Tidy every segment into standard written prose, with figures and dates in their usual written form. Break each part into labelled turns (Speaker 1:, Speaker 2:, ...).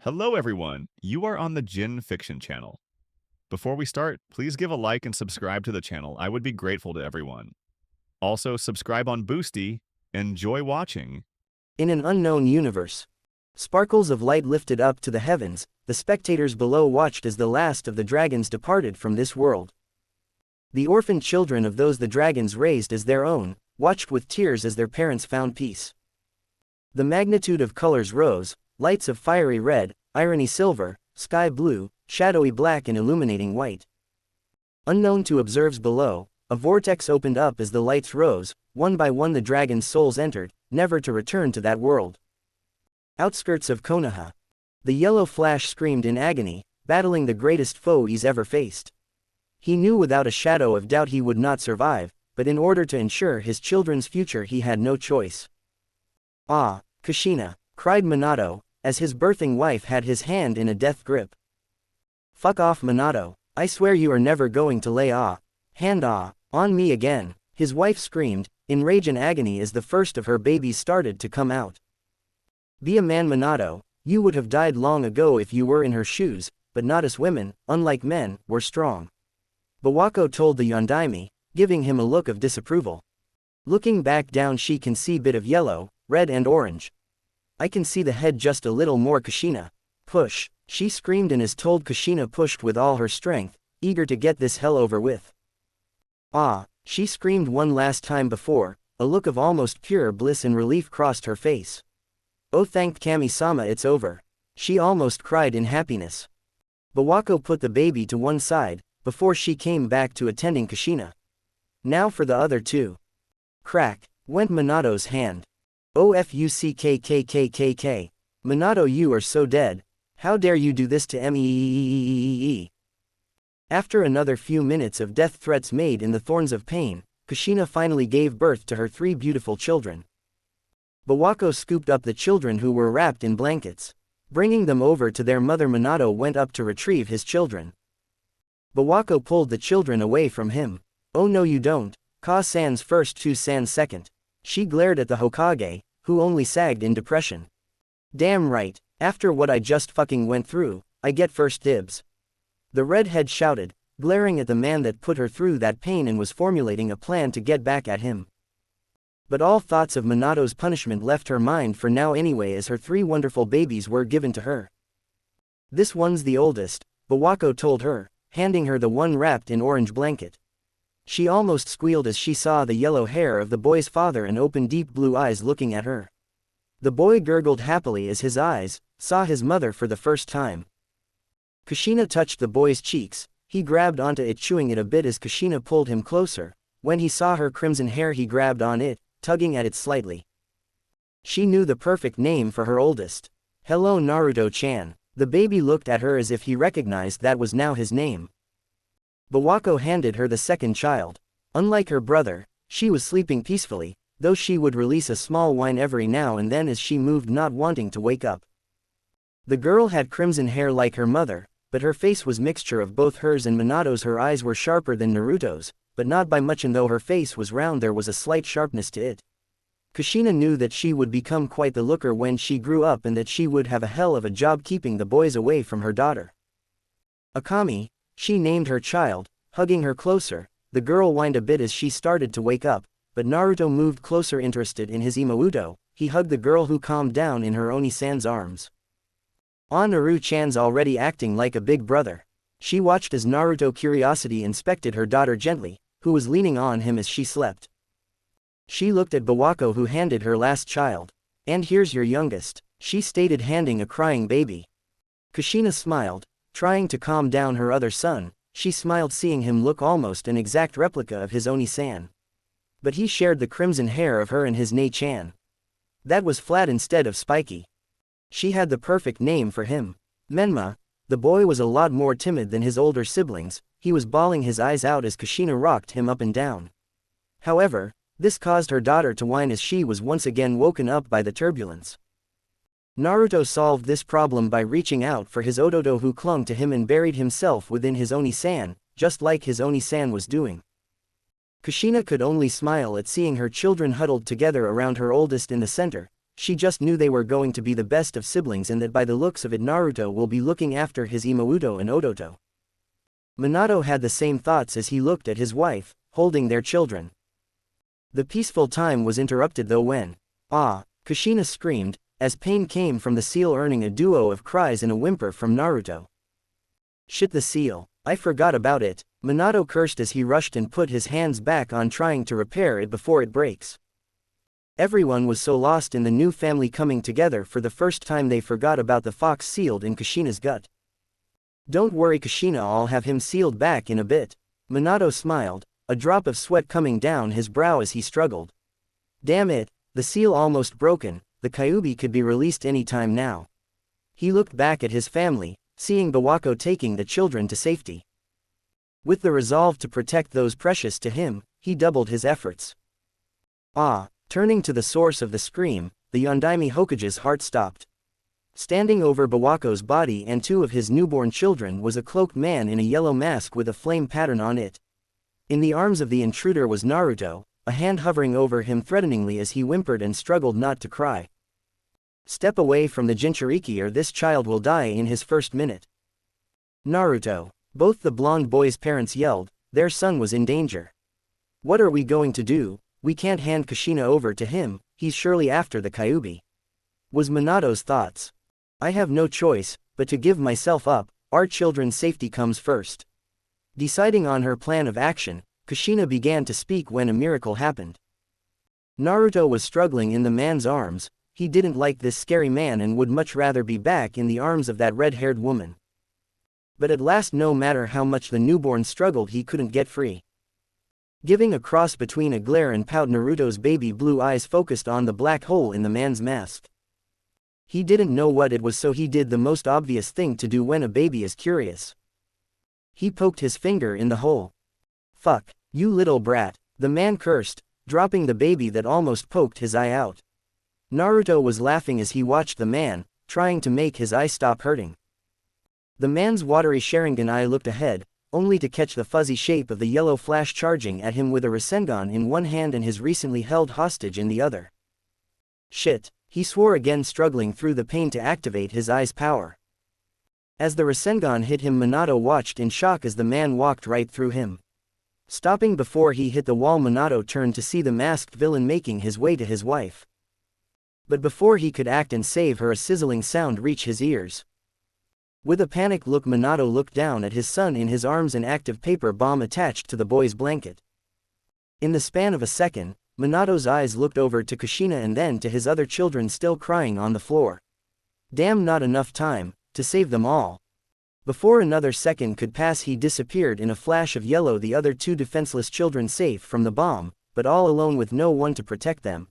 Speaker 1: Hello everyone, you are on the Jin Fiction channel. Before we start, please give a like and subscribe to the channel. I would be grateful to everyone. Also, subscribe on Boosty. Enjoy watching.
Speaker 2: In an unknown universe. Sparkles of light lifted up to the heavens, the spectators below watched as the last of the dragons departed from this world. The orphaned children of those the dragons raised as their own, watched with tears as their parents found peace. The magnitude of colors rose, lights of fiery red, irony silver, sky blue, shadowy black and illuminating white. Unknown to observers below, a vortex opened up as the lights rose, one by one the dragons' souls entered, never to return to that world. Outskirts of Konoha. The yellow flash screamed in agony, battling the greatest foe he's ever faced. He knew without a shadow of doubt he would not survive, but in order to ensure his children's future he had no choice. "Ah, Kushina," cried Minato, as his birthing wife had his hand in a death grip. "Fuck off, Minato, I swear you are never going to lay hand on me again," his wife screamed, in rage and agony as the first of her babies started to come out. "Be a man, Minato, you would have died long ago if you were in her shoes, but not as women, unlike men, were strong." Bawako told the Yondaime, giving him a look of disapproval. Looking back down she can see bit of yellow, red and orange. "I can see the head just a little more, Kushina. Push," she screamed, and as told Kushina pushed with all her strength, eager to get this hell over with. "Ah," she screamed one last time before, a look of almost pure bliss and relief crossed her face. "Oh, thank Kami-sama, it's over," she almost cried in happiness. Bawako put the baby to one side, before she came back to attending Kushina. "Now for the other two." Crack, went Minato's hand. "OFUCKKKKK. Minato, you are so dead. How dare you do this to me?" After another few minutes of death threats made in the thorns of pain, Kushina finally gave birth to her three beautiful children. Bawako scooped up the children who were wrapped in blankets. Bringing them over to their mother, Minato went up to retrieve his children. Bawako pulled the children away from him. "Oh no you don't, Ka-san's first, Chu-san's second." She glared at the Hokage, who only sagged in depression. "Damn right, after what I just fucking went through, I get first dibs." The redhead shouted, glaring at the man that put her through that pain and was formulating a plan to get back at him. But all thoughts of Minato's punishment left her mind for now anyway, as her three wonderful babies were given to her. "This one's the oldest," Bawako told her, handing her the one wrapped in orange blanket. She almost squealed as she saw the yellow hair of the boy's father and open deep blue eyes looking at her. The boy gurgled happily as his eyes saw his mother for the first time. Kushina touched the boy's cheeks, he grabbed onto it, chewing it a bit as Kushina pulled him closer. When he saw her crimson hair he grabbed on it, tugging at it slightly. She knew the perfect name for her oldest. "Hello Naruto-chan." The baby looked at her as if he recognized that was now his name. Bawako handed her the second child. Unlike her brother, she was sleeping peacefully, though she would release a small whine every now and then as she moved, not wanting to wake up. The girl had crimson hair like her mother, but her face was mixture of both hers and Minato's. Her eyes were sharper than Naruto's, but not by much, and though her face was round there was a slight sharpness to it. Kushina knew that she would become quite the looker when she grew up and that she would have a hell of a job keeping the boys away from her daughter. Akami, she named her child, hugging her closer. The girl whined a bit as she started to wake up, but Naruto moved closer, interested in his imouto. He hugged the girl, who calmed down in her Oni-san's arms. Naru-chan's already acting like a big brother. She watched as Naruto curiosity inspected her daughter gently, who was leaning on him as she slept. She looked at Bawako, who handed her last child. "And here's your youngest," she stated, handing a crying baby. Kushina smiled, trying to calm down her other son. She smiled seeing him look almost an exact replica of his Oni-san. But he shared the crimson hair of her and his Nei-chan. That was flat instead of spiky. She had the perfect name for him. Menma. The boy was a lot more timid than his older siblings. He was bawling his eyes out as Kushina rocked him up and down. However, this caused her daughter to whine as she was once again woken up by the turbulence. Naruto solved this problem by reaching out for his Ododo, who clung to him and buried himself within his Oni-san, just like his Oni-san was doing. Kushina could only smile at seeing her children huddled together around her oldest in the center, she just knew they were going to be the best of siblings and that by the looks of it Naruto will be looking after his Imouto and Odoto. Minato had the same thoughts as he looked at his wife, holding their children. The peaceful time was interrupted though when, "Ah!" Kushina screamed, as pain came from the seal, earning a duo of cries and a whimper from Naruto. "Shit, the seal, I forgot about it," Minato cursed as he rushed and put his hands back on trying to repair it before it breaks. Everyone was so lost in the new family coming together for the first time they forgot about the fox sealed in Kushina's gut. "Don't worry Kushina, I'll have him sealed back in a bit." Minato smiled, a drop of sweat coming down his brow as he struggled. Damn it, the seal almost broken, the Kyuubi could be released any time now. He looked back at his family, seeing Bawako taking the children to safety. With the resolve to protect those precious to him, he doubled his efforts. Ah! Turning to the source of the scream, the Yondaime Hokage's heart stopped. Standing over Bawako's body and two of his newborn children was a cloaked man in a yellow mask with a flame pattern on it. In the arms of the intruder was Naruto, a hand hovering over him threateningly as he whimpered and struggled not to cry. "Step away from the Jinchuriki or this child will die in his first minute." "Naruto!" Both the blonde boy's parents yelled, their son was in danger. "What are we going to do? We can't hand Kushina over to him, he's surely after the Kyuubi," was Minato's thoughts. "I have no choice, but to give myself up, our children's safety comes first." Deciding on her plan of action, Kushina began to speak when a miracle happened. Naruto was struggling in the man's arms, he didn't like this scary man and would much rather be back in the arms of that red-haired woman. But at last, no matter how much the newborn struggled, he couldn't get free. Giving a cross between a glare and pout, Naruto's baby blue eyes focused on the black hole in the man's mask. He didn't know what it was, so he did the most obvious thing to do when a baby is curious. He poked his finger in the hole. "Fuck, you little brat," the man cursed, dropping the baby that almost poked his eye out. Naruto was laughing as he watched the man, trying to make his eye stop hurting. The man's watery Sharingan eye looked ahead, only to catch the fuzzy shape of the yellow flash charging at him with a rasengan in one hand and his recently held hostage in the other. "Shit," he swore again, struggling through the pain to activate his eye's power. As the rasengan hit him, Minato watched in shock as the man walked right through him. Stopping before he hit the wall, Minato turned to see the masked villain making his way to his wife. But before he could act and save her, a sizzling sound reached his ears. With a panicked look, Minato looked down at his son in his arms, an active paper bomb attached to the boy's blanket. In the span of a second, Minato's eyes looked over to Kushina and then to his other children still crying on the floor. Damn, not enough time to save them all. Before another second could pass, he disappeared in a flash of yellow, the other two defenseless children safe from the bomb, but all alone with no one to protect them.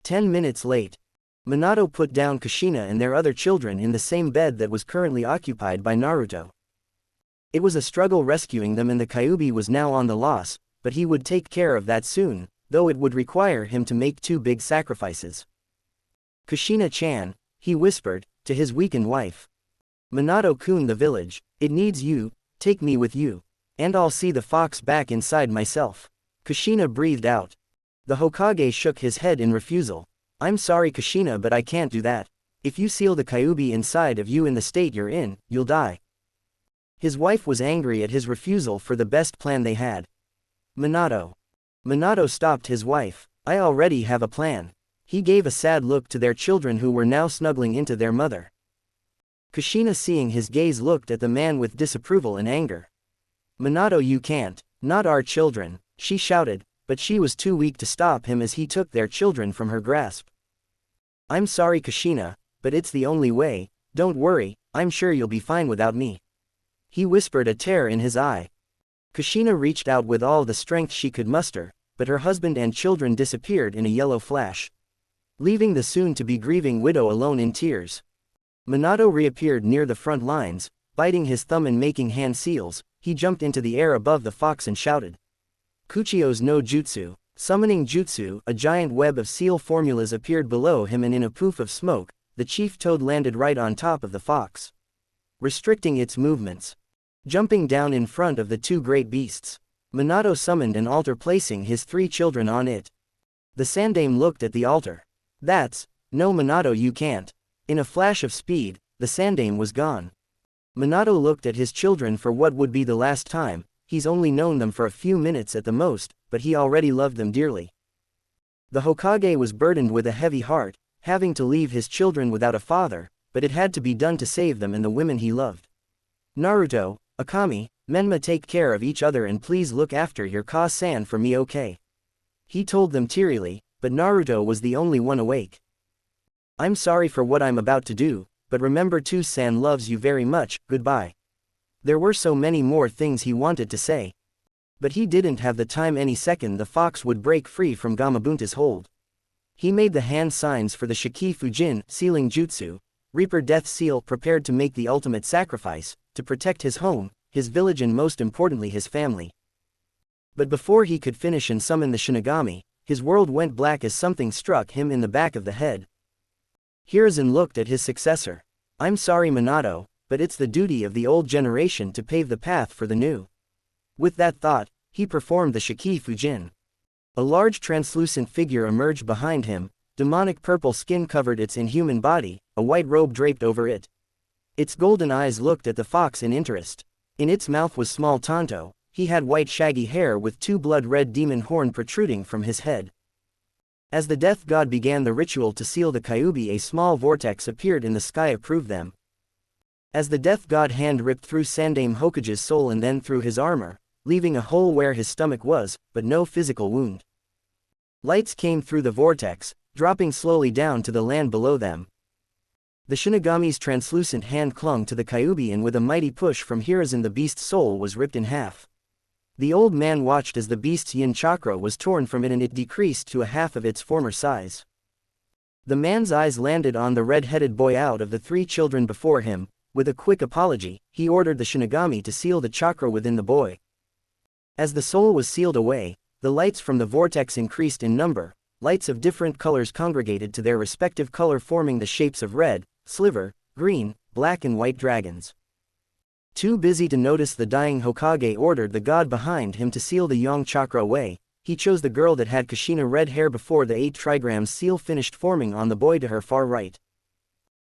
Speaker 2: 10 minutes late, Minato put down Kushina and their other children in the same bed that was currently occupied by Naruto. It was a struggle rescuing them, and the Kyuubi was now on the loss, but he would take care of that soon, though it would require him to make two big sacrifices. "Kushina-chan," he whispered, to his weakened wife. "Minato-kun, the village, it needs you, take me with you, and I'll see the fox back inside myself." Kushina breathed out. The Hokage shook his head in refusal. "I'm sorry Kushina, but I can't do that. If you seal the Kyuubi inside of you in the state you're in, you'll die." His wife was angry at his refusal for the best plan they had. "Minato." Minato stopped his wife. "I already have a plan." He gave a sad look to their children who were now snuggling into their mother. Kushina, seeing his gaze, looked at the man with disapproval and anger. "Minato, you can't. Not our children," she shouted, but she was too weak to stop him as he took their children from her grasp. "I'm sorry Kushina, but it's the only way. Don't worry, I'm sure you'll be fine without me," he whispered, a tear in his eye. Kushina reached out with all the strength she could muster, but her husband and children disappeared in a yellow flash, leaving the soon-to-be grieving widow alone in tears. Minato reappeared near the front lines, biting his thumb and making hand seals. He jumped into the air above the fox and shouted, "Kuchio's no jutsu." Summoning jutsu, a giant web of seal formulas appeared below him, and in a poof of smoke, the chief toad landed right on top of the fox, restricting its movements. Jumping down in front of the two great beasts, Minato summoned an altar, placing his three children on it. The Sandame looked at the altar. "That's "No Minato, you can't." In a flash of speed, the sandame was gone. Minato looked at his children for what would be the last time. He's only known them for a few minutes at the most, but he already loved them dearly. The Hokage was burdened with a heavy heart, having to leave his children without a father, but it had to be done to save them and the women he loved. "Naruto, Akami, Menma, take care of each other and please look after your Ka-san for me, okay?" He told them tearily, but Naruto was the only one awake. "I'm sorry for what I'm about to do, but remember Too-san loves you very much, goodbye." There were so many more things he wanted to say. But he didn't have the time. Any second the fox would break free from Gamabunta's hold. He made the hand signs for the Shiki Fujin sealing jutsu, Reaper Death Seal, prepared to make the ultimate sacrifice, to protect his home, his village, and most importantly his family. But before he could finish and summon the Shinigami, his world went black as something struck him in the back of the head. Hiruzen looked at his successor. "I'm sorry Minato, but it's the duty of the old generation to pave the path for the new." With that thought, he performed the Shiki Fujin. A large translucent figure emerged behind him, demonic purple skin covered its inhuman body, a white robe draped over it. Its golden eyes looked at the fox in interest. In its mouth was small Tonto. He had white shaggy hair with two blood-red demon horn protruding from his head. As the death god began the ritual to seal the Kyuubi, a small vortex appeared in the sky to prove them. As the death god hand ripped through Sandame Hokage's soul and then through his armor, leaving a hole where his stomach was, but no physical wound. Lights came through the vortex, dropping slowly down to the land below them. The Shinigami's translucent hand clung to the Kyuubi and with a mighty push from Hiruzen the beast's soul was ripped in half. The old man watched as the beast's yin chakra was torn from it and it decreased to a half of its former size. The man's eyes landed on the red-headed boy. Out of the three children before him, with a quick apology, he ordered the Shinigami to seal the chakra within the boy. As the soul was sealed away, the lights from the vortex increased in number. Lights of different colors congregated to their respective color, forming the shapes of red, silver, green, black and white dragons. Too busy to notice the dying Hokage ordered the god behind him to seal the yang chakra away. He chose the girl that had Kushina red hair before the 8 trigrams seal finished forming on the boy to her far right.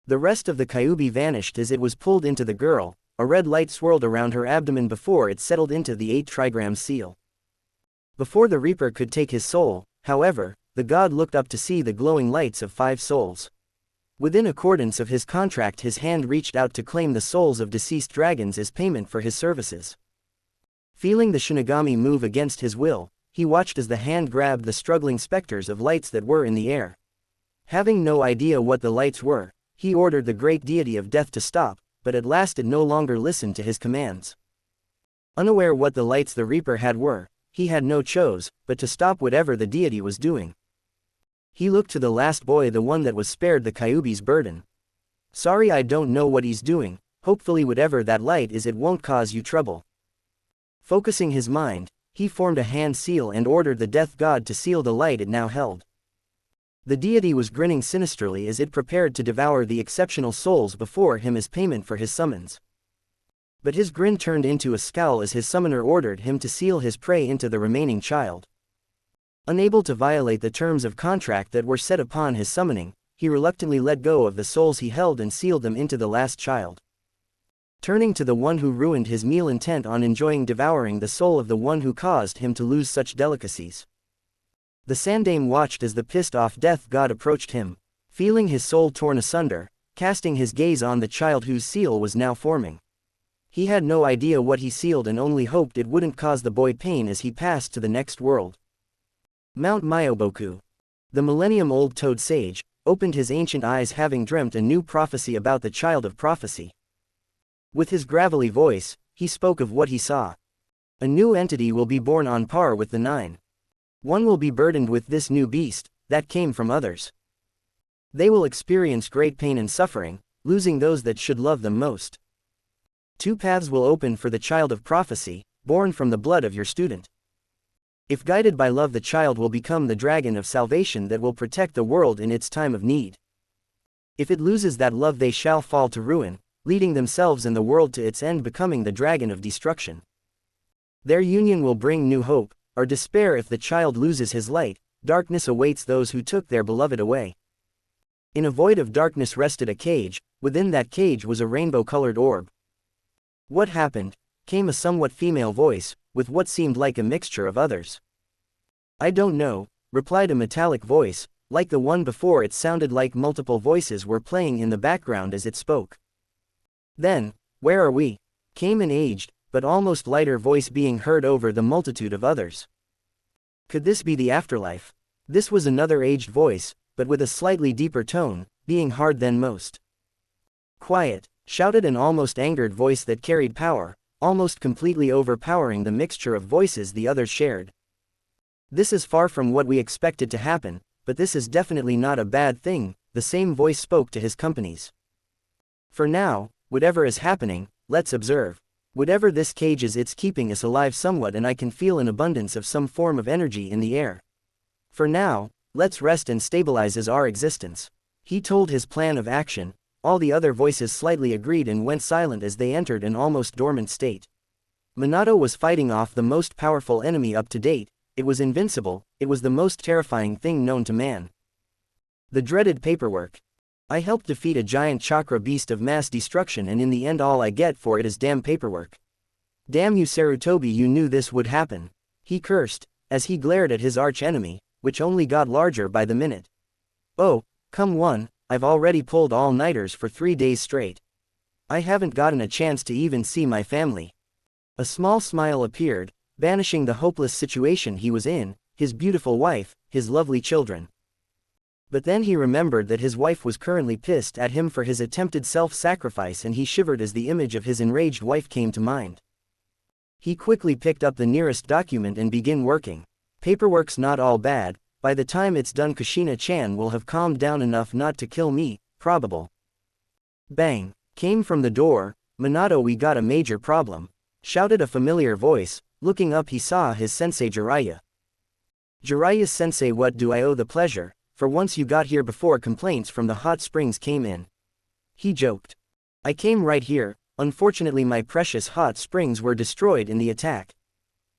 Speaker 2: The rest of the Kyuubi vanished as it was pulled into the girl. A red light swirled around her abdomen before it settled into the 8 trigram seal. Before the Reaper could take his soul, however, the god looked up to see the glowing lights of 5 souls. Within accordance of his contract, his hand reached out to claim the souls of deceased dragons as payment for his services. Feeling the Shinigami move against his will, he watched as the hand grabbed the struggling specters of lights that were in the air. Having no idea what the lights were, he ordered the great deity of death to stop, but at last it no longer listened to his commands. Unaware what the lights the Reaper had were, he had no choice but to stop whatever the deity was doing. He looked to the last boy, the one that was spared the Kyuubi's burden. "Sorry, I don't know what he's doing. Hopefully whatever that light is, it won't cause you trouble." Focusing his mind, he formed a hand seal and ordered the death god to seal the light it now held. The deity was grinning sinisterly as it prepared to devour the exceptional souls before him as payment for his summons. But his grin turned into a scowl as his summoner ordered him to seal his prey into the remaining child. Unable to violate the terms of contract that were set upon his summoning, he reluctantly let go of the souls he held and sealed them into the last child. Turning to the one who ruined his meal, intent on enjoying devouring the soul of the one who caused him to lose such delicacies. The Sandame watched as the pissed-off death god approached him, feeling his soul torn asunder, casting his gaze on the child whose seal was now forming. He had no idea what he sealed and only hoped it wouldn't cause the boy pain as he passed to the next world. Mount Myoboku. The millennium-old toad sage opened his ancient eyes, having dreamt a new prophecy about the child of prophecy. With his gravelly voice, he spoke of what he saw. A new entity will be born on par with the 9. One will be burdened with this new beast that came from others. They will experience great pain and suffering, losing those that should love them most. 2 paths will open for the child of prophecy, born from the blood of your student. If guided by love, the child will become the dragon of salvation that will protect the world in its time of need. If it loses that love, they shall fall to ruin, leading themselves and the world to its end, becoming the dragon of destruction. Their union will bring new hope, or despair. If the child loses his light, darkness awaits those who took their beloved away. In a void of darkness rested a cage, within that cage was a rainbow-colored orb. What happened? Came a somewhat female voice, with what seemed like a mixture of others. I don't know, replied a metallic voice, like the one before. It sounded like multiple voices were playing in the background as it spoke. Then, where are we? Came an aged, but almost lighter voice being heard over the multitude of others. Could this be the afterlife? This was another aged voice, but with a slightly deeper tone, being hard than most. Quiet, shouted an almost angered voice that carried power, almost completely overpowering the mixture of voices the others shared. This is far from what we expected to happen, but this is definitely not a bad thing, the same voice spoke to his companies. For now, whatever is happening, let's observe. Whatever this cage is, it's keeping us alive somewhat, and I can feel an abundance of some form of energy in the air. For now, let's rest and stabilize our existence. He told his plan of action. All the other voices slightly agreed and went silent as they entered an almost dormant state. Minato was fighting off the most powerful enemy up to date. It was invincible, it was the most terrifying thing known to man. The dreaded paperwork. I helped defeat a giant chakra beast of mass destruction, and in the end all I get for it is damn paperwork. Damn you Sarutobi, you knew this would happen. He cursed, as he glared at his arch-enemy, which only got larger by the minute. Oh, come on, I've already pulled all-nighters for 3 days straight. I haven't gotten a chance to even see my family. A small smile appeared, banishing the hopeless situation he was in, his beautiful wife, his lovely children. But then he remembered that his wife was currently pissed at him for his attempted self-sacrifice, and he shivered as the image of his enraged wife came to mind. He quickly picked up the nearest document and began working. Paperwork's not all bad. By the time it's done, Kushina-chan will have calmed down enough not to kill me, probable. Bang! Came from the door. Minato, we got a major problem, shouted a familiar voice. Looking up, he saw his sensei Jiraiya. Jiraiya-sensei, what do I owe the pleasure? For once you got here before complaints from the hot springs came in. He joked. I came right here. Unfortunately my precious hot springs were destroyed in the attack.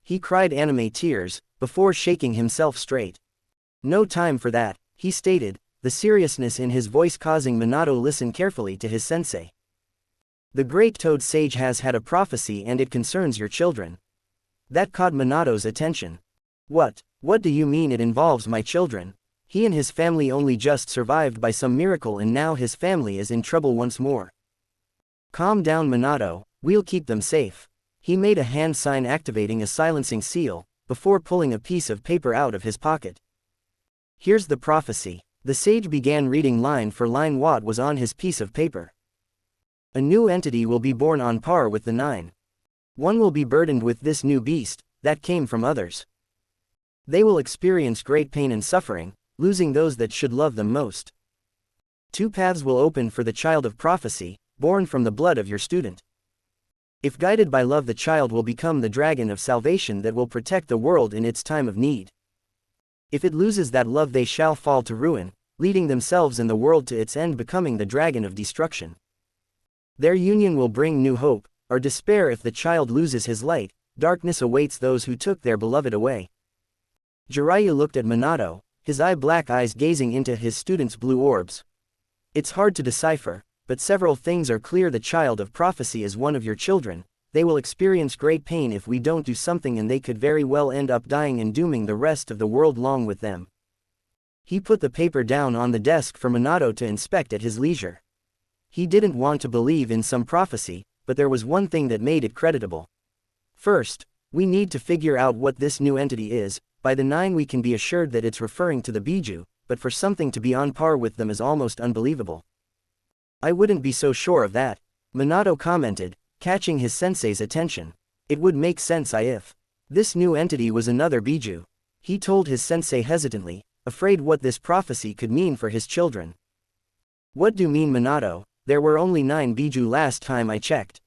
Speaker 2: He cried anime tears, before shaking himself straight. No time for that, he stated, the seriousness in his voice causing Minato listen carefully to his sensei. The great toad sage has had a prophecy and it concerns your children. That caught Minato's attention. What do you mean it involves my children? He and his family only just survived by some miracle, and now his family is in trouble once more. Calm down Minato, we'll keep them safe. He made a hand sign activating a silencing seal, before pulling a piece of paper out of his pocket. Here's the prophecy. The sage began reading line for line what was on his piece of paper. A new entity will be born on par with the 9. One will be burdened with this new beast, that came from others. They will experience great pain and suffering, losing those that should love them most. 2 paths will open for the child of prophecy, born from the blood of your student. If guided by love, the child will become the dragon of salvation that will protect the world in its time of need. If it loses that love, they shall fall to ruin, leading themselves and the world to its end, becoming the dragon of destruction. Their union will bring new hope, or despair. If the child loses his light, darkness awaits those who took their beloved away. Jiraiya looked at Minato, his black eyes gazing into his student's blue orbs. It's hard to decipher, but several things are clear. The child of prophecy is one of your children. They will experience great pain if we don't do something, and they could very well end up dying and dooming the rest of the world along with them. He put the paper down on the desk for Minato to inspect at his leisure. He didn't want to believe in some prophecy, but there was one thing that made it creditable. First, we need to figure out what this new entity is. By the 9 we can be assured that it's referring to the Biju, but for something to be on par with them is almost unbelievable. I wouldn't be so sure of that, Minato commented, catching his sensei's attention. It would make sense if this new entity was another Biju. He told his sensei hesitantly, afraid what this prophecy could mean for his children. What do you mean Minato? There were only 9 Biju last time I checked.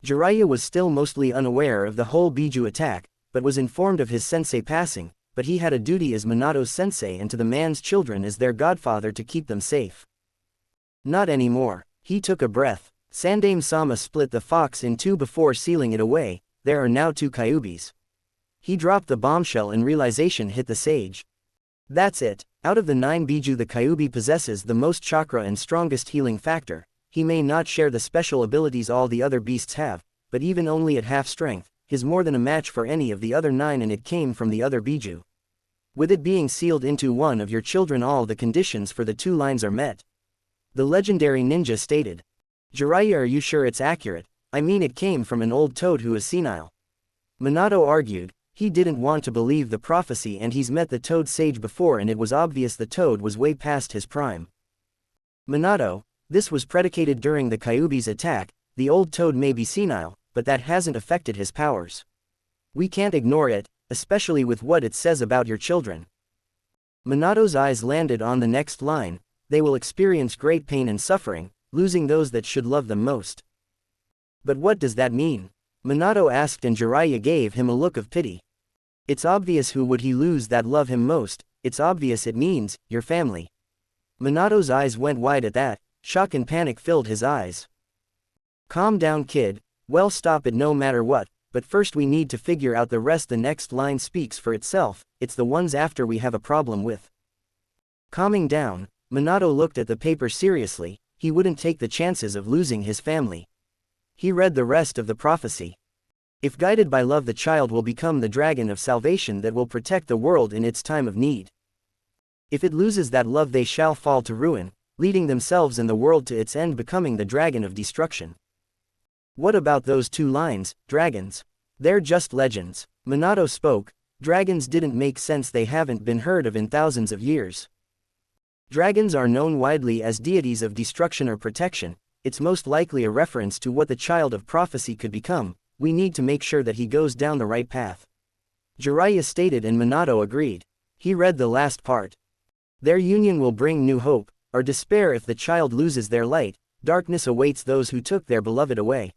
Speaker 2: Jiraiya was still mostly unaware of the whole Biju attack, but was informed of his sensei passing, but he had a duty as Minato's sensei and to the man's children as their godfather to keep them safe. Not anymore. He took a breath. Sandaime-sama split the fox in 2 before sealing it away. There are now 2 Kyubis. He dropped the bombshell and realization hit the sage. That's it. Out of the 9 Biju, the Kyuubi possesses the most chakra and strongest healing factor. He may not share the special abilities all the other beasts have, but even only at half strength, he's more than a match for any of the other 9, and it came from the other Biju. With it being sealed into one of your children, all the conditions for the 2 lines are met. The legendary ninja stated. Jiraiya, are you sure it's accurate? I mean, it came from an old toad who is senile. Minato argued. He didn't want to believe the prophecy, and he's met the toad sage before and it was obvious the toad was way past his prime. Minato, this was predicated during the Kyuubi's attack. The old toad may be senile, but that hasn't affected his powers. We can't ignore it, especially with what it says about your children. Minato's eyes landed on the next line. They will experience great pain and suffering, losing those that should love them most. But what does that mean? Minato asked, and Jiraiya gave him a look of pity. It's obvious. Who would he lose that love him most? It's obvious it means your family. Minato's eyes went wide at that. Shock and panic filled his eyes. Calm down, kid. Well, stop it no matter what, but first we need to figure out the rest. The next line speaks for itself. It's the ones after we have a problem with. Calming down, Minato looked at the paper seriously. He wouldn't take the chances of losing his family. He read the rest of the prophecy. If guided by love, the child will become the dragon of salvation that will protect the world in its time of need. If it loses that love, they shall fall to ruin, leading themselves and the world to its end, becoming the dragon of destruction. What about those 2 lines, dragons? They're just legends. Minato spoke. Dragons didn't make sense. They haven't been heard of in thousands of years. Dragons are known widely as deities of destruction or protection. It's most likely a reference to what the child of prophecy could become. We need to make sure that he goes down the right path. Jiraiya stated, and Minato agreed. He read the last part. Their union will bring new hope, or despair if the child loses their light. Darkness awaits those who took their beloved away.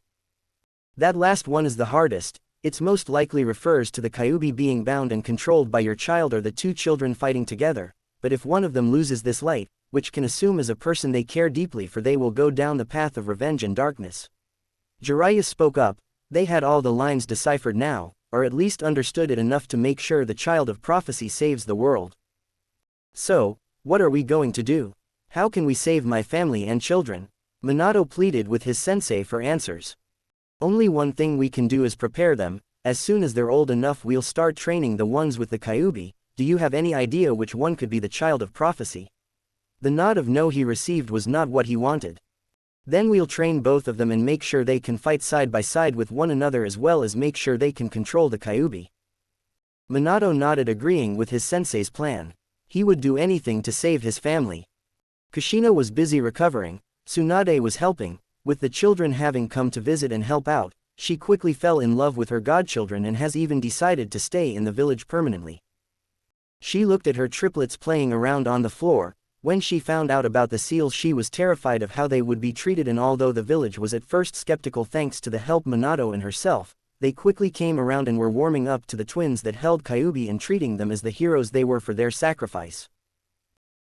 Speaker 2: That last one is the hardest. It's most likely refers to the Kyuubi being bound and controlled by your child, or the 2 children fighting together. But if one of them loses this light, which can assume as a person they care deeply for, they will go down the path of revenge and darkness. Jiraiya spoke up. They had all the lines deciphered now, or at least understood it enough to make sure the child of prophecy saves the world. So, what are we going to do? How can we save my family and children? Minato pleaded with his sensei for answers. Only one thing we can do is prepare them. As soon as they're old enough, we'll start training the ones with the Kyuubi. Do you have any idea which one could be the child of prophecy? The nod of no he received was not what he wanted. Then we'll train both of them and make sure they can fight side by side with one another, as well as make sure they can control the Kyuubi. Minato nodded, agreeing with his sensei's plan. He would do anything to save his family. Kushina was busy recovering. Tsunade was helping. With the children having come to visit and help out, she quickly fell in love with her godchildren and has even decided to stay in the village permanently. She looked at her triplets playing around on the floor. When she found out about the seals, she was terrified of how they would be treated, and although the village was at first skeptical, thanks to the help Minato and herself, they quickly came around and were warming up to the twins that held Kyuubi and treating them as the heroes they were for their sacrifice.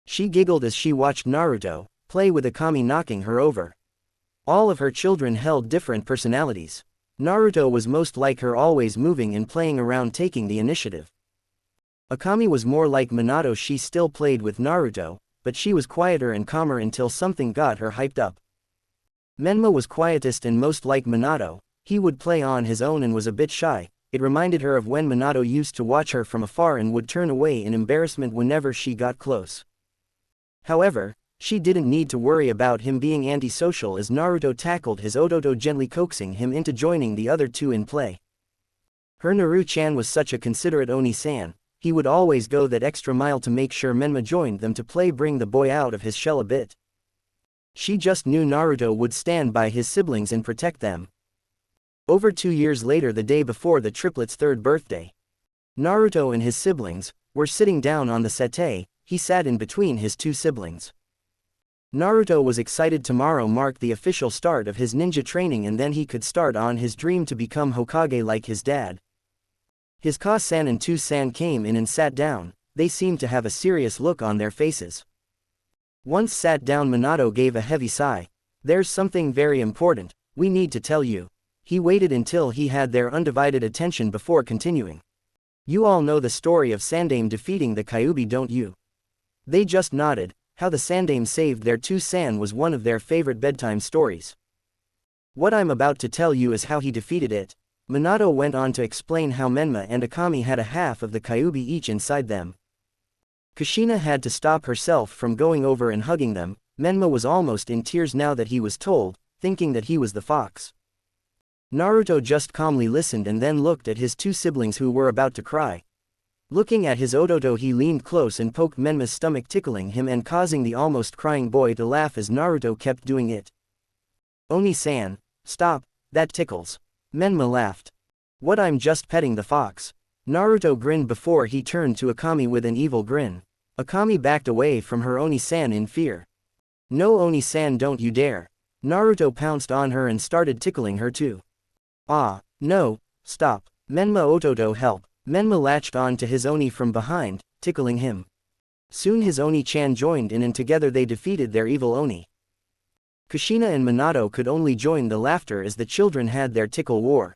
Speaker 2: She giggled as she watched Naruto play with Akami, knocking her over. All of her children held different personalities. Naruto was most like her, always moving and playing around, taking the initiative. Akami was more like Minato. She still played with Naruto, but she was quieter and calmer until something got her hyped up. Menma was quietest and most like Minato. He would play on his own and was a bit shy. It reminded her of when Minato used to watch her from afar and would turn away in embarrassment whenever she got close. However, she didn't need to worry about him being antisocial, as Naruto tackled his Odoto, gently coaxing him into joining the other 2 in play. Her Naru-chan was such a considerate Oni-san. He would always go that extra mile to make sure Menma joined them to play, bring the boy out of his shell a bit. She just knew Naruto would stand by his siblings and protect them. Over 2 years later, the day before the triplets' 3rd birthday, Naruto and his siblings were sitting down on the settee. He sat in between his 2 siblings. Naruto was excited. Tomorrow marked the official start of his ninja training, and then he could start on his dream to become Hokage like his dad. His Ka-san and Tu-san came in and sat down. They seemed to have a serious look on their faces. Once sat down, Minato gave a heavy sigh. There's something very important we need to tell you. He waited until he had their undivided attention before continuing. You all know the story of Sandame defeating the Kyuubi, don't you? They just nodded. How the Sandame saved their 2-san was one of their favorite bedtime stories. What I'm about to tell you is how he defeated it. Minato went on to explain how Menma and Akami had a half of the Kyuubi each inside them. Kushina had to stop herself from going over and hugging them. Menma was almost in tears now that he was told, thinking that he was the fox. Naruto just calmly listened and then looked at his 2 siblings who were about to cry. Looking at his Ototo, he leaned close and poked Menma's stomach, tickling him and causing the almost crying boy to laugh as Naruto kept doing it. Oni-san, stop, that tickles. Menma laughed. What, I'm just petting the fox. Naruto grinned before he turned to Akami with an evil grin. Akami backed away from her Oni-san in fear. No, Oni-san, don't you dare. Naruto pounced on her and started tickling her too. Ah, no, stop. Menma Ototo, help. Menma latched on to his Oni from behind, tickling him. Soon his Oni-chan joined in and together they defeated their evil Oni. Kushina and Minato could only join the laughter as the children had their tickle war.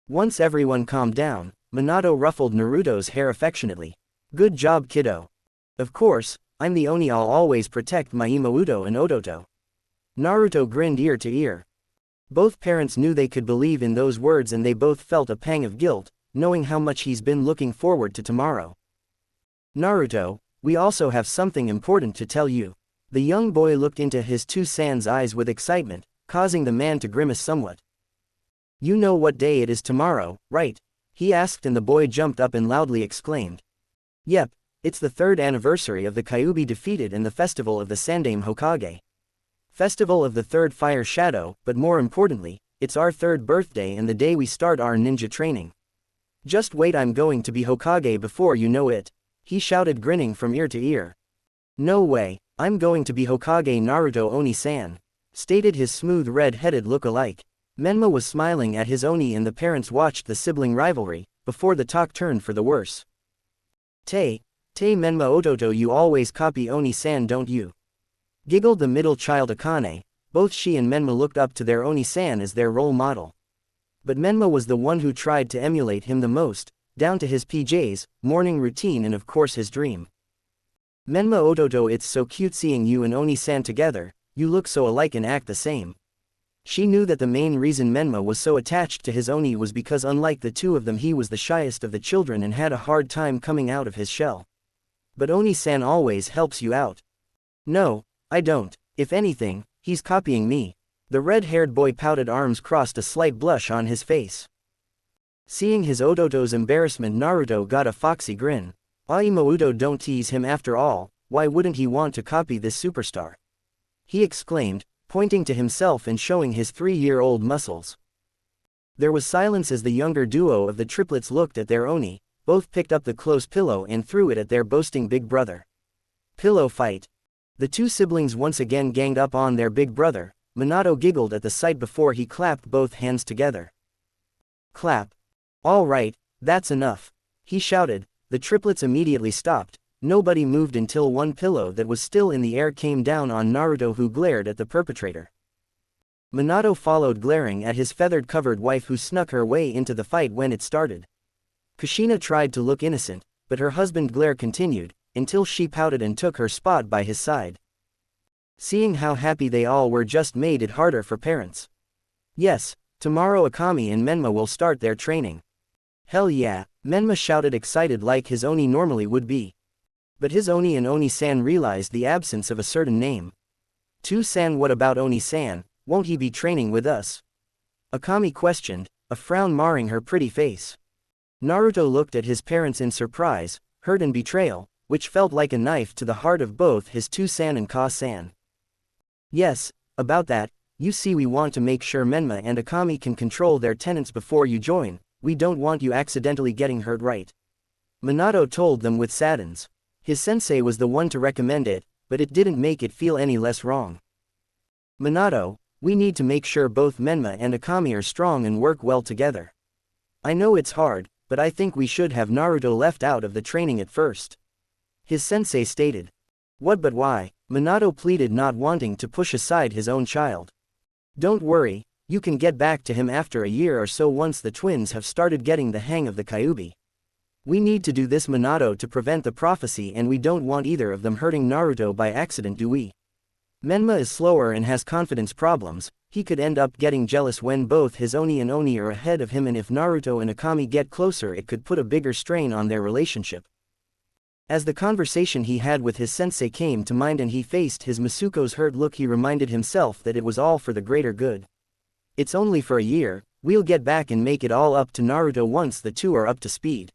Speaker 2: Once everyone calmed down, Minato ruffled Naruto's hair affectionately. Good job, kiddo. Of course, I'm the Oni, I'll always protect my Imouto and Ototo. Naruto grinned ear to ear. Both parents knew they could believe in those words and they both felt a pang of guilt, knowing how much he's been looking forward to tomorrow. Naruto, we also have something important to tell you. The young boy looked into his 2-san's eyes with excitement, causing the man to grimace somewhat. You know what day it is tomorrow, right? He asked and the boy jumped up and loudly exclaimed. Yep, it's the 3rd anniversary of the Kyuubi defeated and the festival of the Sandame Hokage. Festival of the 3rd Fire Shadow, but more importantly, it's our 3rd birthday and the day we start our ninja training. Just wait, I'm going to be Hokage before you know it. He shouted, grinning from ear to ear. No way, I'm going to be Hokage, Naruto Oni-san, stated his smooth red-headed look-alike. Menma was smiling at his Oni and the parents watched the sibling rivalry, before the talk turned for the worse. Menma Ototo, you always copy Oni-san, don't you? Giggled the middle child Akane. Both she and Menma looked up to their Oni-san as their role model. But Menma was the one who tried to emulate him the most, down to his PJs, morning routine and of course his dream. Menma Ototo, it's so cute seeing you and Oni-san together, you look so alike and act the same. She knew that the main reason Menma was so attached to his Oni was because unlike the 2 of them he was the shyest of the children and had a hard time coming out of his shell. But Oni-san always helps you out. No, I don't. If anything, he's copying me. The red-haired boy pouted, arms crossed, a slight blush on his face. Seeing his Ototo's embarrassment, Naruto got a foxy grin. Imouto, don't tease him after all, why wouldn't he want to copy this superstar? He exclaimed, pointing to himself and showing his 3-year-old muscles. There was silence as the younger duo of the triplets looked at their Oni, both picked up the close pillow and threw it at their boasting big brother. Pillow fight. The 2 siblings once again ganged up on their big brother. Minato giggled at the sight before he clapped both hands together. Clap. All right, that's enough. He shouted. The triplets immediately stopped. Nobody moved until one pillow that was still in the air came down on Naruto, who glared at the perpetrator. Minato followed, glaring at his feathered-covered wife who snuck her way into the fight when it started. Kushina tried to look innocent, but her husband's glare continued, until she pouted and took her spot by his side. Seeing how happy they all were just made it harder for parents. Yes, tomorrow Akami and Menma will start their training. Hell yeah, Menma shouted, excited like his Oni normally would be. But his Oni and Oni-san realized the absence of a certain name. 2-san, what about Oni-san, won't he be training with us? Akami questioned, a frown marring her pretty face. Naruto looked at his parents in surprise, hurt and betrayal, which felt like a knife to the heart of both his 2-san and Ka-san. Yes, about that, you see, we want to make sure Menma and Akami can control their tenants before you join, we don't want you accidentally getting hurt, right? Minato told them with sadness. His sensei was the one to recommend it, but it didn't make it feel any less wrong. Minato, we need to make sure both Menma and Akami are strong and work well together. I know it's hard, but I think we should have Naruto left out of the training at first. His sensei stated. What, but why? Minato pleaded, not wanting to push aside his own child. Don't worry, you can get back to him after a year or so once the twins have started getting the hang of the Kyuubi. We need to do this Minato to prevent the prophecy, and we don't want either of them hurting Naruto by accident, do we? Menma is slower and has confidence problems. He could end up getting jealous when both his Oni and Oni are ahead of him, and if Naruto and Akami get closer it could put a bigger strain on their relationship. As the conversation he had with his sensei came to mind and he faced his Masuko's hurt look, he reminded himself that it was all for the greater good. It's only for a year, we'll get back and make it all up to Naruto once the two are up to speed.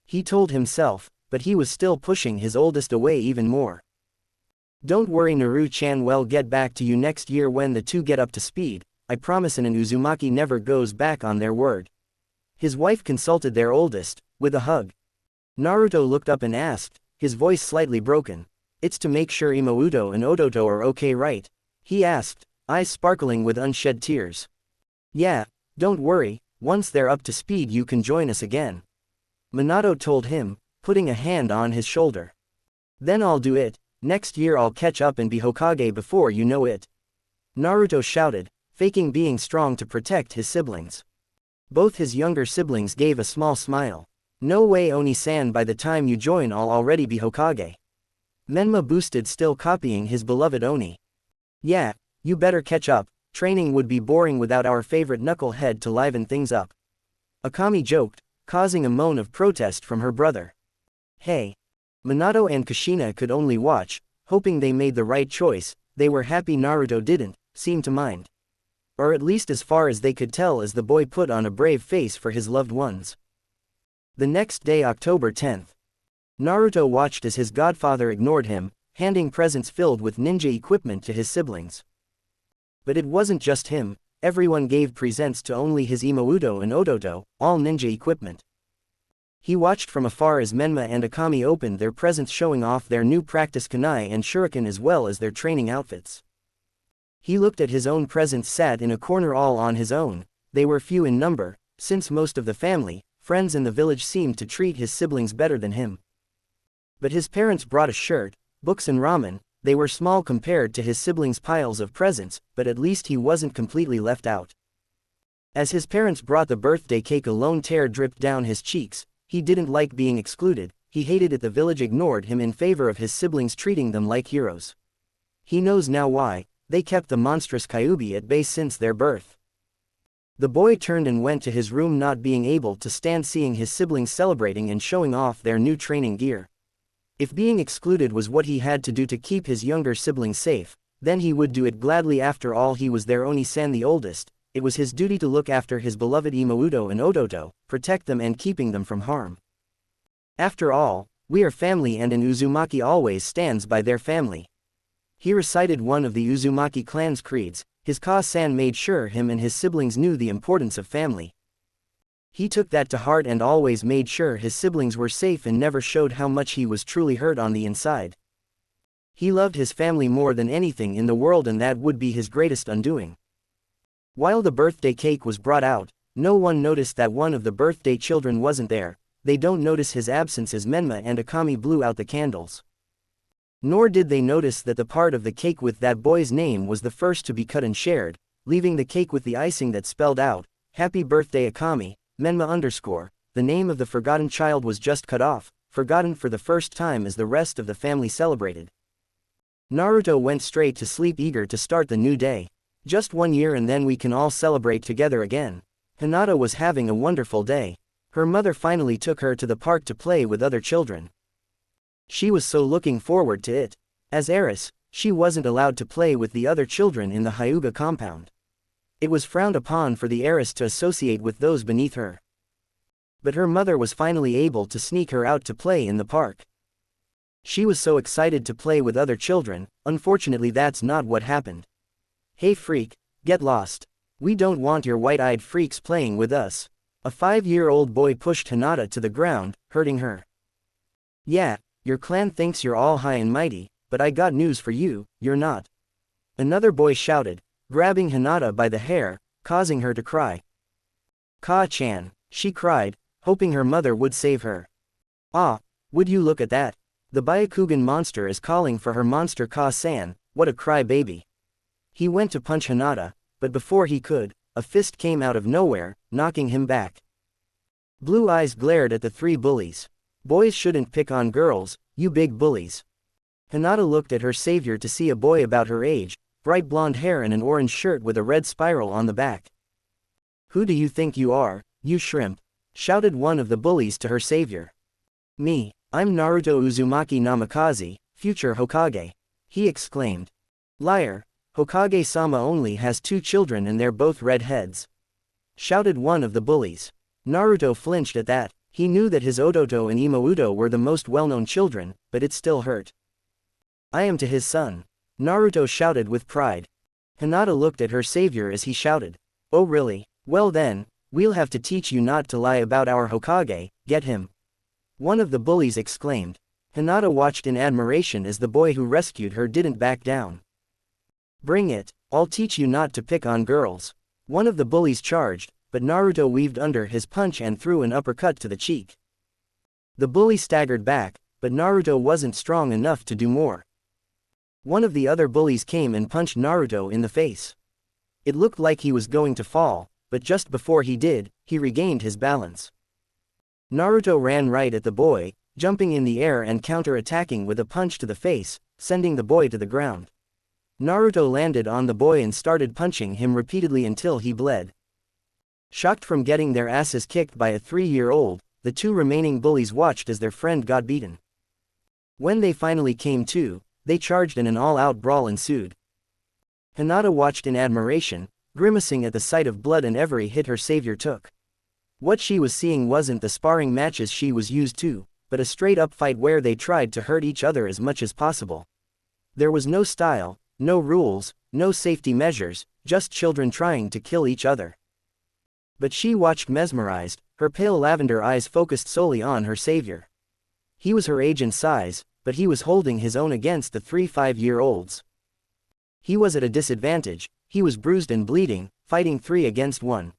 Speaker 2: He told himself, but he was still pushing his oldest away even more. Don't worry Naru-chan, we'll get back to you next year when the two get up to speed, I promise. And Uzumaki never goes back on their word. His wife consulted their oldest, with a hug. Naruto looked up and asked, his voice slightly broken. It's to make sure Imouto and Odoto are okay, right? He asked, eyes sparkling with unshed tears. Yeah, don't worry, once they're up to speed you can join us again. Minato told him, putting a hand on his shoulder. Then I'll do it. Next year I'll catch up and be Hokage before you know it. Naruto shouted, faking being strong to protect his siblings. Both his younger siblings gave a small smile. No way Oni-san, by the time you join I'll already be Hokage. Menma boosted, still copying his beloved Oni. Yeah, you better catch up, training would be boring without our favorite knucklehead to liven things up. Akami joked, causing a moan of protest from her brother. Hey. Minato and Kushina could only watch, hoping they made the right choice. They were happy Naruto didn't seem to mind. Or at least as far as they could tell, as the boy put on a brave face for his loved ones. The next day, October 10th. Naruto watched as his godfather ignored him, handing presents filled with ninja equipment to his siblings. But it wasn't just him, everyone gave presents to only his Imouto and Odoto, all ninja equipment. He watched from afar as Menma and Akami opened their presents, showing off their new practice kunai and shuriken as well as their training outfits. He looked at his own presents, sat in a corner all on his own. They were few in number, since most of the family, friends in the village seemed to treat his siblings better than him. But his parents brought a shirt, books and ramen. They were small compared to his siblings' piles of presents, but at least he wasn't completely left out. As his parents brought the birthday cake, a lone tear dripped down his cheeks. He didn't like being excluded. He hated it the village ignored him in favor of his siblings, treating them like heroes. He knows now why. They kept the monstrous Kyuubi at bay since their birth. The boy turned and went to his room, not being able to stand seeing his siblings celebrating and showing off their new training gear. If being excluded was what he had to do to keep his younger siblings safe, then he would do it gladly. After all, he was their Oni-san, the oldest. It was his duty to look after his beloved Imouto and Odoto, protect them and keeping them from harm. After all, we are family, and an Uzumaki always stands by their family. He recited one of the Uzumaki clan's creeds. His Ka-san made sure him and his siblings knew the importance of family. He took that to heart and always made sure his siblings were safe and never showed how much he was truly hurt on the inside. He loved his family more than anything in the world, and that would be his greatest undoing. While the birthday cake was brought out, no one noticed that one of the birthday children wasn't there. They don't notice his absence as Menma and Akami blew out the candles. Nor did they notice that the part of the cake with that boy's name was the first to be cut and shared, leaving the cake with the icing that spelled out, "Happy Birthday Akami, Menma_." The name of the forgotten child was just cut off, forgotten for the first time as the rest of the family celebrated. Naruto went straight to sleep, eager to start the new day. Just 1 year and then we can all celebrate together again. Hinata was having a wonderful day. Her mother finally took her to the park to play with other children. She was so looking forward to it. As heiress, she wasn't allowed to play with the other children in the Hyuga compound. It was frowned upon for the heiress to associate with those beneath her. But her mother was finally able to sneak her out to play in the park. She was so excited to play with other children. Unfortunately, that's not what happened. "Hey freak, get lost. We don't want your white-eyed freaks playing with us." A 5-year-old boy pushed Hinata to the ground, hurting her. "Yeah, your clan thinks you're all high and mighty, but I got news for you, you're not." Another boy shouted, grabbing Hinata by the hair, causing her to cry. "Ka-chan," she cried, hoping her mother would save her. "Ah, would you look at that? The Byakugan monster is calling for her monster Ka-san, what a cry-baby." He went to punch Hinata, but before he could, a fist came out of nowhere, knocking him back. Blue eyes glared at the three bullies. Boys shouldn't pick on girls, you big bullies. Hinata looked at her savior to see a boy about her age, bright blonde hair and an orange shirt with a red spiral on the back. Who do you think you are, you shrimp? Shouted one of the bullies to her savior. Me, I'm Naruto Uzumaki Namikaze, future Hokage. He exclaimed. Liar, Hokage-sama only has 2 children and they're both redheads. Shouted one of the bullies. Naruto flinched at that. He knew that his Ototo and Imouto were the most well-known children, but it still hurt. I am to his son. Naruto shouted with pride. Hinata looked at her savior as he shouted. Oh really? Well then, we'll have to teach you not to lie about our Hokage, get him? One of the bullies exclaimed. Hinata watched in admiration as the boy who rescued her didn't back down. Bring it, I'll teach you not to pick on girls. One of the bullies charged, but Naruto weaved under his punch and threw an uppercut to the cheek. The bully staggered back, but Naruto wasn't strong enough to do more. One of the other bullies came and punched Naruto in the face. It looked like he was going to fall, but just before he did, he regained his balance. Naruto ran right at the boy, jumping in the air and counter-attacking with a punch to the face, sending the boy to the ground. Naruto landed on the boy and started punching him repeatedly until he bled. Shocked from getting their asses kicked by a 3-year-old, the 2 remaining bullies watched as their friend got beaten. When they finally came to, they charged and an all-out brawl ensued. Hinata watched in admiration, grimacing at the sight of blood and every hit her savior took. What she was seeing wasn't the sparring matches she was used to, but a straight-up fight where they tried to hurt each other as much as possible. There was no style, no rules, no safety measures, just children trying to kill each other. But she watched mesmerized, her pale lavender eyes focused solely on her savior. He was her age and size, but he was holding his own against the 3 5-year-olds. He was at a disadvantage, he was bruised and bleeding, fighting 3 against 1.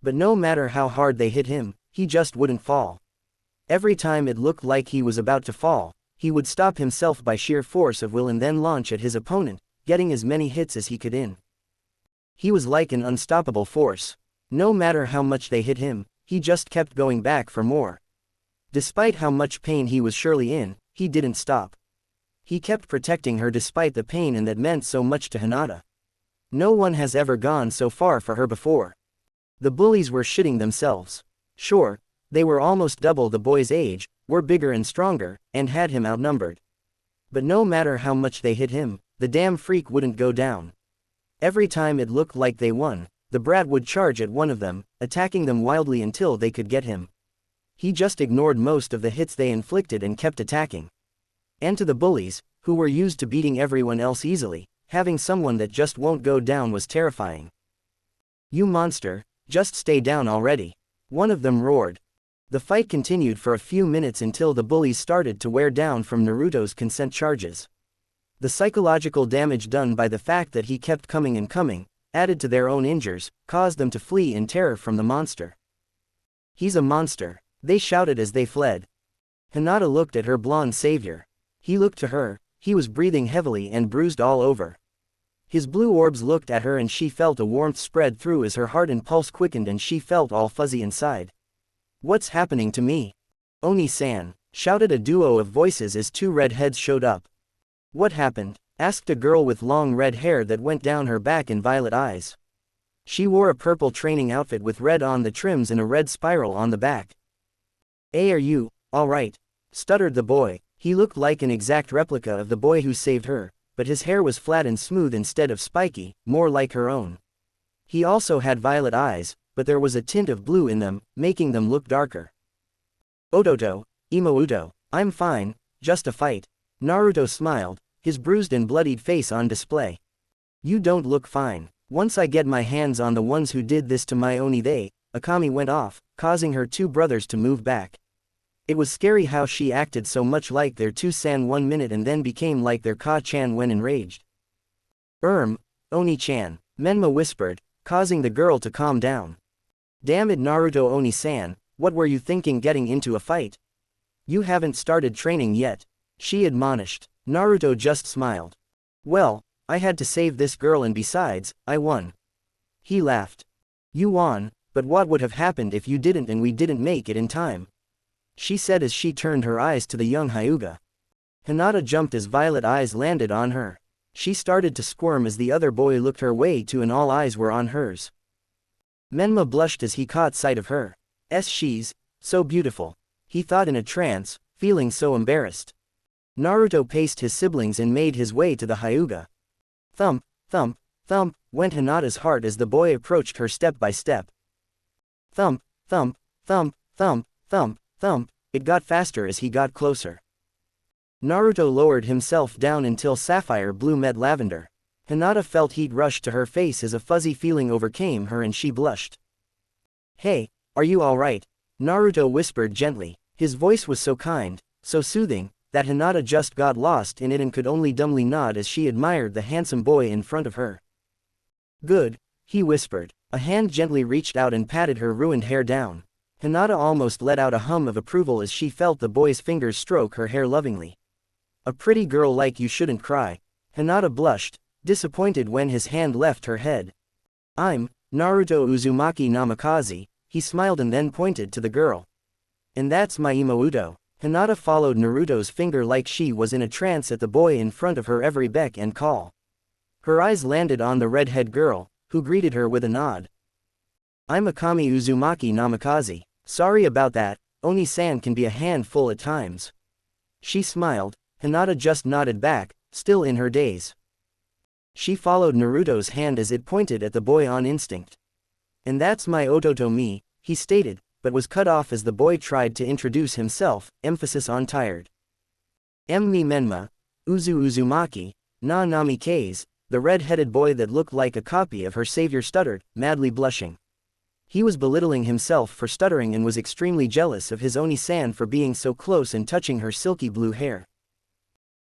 Speaker 2: But no matter how hard they hit him, he just wouldn't fall. Every time it looked like he was about to fall, he would stop himself by sheer force of will and then launch at his opponent, getting as many hits as he could in. He was like an unstoppable force. No matter how much they hit him, he just kept going back for more. Despite how much pain he was surely in, he didn't stop. He kept protecting her despite the pain, and that meant so much to Hinata. No one has ever gone so far for her before. The bullies were shitting themselves. Sure, they were almost double the boy's age, were bigger and stronger, and had him outnumbered. But no matter how much they hit him, the damn freak wouldn't go down. Every time it looked like they won, the brat would charge at one of them, attacking them wildly until they could get him. He just ignored most of the hits they inflicted and kept attacking. And to the bullies, who were used to beating everyone else easily, having someone that just won't go down was terrifying. You monster, just stay down already. One of them roared. The fight continued for a few minutes until the bullies started to wear down from Naruto's consent charges. The psychological damage done by the fact that he kept coming and coming, added to their own injuries, caused them to flee in terror from the monster. He's a monster, they shouted as they fled. Hinata looked at her blonde savior. He looked to her, he was breathing heavily and bruised all over. His blue orbs looked at her and she felt a warmth spread through as her heart and pulse quickened and she felt all fuzzy inside. What's happening to me? Oni-san, shouted a duo of voices as 2 redheads showed up. What happened? Asked a girl with long red hair that went down her back and violet eyes. She wore a purple training outfit with red on the trims and a red spiral on the back. Hey, are you alright? Stuttered the boy. He looked like an exact replica of the boy who saved her, but his hair was flat and smooth instead of spiky, more like her own. He also had violet eyes, but there was a tint of blue in them, making them look darker. Ototo, Imouto, I'm fine, just a fight. Naruto smiled, his bruised and bloodied face on display. You don't look fine. Once I get my hands on the ones who did this to my Oni, Akami went off, causing her 2 brothers to move back. It was scary how she acted so much like their 2-san 1 minute and then became like their Ka-chan when enraged. Oni-chan, Menma whispered, causing the girl to calm down. Damn it, Naruto Oni-san, what were you thinking getting into a fight? You haven't started training yet, she admonished. Naruto just smiled. Well, I had to save this girl and besides, I won. He laughed. You won, But what would have happened if you didn't and we didn't make it in time? She said as she turned her eyes to the young Hyuga. Hinata jumped as violet eyes landed on her. She started to squirm as the other boy looked her way too and all eyes were on hers. Menma blushed as he caught sight of her. She's so beautiful, he thought in a trance, feeling so embarrassed. Naruto paced his siblings and made his way to the Hyuga. Thump, thump, thump, went Hinata's heart as the boy approached her step by step. Thump, thump, thump, thump, thump, thump, it got faster as he got closer. Naruto lowered himself down until sapphire blue met lavender. Hinata felt heat rush to her face as a fuzzy feeling overcame her and she blushed. Hey, are you alright? Naruto whispered gently. His voice was so kind, so soothing, that Hinata just got lost in it and could only dumbly nod as she admired the handsome boy in front of her. Good, he whispered. A hand gently reached out and patted her ruined hair down. Hinata almost let out a hum of approval as she felt the boy's fingers stroke her hair lovingly. A pretty girl like you shouldn't cry. Hinata blushed, disappointed when his hand left her head. I'm Naruto Uzumaki Namikaze, he smiled and then pointed to the girl. And that's my Imouto. Hinata followed Naruto's finger like she was in a trance at the boy in front of her every beck and call. Her eyes landed on the redhead girl, who greeted her with a nod. I'm Akami Uzumaki Namikaze. Sorry about that, Oni-san can be a handful at times. She smiled. Hinata just nodded back, still in her daze. She followed Naruto's hand as it pointed at the boy on instinct. And that's my Ototo-mi, he stated, but was cut off as the boy tried to introduce himself, emphasis on tired. Mi Menma, Uzumaki, na Namikaze, the red-headed boy that looked like a copy of her savior stuttered, madly blushing. He was belittling himself for stuttering and was extremely jealous of his Oni-san for being so close and touching her silky blue hair.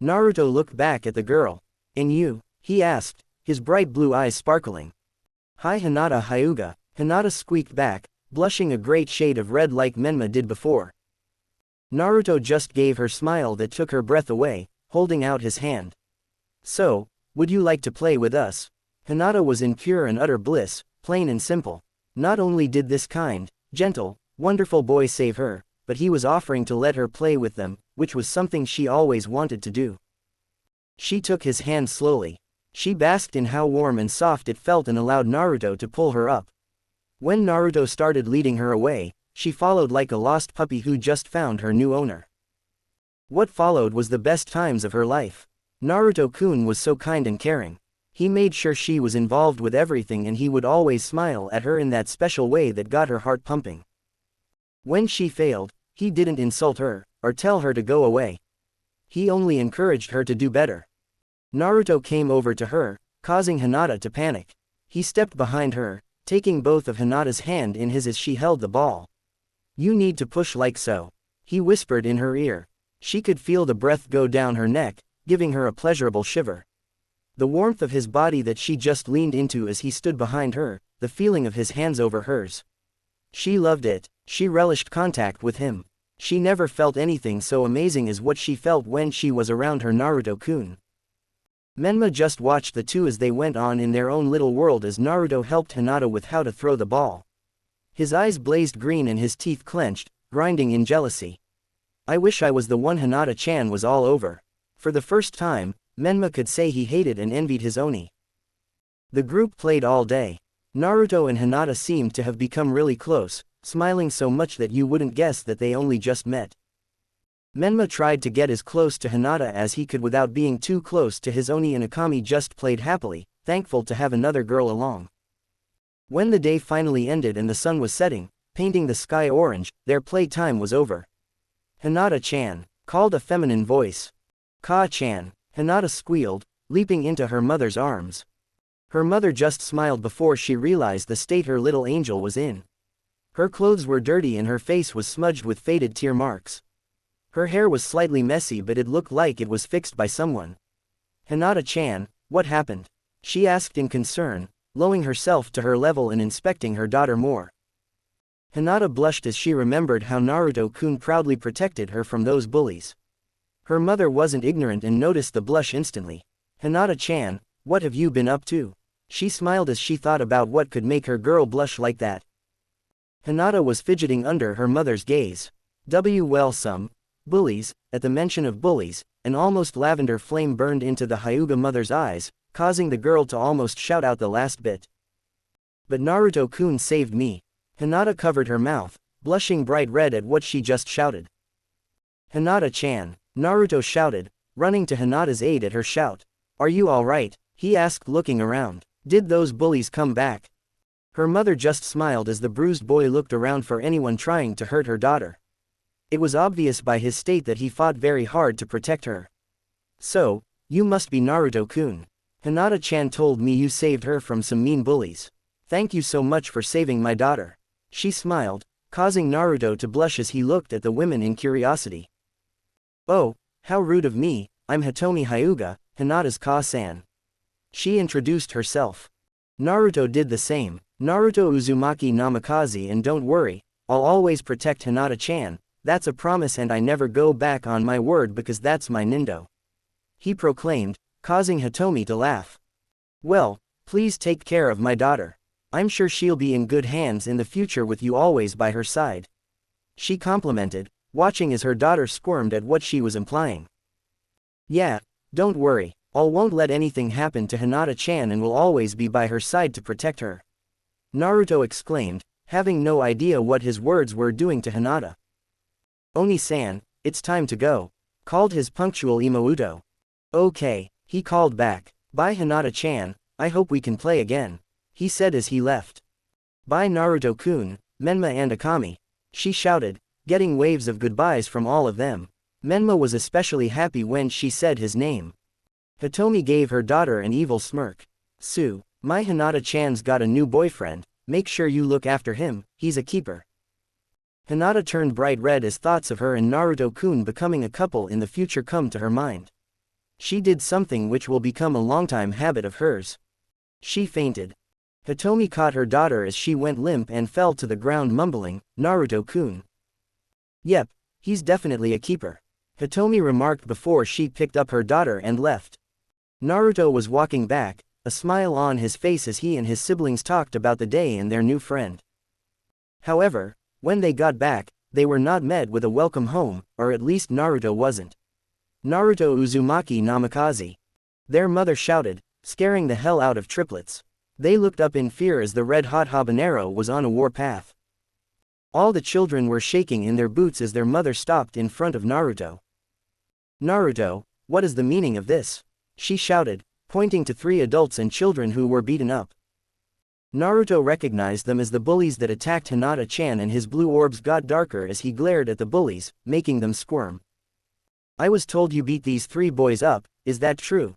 Speaker 2: Naruto looked back at the girl. And you? He asked, his bright blue eyes sparkling. Hi Hinata Hyuga, Hinata squeaked back, blushing a great shade of red like Menma did before. Naruto just gave her smile that took her breath away, holding out his hand. So, would you like to play with us? Hinata was in pure and utter bliss, plain and simple. Not only did this kind, gentle, wonderful boy save her, but he was offering to let her play with them, which was something she always wanted to do. She took his hand slowly. She basked in how warm and soft it felt and allowed Naruto to pull her up. When Naruto started leading her away, she followed like a lost puppy who just found her new owner. What followed was the best times of her life. Naruto-kun was so kind and caring. He made sure she was involved with everything and he would always smile at her in that special way that got her heart pumping. When she failed, he didn't insult her, or tell her to go away. He only encouraged her to do better. Naruto came over to her, causing Hinata to panic. He stepped behind her, taking both of Hinata's hand in his as she held the ball. You need to push like so. He whispered in her ear. She could feel the breath go down her neck, giving her a pleasurable shiver. The warmth of his body that she just leaned into as he stood behind her, the feeling of his hands over hers. She loved it. She relished contact with him. She never felt anything so amazing as what she felt when she was around her Naruto-kun. Menma just watched the two as they went on in their own little world as Naruto helped Hinata with how to throw the ball. His eyes blazed green and his teeth clenched, grinding in jealousy. I wish I was the one. Hinata-chan was all over. For the first time, Menma could say he hated and envied his Oni. The group played all day. Naruto and Hinata seemed to have become really close, smiling so much that you wouldn't guess that they only just met. Menma tried to get as close to Hinata as he could without being too close to his Oni, and Akami just played happily, thankful to have another girl along. When the day finally ended and the sun was setting, painting the sky orange, their playtime was over. Hinata-chan, called a feminine voice. Ka-chan, Hinata squealed, leaping into her mother's arms. Her mother just smiled before she realized the state her little angel was in. Her clothes were dirty and her face was smudged with faded tear marks. Her hair was slightly messy, but it looked like it was fixed by someone. Hinata-chan, what happened? She asked in concern, lowering herself to her level and inspecting her daughter more. Hinata blushed as she remembered how Naruto-kun proudly protected her from those bullies. Her mother wasn't ignorant and noticed the blush instantly. Hinata-chan, what have you been up to? She smiled as she thought about what could make her girl blush like that. Hinata was fidgeting under her mother's gaze. Well, some bullies. At the mention of bullies, an almost lavender flame burned into the Hyuga mother's eyes, causing the girl to almost shout out the last bit. But Naruto-kun saved me. Hinata covered her mouth, blushing bright red at what she just shouted. Hinata-chan, Naruto shouted, running to Hinata's aid at her shout. Are you alright? He asked, looking around. Did those bullies come back? Her mother just smiled as the bruised boy looked around for anyone trying to hurt her daughter. It was obvious by his state that he fought very hard to protect her. So, you must be Naruto-kun. Hinata-chan told me you saved her from some mean bullies. Thank you so much for saving my daughter. She smiled, causing Naruto to blush as he looked at the women in curiosity. Oh, how rude of me, I'm Hitomi Hyuga, Hinata's ka-san. She introduced herself. Naruto did the same. Naruto Uzumaki Namikaze, and don't worry, I'll always protect Hinata-chan, that's a promise and I never go back on my word because that's my nindo. He proclaimed, causing Hitomi to laugh. Well, please take care of my daughter. I'm sure she'll be in good hands in the future with you always by her side. She complimented, watching as her daughter squirmed at what she was implying. Yeah, don't worry, I won't let anything happen to Hinata-chan and will always be by her side to protect her. Naruto exclaimed, having no idea what his words were doing to Hinata. Oni-san, it's time to go, called his punctual Imouto. Okay, he called back. Bye Hinata-chan, I hope we can play again, he said as he left. Bye Naruto-kun, Menma and Akami, she shouted, getting waves of goodbyes from all of them. Menma was especially happy when she said his name. Hitomi gave her daughter an evil smirk. Sue, my Hinata-chan's got a new boyfriend, make sure you look after him, he's a keeper. Hinata turned bright red as thoughts of her and Naruto-kun becoming a couple in the future come to her mind. She did something which will become a longtime habit of hers. She fainted. Hitomi caught her daughter as she went limp and fell to the ground mumbling, Naruto-kun. Yep, he's definitely a keeper, Hitomi remarked before she picked up her daughter and left. Naruto was walking back, a smile on his face as he and his siblings talked about the day and their new friend. However, when they got back, they were not met with a welcome home, or at least Naruto wasn't. Naruto Uzumaki Namikaze. Their mother shouted, scaring the hell out of triplets. They looked up in fear as the red-hot habanero was on a warpath. All the children were shaking in their boots as their mother stopped in front of Naruto. Naruto, what is the meaning of this? She shouted, pointing to 3 adults and children who were beaten up. Naruto recognized them as the bullies that attacked Hinata-chan, and his blue orbs got darker as he glared at the bullies, making them squirm. I was told you beat these 3 boys up, is that true?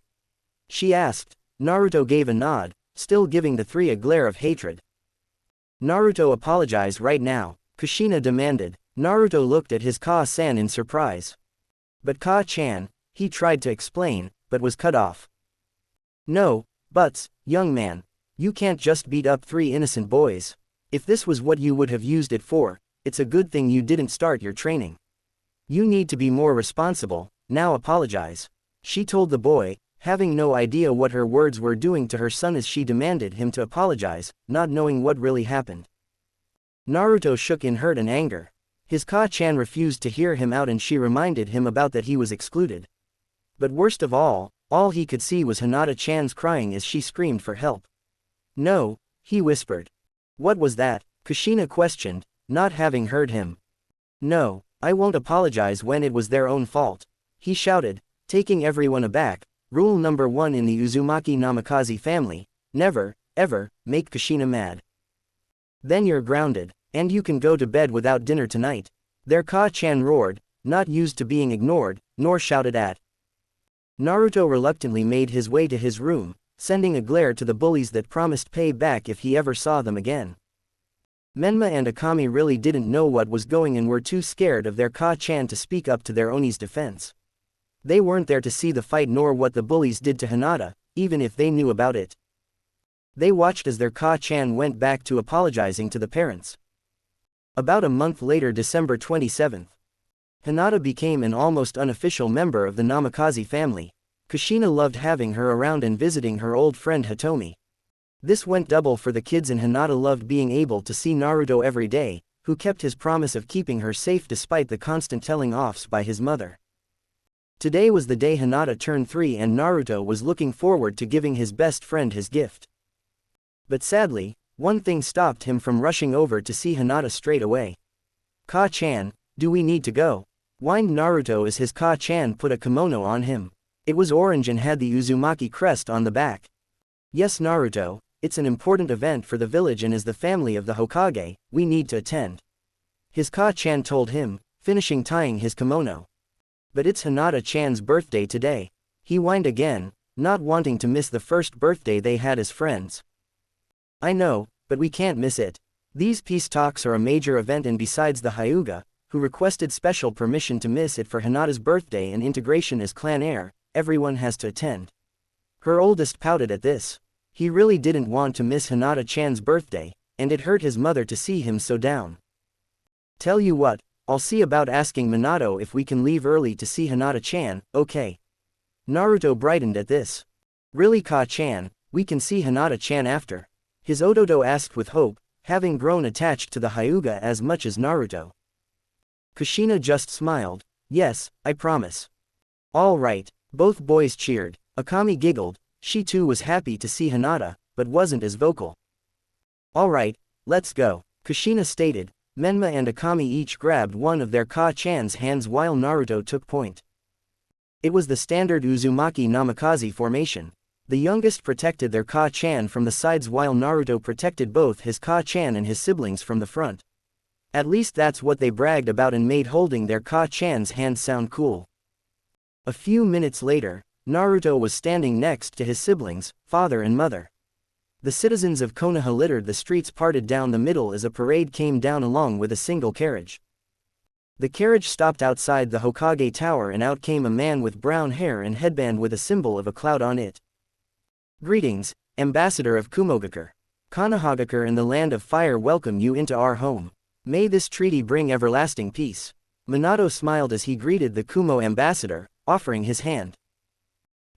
Speaker 2: She asked. Naruto gave a nod, still giving the 3 a glare of hatred. Naruto apologized right now, Kushina demanded. Naruto looked at his Ka-san in surprise. But Ka-chan, he tried to explain, but was cut off. No, buts, young man. You can't just beat up 3 innocent boys. If this was what you would have used it for, it's a good thing you didn't start your training. You need to be more responsible, now apologize. She told the boy, having no idea what her words were doing to her son as she demanded him to apologize, not knowing what really happened. Naruto shook in hurt and anger. His Ka-chan refused to hear him out and she reminded him about that he was excluded. But worst of all he could see was Hinata-chan's crying as she screamed for help. No, he whispered. What was that? Kushina questioned, not having heard him. No, I won't apologize when it was their own fault, he shouted, taking everyone aback. Rule number 1 in the Uzumaki Namikaze family, never, ever, make Kushina mad. Then you're grounded, and you can go to bed without dinner tonight. Their Ka-chan roared, not used to being ignored, nor shouted at. Naruto reluctantly made his way to his room, sending a glare to the bullies that promised pay back if he ever saw them again. Menma and Akami really didn't know what was going and were too scared of their Ka-chan to speak up to their Oni's defense. They weren't there to see the fight nor what the bullies did to Hinata, even if they knew about it. They watched as their Ka-chan went back to apologizing to the parents. About a month later, December 27th. Hinata became an almost unofficial member of the Namikaze family. Kushina loved having her around and visiting her old friend Hitomi. This went double for the kids, and Hinata loved being able to see Naruto every day, who kept his promise of keeping her safe despite the constant telling offs by his mother. Today was the day Hinata turned 3 and Naruto was looking forward to giving his best friend his gift. But sadly, one thing stopped him from rushing over to see Hinata straight away. "Ka-chan, do we need to go?" whined Naruto as his Ka-chan put a kimono on him. It was orange and had the Uzumaki crest on the back. "Yes Naruto, it's an important event for the village and as the family of the Hokage, we need to attend," his Ka-chan told him, finishing tying his kimono. "But it's Hinata-chan's birthday today," he whined again, not wanting to miss the first birthday they had as friends. "I know, but we can't miss it. These peace talks are a major event, and besides the Hyuga, who requested special permission to miss it for Hinata's birthday and integration as clan heir, everyone has to attend." Her oldest pouted at this. He really didn't want to miss Hinata-chan's birthday, and it hurt his mother to see him so down. "Tell you what, I'll see about asking Minato if we can leave early to see Hinata-chan, okay?" Naruto brightened at this. "Really Ka-chan, we can see Hinata-chan after?" his Ododo asked with hope, having grown attached to the Hyuga as much as Naruto. Kushina just smiled. "Yes, I promise." "All right," both boys cheered. Akami giggled, she too was happy to see Hinata, but wasn't as vocal. "All right, let's go," Kushina stated. Menma and Akami each grabbed one of their Ka-chan's hands while Naruto took point. It was the standard Uzumaki Namikaze formation. The youngest protected their Ka-chan from the sides while Naruto protected both his Ka-chan and his siblings from the front. At least that's what they bragged about and made holding their Ka-chan's hands sound cool. A few minutes later, Naruto was standing next to his siblings, father and mother. The citizens of Konoha littered the streets, parted down the middle as a parade came down along with a single carriage. The carriage stopped outside the Hokage Tower and out came a man with brown hair and headband with a symbol of a cloud on it. "Greetings, Ambassador of Kumogakure. Konohagakure and the Land of Fire welcome you into our home. May this treaty bring everlasting peace." Minato smiled as he greeted the Kumo ambassador, offering his hand.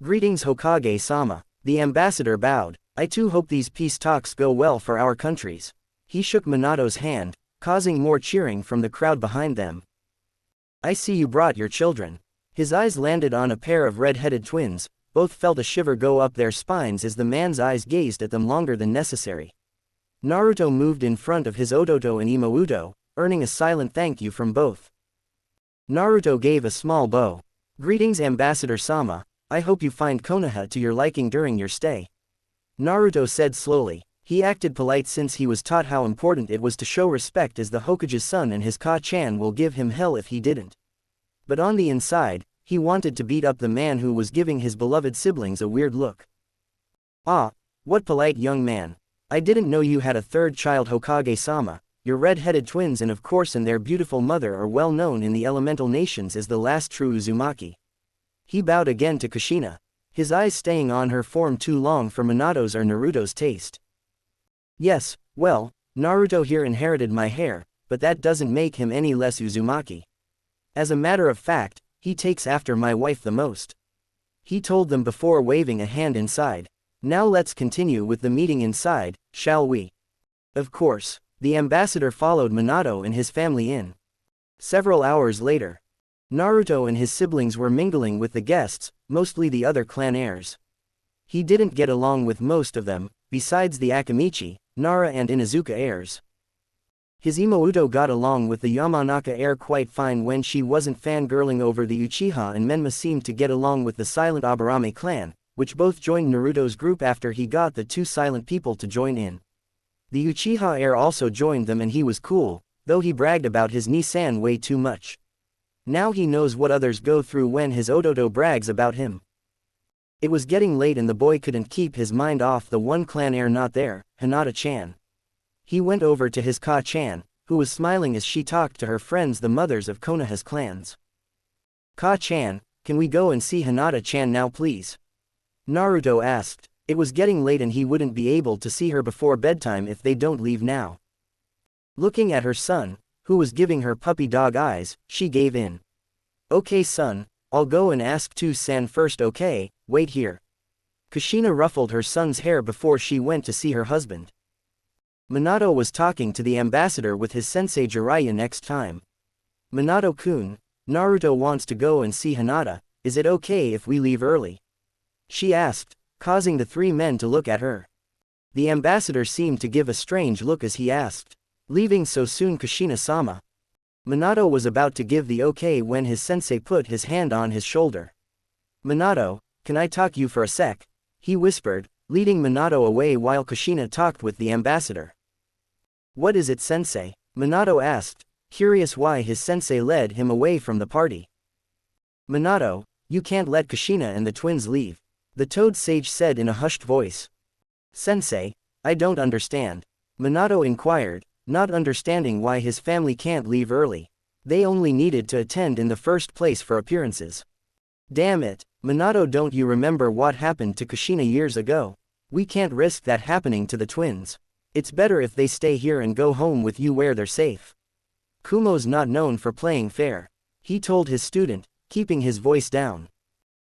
Speaker 2: "Greetings Hokage-sama." The ambassador bowed. "I too hope these peace talks go well for our countries." He shook Minato's hand, causing more cheering from the crowd behind them. "I see you brought your children." His eyes landed on a pair of red-headed twins. Both felt a shiver go up their spines as the man's eyes gazed at them longer than necessary. Naruto moved in front of his Odoto and Imouto, earning a silent thank you from both. Naruto gave a small bow. "Greetings Ambassador-sama, I hope you find Konoha to your liking during your stay." Naruto said slowly. He acted polite since he was taught how important it was to show respect as the Hokage's son, and his Ka-chan will give him hell if he didn't. But on the inside, he wanted to beat up the man who was giving his beloved siblings a weird look. "Ah, what polite young man. I didn't know you had a third child Hokage-sama. Your red-headed twins and of course and their beautiful mother are well known in the elemental nations as the last true Uzumaki." He bowed again to Kushina, his eyes staying on her form too long for Minato's or Naruto's taste. "Yes, well, Naruto here inherited my hair, but that doesn't make him any less Uzumaki. As a matter of fact, he takes after my wife the most," he told them before waving a hand inside. "Now let's continue with the meeting inside, shall we?" Of course, the ambassador followed Minato and his family in. Several hours later, Naruto and his siblings were mingling with the guests, mostly the other clan heirs. He didn't get along with most of them, besides the Akamichi, Nara and Inuzuka heirs. His Imouto got along with the Yamanaka heir quite fine when she wasn't fangirling over the Uchiha, and Menma seemed to get along with the silent Aburame clan, which both joined Naruto's group after he got the two silent people to join in. The Uchiha heir also joined them and he was cool, though he bragged about his Nissan way too much. Now he knows what others go through when his Odoto brags about him. It was getting late and the boy couldn't keep his mind off the one clan heir not there, Hinata-chan. He went over to his Ka-chan, who was smiling as she talked to her friends, the mothers of Konoha's clans. "Ka-chan, can we go and see Hinata-chan now please?" Naruto asked. It was getting late and he wouldn't be able to see her before bedtime if they don't leave now. Looking at her son, who was giving her puppy dog eyes, she gave in. "Okay son, I'll go and ask to-san first, okay, wait here." Kushina ruffled her son's hair before she went to see her husband. Minato was talking to the ambassador with his sensei Jiraiya next time. Minato-kun, Naruto wants to go and see Hinata, is it okay if we leave early? She asked, causing the three men to look at her. The ambassador seemed to give a strange look as he asked, leaving so soon Kushina-sama? Minato was about to give the okay when his sensei put his hand on his shoulder. Minato, can I talk you for a sec? He whispered, leading Minato away while Kushina talked with the ambassador. What is it, sensei? Minato asked, curious why his sensei led him away from the party. Minato, you can't let Kushina and the twins leave, the Toad Sage said in a hushed voice. Sensei, I don't understand. Minato inquired, not understanding why his family can't leave early. They only needed to attend in the first place for appearances. Damn it, Minato, don't you remember what happened to Kushina years ago? We can't risk that happening to the twins. It's better if they stay here and go home with you where they're safe. Kumo's not known for playing fair, he told his student, keeping his voice down.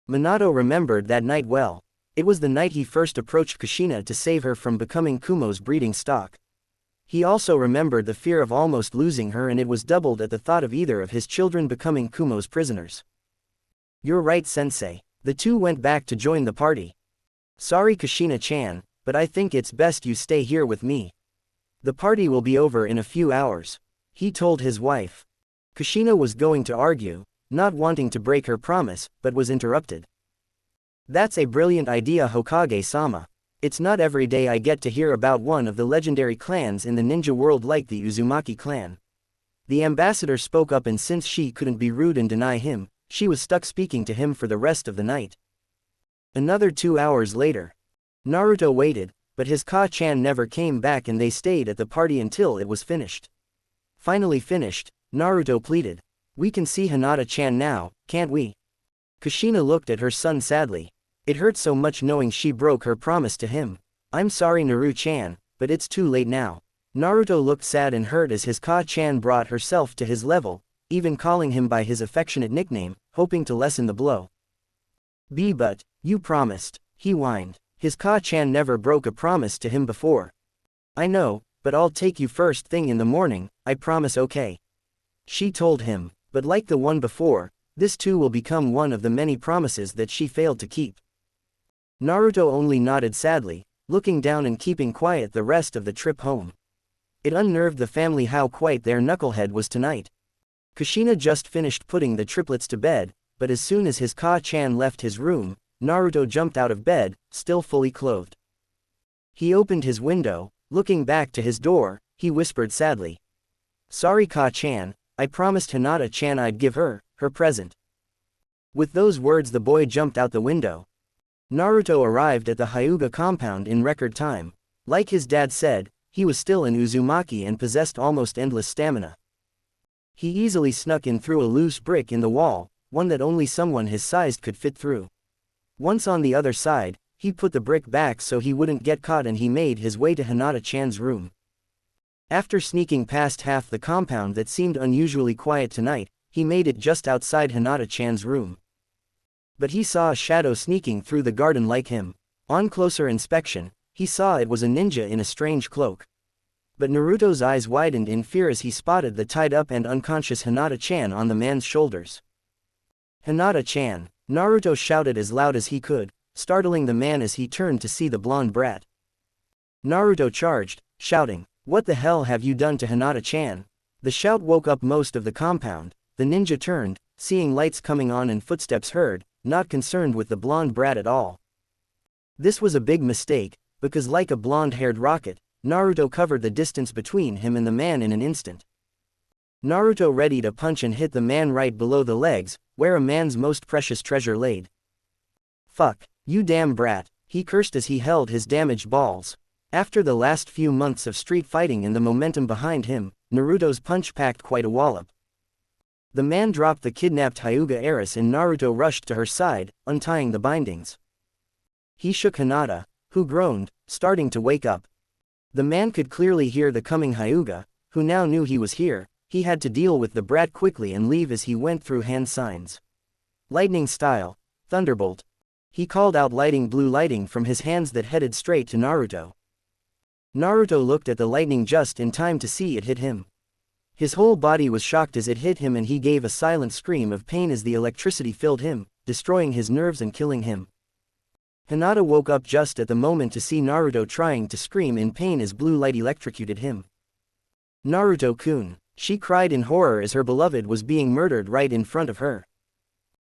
Speaker 2: Minato remembered that night well. It was the night he first approached Kushina to save her from becoming Kumo's breeding stock. He also remembered the fear of almost losing her, and it was doubled at the thought of either of his children becoming Kumo's prisoners. You're right, sensei. The two went back to join the party. Sorry Kushina-chan, but I think it's best you stay here with me. The party will be over in a few hours, he told his wife. Kushina was going to argue, not wanting to break her promise, but was interrupted. That's a brilliant idea, Hokage-sama. It's not every day I get to hear about one of the legendary clans in the ninja world like the Uzumaki clan. The ambassador spoke up, and since she couldn't be rude and deny him, she was stuck speaking to him for the rest of the night. Another 2 hours later. Naruto waited, but his Ka-chan never came back, and they stayed at the party until it was finished. Finally finished, Naruto pleaded. We can see Hinata-chan now, can't we? Kushina looked at her son sadly. It hurt so much knowing she broke her promise to him. I'm sorry Naru-chan, but it's too late now. Naruto looked sad and hurt as his Ka-chan brought herself to his level, even calling him by his affectionate nickname, hoping to lessen the blow. But, you promised, he whined. His Ka-chan never broke a promise to him before. I know, but I'll take you first thing in the morning, I promise, okay? She told him, but like the one before, this too will become one of the many promises that she failed to keep. Naruto only nodded sadly, looking down and keeping quiet the rest of the trip home. It unnerved the family how quiet their knucklehead was tonight. Kushina just finished putting the triplets to bed, but as soon as his Ka-chan left his room, Naruto jumped out of bed, still fully clothed. He opened his window, looking back to his door, he whispered sadly. Sorry Ka-chan, I promised Hinata-chan I'd give her present. With those words the boy jumped out the window. Naruto arrived at the Hyuga compound in record time. Like his dad said, he was still an Uzumaki and possessed almost endless stamina. He easily snuck in through a loose brick in the wall, one that only someone his size could fit through. Once on the other side, he put the brick back so he wouldn't get caught, and he made his way to Hinata-chan's room. After sneaking past half the compound that seemed unusually quiet tonight, he made it just outside Hinata-chan's room. But he saw a shadow sneaking through the garden like him. On closer inspection, he saw it was a ninja in a strange cloak. But Naruto's eyes widened in fear as he spotted the tied-up and unconscious Hinata-chan on the man's shoulders. Hinata-chan, Naruto shouted as loud as he could, startling the man as he turned to see the blonde brat. Naruto charged, shouting, "What the hell have you done to Hinata-chan?" The shout woke up most of the compound. The ninja turned, seeing lights coming on and footsteps heard, not concerned with the blonde brat at all. This was a big mistake, because like a blonde-haired rocket, Naruto covered the distance between him and the man in an instant. Naruto ready to punch and hit the man right below the legs, where a man's most precious treasure laid. Fuck, you damn brat, he cursed as he held his damaged balls. After the last few months of street fighting and the momentum behind him, Naruto's punch packed quite a wallop. The man dropped the kidnapped Hyuga heiress and Naruto rushed to her side, untying the bindings. He shook Hinata, who groaned, starting to wake up. The man could clearly hear the coming Hyuga, who now knew he was here. He had to deal with the brat quickly and leave as he went through hand signs. Lightning style, thunderbolt. He called out blue lighting from his hands that headed straight to Naruto. Naruto looked at the lightning just in time to see it hit him. His whole body was shocked as it hit him, and he gave a silent scream of pain as the electricity filled him, destroying his nerves and killing him. Hinata woke up just at the moment to see Naruto trying to scream in pain as blue light electrocuted him. Naruto-kun, she cried in horror as her beloved was being murdered right in front of her.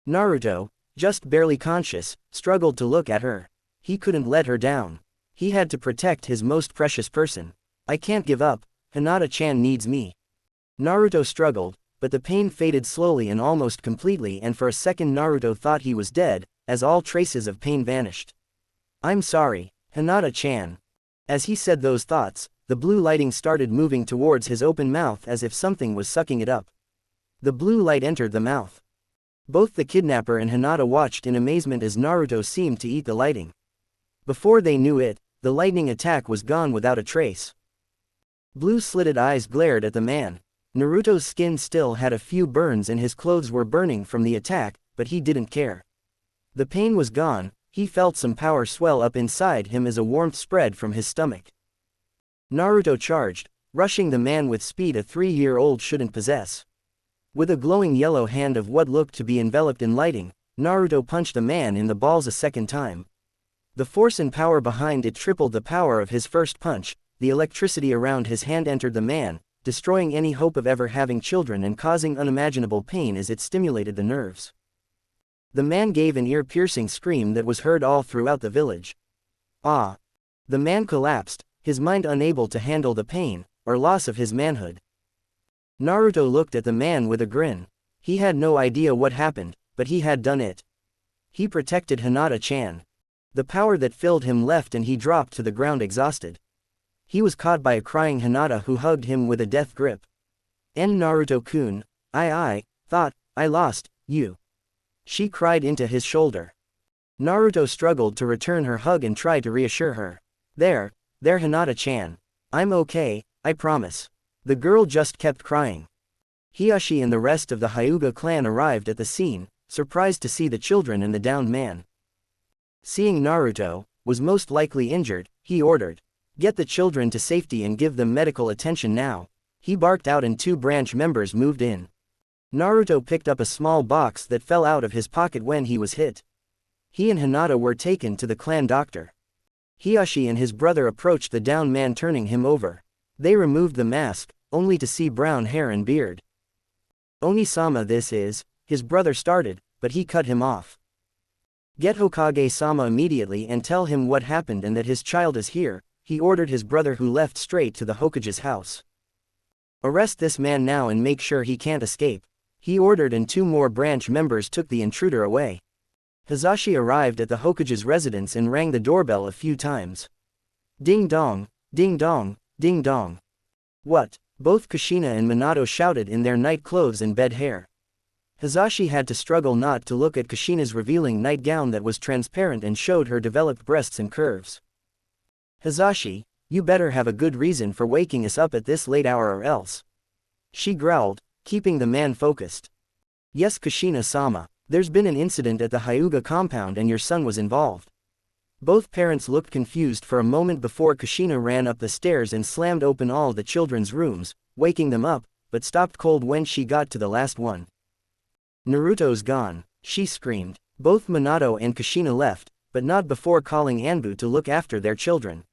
Speaker 2: Naruto, just barely conscious, struggled to look at her. He couldn't let her down. He had to protect his most precious person. I can't give up, Hinata-chan needs me. Naruto struggled, but the pain faded slowly and almost completely, and for a second Naruto thought he was dead, as all traces of pain vanished. I'm sorry, Hinata-chan. As he said those thoughts, the blue lighting started moving towards his open mouth as if something was sucking it up. The blue light entered the mouth. Both the kidnapper and Hinata watched in amazement as Naruto seemed to eat the lighting. Before they knew it, the lightning attack was gone without a trace. Blue slitted eyes glared at the man. Naruto's skin still had a few burns and his clothes were burning from the attack, but he didn't care. The pain was gone. He felt some power swell up inside him as a warmth spread from his stomach. Naruto charged, rushing the man with speed a 3-year-old shouldn't possess. With a glowing yellow hand of what looked to be enveloped in lighting, Naruto punched the man in the balls a second time. The force and power behind it tripled the power of his first punch. The electricity around his hand entered the man, destroying any hope of ever having children and causing unimaginable pain as it stimulated the nerves. The man gave an ear-piercing scream that was heard all throughout the village. Ah! The man collapsed, his mind unable to handle the pain, or loss of his manhood. Naruto looked at the man with a grin. He had no idea what happened, but he had done it. He protected Hinata-chan. The power that filled him left and he dropped to the ground exhausted. He was caught by a crying Hinata who hugged him with a death grip. Naruto-kun, I thought, I lost you. She cried into his shoulder. Naruto struggled to return her hug and tried to reassure her. There Hinata-chan. I'm okay, I promise. The girl just kept crying. Hiyashi and the rest of the Hyuga clan arrived at the scene, surprised to see the children and the downed man. Seeing Naruto was most likely injured, he ordered, "Get the children to safety and give them medical attention now." He barked out and 2 branch members moved in. Naruto picked up a small box that fell out of his pocket when he was hit. He and Hinata were taken to the clan doctor. Hiyashi and his brother approached the downed man, turning him over. They removed the mask, only to see brown hair and beard. "Oni-sama this is," his brother started, but he cut him off. "Get Hokage-sama immediately and tell him what happened and that his child is here," he ordered his brother, who left straight to the Hokage's house. "Arrest this man now and make sure he can't escape," he ordered, and 2 more branch members took the intruder away. Hizashi arrived at the Hokage's residence and rang the doorbell a few times. Ding dong, ding dong, ding dong. "What?" both Kushina and Minato shouted in their night clothes and bed hair. Hizashi had to struggle not to look at Kushina's revealing nightgown that was transparent and showed her developed breasts and curves. "Hizashi, you better have a good reason for waking us up at this late hour or else," she growled, keeping the man focused. "Yes, Kushina-sama, there's been an incident at the Hyuga compound and your son was involved." Both parents looked confused for a moment before Kushina ran up the stairs and slammed open all the children's rooms, waking them up, but stopped cold when she got to the last one. "Naruto's gone," she screamed. Both Minato and Kushina left, but not before calling Anbu to look after their children.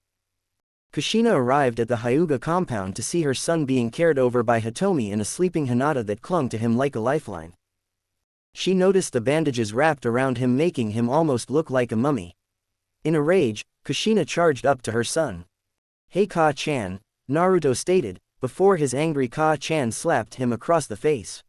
Speaker 2: Kushina arrived at the Hyuga compound to see her son being cared over by Hitomi and a sleeping Hinata that clung to him like a lifeline. She noticed the bandages wrapped around him, making him almost look like a mummy. In a rage, Kushina charged up to her son. "Hey Ka-chan," Naruto stated, before his angry Ka-chan slapped him across the face.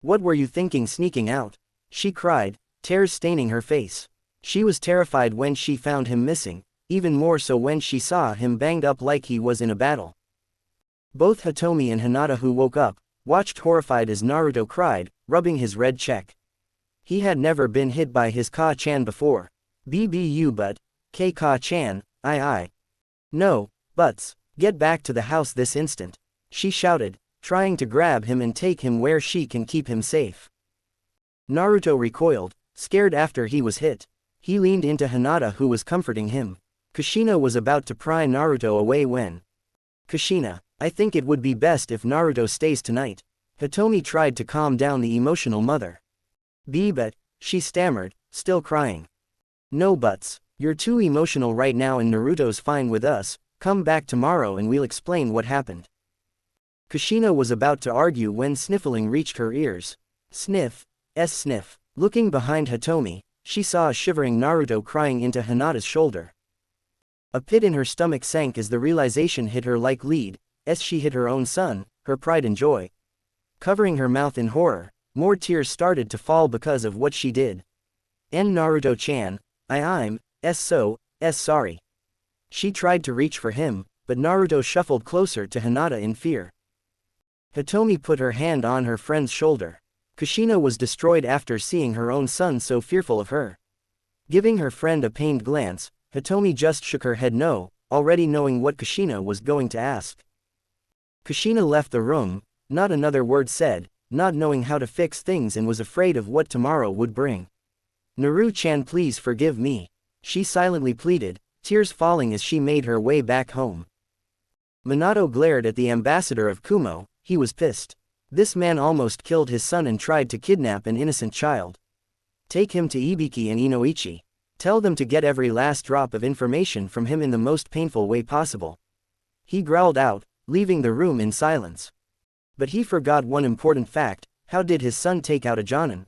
Speaker 2: "What were you thinking sneaking out?" she cried, tears staining her face. She was terrified when she found him missing, even more so when she saw him banged up like he was in a battle. Both Hitomi and Hinata, who woke up, watched horrified as Naruto cried, rubbing his red cheek. He had never been hit by his Ka-chan before. "BBU but, Ka-chan, I. No, buts, get back to the house this instant," she shouted, trying to grab him and take him where she can keep him safe. Naruto recoiled, scared after he was hit. He leaned into Hinata, who was comforting him. Kushina was about to pry Naruto away when... Kushina, I think it would be best if Naruto stays tonight. Hitomi tried to calm down the emotional mother. But, she stammered, still crying. No buts. You're too emotional right now and Naruto's fine with us, come back tomorrow and we'll explain what happened. Kushina was about to argue when sniffling reached her ears. Sniff. Sniff. Looking behind Hitomi, she saw a shivering Naruto crying into Hinata's shoulder. A pit in her stomach sank as the realization hit her like lead, as she hit her own son, her pride and joy. Covering her mouth in horror, more tears started to fall because of what she did. Naruto-chan, I'm sorry. She tried to reach for him, but Naruto shuffled closer to Hinata in fear. Hitomi put her hand on her friend's shoulder. Kushina was destroyed after seeing her own son so fearful of her. Giving her friend a pained glance, Hitomi just shook her head no, already knowing what Kushina was going to ask. Kushina left the room, not another word said, not knowing how to fix things and was afraid of what tomorrow would bring. Naru-chan, please forgive me. She silently pleaded, tears falling as she made her way back home. Minato glared at the ambassador of Kumo. He was pissed. This man almost killed his son and tried to kidnap an innocent child. Take him to Ibiki and Inoichi. Tell them to get every last drop of information from him in the most painful way possible. He growled out, leaving the room in silence. But he forgot one important fact: how did his son take out a Jonin?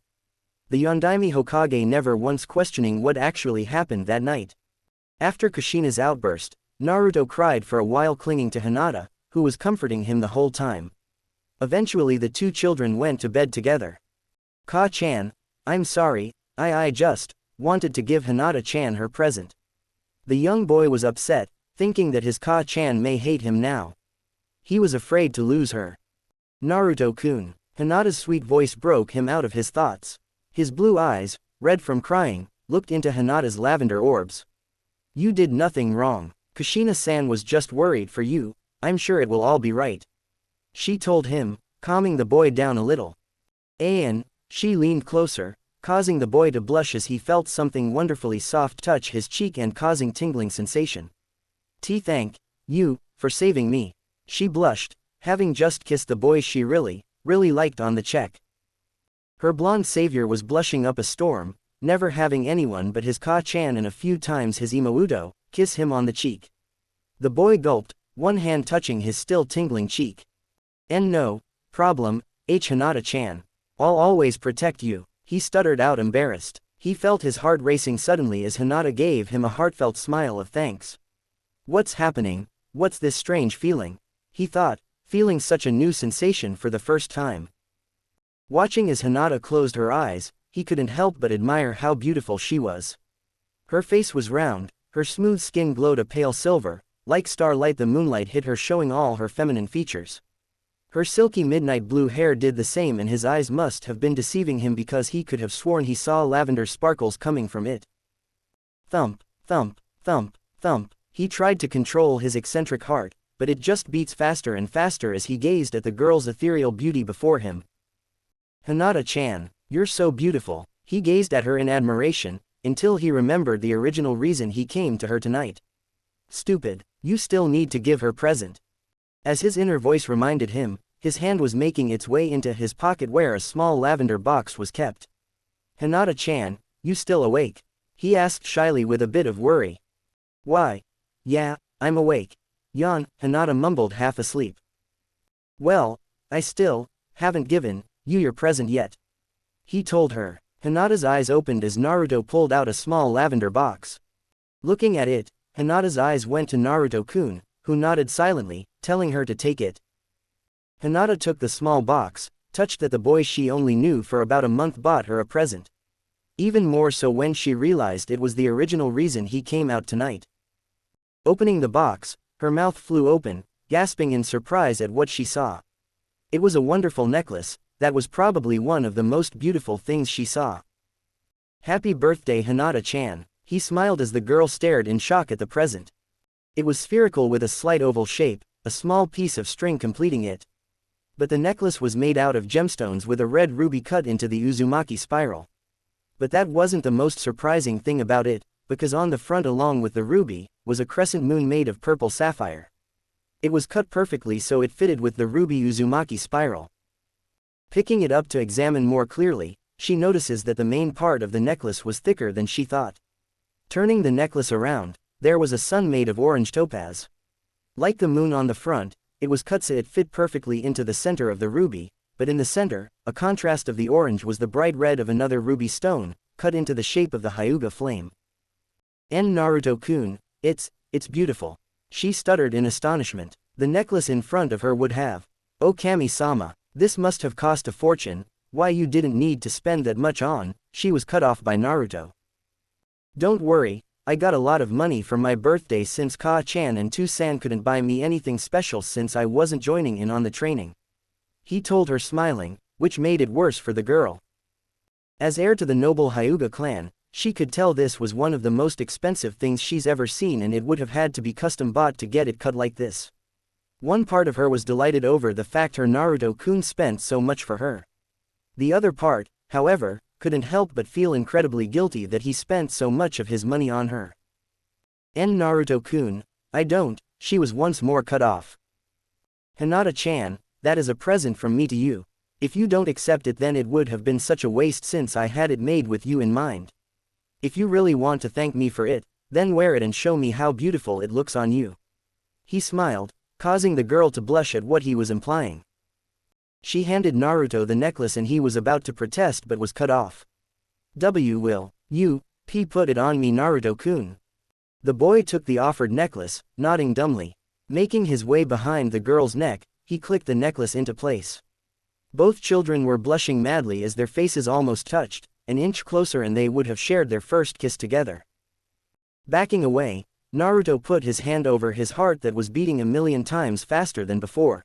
Speaker 2: The Yondaime Hokage never once questioning what actually happened that night. After Kushina's outburst, Naruto cried for a while, clinging to Hinata, who was comforting him the whole time. Eventually the two children went to bed together. Ka-chan, I'm sorry, I just wanted to give Hinata-chan her present. The young boy was upset, thinking that his Ka-chan may hate him now. He was afraid to lose her. Naruto-kun. Hinata's sweet voice broke him out of his thoughts. His blue eyes, red from crying, looked into Hinata's lavender orbs. You did nothing wrong. Kushina-san was just worried for you, I'm sure it will all be right. She told him, calming the boy down a little. She leaned closer, causing the boy to blush as he felt something wonderfully soft touch his cheek and causing tingling sensation. Thank you for saving me. She blushed, having just kissed the boy she really liked on the cheek. Her blonde savior was blushing up a storm, never having anyone but his Ka-chan and a few times his Imouto kiss him on the cheek. The boy gulped, one hand touching his still tingling cheek. No problem, Hinata-chan. I'll always protect you, he stuttered out, embarrassed. He felt his heart racing suddenly as Hinata gave him a heartfelt smile of thanks. What's happening? What's this strange feeling? He thought, feeling such a new sensation for the first time. Watching as Hinata closed her eyes, he couldn't help but admire how beautiful she was. Her face was round, her smooth skin glowed a pale silver, like starlight. The moonlight hit her, showing all her feminine features. Her silky midnight blue hair did the same, and his eyes must have been deceiving him because he could have sworn he saw lavender sparkles coming from it. Thump, thump, thump, thump. He tried to control his eccentric heart, but it just beats faster and faster as he gazed at the girl's ethereal beauty before him. Hinata-chan, you're so beautiful. He gazed at her in admiration, until he remembered the original reason he came to her tonight. Stupid, you still need to give her present. As his inner voice reminded him, his hand was making its way into his pocket where a small lavender box was kept. Hinata-chan, you still awake? He asked shyly with a bit of worry. Why? Yeah, I'm awake. Yawn, Hinata mumbled, half asleep. Well, I still haven't given you your present yet, he told her. Hinata's eyes opened as Naruto pulled out a small lavender box. Looking at it, Hinata's eyes went to Naruto-kun, who nodded silently, telling her to take it. Hinata took the small box, touched that the boy she only knew for about a month bought her a present. Even more so when she realized it was the original reason he came out tonight. Opening the box, her mouth flew open, gasping in surprise at what she saw. It was a wonderful necklace, that was probably one of the most beautiful things she saw. Happy birthday, Hinata-chan, he smiled as the girl stared in shock at the present. It was spherical with a slight oval shape, a small piece of string completing it. But the necklace was made out of gemstones with a red ruby cut into the Uzumaki spiral. But that wasn't the most surprising thing about it, because on the front along with the ruby, was a crescent moon made of purple sapphire. It was cut perfectly so it fitted with the ruby Uzumaki spiral. Picking it up to examine more clearly, she notices that the main part of the necklace was thicker than she thought. Turning the necklace around, there was a sun made of orange topaz. Like the moon on the front, it was cut so it fit perfectly into the center of the ruby, but in the center, a contrast of the orange was the bright red of another ruby stone, cut into the shape of the Hyuga flame. Naruto-kun, it's beautiful. She stuttered in astonishment. The necklace in front of her would have. Oh Kami-sama, this must have cost a fortune, why you didn't need to spend that much on. She was cut off by Naruto. Don't worry, I got a lot of money for my birthday since Ka-chan and Tu-san couldn't buy me anything special since I wasn't joining in on the training. He told her smiling, which made it worse for the girl. As heir to the noble Hyuga clan, she could tell this was one of the most expensive things she's ever seen and it would have had to be custom bought to get it cut like this. One part of her was delighted over the fact her Naruto-kun spent so much for her. The other part, however, couldn't help but feel incredibly guilty that he spent so much of his money on her. Naruto-kun, I don't, she was once more cut off. Hinata-chan, that is a present from me to you. If you don't accept it then it would have been such a waste since I had it made with you in mind. If you really want to thank me for it, then wear it and show me how beautiful it looks on you. He smiled, causing the girl to blush at what he was implying. She handed Naruto the necklace and he was about to protest but was cut off. Will you put it on me Naruto-kun? The boy took the offered necklace, nodding dumbly. Making his way behind the girl's neck, he clicked the necklace into place. Both children were blushing madly as their faces almost touched, an inch closer and they would have shared their first kiss together. Backing away, Naruto put his hand over his heart that was beating a million times faster than before.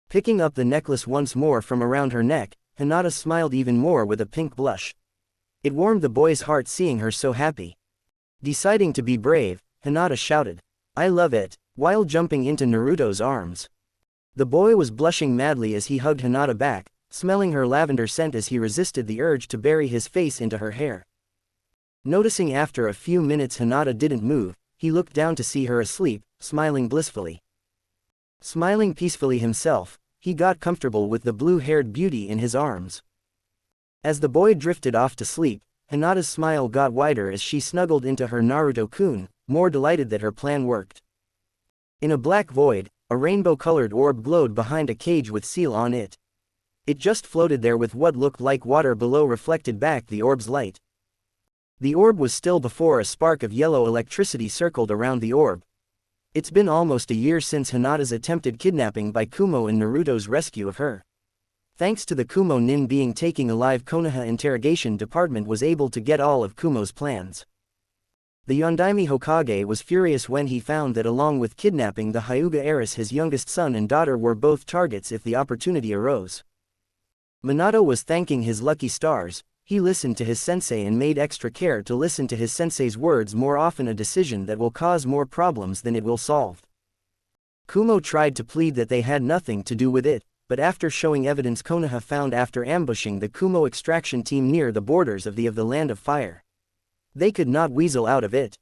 Speaker 2: Picking up the necklace once more from around her neck, Hinata smiled even more with a pink blush. It warmed the boy's heart seeing her so happy. Deciding to be brave, Hinata shouted, "I love it," while jumping into Naruto's arms. The boy was blushing madly as he hugged Hinata back, smelling her lavender scent as he resisted the urge to bury his face into her hair. Noticing after a few minutes Hinata didn't move, he looked down to see her asleep, smiling blissfully. Smiling peacefully himself, he got comfortable with the blue-haired beauty in his arms. As the boy drifted off to sleep, Hinata's smile got wider as she snuggled into her Naruto-kun, more delighted that her plan worked. In a black void, a rainbow-colored orb glowed behind a cage with seal on it. It just floated there with what looked like water below reflected back the orb's light. The orb was still before a spark of yellow electricity circled around the orb. It's been almost a year since Hinata's attempted kidnapping by Kumo and Naruto's rescue of her. Thanks to the Kumo nin being taken alive, Konoha Interrogation Department was able to get all of Kumo's plans. The Yondaime Hokage was furious when he found that along with kidnapping the Hyuga heiress his youngest son and daughter were both targets if the opportunity arose. Minato was thanking his lucky stars. He listened to his sensei and made extra care to listen to his sensei's words more often, a decision that will cause more problems than it will solve. Kumo tried to plead that they had nothing to do with it, but after showing evidence Konoha found after ambushing the Kumo extraction team near the borders of the Land of Fire, they could not weasel out of it.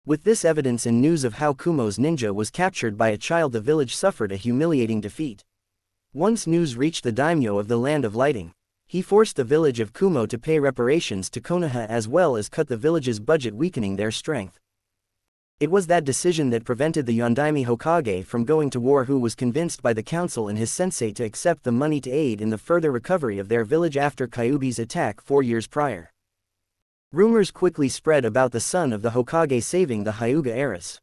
Speaker 2: With this evidence and news of how Kumo's ninja was captured by a child, the village suffered a humiliating defeat. Once news reached the daimyo of the Land of Lighting, he forced the village of Kumo to pay reparations to Konoha as well as cut the village's budget, weakening their strength. It was that decision that prevented the Yondaime Hokage from going to war, who was convinced by the council and his sensei to accept the money to aid in the further recovery of their village after Kyuubi's attack 4 years prior. Rumors quickly spread about the son of the Hokage saving the Hyuga heiress.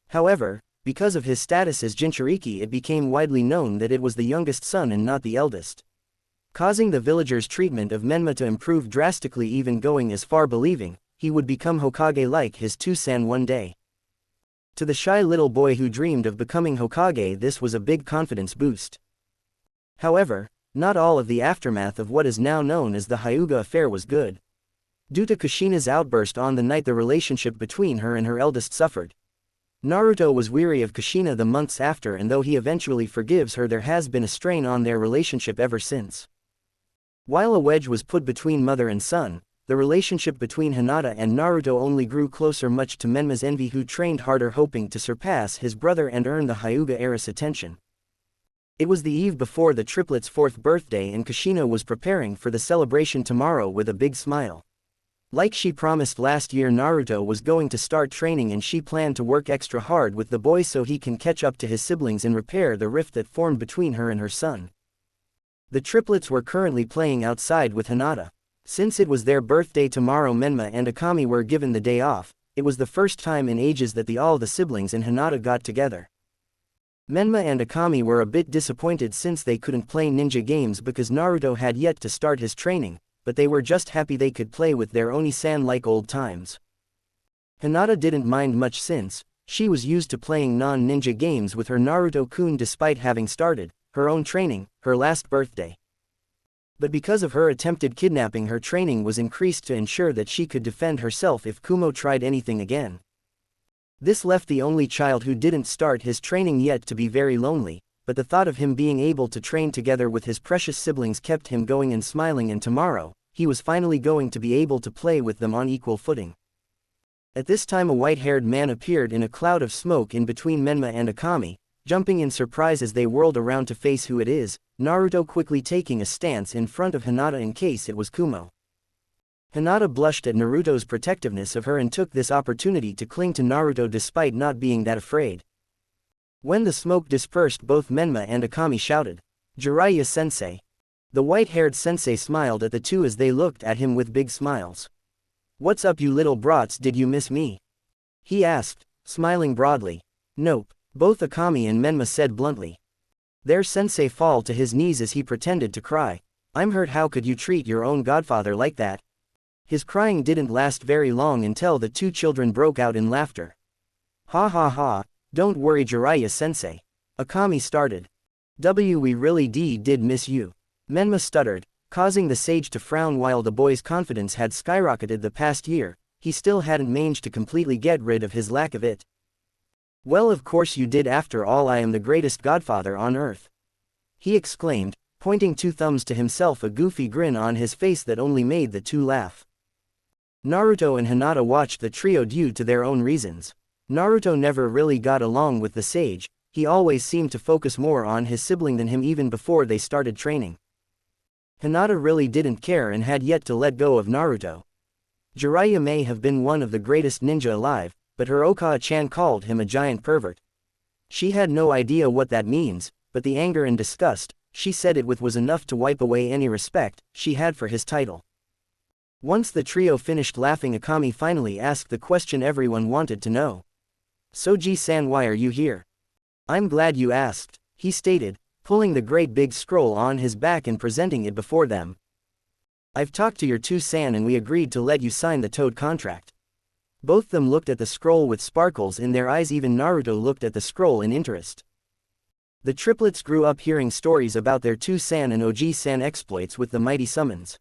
Speaker 2: However, because of his status as Jinchuriki, it became widely known that it was the youngest son and not the eldest, causing the villagers' treatment of Menma to improve drastically, even going as far believing he would become Hokage like his Tu-san one day. To the shy little boy who dreamed of becoming Hokage, this was a big confidence boost. However, not all of the aftermath of what is now known as the Hyuga affair was good. Due to Kushina's outburst on the night the relationship between her and her eldest suffered, Naruto was weary of Kushina the months after, and though he eventually forgives her, there has been a strain on their relationship ever since. While a wedge was put between mother and son, the relationship between Hinata and Naruto only grew closer, much to Menma's envy, who trained harder hoping to surpass his brother and earn the Hyuga heiress attention. It was the eve before the triplets' 4th birthday, and Kushina was preparing for the celebration tomorrow with a big smile. Like she promised last year, Naruto was going to start training, and she planned to work extra hard with the boy so he can catch up to his siblings and repair the rift that formed between her and her son. The triplets were currently playing outside with Hinata. Since it was their birthday tomorrow, Menma and Akami were given the day off. It was the first time in ages that all the siblings and Hinata got together. Menma and Akami were a bit disappointed since they couldn't play ninja games because Naruto had yet to start his training, but they were just happy they could play with their Oni-san like old times. Hinata didn't mind much since she was used to playing non-ninja games with her Naruto-kun despite having started her own training her last birthday. But because of her attempted kidnapping, her training was increased to ensure that she could defend herself if Kumo tried anything again. This left the only child who didn't start his training yet to be very lonely, but the thought of him being able to train together with his precious siblings kept him going and smiling, and tomorrow he was finally going to be able to play with them on equal footing. At this time, a white-haired man appeared in a cloud of smoke in between Menma and Akami, jumping in surprise as they whirled around to face who it is, Naruto quickly taking a stance in front of Hinata in case it was Kumo. Hinata blushed at Naruto's protectiveness of her and took this opportunity to cling to Naruto despite not being that afraid. When the smoke dispersed, both Menma and Akami shouted, "Jiraiya-sensei!" The white-haired sensei smiled at the two as they looked at him with big smiles. "What's up, you little brats, did you miss me?" he asked, smiling broadly. "Nope," both Akami and Menma said bluntly. Their sensei fall to his knees as he pretended to cry. "I'm hurt, how could you treat your own godfather like that?" His crying didn't last very long until the two children broke out in laughter. "Ha ha ha, don't worry Jiraiya-sensei," Akami started. "We really did miss you," Menma stuttered, causing the sage to frown. While the boy's confidence had skyrocketed the past year, he still hadn't managed to completely get rid of his lack of it. "Well, of course you did, after all I am the greatest godfather on earth," he exclaimed, pointing two thumbs to himself, a goofy grin on his face that only made the two laugh. Naruto and Hinata watched the trio due to their own reasons. Naruto never really got along with the sage, he always seemed to focus more on his sibling than him even before they started training. Hinata really didn't care and had yet to let go of Naruto. Jiraiya may have been one of the greatest ninja alive, but her Okawa-chan called him a giant pervert. She had no idea what that means, but the anger and disgust she said it with was enough to wipe away any respect she had for his title. Once the trio finished laughing, Akami finally asked the question everyone wanted to know. "Soji-san, why are you here?" "I'm glad you asked," he stated, pulling the great big scroll on his back and presenting it before them. "I've talked to your two-san and we agreed to let you sign the Toad contract." Both them looked at the scroll with sparkles in their eyes. Even Naruto looked at the scroll in interest. The triplets grew up hearing stories about their two-san and Oji-san exploits with the mighty summons.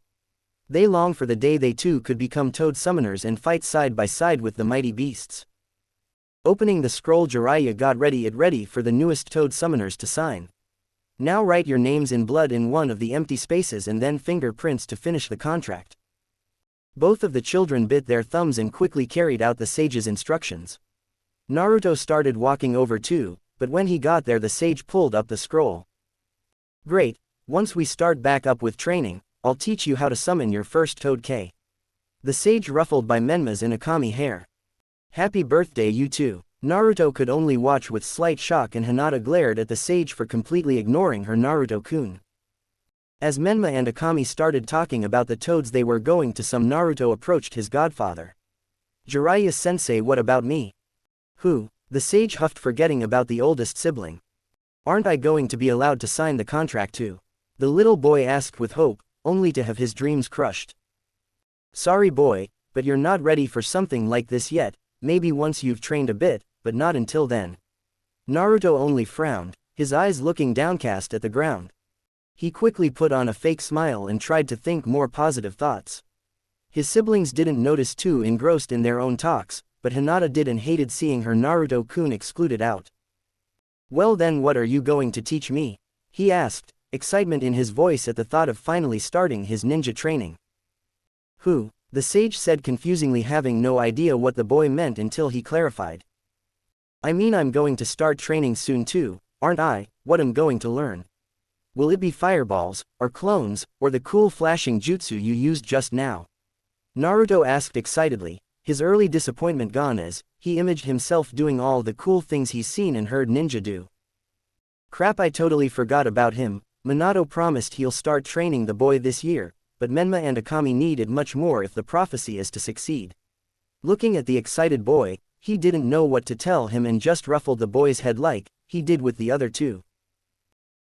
Speaker 2: They longed for the day they too could become Toad summoners and fight side by side with the mighty beasts. Opening the scroll, Jiraiya got ready for the newest Toad summoners to sign. "Now write your names in blood in one of the empty spaces and then fingerprints to finish the contract." Both of the children bit their thumbs and quickly carried out the sage's instructions. Naruto started walking over too, but when he got there the sage pulled up the scroll. "Great, once we start back up with training, I'll teach you how to summon your first Toad K." The sage ruffled by Menma's and Akami hair. "Happy birthday, you two." Naruto could only watch with slight shock, and Hinata glared at the sage for completely ignoring her Naruto-kun. As Menma and Akami started talking about the toads they were going to summon, Naruto approached his godfather. "Jiraiya-sensei, what about me?" "Who?" the sage huffed, forgetting about the oldest sibling. "Aren't I going to be allowed to sign the contract too?" the little boy asked with hope, only to have his dreams crushed. "Sorry boy, but you're not ready for something like this yet, maybe once you've trained a bit, but not until then." Naruto only frowned, his eyes looking downcast at the ground. He quickly put on a fake smile and tried to think more positive thoughts. His siblings didn't notice, too engrossed in their own talks, but Hinata did and hated seeing her Naruto-kun excluded out. "Well then, what are you going to teach me?" he asked, excitement in his voice at the thought of finally starting his ninja training. "Who?" The sage said confusingly, having no idea what the boy meant until he clarified. I mean, I'm going to start training soon too, aren't I? What am going to learn? Will it be fireballs, or clones, or the cool flashing jutsu you used just now? Naruto asked excitedly, his early disappointment gone as he imagined himself doing all the cool things he's seen and heard ninja do. Crap, I totally forgot about him. Minato promised he'll start training the boy this year, but Menma and Akami needed much more if the prophecy is to succeed. Looking at the excited boy, he didn't know what to tell him and just ruffled the boy's head like he did with the other two.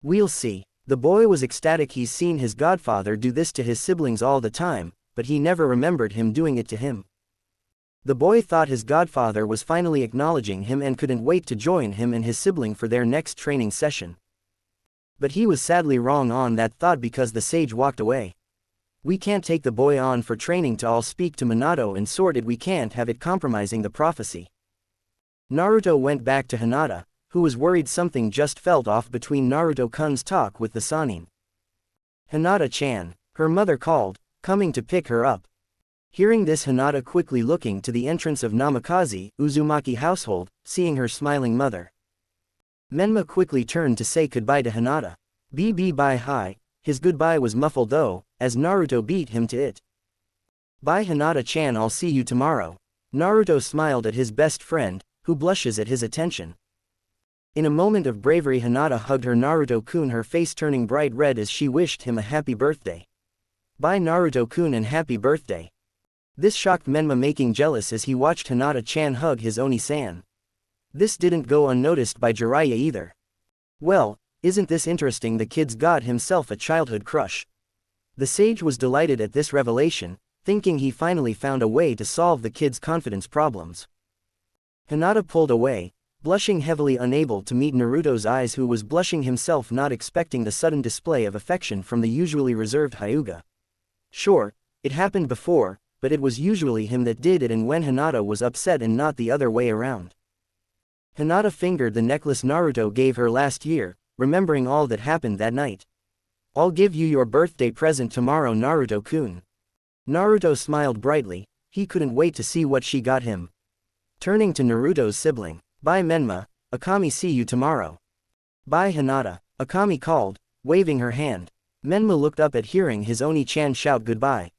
Speaker 2: We'll see. The boy was ecstatic. He's seen his godfather do this to his siblings all the time, but he never remembered him doing it to him. The boy thought his godfather was finally acknowledging him and couldn't wait to join him and his sibling for their next training session. But he was sadly wrong on that thought because the sage walked away. We can't take the boy on for training to all speak to Minato and sort it. We can't have it compromising the prophecy. Naruto went back to Hinata, who was worried something just felt off between Naruto-kun's talk with the Sannin. Hinata-chan, her mother called, coming to pick her up. Hearing this, Hinata quickly looking to the entrance of Namikaze, Uzumaki household, seeing her smiling mother. Menma quickly turned to say goodbye to Hinata. Bye hi. His goodbye was muffled though, as Naruto beat him to it. Bye Hinata-chan, I'll see you tomorrow. Naruto smiled at his best friend, who blushes at his attention. In a moment of bravery, Hinata hugged her Naruto-kun, her face turning bright red as she wished him a happy birthday. Bye Naruto-kun and happy birthday. This shocked Menma, making jealous as he watched Hinata-chan hug his Oni-san. This didn't go unnoticed by Jiraiya either. Well, isn't this interesting? The kid's got himself a childhood crush. The sage was delighted at this revelation, thinking he finally found a way to solve the kid's confidence problems. Hinata pulled away, blushing heavily, unable to meet Naruto's eyes, who was blushing himself, not expecting the sudden display of affection from the usually reserved Hyuga. Sure, it happened before, but it was usually him that did it, and when Hinata was upset and not the other way around. Hinata fingered the necklace Naruto gave her last year, remembering all that happened that night. I'll give you your birthday present tomorrow, Naruto-kun. Naruto smiled brightly, he couldn't wait to see what she got him. Turning to Naruto's sibling. Bye Menma, Akami, see you tomorrow. Bye Hinata, Akami called, waving her hand. Menma looked up at hearing his Oni-chan shout goodbye.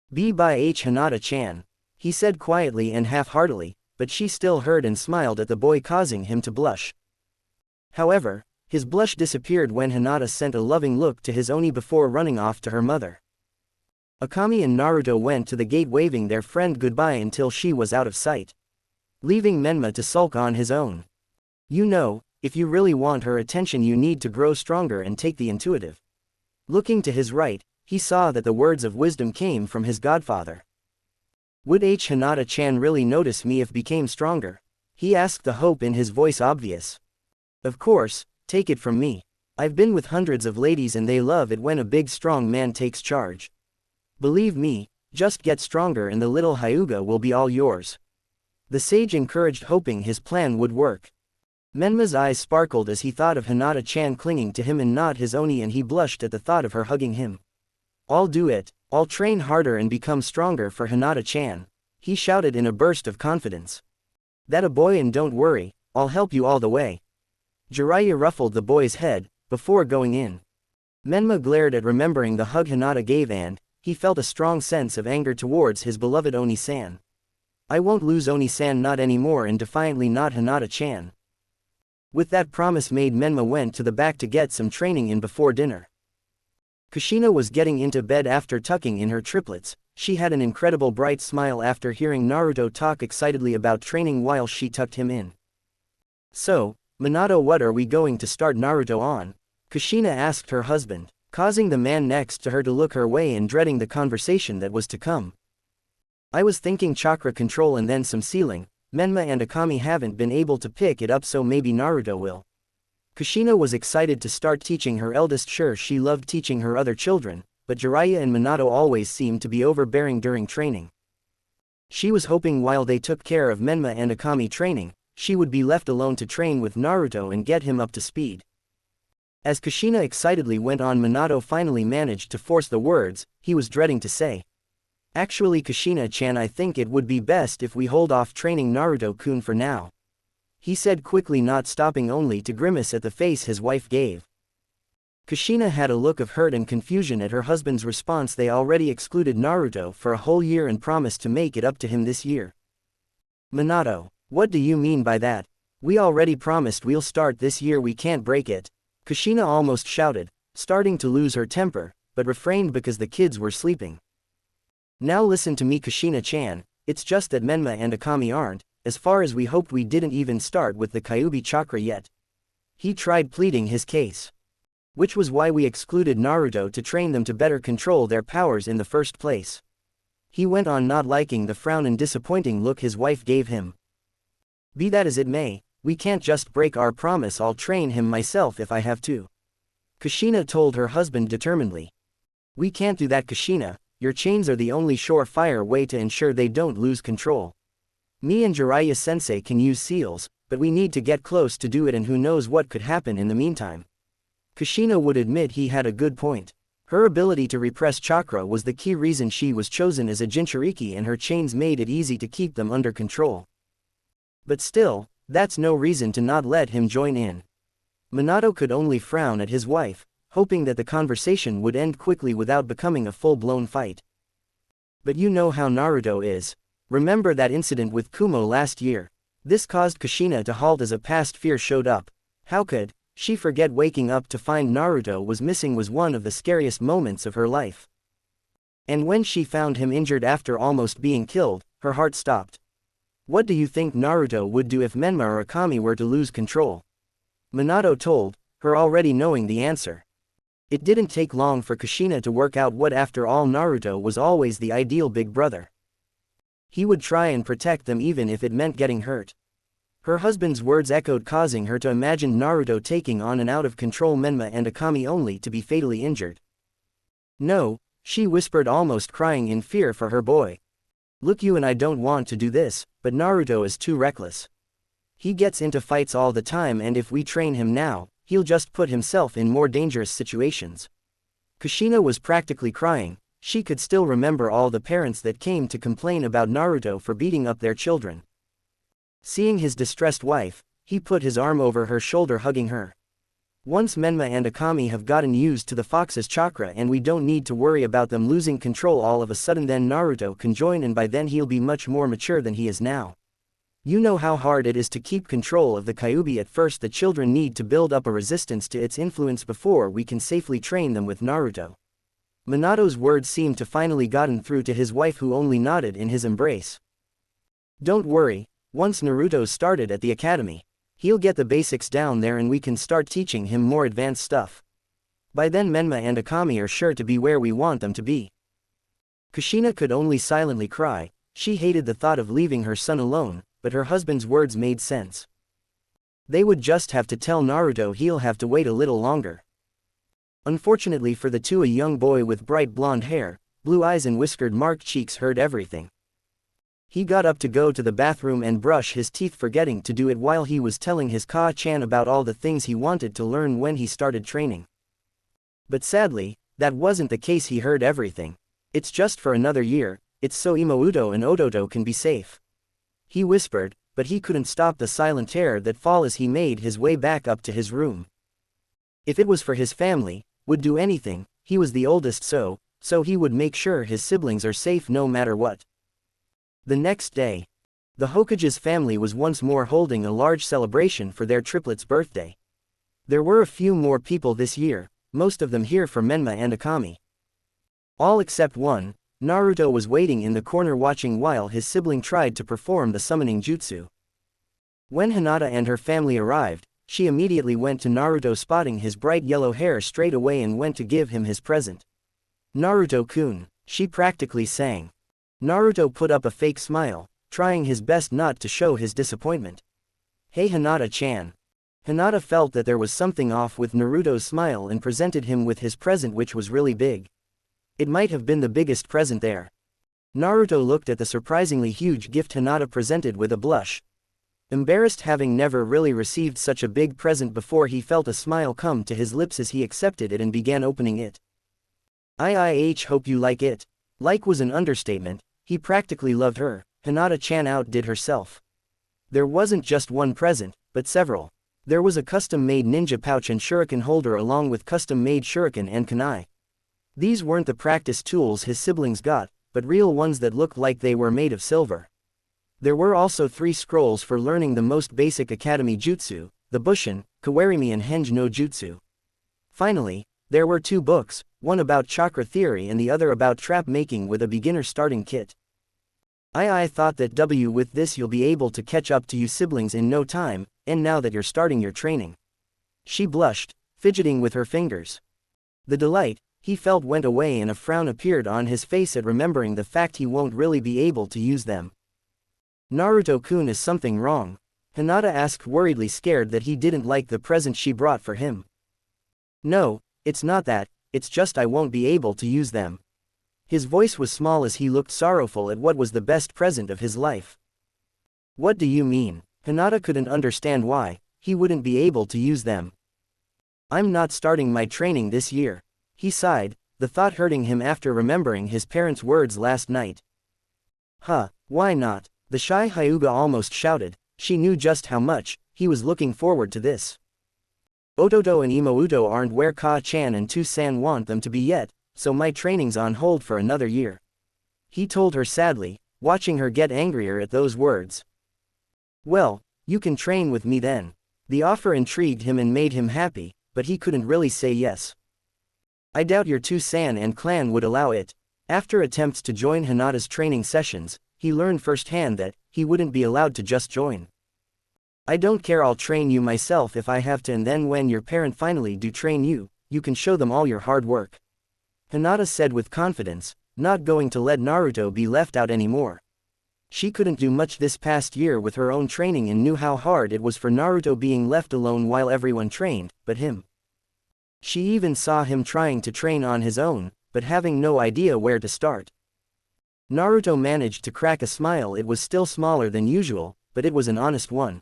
Speaker 2: Bye Hinata-chan, he said quietly and half-heartedly, but she still heard and smiled at the boy, causing him to blush. However, his blush disappeared when Hinata sent a loving look to his Oni before running off to her mother. Akami and Naruto went to the gate waving their friend goodbye until she was out of sight, leaving Menma to sulk on his own. You know, if you really want her attention, you need to grow stronger and take the intuitive. Looking to his right, he saw that the words of wisdom came from his godfather. Would Hinata-chan really notice me if became stronger? He asked, the hope in his voice obvious. Of course, take it from me. I've been with hundreds of ladies and they love it when a big strong man takes charge. Believe me, just get stronger and the little Hyuga will be all yours. The sage encouraged, hoping his plan would work. Menma's eyes sparkled as he thought of Hinata-chan clinging to him and not his Oni, and he blushed at the thought of her hugging him. I'll do it, I'll train harder and become stronger for Hinata-chan, he shouted in a burst of confidence. That a boy, and don't worry, I'll help you all the way. Jiraiya ruffled the boy's head, before going in. Menma glared at remembering the hug Hinata gave, and he felt a strong sense of anger towards his beloved Oni-san. I won't lose Oni-san, not anymore, and defiantly not Hinata-chan. With that promise made, Menma went to the back to get some training in before dinner. Kushina was getting into bed after tucking in her triplets. She had an incredible bright smile after hearing Naruto talk excitedly about training while she tucked him in. So, Minato, what are we going to start Naruto on? Kushina asked her husband, causing the man next to her to look her way and dreading the conversation that was to come. I was thinking chakra control and then some sealing. Menma and Akami haven't been able to pick it up, so maybe Naruto will. Kushina was excited to start teaching her eldest. Sure, she loved teaching her other children, but Jiraiya and Minato always seemed to be overbearing during training. She was hoping while they took care of Menma and Akami training, she would be left alone to train with Naruto and get him up to speed. As Kushina excitedly went on, Minato finally managed to force the words he was dreading to say. Actually Kushina-chan, I think it would be best if we hold off training Naruto-kun for now. He said quickly, not stopping only to grimace at the face his wife gave. Kushina had a look of hurt and confusion at her husband's response. They already excluded Naruto for a whole year and promised to make it up to him this year. Minato, what do you mean by that? We already promised we'll start this year, we can't break it. Kushina almost shouted, starting to lose her temper, but refrained because the kids were sleeping. Now listen to me Kushina-chan, it's just that Menma and Akami aren't, as far as we hoped. We didn't even start with the Kyuubi chakra yet. He tried pleading his case. Which was why we excluded Naruto, to train them to better control their powers in the first place. He went on, not liking the frown and disappointing look his wife gave him. Be that as it may, we can't just break our promise. I'll train him myself if I have to. Kushina told her husband determinedly. We can't do that Kushina, your chains are the only surefire way to ensure they don't lose control. Me and Jiraiya-sensei can use seals, but we need to get close to do it, and who knows what could happen in the meantime. Kushina would admit he had a good point. Her ability to repress chakra was the key reason she was chosen as a Jinchuriki, and her chains made it easy to keep them under control. But still, that's no reason to not let him join in. Minato could only frown at his wife, hoping that the conversation would end quickly without becoming a full-blown fight. But you know how Naruto is. Remember that incident with Kumo last year? This caused Kushina to halt as a past fear showed up. How could she forget? Waking up to find Naruto was missing was one of the scariest moments of her life. And when she found him injured after almost being killed, her heart stopped. What do you think Naruto would do if Menma or Akami were to lose control? Minato told her, already knowing the answer. It didn't take long for Kushina to work out what, after all, Naruto was always the ideal big brother. He would try and protect them even if it meant getting hurt. Her husband's words echoed, causing her to imagine Naruto taking on an out-of-control Menma and Akami only to be fatally injured. No, she whispered, almost crying in fear for her boy. Look, you and I don't want to do this, but Naruto is too reckless. He gets into fights all the time, and if we train him now, he'll just put himself in more dangerous situations. Kushina was practically crying. She could still remember all the parents that came to complain about Naruto for beating up their children. Seeing his distressed wife, he put his arm over her shoulder, hugging her. Once Menma and Akami have gotten used to the fox's chakra, and we don't need to worry about them losing control all of a sudden, then Naruto can join, and by then he'll be much more mature than he is now. You know how hard it is to keep control of the Kyuubi at first. The children need to build up a resistance to its influence before we can safely train them with Naruto. Minato's words seemed to finally gotten through to his wife, who only nodded in his embrace. Don't worry, once Naruto started at the academy, he'll get the basics down there and we can start teaching him more advanced stuff. By then Menma and Akami are sure to be where we want them to be. Kushina could only silently cry. She hated the thought of leaving her son alone, but her husband's words made sense. They would just have to tell Naruto he'll have to wait a little longer. Unfortunately for the two, a young boy with bright blonde hair, blue eyes and whiskered-marked cheeks heard everything. He got up to go to the bathroom and brush his teeth, forgetting to do it while he was telling his Ka-chan about all the things he wanted to learn when he started training. But sadly, that wasn't the case. He heard everything. It's just for another year, it's so Imouto and Ototo can be safe. He whispered, but he couldn't stop the silent terror that fall as he made his way back up to his room. If it was for his family, would do anything. He was the oldest, so he would make sure his siblings are safe no matter what. The next day, the Hokage's family was once more holding a large celebration for their triplet's birthday. There were a few more people this year, most of them here for Menma and Akami. All except one. Naruto was waiting in the corner watching while his sibling tried to perform the summoning jutsu. When Hinata and her family arrived, she immediately went to Naruto, spotting his bright yellow hair straight away, and went to give him his present. "Naruto-kun," she practically sang. Naruto put up a fake smile, trying his best not to show his disappointment. "Hey Hinata-chan." Hinata felt that there was something off with Naruto's smile and presented him with his present, which was really big. It might have been the biggest present there. Naruto looked at the surprisingly huge gift Hinata presented with a blush. Embarrassed, having never really received such a big present before, he felt a smile come to his lips as he accepted it and began opening it. "I hope you like it." Like was an understatement, he practically loved her. Hinata-chan outdid herself. There wasn't just one present, but several. There was a custom-made ninja pouch and shuriken holder along with custom-made shuriken and kunai. These weren't the practice tools his siblings got, but real ones that looked like they were made of silver. There were also 3 scrolls for learning the most basic academy jutsu, the Bushin, Kawarimi and Henge no Jutsu. Finally, there were 2 books, one about chakra theory and the other about trap making with a beginner starting kit. I thought that with this you'll be able to catch up to you siblings in no time, and now that you're starting your training. She blushed, fidgeting with her fingers. The delight he felt went away and a frown appeared on his face at remembering the fact he won't really be able to use them. Naruto-kun, is something wrong? Hinata asked, worriedly, scared that he didn't like the present she brought for him. No, it's not that, it's just I won't be able to use them. His voice was small as he looked sorrowful at what was the best present of his life. What do you mean? Hinata couldn't understand why he wouldn't be able to use them. I'm not starting my training this year. He sighed, the thought hurting him after remembering his parents' words last night. Why not? The shy Hyuga almost shouted. She knew just how much he was looking forward to this. Ototo and Imouto aren't where Ka-chan and Tu-san want them to be yet, so my training's on hold for another year. He told her sadly, watching her get angrier at those words. Well, you can train with me then. The offer intrigued him and made him happy, but he couldn't really say yes. I doubt your Tu-san and clan would allow it. After attempts to join Hinata's training sessions, he learned firsthand that he wouldn't be allowed to just join. I don't care, I'll train you myself if I have to, and then when your parent finally do train you, you can show them all your hard work. Hinata said with confidence, not going to let Naruto be left out anymore. She couldn't do much this past year with her own training and knew how hard it was for Naruto being left alone while everyone trained, but him. She even saw him trying to train on his own, but having no idea where to start. Naruto managed to crack a smile. It was still smaller than usual, but it was an honest one.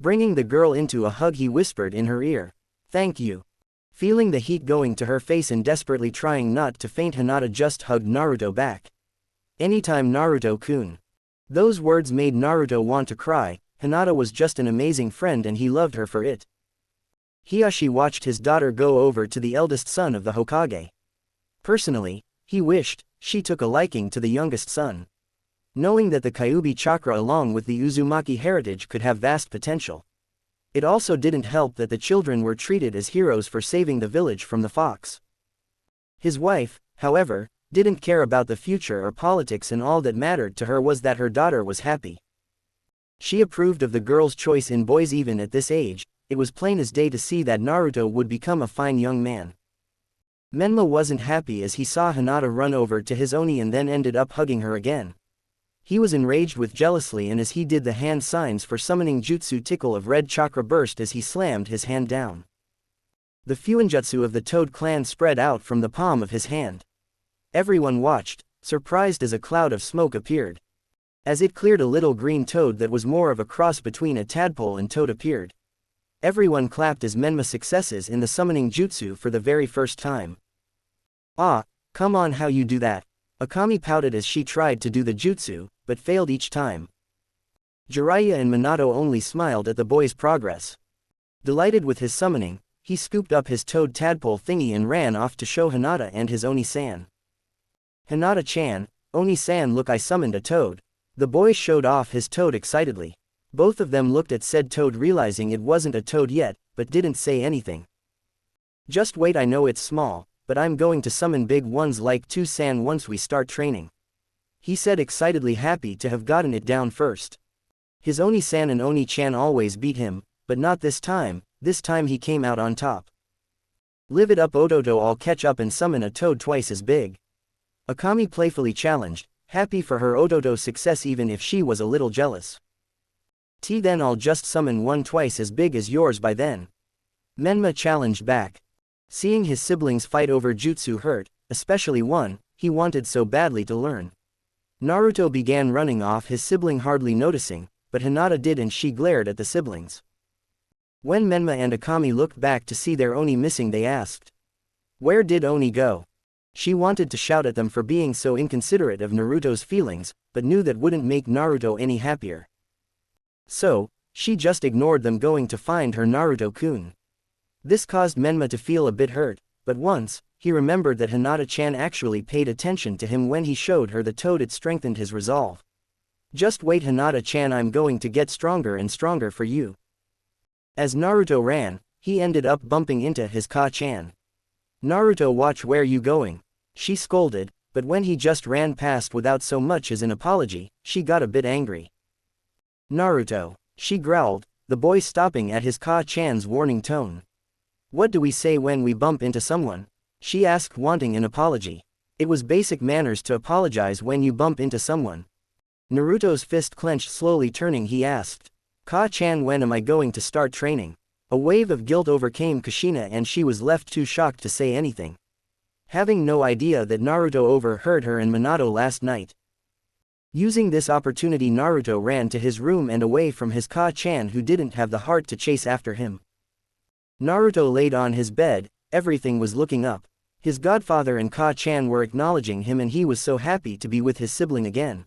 Speaker 2: Bringing the girl into a hug, he whispered in her ear, "Thank you." Feeling the heat going to her face and desperately trying not to faint, Hinata just hugged Naruto back. Anytime, Naruto-kun. Those words made Naruto want to cry. Hinata was just an amazing friend and he loved her for it. Hiyashi watched his daughter go over to the eldest son of the Hokage. Personally, he wished she took a liking to the youngest son. Knowing that the Kyuubi chakra along with the Uzumaki heritage could have vast potential. It also didn't help that the children were treated as heroes for saving the village from the fox. His wife, however, didn't care about the future or politics, and all that mattered to her was that her daughter was happy. She approved of the girl's choice in boys even at this age. It was plain as day to see that Naruto would become a fine young man. Menma wasn't happy as he saw Hinata run over to his Oni and then ended up hugging her again. He was enraged with jealousy, and as he did the hand signs for summoning jutsu, tickle of red chakra burst as he slammed his hand down. The fuinjutsu of the Toad clan spread out from the palm of his hand. Everyone watched, surprised as a cloud of smoke appeared. As it cleared, a little green toad that was more of a cross between a tadpole and toad appeared. Everyone clapped as Menma successes in the summoning jutsu for the very first time. "Ah, come on, how you do that?" Akami pouted as she tried to do the jutsu, but failed each time. Jiraiya and Minato only smiled at the boy's progress. Delighted with his summoning, he scooped up his toad tadpole thingy and ran off to show Hinata and his Oni-san. "Hinata-chan, Oni-san, look, I summoned a toad." The boy showed off his toad excitedly. Both of them looked at said toad, realizing it wasn't a toad yet, but didn't say anything. "Just wait, I know it's small, but I'm going to summon big ones like Tu-san once we start training," he said excitedly, happy to have gotten it down first. His Oni-san and Oni-chan always beat him, but not this time. This time he came out on top. "Live it up, Ototo, I'll catch up and summon a toad twice as big," Akami playfully challenged, happy for her Ototo's success even if she was a little jealous. Then I'll just summon one twice as big as yours by then," Menma challenged back. Seeing his siblings fight over jutsu hurt, especially one he wanted so badly to learn. Naruto began running off, his sibling hardly noticing, but Hinata did, and she glared at the siblings. When Menma and Akami looked back to see their Oni missing, they asked, "Where did Oni go?" She wanted to shout at them for being so inconsiderate of Naruto's feelings, but knew that wouldn't make Naruto any happier. So, she just ignored them going to find her Naruto-kun. This caused Menma to feel a bit hurt, but once, he remembered that Hinata-chan actually paid attention to him when he showed her the toad. It strengthened his resolve. Just wait, Hinata-chan, I'm going to get stronger and stronger for you. As Naruto ran, he ended up bumping into his Ka-chan. Naruto, watch where you going, she scolded, but when he just ran past without so much as an apology, she got a bit angry. Naruto, she growled, the boy stopping at his Ka-chan's warning tone. What do we say when we bump into someone? She asked, wanting an apology. It was basic manners to apologize when you bump into someone. Naruto's fist clenched, slowly turning, he asked, Ka-chan, when am I going to start training? A wave of guilt overcame Kushina and she was left too shocked to say anything. Having no idea that Naruto overheard her and Minato last night. Using this opportunity, Naruto ran to his room and away from his Ka-chan, who didn't have the heart to chase after him. Naruto laid on his bed, everything was looking up. His godfather and Ka-chan were acknowledging him and he was so happy to be with his sibling again.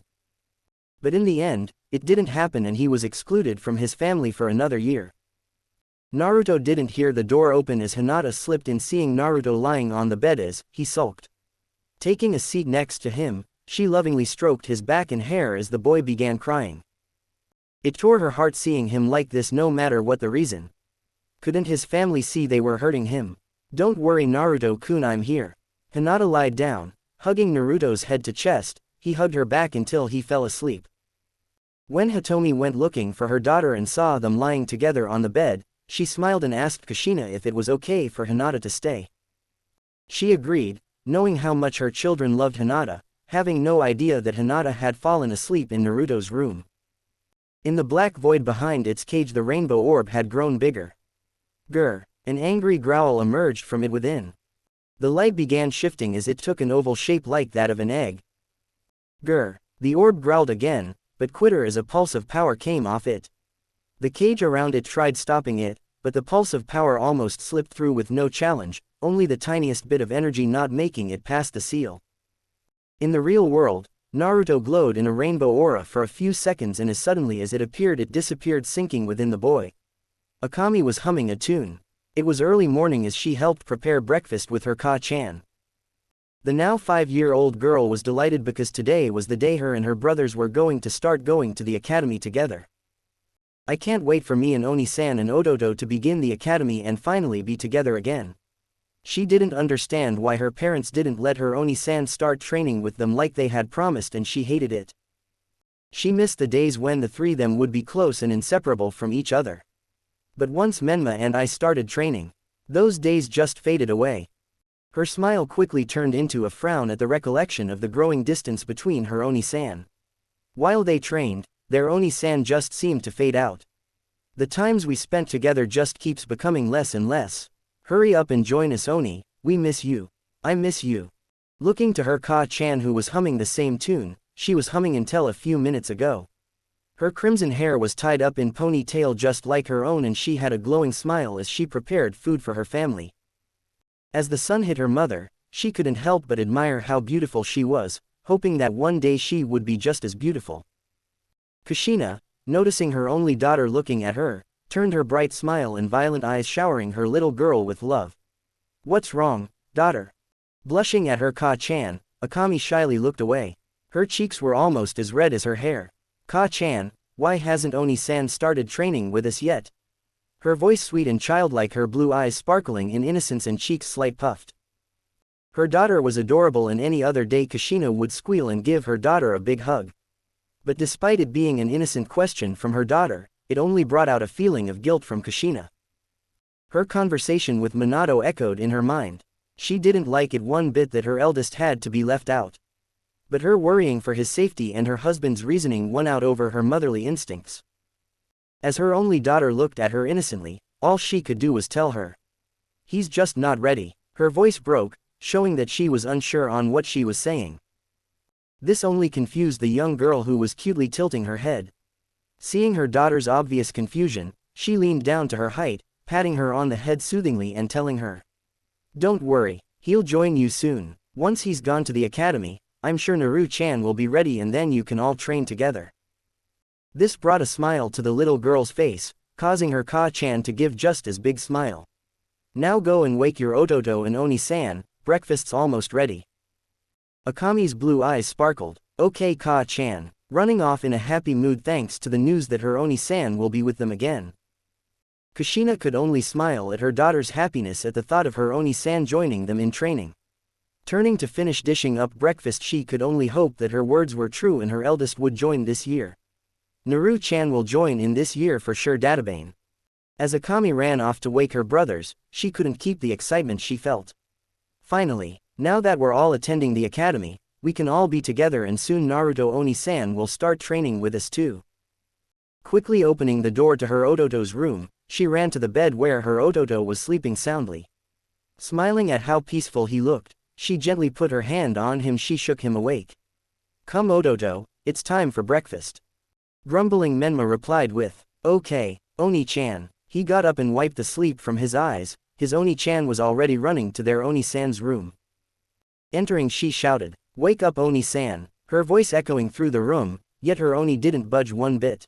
Speaker 2: But in the end, it didn't happen and he was excluded from his family for another year. Naruto didn't hear the door open as Hinata slipped in, seeing Naruto lying on the bed as he sulked. Taking a seat next to him, she lovingly stroked his back and hair as the boy began crying. It tore her heart seeing him like this, no matter what the reason. Couldn't his family see they were hurting him? Don't worry, Naruto-kun, I'm here. Hinata lied down, hugging Naruto's head to chest. He hugged her back until he fell asleep. When Hitomi went looking for her daughter and saw them lying together on the bed, she smiled and asked Kushina if it was okay for Hinata to stay. She agreed, knowing how much her children loved Hinata, having no idea that Hinata had fallen asleep in Naruto's room. In the black void behind its cage, the rainbow orb had grown bigger. Grr! An angry growl emerged from it within. The light began shifting as it took an oval shape like that of an egg. Grr! The orb growled again, but quicker as a pulse of power came off it. The cage around it tried stopping it, but the pulse of power almost slipped through with no challenge, only the tiniest bit of energy not making it past the seal. In the real world, Naruto glowed in a rainbow aura for a few seconds and as suddenly as it appeared it disappeared, sinking within the boy. Akami was humming a tune. It was early morning as she helped prepare breakfast with her Ka-chan. The now 5-year-old girl was delighted because today was the day her and her brothers were going to start going to the academy together. I can't wait for me and Oni-san and Odoto to begin the academy and finally be together again. She didn't understand why her parents didn't let her Oni-san start training with them like they had promised, and she hated it. She missed the days when the three of them would be close and inseparable from each other. But once Menma and I started training, those days just faded away. Her smile quickly turned into a frown at the recollection of the growing distance between her Oni-san. While they trained, their Oni-san just seemed to fade out. The times we spent together just keeps becoming less and less. Hurry up and join us, Oni, we miss you. I miss you. Looking to her Ka-chan, who was humming the same tune she was humming until a few minutes ago. Her crimson hair was tied up in ponytail just like her own and she had a glowing smile as she prepared food for her family. As the sun hit her mother, she couldn't help but admire how beautiful she was, hoping that one day she would be just as beautiful. Kushina, noticing her only daughter looking at her, turned her bright smile and violent eyes showering her little girl with love. What's wrong, daughter? Blushing at her Ka-chan, Akami shyly looked away. Her cheeks were almost as red as her hair. Ka-chan, why hasn't Oni-san started training with us yet? Her voice sweet and childlike, her blue eyes sparkling in innocence and cheeks slight puffed. Her daughter was adorable, and any other day Kushina would squeal and give her daughter a big hug. But despite it being an innocent question from her daughter, it only brought out a feeling of guilt from Kushina. Her conversation with Minato echoed in her mind. She didn't like it one bit that her eldest had to be left out. But her worrying for his safety and her husband's reasoning won out over her motherly instincts. As her only daughter looked at her innocently, all she could do was tell her, "He's just not ready." Her voice broke, showing that she was unsure on what she was saying. This only confused the young girl, who was cutely tilting her head. Seeing her daughter's obvious confusion, she leaned down to her height, patting her on the head soothingly and telling her, "Don't worry, he'll join you soon." Once he's gone to the academy, I'm sure Naru-chan will be ready and then you can all train together. This brought a smile to the little girl's face, causing her Ka-chan to give just as big smile. Now go and wake your Ototo and Oni-san, breakfast's almost ready. Akami's blue eyes sparkled. Okay Ka-chan, running off in a happy mood thanks to the news that her Oni-san will be with them again. Kushina could only smile at her daughter's happiness at the thought of her Oni-san joining them in training. Turning to finish dishing up breakfast, she could only hope that her words were true and her eldest would join this year. Naru-chan will join in this year for sure. Databane. As Akami ran off to wake her brothers, she couldn't keep the excitement she felt. Finally, now that we're all attending the academy, we can all be together and soon Naruto Oni-san will start training with us too. Quickly opening the door to her Ototo's room, she ran to the bed where her Ototo was sleeping soundly. Smiling at how peaceful he looked, she gently put her hand on him. She shook him awake. Come Ototo, it's time for breakfast. Grumbling Menma replied with, okay, Oni-chan. He got up and wiped the sleep from his eyes. His Oni-chan was already running to their Oni-san's room. Entering, she shouted, wake up Oni-san, her voice echoing through the room, yet her Oni didn't budge one bit.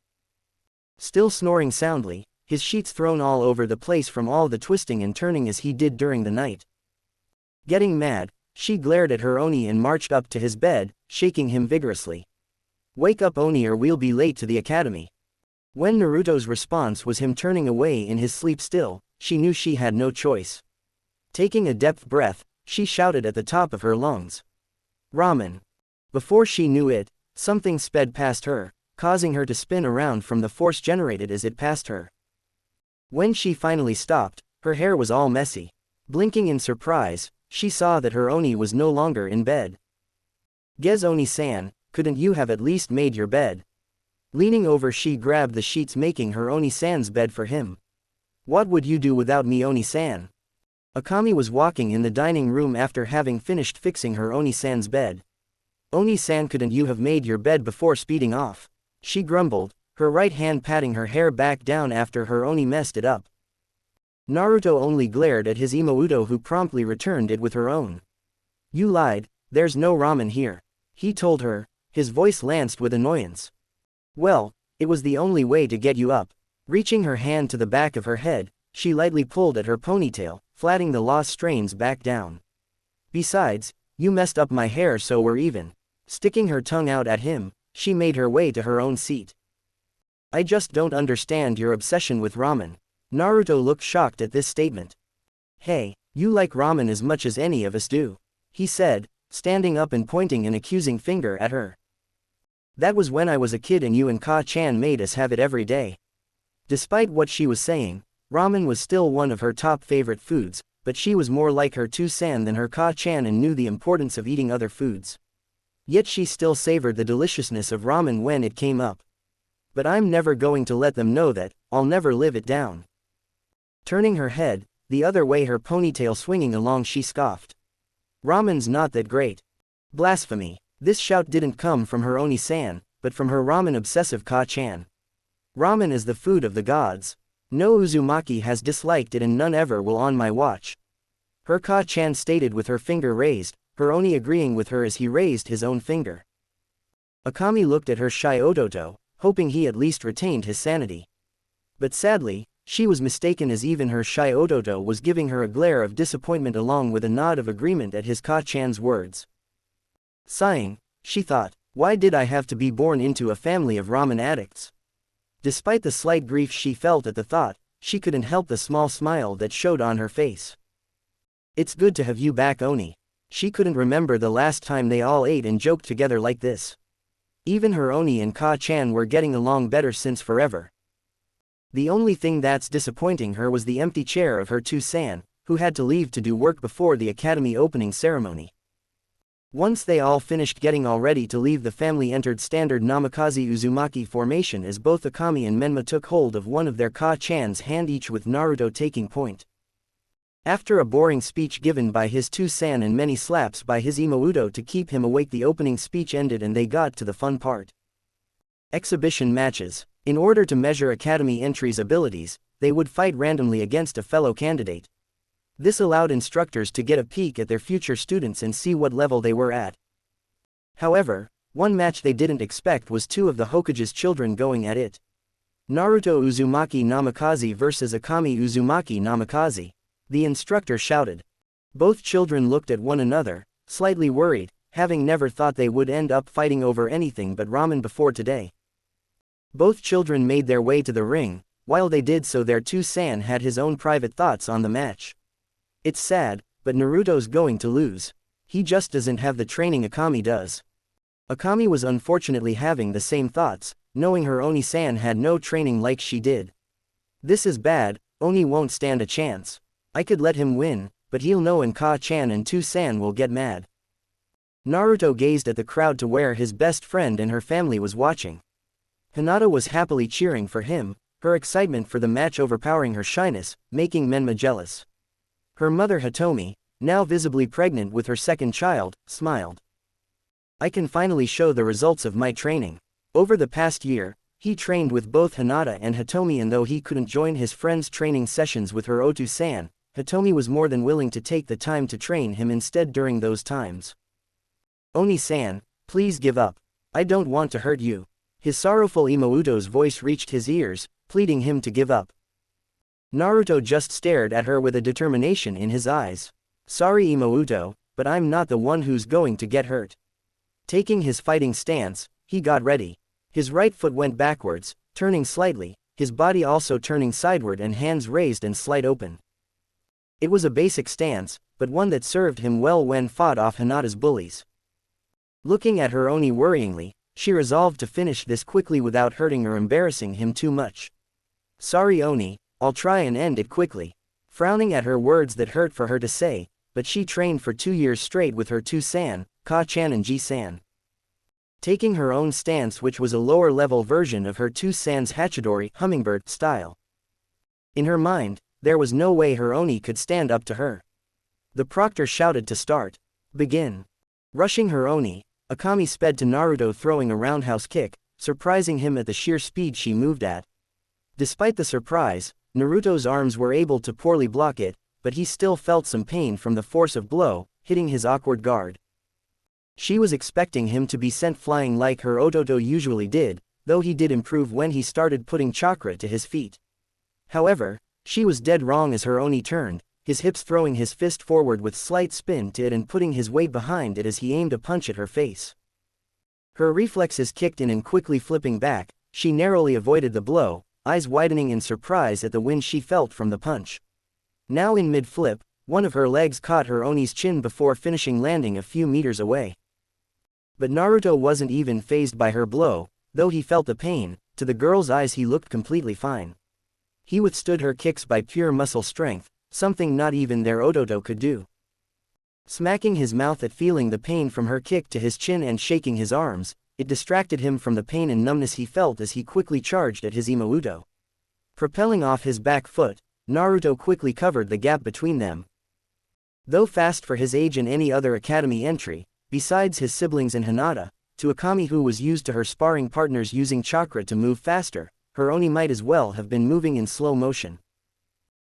Speaker 2: Still snoring soundly, his sheets thrown all over the place from all the twisting and turning as he did during the night. Getting mad, she glared at her Oni and marched up to his bed, shaking him vigorously. Wake up Oni or we'll be late to the academy. When Naruto's response was him turning away in his sleep still, she knew she had no choice. Taking a deep breath, she shouted at the top of her lungs. Ramen. Before she knew it, something sped past her, causing her to spin around from the force generated as it passed her. When she finally stopped, her hair was all messy. Blinking in surprise, she saw that her Oni was no longer in bed. Gez Oni-san, couldn't you have at least made your bed? Leaning over, she grabbed the sheets, making her Oni-san's bed for him. What would you do without me Oni-san? Akami was walking in the dining room after having finished fixing her Oni-san's bed. Oni-san, couldn't you have made your bed before speeding off? She grumbled, her right hand patting her hair back down after her Oni messed it up. Naruto only glared at his Imouto, who promptly returned it with her own. You lied, there's no ramen here. He told her, his voice lanced with annoyance. Well, it was the only way to get you up. Reaching her hand to the back of her head, she lightly pulled at her ponytail, flatting the lost strands back down. Besides, you messed up my hair so we're even. Sticking her tongue out at him, she made her way to her own seat. I just don't understand your obsession with ramen. Naruto looked shocked at this statement. Hey, you like ramen as much as any of us do, he said, standing up and pointing an accusing finger at her. That was when I was a kid and you and Ka-chan made us have it every day. Despite what she was saying, ramen was still one of her top favorite foods, but she was more like her two-san than her Ka-chan and knew the importance of eating other foods. Yet she still savored the deliciousness of ramen when it came up. But I'm never going to let them know that, I'll never live it down. Turning her head, the other way, her ponytail swinging along, she scoffed. Ramen's not that great. Blasphemy. This shout didn't come from her Oni-san, but from her ramen-obsessive Ka-chan. Ramen is the food of the gods. No Uzumaki has disliked it and none ever will on my watch. Her Ka-chan stated with her finger raised, her Oni agreeing with her as he raised his own finger. Akami looked at her shy Ototo, hoping he at least retained his sanity. But sadly, she was mistaken, as even her shy Ototo was giving her a glare of disappointment along with a nod of agreement at his Ka-chan's words. Sighing, she thought, why did I have to be born into a family of ramen addicts? Despite the slight grief she felt at the thought, she couldn't help the small smile that showed on her face. It's good to have you back, Oni. She couldn't remember the last time they all ate and joked together like this. Even her Oni and Ka-chan were getting along better since forever. The only thing that's disappointing her was the empty chair of her two-san, who had to leave to do work before the academy opening ceremony. Once they all finished getting all ready to leave, the family entered standard Namikaze Uzumaki formation as both Akami and Menma took hold of one of their Ka-chan's hand, each with Naruto taking point. After a boring speech given by his two-san and many slaps by his Imouto to keep him awake, the opening speech ended and they got to the fun part. Exhibition matches. In order to measure academy entries' abilities, they would fight randomly against a fellow candidate. This allowed instructors to get a peek at their future students and see what level they were at. However, one match they didn't expect was two of the Hokage's children going at it. Naruto Uzumaki Namikaze versus Akami Uzumaki Namikaze. The instructor shouted. Both children looked at one another, slightly worried, having never thought they would end up fighting over anything but ramen before today. Both children made their way to the ring. While they did so, their two-san had his own private thoughts on the match. It's sad, but Naruto's going to lose. He just doesn't have the training Akami does. Akami was unfortunately having the same thoughts, knowing her Oni-san had no training like she did. This is bad, Oni won't stand a chance. I could let him win, but he'll know and Ka-chan and two-san will get mad. Naruto gazed at the crowd to where his best friend and her family was watching. Hinata was happily cheering for him, her excitement for the match overpowering her shyness, making Menma jealous. Her mother Hitomi, now visibly pregnant with her second child, smiled. I can finally show the results of my training. Over the past year, he trained with both Hinata and Hitomi, and though he couldn't join his friend's training sessions with her Otu-san, Hitomi was more than willing to take the time to train him instead during those times. Oni-san, please give up. I don't want to hurt you. His sorrowful Imouto's voice reached his ears, pleading him to give up. Naruto just stared at her with a determination in his eyes. Sorry Imouto, but I'm not the one who's going to get hurt. Taking his fighting stance, he got ready. His right foot went backwards, turning slightly, his body also turning sideward and hands raised and slight open. It was a basic stance, but one that served him well when fought off Hinata's bullies. Looking at her Oni worryingly, she resolved to finish this quickly without hurting or embarrassing him too much. Sorry Oni, I'll try and end it quickly. Frowning at her words that hurt for her to say, but she trained for 2 years straight with her two-san, Ka-chan and Ji-san. Taking her own stance, which was a lower-level version of her two-san's Hachidori hummingbird style. In her mind, there was no way her Oni could stand up to her. The proctor shouted to start. Begin. Rushing her Oni, Akami sped to Naruto, throwing a roundhouse kick, surprising him at the sheer speed she moved at. Despite the surprise, Naruto's arms were able to poorly block it, but he still felt some pain from the force of blow, hitting his awkward guard. She was expecting him to be sent flying like her Ototo usually did, though he did improve when he started putting chakra to his feet. However, she was dead wrong as her Oni turned, his hips throwing his fist forward with slight spin to it and putting his weight behind it as he aimed a punch at her face. Her reflexes kicked in, and quickly flipping back, she narrowly avoided the blow, eyes widening in surprise at the wind she felt from the punch. Now in mid-flip, one of her legs caught her Oni's chin before finishing landing a few meters away. But Naruto wasn't even fazed by her blow, though he felt the pain. To the girl's eyes he looked completely fine. He withstood her kicks by pure muscle strength, something not even their Ototo could do. Smacking his mouth at feeling the pain from her kick to his chin and shaking his arms, it distracted him from the pain and numbness he felt as he quickly charged at his Imouto. Propelling off his back foot, Naruto quickly covered the gap between them. Though fast for his age and any other academy entry, besides his siblings and Hinata, to Akami, who was used to her sparring partners using chakra to move faster, her Oni might as well have been moving in slow motion.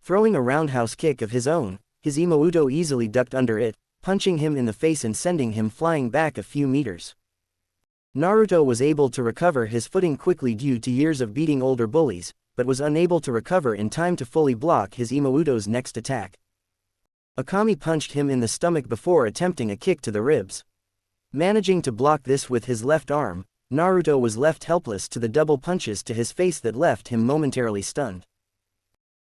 Speaker 2: Throwing a roundhouse kick of his own, his Imouto easily ducked under it, punching him in the face and sending him flying back a few meters. Naruto was able to recover his footing quickly due to years of beating older bullies, but was unable to recover in time to fully block his Imouto's next attack. Akami punched him in the stomach before attempting a kick to the ribs. Managing to block this with his left arm, Naruto was left helpless to the double punches to his face that left him momentarily stunned.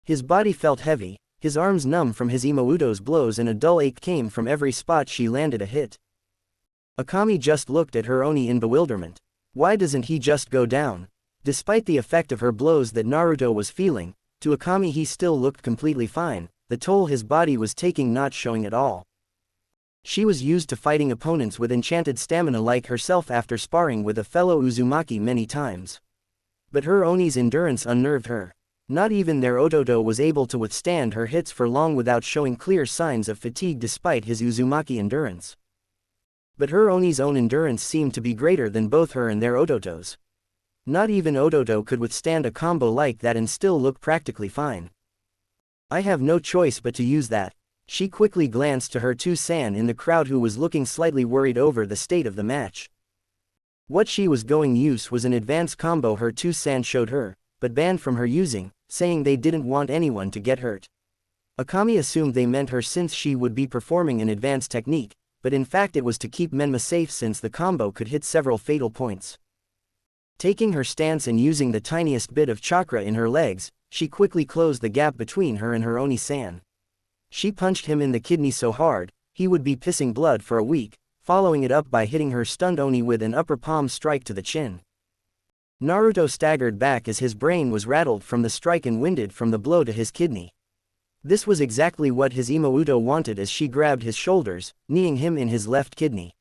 Speaker 2: His body felt heavy, his arms numb from his Imouto's blows, and a dull ache came from every spot she landed a hit. Akami just looked at her Oni in bewilderment. Why doesn't he just go down? Despite the effect of her blows that Naruto was feeling, to Akami he still looked completely fine, the toll his body was taking not showing at all. She was used to fighting opponents with enchanted stamina like herself after sparring with a fellow Uzumaki many times. But her Oni's endurance unnerved her. Not even their Ototo was able to withstand her hits for long without showing clear signs of fatigue despite his Uzumaki endurance. But her Oni's own endurance seemed to be greater than both her and their Ototo's. Not even Ototo could withstand a combo like that and still look practically fine. I have no choice but to use that. She quickly glanced to her two-san in the crowd who was looking slightly worried over the state of the match. What she was going to use was an advanced combo her two-san showed her, but banned from her using, saying they didn't want anyone to get hurt. Akami assumed they meant her since she would be performing an advanced technique, but in fact it was to keep Menma safe since the combo could hit several fatal points. Taking her stance and using the tiniest bit of chakra in her legs, she quickly closed the gap between her and her Oni-san. She punched him in the kidney so hard, he would be pissing blood for a week, following it up by hitting her stunned Oni with an upper palm strike to the chin. Naruto staggered back as his brain was rattled from the strike and winded from the blow to his kidney. This was exactly what his Imouto wanted as she grabbed his shoulders, kneeing him in his left kidney.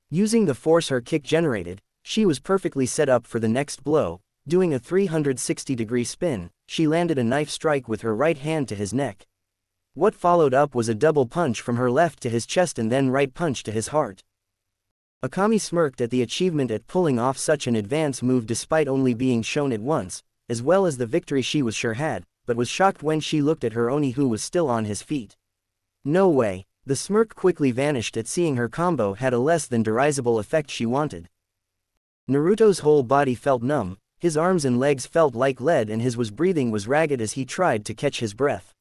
Speaker 2: Using the force her kick generated, she was perfectly set up for the next blow. Doing a 360-degree spin, she landed a knife strike with her right hand to his neck. What followed up was a double punch from her left to his chest and then right punch to his heart. Akami smirked at the achievement at pulling off such an advanced move despite only being shown it once, as well as the victory she was sure had, but was shocked when she looked at her Oni who was still on his feet. No way. The smirk quickly vanished at seeing her combo had a less than derisible effect she wanted. Naruto's whole body felt numb, his arms and legs felt like lead and his breathing was ragged as he tried to catch his breath.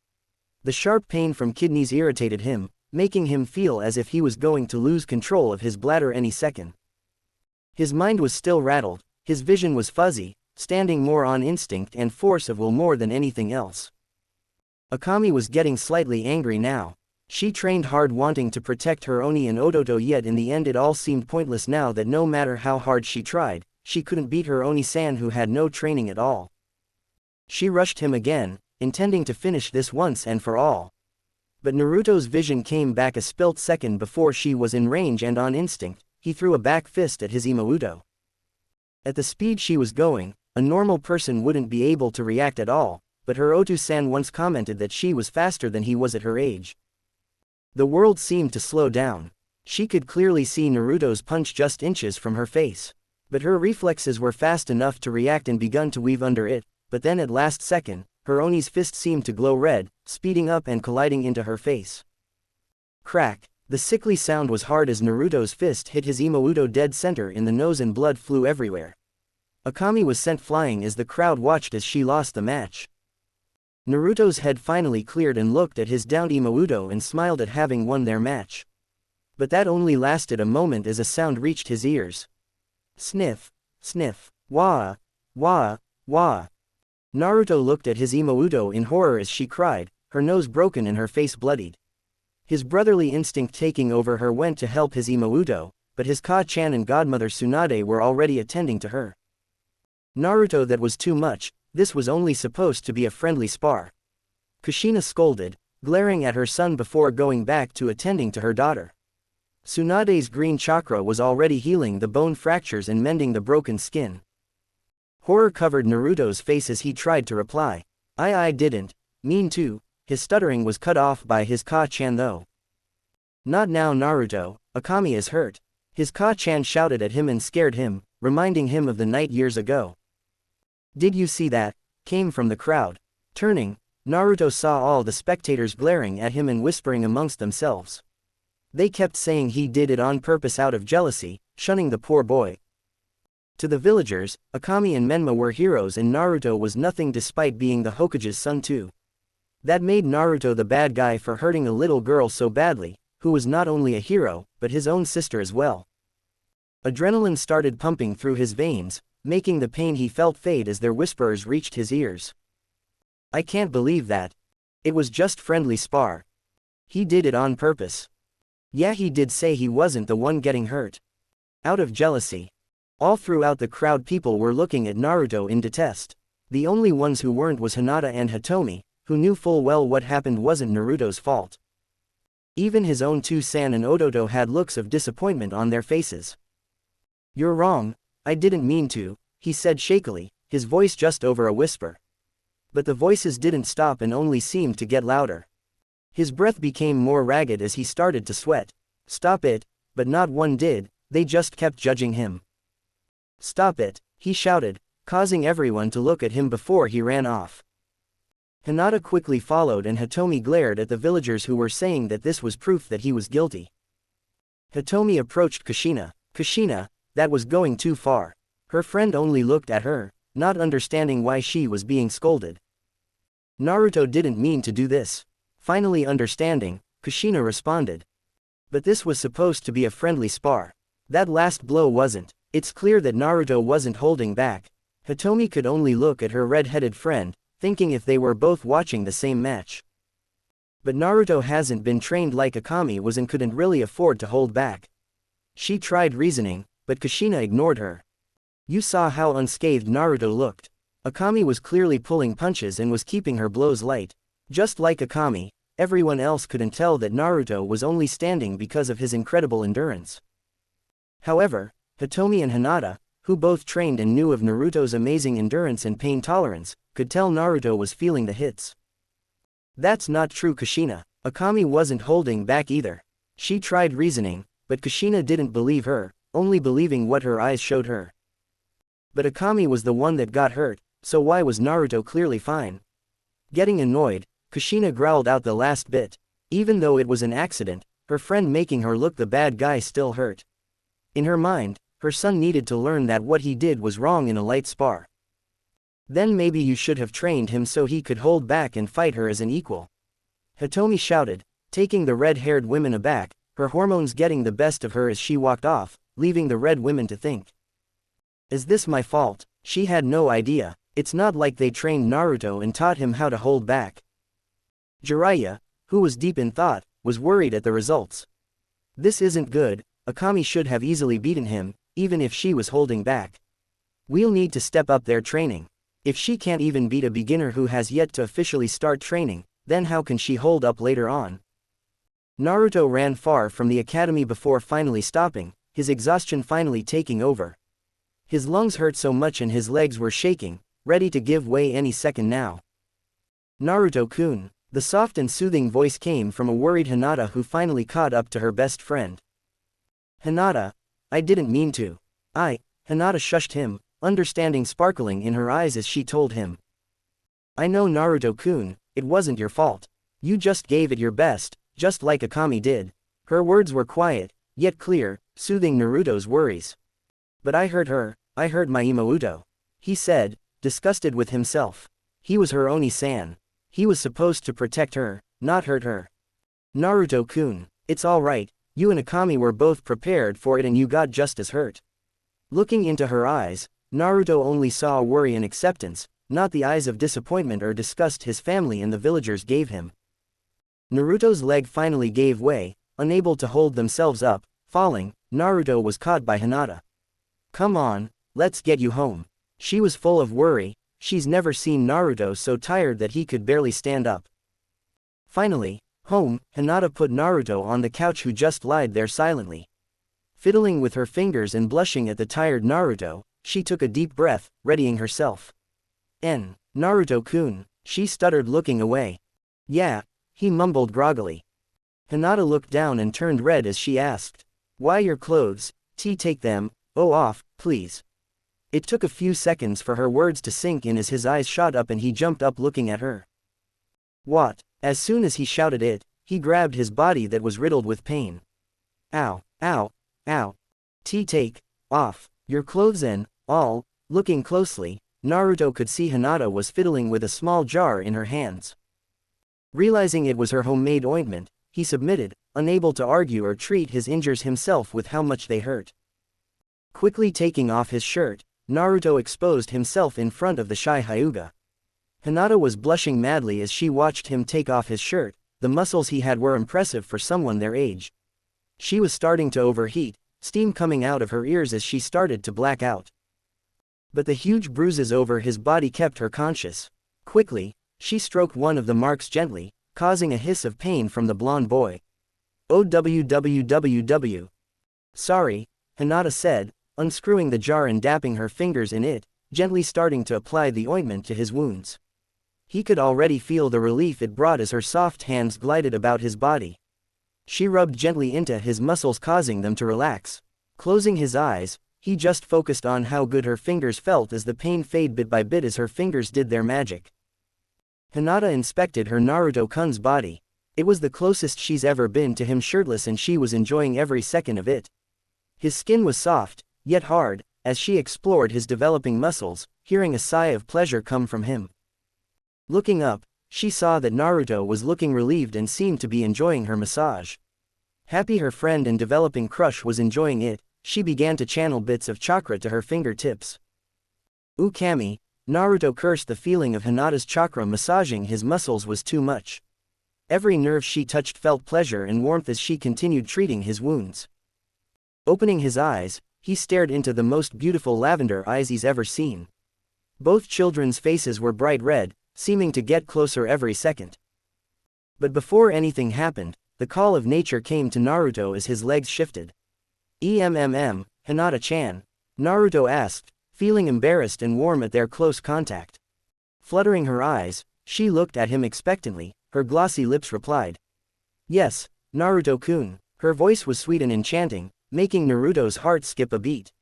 Speaker 2: The sharp pain from kidneys irritated him, making him feel as if he was going to lose control of his bladder any second. His mind was still rattled, his vision was fuzzy, standing more on instinct and force of will more than anything else. Akami was getting slightly angry now. She trained hard wanting to protect her Oni and Odoto, yet in the end it all seemed pointless now that no matter how hard she tried, she couldn't beat her Oni-san who had no training at all. She rushed him again, intending to finish this once and for all. But Naruto's vision came back a split second before she was in range and on instinct, he threw a back fist at his Imouto. At the speed she was going, a normal person wouldn't be able to react at all, but her Otu-san once commented that she was faster than he was at her age. The world seemed to slow down. She could clearly see Naruto's punch just inches from her face. But her reflexes were fast enough to react and begun to weave under it, but then at last second, her Oni's fist seemed to glow red, speeding up and colliding into her face. Crack! The sickly sound was hard as Naruto's fist hit his Imouto dead center in the nose and blood flew everywhere. Akami was sent flying as the crowd watched as she lost the match. Naruto's head finally cleared and looked at his downed Imouto and smiled at having won their match. But that only lasted a moment as a sound reached his ears. Sniff, sniff, wah, wah, wah. Naruto looked at his Imouto in horror as she cried, her nose broken and her face bloodied. His brotherly instinct taking over her went to help his Imouto, but his Ka-chan and godmother Tsunade were already attending to her. Naruto, that was too much, this was only supposed to be a friendly spar. Kushina scolded, glaring at her son before going back to attending to her daughter. Tsunade's green chakra was already healing the bone fractures and mending the broken skin. Horror covered Naruto's face as he tried to reply. I didn't mean to. His stuttering was cut off by his Ka-chan though. Not now Naruto, Akami is hurt. His Ka-chan shouted at him and scared him, reminding him of the night years ago. Did you see that? Came from the crowd. Turning, Naruto saw all the spectators glaring at him and whispering amongst themselves. They kept saying he did it on purpose out of jealousy, shunning the poor boy. To the villagers, Akami and Menma were heroes and Naruto was nothing despite being the Hokage's son too. That made Naruto the bad guy for hurting a little girl so badly, who was not only a hero, but his own sister as well. Adrenaline started pumping through his veins, making the pain he felt fade as their whisperers reached his ears. I can't believe that. It was just friendly spar. He did it on purpose. Yeah, he did say he wasn't the one getting hurt. Out of jealousy. All throughout the crowd people were looking at Naruto in detest. The only ones who weren't was Hinata and Hitomi, who knew full well what happened wasn't Naruto's fault. Even his own two-san and Odoto had looks of disappointment on their faces. You're wrong, I didn't mean to, he said shakily, his voice just over a whisper. But the voices didn't stop and only seemed to get louder. His breath became more ragged as he started to sweat. Stop it, but not one did, they just kept judging him. Stop it, he shouted, causing everyone to look at him before he ran off. Hinata quickly followed and Hitomi glared at the villagers who were saying that this was proof that he was guilty. Hitomi approached Kushina. Kushina, that was going too far. Her friend only looked at her, not understanding why she was being scolded. Naruto didn't mean to do this. Finally understanding, Kushina responded. But this was supposed to be a friendly spar. That last blow wasn't. It's clear that Naruto wasn't holding back. Hitomi could only look at her red-headed friend, thinking if they were both watching the same match. But Naruto hasn't been trained like Akami was and couldn't really afford to hold back. She tried reasoning, but Kushina ignored her. You saw how unscathed Naruto looked. Akami was clearly pulling punches and was keeping her blows light. Just like Akami, everyone else couldn't tell that Naruto was only standing because of his incredible endurance. However, Hitomi and Hinata, who both trained and knew of Naruto's amazing endurance and pain tolerance, could tell Naruto was feeling the hits. That's not true, Kushina. Akami wasn't holding back either. She tried reasoning, but Kushina didn't believe her, only believing what her eyes showed her. But Akami was the one that got hurt, so why was Naruto clearly fine? Getting annoyed, Kushina growled out the last bit. Even though it was an accident, her friend making her look the bad guy still hurt. In her mind, her son needed to learn that what he did was wrong in a light spar. Then maybe you should have trained him so he could hold back and fight her as an equal. Hitomi shouted, taking the red-haired women aback, her hormones getting the best of her as she walked off, leaving the red women to think. Is this my fault? She had no idea. It's not like they trained Naruto and taught him how to hold back. Jiraiya, who was deep in thought, was worried at the results. This isn't good. Akami should have easily beaten him, even if she was holding back. We'll need to step up their training. If she can't even beat a beginner who has yet to officially start training, then how can she hold up later on? Naruto ran far from the academy before finally stopping, his exhaustion finally taking over. His lungs hurt so much and his legs were shaking, ready to give way any second now. Naruto-kun, the soft and soothing voice came from a worried Hinata who finally caught up to her best friend. Hinata, I didn't mean to. Hinata shushed him, understanding sparkling in her eyes as she told him. I know Naruto-kun, it wasn't your fault. You just gave it your best, just like Akami did. Her words were quiet, yet clear, soothing Naruto's worries. But I hurt her, I hurt my Imouto. He said, disgusted with himself. He was her Oni-san. He was supposed to protect her, not hurt her. Naruto-kun, it's alright, you and Akami were both prepared for it and you got just as hurt. Looking into her eyes, Naruto only saw worry and acceptance, not the eyes of disappointment or disgust his family and the villagers gave him. Naruto's leg finally gave way, unable to hold themselves up, falling. Naruto was caught by Hinata. Come on, let's get you home. She was full of worry, she's never seen Naruto so tired that he could barely stand up. Finally, home, Hinata put Naruto on the couch who just lied there silently. Fiddling with her fingers and blushing at the tired Naruto, she took a deep breath, readying herself. Naruto-kun, she stuttered looking away. Yeah, he mumbled groggily. Hinata looked down and turned red as she asked. Why your clothes? Take them, off, please. It took a few seconds for her words to sink in as his eyes shot up and he jumped up looking at her. What? As soon as he shouted it, he grabbed his body that was riddled with pain. Ow, ow, ow. Take off your clothes and all. Looking closely, Naruto could see Hinata was fiddling with a small jar in her hands. Realizing it was her homemade ointment, he submitted, unable to argue or treat his injuries himself with how much they hurt. Quickly taking off his shirt, Naruto exposed himself in front of the shy Hyuga. Hinata was blushing madly as she watched him take off his shirt. The muscles he had were impressive for someone their age. She was starting to overheat, steam coming out of her ears as she started to black out. But the huge bruises over his body kept her conscious. Quickly, she stroked one of the marks gently, causing a hiss of pain from the blonde boy. OWWWW. Sorry, Hinata said, unscrewing the jar and dapping her fingers in it, gently starting to apply the ointment to his wounds. He could already feel the relief it brought as her soft hands glided about his body. She rubbed gently into his muscles causing them to relax. Closing his eyes, he just focused on how good her fingers felt as the pain faded bit by bit as her fingers did their magic. Hinata inspected her Naruto-kun's body. It was the closest she's ever been to him shirtless, and she was enjoying every second of it. His skin was soft, yet hard, as she explored his developing muscles, hearing a sigh of pleasure come from him. Looking up, she saw that Naruto was looking relieved and seemed to be enjoying her massage. Happy her friend and developing crush was enjoying it, she began to channel bits of chakra to her fingertips. Kami, Naruto cursed the feeling of Hinata's chakra massaging his muscles was too much. Every nerve she touched felt pleasure and warmth as she continued treating his wounds. Opening his eyes, he stared into the most beautiful lavender eyes he's ever seen. Both children's faces were bright red, seeming to get closer every second. But before anything happened, the call of nature came to Naruto as his legs shifted. Hinata-chan? Naruto asked, feeling embarrassed and warm at their close contact. Fluttering her eyes, she looked at him expectantly, her glossy lips replied. Yes, Naruto-kun. Her voice was sweet and enchanting, making Naruto's heart skip a beat.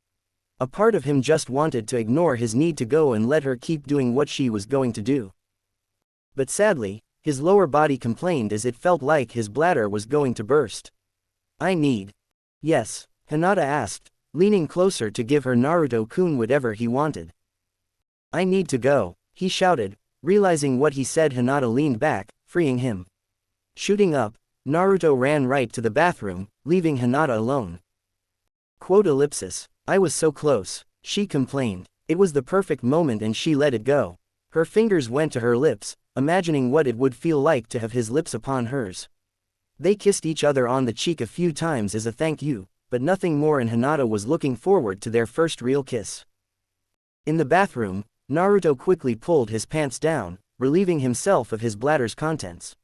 Speaker 2: A part of him just wanted to ignore his need to go and let her keep doing what she was going to do. But sadly, his lower body complained as it felt like his bladder was going to burst. I need. Yes, Hinata asked, leaning closer to give her Naruto-kun whatever he wanted. I need to go, he shouted, realizing what he said. Hinata leaned back, freeing him. Shooting up, Naruto ran right to the bathroom, leaving Hinata alone. I was so close, she complained. It was the perfect moment and she let it go. Her fingers went to her lips, imagining what it would feel like to have his lips upon hers. They kissed each other on the cheek a few times as a thank you, but nothing more, and Hinata was looking forward to their first real kiss. In the bathroom, Naruto quickly pulled his pants down, relieving himself of his bladder's contents.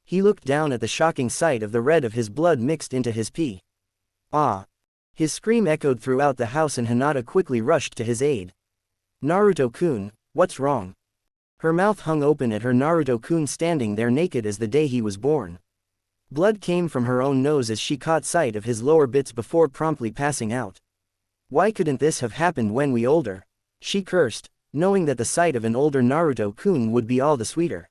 Speaker 2: He looked down at the shocking sight of the red of his blood mixed into his pee. Ah! His scream echoed throughout the house and Hinata quickly rushed to his aid. Naruto-kun, what's wrong? Her mouth hung open at her Naruto-kun standing there naked as the day he was born. Blood came from her own nose as she caught sight of his lower bits before promptly passing out. Why couldn't this have happened when we older? She cursed, knowing that the sight of an older Naruto-kun would be all the sweeter.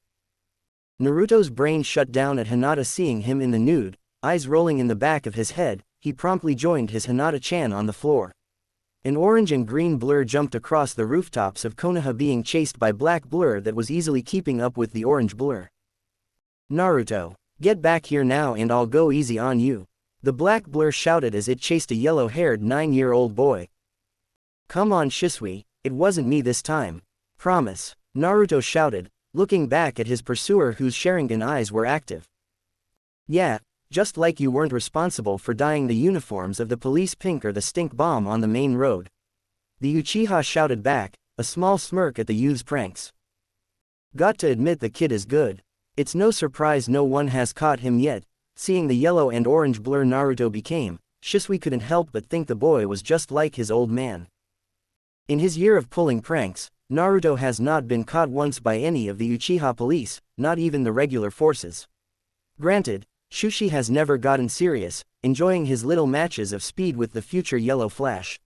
Speaker 2: Naruto's brain shut down at Hinata seeing him in the nude, eyes rolling in the back of his head. He promptly joined his Hinata-chan on the floor. An orange and green blur jumped across the rooftops of Konoha, being chased by black blur that was easily keeping up with the orange blur. Naruto, get back here now and I'll go easy on you, the black blur shouted as it chased a yellow-haired 9-year-old boy. Come on Shisui, it wasn't me this time. Promise, Naruto shouted, looking back at his pursuer whose Sharingan eyes were active. Yeah. Just like you weren't responsible for dyeing the uniforms of the police pink or the stink bomb on the main road. The Uchiha shouted back, a small smirk at the youth's pranks. Got to admit the kid is good. It's no surprise no one has caught him yet. Seeing the yellow and orange blur Naruto became, Shisui couldn't help but think the boy was just like his old man. In his year of pulling pranks, Naruto has not been caught once by any of the Uchiha police, not even the regular forces. Granted, Shushi has never gotten serious, enjoying his little matches of speed with the future Yellow Flash.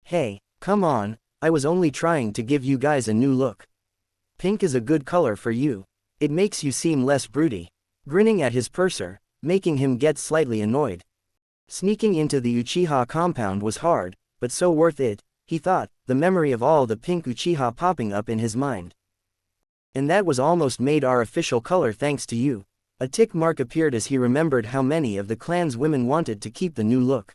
Speaker 2: Hey, come on, I was only trying to give you guys a new look. Pink is a good color for you. It makes you seem less broody. Grinning at his purser, making him get slightly annoyed. Sneaking into the Uchiha compound was hard, but so worth it, he thought, the memory of all the pink Uchiha popping up in his mind. And that was almost made our official color thanks to you. A tick mark appeared as he remembered how many of the clan's women wanted to keep the new look.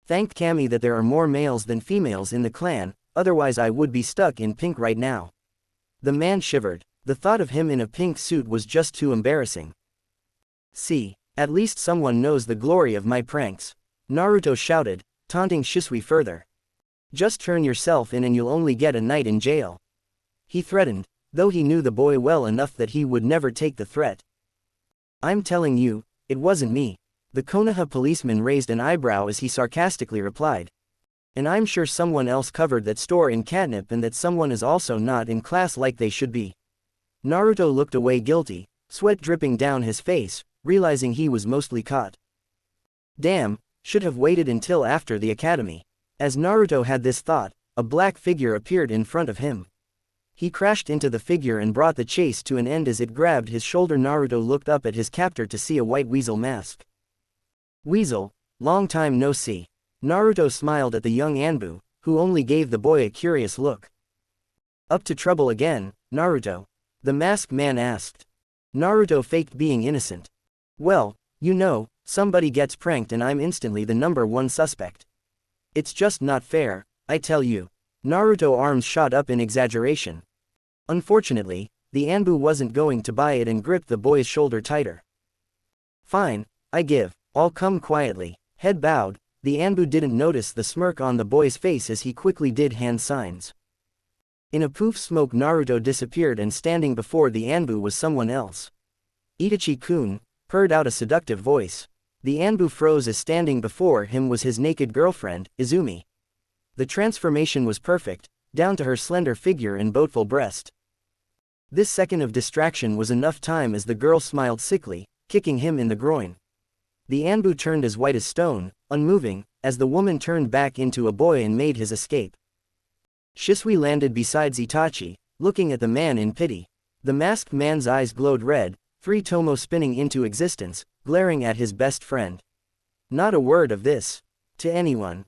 Speaker 2: Thank Kami that there are more males than females in the clan, otherwise I would be stuck in pink right now. The man shivered. The thought of him in a pink suit was just too embarrassing. See, at least someone knows the glory of my pranks, Naruto shouted, taunting Shisui further. Just turn yourself in and you'll only get a night in jail. He threatened, though he knew the boy well enough that he would never take the threat. I'm telling you, it wasn't me. The Konoha policeman raised an eyebrow as he sarcastically replied. And I'm sure someone else covered that store in catnip and that someone is also not in class like they should be. Naruto looked away guilty, sweat dripping down his face, realizing he was mostly caught. Damn, should have waited until after the academy. As Naruto had this thought, a black figure appeared in front of him. He crashed into the figure and brought the chase to an end as it grabbed his shoulder. Naruto looked up at his captor to see a white weasel mask. Weasel, long time no see. Naruto smiled at the young Anbu, who only gave the boy a curious look. Up to trouble again, Naruto? The masked man asked. Naruto faked being innocent. Well, you know, somebody gets pranked and I'm instantly the #1 suspect. It's just not fair, I tell you. Naruto's arms shot up in exaggeration. Unfortunately, the Anbu wasn't going to buy it and gripped the boy's shoulder tighter. Fine, I give, I'll come quietly. Head bowed, the Anbu didn't notice the smirk on the boy's face as he quickly did hand signs. In a poof smoke Naruto disappeared and standing before the Anbu was someone else. Itachi-kun, purred out a seductive voice. The Anbu froze as standing before him was his naked girlfriend, Izumi. The transformation was perfect, down to her slender figure and boatful breast. This second of distraction was enough time as the girl smiled sickly, kicking him in the groin. The Anbu turned as white as stone, unmoving, as the woman turned back into a boy and made his escape. Shisui landed beside Itachi, looking at the man in pity. The masked man's eyes glowed red, 3 tomo spinning into existence, glaring at his best friend. Not a word of this to anyone.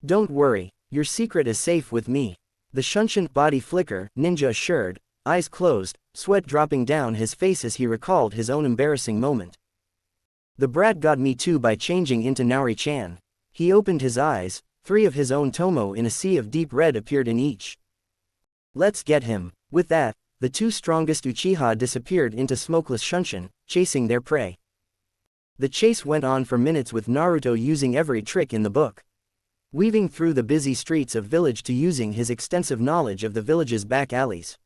Speaker 2: Don't worry, your secret is safe with me. The shunshin body flicker, ninja assured, eyes closed, sweat dropping down his face as he recalled his own embarrassing moment. The brat got me too by changing into Naori-chan. He opened his eyes, 3 of his own tomo in a sea of deep red appeared in each. Let's get him. With that, the 2 strongest Uchiha disappeared into smokeless shunshin, chasing their prey. The chase went on for minutes with Naruto using every trick in the book. Weaving through the busy streets of village to using his extensive knowledge of the village's back alleys.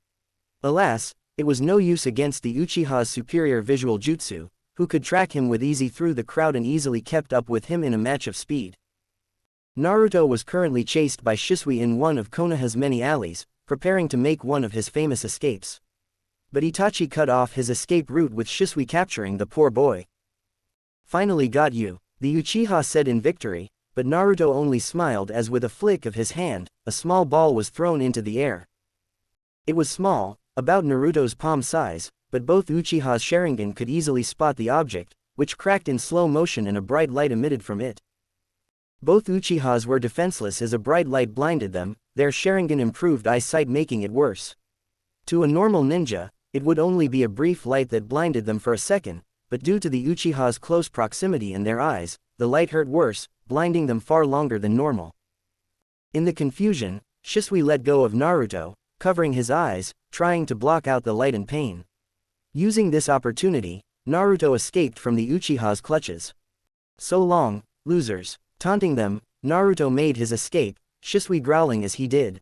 Speaker 2: Alas, it was no use against the Uchiha's superior visual jutsu, who could track him with ease through the crowd and easily kept up with him in a match of speed. Naruto was currently chased by Shisui in one of Konoha's many alleys, preparing to make one of his famous escapes. But Itachi cut off his escape route with Shisui capturing the poor boy. Finally got you, the Uchiha said in victory, but Naruto only smiled as with a flick of his hand, a small ball was thrown into the air. It was small, about Naruto's palm size, but both Uchiha's Sharingan could easily spot the object, which cracked in slow motion and a bright light emitted from it. Both Uchihas were defenseless as a bright light blinded them, their Sharingan improved eyesight making it worse. To a normal ninja, it would only be a brief light that blinded them for a second, but due to the Uchiha's close proximity and their eyes, the light hurt worse, blinding them far longer than normal. In the confusion, Shisui let go of Naruto, covering his eyes, trying to block out the light and pain. Using this opportunity, Naruto escaped from the Uchiha's clutches. So long, losers. Taunting them, Naruto made his escape, Shisui growling as he did.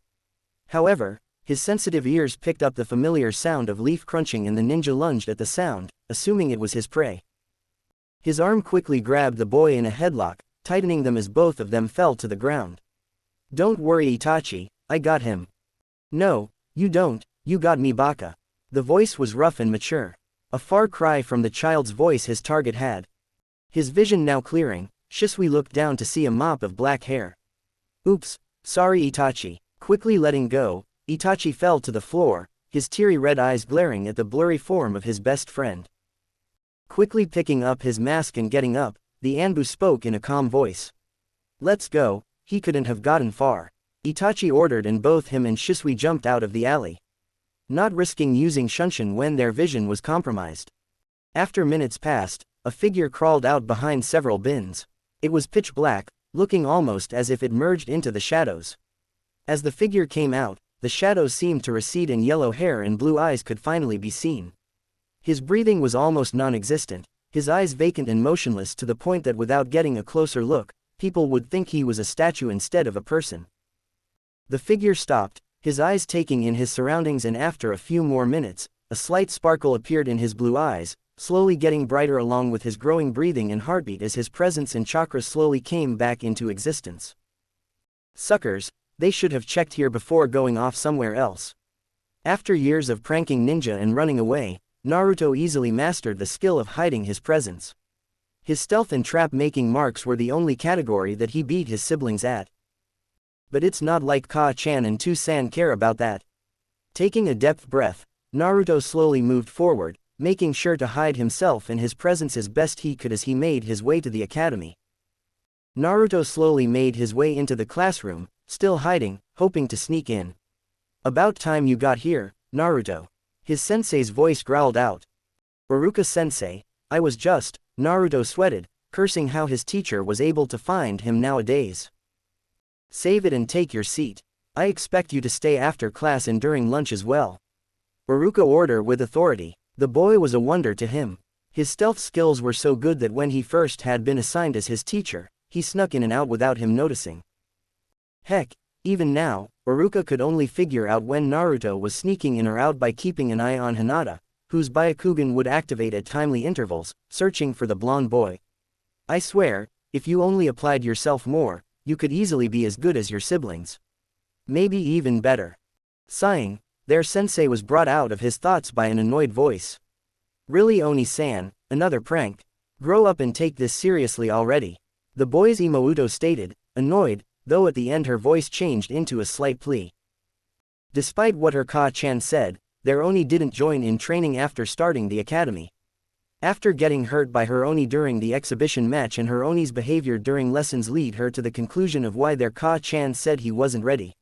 Speaker 2: However, his sensitive ears picked up the familiar sound of leaf crunching and the ninja lunged at the sound, assuming it was his prey. His arm quickly grabbed the boy in a headlock, tightening them as both of them fell to the ground. Don't worry Itachi, I got him. No, you don't, you got me Baka. The voice was rough and mature. A far cry from the child's voice his target had. His vision now clearing, Shisui looked down to see a mop of black hair. Oops, sorry Itachi. Quickly letting go, Itachi fell to the floor, his teary red eyes glaring at the blurry form of his best friend. Quickly picking up his mask and getting up, the Anbu spoke in a calm voice. Let's go, he couldn't have gotten far. Itachi ordered and both him and Shisui jumped out of the alley. Not risking using Shunshin when their vision was compromised. After minutes passed, a figure crawled out behind several bins. It was pitch black, looking almost as if it merged into the shadows. As the figure came out, the shadows seemed to recede and yellow hair and blue eyes could finally be seen. His breathing was almost non-existent, his eyes vacant and motionless to the point that without getting a closer look, people would think he was a statue instead of a person. The figure stopped, his eyes taking in his surroundings, and after a few more minutes, a slight sparkle appeared in his blue eyes, slowly getting brighter along with his growing breathing and heartbeat as his presence and chakras slowly came back into existence. Suckers, they should have checked here before going off somewhere else. After years of pranking ninja and running away, Naruto easily mastered the skill of hiding his presence. His stealth and trap-making marks were the only category that he beat his siblings at. But it's not like Ka-chan and Tu-san care about that. Taking a deep breath, Naruto slowly moved forward, making sure to hide himself and his presence as best he could as he made his way to the academy. Naruto slowly made his way into the classroom, still hiding, hoping to sneak in. "About time you got here, Naruto." His sensei's voice growled out. "Iruka-sensei, I was just," Naruto sweated, cursing how his teacher was able to find him nowadays. "Save it and take your seat. I expect you to stay after class and during lunch as well." Iruka ordered with authority. The boy was a wonder to him. His stealth skills were so good that when he first had been assigned as his teacher, he snuck in and out without him noticing. Heck, even now, Iruka could only figure out when Naruto was sneaking in or out by keeping an eye on Hinata, whose Byakugan would activate at timely intervals, searching for the blonde boy. "I swear, if you only applied yourself more, you could easily be as good as your siblings. Maybe even better." Sighing, their sensei was brought out of his thoughts by an annoyed voice. "Really, Oni-san, another prank? Grow up and take this seriously already," the boy's Imouto stated, annoyed, though at the end her voice changed into a slight plea. Despite what her Ka-chan said, their Oni didn't join in training after starting the academy. After getting hurt by her Oni during the exhibition match, and her Oni's behavior during lessons lead her to the conclusion of why their Ka-chan said he wasn't ready.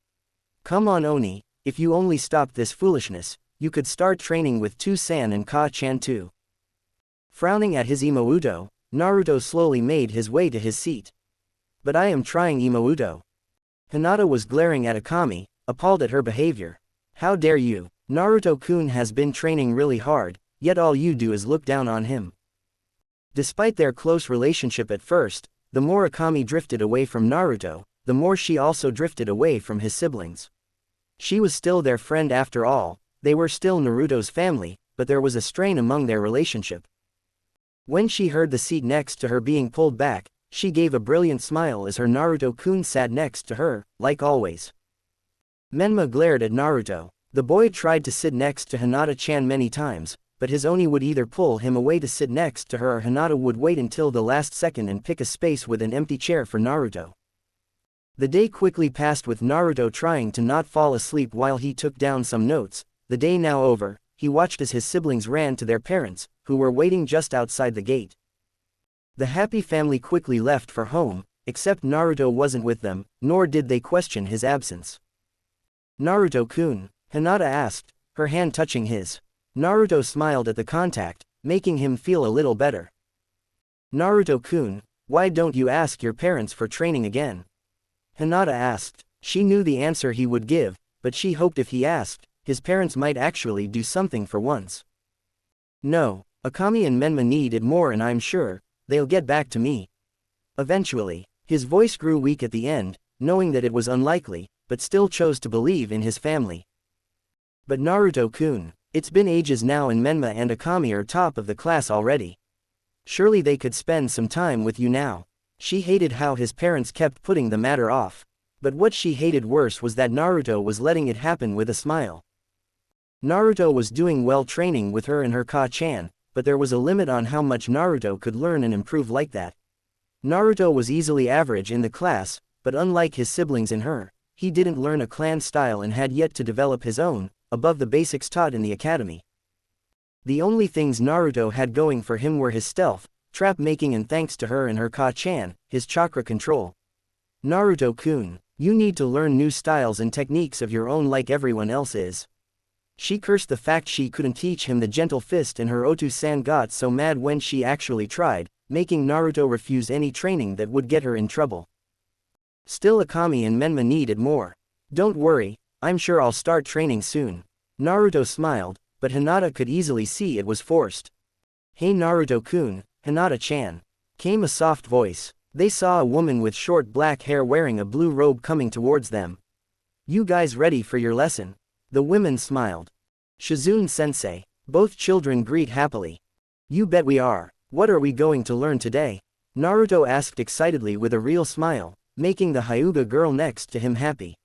Speaker 2: "Come on, Oni, if you only stopped this foolishness, you could start training with 2-san and Ka-chan too." Frowning at his Imouto, Naruto slowly made his way to his seat. "But I am trying, Imouto." Hinata was glaring at Akami, appalled at her behavior. "How dare you? Naruto-kun has been training really hard, yet all you do is look down on him." Despite their close relationship at first, the more Akami drifted away from Naruto, the more she also drifted away from his siblings. She was still their friend after all, they were still Naruto's family, but there was a strain among their relationship. When she heard the seat next to her being pulled back, she gave a brilliant smile as her Naruto-kun sat next to her, like always. Menma glared at Naruto. The boy tried to sit next to Hinata-chan many times, but his Oni would either pull him away to sit next to her or Hinata would wait until the last second and pick a space with an empty chair for Naruto. The day quickly passed with Naruto trying to not fall asleep while he took down some notes. The day now over, he watched as his siblings ran to their parents, who were waiting just outside the gate. The happy family quickly left for home, except Naruto wasn't with them, nor did they question his absence. "Naruto-kun?" Hinata asked, her hand touching his. Naruto smiled at the contact, making him feel a little better. "Naruto-kun, why don't you ask your parents for training again?" Hinata asked. She knew the answer he would give, but she hoped if he asked, his parents might actually do something for once. "No, Akami and Menma need it more, and I'm sure they'll get back to me eventually." His voice grew weak at the end, knowing that it was unlikely, but still chose to believe in his family. "But Naruto-kun, it's been ages now and Menma and Akami are top of the class already. Surely they could spend some time with you now." She hated how his parents kept putting the matter off. But what she hated worse was that Naruto was letting it happen with a smile. Naruto was doing well training with her and her Ka-chan, but there was a limit on how much Naruto could learn and improve like that. Naruto was easily average in the class, but unlike his siblings and her, he didn't learn a clan style and had yet to develop his own, above the basics taught in the academy. The only things Naruto had going for him were his stealth, trap making, and thanks to her and her Ka-chan, his chakra control. "Naruto-kun, you need to learn new styles and techniques of your own like everyone else is." She cursed the fact she couldn't teach him the gentle fist, and her Otu-san got so mad when she actually tried, making Naruto refuse any training that would get her in trouble. Still, Akami and Menma needed more. "Don't worry, I'm sure I'll start training soon." Naruto smiled, but Hinata could easily see it was forced. "Hey Naruto-kun, Hinata-chan," came a soft voice. They saw a woman with short black hair wearing a blue robe coming towards them. "You guys ready for your lesson?" The women smiled. "Shizune-sensei." Both children greet happily. "You bet we are. What are we going to learn today?" Naruto asked excitedly with a real smile, making the Hyuga girl next to him happy.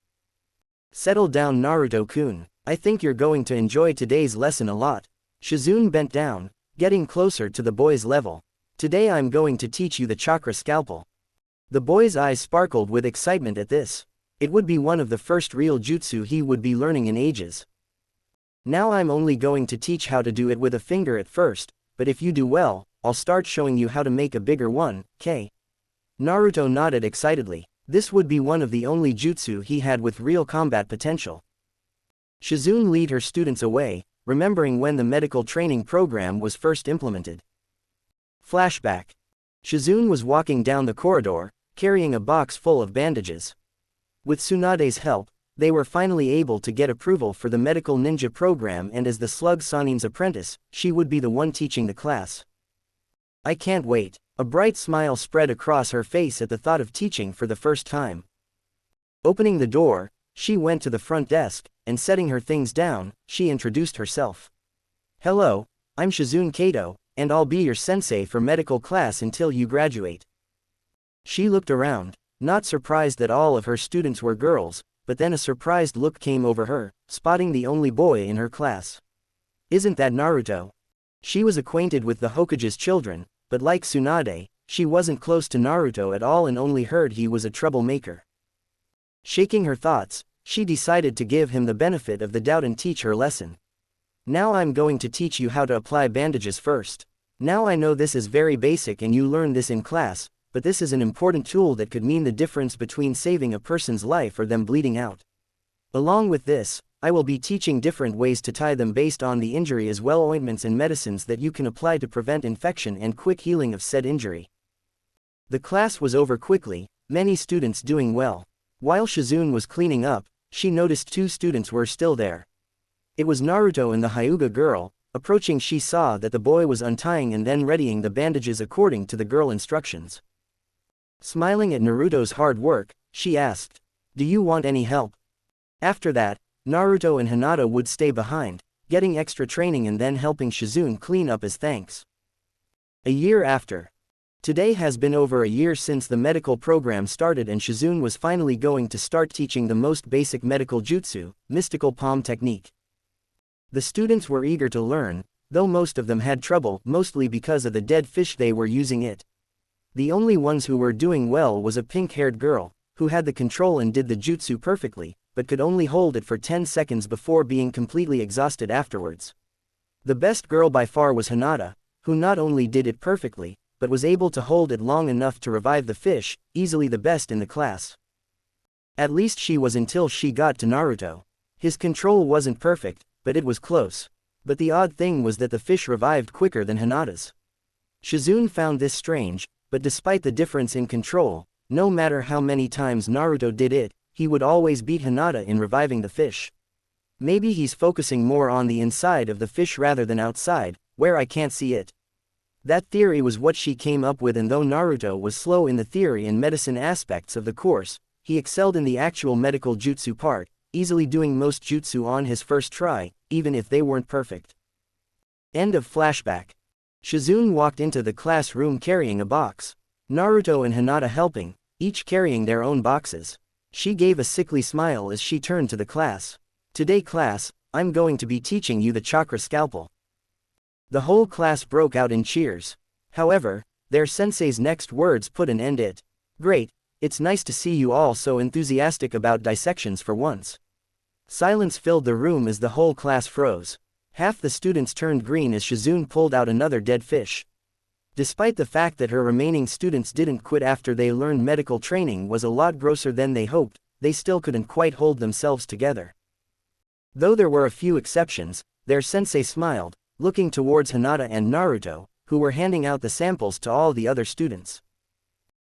Speaker 2: "Settle down Naruto-kun, I think you're going to enjoy today's lesson a lot." Shizune bent down, getting closer to the boy's level. "Today I'm going to teach you the chakra scalpel." The boy's eyes sparkled with excitement at this. It would be one of the first real jutsu he would be learning in ages. Now I'm only going to teach how to do it with a finger at first, but if you do well, I'll start showing you how to make a bigger one, okay? Naruto nodded excitedly. This would be one of the only jutsu he had with real combat potential. Shizune led her students away, remembering when the medical training program was first implemented. Flashback. Shizune was walking down the corridor, carrying a box full of bandages. With Tsunade's help, they were finally able to get approval for the medical ninja program, and as the slug Sanin's apprentice, she would be the one teaching the class. I can't wait. A bright smile spread across her face at the thought of teaching for the first time. Opening the door, she went to the front desk, and setting her things down, she introduced herself. Hello, I'm Shizune Kato, and I'll be your sensei for medical class until you graduate. She looked around, not surprised that all of her students were girls, but then a surprised look came over her, spotting the only boy in her class. Isn't that Naruto? She was acquainted with the Hokage's children, but like Tsunade, she wasn't close to Naruto at all and only heard he was a troublemaker. Shaking her thoughts, she decided to give him the benefit of the doubt and teach her lesson. Now I'm going to teach you how to apply bandages first. Now I know this is very basic and you learn this in class, but this is an important tool that could mean the difference between saving a person's life or them bleeding out. Along with this, I will be teaching different ways to tie them based on the injury, as well ointments and medicines that you can apply to prevent infection and quick healing of said injury. The class was over quickly, many students doing well. While Shizune was cleaning up, she noticed two students were still there. It was Naruto and the Hyuga girl. Approaching, she saw that the boy was untying and then readying the bandages according to the girl instructions. Smiling at Naruto's hard work, she asked, "Do you want any help?" After that, Naruto and Hinata would stay behind, getting extra training and then helping Shizune clean up as thanks. A year after. Today has been over a year since the medical program started and Shizune was finally going to start teaching the most basic medical jutsu, mystical palm technique. The students were eager to learn, though most of them had trouble, mostly because of the dead fish they were using it. The only ones who were doing well was a pink-haired girl, who had the control and did the jutsu perfectly, but could only hold it for 10 seconds before being completely exhausted afterwards. The best girl by far was Hinata, who not only did it perfectly, but was able to hold it long enough to revive the fish, easily the best in the class. At least she was until she got to Naruto. His control wasn't perfect, but it was close. But the odd thing was that the fish revived quicker than Hinata's. Shizune found this strange, but despite the difference in control, no matter how many times Naruto did it, he would always beat Hinata in reviving the fish. Maybe he's focusing more on the inside of the fish rather than outside, where I can't see it. That theory was what she came up with, and though Naruto was slow in the theory and medicine aspects of the course, he excelled in the actual medical jutsu part, easily doing most jutsu on his first try, even if they weren't perfect. End of flashback. Shizune walked into the classroom carrying a box. Naruto and Hinata helping, each carrying their own boxes. She gave a sickly smile as she turned to the class. Today class, I'm going to be teaching you the chakra scalpel. The whole class broke out in cheers. However, their sensei's next words put an end to it. Great, it's nice to see you all so enthusiastic about dissections for once. Silence filled the room as the whole class froze. Half the students turned green as Shizune pulled out another dead fish. Despite the fact that her remaining students didn't quit after they learned medical training was a lot grosser than they hoped, they still couldn't quite hold themselves together. Though there were a few exceptions, their sensei smiled, looking towards Hinata and Naruto, who were handing out the samples to all the other students.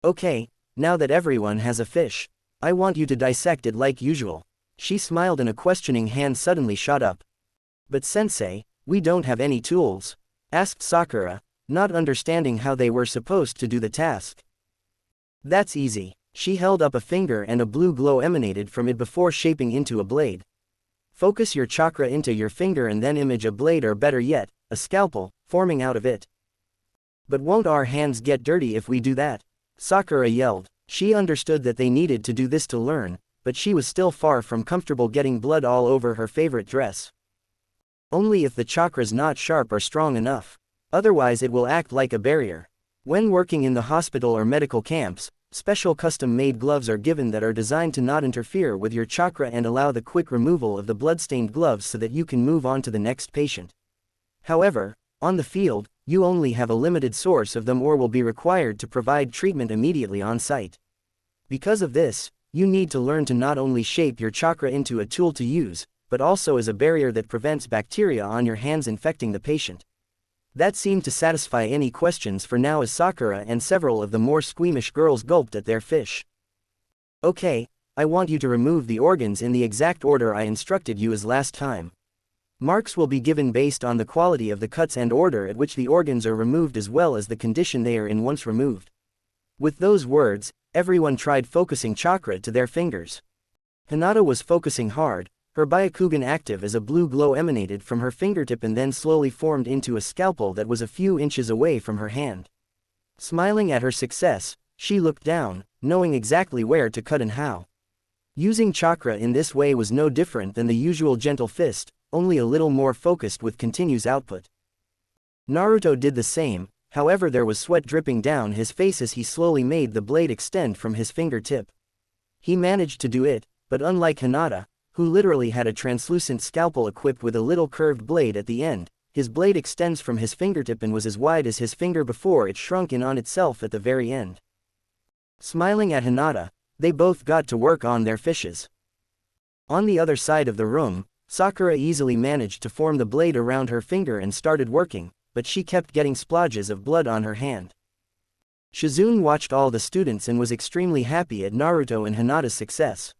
Speaker 2: Okay, now that everyone has a fish, I want you to dissect it like usual. She smiled and a questioning hand suddenly shot up. But sensei, we don't have any tools, asked Sakura, not understanding how they were supposed to do the task. That's easy. She held up a finger and a blue glow emanated from it before shaping into a blade. Focus your chakra into your finger and then image a blade, or better yet, a scalpel, forming out of it. But won't our hands get dirty if we do that? Sakura yelled. She understood that they needed to do this to learn, but she was still far from comfortable getting blood all over her favorite dress. Only if the chakra's not sharp or strong enough. Otherwise it will act like a barrier. When working in the hospital or medical camps, Special custom-made gloves are given that are designed to not interfere with your chakra and allow the quick removal of the blood-stained gloves so that you can move on to the next patient. However, on the field, you only have a limited source of them or will be required to provide treatment immediately on site. Because of this, you need to learn to not only shape your chakra into a tool to use, but also as a barrier that prevents bacteria on your hands infecting the patient. That seemed to satisfy any questions for now as Sakura and several of the more squeamish girls gulped at their fish. Okay, I want you to remove the organs in the exact order I instructed you as last time. Marks will be given based on the quality of the cuts and order at which the organs are removed as well as the condition they are in once removed. With those words, everyone tried focusing chakra to their fingers. Hinata was focusing hard, her Byakugan active as a blue glow emanated from her fingertip and then slowly formed into a scalpel that was a few inches away from her hand. Smiling at her success, she looked down, knowing exactly where to cut and how. Using chakra in this way was no different than the usual gentle fist, only a little more focused with continuous output. Naruto did the same, however there was sweat dripping down his face as he slowly made the blade extend from his fingertip. He managed to do it, but unlike Hinata, who literally had a translucent scalpel equipped with a little curved blade at the end, his blade extends from his fingertip and was as wide as his finger before it shrunk in on itself at the very end. Smiling at Hinata, they both got to work on their fishes. On the other side of the room, Sakura easily managed to form the blade around her finger and started working, but she kept getting splodges of blood on her hand. Shizune watched all the students and was extremely happy at Naruto and Hinata's success.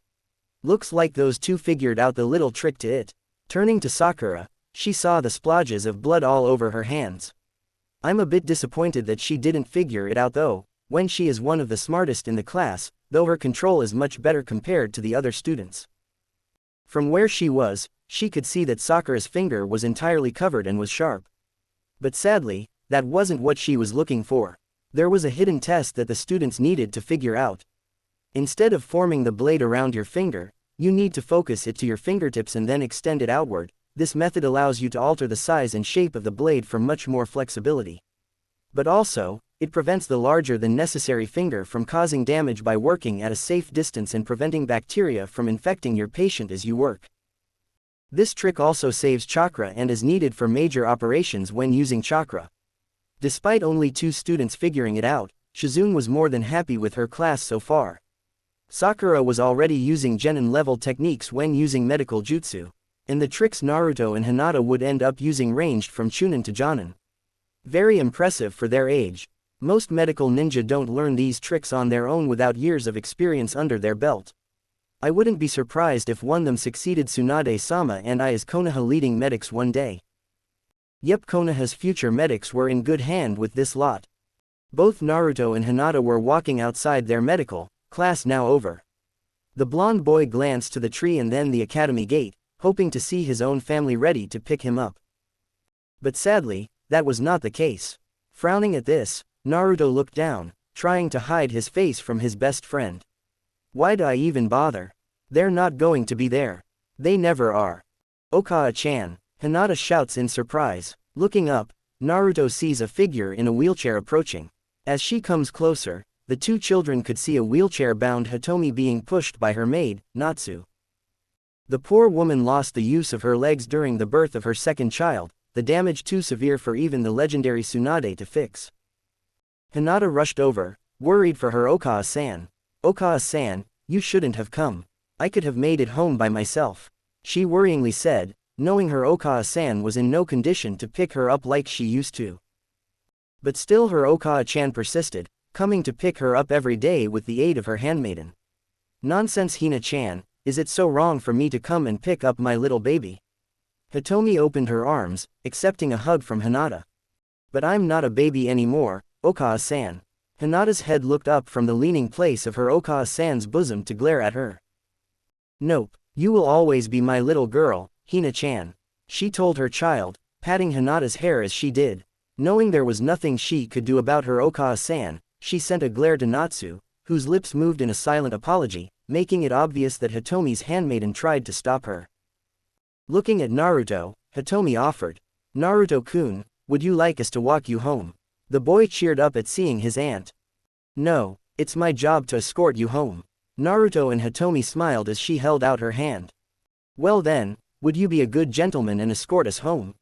Speaker 2: Looks like those two figured out the little trick to it. Turning to Sakura, she saw the splodges of blood all over her hands. I'm a bit disappointed that she didn't figure it out though, when she is one of the smartest in the class, though her control is much better compared to the other students. From where she was, she could see that Sakura's finger was entirely covered and was sharp. But sadly, that wasn't what she was looking for. There was a hidden test that the students needed to figure out. Instead of forming the blade around your finger, you need to focus it to your fingertips and then extend it outward. This method allows you to alter the size and shape of the blade for much more flexibility. But also, it prevents the larger than necessary finger from causing damage by working at a safe distance and preventing bacteria from infecting your patient as you work. This trick also saves chakra and is needed for major operations when using chakra. Despite only 2 students figuring it out, Shizune was more than happy with her class so far. Sakura was already using genin-level techniques when using medical jutsu, and the tricks Naruto and Hinata would end up using ranged from chunin to jonin. Very impressive for their age. Most medical ninja don't learn these tricks on their own without years of experience under their belt. I wouldn't be surprised if one of them succeeded Tsunade-sama and I as Konoha leading medics one day. Yep, Konoha's future medics were in good hand with this lot. Both Naruto and Hinata were walking outside their medical class now over. The blonde boy glanced to the tree and then the academy gate, hoping to see his own family ready to pick him up. But sadly, that was not the case. Frowning at this, Naruto looked down, trying to hide his face from his best friend. Why'd I even bother? They're not going to be there. They never are. Okawa-chan, Hinata shouts in surprise. Looking up, Naruto sees a figure in a wheelchair approaching. As she comes closer, the 2 children could see a wheelchair-bound Hitomi being pushed by her maid, Natsu. The poor woman lost the use of her legs during the birth of her second child, the damage too severe for even the legendary Tsunade to fix. Hinata rushed over, worried for her Okawa-san. Okawa-san, you shouldn't have come. I could have made it home by myself, she worryingly said, knowing her Okawa-san was in no condition to pick her up like she used to. But still her Okawa-chan persisted, coming to pick her up every day with the aid of her handmaiden. Nonsense, Hina-chan, is it so wrong for me to come and pick up my little baby? Hitomi opened her arms, accepting a hug from Hinata. But I'm not a baby anymore, Okawa-san. Hinata's head looked up from the leaning place of her Okawa-san's bosom to glare at her. Nope, you will always be my little girl, Hina-chan, she told her child, patting Hinata's hair as she did. Knowing there was nothing she could do about her Okawa-san, she sent a glare to Natsu, whose lips moved in a silent apology, making it obvious that Hitomi's handmaiden tried to stop her. Looking at Naruto, Hitomi offered, Naruto-kun, would you like us to walk you home? The boy cheered up at seeing his aunt. No, It's my job to escort you home. Naruto and Hitomi smiled as she held out her hand. Well then, would you be a good gentleman and escort us home?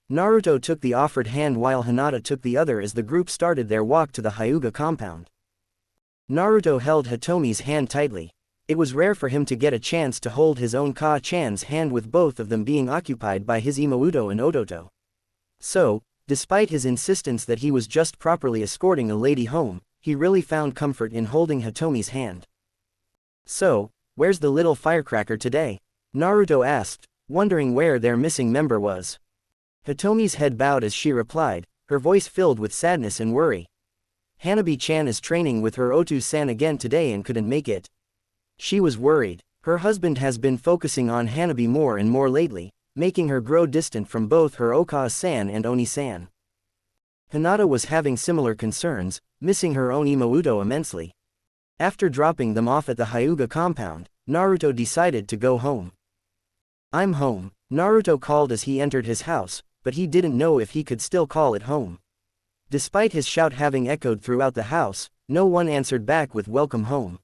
Speaker 2: Naruto took the offered hand while Hinata took the other as the group started their walk to the Hyuga compound. Naruto held Hitomi's hand tightly. It was rare for him to get a chance to hold his own Ka-chan's hand with both of them being occupied by his Imouto and Ototo. So, despite his insistence that he was just properly escorting a lady home, he really found comfort in holding Hitomi's hand. So, where's the little firecracker today? Naruto asked, wondering where their missing member was. Hitomi's head bowed as she replied, her voice filled with sadness and worry. Hanabi-chan is training with her Otu-san again today and couldn't make it. She was worried. Her husband has been focusing on Hanabi more and more lately, making her grow distant from both her Okage-san and Oni-san. Hinata was having similar concerns, missing her own Imouto immensely. After dropping them off at the Hyuga compound, Naruto decided to go home. I'm home, Naruto called as he entered his house, but he didn't know if he could still call it home. Despite his shout having echoed throughout the house, no one answered back with welcome home.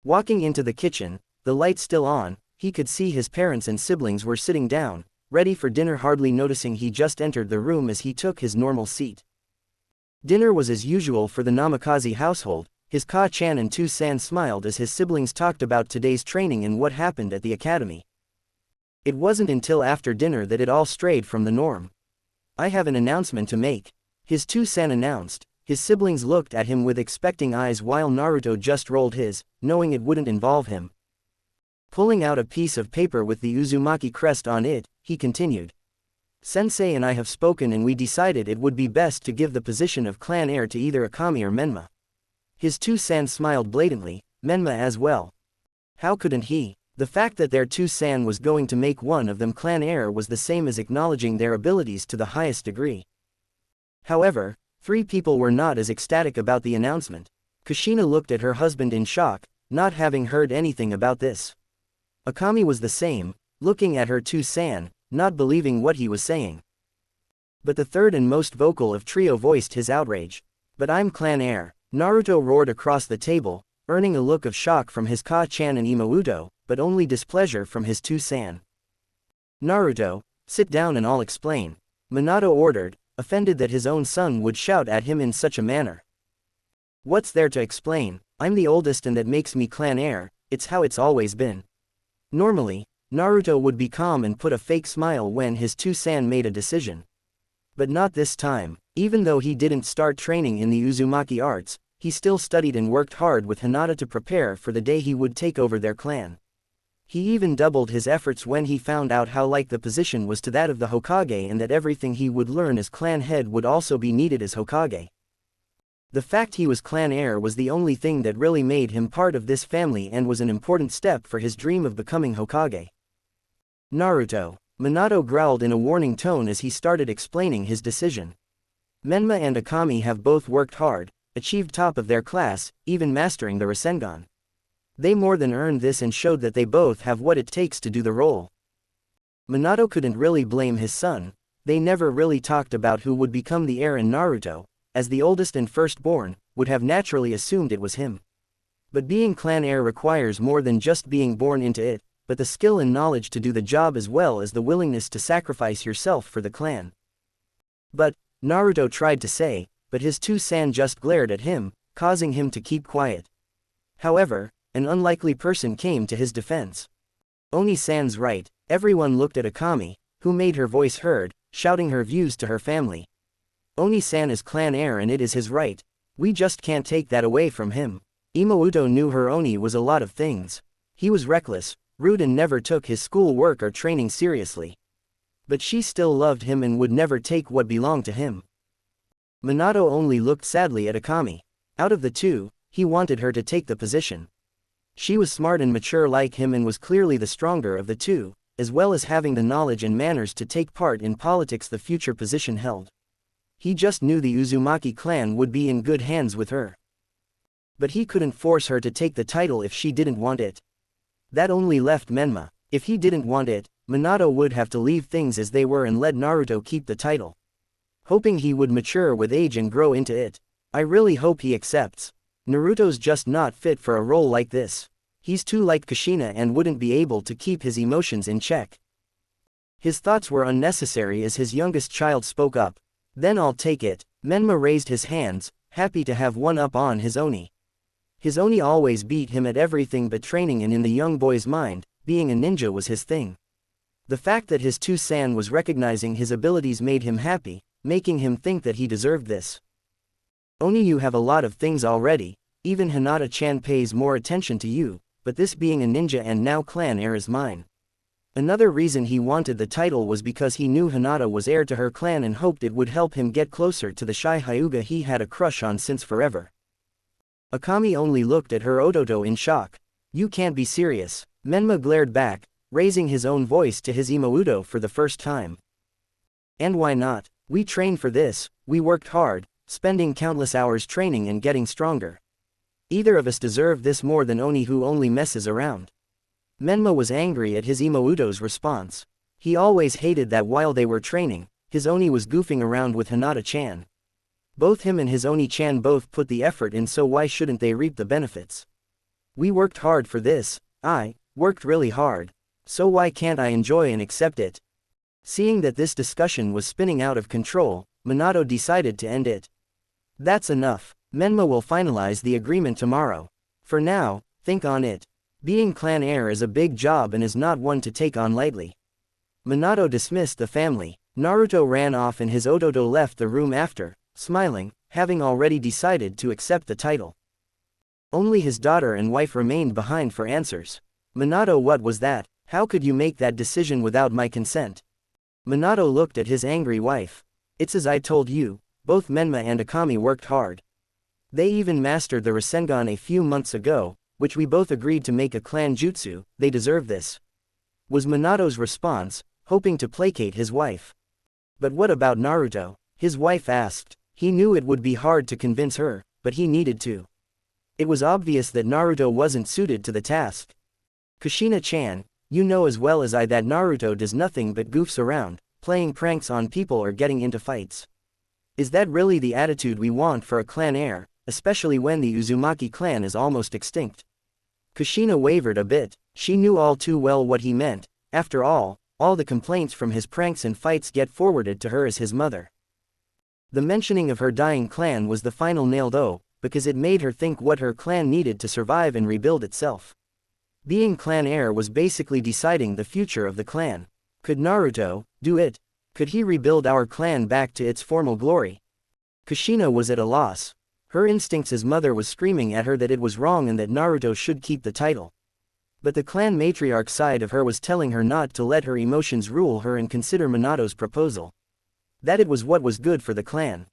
Speaker 2: Walking into the kitchen, the light still on, he could see his parents and siblings were sitting down, ready for dinner, hardly noticing he just entered the room as he took his normal seat. Dinner was as usual for the Namikaze household. His Ka-chan and Tu-san smiled as his siblings talked about today's training and what happened at the academy. It wasn't until after dinner that it all strayed from the norm. I have an announcement to make. His Tu-san announced. His siblings looked at him with expecting eyes while Naruto just rolled his, knowing it wouldn't involve him. Pulling out a piece of paper with the Uzumaki crest on it, he continued. Sensei and I have spoken and we decided it would be best to give the position of clan heir to either Akami or Menma. His Tu-san smiled blatantly, Menma as well. How couldn't he? The fact that their Tu-san was going to make one of them clan heir was the same as acknowledging their abilities to the highest degree. However, three people were not as ecstatic about the announcement. Kushina looked at her husband in shock, not having heard anything about this. Akami was the same, looking at her Tu-san, not believing what he was saying. But the third and most vocal of trio voiced his outrage. But I'm clan heir, Naruto roared across the table, earning a look of shock from his Ka-chan and Imouto, but only displeasure from his Tu-san. Naruto, sit down and I'll explain, Minato ordered, offended that his own son would shout at him in such a manner. What's there to explain? I'm the oldest and that makes me clan heir, it's how it's always been. Normally, Naruto would be calm and put a fake smile when his Tu-san made a decision. But not this time. Even though he didn't start training in the Uzumaki arts, he still studied and worked hard with Hinata to prepare for the day he would take over their clan. He even doubled his efforts when he found out how like the position was to that of the Hokage and that everything he would learn as clan head would also be needed as Hokage. The fact he was clan heir was the only thing that really made him part of this family and was an important step for his dream of becoming Hokage. Naruto, Minato growled in a warning tone as he started explaining his decision. Menma and Akami have both worked hard, achieved top of their class, even mastering the rasengan. They more than earned this and showed that they both have what it takes to do the role. Minato couldn't really blame his son. They never really talked about who would become the heir, and Naruto, as the oldest and firstborn, would have naturally assumed it was him. But being clan heir requires more than just being born into it, but the skill and knowledge to do the job as well as the willingness to sacrifice yourself for the clan. But, Naruto tried to say, but his Tu-san just glared at him, causing him to keep quiet. However, an unlikely person came to his defense. Oni-san's right. Everyone looked at Akami, who made her voice heard, shouting her views to her family. Oni-san is clan heir and it is his right. We just can't take that away from him. Imouto knew her Oni was a lot of things. He was reckless, rude and never took his school work or training seriously. But she still loved him and would never take what belonged to him. Minato only looked sadly at Akami. Out of the two, he wanted her to take the position. She was smart and mature like him and was clearly the stronger of the two, as well as having the knowledge and manners to take part in politics the future position held. He just knew the Uzumaki clan would be in good hands with her. But he couldn't force her to take the title if she didn't want it. That only left Menma. If he didn't want it, Minato would have to leave things as they were and let Naruto keep the title. Hoping he would mature with age and grow into it. I really hope he accepts. Naruto's just not fit for a role like this. He's too like Kushina and wouldn't be able to keep his emotions in check. His thoughts were unnecessary as his youngest child spoke up. Then I'll take it. Menma raised his hands, happy to have one up on his Oni. His Oni always beat him at everything but training, and in the young boy's mind, being a ninja was his thing. The fact that his two-san was recognizing his abilities made him happy, making him think that he deserved this. Oni, you have a lot of things already, even Hinata-chan pays more attention to you, but this being a ninja and now clan heir is mine. Another reason he wanted the title was because he knew Hinata was heir to her clan and hoped it would help him get closer to the shy Hyuga he had a crush on since forever. Akami only looked at her Ototo in shock. You can't be serious. Menma glared back, raising his own voice to his Imouto for the first time. And why not? We trained for this, we worked hard, spending countless hours training and getting stronger. Either of us deserve this more than Oni, who only messes around. Menma was angry at his Imouto's response. He always hated that while they were training, his Oni was goofing around with Hinata-chan. Both him and his Oni-chan both put the effort in, so why shouldn't they reap the benefits? We worked hard for this. I worked really hard. So why can't I enjoy and accept it? Seeing that this discussion was spinning out of control, Minato decided to end it. That's enough. Menma will finalize the agreement tomorrow. For now, think on it. Being clan heir is a big job and is not one to take on lightly. Minato dismissed the family. Naruto ran off and his Ototo left the room after, smiling, having already decided to accept the title. Only his daughter and wife remained behind for answers. Minato, what was that? How could you make that decision without my consent? Minato looked at his angry wife. It's as I told you, both Menma and Akami worked hard. They even mastered the rasengan a few months ago, which we both agreed to make a clan jutsu. They deserve this, was Minato's response, hoping to placate his wife. But what about Naruto? His wife asked. He knew it would be hard to convince her, but he needed to. It was obvious that Naruto wasn't suited to the task. Kushina-chan, you know as well as I that Naruto does nothing but goofs around, playing pranks on people or getting into fights. Is that really the attitude we want for a clan heir, especially when the Uzumaki clan is almost extinct? Kushina wavered a bit. She knew all too well what he meant. After all the complaints from his pranks and fights get forwarded to her as his mother. The mentioning of her dying clan was the final nail though, because it made her think what her clan needed to survive and rebuild itself. Being clan heir was basically deciding the future of the clan. Could Naruto do it? Could he rebuild our clan back to its former glory? Kushina was at a loss. Her instincts as mother was screaming at her that it was wrong and that Naruto should keep the title. But the clan matriarch side of her was telling her not to let her emotions rule her and consider Minato's proposal. That it was what was good for the clan.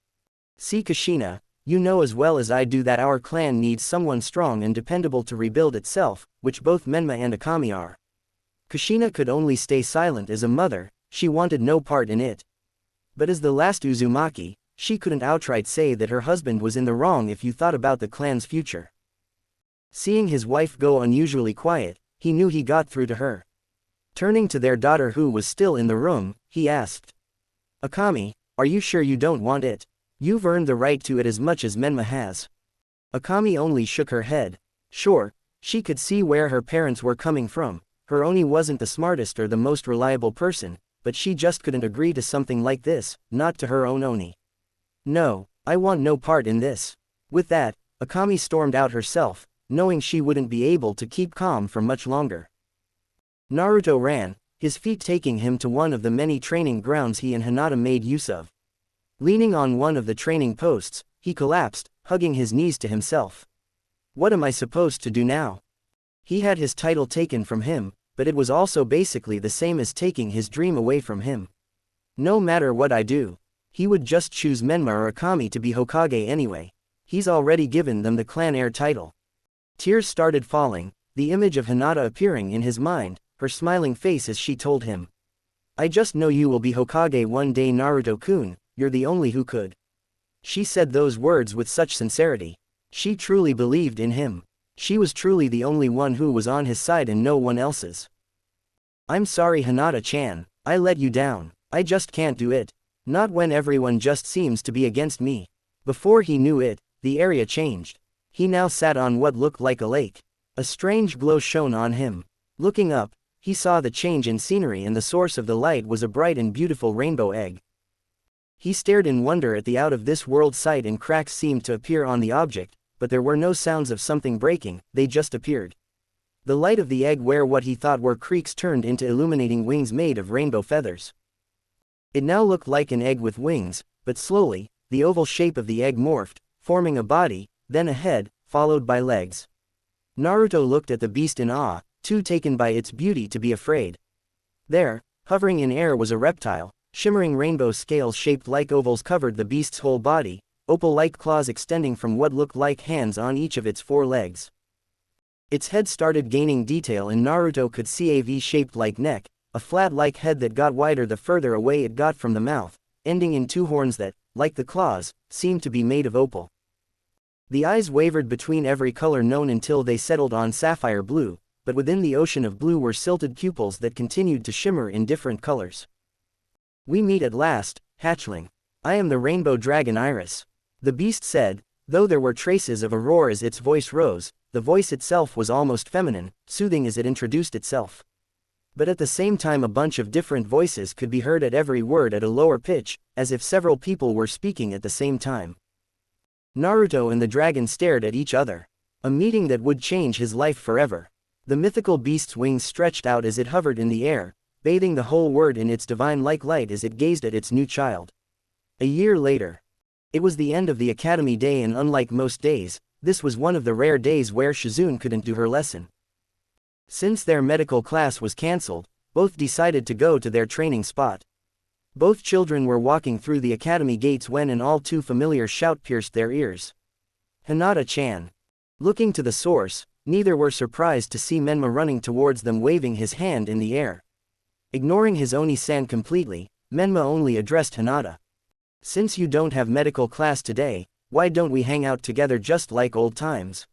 Speaker 2: See Kushina, you know as well as I do that our clan needs someone strong and dependable to rebuild itself, which both Menma and Akami are. Kushina could only stay silent as a mother, she wanted no part in it. But as the last Uzumaki, she couldn't outright say that her husband was in the wrong if you thought about the clan's future. Seeing his wife go unusually quiet, he knew he got through to her. Turning to their daughter who was still in the room, he asked. Akami, are you sure you don't want it? You've earned the right to it as much as Menma has. Akami only shook her head. Sure, she could see where her parents were coming from. Her Oni wasn't the smartest or the most reliable person, but she just couldn't agree to something like this, not to her own Oni. No, I want no part in this. With that, Akami stormed out herself, knowing she wouldn't be able to keep calm for much longer. Naruto ran, his feet taking him to one of the many training grounds he and Hinata made use of. Leaning on one of the training posts, he collapsed, hugging his knees to himself. What am I supposed to do now? He had his title taken from him, but it was also basically the same as taking his dream away from him. No matter what I do, he would just choose Menma or Akami to be Hokage anyway. He's already given them the clan heir title. Tears started falling, the image of Hinata appearing in his mind, her smiling face as she told him. I just know you will be Hokage one day, Naruto-kun, you're the only who could. She said those words with such sincerity. She truly believed in him. She was truly the only one who was on his side and no one else's. I'm sorry Hinata-chan, I let you down. I just can't do it. Not when everyone just seems to be against me. Before he knew it, the area changed. He now sat on what looked like a lake. A strange glow shone on him. Looking up, he saw the change in scenery, and the source of the light was a bright and beautiful rainbow egg. He stared in wonder at the out-of-this-world sight, and cracks seemed to appear on the object, but there were no sounds of something breaking, they just appeared. The light of the egg, where what he thought were creaks, turned into illuminating wings made of rainbow feathers. It now looked like an egg with wings, but slowly, the oval shape of the egg morphed, forming a body, then a head, followed by legs. Naruto looked at the beast in awe, too taken by its beauty to be afraid. There, hovering in air, was a reptile. Shimmering rainbow scales shaped like ovals covered the beast's whole body, opal-like claws extending from what looked like hands on each of its 4 legs. Its head started gaining detail, and Naruto could see a V-shaped like neck, a flat-like head that got wider the further away it got from the mouth, ending in 2 horns that, like the claws, seemed to be made of opal. The eyes wavered between every color known until they settled on sapphire blue, but within the ocean of blue were silted pupils that continued to shimmer in different colors. "We meet at last, hatchling. I am the rainbow dragon Iris," the beast said, though there were traces of a roar as its voice rose. The voice itself was almost feminine, soothing as it introduced itself. But at the same time, a bunch of different voices could be heard at every word at a lower pitch, as if several people were speaking at the same time. Naruto and the dragon stared at each other. A meeting that would change his life forever. The mythical beast's wings stretched out as it hovered in the air, bathing the whole world in its divine-like light as it gazed at its new child. A year later. It was the end of the academy day, and unlike most days, this was one of the rare days where Shizune couldn't do her lesson. Since their medical class was cancelled, both decided to go to their training spot. Both children were walking through the academy gates when an all too familiar shout pierced their ears. "Hinata-chan." Looking to the source, neither were surprised to see Menma running towards them, waving his hand in the air. Ignoring his Oni-san completely, Menma only addressed Hinata. "Since you don't have medical class today, why don't we hang out together just like old times?"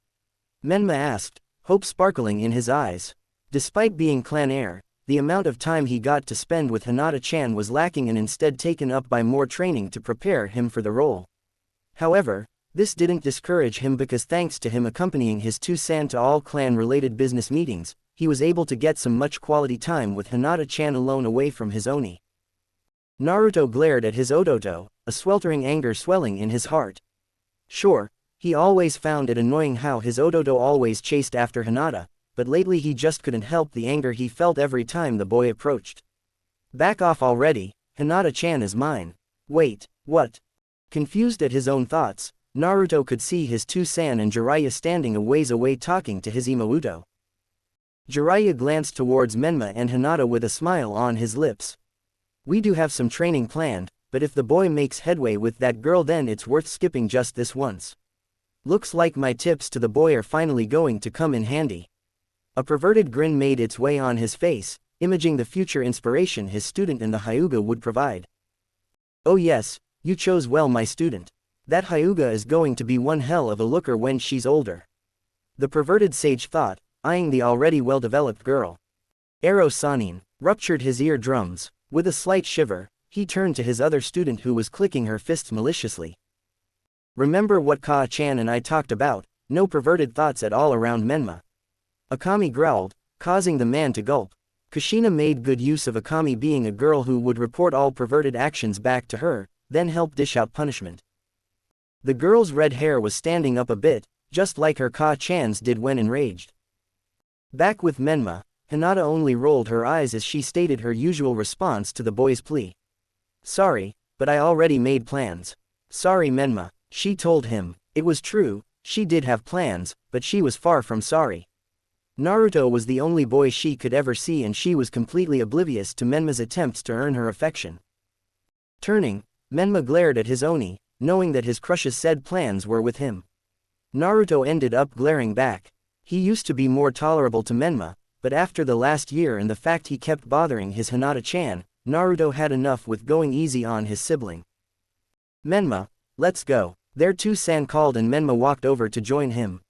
Speaker 2: Menma asked, hope sparkling in his eyes. Despite being clan heir, the amount of time he got to spend with Hinata-chan was lacking and instead taken up by more training to prepare him for the role. However, this didn't discourage him, because thanks to him accompanying his 2-san to all clan-related business meetings, he was able to get some much quality time with Hinata-chan alone away from his Oni. Naruto glared at his Odoto, a sweltering anger swelling in his heart. Sure, he always found it annoying how his Odoto always chased after Hinata, but lately he just couldn't help the anger he felt every time the boy approached. "Back off already, Hinata-chan is mine." "Wait, what?" Confused at his own thoughts, Naruto could see his 2-san and Jiraiya standing a ways away talking to his Imouto. Jiraiya glanced towards Menma and Hinata with a smile on his lips. "We do have some training planned, but if the boy makes headway with that girl, then it's worth skipping just this once. Looks like my tips to the boy are finally going to come in handy." A perverted grin made its way on his face, imaging the future inspiration his student in the Hyuga would provide. "Oh yes, you chose well, my student. That Hyuga is going to be one hell of a looker when she's older," the perverted sage thought, eyeing the already well-developed girl. Ero Sanin ruptured his eardrums. With a slight shiver, he turned to his other student who was clicking her fists maliciously. "Remember what Kaa-chan and I talked about, no perverted thoughts at all around Menma." Akami growled, causing the man to gulp. Kushina made good use of Akami being a girl who would report all perverted actions back to her, then help dish out punishment. The girl's red hair was standing up a bit, just like her Kaa-chan's did when enraged. Back with Menma, Hinata only rolled her eyes as she stated her usual response to the boy's plea. "Sorry, but I already made plans." "Sorry, Menma," she told him. It was true, she did have plans, but she was far from sorry. Naruto was the only boy she could ever see, and she was completely oblivious to Menma's attempts to earn her affection. Turning, Menma glared at his Oni, knowing that his crush's said plans were with him. Naruto ended up glaring back. He used to be more tolerable to Menma, but after the last year and the fact he kept bothering his Hinata-chan, Naruto had enough with going easy on his sibling. "Menma, let's go." Their 2-san called and Menma walked over to join him.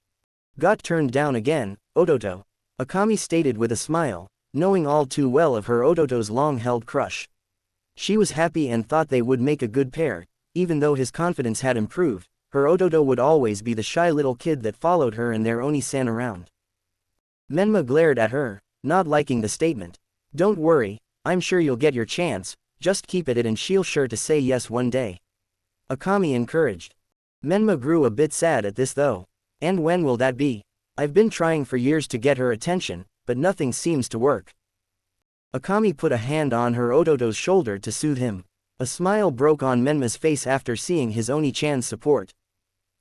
Speaker 2: "Got turned down again, Odoto," Akami stated with a smile, knowing all too well of her Odoto's long-held crush. She was happy and thought they would make a good pair, even though his confidence had improved. her Ototo would always be the shy little kid that followed her and their Oni-san around. Menma glared at her, not liking the statement. Don't worry, I'm sure you'll get your chance, just keep at it and she'll sure to say yes one day. Akami encouraged. Menma grew a bit sad at this though. And when will that be? I've been trying for years to get her attention, but nothing seems to work. Akami put a hand on her Ototo's shoulder to soothe him. A smile broke on Menma's face after seeing his Oni-chan's support.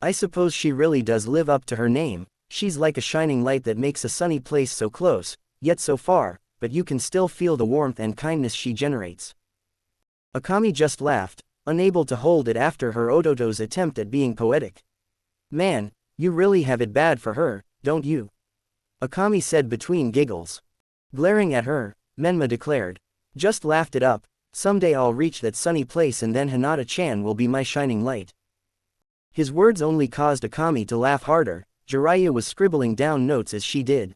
Speaker 2: I suppose she really does live up to her name, she's like a shining light that makes a sunny place so close, yet so far, but you can still feel the warmth and kindness she generates. Akami just laughed, unable to hold it after her Ototo's attempt at being poetic. Man, you really have it bad for her, don't you? Akami said between giggles. Glaring at her, Menma declared. Just laughed it up, someday I'll reach that sunny place and then Hinata-chan will be my shining light. His words only caused Akami to laugh harder. Jiraiya was scribbling down notes as she did.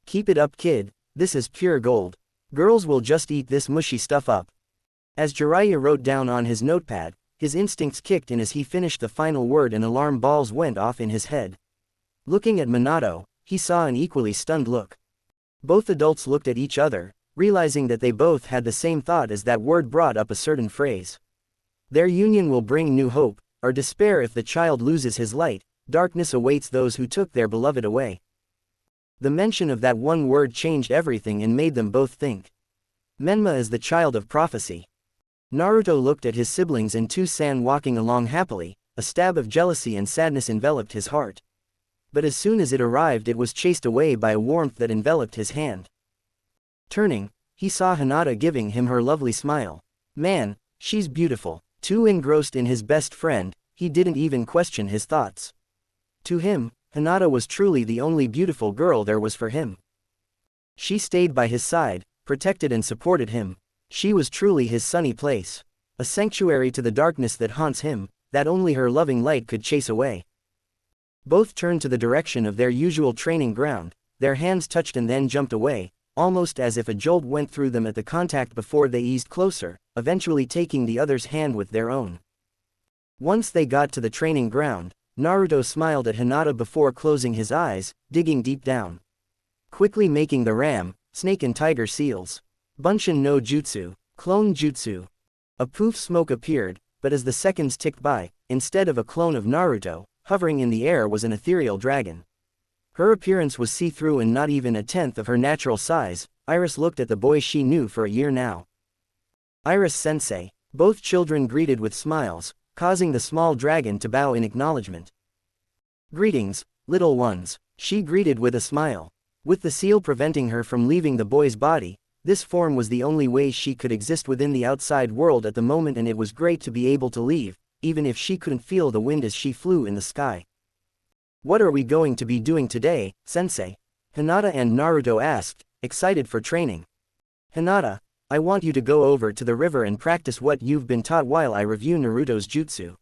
Speaker 2: Keep it up kid, this is pure gold. Girls will just eat this mushy stuff up. As Jiraiya wrote down on his notepad, his instincts kicked in as he finished the final word and alarm balls went off in his head. Looking at Minato, he saw an equally stunned look. Both adults looked at each other, realizing that they both had the same thought as that word brought up a certain phrase. Their union will bring new hope, or despair if the child loses his light, darkness awaits those who took their beloved away. The mention of that one word changed everything and made them both think. Menma is the child of prophecy. Naruto looked at his siblings and Two-san walking along happily, a stab of jealousy and sadness enveloped his heart. But as soon as it arrived it was chased away by a warmth that enveloped his hand. Turning, he saw Hinata giving him her lovely smile. Man, she's beautiful. Too engrossed in his best friend, he didn't even question his thoughts. To him, Hinata was truly the only beautiful girl there was for him. She stayed by his side, protected and supported him. She was truly his sunny place. A sanctuary to the darkness that haunts him, that only her loving light could chase away. Both turned to the direction of their usual training ground, their hands touched and then jumped away, almost as if a jolt went through them at the contact before they eased closer, eventually taking the other's hand with their own. Once they got to the training ground, Naruto smiled at Hinata before closing his eyes, digging deep down. Quickly making the ram, snake and tiger seals. Bunshin no jutsu, clone jutsu. A poof smoke appeared, but as the seconds ticked by, instead of a clone of Naruto, hovering in the air was an ethereal dragon. Her appearance was see-through and not even a tenth of her natural size. Iris looked at the boy she knew for a year now. Iris-sensei. Both children greeted with smiles, causing the small dragon to bow in acknowledgement. Greetings, little ones, she greeted with a smile. With the seal preventing her from leaving the boy's body, this form was the only way she could exist within the outside world at the moment, and it was great to be able to leave, even if she couldn't feel the wind as she flew in the sky. What are we going to be doing today, sensei? Hinata and Naruto asked, excited for training. Hinata, I want you to go over to the river and practice what you've been taught while I review Naruto's jutsu.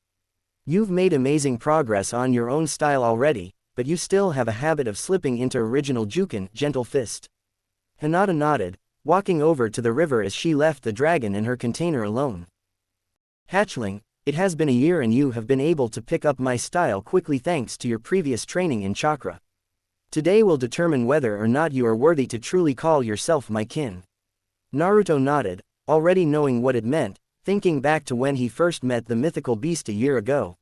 Speaker 2: You've made amazing progress on your own style already, but you still have a habit of slipping into original Juken, gentle fist. Hinata nodded, walking over to the river as she left the dragon in her container alone. Hatchling, it has been a year and you have been able to pick up my style quickly thanks to your previous training in chakra. Today will determine whether or not you are worthy to truly call yourself my kin. Naruto nodded, already knowing what it meant, thinking back to when he first met the mythical beast a year ago.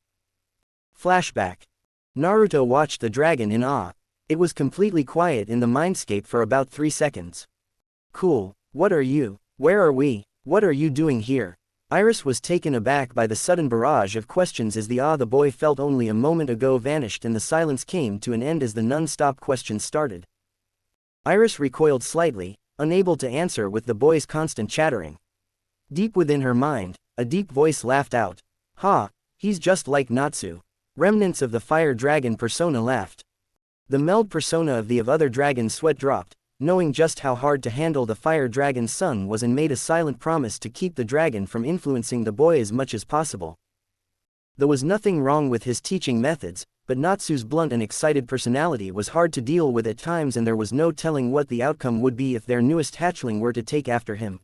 Speaker 2: Flashback. Naruto watched the dragon in awe. It was completely quiet in the mindscape for about 3 seconds. Cool, what are you? Where are we? What are you doing here? Iris was taken aback by the sudden barrage of questions as the awe the boy felt only a moment ago vanished and the silence came to an end as the non-stop questions started. Iris recoiled slightly, unable to answer with the boy's constant chattering. Deep within her mind, a deep voice laughed out. Ha, he's just like Natsu. Remnants of the fire dragon persona laughed. The meld persona of the other dragon's sweat dropped, knowing just how hard to handle the fire dragon's son was, and made a silent promise to keep the dragon from influencing the boy as much as possible. There was nothing wrong with his teaching methods, but Natsu's blunt and excited personality was hard to deal with at times, and there was no telling what the outcome would be if their newest hatchling were to take after him.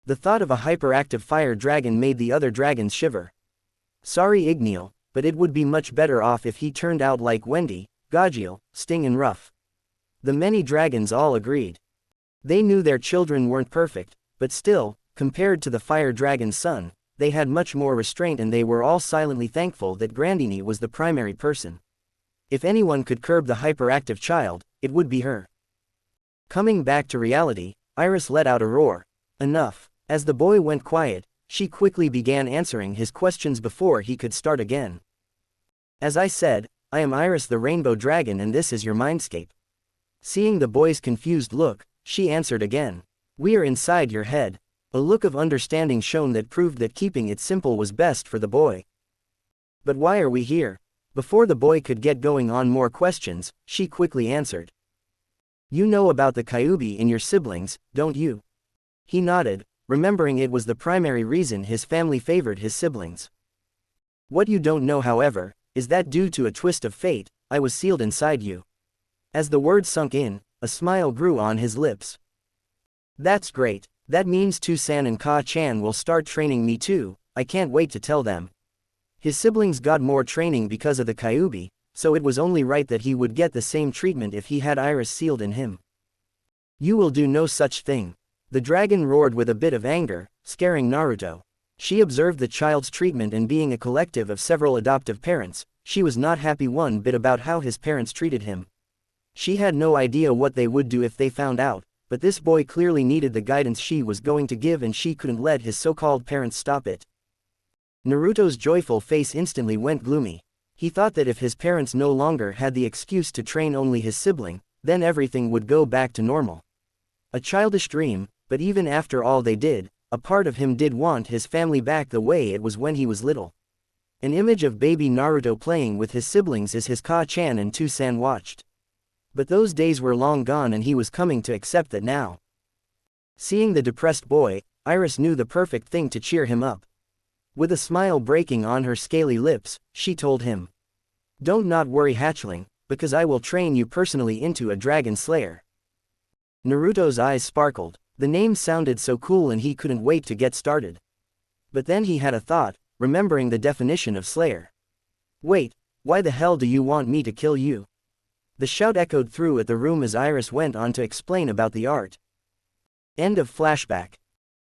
Speaker 2: The thought of a hyperactive fire dragon made the other dragons shiver. Sorry Igneal, but it would be much better off if he turned out like Wendy, Gajeel, Sting and Ruff. The many dragons all agreed. They knew their children weren't perfect, but still, compared to the fire dragon's son, they had much more restraint, and they were all silently thankful that Grandini was the primary person. If anyone could curb the hyperactive child, it would be her. Coming back to reality, Iris let out a roar. Enough. As the boy went quiet, she quickly began answering his questions before he could start again. As I said, I am Iris the Rainbow Dragon, and this is your mindscape. Seeing the boy's confused look, she answered again. We are inside your head. A look of understanding shone that proved that keeping it simple was best for the boy. But why are we here? Before the boy could get going on more questions, she quickly answered. You know about the Kyuubi in your siblings, don't you? He nodded, remembering it was the primary reason his family favored his siblings. What you don't know, however, is that due to a twist of fate, I was sealed inside you. As the word sunk in, a smile grew on his lips. That's great. That means Tu-san and Ka-chan will start training me too. I can't wait to tell them. His siblings got more training because of the Kyuubi, so it was only right that he would get the same treatment if he had Iris sealed in him. You will do no such thing. The dragon roared with a bit of anger, scaring Naruto. She observed the child's treatment, and being a collective of several adoptive parents, she was not happy one bit about how his parents treated him. She had no idea what they would do if they found out, but this boy clearly needed the guidance she was going to give, and she couldn't let his so-called parents stop it. Naruto's joyful face instantly went gloomy. He thought that if his parents no longer had the excuse to train only his sibling, then everything would go back to normal. A childish dream, but even after all they did, a part of him did want his family back the way it was when he was little. An image of baby Naruto playing with his siblings as his Ka-chan and Tu-san watched. But those days were long gone, and he was coming to accept that now. Seeing the depressed boy, Iris knew the perfect thing to cheer him up. With a smile breaking on her scaly lips, she told him. Don't not worry, hatchling, because I will train you personally into a dragon slayer. Naruto's eyes sparkled. The name sounded so cool, and he couldn't wait to get started. But then he had a thought, remembering the definition of slayer. Wait, why the hell do you want me to kill you? The shout echoed through at the room as Iris went on to explain about the art. End of flashback.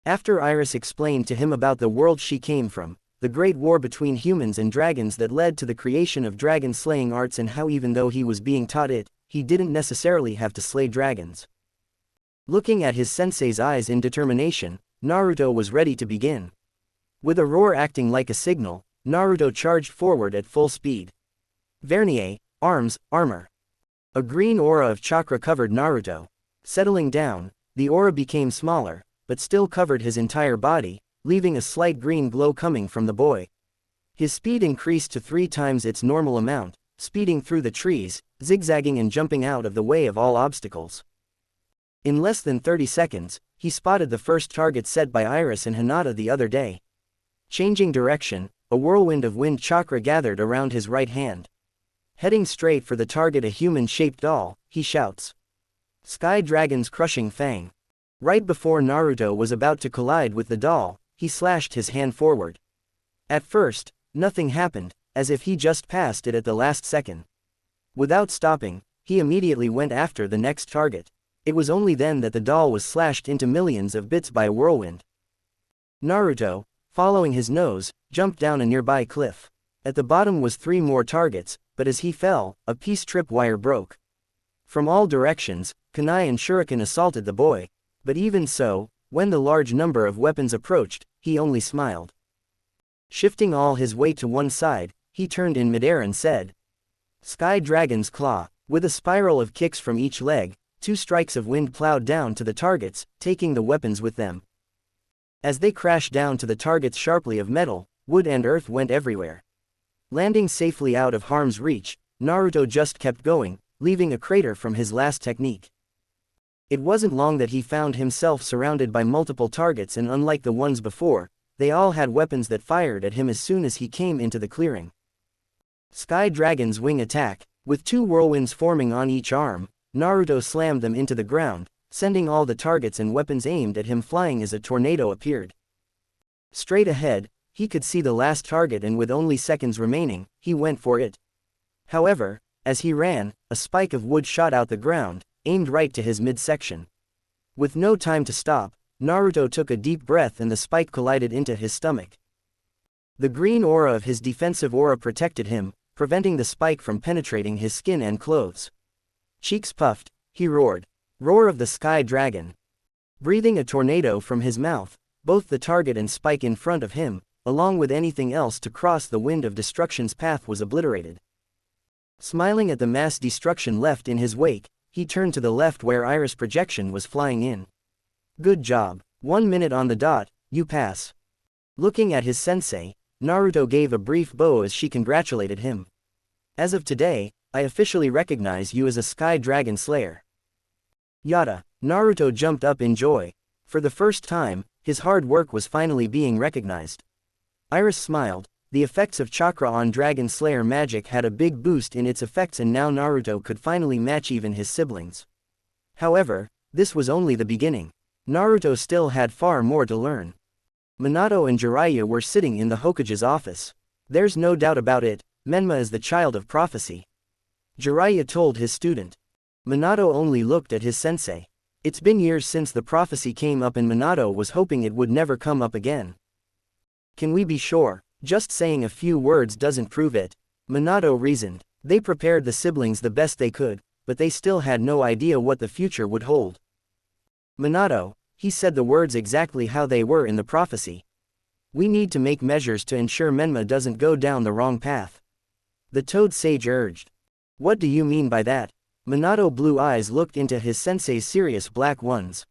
Speaker 2: After Iris explained to him about the world she came from, the great war between humans and dragons that led to the creation of dragon-slaying arts, and how even though he was being taught it, he didn't necessarily have to slay dragons. Looking at his sensei's eyes in determination, Naruto was ready to begin. With a roar acting like a signal, Naruto charged forward at full speed. Vernier, arms, armor. A green aura of chakra covered Naruto. Settling down, the aura became smaller, but still covered his entire body, leaving a slight green glow coming from the boy. His speed increased to 3 times its normal amount, speeding through the trees, zigzagging and jumping out of the way of all obstacles. In less than 30 seconds, he spotted the first target set by Iris and Hinata the other day. Changing direction, a whirlwind of wind chakra gathered around his right hand. Heading straight for the target, a human-shaped doll, he shouts. Sky Dragon's crushing fang. Right before Naruto was about to collide with the doll, he slashed his hand forward. At first, nothing happened, as if he just passed it at the last second. Without stopping, he immediately went after the next target. It was only then that the doll was slashed into millions of bits by a whirlwind. Naruto, following his nose, jumped down a nearby cliff. At the bottom was 3 more targets, but as he fell, a peace tripwire broke. From all directions, kunai and shuriken assaulted the boy. But even so, when the large number of weapons approached, he only smiled. Shifting all his weight to one side, he turned in midair and said, Sky Dragon's claw. With a spiral of kicks from each leg, 2 strikes of wind plowed down to the targets, taking the weapons with them. As they crashed down to the targets sharply of metal, wood and earth went everywhere. Landing safely out of harm's reach, Naruto just kept going, leaving a crater from his last technique. It wasn't long that he found himself surrounded by multiple targets, and unlike the ones before, they all had weapons that fired at him as soon as he came into the clearing. Sky Dragon's wing attack. With 2 whirlwinds forming on each arm, Naruto slammed them into the ground, sending all the targets and weapons aimed at him flying as a tornado appeared. Straight ahead, he could see the last target, and with only seconds remaining, he went for it. However, as he ran, a spike of wood shot out the ground, aimed right to his midsection. With no time to stop, Naruto took a deep breath and the spike collided into his stomach. The green aura of his defensive aura protected him, preventing the spike from penetrating his skin and clothes. Cheeks puffed, he roared. Roar of the Sky Dragon. Breathing a tornado from his mouth, both the target and spike in front of him, along with anything else to cross the wind of destruction's path, was obliterated. Smiling at the mass destruction left in his wake, he turned to the left where Iris projection was flying in. Good job. 1 minute on the dot, you pass. Looking at his sensei, Naruto gave a brief bow as she congratulated him. As of today, I officially recognize you as a Sky Dragon Slayer. Yada. Naruto jumped up in joy. For the first time, his hard work was finally being recognized. Iris smiled. The effects of chakra on Dragon Slayer magic had a big boost in its effects, and now Naruto could finally match even his siblings. However, this was only the beginning. Naruto still had far more to learn. Minato and Jiraiya were sitting in the Hokage's office. There's no doubt about it, Menma is the child of prophecy. Jiraiya told his student. Minato only looked at his sensei. It's been years since the prophecy came up and Minato was hoping it would never come up again. Can we be sure? Just saying a few words doesn't prove it. Minato reasoned. They prepared the siblings the best they could, but they still had no idea what the future would hold. Minato, he said the words exactly how they were in the prophecy. We need to make measures to ensure Menma doesn't go down the wrong path. The Toad Sage urged. What do you mean by that? Minato blue eyes looked into his sensei's serious black ones.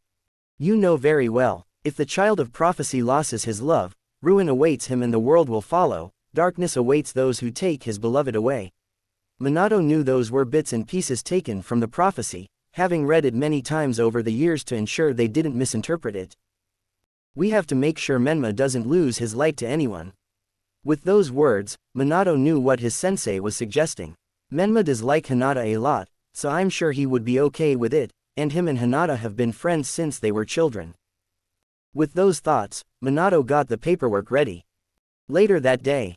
Speaker 2: You know very well, if the child of prophecy loses his love, ruin awaits him and the world will follow, darkness awaits those who take his beloved away. Minato knew those were bits and pieces taken from the prophecy, having read it many times over the years to ensure they didn't misinterpret it. We have to make sure Menma doesn't lose his light to anyone. With those words, Minato knew what his sensei was suggesting. Menma does like Hinata a lot, so I'm sure he would be okay with it, and him and Hinata have been friends since they were children. With those thoughts, Minato got the paperwork ready. Later that day,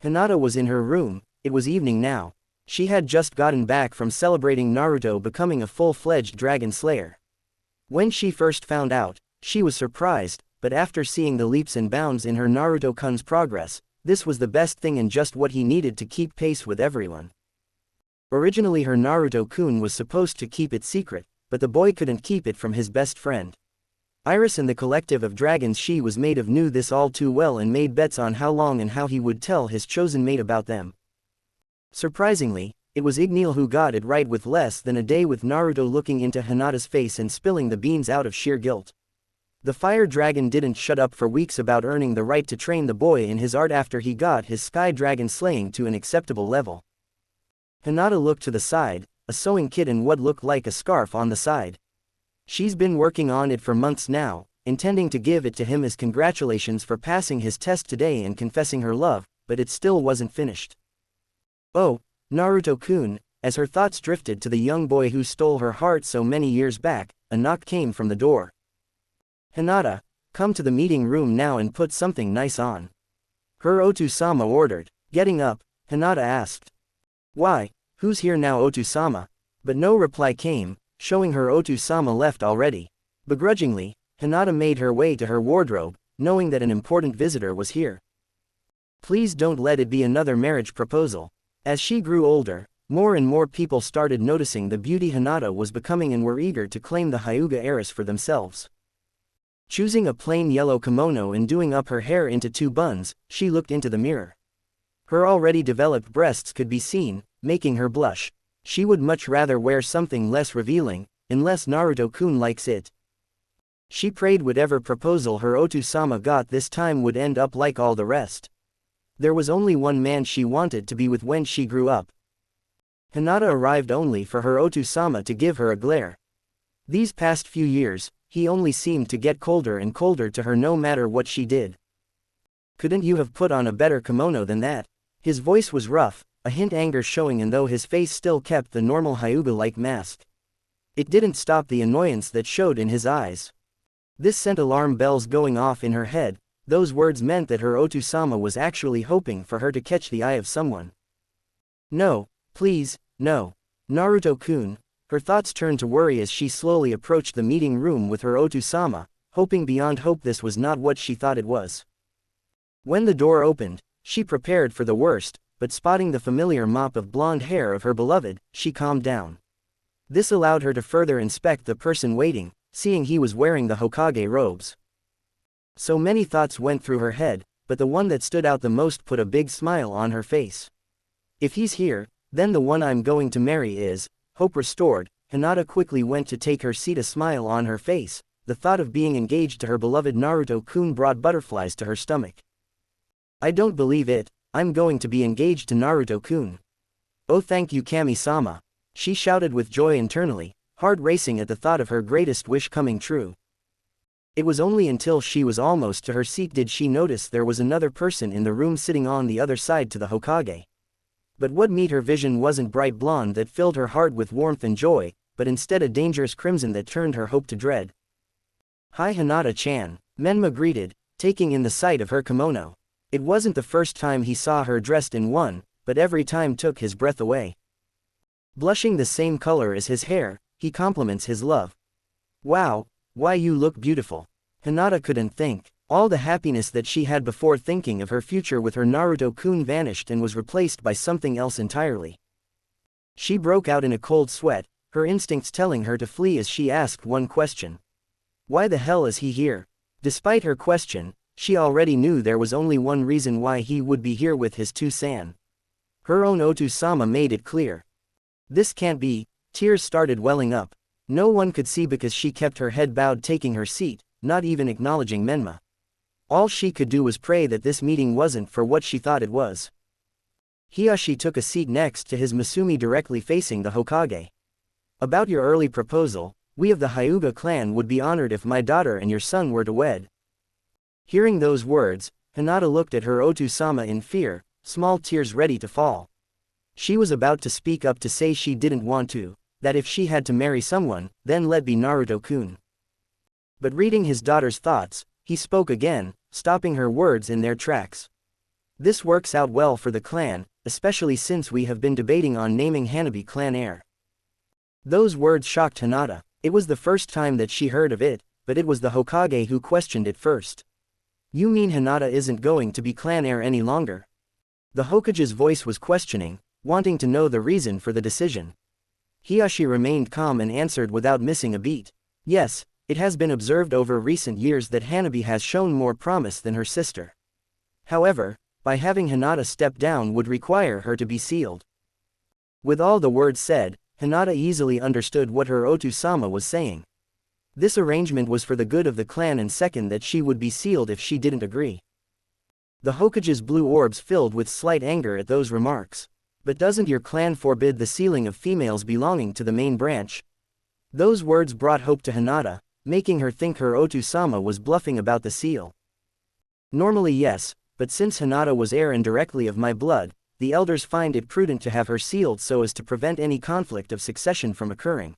Speaker 2: Hinata was in her room. It was evening now. She had just gotten back from celebrating Naruto becoming a full-fledged Dragon Slayer. When she first found out, she was surprised, but after seeing the leaps and bounds in her Naruto-kun's progress, this was the best thing and just what he needed to keep pace with everyone. Originally her Naruto-kun was supposed to keep it secret, but the boy couldn't keep it from his best friend. Iris and the collective of dragons she was made of knew this all too well and made bets on how long and how he would tell his chosen mate about them. Surprisingly, it was Igneel who got it right with less than a day, with Naruto looking into Hinata's face and spilling the beans out of sheer guilt. The fire dragon didn't shut up for weeks about earning the right to train the boy in his art after he got his sky dragon slaying to an acceptable level. Hinata looked to the side, a sewing kit and what looked like a scarf on the side. She's been working on it for months now, intending to give it to him as congratulations for passing his test today and confessing her love, but it still wasn't finished. Oh, Naruto-kun, as her thoughts drifted to the young boy who stole her heart so many years back, a knock came from the door. Hinata, come to the meeting room now and put something nice on. Her Otu-sama ordered. Getting up, Hinata asked. Why, who's here now, Otu-sama? But no reply came, showing her Otu-sama left already. Begrudgingly, Hinata made her way to her wardrobe, knowing that an important visitor was here. Please don't let it be another marriage proposal. As she grew older, more and more people started noticing the beauty Hinata was becoming and were eager to claim the Hyuga heiress for themselves. Choosing a plain yellow kimono and doing up her hair into 2 buns, she looked into the mirror. Her already developed breasts could be seen, making her blush. She would much rather wear something less revealing, unless Naruto-kun likes it. She prayed whatever proposal her Otu-sama got this time would end up like all the rest. There was only one man she wanted to be with when she grew up. Hinata arrived only for her Otu-sama to give her a glare. These past few years, he only seemed to get colder and colder to her no matter what she did. Couldn't you have put on a better kimono than that? His voice was rough, a hint anger showing, and though his face still kept the normal Hyuga-like mask, it didn't stop the annoyance that showed in his eyes. This sent alarm bells going off in her head, Those words meant that her Otu-sama was actually hoping for her to catch the eye of someone. No, please, no. Naruto-kun. Her thoughts turned to worry as she slowly approached the meeting room with her Otu-sama, hoping beyond hope this was not what she thought it was. When the door opened, she prepared for the worst, but spotting the familiar mop of blonde hair of her beloved, she calmed down. This allowed her to further inspect the person waiting, seeing he was wearing the Hokage robes. So many thoughts went through her head, but the one that stood out the most put a big smile on her face. If he's here, then the one I'm going to marry is. Hope restored, Hinata quickly went to take her seat, a smile on her face. The thought of being engaged to her beloved Naruto-kun brought butterflies to her stomach. I don't believe it, I'm going to be engaged to Naruto-kun. Oh, thank you, Kami-sama. She shouted with joy internally, heart racing at the thought of her greatest wish coming true. It was only until she was almost to her seat did she notice there was another person in the room sitting on the other side to the Hokage. But what met her vision wasn't bright blonde that filled her heart with warmth and joy, but instead a dangerous crimson that turned her hope to dread. Hi Hinata-chan, Menma greeted, taking in the sight of her kimono. It wasn't the first time he saw her dressed in one, but every time took his breath away. Blushing the same color as his hair, he compliments his love. Wow, why you look beautiful. Hinata couldn't think. All the happiness that she had before thinking of her future with her Naruto-kun vanished and was replaced by something else entirely. She broke out in a cold sweat, her instincts telling her to flee as she asked one question. Why the hell is he here? Despite her question, she already knew there was only one reason why he would be here with his Two-san. Her own Otu-sama made it clear. This can't be. Tears started welling up. No one could see because she kept her head bowed taking her seat, not even acknowledging Menma. All she could do was pray that this meeting wasn't for what she thought it was. Hiyashi took a seat next to his Masumi directly facing the Hokage. About your early proposal, we of the Hyuga clan would be honored if my daughter and your son were to wed. Hearing those words, Hinata looked at her Otu-sama in fear, small tears ready to fall. She was about to speak up to say she didn't want to, that if she had to marry someone, then let be Naruto-kun. But reading his daughter's thoughts, he spoke again, stopping her words in their tracks. This works out well for the clan, especially since we have been debating on naming Hanabi clan heir. Those words shocked Hinata. It was the first time that she heard of it, but it was the Hokage who questioned it first. You mean Hinata isn't going to be clan heir any longer? The Hokage's voice was questioning, wanting to know the reason for the decision. Hiyashi remained calm and answered without missing a beat. Yes, it has been observed over recent years that Hanabi has shown more promise than her sister. However, by having Hinata step down would require her to be sealed. With all the words said, Hinata easily understood what her Otu-sama was saying. This arrangement was for the good of the clan and second that she would be sealed if she didn't agree. The Hokage's blue orbs filled with slight anger at those remarks. But doesn't your clan forbid the sealing of females belonging to the main branch? Those words brought hope to Hinata, making her think her Otu-sama was bluffing about the seal. Normally yes, but since Hinata was heir indirectly of my blood, the elders find it prudent to have her sealed so as to prevent any conflict of succession from occurring.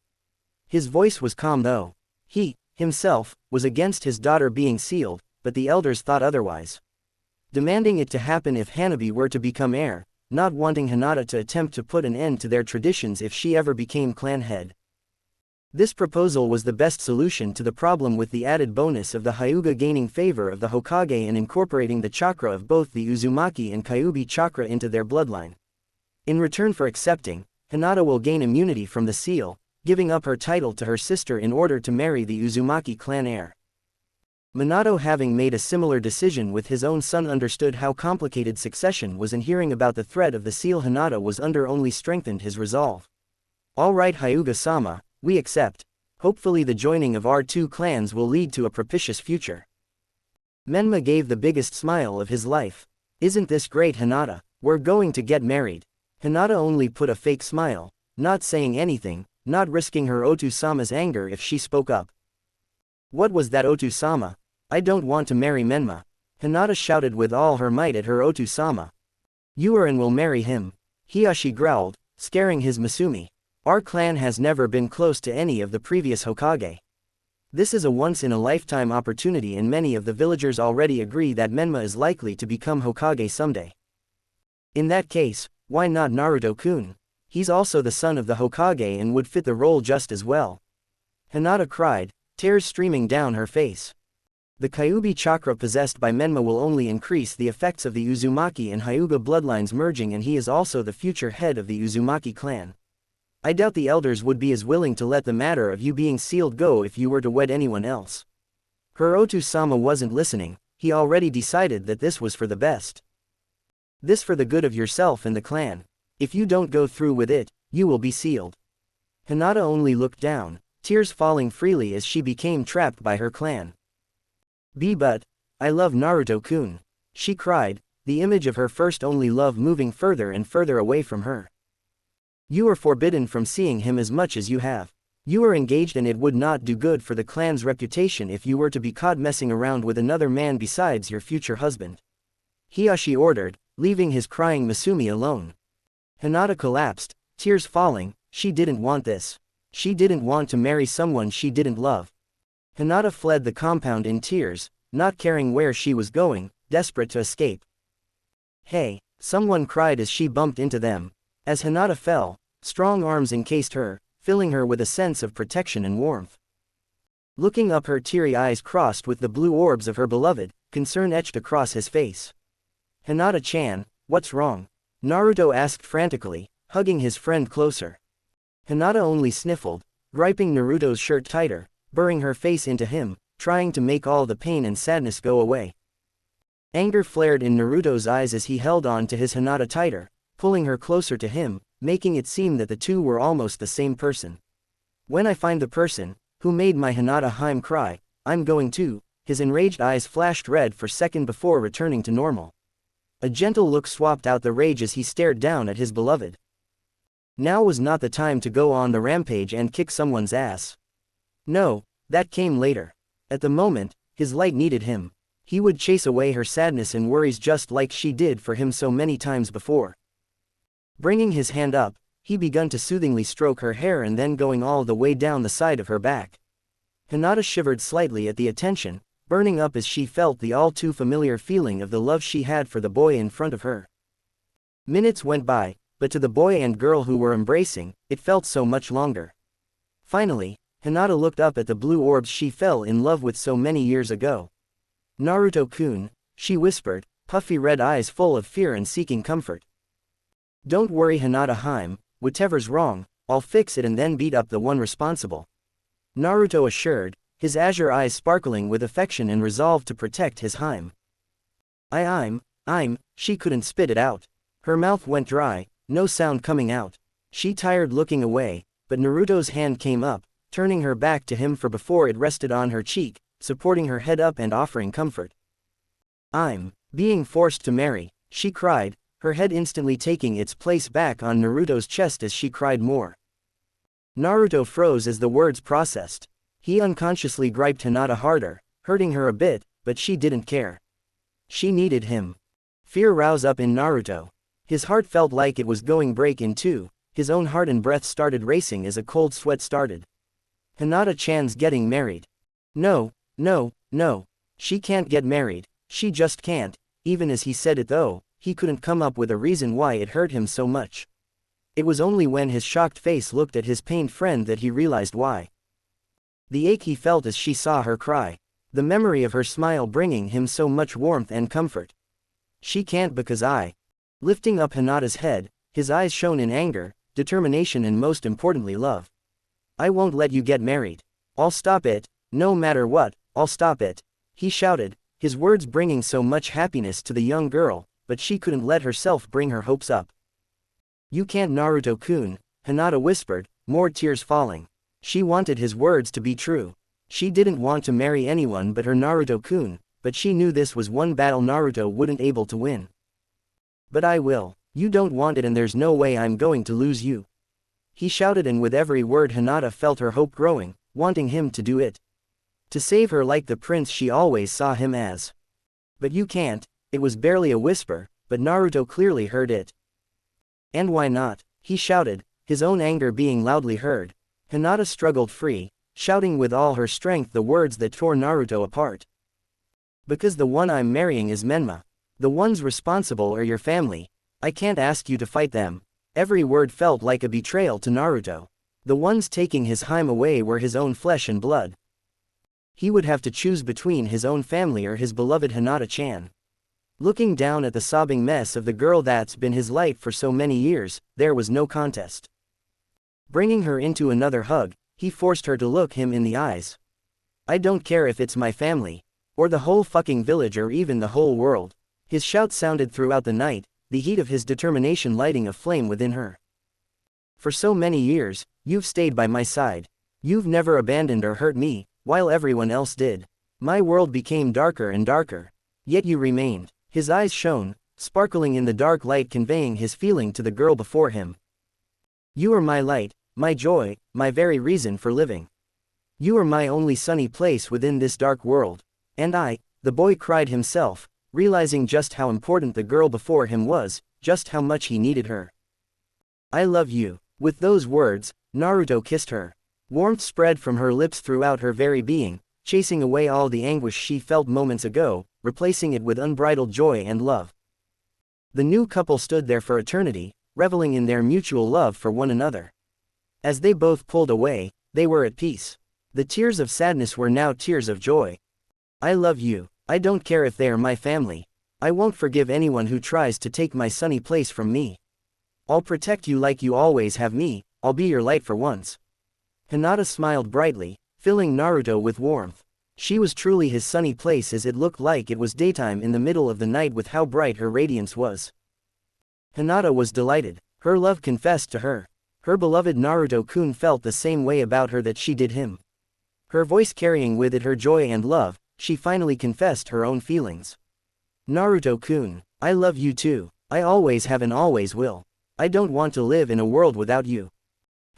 Speaker 2: His voice was calm though. He, himself, was against his daughter being sealed, but the elders thought otherwise. Demanding it to happen if Hanabi were to become heir, not wanting Hinata to attempt to put an end to their traditions if she ever became clan head. This proposal was the best solution to the problem with the added bonus of the Hyuga gaining favor of the Hokage and incorporating the chakra of both the Uzumaki and Kyuubi chakra into their bloodline. In return for accepting, Hinata will gain immunity from the seal, giving up her title to her sister in order to marry the Uzumaki clan heir. Minato, having made a similar decision with his own son, understood how complicated succession was, and hearing about the threat of the seal Hinata was under only strengthened his resolve. All right Hyuga-sama, we accept. Hopefully the joining of our two clans will lead to a propitious future. Menma gave the biggest smile of his life. Isn't this great Hinata, we're going to get married. Hinata only put a fake smile, not saying anything, not risking her Otu-sama's anger if she spoke up. What was that Otu-sama? I don't want to marry Menma. Hinata shouted with all her might at her Otu-sama. You are and will marry him. Hiyashi growled, scaring his Masumi. Our clan has never been close to any of the previous Hokage. This is a once-in-a-lifetime opportunity and many of the villagers already agree that Menma is likely to become Hokage someday. In that case, why not Naruto-kun? He's also the son of the Hokage and would fit the role just as well. Hinata cried, tears streaming down her face. The Kyuubi chakra possessed by Menma will only increase the effects of the Uzumaki and Hyuga bloodlines merging, and he is also the future head of the Uzumaki clan. I doubt the elders would be as willing to let the matter of you being sealed go if you were to wed anyone else. Hiroto-sama wasn't listening, he already decided that this was for the best. This for the good of yourself and the clan. If you don't go through with it, you will be sealed. Hinata only looked down, tears falling freely as she became trapped by her clan. But, I love Naruto-kun, she cried, the image of her first only love moving further and further away from her. You are forbidden from seeing him as much as you have. You are engaged and it would not do good for the clan's reputation if you were to be caught messing around with another man besides your future husband. Hiyashi ordered, leaving his crying Masumi alone. Hinata collapsed, tears falling. She didn't want this. She didn't want to marry someone she didn't love. Hinata fled the compound in tears, not caring where she was going, desperate to escape. Hey, someone cried as she bumped into them. As Hinata fell, strong arms encased her, filling her with a sense of protection and warmth. Looking up, her teary eyes crossed with the blue orbs of her beloved, concern etched across his face. Hinata-chan, what's wrong? Naruto asked frantically, hugging his friend closer. Hinata only sniffled, griping Naruto's shirt tighter, burying her face into him, trying to make all the pain and sadness go away. Anger flared in Naruto's eyes as he held on to his Hinata tighter, pulling her closer to him, making it seem that the two were almost the same person. When I find the person who made my Hinata-hime cry, I'm going to. His enraged eyes flashed red for a second before returning to normal. A gentle look swapped out the rage as he stared down at his beloved. Now was not the time to go on the rampage and kick someone's ass. No, that came later. At the moment, his light needed him. He would chase away her sadness and worries just like she did for him so many times before. Bringing his hand up, he began to soothingly stroke her hair and then going all the way down the side of her back. Hinata shivered slightly at the attention, burning up as she felt the all-too-familiar feeling of the love she had for the boy in front of her. Minutes went by, but to the boy and girl who were embracing, it felt so much longer. Finally, Hinata looked up at the blue orbs she fell in love with so many years ago. Naruto-kun, she whispered, puffy red eyes full of fear and seeking comfort. Don't worry Hinata-hime, whatever's wrong, I'll fix it and then beat up the one responsible. Naruto assured, his azure eyes sparkling with affection and resolve to protect his hime. She couldn't spit it out. Her mouth went dry, no sound coming out. She tired looking away, but Naruto's hand came up, turning her back to him for before it rested on her cheek, supporting her head up and offering comfort. I'm being forced to marry, she cried, her head instantly taking its place back on Naruto's chest as she cried more. Naruto froze as the words processed. He unconsciously griped Hinata harder, hurting her a bit, but she didn't care. She needed him. Fear rose up in Naruto. His heart felt like it was going break in two, his own heart and breath started racing as a cold sweat started. Hinata-chan's getting married. No, she can't get married, she just can't. Even as he said it though, he couldn't come up with a reason why it hurt him so much. It was only when his shocked face looked at his pained friend that he realized why. The ache he felt as she saw her cry. The memory of her smile bringing him so much warmth and comfort. She can't because I. Lifting up Hinata's head, his eyes shone in anger, determination and most importantly love. I won't let you get married. I'll stop it, no matter what, I'll stop it. He shouted, his words bringing so much happiness to the young girl, but she couldn't let herself bring her hopes up. You can't Naruto-kun, Hinata whispered, more tears falling. She wanted his words to be true. She didn't want to marry anyone but her Naruto-kun, but she knew this was one battle Naruto wouldn't able to win. But I will. You don't want it and there's no way I'm going to lose you. He shouted, and with every word Hinata felt her hope growing, wanting him to do it. To save her like the prince she always saw him as. But you can't. It was barely a whisper, but Naruto clearly heard it. And why not? He shouted, his own anger being loudly heard. Hinata struggled free. shouting with all her strength the words that tore Naruto apart. Because the one I'm marrying is Menma. The ones responsible are your family. I can't ask you to fight them. Every word felt like a betrayal to Naruto. The ones taking his Hime away were his own flesh and blood. He would have to choose between his own family or his beloved Hinata-chan. Looking down at the sobbing mess of the girl that's been his light for so many years, there was no contest. Bringing her into another hug, he forced her to look him in the eyes. I don't care if it's my family, or the whole fucking village or even the whole world. His shout sounded throughout the night, the heat of his determination lighting a flame within her. For so many years, you've stayed by my side. You've never abandoned or hurt me, while everyone else did. My world became darker and darker. Yet you remained. His eyes shone, sparkling in the dark light, conveying his feeling to the girl before him. You are my light, my joy, my very reason for living. You are my only sunny place within this dark world. And I, the boy cried himself, realizing just how important the girl before him was, just how much he needed her. I love you. With those words, Naruto kissed her. Warmth spread from her lips throughout her very being, chasing away all the anguish she felt moments ago, replacing it with unbridled joy and love. The new couple stood there for eternity, reveling in their mutual love for one another. As they both pulled away, they were at peace. The tears of sadness were now tears of joy. I love you. I don't care if they are my family. I won't forgive anyone who tries to take my sunny place from me. I'll protect you like you always have me. I'll be your light for once. Hinata smiled brightly, filling Naruto with warmth. She was truly his sunny place, as it looked like it was daytime in the middle of the night with how bright her radiance was. Hinata was delighted. Her love confessed to her. Her beloved Naruto-kun felt the same way about her that she did him. Her voice carrying with it her joy and love, she finally confessed her own feelings. Naruto-kun, I love you too. I always have and always will. I don't want to live in a world without you.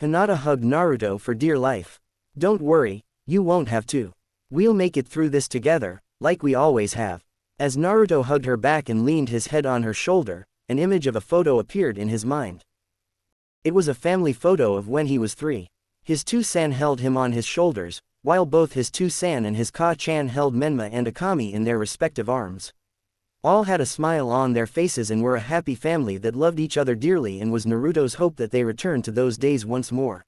Speaker 2: Hinata hugged Naruto for dear life. Don't worry, you won't have to. We'll make it through this together, like we always have. As Naruto hugged her back and leaned his head on her shoulder, an image of a photo appeared in his mind. It was a family photo of when he was 3. His two san held him on his shoulders, while both his two san and his ka-chan held Menma and Akami in their respective arms. All had a smile on their faces and were a happy family that loved each other dearly, and was Naruto's hope that they returned to those days once more.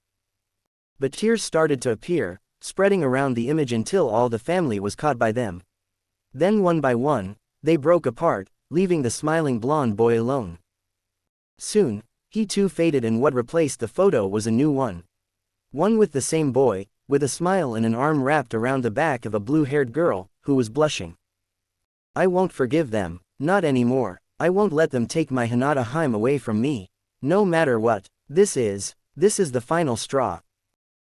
Speaker 2: But tears started to appear, spreading around the image until all the family was caught by them. Then one by one, they broke apart, leaving the smiling blonde boy alone. Soon, he too faded, and what replaced the photo was a new one. One with the same boy, with a smile and an arm wrapped around the back of a blue-haired girl, who was blushing. I won't forgive them, not anymore. I won't let them take my Hinata Hime away from me. No matter what. This is the final straw.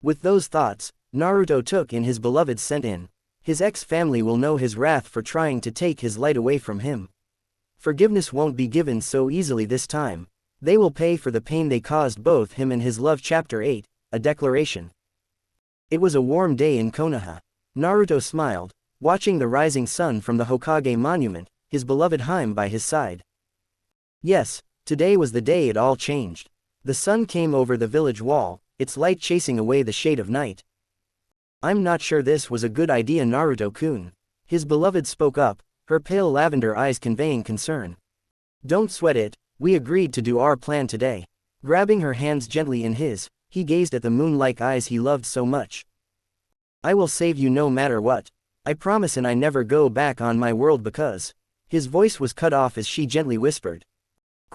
Speaker 2: With those thoughts, Naruto took in his beloved sent-in. His ex-family will know his wrath for trying to take his light away from him. Forgiveness won't be given so easily this time. They will pay for the pain they caused both him and his love. Chapter 8, A Declaration. It was a warm day in Konoha. Naruto smiled, watching the rising sun from the Hokage monument, his beloved Hime by his side. Yes, today was the day it all changed. The sun came over the village wall, its light chasing away the shade of night. I'm not sure this was a good idea, Naruto-kun. His beloved spoke up, her pale lavender eyes conveying concern. Don't sweat it, we agreed to do our plan today. Grabbing her hands gently in his, he gazed at the moon-like eyes he loved so much. I will save you no matter what. I promise, and I never go back on my world because... His voice was cut off as she gently whispered.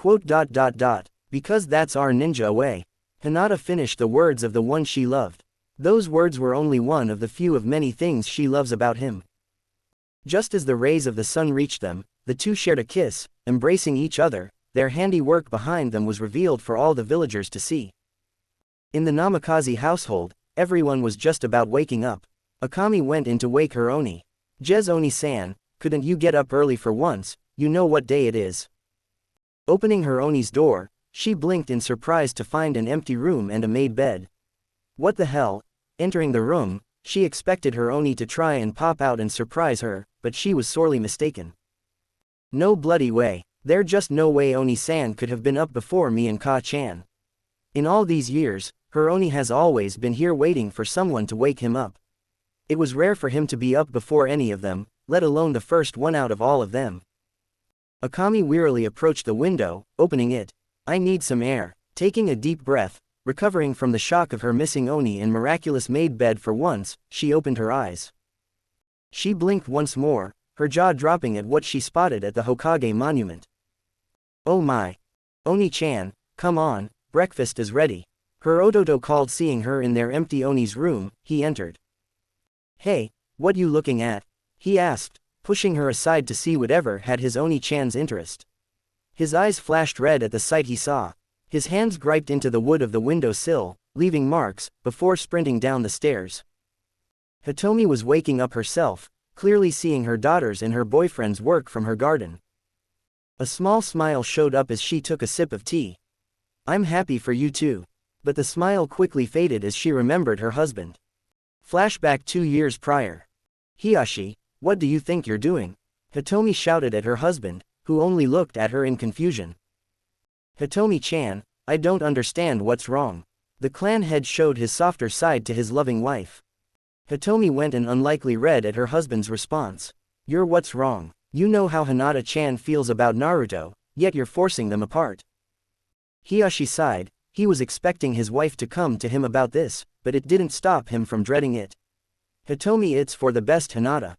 Speaker 2: Because that's our ninja way. Hinata finished the words of the one she loved. Those words were only one of the few of many things she loves about him. Just as the rays of the sun reached them, the two shared a kiss, embracing each other. Their handiwork behind them was revealed for all the villagers to see. In the Namikaze household, everyone was just about waking up. Akami went in to wake her Oni. Jez Oni-san, couldn't you get up early for once? You know what day it is. Opening her Oni's door, she blinked in surprise to find an empty room and a made bed. What the hell? Entering the room, she expected her Oni to try and pop out and surprise her, but she was sorely mistaken. No bloody way. There's just no way Oni-san could have been up before me and Ka-chan. In all these years, Her Oni has always been here waiting for someone to wake him up. It was rare for him to be up before any of them, let alone the first one out of all of them. Akami wearily approached the window, opening it. I need some air. Taking a deep breath, recovering from the shock of her missing Oni and miraculous made bed for once, she opened her eyes. She blinked once more, her jaw dropping at what she spotted at the Hokage monument. Oh my! Oni-chan, come on, breakfast is ready. Her Ototo called, seeing her in their empty Oni's room. He entered. Hey, what you looking at? He asked, pushing her aside to see whatever had his Oni-chan's interest. His eyes flashed red at the sight he saw. His hands griped into the wood of the window sill, leaving marks, before sprinting down the stairs. Hitomi was waking up herself, clearly seeing her daughters and her boyfriend's work from her garden. A small smile showed up as she took a sip of tea. I'm happy for you too. But the smile quickly faded as she remembered her husband. Flashback 2 years prior. Hiyashi, what do you think you're doing? Hitomi shouted at her husband, who only looked at her in confusion. Hitomi-chan, I don't understand what's wrong. The clan head showed his softer side to his loving wife. Hitomi went an unlikely red at her husband's response. You're what's wrong. You know how Hinata-chan feels about Naruto, yet you're forcing them apart. Hiyashi sighed. He was expecting his wife to come to him about this, but it didn't stop him from dreading it. Hitomi, it's for the best, Hinata.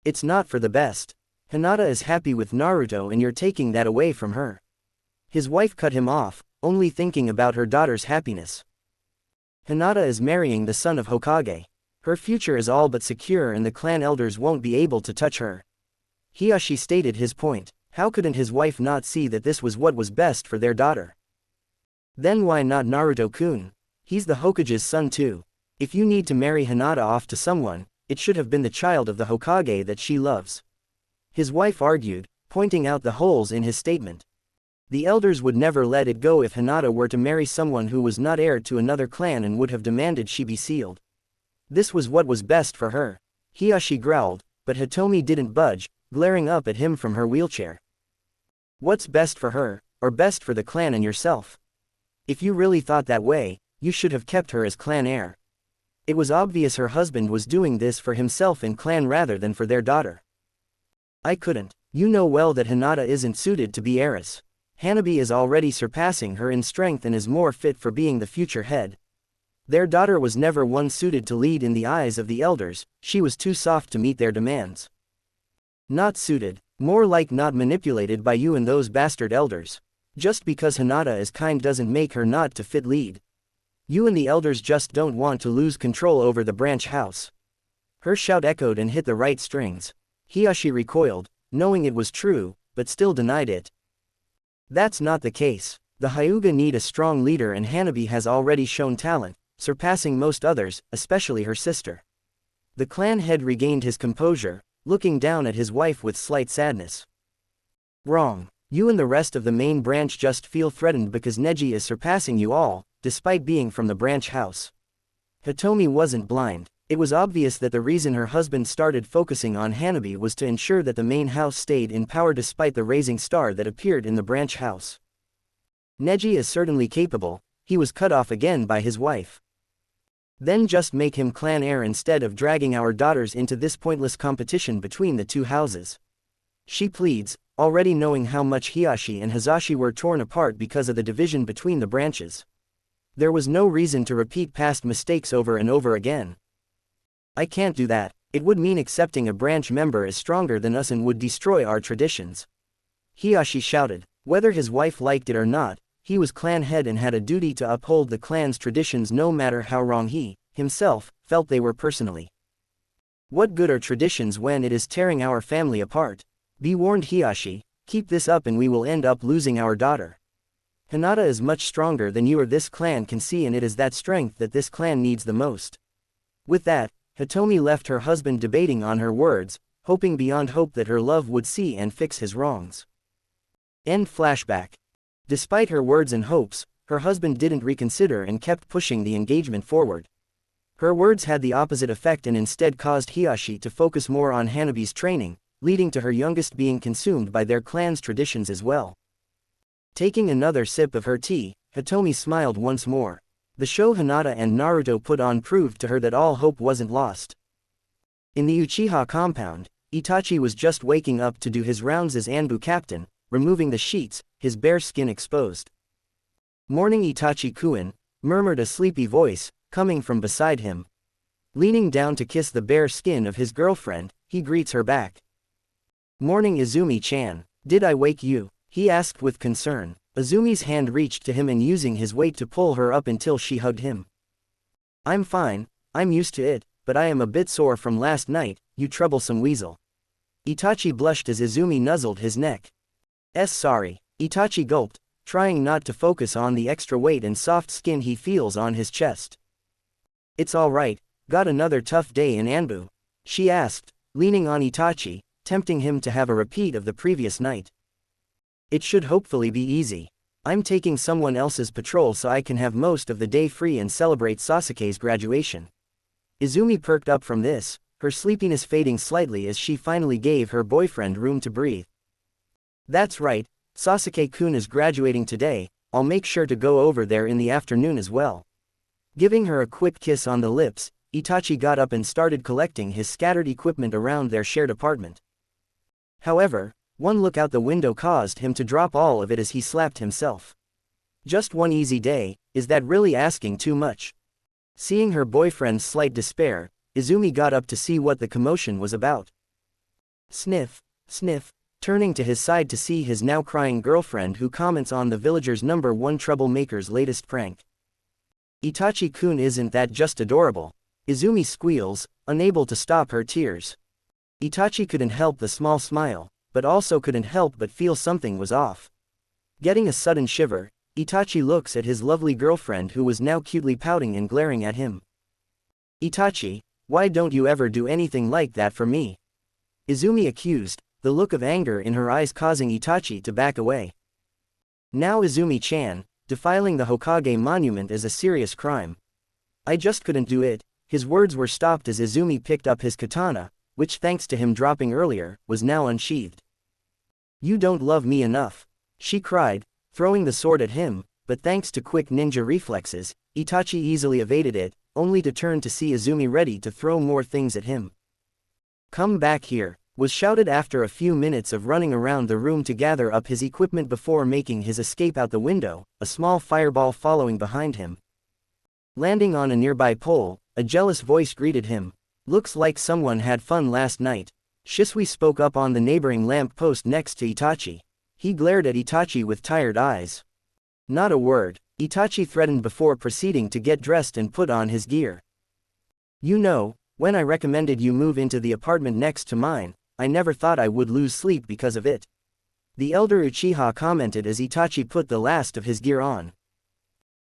Speaker 2: It's not for the best. Hinata is happy with Naruto and you're taking that away from her. His wife cut him off, only thinking about her daughter's happiness. Hinata is marrying the son of Hokage. Her future is all but secure and the clan elders won't be able to touch her. Hiyashi stated his point. How couldn't his wife not see that this was what was best for their daughter? Then why not Naruto-kun? He's the Hokage's son too. If you need to marry Hinata off to someone, it should have been the child of the Hokage that she loves. His wife argued, pointing out the holes in his statement. The elders would never let it go if Hinata were to marry someone who was not heir to another clan and would have demanded she be sealed. This was what was best for her. Hiyashi growled, but Hitomi didn't budge, glaring up at him from her wheelchair. What's best for her, or best for the clan and yourself? If you really thought that way, you should have kept her as clan heir. It was obvious her husband was doing this for himself and clan rather than for their daughter. I couldn't. You know well that Hinata isn't suited to be heiress. Hanabi is already surpassing her in strength and is more fit for being the future head. Their daughter was never one suited to lead in the eyes of the elders, she was too soft to meet their demands. Not suited, more like not manipulated by you and those bastard elders. Just because Hinata is kind doesn't make her not to fit lead. You and the elders just don't want to lose control over the branch house. Her shout echoed and hit the right strings. Hiyashi recoiled, knowing it was true, but still denied it. That's not the case. The Hyuga need a strong leader and Hanabi has already shown talent, surpassing most others, especially her sister. The clan head regained his composure, looking down at his wife with slight sadness. Wrong. You and the rest of the main branch just feel threatened because Neji is surpassing you all, despite being from the branch house. Hitomi wasn't blind. It was obvious that the reason her husband started focusing on Hanabi was to ensure that the main house stayed in power despite the rising star that appeared in the branch house. Neji is certainly capable, he was cut off again by his wife. Then just make him clan heir instead of dragging our daughters into this pointless competition between the two houses. She pleads, already knowing how much Hiyashi and Hizashi were torn apart because of the division between the branches. There was no reason to repeat past mistakes over and over again. I can't do that. It would mean accepting a branch member as stronger than us and would destroy our traditions. Hiyashi shouted. Whether his wife liked it or not, he was clan head and had a duty to uphold the clan's traditions no matter how wrong he, himself, felt they were personally. What good are traditions when it is tearing our family apart? Be warned, Hiyashi, keep this up and we will end up losing our daughter. Hinata is much stronger than you or this clan can see, and it is that strength that this clan needs the most. With that, Hitomi left her husband debating on her words, hoping beyond hope that her love would see and fix his wrongs. End flashback. Despite her words and hopes, her husband didn't reconsider and kept pushing the engagement forward. Her words had the opposite effect and instead caused Hiyashi to focus more on Hanabi's training, leading to her youngest being consumed by their clan's traditions as well. Taking another sip of her tea, Hitomi smiled once more. The show Hinata and Naruto put on proved to her that all hope wasn't lost. In the Uchiha compound, Itachi was just waking up to do his rounds as Anbu captain, removing the sheets, his bare skin exposed. "Morning Itachi-kun," murmured a sleepy voice, coming from beside him. Leaning down to kiss the bare skin of his girlfriend, he greets her back. "Morning Izumi-chan, did I wake you?" he asked with concern. Izumi's hand reached to him and using his weight to pull her up until she hugged him. "I'm fine, I'm used to it, but I am a bit sore from last night, you troublesome weasel." Itachi blushed as Izumi nuzzled his neck. Sorry." Itachi gulped, trying not to focus on the extra weight and soft skin he feels on his chest. "It's alright, got another tough day in Anbu?" she asked, leaning on Itachi, tempting him to have a repeat of the previous night. "It should hopefully be easy. I'm taking someone else's patrol so I can have most of the day free and celebrate Sasuke's graduation." Izumi perked up from this, her sleepiness fading slightly as she finally gave her boyfriend room to breathe. "That's right, Sasuke-kun is graduating today, I'll make sure to go over there in the afternoon as well." Giving her a quick kiss on the lips, Itachi got up and started collecting his scattered equipment around their shared apartment. However, one look out the window caused him to drop all of it as he slapped himself. Just one easy day, is that really asking too much? Seeing her boyfriend's slight despair, Izumi got up to see what the commotion was about. Sniff, sniff, turning to his side to see his now crying girlfriend who comments on the villagers' #1 troublemaker's latest prank. "Itachi-kun, isn't that just adorable?" Izumi squeals, unable to stop her tears. Itachi couldn't help the small smile, but also couldn't help but feel something was off. Getting a sudden shiver, Itachi looks at his lovely girlfriend who was now cutely pouting and glaring at him. "Itachi, why don't you ever do anything like that for me?" Izumi accused, the look of anger in her eyes causing Itachi to back away. "Now Izumi-chan, defiling the Hokage monument is a serious crime. I just couldn't do it." His words were stopped as Izumi picked up his katana, which thanks to him dropping earlier, was now unsheathed. "You don't love me enough," she cried, throwing the sword at him, but thanks to quick ninja reflexes, Itachi easily evaded it, only to turn to see Izumi ready to throw more things at him. "Come back here," was shouted after a few minutes of running around the room to gather up his equipment before making his escape out the window, a small fireball following behind him. Landing on a nearby pole, a jealous voice greeted him. "Looks like someone had fun last night." Shisui spoke up on the neighboring lamp post next to Itachi. He glared at Itachi with tired eyes. "Not a word," Itachi threatened before proceeding to get dressed and put on his gear. "You know, when I recommended you move into the apartment next to mine, I never thought I would lose sleep because of it." The elder Uchiha commented as Itachi put the last of his gear on.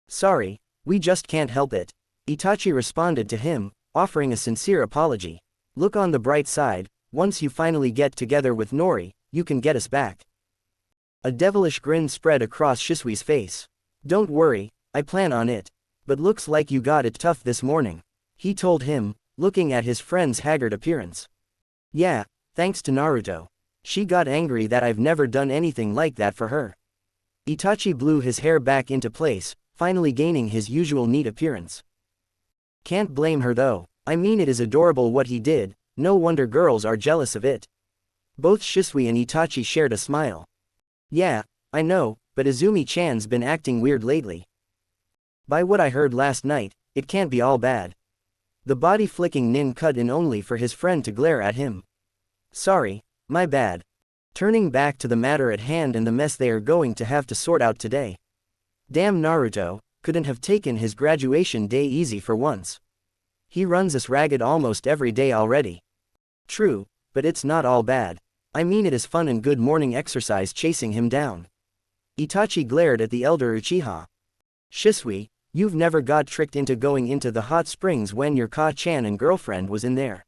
Speaker 2: "Sorry, we just can't help it," Itachi responded to him, offering a sincere apology. "Look on the bright side, once you finally get together with Nori, you can get us back." A devilish grin spread across Shisui's face. "Don't worry, I plan on it. But looks like you got it tough this morning," he told him, looking at his friend's haggard appearance. "Yeah, thanks to Naruto. She got angry that I've never done anything like that for her." Itachi blew his hair back into place, finally gaining his usual neat appearance. "Can't blame her though, I mean it is adorable what he did, no wonder girls are jealous of it." Both Shisui and Itachi shared a smile. "Yeah, I know, but Izumi-chan's been acting weird lately. By what I heard last night, it can't be all bad." The body-flicking nin cut in only for his friend to glare at him. "Sorry, my bad." Turning back to the matter at hand and the mess they are going to have to sort out today. Damn Naruto, couldn't have taken his graduation day easy for once. He runs us ragged almost every day already. True, but it's not all bad. I mean it is fun and good morning exercise chasing him down. Itachi glared at the elder Uchiha. "Shisui, you've never got tricked into going into the hot springs when your Ka-chan and girlfriend was in there."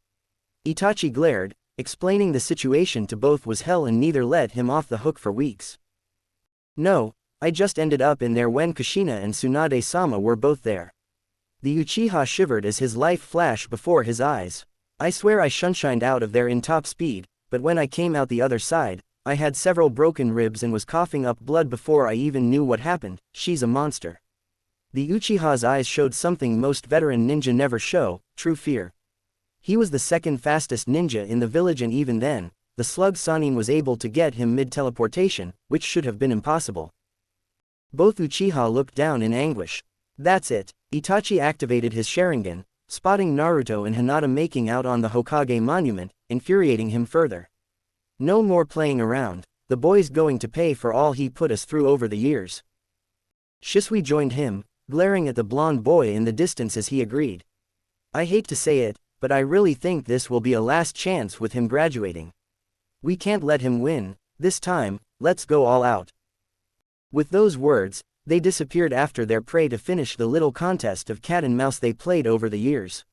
Speaker 2: Itachi glared, explaining the situation to both was hell and neither let him off the hook for weeks. "No, I just ended up in there when Kushina and Tsunade-sama were both there." The Uchiha shivered as his life flashed before his eyes. "I swear I shunshined out of there in top speed, but when I came out the other side, I had several broken ribs and was coughing up blood before I even knew what happened. She's a monster." The Uchiha's eyes showed something most veteran ninja never show, true fear. He was the second fastest ninja in the village, and even then, the slug Sanin was able to get him mid-teleportation, which should have been impossible. Both Uchiha looked down in anguish. That's it. Itachi activated his Sharingan, spotting Naruto and Hinata making out on the Hokage monument, infuriating him further. No more playing around. The boy's going to pay for all he put us through over the years. Shisui joined him, glaring at the blonde boy in the distance as he agreed. I hate to say it, but I really think this will be a last chance with him graduating. We can't let him win. This time, let's go all out. With those words, they disappeared after their prey to finish the little contest of cat and mouse they played over the years.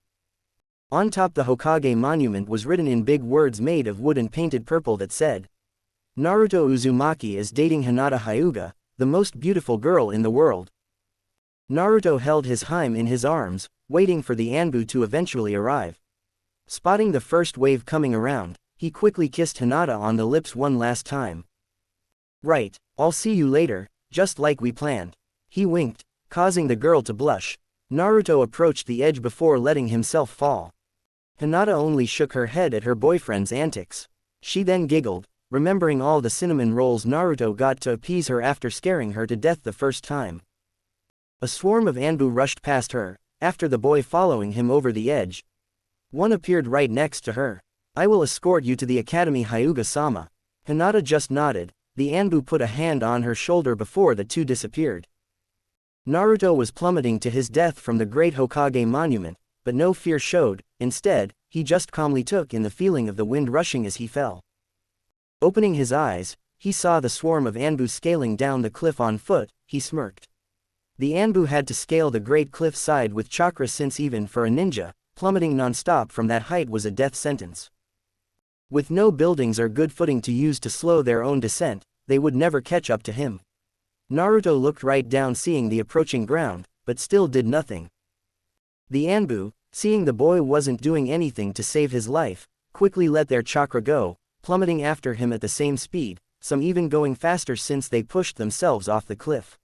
Speaker 2: On top the Hokage monument was written in big words made of wood and painted purple that said, Naruto Uzumaki is dating Hinata Hyuga, the most beautiful girl in the world. Naruto held his hime in his arms, waiting for the Anbu to eventually arrive. Spotting the first wave coming around, he quickly kissed Hinata on the lips one last time. Right, I'll see you later, just like we planned. He winked, causing the girl to blush. Naruto approached the edge before letting himself fall. Hinata only shook her head at her boyfriend's antics. She then giggled, remembering all the cinnamon rolls Naruto got to appease her after scaring her to death the first time. A swarm of Anbu rushed past her, after the boy following him over the edge. One appeared right next to her. I will escort you to the academy, Hyuga-sama. Hinata just nodded. The Anbu put a hand on her shoulder before the two disappeared. Naruto was plummeting to his death from the great Hokage monument, but no fear showed. Instead, he just calmly took in the feeling of the wind rushing as he fell. Opening his eyes, he saw the swarm of Anbu scaling down the cliff on foot. He smirked. The Anbu had to scale the great cliff side with chakra, since even for a ninja, plummeting non-stop from that height was a death sentence. With no buildings or good footing to use to slow their own descent, they would never catch up to him. Naruto looked right down, seeing the approaching ground, but still did nothing. The Anbu, seeing the boy wasn't doing anything to save his life, quickly let their chakra go, plummeting after him at the same speed, some even going faster since they pushed themselves off the cliff.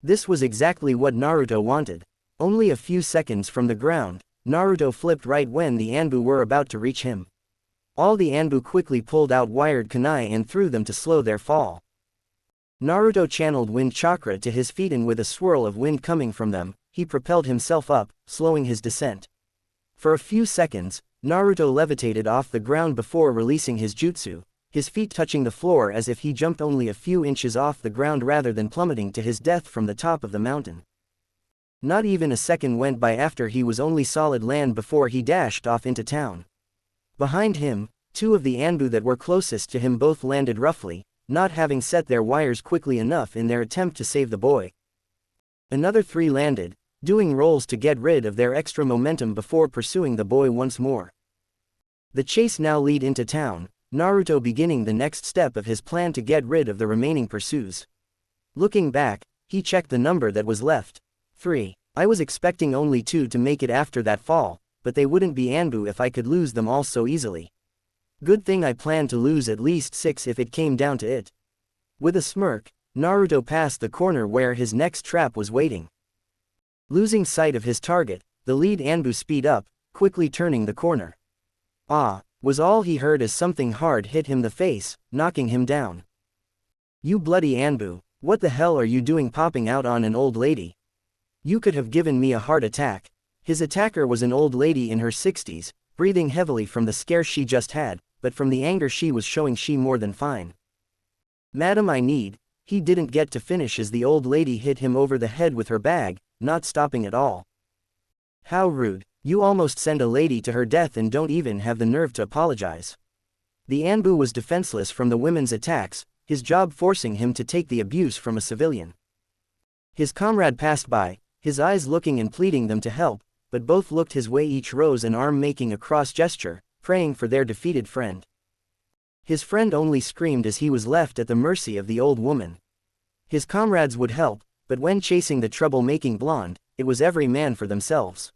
Speaker 2: This was exactly what Naruto wanted. Only a few seconds from the ground, Naruto flipped right when the Anbu were about to reach him. All the Anbu quickly pulled out wired kunai and threw them to slow their fall. Naruto channeled wind chakra to his feet, and with a swirl of wind coming from them, he propelled himself up, slowing his descent. For a few seconds, Naruto levitated off the ground before releasing his jutsu, his feet touching the floor as if he jumped only a few inches off the ground rather than plummeting to his death from the top of the mountain. Not even a second went by after he was only solid land before he dashed off into town. Behind him, two of the Anbu that were closest to him both landed roughly, not having set their wires quickly enough in their attempt to save the boy. Another three landed, doing rolls to get rid of their extra momentum before pursuing the boy once more. The chase now lead into town, Naruto beginning the next step of his plan to get rid of the remaining pursues. Looking back, he checked the number that was left. 3. I was expecting only 2 to make it after that fall, but they wouldn't be Anbu if I could lose them all so easily. Good thing I planned to lose at least 6 if it came down to it. With a smirk, Naruto passed the corner where his next trap was waiting. Losing sight of his target, the lead Anbu speed up, quickly turning the corner. Ah, was all he heard as something hard hit him the face, knocking him down. You bloody Anbu, what the hell are you doing popping out on an old lady? You could have given me a heart attack. His attacker was an old lady in her 60s, breathing heavily from the scare she just had, but from the anger she was showing she more than fine. Madam, I need. He didn't get to finish as the old lady hit him over the head with her bag, not stopping at all. How rude. You almost send a lady to her death and don't even have the nerve to apologize. The Anbu was defenseless from the women's attacks, his job forcing him to take the abuse from a civilian. His comrade passed by, his eyes looking and pleading them to help, but both looked his way, each rose an arm making a cross gesture, praying for their defeated friend. His friend only screamed as he was left at the mercy of the old woman. His comrades would help, but when chasing the trouble-making blonde, it was every man for themselves.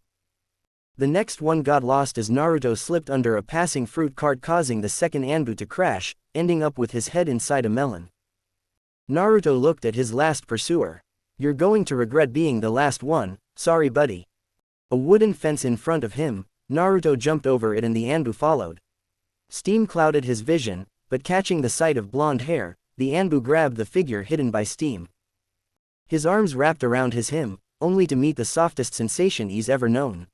Speaker 2: The next one got lost as Naruto slipped under a passing fruit cart, causing the second Anbu to crash, ending up with his head inside a melon. Naruto looked at his last pursuer. You're going to regret being the last one, sorry buddy. A wooden fence in front of him, Naruto jumped over it and the Anbu followed. Steam clouded his vision, but catching the sight of blonde hair, the Anbu grabbed the figure hidden by steam. His arms wrapped around his him, only to meet the softest sensation he's ever known.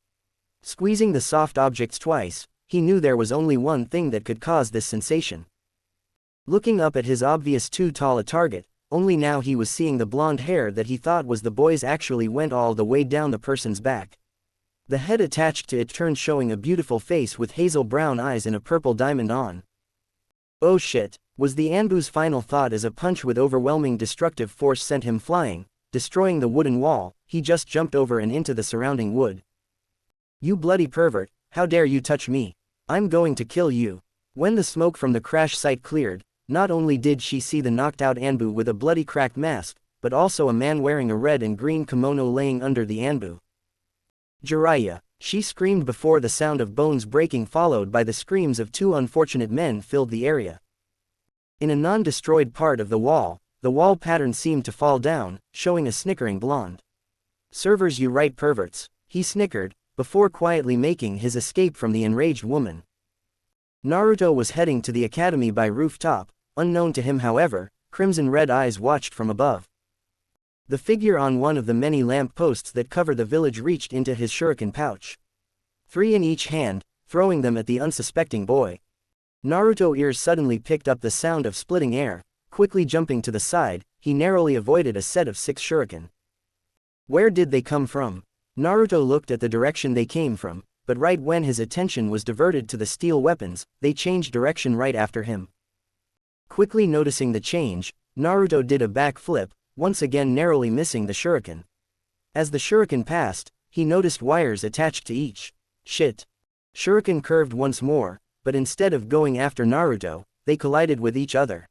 Speaker 2: Squeezing the soft objects twice, he knew there was only one thing that could cause this sensation. Looking up at his obvious too tall a target, only now he was seeing the blonde hair that he thought was the boy's actually went all the way down the person's back. The head attached to it turned, showing a beautiful face with hazel brown eyes and a purple diamond on. Oh shit, was the Anbu's final thought as a punch with overwhelming destructive force sent him flying, destroying the wooden wall. He just jumped over and into the surrounding wood. You bloody pervert, how dare you touch me? I'm going to kill you. When the smoke from the crash site cleared, not only did she see the knocked out Anbu with a bloody cracked mask, but also a man wearing a red and green kimono laying under the Anbu. Jiraiya, she screamed before the sound of bones breaking followed by the screams of two unfortunate men filled the area. In a non-destroyed part of the wall pattern seemed to fall down, showing a snickering blonde. Servers, you right perverts, he snickered, before quietly making his escape from the enraged woman. Naruto was heading to the academy by rooftop. Unknown to him however, crimson red eyes watched from above. The figure on one of the many lamp posts that cover the village reached into his shuriken pouch. 3 in each hand, throwing them at the unsuspecting boy. Naruto's ears suddenly picked up the sound of splitting air. Quickly jumping to the side, he narrowly avoided a set of 6 shuriken. Where did they come from? Naruto looked at the direction they came from, but right when his attention was diverted to the steel weapons, they changed direction right after him. Quickly noticing the change, Naruto did a backflip, once again narrowly missing the shuriken. As the shuriken passed, he noticed wires attached to each. Shit. Shuriken curved once more, but instead of going after Naruto, they collided with each other.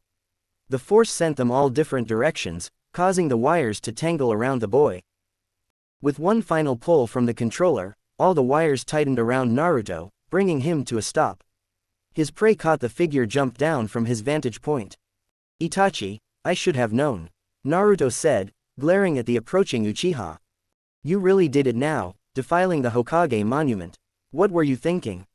Speaker 2: The force sent them all different directions, causing the wires to tangle around the boy. With one final pull from the controller, all the wires tightened around Naruto, bringing him to a stop. His prey caught the figure jumped down from his vantage point. Itachi, I should have known. Naruto said, glaring at the approaching Uchiha. You really did it now, defiling the Hokage monument. What were you thinking?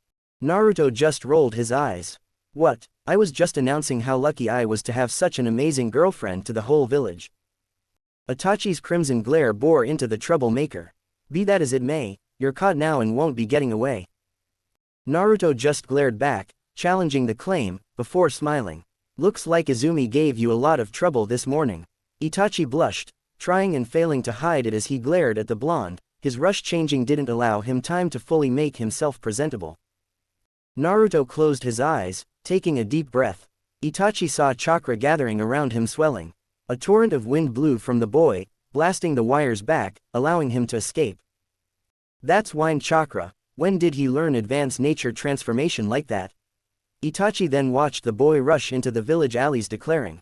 Speaker 2: Naruto just rolled his eyes. What? I was just announcing how lucky I was to have such an amazing girlfriend to the whole village. Itachi's crimson glare bore into the troublemaker. Be that as it may, you're caught now and won't be getting away. Naruto just glared back, challenging the claim, before smiling. Looks like Izumi gave you a lot of trouble this morning. Itachi blushed, trying and failing to hide it as he glared at the blonde. His rush changing didn't allow him time to fully make himself presentable. Naruto closed his eyes, taking a deep breath. Itachi saw chakra gathering around him swelling. A torrent of wind blew from the boy, blasting the wires back, allowing him to escape. That's wind chakra. When did he learn advanced nature transformation like that? Itachi then watched the boy rush into the village alleys declaring.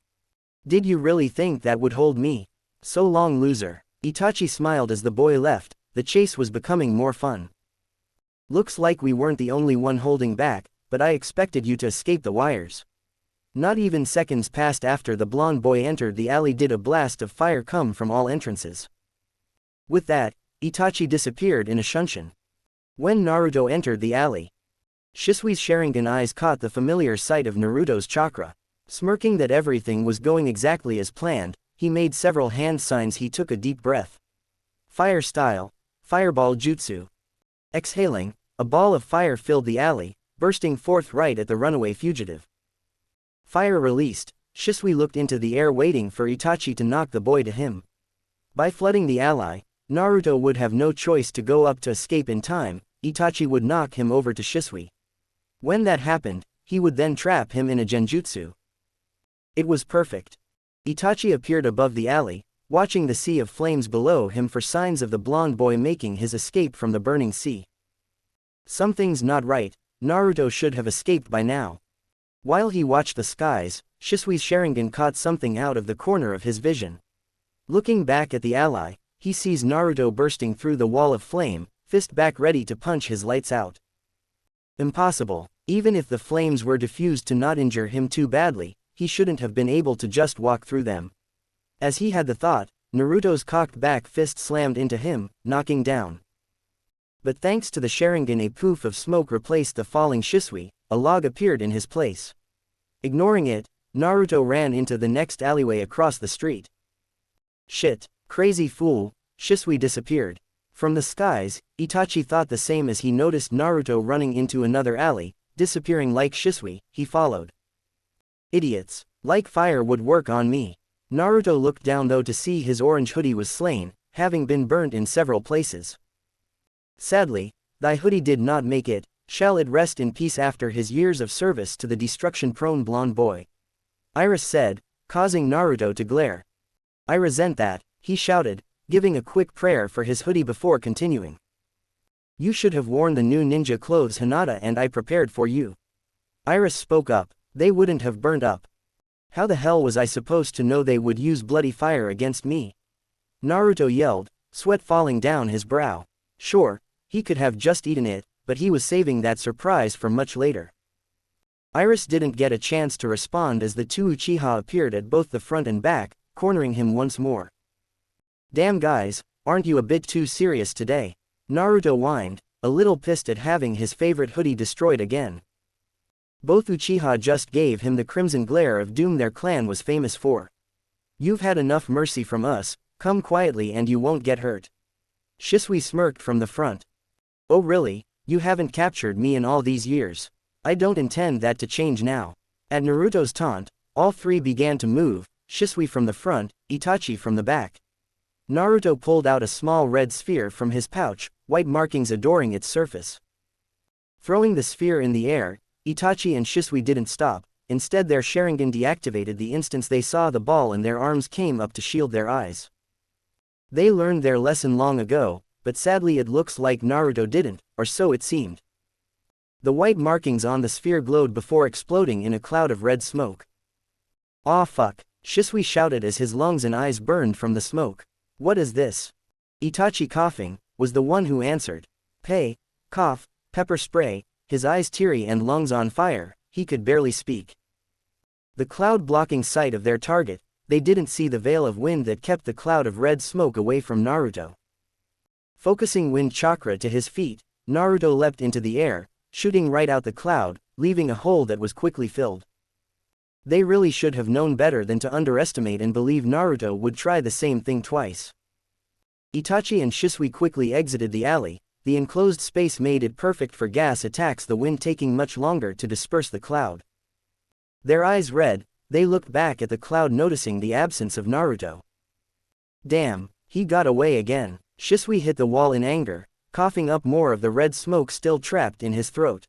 Speaker 2: Did you really think that would hold me? So long, loser. Itachi smiled as the boy left. The chase was becoming more fun. Looks like we weren't the only one holding back, but I expected you to escape the wires. Not even seconds passed after the blonde boy entered the alley did a blast of fire come from all entrances. With that, Itachi disappeared in a shunshin. When Naruto entered the alley, Shisui's Sharingan eyes caught the familiar sight of Naruto's chakra. Smirking that everything was going exactly as planned, he made several hand signs. He took a deep breath. Fire style, fireball jutsu. Exhaling, a ball of fire filled the alley, bursting forth right at the runaway fugitive. Fire released, Shisui looked into the air waiting for Itachi to knock the boy to him. By flooding the alley, Naruto would have no choice to go up to escape in time. Itachi would knock him over to Shisui. When that happened, he would then trap him in a genjutsu. It was perfect. Itachi appeared above the alley, watching the sea of flames below him for signs of the blonde boy making his escape from the burning sea. Something's not right. Naruto should have escaped by now. While he watched the skies, Shisui's Sharingan caught something out of the corner of his vision. Looking back at the ally, he sees Naruto bursting through the wall of flame, fist back ready to punch his lights out. Impossible. Even if the flames were diffused to not injure him too badly, he shouldn't have been able to just walk through them. As he had the thought, Naruto's cocked back fist slammed into him, knocking down. But thanks to the Sharingan, a poof of smoke replaced the falling Shisui. A log appeared in his place. Ignoring it, Naruto ran into the next alleyway across the street. Shit, crazy fool, Shisui disappeared. From the skies, Itachi thought the same as he noticed Naruto running into another alley, disappearing like Shisui. He followed. Idiots, like fire would work on me. Naruto looked down though to see his orange hoodie was slain, having been burnt in several places. Sadly, thy hoodie did not make it, shall it rest in peace after his years of service to the destruction-prone blonde boy. Iris said, causing Naruto to glare. I resent that, he shouted, giving a quick prayer for his hoodie before continuing. You should have worn the new ninja clothes Hinata and I prepared for you. Iris spoke up, they wouldn't have burnt up. How the hell was I supposed to know they would use bloody fire against me? Naruto yelled, sweat falling down his brow. Sure, he could have just eaten it, but he was saving that surprise for much later. Iris didn't get a chance to respond as the two Uchiha appeared at both the front and back, cornering him once more. Damn guys, aren't you a bit too serious today? Naruto whined, a little pissed at having his favorite hoodie destroyed again. Both Uchiha just gave him the crimson glare of doom their clan was famous for. You've had enough mercy from us, come quietly and you won't get hurt. Shisui smirked from the front. Oh really, you haven't captured me in all these years. I don't intend that to change now. At Naruto's taunt, all three began to move, Shisui from the front, Itachi from the back. Naruto pulled out a small red sphere from his pouch, white markings adoring its surface. Throwing the sphere in the air, Itachi and Shisui didn't stop, instead their Sharingan deactivated the instant they saw the ball and their arms came up to shield their eyes. They learned their lesson long ago, but sadly it looks like Naruto didn't, or so it seemed. The white markings on the sphere glowed before exploding in a cloud of red smoke. Aw fuck, Shisui shouted as his lungs and eyes burned from the smoke. What is this? Itachi coughing, was the one who answered. Cough, pepper spray, his eyes teary and lungs on fire, he could barely speak. The cloud blocking sight of their target, they didn't see the veil of wind that kept the cloud of red smoke away from Naruto. Focusing wind chakra to his feet, Naruto leapt into the air, shooting right out the cloud, leaving a hole that was quickly filled. They really should have known better than to underestimate and believe Naruto would try the same thing twice. Itachi and Shisui quickly exited the alley, the enclosed space made it perfect for gas attacks, the wind taking much longer to disperse the cloud. Their eyes red, they looked back at the cloud noticing the absence of Naruto. Damn, he got away again. Shisui hit the wall in anger, coughing up more of the red smoke still trapped in his throat.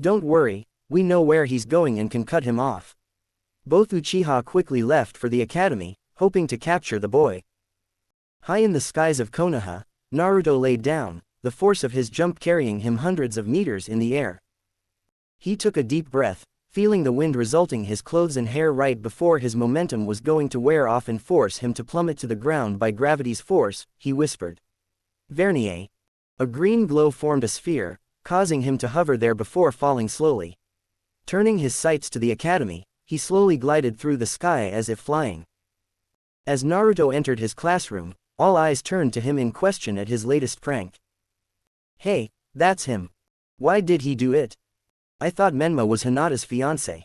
Speaker 2: Don't worry, we know where he's going and can cut him off. Both Uchiha quickly left for the academy, hoping to capture the boy. High in the skies of Konoha, Naruto laid down, the force of his jump carrying him hundreds of meters in the air. He took a deep breath, feeling the wind resulting his clothes and hair right before his momentum was going to wear off and force him to plummet to the ground by gravity's force, he whispered. Vernier. A green glow formed a sphere, causing him to hover there before falling slowly. Turning his sights to the academy, he slowly glided through the sky as if flying. As Naruto entered his classroom, all eyes turned to him in question at his latest prank. Hey, that's him. Why did he do it? I thought Menma was Hinata's fiancé.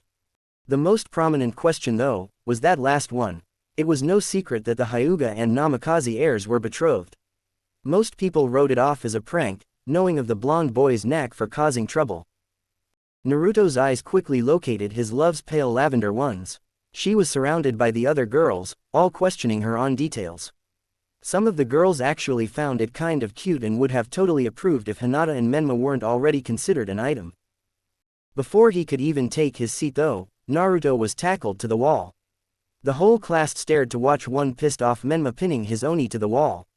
Speaker 2: The most prominent question though, was that last one. It was no secret that the Hyuga and Namikaze heirs were betrothed. Most people wrote it off as a prank, knowing of the blonde boy's knack for causing trouble. Naruto's eyes quickly located his love's pale lavender ones. She was surrounded by the other girls, all questioning her on details. Some of the girls actually found it kind of cute and would have totally approved if Hinata and Menma weren't already considered an item. Before he could even take his seat though, Naruto was tackled to the wall. The whole class stared to watch one pissed off Menma pinning his Oni to the wall.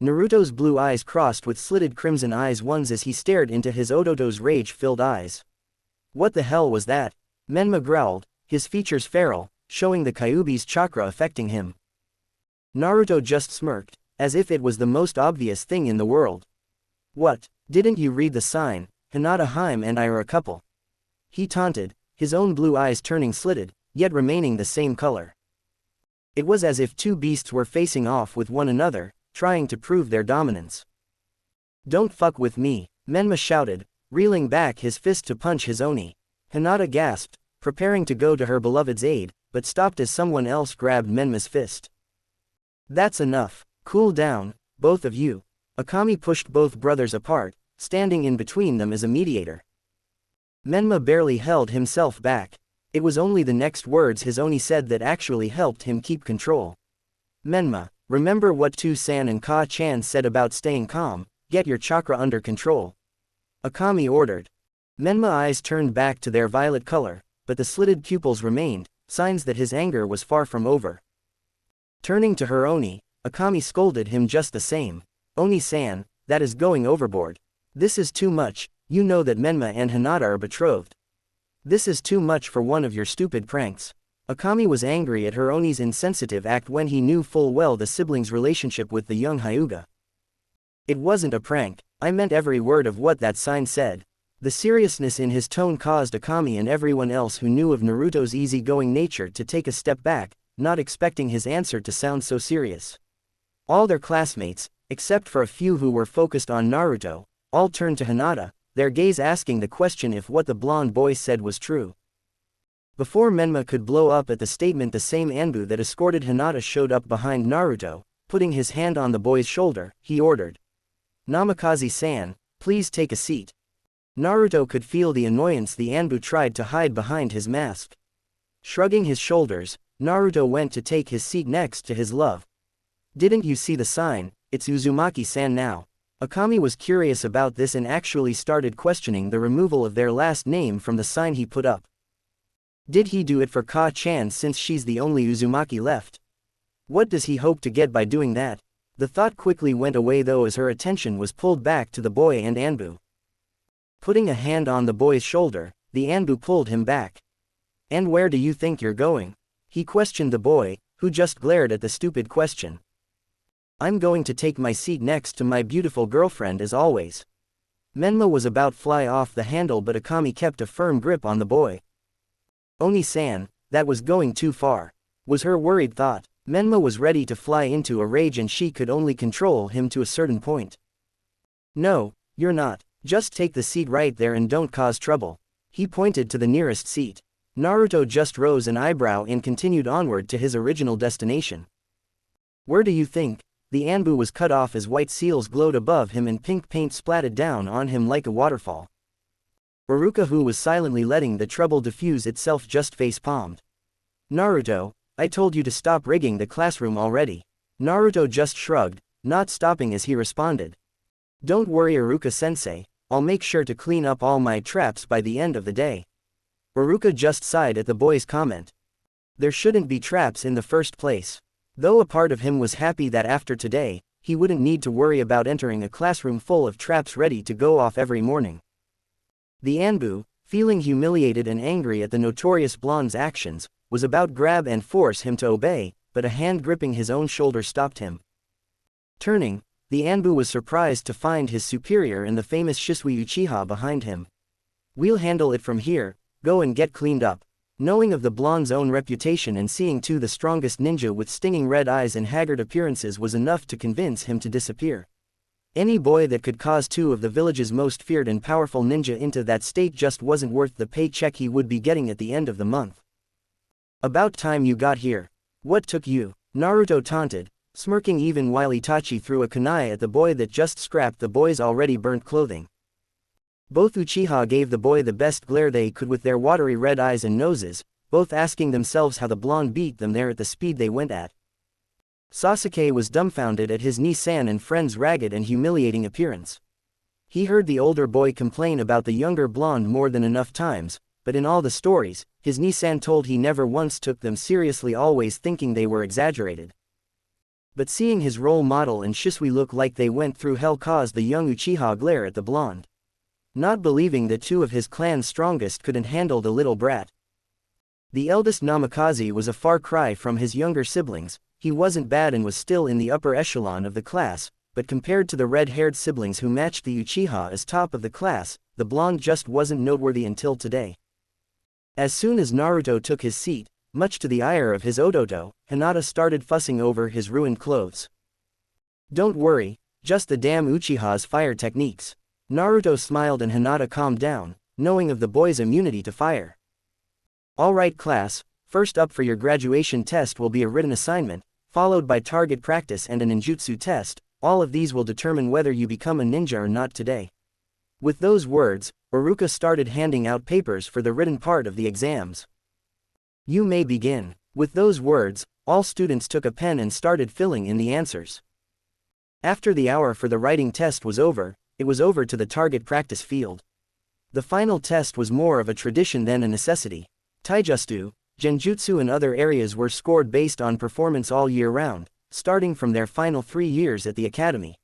Speaker 2: Naruto's blue eyes crossed with slitted crimson eyes ones as he stared into his Odoto's rage-filled eyes. What the hell was that? Menma growled, his features feral, showing the Kyuubi's chakra affecting him. Naruto just smirked, as if it was the most obvious thing in the world. What, didn't you read the sign? Hinata Haim and I are a couple. He taunted, his own blue eyes turning slitted, yet remaining the same color. It was as if two beasts were facing off with one another, trying to prove their dominance. "Don't fuck with me," Menma shouted, reeling back his fist to punch his Oni. Hinata gasped, preparing to go to her beloved's aid, but stopped as someone else grabbed Menma's fist. "That's enough. Cool down, both of you." Akami pushed both brothers apart, standing in between them as a mediator. Menma barely held himself back. It was only the next words his Oni said that actually helped him keep control. "Menma, remember what Tu-san and Ka-chan said about staying calm, get your chakra under control," Akami ordered. Menma's eyes turned back to their violet color, but the slitted pupils remained, signs that his anger was far from over. Turning to her Oni, Akami scolded him just the same. "Oni-san, that is going overboard. This is too much, you know that Menma and Hinata are betrothed. This is too much for one of your stupid pranks." Akami was angry at her Oni's insensitive act when he knew full well the siblings' relationship with the young Hyuga. "It wasn't a prank, I meant every word of what that sign said." The seriousness in his tone caused Akami and everyone else who knew of Naruto's easygoing nature to take a step back, not expecting his answer to sound so serious. All their classmates, except for a few who were focused on Naruto, all turned to Hinata, their gaze asking the question if what the blonde boy said was true. Before Menma could blow up at the statement, the same Anbu that escorted Hinata showed up behind Naruto, putting his hand on the boy's shoulder, he ordered. "Namikaze-san, please take a seat." Naruto could feel the annoyance the Anbu tried to hide behind his mask. Shrugging his shoulders, Naruto went to take his seat next to his love. "Didn't you see the sign? It's Uzumaki-san now." Akami was curious about this and actually started questioning the removal of their last name from the sign he put up. Did he do it for Ka-chan since she's the only Uzumaki left? What does he hope to get by doing that? The thought quickly went away though as her attention was pulled back to the boy and Anbu. Putting a hand on the boy's shoulder, the Anbu pulled him back. "And where do you think you're going?" he questioned the boy, who just glared at the stupid question. "I'm going to take my seat next to my beautiful girlfriend as always." Menma was about to fly off the handle but Akami kept a firm grip on the boy. "Oni-san, that was going too far," was her worried thought. Menma was ready to fly into a rage and she could only control him to a certain point. "No, you're not. Just take the seat right there and don't cause trouble." He pointed to the nearest seat. Naruto just rose an eyebrow and continued onward to his original destination. "Where do you think?" The Anbu was cut off as white seals glowed above him and pink paint splattered down on him like a waterfall. Iruka, who was silently letting the trouble diffuse itself, just face-palmed. "Naruto, I told you to stop rigging the classroom already." Naruto just shrugged, not stopping as he responded. "Don't worry Iruka-sensei, I'll make sure to clean up all my traps by the end of the day." Iruka just sighed at the boy's comment. There shouldn't be traps in the first place. Though a part of him was happy that after today, he wouldn't need to worry about entering a classroom full of traps ready to go off every morning. The Anbu, feeling humiliated and angry at the notorious blonde's actions, was about to grab and force him to obey, but a hand gripping his own shoulder stopped him. Turning, the Anbu was surprised to find his superior and the famous Shisui Uchiha behind him. "We'll handle it from here, go and get cleaned up." Knowing of the blonde's own reputation and seeing too the strongest ninja with stinging red eyes and haggard appearances was enough to convince him to disappear. Any boy that could cause two of the village's most feared and powerful ninja into that state just wasn't worth the paycheck he would be getting at the end of the month. "About time you got here. What took you?" Naruto taunted, smirking even while Itachi threw a kunai at the boy that just scrapped the boy's already burnt clothing. Both Uchiha gave the boy the best glare they could with their watery red eyes and noses, both asking themselves how the blonde beat them there at the speed they went at. Sasuke was dumbfounded at his Ni-san and friend's ragged and humiliating appearance. He heard the older boy complain about the younger blonde more than enough times, but in all the stories, his Ni-san told he never once took them seriously, always thinking they were exaggerated. But seeing his role model and Shisui look like they went through hell caused the young Uchiha glare at the blonde. Not believing that two of his clan's strongest couldn't handle the little brat. The eldest Namikaze was a far cry from his younger siblings. He wasn't bad and was still in the upper echelon of the class, but compared to the red-haired siblings who matched the Uchiha as top of the class, the blonde just wasn't noteworthy until today. As soon as Naruto took his seat, Much to the ire of his odoto, Hinata started fussing over his ruined clothes. Don't worry, just the damn Uchiha's fire techniques. Naruto smiled and Hinata calmed down, knowing of the boy's immunity to fire. Alright class, first up for your graduation test will be a written assignment, followed by target practice and a ninjutsu test. All of these will determine whether you become a ninja or not today. With those words, Iruka started handing out papers for the written part of the exams. You may begin. With those words, all students took a pen and started filling in the answers. After the hour for the writing test was over, it was over to the target practice field. The final test was more of a tradition than a necessity. Taijutsu, Genjutsu and other areas were scored based on performance all year round, starting from their final 3 years at the academy.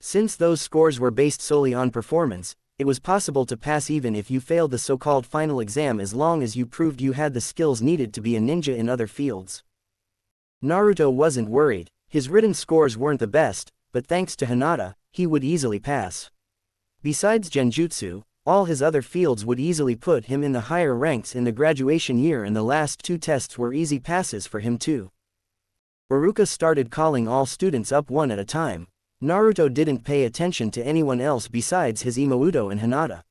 Speaker 2: Since those scores were based solely on performance, it was possible to pass even if you failed the so-called final exam as long as you proved you had the skills needed to be a ninja in other fields. Naruto wasn't worried, his written scores weren't the best, but thanks to Hinata, he would easily pass. Besides Genjutsu, all his other fields would easily put him in the higher ranks in the graduation year, and the last 2 tests were easy passes for him too. Iruka started calling all students up one at a time. Naruto didn't pay attention to anyone else besides his Imouto and Hinata.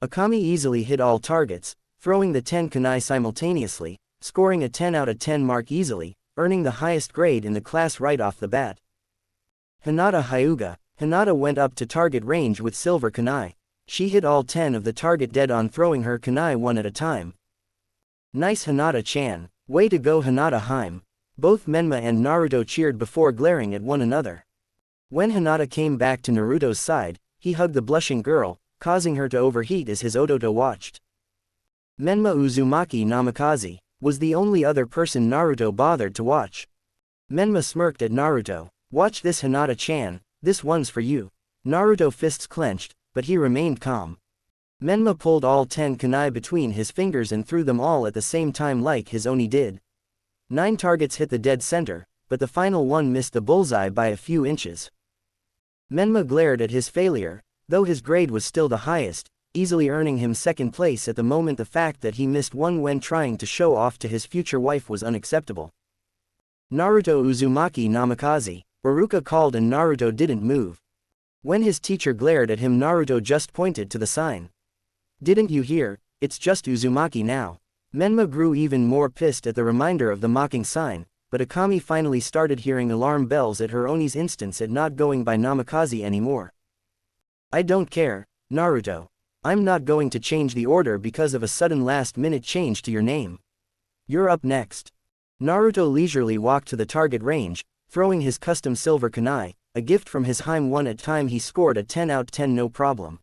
Speaker 2: Akami easily hit all targets, throwing the 10 kunai simultaneously, scoring a 10 out of 10 mark easily, earning the highest grade in the class right off the bat. Hinata Hyuga. Hinata went up to target range with silver kunai. She hit all 10 of the target dead on, throwing her kunai one at a time. Nice Hinata-chan, way to go Hinata Haim. Both Menma and Naruto cheered before glaring at one another. When Hinata came back to Naruto's side, he hugged the blushing girl, causing her to overheat as his odoto watched. Menma Uzumaki Namikaze was the only other person Naruto bothered to watch. Menma smirked at Naruto. Watch this Hinata-chan, this one's for you. Naruto fists clenched, but he remained calm. Menma pulled all 10 kunai between his fingers and threw them all at the same time like his Oni did. 9 targets hit the dead center, but the final one missed the bullseye by a few inches. Menma glared at his failure, though his grade was still the highest, easily earning him second place at the moment. The fact that he missed one when trying to show off to his future wife was unacceptable. Naruto Uzumaki Namikaze, Iruka called and Naruto didn't move. When his teacher glared at him, Naruto just pointed to the sign. Didn't you hear? It's just Uzumaki now. Menma grew even more pissed at the reminder of the mocking sign, but Akami finally started hearing alarm bells at her Oni's instance at not going by Namikaze anymore. I don't care, Naruto. I'm not going to change the order because of a sudden last-minute change to your name. You're up next. Naruto leisurely walked to the target range, throwing his custom silver kunai, a gift from his Haim one at time. He scored a 10 out of 10 no problem.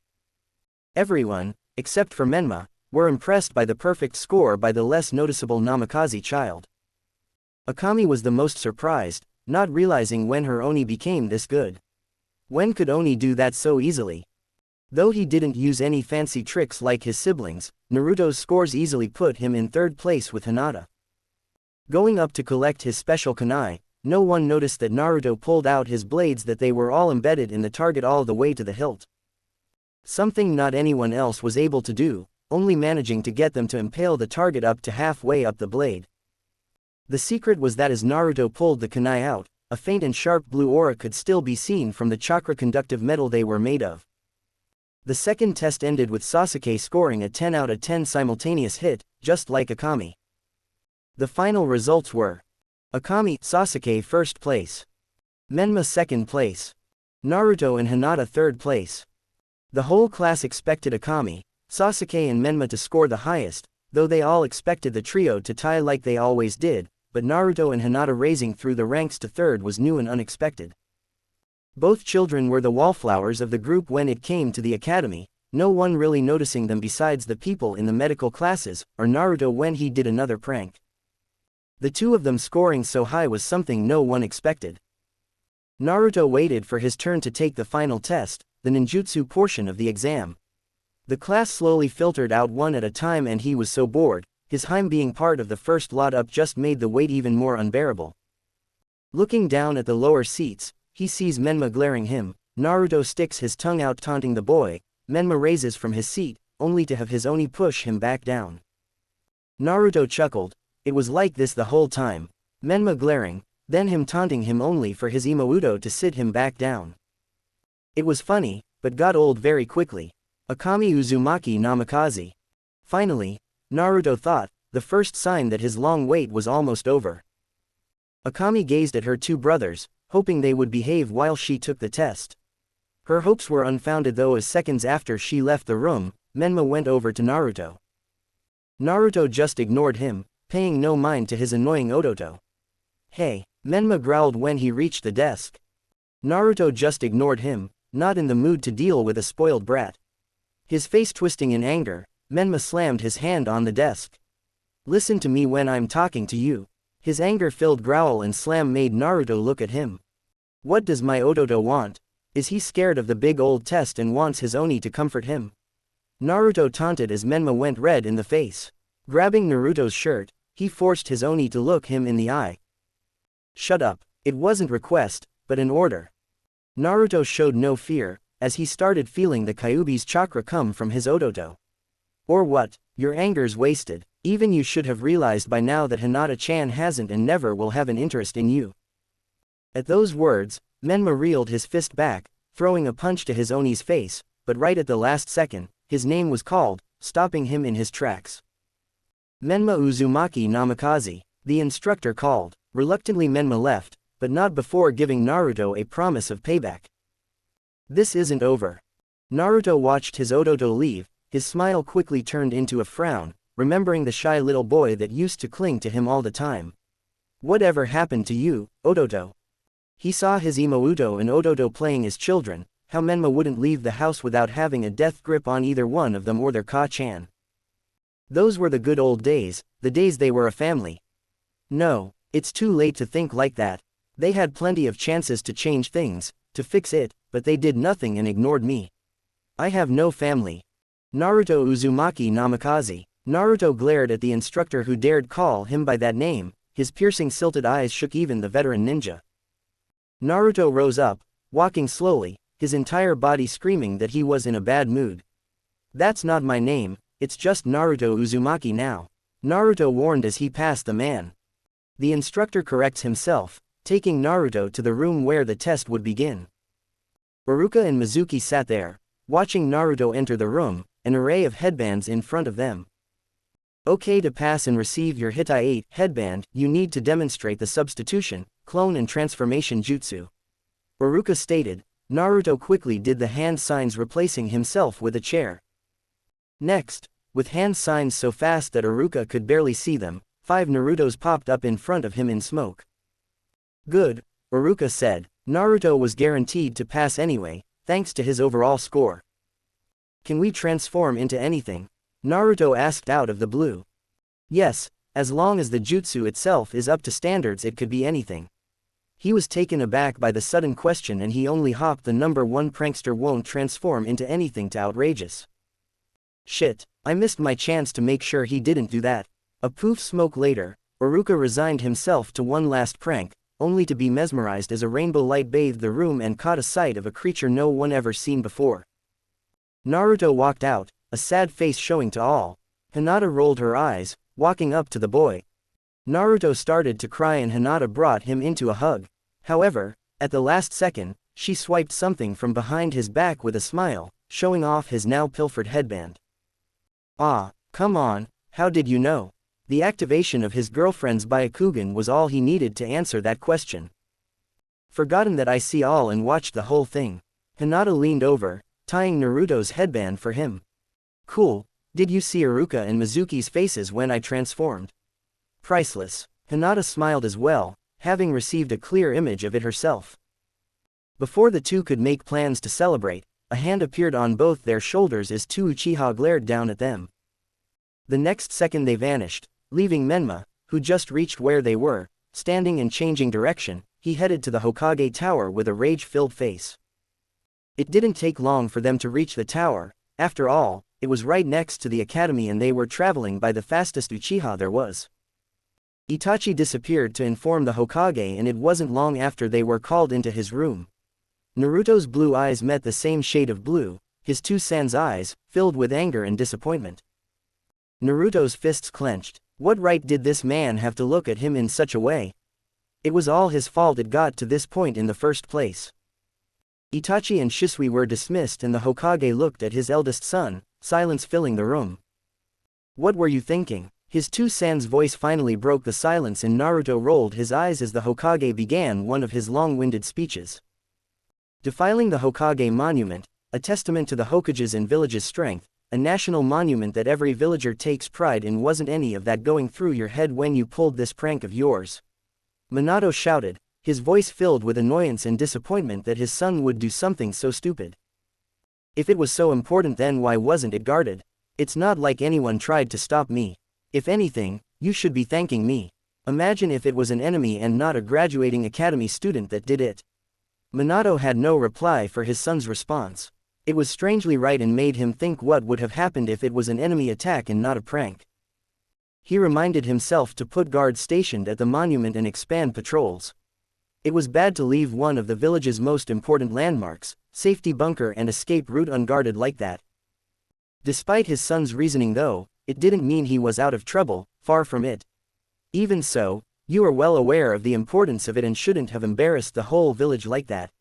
Speaker 2: Everyone, except for Menma, were impressed by the perfect score by the less noticeable Namikaze child. Akami was the most surprised, not realizing when her Oni became this good. When could Oni do that so easily? Though he didn't use any fancy tricks like his siblings, Naruto's scores easily put him in 3rd place with Hinata. Going up to collect his special kunai, no one noticed that Naruto pulled out his blades, that they were all embedded in the target all the way to the hilt. Something not anyone else was able to do, only managing to get them to impale the target up to halfway up the blade. The secret was that as Naruto pulled the kunai out, a faint and sharp blue aura could still be seen from the chakra-conductive metal they were made of. The second test ended with Sasuke scoring a 10 out of 10 simultaneous hit, just like Akami. The final results were: Akami, Sasuke 1st place. Menma 2nd place. Naruto and Hinata 3rd place. The whole class expected Akami, Sasuke and Menma to score the highest, though they all expected the trio to tie like they always did, but Naruto and Hinata raising through the ranks to 3rd was new and unexpected. Both children were the wallflowers of the group when it came to the academy, no one really noticing them besides the people in the medical classes, or Naruto when he did another prank. The two of them scoring so high was something no one expected. Naruto waited for his turn to take the final test, the ninjutsu portion of the exam. The class slowly filtered out one at a time and he was so bored, his Haim being part of the first lot up just made the wait even more unbearable. Looking down at the lower seats, he sees Menma glaring him. Naruto sticks his tongue out taunting the boy. Menma raises from his seat, only to have his Oni push him back down. Naruto chuckled, it was like this the whole time. Menma glaring, then him taunting him only for his imouto to sit him back down. It was funny, but got old very quickly. Akami Uzumaki Namikaze. Finally, Naruto thought, the first sign that his long wait was almost over. Akami gazed at her two brothers, hoping they would behave while she took the test. Her hopes were unfounded though, as seconds after she left the room, Menma went over to Naruto. Naruto just ignored him, paying no mind to his annoying ototo. Hey, Menma growled when he reached the desk. Naruto just ignored him, not in the mood to deal with a spoiled brat. His face twisting in anger, Menma slammed his hand on the desk. Listen to me when I'm talking to you. His anger-filled growl and slam made Naruto look at him. What does my ototo want? Is he scared of the big old test and wants his oni to comfort him? Naruto taunted as Menma went red in the face. Grabbing Naruto's shirt, he forced his oni to look him in the eye. Shut up, it wasn't request, but an order. Naruto showed no fear, as he started feeling the Kyuubi's chakra come from his ototo. Or what, your anger's wasted, even you should have realized by now that Hinata-chan hasn't and never will have an interest in you. At those words, Menma reeled his fist back, throwing a punch to his oni's face, but right at the last second, his name was called, stopping him in his tracks. Menma Uzumaki Namikaze, the instructor called. Reluctantly Menma left, but not before giving Naruto a promise of payback. This isn't over. Naruto watched his ototo leave, his smile quickly turned into a frown, remembering the shy little boy that used to cling to him all the time. Whatever happened to you, ototo? He saw his imouto and ototo playing as children, how Menma wouldn't leave the house without having a death grip on either one of them or their ka-chan. Those were the good old days, the days they were a family. No, it's too late to think like that. They had plenty of chances to change things, to fix it, but they did nothing and ignored me. I have no family. Naruto Uzumaki Namikaze. Naruto glared at the instructor who dared call him by that name, his piercing silted eyes shook even the veteran ninja. Naruto rose up, walking slowly, his entire body screaming that he was in a bad mood. That's not my name, it's just Naruto Uzumaki now. Naruto warned as he passed the man. The instructor corrects himself, taking Naruto to the room where the test would begin. Iruka and Mizuki sat there, watching Naruto enter the room, an array of headbands in front of them. Okay, to pass and receive your Hitai-8 headband, you need to demonstrate the substitution, clone and transformation jutsu. Iruka stated. Naruto quickly did the hand signs, replacing himself with a chair. Next, with hand signs so fast that Iruka could barely see them, 5 Narutos popped up in front of him in smoke. Good, Iruka said. Naruto was guaranteed to pass anyway, thanks to his overall score. Can we transform into anything? Naruto asked out of the blue. Yes, as long as the jutsu itself is up to standards, it could be anything. He was taken aback by the sudden question and he only hoped the number 1 prankster won't transform into anything to outrageous. Shit, I missed my chance to make sure he didn't do that. A poof smoke later, Iruka resigned himself to one last prank, only to be mesmerized as a rainbow light bathed the room and caught a sight of a creature no one ever seen before. Naruto walked out, a sad face showing to all. Hinata rolled her eyes, walking up to the boy. Naruto started to cry and Hinata brought him into a hug. However, at the last second, she swiped something from behind his back with a smile, showing off his now pilfered headband. Ah, come on, how did you know? The activation of his girlfriend's Byakugan was all he needed to answer that question. Forgotten that I see all and watched the whole thing. Hinata leaned over, tying Naruto's headband for him. Cool, did you see Iruka and Mizuki's faces when I transformed? Priceless. Hinata smiled as well, having received a clear image of it herself. Before the two could make plans to celebrate, a hand appeared on both their shoulders as 2 Uchiha glared down at them. The next second they vanished, leaving Menma, who just reached where they were, standing and changing direction. He headed to the Hokage tower with a rage-filled face. It didn't take long for them to reach the tower. After all, it was right next to the academy and they were traveling by the fastest Uchiha there was. Itachi disappeared to inform the Hokage and it wasn't long after they were called into his room. Naruto's blue eyes met the same shade of blue, his 2 Sans eyes, filled with anger and disappointment. Naruto's fists clenched, What right did this man have to look at him in such a way? It was all his fault it got to this point in the first place. Itachi and Shisui were dismissed and the Hokage looked at his eldest son, silence filling the room. What were you thinking? His 2-sans voice finally broke the silence and Naruto rolled his eyes as the Hokage began one of his long-winded speeches. Defiling the Hokage monument, a testament to the Hokage's and village's strength, a national monument that every villager takes pride in. Wasn't any of that going through your head when you pulled this prank of yours? Minato shouted, his voice filled with annoyance and disappointment that his son would do something so stupid. If it was so important then why wasn't it guarded? It's not like anyone tried to stop me. If anything, you should be thanking me. Imagine if it was an enemy and not a graduating academy student that did it. Minato had no reply for his son's response. It was strangely right and made him think what would have happened if it was an enemy attack and not a prank. He reminded himself to put guards stationed at the monument and expand patrols. It was bad to leave one of the village's most important landmarks, safety bunker and escape route unguarded like that. Despite his son's reasoning though, it didn't mean he was out of trouble, far from it. Even so, you are well aware of the importance of it and shouldn't have embarrassed the whole village like that.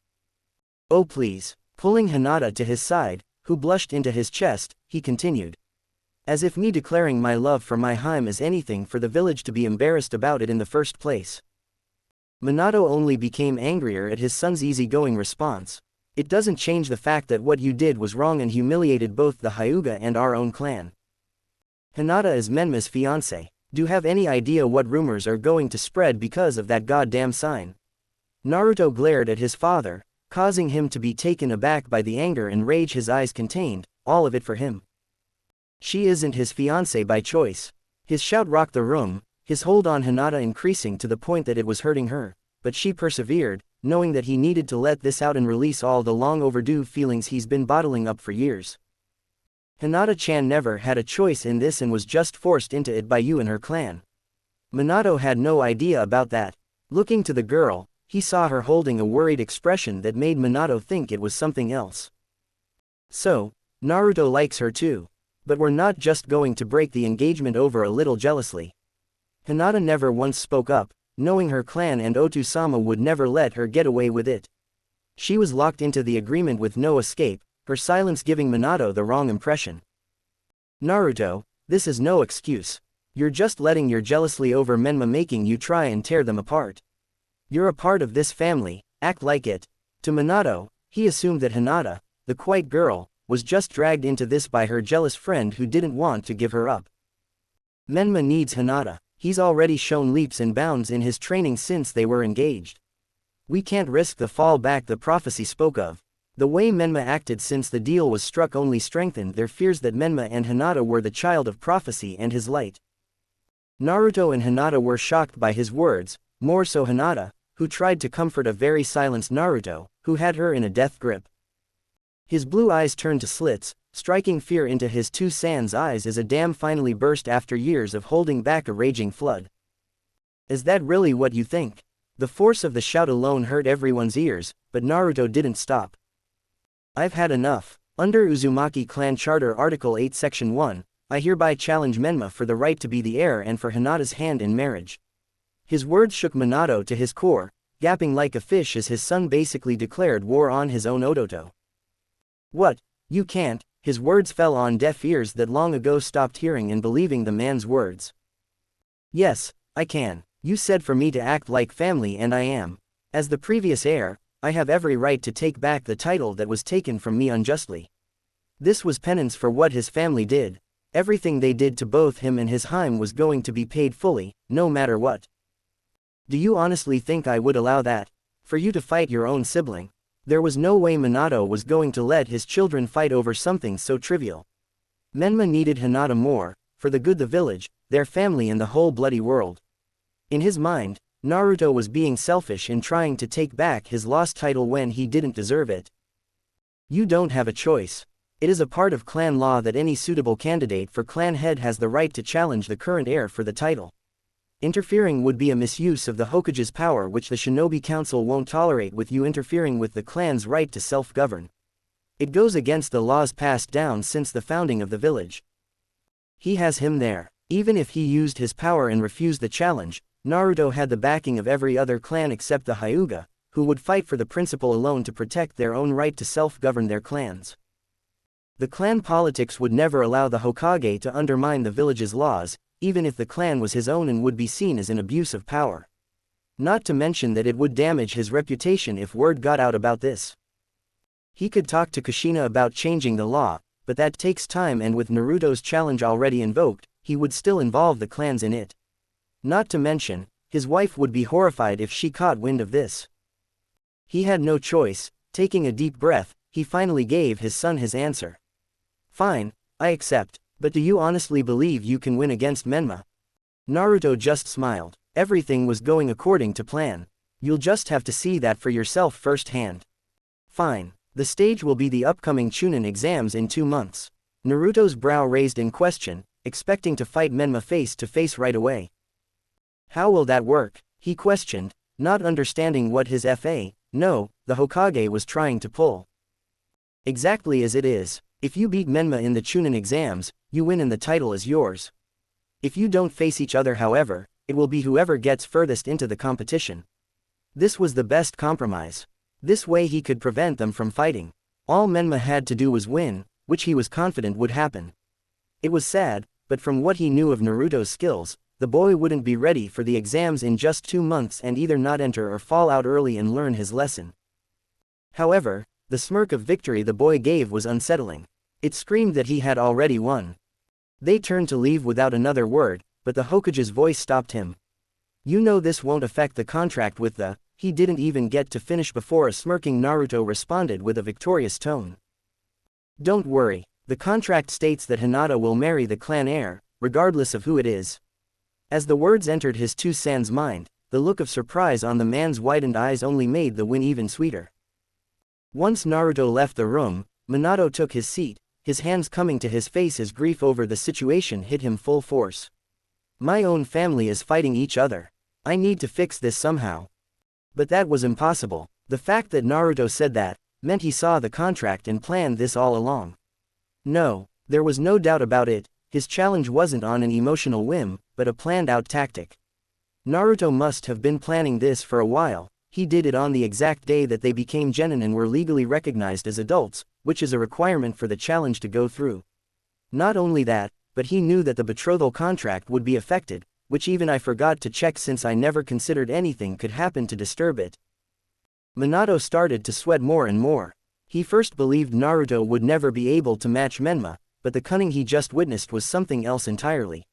Speaker 2: Oh please. Pulling Hinata to his side, who blushed into his chest, he continued. As if me declaring my love for my hime is anything for the village to be embarrassed about it in the first place. Minato only became angrier at his son's easygoing response. It doesn't change the fact that what you did was wrong and humiliated both the Hyuga and our own clan. Hinata is Menma's fiancé. Do you have any idea what rumors are going to spread because of that goddamn sign? Naruto glared at his father, causing him to be taken aback by the anger and rage his eyes contained, all of it for him. She isn't his fiancé by choice. His shout rocked the room, his hold on Hinata increasing to the point that it was hurting her, but she persevered, knowing that he needed to let this out and release all the long overdue feelings he's been bottling up for years. Hinata-chan never had a choice in this and was just forced into it by you and her clan. Minato had no idea about that. Looking to the girl, he saw her holding a worried expression that made Minato think it was something else. So, Naruto likes her too. But we're not just going to break the engagement over a little jealously. Hinata never once spoke up, knowing her clan and Otu-sama would never let her get away with it. She was locked into the agreement with no escape, her silence giving Minato the wrong impression. Naruto, this is no excuse. You're just letting your jealousy over Menma making you try and tear them apart. You're a part of this family, act like it. To Minato, he assumed that Hinata, the quiet girl, was just dragged into this by her jealous friend who didn't want to give her up. Menma needs Hinata. He's already shown leaps and bounds in his training since they were engaged. We can't risk the fall back the prophecy spoke of. The way Menma acted since the deal was struck only strengthened their fears that Menma and Hinata were the child of prophecy and his light. Naruto and Hinata were shocked by his words, more so Hinata, who tried to comfort a very silenced Naruto, who had her in a death grip. His blue eyes turned to slits, striking fear into his 2-sans eyes as a dam finally burst after years of holding back a raging flood. Is that really what you think? The force of the shout alone hurt everyone's ears, but Naruto didn't stop. I've had enough. Under Uzumaki Clan Charter Article 8 Section 1, I hereby challenge Menma for the right to be the heir and for Hinata's hand in marriage. His words shook Minato to his core, gapping like a fish as his son basically declared war on his own Odoto. What? You can't? His words fell on deaf ears that long ago stopped hearing and believing the man's words. Yes, I can. You said for me to act like family and I am. As the previous heir, I have every right to take back the title that was taken from me unjustly. This was penance for what his family did. Everything they did to both him and his hime was going to be paid fully, no matter what. Do you honestly think I would allow that? For you to fight your own sibling? There was no way Minato was going to let his children fight over something so trivial. Menma needed Hinata more, for the good of the village, their family and the whole bloody world. In his mind, Naruto was being selfish in trying to take back his lost title when he didn't deserve it. You don't have a choice. It is a part of clan law that any suitable candidate for clan head has the right to challenge the current heir for the title. Interfering would be a misuse of the Hokage's power, which the Shinobi Council won't tolerate, with you interfering with the clan's right to self-govern. It goes against the laws passed down since the founding of the village. He has him there. Even if he used his power and refused the challenge, Naruto had the backing of every other clan except the Hyuga, who would fight for the principle alone to protect their own right to self-govern their clans. The clan politics would never allow the Hokage to undermine the village's laws, even if the clan was his own, and would be seen as an abuse of power. Not to mention that it would damage his reputation if word got out about this. He could talk to Kushina about changing the law, but that takes time, and with Naruto's challenge already invoked, he would still involve the clans in it. Not to mention, his wife would be horrified if she caught wind of this. He had no choice. Taking a deep breath, he finally gave his son his answer. Fine, I accept, but do you honestly believe you can win against Menma? Naruto just smiled. Everything was going according to plan. You'll just have to see that for yourself firsthand. Fine. The stage will be the upcoming Chunin exams in 2 months. Naruto's brow raised in question, expecting to fight Menma face to face right away. How will that work? He questioned, not understanding what his the Hokage was trying to pull. Exactly as it is. If you beat Menma in the Chunin exams, you win and the title is yours. If you don't face each other, however, it will be whoever gets furthest into the competition. This was the best compromise. This way he could prevent them from fighting. All Menma had to do was win, which he was confident would happen. It was sad, but from what he knew of Naruto's skills, the boy wouldn't be ready for the exams in just 2 months and either not enter or fall out early and learn his lesson. However, the smirk of victory the boy gave was unsettling. It screamed that he had already won. They turned to leave without another word, but the Hokage's voice stopped him. You know this won't affect the contract with the... He didn't even get to finish before a smirking Naruto responded with a victorious tone. Don't worry, the contract states that Hinata will marry the clan heir, regardless of who it is. As the words entered his two-san's mind, the look of surprise on the man's widened eyes only made the win even sweeter. Once Naruto left the room, Minato took his seat, his hands coming to his face as grief over the situation hit him full force. My own family is fighting each other. I need to fix this somehow. But that was impossible. The fact that Naruto said that meant he saw the contract and planned this all along. No, there was no doubt about it, his challenge wasn't on an emotional whim, but a planned-out tactic. Naruto must have been planning this for a while. He did it on the exact day that they became genin and were legally recognized as adults, which is a requirement for the challenge to go through. Not only that, but he knew that the betrothal contract would be affected, which even I forgot to check since I never considered anything could happen to disturb it. Minato started to sweat more and more. He first believed Naruto would never be able to match Menma, but the cunning he just witnessed was something else entirely.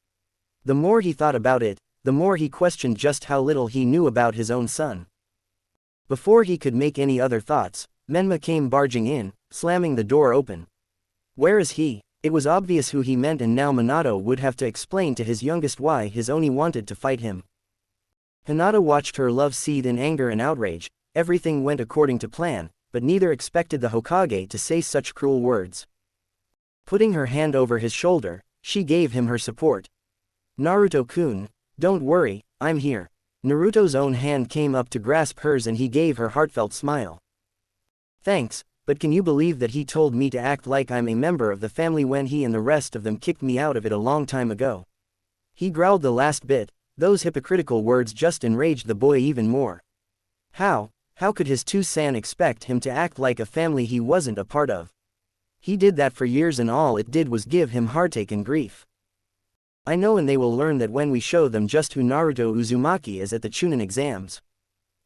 Speaker 2: The more he thought about it, the more he questioned just how little he knew about his own son. Before he could make any other thoughts, Menma came barging in, slamming the door open. Where is he? It was obvious who he meant, and now Minato would have to explain to his youngest why his Oni wanted to fight him. Hinata watched her love seethe in anger and outrage. Everything went according to plan, but neither expected the Hokage to say such cruel words. Putting her hand over his shoulder, she gave him her support. Naruto-kun, don't worry, I'm here. Naruto's own hand came up to grasp hers and he gave her heartfelt smile. Thanks, but can you believe that he told me to act like I'm a member of the family when he and the rest of them kicked me out of it a long time ago? He growled the last bit. Those hypocritical words just enraged the boy even more. How could his two-san expect him to act like a family he wasn't a part of? He did that for years and all it did was give him heartache and grief. I know, and they will learn that when we show them just who Naruto Uzumaki is at the Chunin exams.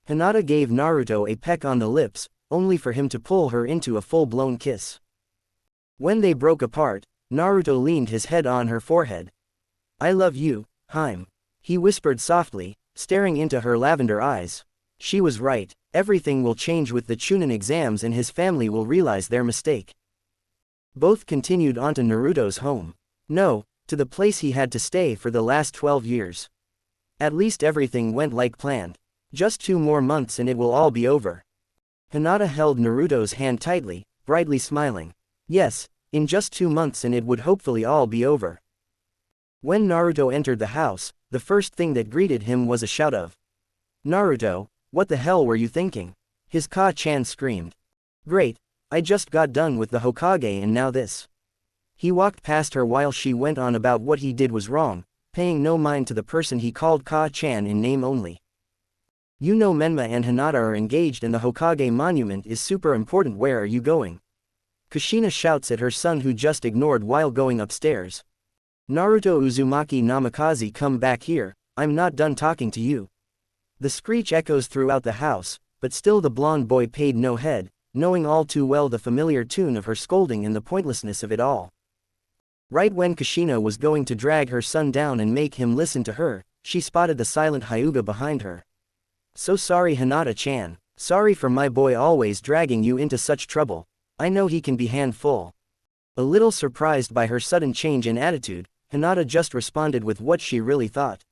Speaker 2: Hinata gave Naruto a peck on the lips, only for him to pull her into a full-blown kiss. When they broke apart, Naruto leaned his head on her forehead. I love you, Haim. He whispered softly, staring into her lavender eyes. She was right, everything will change with the Chunin exams and his family will realize their mistake. Both continued on to Naruto's home. No, to the place he had to stay for the last 12 years. At least everything went like planned. Just 2 more months and it will all be over. Hinata held Naruto's hand tightly, brightly smiling. Yes, in just 2 months and it would hopefully all be over. When Naruto entered the house, the first thing that greeted him was a shout of, Naruto, what the hell were you thinking? His Ka-chan screamed. Great, I just got done with the Hokage and now this. He walked past her while she went on about what he did was wrong, paying no mind to the person he called Ka-chan in name only. You know Menma and Hinata are engaged and the Hokage monument is super important. Where are you going? Kushina shouts at her son who just ignored while going upstairs. Naruto Uzumaki Namikaze, come back here, I'm not done talking to you. The screech echoes throughout the house, but still the blonde boy paid no head, knowing all too well the familiar tune of her scolding and the pointlessness of it all. Right when Kushina was going to drag her son down and make him listen to her, she spotted the silent Hyuga behind her. So sorry Hinata-chan, sorry for my boy always dragging you into such trouble, I know he can be handful. A little surprised by her sudden change in attitude, Hinata just responded with what she really thought.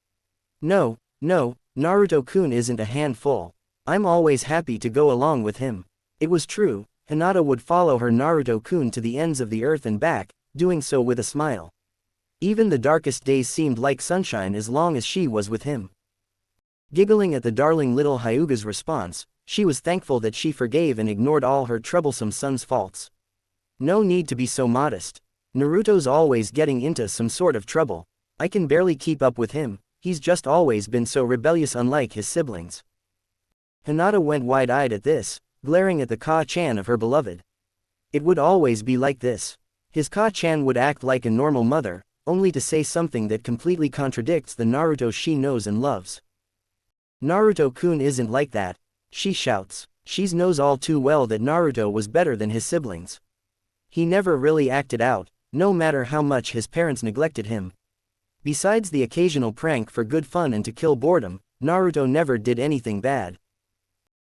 Speaker 2: No, Naruto-kun isn't a handful. I'm always happy to go along with him. It was true, Hinata would follow her Naruto-kun to the ends of the earth and back, doing so with a smile. Even the darkest days seemed like sunshine as long as she was with him. Giggling at the darling little Hyuga's response, she was thankful that she forgave and ignored all her troublesome son's faults. No need to be so modest. Naruto's always getting into some sort of trouble. I can barely keep up with him, he's just always been so rebellious unlike his siblings. Hinata went wide-eyed at this, glaring at the Ka-chan of her beloved. It would always be like this. His Ka-chan would act like a normal mother, only to say something that completely contradicts the Naruto she knows and loves. Naruto-kun isn't like that, she shouts. She knows all too well that Naruto was better than his siblings. He never really acted out, no matter how much his parents neglected him. Besides the occasional prank for good fun and to kill boredom, Naruto never did anything bad.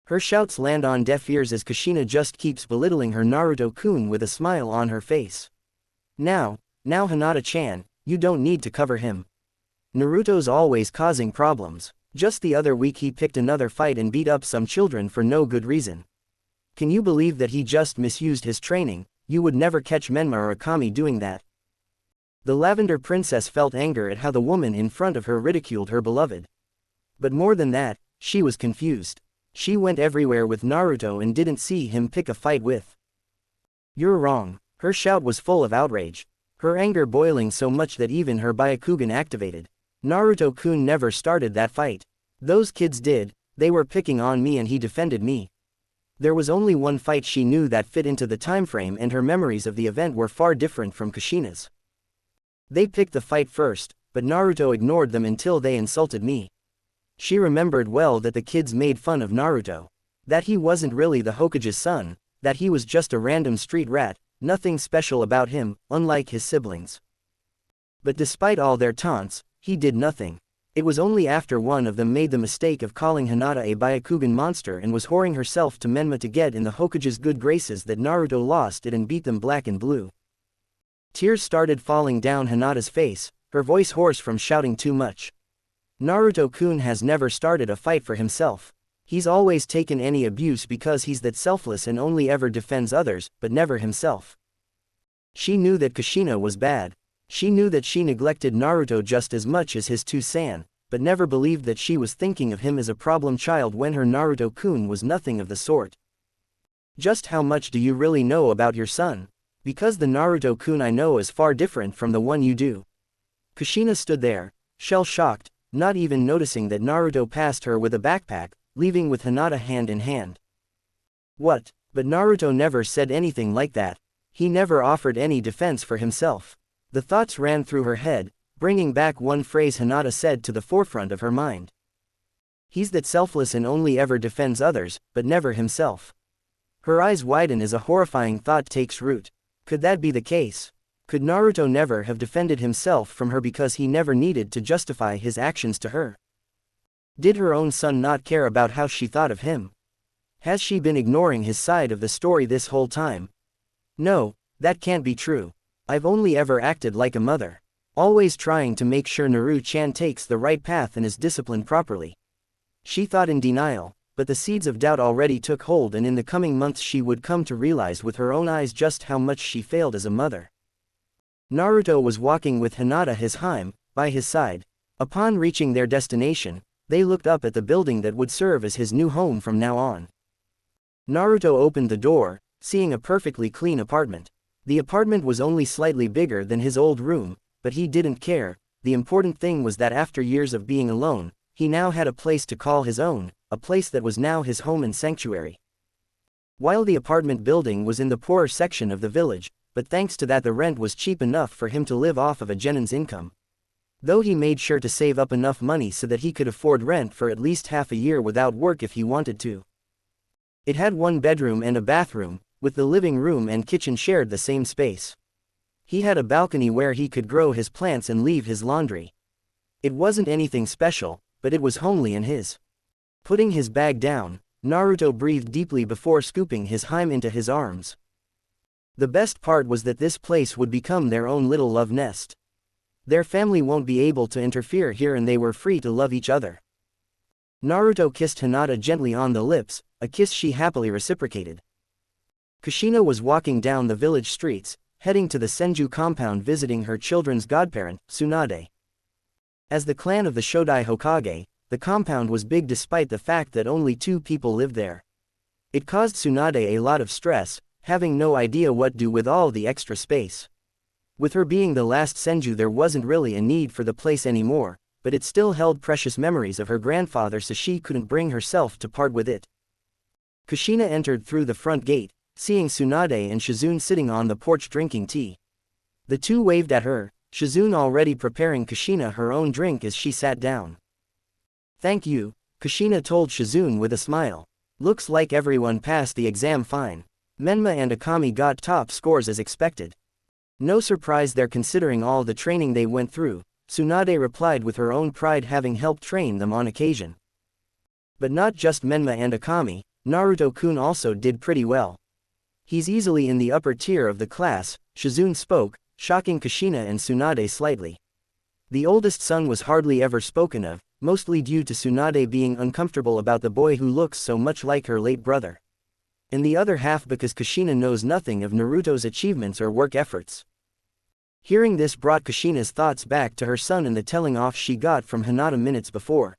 Speaker 2: Her shouts land on deaf ears as Kushina just keeps belittling her Naruto-kun with a smile on her face. Now Hinata-chan, you don't need to cover him. Naruto's always causing problems. Just the other week he picked another fight and beat up some children for no good reason. Can you believe that he just misused his training? You would never catch Menma or Akami doing that. The Lavender Princess felt anger at how the woman in front of her ridiculed her beloved. But more than that, she was confused. She went everywhere with Naruto and didn't see him pick a fight with. You're wrong. Her shout was full of outrage. Her anger boiling so much that even her Byakugan activated. Naruto-kun never started that fight. Those kids did, they were picking on me and he defended me. There was only one fight she knew that fit into the time frame and her memories of the event were far different from Kushina's. They picked the fight first, but Naruto ignored them until they insulted me. She remembered well that the kids made fun of Naruto. That he wasn't really the Hokage's son, that he was just a random street rat, nothing special about him, unlike his siblings. But despite all their taunts, he did nothing. It was only after one of them made the mistake of calling Hinata a Byakugan monster and was whoring herself to Menma to get in the Hokage's good graces that Naruto lost it and beat them black and blue. Tears started falling down Hinata's face, her voice hoarse from shouting too much. Naruto-kun has never started a fight for himself. He's always taken any abuse because he's that selfless and only ever defends others, but never himself. She knew that Kushina was bad. She knew that she neglected Naruto just as much as his two-san, but never believed that she was thinking of him as a problem child when her Naruto-kun was nothing of the sort. Just how much do you really know about your son? Because the Naruto-kun I know is far different from the one you do. Kushina stood there, shell-shocked, not even noticing that Naruto passed her with a backpack, leaving with Hinata hand in hand. What? But Naruto never said anything like that. He never offered any defense for himself. The thoughts ran through her head, bringing back one phrase Hinata said to the forefront of her mind. He's that selfless and only ever defends others, but never himself. Her eyes widen as a horrifying thought takes root. Could that be the case? Could Naruto never have defended himself from her because he never needed to justify his actions to her? Did her own son not care about how she thought of him? Has she been ignoring his side of the story this whole time? No, that can't be true. I've only ever acted like a mother. Always trying to make sure Naru-chan takes the right path and is disciplined properly. She thought in denial, but the seeds of doubt already took hold and in the coming months she would come to realize with her own eyes just how much she failed as a mother. Naruto was walking with Hinata by his side. Upon reaching their destination, they looked up at the building that would serve as his new home from now on. Naruto opened the door, seeing a perfectly clean apartment. The apartment was only slightly bigger than his old room, but he didn't care. the important thing was that after years of being alone, he now had a place to call his own, a place that was now his home and sanctuary. While the apartment building was in the poorer section of the village, but thanks to that the rent was cheap enough for him to live off of a genin's income. Though he made sure to save up enough money so that he could afford rent for at least half a year without work if he wanted to. It had one bedroom and a bathroom, with the living room and kitchen shared the same space. He had a balcony where he could grow his plants and leave his laundry. It wasn't anything special, but it was homely and his. Putting his bag down, Naruto breathed deeply before scooping his hime into his arms. The best part was that this place would become their own little love nest. Their family won't be able to interfere here and they were free to love each other. Naruto kissed Hinata gently on the lips, a kiss she happily reciprocated. Kushina was walking down the village streets, heading to the Senju compound visiting her children's godparent, Tsunade. As the clan of the Shodai Hokage, the compound was big despite the fact that only 2 people lived there. It caused Tsunade a lot of stress, having no idea what to do with all the extra space. With her being the last Senju there wasn't really a need for the place anymore, but it still held precious memories of her grandfather so she couldn't bring herself to part with it. Kushina entered through the front gate, seeing Tsunade and Shizune sitting on the porch drinking tea. The two waved at her, Shizune already preparing Kushina her own drink as she sat down. "Thank you," Kushina told Shizune with a smile. "Looks like everyone passed the exam fine. Menma and Akami got top scores as expected." "No surprise there considering all the training they went through," Tsunade replied with her own pride having helped train them on occasion. "But not just Menma and Akami, Naruto-kun also did pretty well. He's easily in the upper tier of the class," Shizune spoke, shocking Kushina and Tsunade slightly. The oldest son was hardly ever spoken of, mostly due to Tsunade being uncomfortable about the boy who looks so much like her late brother. And the other half because Kushina knows nothing of Naruto's achievements or work efforts. Hearing this brought Kushina's thoughts back to her son and the telling off she got from Hinata minutes before.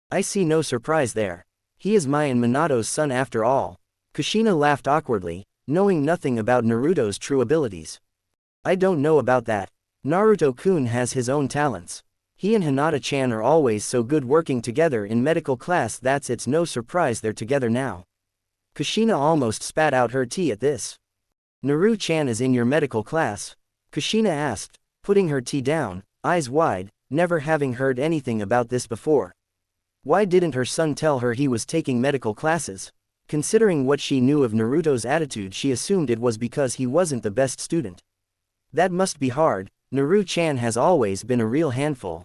Speaker 2: "I see no surprise there. He is my and Minato's son after all." Kushina laughed awkwardly, knowing nothing about Naruto's true abilities. "I don't know about that. Naruto-kun has his own talents. He and Hinata-chan are always so good working together in medical class that it's no surprise they're together now." Kushina almost spat out her tea at this. "Naru-chan is in your medical class?" Kushina asked, putting her tea down, eyes wide, never having heard anything about this before. Why didn't her son tell her he was taking medical classes? Considering what she knew of Naruto's attitude, she assumed it was because he wasn't the best student. That must be hard. Naru-chan has always been a real handful.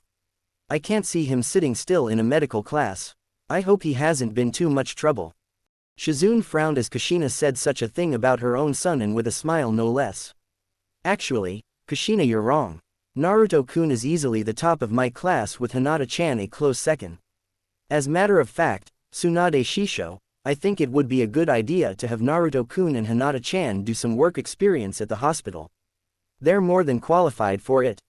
Speaker 2: I can't see him sitting still in a medical class. I hope he hasn't been too much trouble. Shizune frowned as Kushina said such a thing about her own son and with a smile no less. "Actually, Kushina, you're wrong. Naruto-kun is easily the top of my class with Hinata-chan a close second. As matter of fact, Tsunade Shisho, I think it would be a good idea to have Naruto-kun and Hinata-chan do some work experience at the hospital. They're more than qualified for it."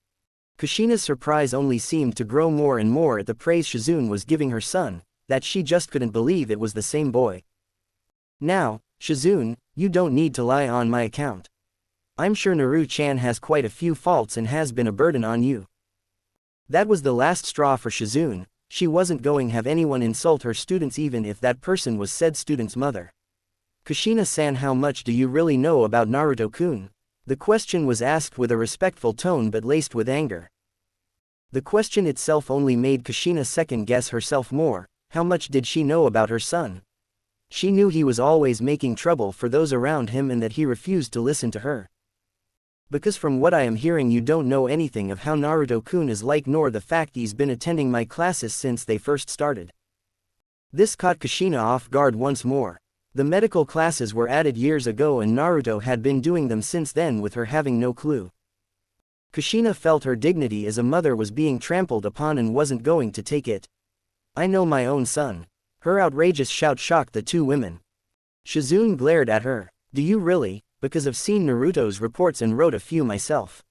Speaker 2: Kushina's surprise only seemed to grow more and more at the praise Shizune was giving her son, that she just couldn't believe it was the same boy. "Now, Shizune, you don't need to lie on my account. I'm sure Naru-chan has quite a few faults and has been a burden on you." That was the last straw for Shizune. She wasn't going to have anyone insult her students even if that person was said student's mother. "Kushina-san, how much do you really know about Naruto-kun?" The question was asked with a respectful tone but laced with anger. The question itself only made Kushina second-guess herself more. How much did she know about her son? She knew he was always making trouble for those around him and that he refused to listen to her. "Because from what I am hearing you don't know anything of how Naruto-kun is like nor the fact he's been attending my classes since they first started." This caught Kushina off guard once more. The medical classes were added years ago and Naruto had been doing them since then with her having no clue. Kushina felt her dignity as a mother was being trampled upon and wasn't going to take it. "I know my own son." Her outrageous shout shocked the two women. Shizune glared at her. "Do you really? Because I've seen Naruto's reports and wrote a few myself.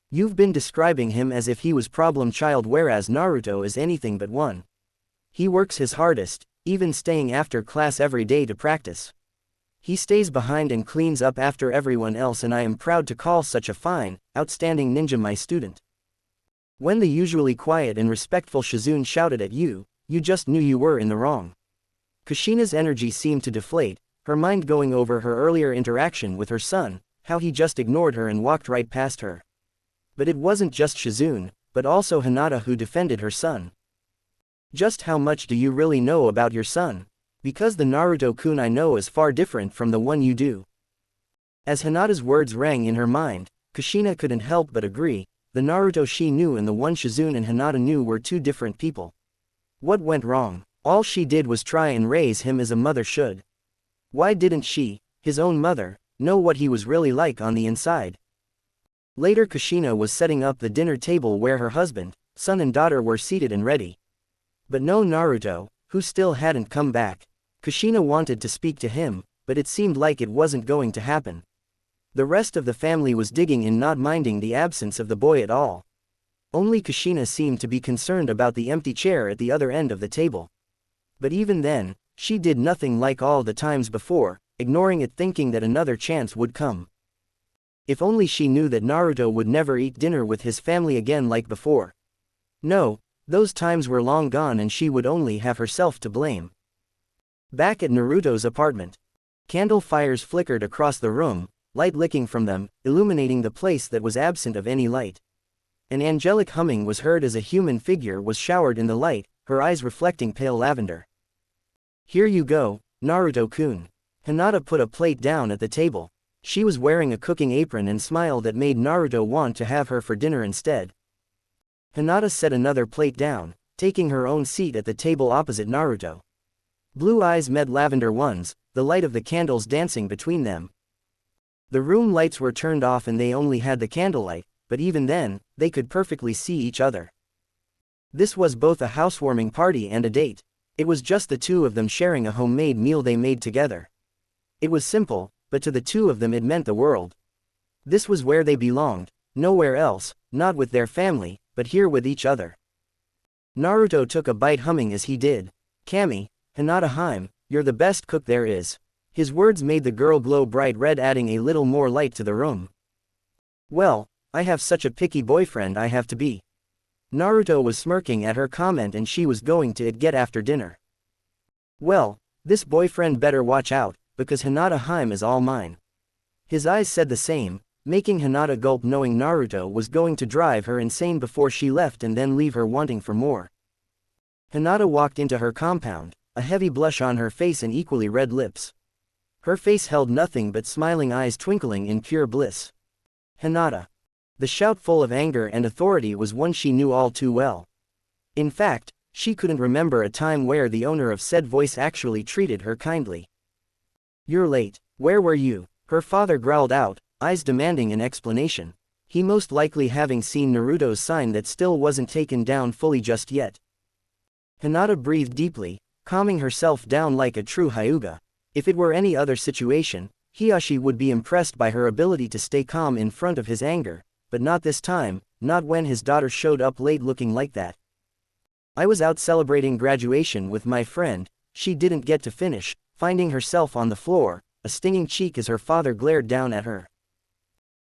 Speaker 2: You've been describing him as if he was problem child whereas Naruto is anything but one. He works his hardest, even staying after class every day to practice. He stays behind and cleans up after everyone else and I am proud to call such a fine, outstanding ninja my student." When the usually quiet and respectful Shizune shouted at you, you just knew you were in the wrong. Kushina's energy seemed to deflate, her mind going over her earlier interaction with her son, how he just ignored her and walked right past her. But it wasn't just Shizune, but also Hinata who defended her son. Just how much do you really know about your son? Because the Naruto-kun I know is far different from the one you do. As Hinata's words rang in her mind, Kushina couldn't help but agree, the Naruto she knew and the one Shizune and Hinata knew were two different people. What went wrong? All she did was try and raise him as a mother should. Why didn't she, his own mother, know what he was really like on the inside? Later Kushina was setting up the dinner table where her husband, son and daughter were seated and ready. But no Naruto, who still hadn't come back. Kushina wanted to speak to him, but it seemed like it wasn't going to happen. The rest of the family was digging in, not minding the absence of the boy at all. Only Kushina seemed to be concerned about the empty chair at the other end of the table. But even then, she did nothing like all the times before, ignoring it, thinking that another chance would come. If only she knew that Naruto would never eat dinner with his family again like before. No, those times were long gone and she would only have herself to blame. Back at Naruto's apartment, candle fires flickered across the room, light licking from them, illuminating the place that was absent of any light. An angelic humming was heard as a human figure was showered in the light, her eyes reflecting pale lavender. Here you go, Naruto-kun. Hinata put a plate down at the table. She was wearing a cooking apron and smiled that made Naruto want to have her for dinner instead. Hinata set another plate down, taking her own seat at the table opposite Naruto. Blue eyes met lavender ones, the light of the candles dancing between them. The room lights were turned off and they only had the candlelight, but even then, they could perfectly see each other. This was both a housewarming party and a date. It was just the two of them sharing a homemade meal they made together. It was simple, but to the two of them it meant the world. This was where they belonged, nowhere else, not with their family, but here with each other. Naruto took a bite, humming as he did. Kami, Hinata-hime, you're the best cook there is. His words made the girl glow bright red, adding a little more light to the room. Well, I have such a picky boyfriend I have to be. Naruto was smirking at her comment and she was going to get after dinner. Well, this boyfriend better watch out, because Hinata-hime is all mine. His eyes said the same, making Hinata gulp, knowing Naruto was going to drive her insane before she left and then leave her wanting for more. Hinata walked into her compound, a heavy blush on her face and equally red lips. Her face held nothing but smiling eyes twinkling in pure bliss. Hinata. The shout full of anger and authority was one she knew all too well. In fact, she couldn't remember a time where the owner of said voice actually treated her kindly. You're late, where were you? Her father growled out, eyes demanding an explanation. He most likely having seen Naruto's sign that still wasn't taken down fully just yet. Hinata breathed deeply, calming herself down like a true Hyuga. If it were any other situation, Hiyashi would be impressed by her ability to stay calm in front of his anger. But not this time, not when his daughter showed up late looking like that. I was out celebrating graduation with my friend. She didn't get to finish, finding herself on the floor, a stinging cheek as her father glared down at her.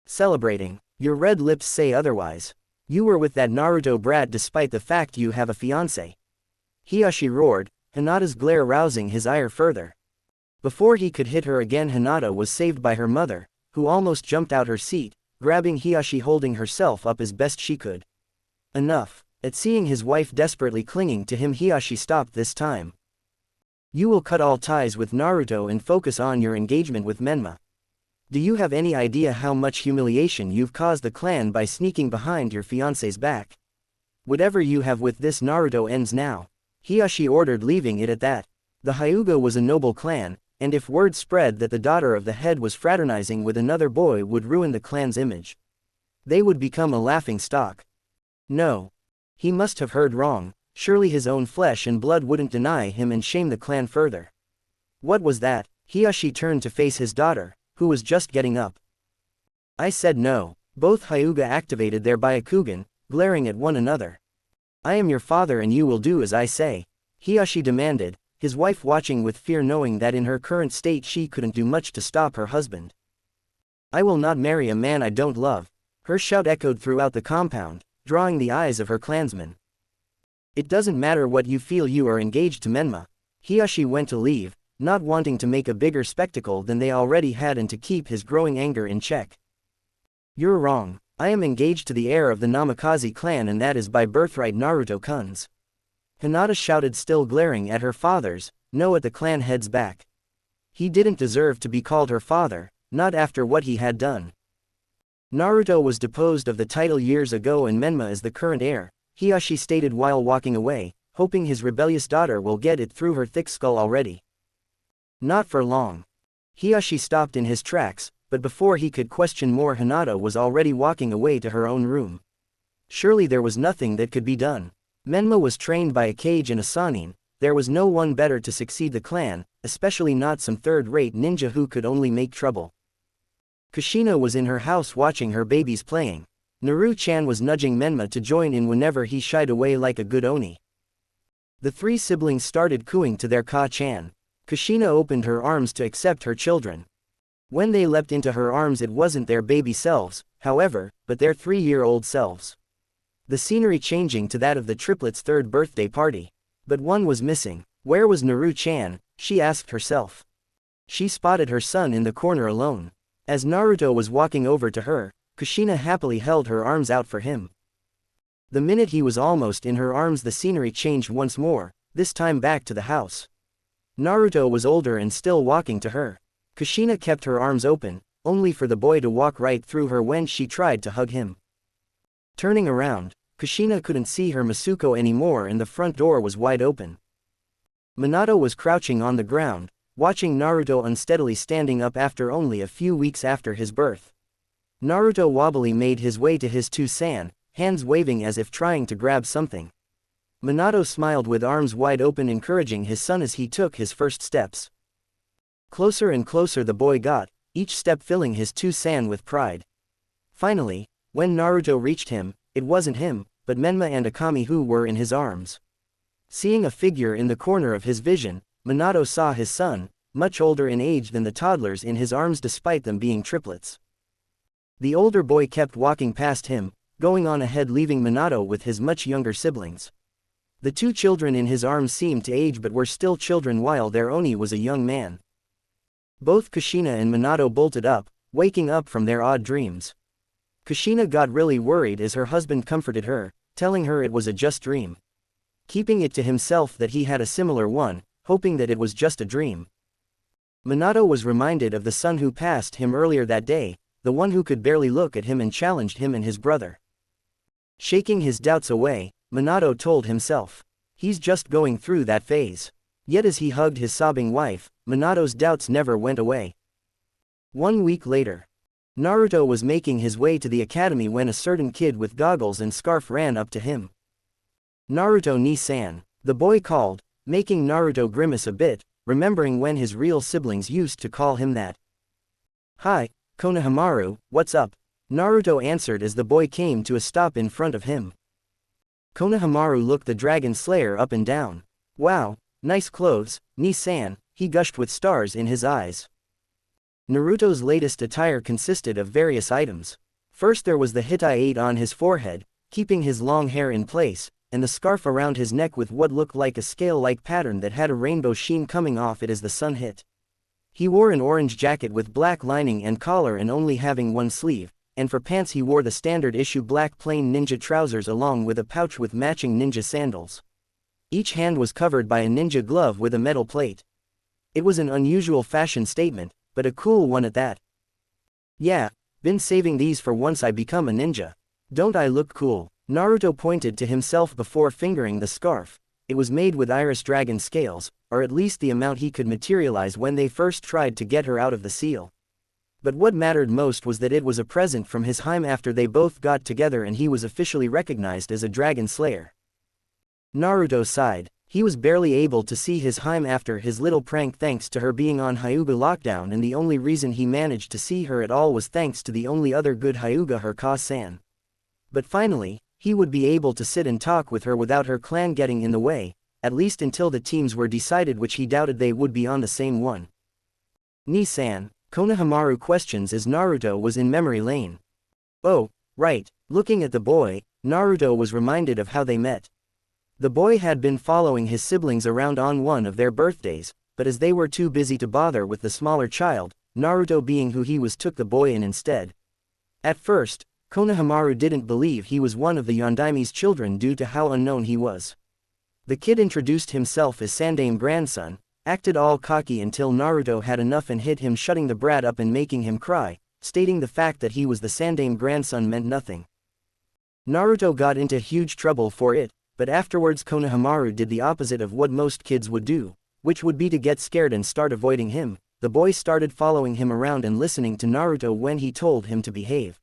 Speaker 2: Celebrating? Your red lips say otherwise. You were with that Naruto brat despite the fact you have a fiancé. Hiyashi roared, Hinata's glare rousing his ire further. Before he could hit her again, Hinata was saved by her mother, who almost jumped out her seat, grabbing Hiyashi, holding herself up as best she could. Enough. At seeing his wife desperately clinging to him, Hiyashi stopped this time. You will cut all ties with Naruto and focus on your engagement with Menma. Do you have any idea how much humiliation you've caused the clan by sneaking behind your fiancé's back? Whatever you have with this Naruto ends now. Hiyashi ordered, leaving it at that. The Hyuga was a noble clan, and if word spread that the daughter of the head was fraternizing with another boy would ruin the clan's image. They would become a laughing stock. No. He must have heard wrong, surely his own flesh and blood wouldn't deny him and shame the clan further. What was that? Hiyashi turned to face his daughter, who was just getting up. I said no. Both Hyuga activated their Byakugan, glaring at one another. I am your father and you will do as I say, Hiyashi demanded, his wife watching with fear, knowing that in her current state she couldn't do much to stop her husband. I will not marry a man I don't love. Her shout echoed throughout the compound, drawing the eyes of her clansmen. It doesn't matter what you feel, you are engaged to Menma. Hiyashi went to leave, not wanting to make a bigger spectacle than they already had and to keep his growing anger in check. You're wrong. I am engaged to the heir of the Namikaze clan, and that is by birthright Naruto-kun's. Hinata shouted, still glaring at her father's no at the clan head's back. He didn't deserve to be called her father, not after what he had done. Naruto was deposed of the title years ago and Menma is the current heir, Hiyashi stated while walking away, hoping his rebellious daughter will get it through her thick skull already. Not for long. Hiyashi stopped in his tracks, but before he could question more, Hinata was already walking away to her own room. Surely there was nothing that could be done. Menma was trained by a Kage and a Sannin. There was no one better to succeed the clan, especially not some third-rate ninja who could only make trouble. Kushina was in her house watching her babies playing. Naru-chan was nudging Menma to join in whenever he shied away like a good oni. The three siblings started cooing to their Ka-chan. Kushina opened her arms to accept her children. When they leapt into her arms, it wasn't their baby selves, however, but their 3-year-old selves. The scenery changing to that of the triplets' 3rd birthday party. But one was missing. Where was Naru-chan? She asked herself. She spotted her son in the corner alone. As Naruto was walking over to her, Kushina happily held her arms out for him. The minute he was almost in her arms, the scenery changed once more, this time back to the house. Naruto was older and still walking to her. Kushina kept her arms open, only for the boy to walk right through her when she tried to hug him. Turning around, Kushina couldn't see her Masuko anymore and the front door was wide open. Minato was crouching on the ground, watching Naruto unsteadily standing up after only a few weeks after his birth. Naruto wobbly made his way to his Two-san, hands waving as if trying to grab something. Minato smiled with arms wide open, encouraging his son as he took his first steps. Closer and closer the boy got, each step filling his Two-san with pride. Finally, when Naruto reached him, it wasn't him, but Menma and Akami who were in his arms. Seeing a figure in the corner of his vision, Minato saw his son, much older in age than the toddlers in his arms despite them being triplets. The older boy kept walking past him, going on ahead, leaving Minato with his much younger siblings. The 2 children in his arms seemed to age but were still children while their Oni was a young man. Both Kushina and Minato bolted up, waking up from their odd dreams. Kushina got really worried as her husband comforted her, telling her it was a just dream. Keeping it to himself that he had a similar one, hoping that it was just a dream. Minato was reminded of the son who passed him earlier that day, the one who could barely look at him and challenged him and his brother. Shaking his doubts away, Minato told himself. He's just going through that phase. Yet as he hugged his sobbing wife, Minato's doubts never went away. 1 week later. Naruto was making his way to the academy when a certain kid with goggles and scarf ran up to him. Naruto ni-san, the boy called, making Naruto grimace a bit, remembering when his real siblings used to call him that. Hi, Konohamaru, what's up? Naruto answered as the boy came to a stop in front of him. Konohamaru looked the dragon slayer up and down. Wow, nice clothes, ni-san, he gushed with stars in his eyes. Naruto's latest attire consisted of various items. First there was the hitai on his forehead, keeping his long hair in place, and the scarf around his neck with what looked like a scale-like pattern that had a rainbow sheen coming off it as the sun hit. He wore an orange jacket with black lining and collar and only having one sleeve, and for pants he wore the standard issue black plain ninja trousers along with a pouch with matching ninja sandals. Each hand was covered by a ninja glove with a metal plate. It was an unusual fashion statement, but a cool one at that. Yeah, been saving these for once I become a ninja. Don't I look cool? Naruto pointed to himself before fingering the scarf. It was made with iris dragon scales, or at least the amount he could materialize when they first tried to get her out of the seal. But what mattered most was that it was a present from his Heim after they both got together and he was officially recognized as a dragon slayer. Naruto sighed. He was barely able to see his Heim after his little prank thanks to her being on Hyuga lockdown, and the only reason he managed to see her at all was thanks to the only other good Hyuga, her Ka-san. But finally, he would be able to sit and talk with her without her clan getting in the way, at least until the teams were decided, which he doubted they would be on the same one. Ni-san, Konohamaru questions as Naruto was in memory lane. Oh, right, looking at the boy, Naruto was reminded of how they met. The boy had been following his siblings around on one of their birthdays, but as they were too busy to bother with the smaller child, Naruto, being who he was, took the boy in instead. At first, Konohamaru didn't believe he was one of the Yondaime's children due to how unknown he was. The kid introduced himself as Sandaime grandson, acted all cocky until Naruto had enough and hit him, shutting the brat up and making him cry, stating the fact that he was the Sandaime grandson meant nothing. Naruto got into huge trouble for it, but afterwards Konohamaru did the opposite of what most kids would do, which would be to get scared and start avoiding him. The boy started following him around and listening to Naruto when he told him to behave.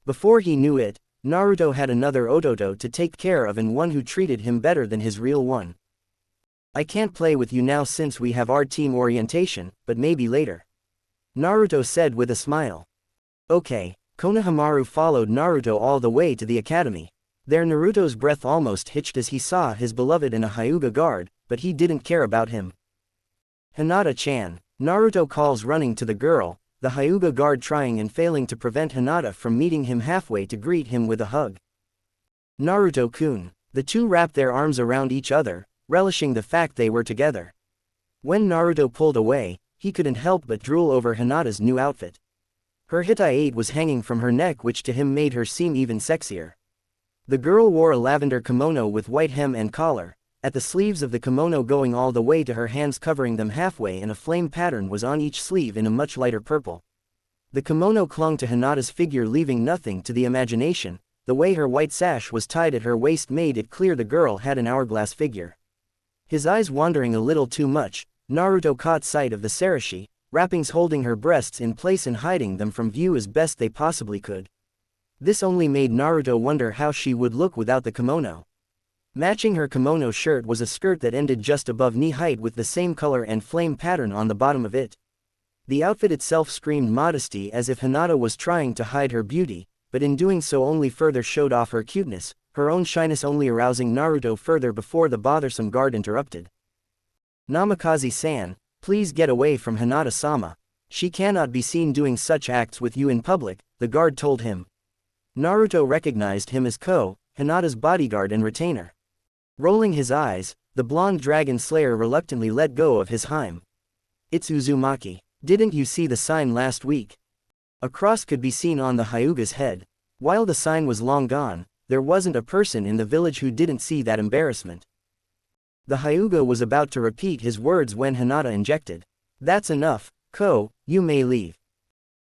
Speaker 2: Before he knew it, Naruto had another Ototo to take care of and one who treated him better than his real one. I can't play with you now since we have our team orientation, but maybe later, Naruto said with a smile. Okay. Konohamaru followed Naruto all the way to the academy. There Naruto's breath almost hitched as he saw his beloved in a Hyuga guard, but he didn't care about him. Hinata-chan, Naruto calls, running to the girl, the Hyuga guard trying and failing to prevent Hinata from meeting him halfway to greet him with a hug. Naruto-kun. The two wrapped their arms around each other, relishing the fact they were together. When Naruto pulled away, he couldn't help but drool over Hinata's new outfit. Her hitai was hanging from her neck, which to him made her seem even sexier. The girl wore a lavender kimono with white hem and collar, at the sleeves of the kimono going all the way to her hands, covering them halfway, and a flame pattern was on each sleeve in a much lighter purple. The kimono clung to Hinata's figure, leaving nothing to the imagination. The way her white sash was tied at her waist made it clear the girl had an hourglass figure. His eyes wandering a little too much, Naruto caught sight of the sarashi, wrappings holding her breasts in place and hiding them from view as best they possibly could. This only made Naruto wonder how she would look without the kimono. Matching her kimono shirt was a skirt that ended just above knee height with the same color and flame pattern on the bottom of it. The outfit itself screamed modesty, as if Hinata was trying to hide her beauty, but in doing so only further showed off her cuteness, her own shyness only arousing Naruto further before the bothersome guard interrupted. Namikaze-san, please get away from Hinata-sama. She cannot be seen doing such acts with you in public, the guard told him. Naruto recognized him as Hinata's bodyguard and retainer. Rolling his eyes, the blonde dragon slayer reluctantly let go of his hime. It's Uzumaki. Didn't you see the sign last week? A cross could be seen on the Hyuga's head. While the sign was long gone, there wasn't a person in the village who didn't see that embarrassment. The Hyuga was about to repeat his words when Hinata injected. That's enough, you may leave.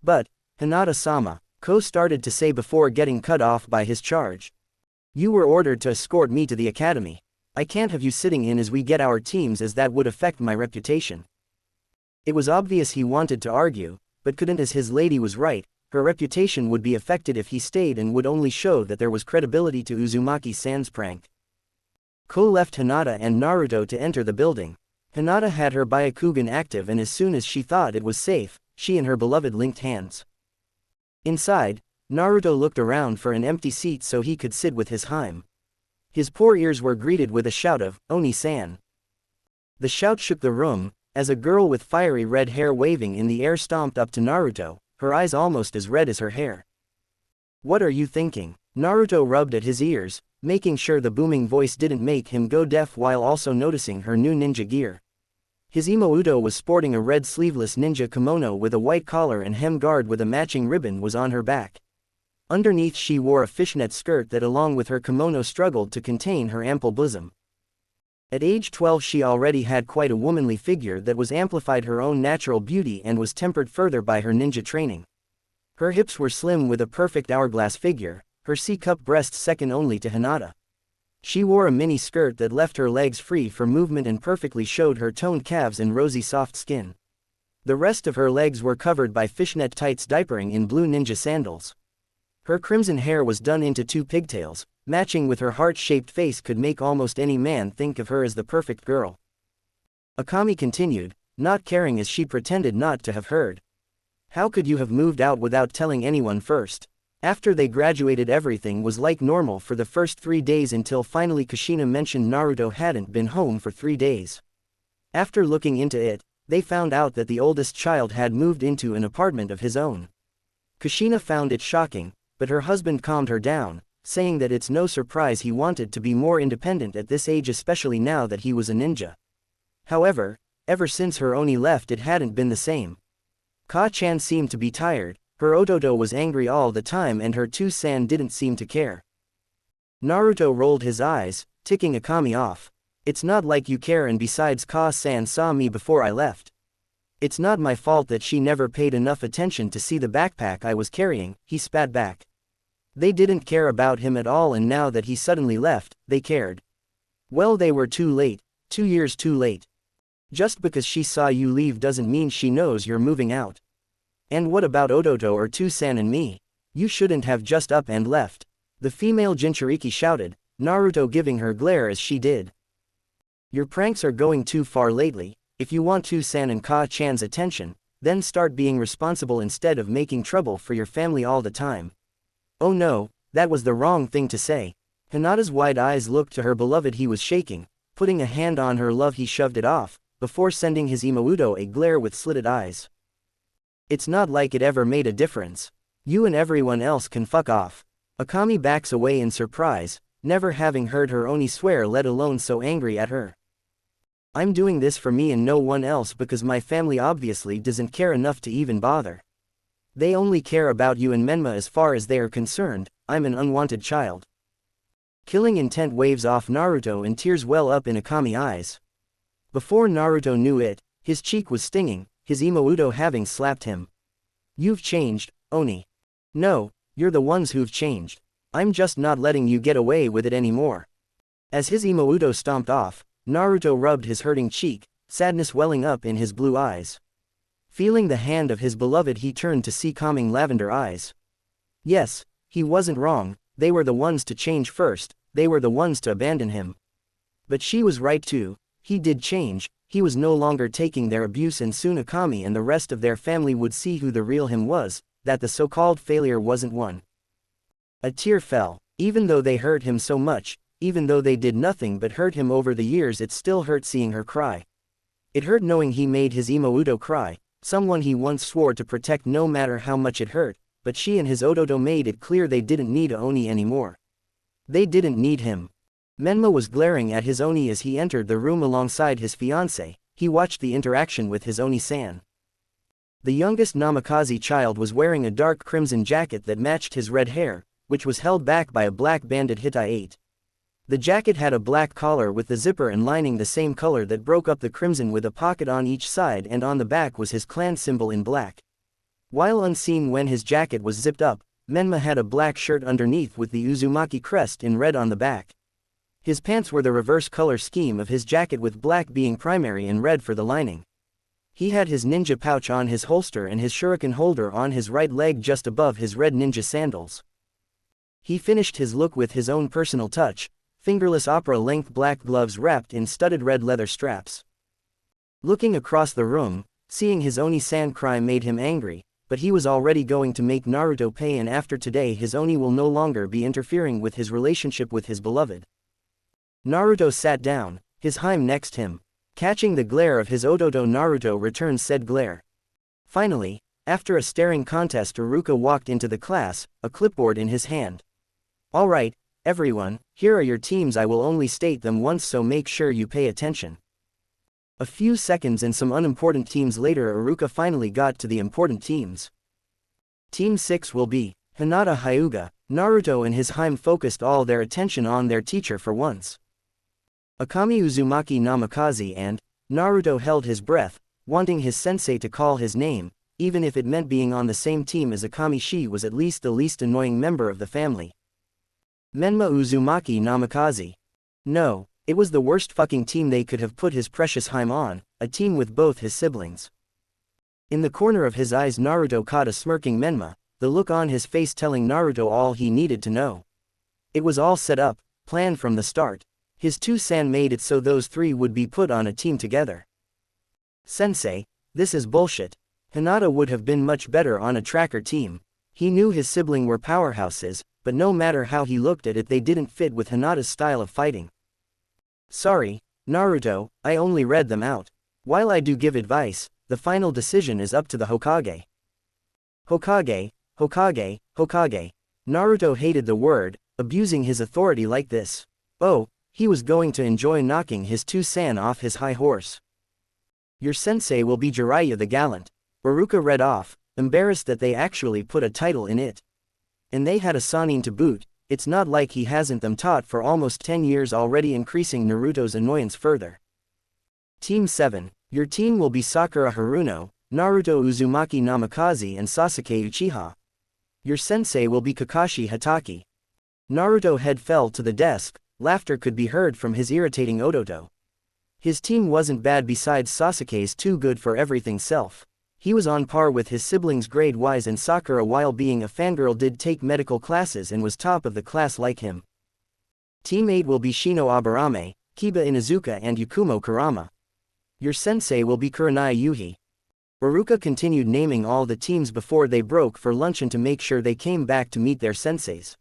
Speaker 2: But, Hinata-sama, started to say before getting cut off by his charge. You were ordered to escort me to the academy. I can't have you sitting in as we get our teams, as that would affect my reputation. It was obvious he wanted to argue, but couldn't, as his lady was right. Her reputation would be affected if he stayed and would only show that there was credibility to Uzumaki-san's prank. Left Hinata and Naruto to enter the building. Hinata had her Byakugan active, and as soon as she thought it was safe, she and her beloved linked hands. Inside, Naruto looked around for an empty seat so he could sit with his hime. His poor ears were greeted with a shout of, Oni-san. The shout shook the room, as a girl with fiery red hair waving in the air stomped up to Naruto, her eyes almost as red as her hair. What are you thinking? Naruto rubbed at his ears, making sure the booming voice didn't make him go deaf, while also noticing her new ninja gear. His Imo-udo was sporting a red sleeveless ninja kimono with a white collar and hem guard with a matching ribbon was on her back. Underneath she wore a fishnet skirt that along with her kimono struggled to contain her ample bosom. At age 12 she already had quite a womanly figure that was amplified her own natural beauty and was tempered further by her ninja training. Her hips were slim with a perfect hourglass figure, her C-cup breasts second only to Hinata. She wore a mini skirt that left her legs free for movement and perfectly showed her toned calves and rosy soft skin. The rest of her legs were covered by fishnet tights diapering in blue ninja sandals. Her crimson hair was done into two pigtails, matching with her heart-shaped face could make almost any man think of her as the perfect girl. Akami continued, not caring as she pretended not to have heard. How could you have moved out without telling anyone first? After they graduated everything was like normal for the first 3 days until finally Kushina mentioned Naruto hadn't been home for 3 days. After looking into it, they found out that the oldest child had moved into an apartment of his own. Kushina found it shocking, but her husband calmed her down, saying that it's no surprise he wanted to be more independent at this age, especially now that he was a ninja. However, ever since her Oni left, it hadn't been the same. Ka-chan seemed to be tired, her Ododo was angry all the time, and her Two-san didn't seem to care. Naruto rolled his eyes, ticking Akami off. It's not like you care, and besides, Ka-san saw me before I left. It's not my fault that she never paid enough attention to see the backpack I was carrying, he spat back. They didn't care about him at all, and now that he suddenly left, they cared. Well, they were too late, 2 years too late. Just because she saw you leave doesn't mean she knows you're moving out. And what about Odoto or Two-san and me? You shouldn't have just up and left. The female Jinchuriki shouted, Naruto giving her glare as she did. Your pranks are going too far lately. If you want Two-san and Ka-chan's attention, then start being responsible instead of making trouble for your family all the time. Oh no, that was the wrong thing to say. Hinata's wide eyes looked to her beloved. He was shaking. Putting a hand on her love, he shoved it off, before sending his Imaudo a glare with slitted eyes. It's not like it ever made a difference. You and everyone else can fuck off. Akami backs away in surprise, never having heard her Oni swear, let alone so angry at her. I'm doing this for me and no one else, because my family obviously doesn't care enough to even bother. They only care about you and Menma as far as they are concerned. I'm an unwanted child. Killing intent waves off Naruto and tears well up in Akami's eyes. Before Naruto knew it, his cheek was stinging, his Imaudo having slapped him. You've changed, Oni. No, you're the ones who've changed. I'm just not letting you get away with it anymore. As his Imaudo stomped off, Naruto rubbed his hurting cheek, sadness welling up in his blue eyes. Feeling the hand of his beloved, he turned to see calming lavender eyes. Yes, he wasn't wrong, they were the ones to change first, they were the ones to abandon him. But she was right too, he did change, he was no longer taking their abuse, and soon Akami and the rest of their family would see who the real him was, that the so-called failure wasn't one. A tear fell. Even though they hurt him so much, even though they did nothing but hurt him over the years, it still hurt seeing her cry. It hurt knowing he made his Imaudo cry, someone he once swore to protect no matter how much it hurt, but she and his Ododo made it clear they didn't need Oni anymore. They didn't need him. Menma was glaring at his Oni as he entered the room alongside his fiancé. He watched the interaction with his Oni-san. The youngest Namikaze child was wearing a dark crimson jacket that matched his red hair, which was held back by a black banded Hitai-8. The jacket had a black collar with the zipper and lining the same color that broke up the crimson, with a pocket on each side, and on the back was his clan symbol in black. While unseen when his jacket was zipped up, Menma had a black shirt underneath with the Uzumaki crest in red on the back. His pants were the reverse color scheme of his jacket, with black being primary and red for the lining. He had his ninja pouch on his holster and his shuriken holder on his right leg just above his red ninja sandals. He finished his look with his own personal touch, fingerless opera-length black gloves wrapped in studded red leather straps. Looking across the room, seeing his Oni-san cry made him angry, but he was already going to make Naruto pay, and after today his Oni will no longer be interfering with his relationship with his beloved. Naruto sat down, his Hime next him. Catching the glare of his Ododo, Naruto returned said glare. Finally, after a staring contest, Iruka walked into the class, a clipboard in his hand. Alright, everyone, here are your teams. I will only state them once, so make sure you pay attention. A few seconds and some unimportant teams later, Iruka finally got to the important teams. Team 6 will be Hinata Hyuga. Naruto and his Hime focused all their attention on their teacher for once. Akami Uzumaki Namikaze, and Naruto held his breath, wanting his sensei to call his name, even if it meant being on the same team as Akami. She was at least the least annoying member of the family. Menma Uzumaki Namikaze. No, it was the worst fucking team they could have put his precious Hime on, a team with both his siblings. In the corner of his eyes Naruto caught a smirking Menma, the look on his face telling Naruto all he needed to know. It was all set up, planned from the start. His Two-san made it so those three would be put on a team together. Sensei, this is bullshit. Hinata would have been much better on a tracker team. He knew his sibling were powerhouses, but no matter how he looked at it, they didn't fit with Hinata's style of fighting. Sorry, Naruto, I only read them out. While I do give advice, the final decision is up to the Hokage. Hokage, Hokage, Hokage. Naruto hated the word, abusing his authority like this. Oh, he was going to enjoy knocking his 2-san off his high horse. Your sensei will be Jiraiya the Gallant. Baruka read off, embarrassed that they actually put a title in it. And they had a Sannin to boot. It's not like he hasn't them taught for almost 10 years already, increasing Naruto's annoyance further. Team 7. Your team will be Sakura Haruno, Naruto Uzumaki Namikaze and Sasuke Uchiha. Your sensei will be Kakashi Hatake. Naruto head fell to the desk, laughter could be heard from his irritating Odoto. His team wasn't bad besides Sasuke's too good for everything self. He was on par with his siblings grade-wise, and Sakura, while being a fangirl, did take medical classes and was top of the class like him. Team 8 will be Shino Aburame, Kiba Inuzuka and Yakumo Kurama. Your sensei will be Kurenai Yuhi. Baruka continued naming all the teams before they broke for lunch and to make sure they came back to meet their senseis.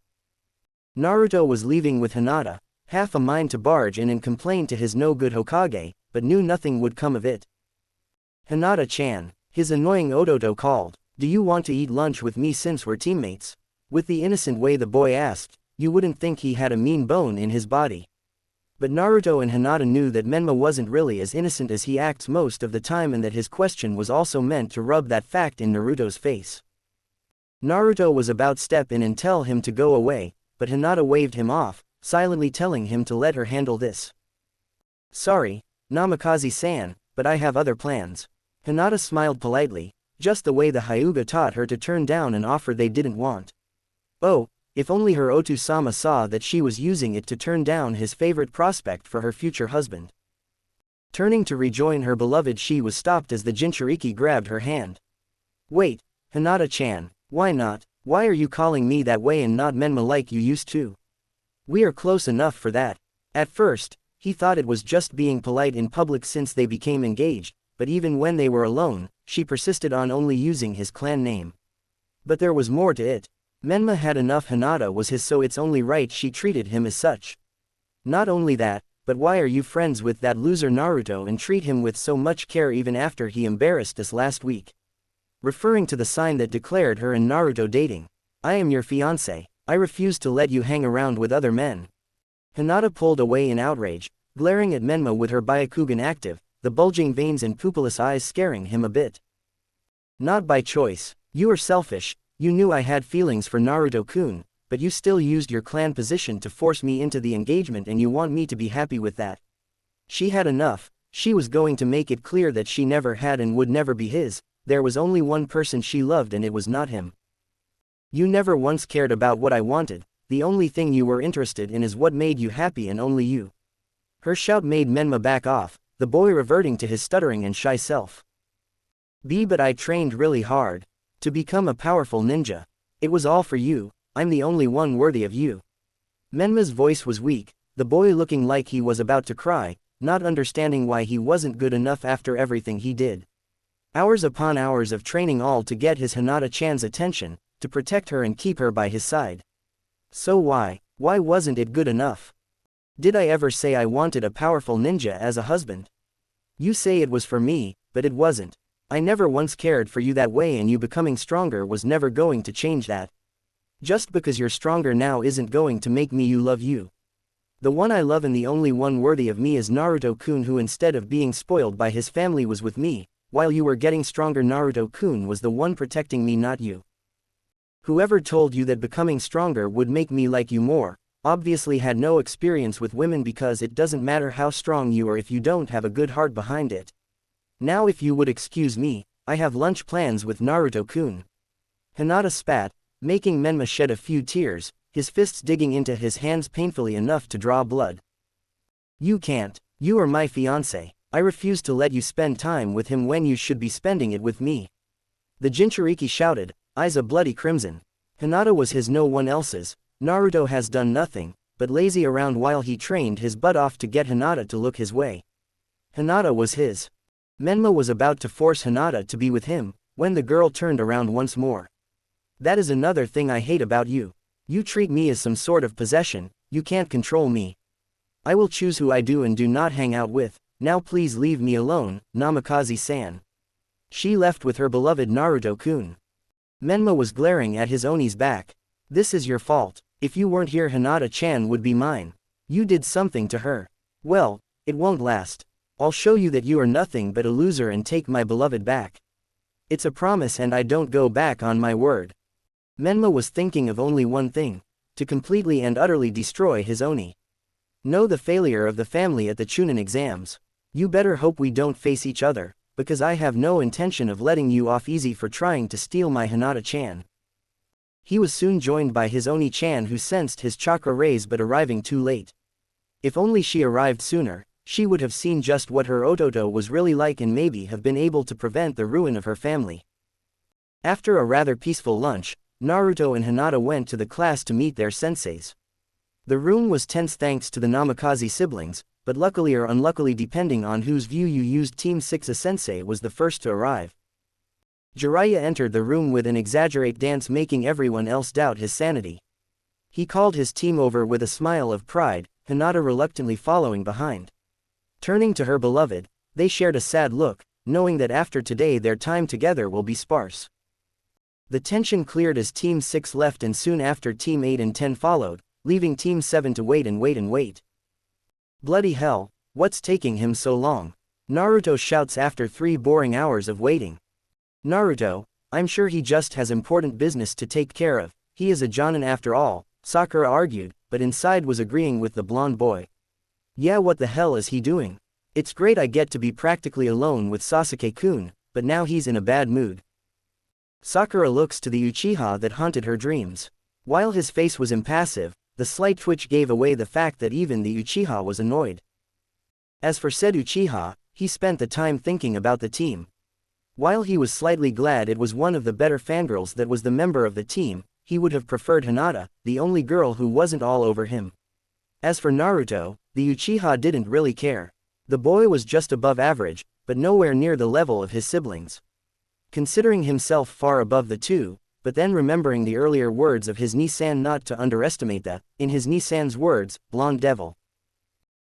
Speaker 2: Naruto was leaving with Hinata, half a mind to barge in and complain to his no-good Hokage, but knew nothing would come of it. Hinata-chan. His annoying Odoto called. Do you want to eat lunch with me since we're teammates? With the innocent way the boy asked, you wouldn't think he had a mean bone in his body. But Naruto and Hinata knew that Menma wasn't really as innocent as he acts most of the time, and that his question was also meant to rub that fact in Naruto's face. Naruto was about to step in and tell him to go away, but Hinata waved him off, silently telling him to let her handle this. Sorry, Namikaze-san, but I have other plans. Hinata smiled politely, just the way the Hyuga taught her to turn down an offer they didn't want. Oh, if only her Otu-sama saw that she was using it to turn down his favorite prospect for her future husband. Turning to rejoin her beloved, she was stopped as the Jinchuriki grabbed her hand. Wait, Hinata-chan, why not? Why are you calling me that way and not Menma like you used to? We are close enough for that. At first, he thought it was just being polite in public since they became engaged, but even when they were alone, she persisted on only using his clan name. But there was more to it. Menma had enough. Hinata was his, so it's only right she treated him as such. Not only that, but why are you friends with that loser Naruto and treat him with so much care even after he embarrassed us last week? Referring to the sign that declared her and Naruto dating. I am your fiancé. I refuse to let you hang around with other men. Hinata pulled away in outrage, glaring at Menma with her Byakugan active, the bulging veins and pupilless eyes scaring him a bit. Not by choice. You are selfish. You knew I had feelings for Naruto-kun, but you still used your clan position to force me into the engagement, and you want me to be happy with that. She had enough. She was going to make it clear that she never had and would never be his. There was only one person she loved, and it was not him. You never once cared about what I wanted. The only thing you were interested in is what made you happy, and only you. Her shout made Menma back off, the boy reverting to his stuttering and shy self. But I trained really hard to become a powerful ninja. It was all for you. I'm the only one worthy of you. Menma's voice was weak, the boy looking like he was about to cry, not understanding why he wasn't good enough after everything he did. Hours upon hours of training, all to get his Hinata-chan's attention, to protect her and keep her by his side. So why wasn't it good enough? Did I ever say I wanted a powerful ninja as a husband? You say it was for me, but it wasn't. I never once cared for you that way, and you becoming stronger was never going to change that. Just because you're stronger now isn't going to make me you love you. The one I love and the only one worthy of me is Naruto-kun, who instead of being spoiled by his family was with me. While you were getting stronger, Naruto-kun was the one protecting me, not you. Whoever told you that becoming stronger would make me like you more, obviously had no experience with women, because it doesn't matter how strong you are if you don't have a good heart behind it. Now if you would excuse me, I have lunch plans with Naruto-kun. Hinata spat, making Menma shed a few tears, his fists digging into his hands painfully enough to draw blood. You can't. You are my fiancé. I refuse to let you spend time with him when you should be spending it with me. The Jinchuriki shouted, eyes a bloody crimson. Hinata was his, no one else's. Naruto has done nothing but lazy around while he trained his butt off to get Hinata to look his way. Hinata was his. Menma was about to force Hinata to be with him, when the girl turned around once more. That is another thing I hate about you. You treat me as some sort of possession. You can't control me. I will choose who I do and do not hang out with. Now please leave me alone, Namikaze-san. She left with her beloved Naruto-kun. Menma was glaring at his Oni's back. This is your fault. If you weren't here, Hinata-chan would be mine. You did something to her. Well, it won't last. I'll show you that you are nothing but a loser and take my beloved back. It's a promise and I don't go back on my word. Menma was thinking of only one thing: to completely and utterly destroy his Oni. Know the failure of the family at the Chunin exams. You better hope we don't face each other, because I have no intention of letting you off easy for trying to steal my Hinata-chan. He was soon joined by his Oni-chan, who sensed his chakra rays but arriving too late. If only she arrived sooner, she would have seen just what her Ototo was really like and maybe have been able to prevent the ruin of her family. After a rather peaceful lunch, Naruto and Hinata went to the class to meet their senseis. The room was tense thanks to the Namikaze siblings, but luckily or unluckily depending on whose view you used, Team 6 sensei was the first to arrive. Jiraiya entered the room with an exaggerate dance, making everyone else doubt his sanity. He called his team over with a smile of pride, Hinata reluctantly following behind. Turning to her beloved, they shared a sad look, knowing that after today their time together will be sparse. The tension cleared as Team 6 left and soon after Team 8 and 10 followed, leaving Team 7 to wait and wait and wait. Bloody hell, what's taking him so long? Naruto shouts after 3 boring hours of waiting. Naruto, I'm sure he just has important business to take care of, he is a jonin after all, Sakura argued, but inside was agreeing with the blonde boy. Yeah, what the hell is he doing? It's great I get to be practically alone with Sasuke-kun, but now he's in a bad mood. Sakura looks to the Uchiha that haunted her dreams. While his face was impassive, the slight twitch gave away the fact that even the Uchiha was annoyed. As for said Uchiha, he spent the time thinking about the team. While he was slightly glad it was one of the better fangirls that was the member of the team, he would have preferred Hinata, the only girl who wasn't all over him. As for Naruto, the Uchiha didn't really care. The boy was just above average, but nowhere near the level of his siblings. Considering himself far above the two, but then remembering the earlier words of his Nissan, not to underestimate that, in his Nissan's words, blonde devil.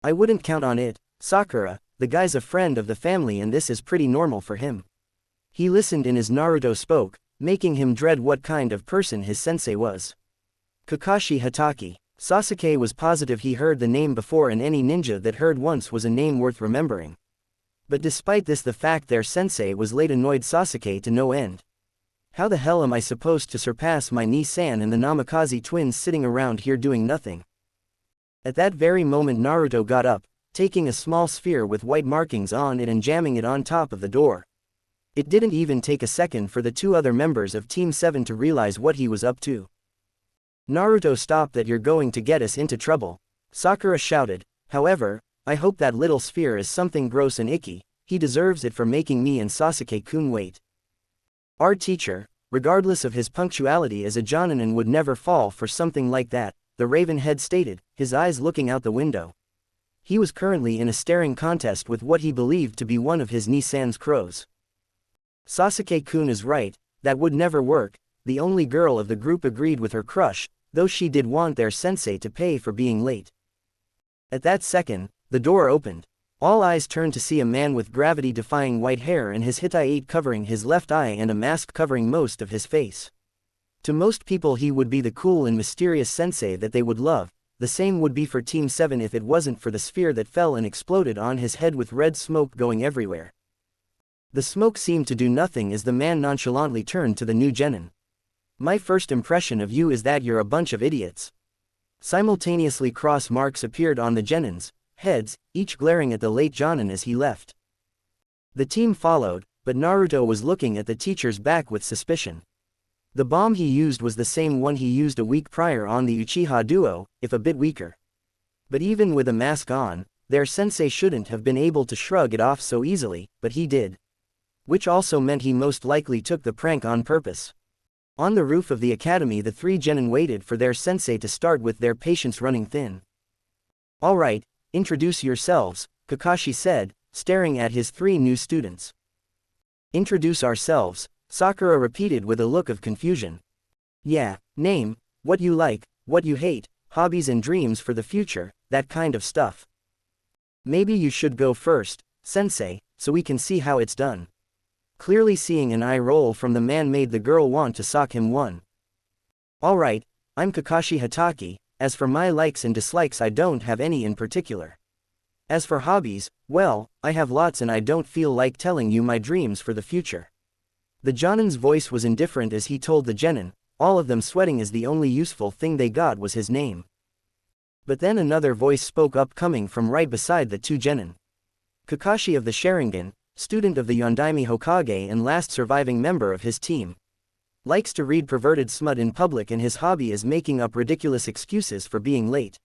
Speaker 2: I wouldn't count on it, Sakura, the guy's a friend of the family and this is pretty normal for him. He listened in as Naruto spoke, making him dread what kind of person his sensei was. Kakashi Hatake. Sasuke was positive he heard the name before, and any ninja that heard once was a name worth remembering. But despite this, the fact their sensei was late annoyed Sasuke to no end. How the hell am I supposed to surpass my Nissan and the Namikaze twins sitting around here doing nothing? At that very moment Naruto got up, taking a small sphere with white markings on it and jamming it on top of the door. It didn't even take a second for the 2 other members of Team 7 to realize what he was up to. Naruto, stop that, you're going to get us into trouble, Sakura shouted. However, I hope that little sphere is something gross and icky, he deserves it for making me and Sasuke-kun wait. Our teacher, regardless of his punctuality as a jonin, would never fall for something like that, the Ravenhead stated, his eyes looking out the window. He was currently in a staring contest with what he believed to be one of his Nissan's crows. Sasuke-kun is right, that would never work, the only girl of the group agreed with her crush, though she did want their sensei to pay for being late. At that second, the door opened. All eyes turned to see a man with gravity-defying white hair and his Hittite covering his left eye and a mask covering most of his face. To most people he would be the cool and mysterious sensei that they would love. The same would be for Team 7 if it wasn't for the sphere that fell and exploded on his head with red smoke going everywhere. The smoke seemed to do nothing as the man nonchalantly turned to the new genin. My first impression of you is that you're a bunch of idiots. Simultaneously cross marks appeared on the genins' heads, each glaring at the late jonin as he left. The team followed, but Naruto was looking at the teacher's back with suspicion. The bomb he used was the same one he used a week prior on the Uchiha duo, if a bit weaker. But even with a mask on, their sensei shouldn't have been able to shrug it off so easily, but he did. Which also meant he most likely took the prank on purpose. On the roof of the academy the 3 genin waited for their sensei to start with their patience running thin. Alright, introduce yourselves, Kakashi said, staring at his 3 new students. Introduce ourselves, Sakura repeated with a look of confusion. Yeah, name, what you like, what you hate, hobbies and dreams for the future, that kind of stuff. Maybe you should go first, sensei, so we can see how it's done. Clearly seeing an eye roll from the man made the girl want to sock him one. Alright, I'm Kakashi Hatake. As for my likes and dislikes, I don't have any in particular. As for hobbies, well, I have lots and I don't feel like telling you my dreams for the future. The Jonin's voice was indifferent as he told the genin, all of them sweating as the only useful thing they got was his name. But then another voice spoke up coming from right beside the two genin. Kakashi of the Sharingan, student of the Yondaime Hokage and last surviving member of his team. Likes to read perverted smut in public and his hobby is making up ridiculous excuses for being late.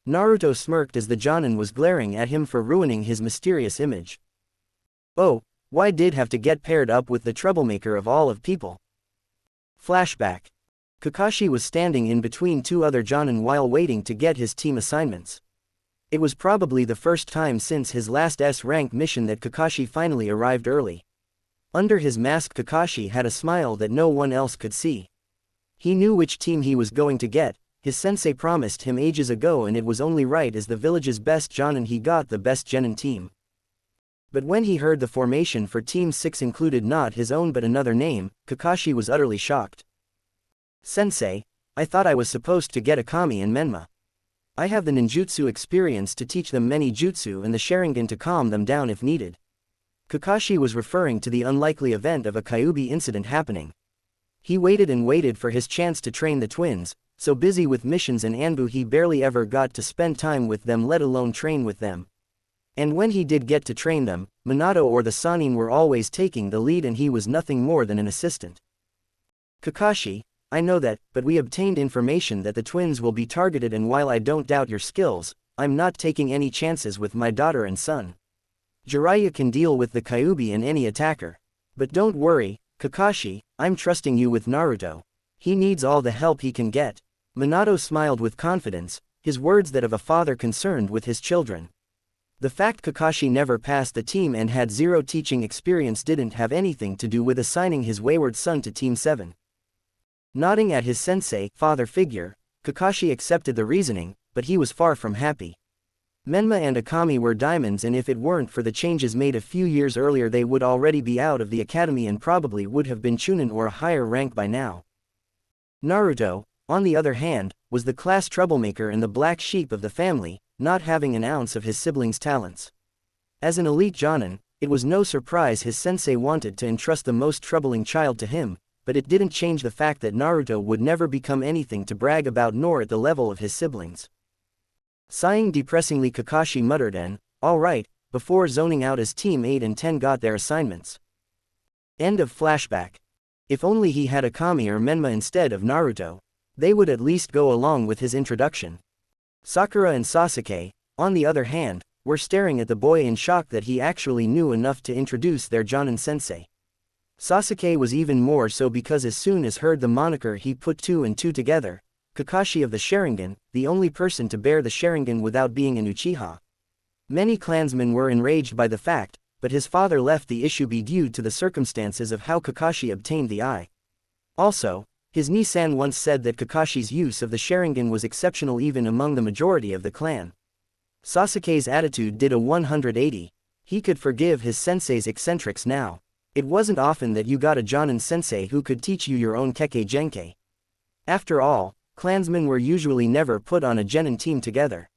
Speaker 2: Naruto smirked as the Jonin was glaring at him for ruining his mysterious image. Oh, why did have to get paired up with the troublemaker of all of people? Flashback. Kakashi was standing in between two other Jonin while waiting to get his team assignments. It was probably the first time since his last S-rank mission that Kakashi finally arrived early. Under his mask, Kakashi had a smile that no one else could see. He knew which team he was going to get. His sensei promised him ages ago, and it was only right as the village's best Jonin he got the best genin team. But when he heard the formation for Team 6 included not his own but another name, Kakashi was utterly shocked. Sensei, I thought I was supposed to get Akami and Menma. I have the ninjutsu experience to teach them many jutsu and the Sharingan to calm them down if needed. Kakashi was referring to the unlikely event of a Kyuubi incident happening. He waited and waited for his chance to train the twins, so busy with missions and Anbu he barely ever got to spend time with them, let alone train with them. And when he did get to train them, Minato or the Sannin were always taking the lead and he was nothing more than an assistant. Kakashi, I know that, but we obtained information that the twins will be targeted, and while I don't doubt your skills, I'm not taking any chances with my daughter and son. Jiraiya can deal with the Kyuubi and any attacker. But don't worry, Kakashi, I'm trusting you with Naruto. He needs all the help he can get. Minato smiled with confidence, his words that of a father concerned with his children. The fact Kakashi never passed the team and had zero teaching experience didn't have anything to do with assigning his wayward son to Team 7. Nodding at his sensei, father figure, Kakashi accepted the reasoning, but he was far from happy. Menma and Akami were diamonds, and if it weren't for the changes made a few years earlier they would already be out of the academy and probably would have been Chunin or a higher rank by now. Naruto, on the other hand, was the class troublemaker and the black sheep of the family, not having an ounce of his siblings' talents. As an elite Jonin, it was no surprise his sensei wanted to entrust the most troubling child to him, but it didn't change the fact that Naruto would never become anything to brag about nor at the level of his siblings. Sighing depressingly, Kakashi muttered an, "Alright," before zoning out as Team 8 and 10 got their assignments. End of flashback. If only he had Akami or Menma instead of Naruto. They would at least go along with his introduction. Sakura and Sasuke, on the other hand, were staring at the boy in shock that he actually knew enough to introduce their Jonin sensei. Sasuke was even more so because as soon as heard the moniker he put two and two together. Kakashi of the Sharingan, the only person to bear the Sharingan without being an Uchiha. Many clansmen were enraged by the fact, but his father left the issue be due to the circumstances of how Kakashi obtained the eye. Also, his Nisan once said that Kakashi's use of the Sharingan was exceptional even among the majority of the clan. Sasuke's attitude did a 180. He could forgive his sensei's eccentrics now. It wasn't often that you got a Jonin sensei who could teach you your own Kekkei Genkei. After all, clansmen were usually never put on a genin team together.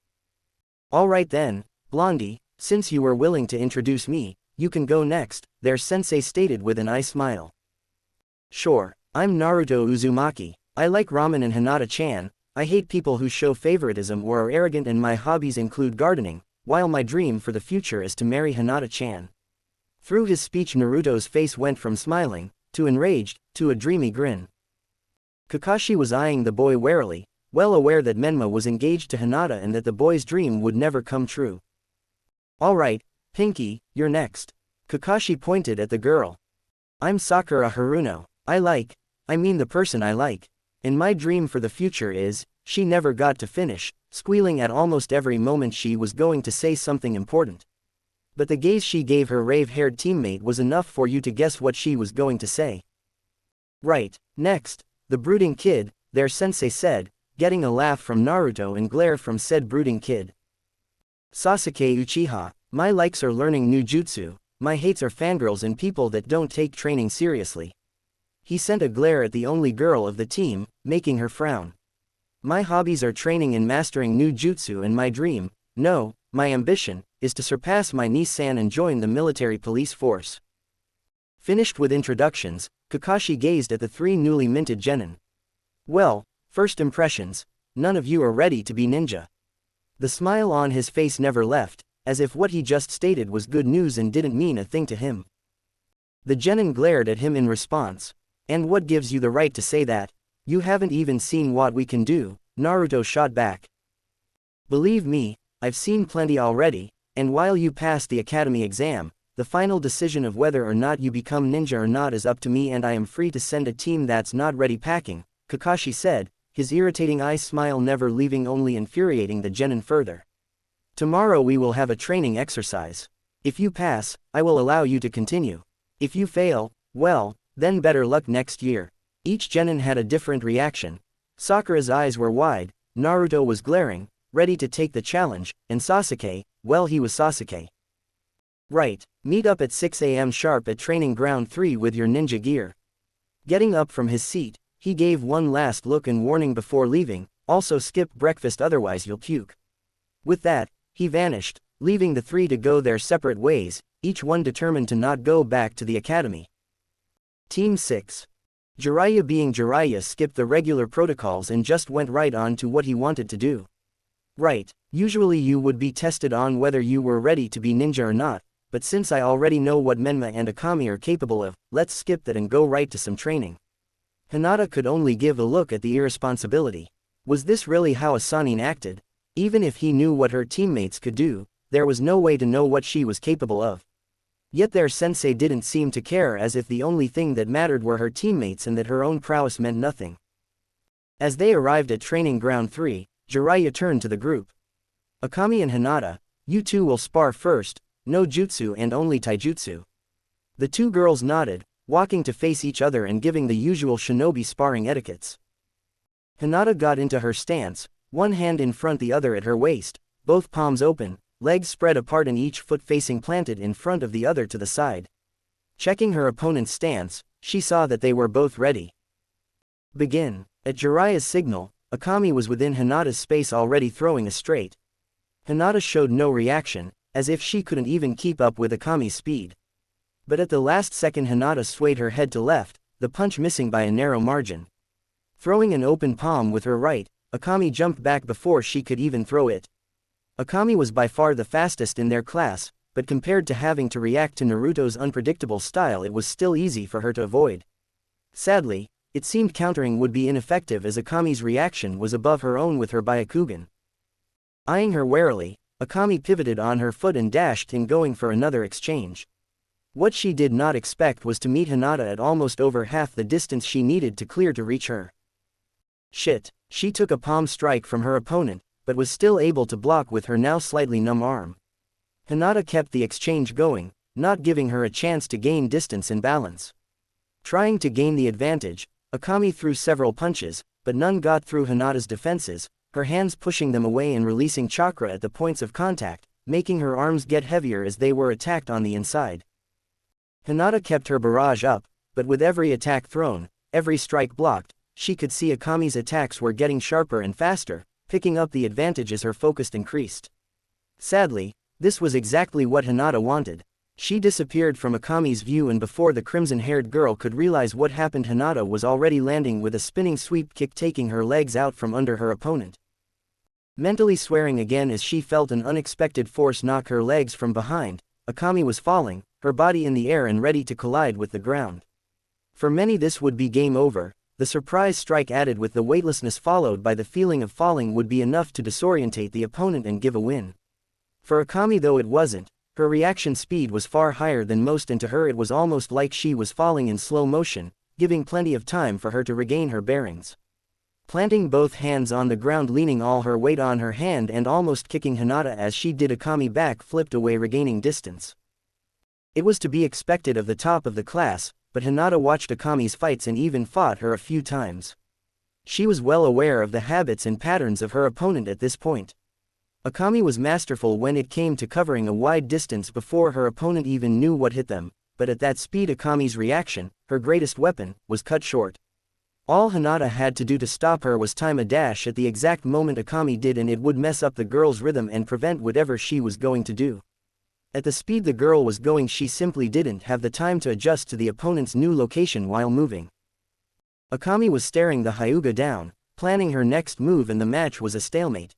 Speaker 2: Alright then, Blondie, since you were willing to introduce me, you can go next, their sensei stated with an eye smile. Sure, I'm Naruto Uzumaki. I like ramen and Hinata-chan. I hate people who show favoritism or are arrogant, and my hobbies include gardening, while my dream for the future is to marry Hinata-chan. Through his speech Naruto's face went from smiling, to enraged, to a dreamy grin. Kakashi was eyeing the boy warily, well aware that Menma was engaged to Hinata and that the boy's dream would never come true. Alright, Pinky, you're next. Kakashi pointed at the girl. I'm Sakura Haruno. I mean the person I like. And my dream for the future is, she never got to finish, squealing at almost every moment she was going to say something important. But the gaze she gave her rave-haired teammate was enough for you to guess what she was going to say. Right, next, the brooding kid, their sensei said, getting a laugh from Naruto and glare from said brooding kid. Sasuke Uchiha, my likes are learning new jutsu, my hates are fangirls and people that don't take training seriously. He sent a glare at the only girl of the team, making her frown. My hobbies are training and mastering new jutsu, and my dream, no, my ambition, is to surpass my niece-san and join the military police force. Finished with introductions, Kakashi gazed at the three newly minted genin. Well, first impressions, none of you are ready to be ninja. The smile on his face never left, as if what he just stated was good news and didn't mean a thing to him. The genin glared at him in response. And what gives you the right to say that? You haven't even seen what we can do, Naruto shot back. Believe me, I've seen plenty already, and while you pass the academy exam, the final decision of whether or not you become ninja or not is up to me, and I am free to send a team that's not ready packing, Kakashi said, his irritating eye smile never leaving, only infuriating the genin further. Tomorrow we will have a training exercise. If you pass, I will allow you to continue. If you fail, well, then better luck next year. Each genin had a different reaction. Sakura's eyes were wide, Naruto was glaring, ready to take the challenge, and Sasuke, well, he was Sasuke. Right, meet up at 6 a.m. sharp at training ground 3 with your ninja gear. Getting up from his seat, he gave one last look and warning before leaving, also skip breakfast otherwise you'll puke. With that, he vanished, leaving the three to go their separate ways, each one determined to not go back to the academy. Team 6. Jiraiya, being Jiraiya, skipped the regular protocols and just went right on to what he wanted to do. Right, usually you would be tested on whether you were ready to be ninja or not, but since I already know what Menma and Akami are capable of, let's skip that and go right to some training. Hinata could only give a look at the irresponsibility. Was this really how a Sannin acted? Even if he knew what her teammates could do, there was no way to know what she was capable of. Yet their sensei didn't seem to care, as if the only thing that mattered were her teammates and that her own prowess meant nothing. As they arrived at training ground 3, Jiraiya turned to the group. Akami and Hinata, you two will spar first, no jutsu and only taijutsu. The two girls nodded, walking to face each other and giving the usual shinobi sparring etiquettes. Hinata got into her stance, one hand in front, the other at her waist, both palms open, legs spread apart and each foot facing planted in front of the other to the side. Checking her opponent's stance, she saw that they were both ready. Begin. At Jiraiya's signal, Akami was within Hinata's space already throwing a straight. Hinata showed no reaction, as if she couldn't even keep up with Akami's speed. But at the last second Hinata swayed her head to left, the punch missing by a narrow margin. Throwing an open palm with her right, Akami jumped back before she could even throw it. Akami was by far the fastest in their class, but compared to having to react to Naruto's unpredictable style, it was still easy for her to avoid. Sadly, it seemed countering would be ineffective, as Akami's reaction was above her own with her Byakugan. Eyeing her warily, Akami pivoted on her foot and dashed in, going for another exchange. What she did not expect was to meet Hinata at almost over half the distance she needed to clear to reach her. Shit, she took a palm strike from her opponent, but was still able to block with her now slightly numb arm. Hinata kept the exchange going, not giving her a chance to gain distance and balance. Trying to gain the advantage, Akami threw several punches, but none got through Hinata's defenses, her hands pushing them away and releasing chakra at the points of contact, making her arms get heavier as they were attacked on the inside. Hinata kept her barrage up, but with every attack thrown, every strike blocked, she could see Akami's attacks were getting sharper and faster, picking up the advantage as her focus increased. Sadly, this was exactly what Hinata wanted. She disappeared from Akami's view, and before the crimson-haired girl could realize what happened, Hinata was already landing with a spinning sweep kick, taking her legs out from under her opponent. Mentally swearing again as she felt an unexpected force knock her legs from behind, Akami was falling, her body in the air and ready to collide with the ground. For many this would be game over. The surprise strike added with the weightlessness followed by the feeling of falling would be enough to disorientate the opponent and give a win. For Akami though it wasn't, her reaction speed was far higher than most, and to her it was almost like she was falling in slow motion, giving plenty of time for her to regain her bearings. Planting both hands on the ground, leaning all her weight on her hand and almost kicking Hinata as she did, Akami back flipped away, regaining distance. It was to be expected of the top of the class, but Hinata watched Akami's fights and even fought her a few times. She was well aware of the habits and patterns of her opponent at this point. Akami was masterful when it came to covering a wide distance before her opponent even knew what hit them, but at that speed Akami's reaction, her greatest weapon, was cut short. All Hinata had to do to stop her was time a dash at the exact moment Akami did, and it would mess up the girl's rhythm and prevent whatever she was going to do. At the speed the girl was going, she simply didn't have the time to adjust to the opponent's new location while moving. Akami was staring the Hyuga down, planning her next move, and the match was a stalemate.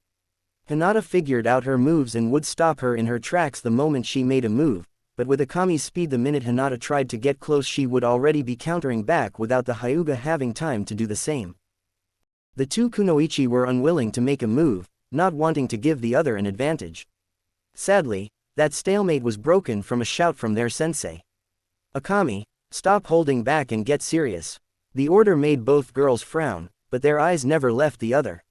Speaker 2: Hinata figured out her moves and would stop her in her tracks the moment she made a move, but with Akami's speed, the minute Hinata tried to get close, she would already be countering back without the Hyuga having time to do the same. The two kunoichi were unwilling to make a move, not wanting to give the other an advantage. Sadly, that stalemate was broken from a shout from their sensei. "Akami, stop holding back and get serious." The order made both girls frown, but their eyes never left the other.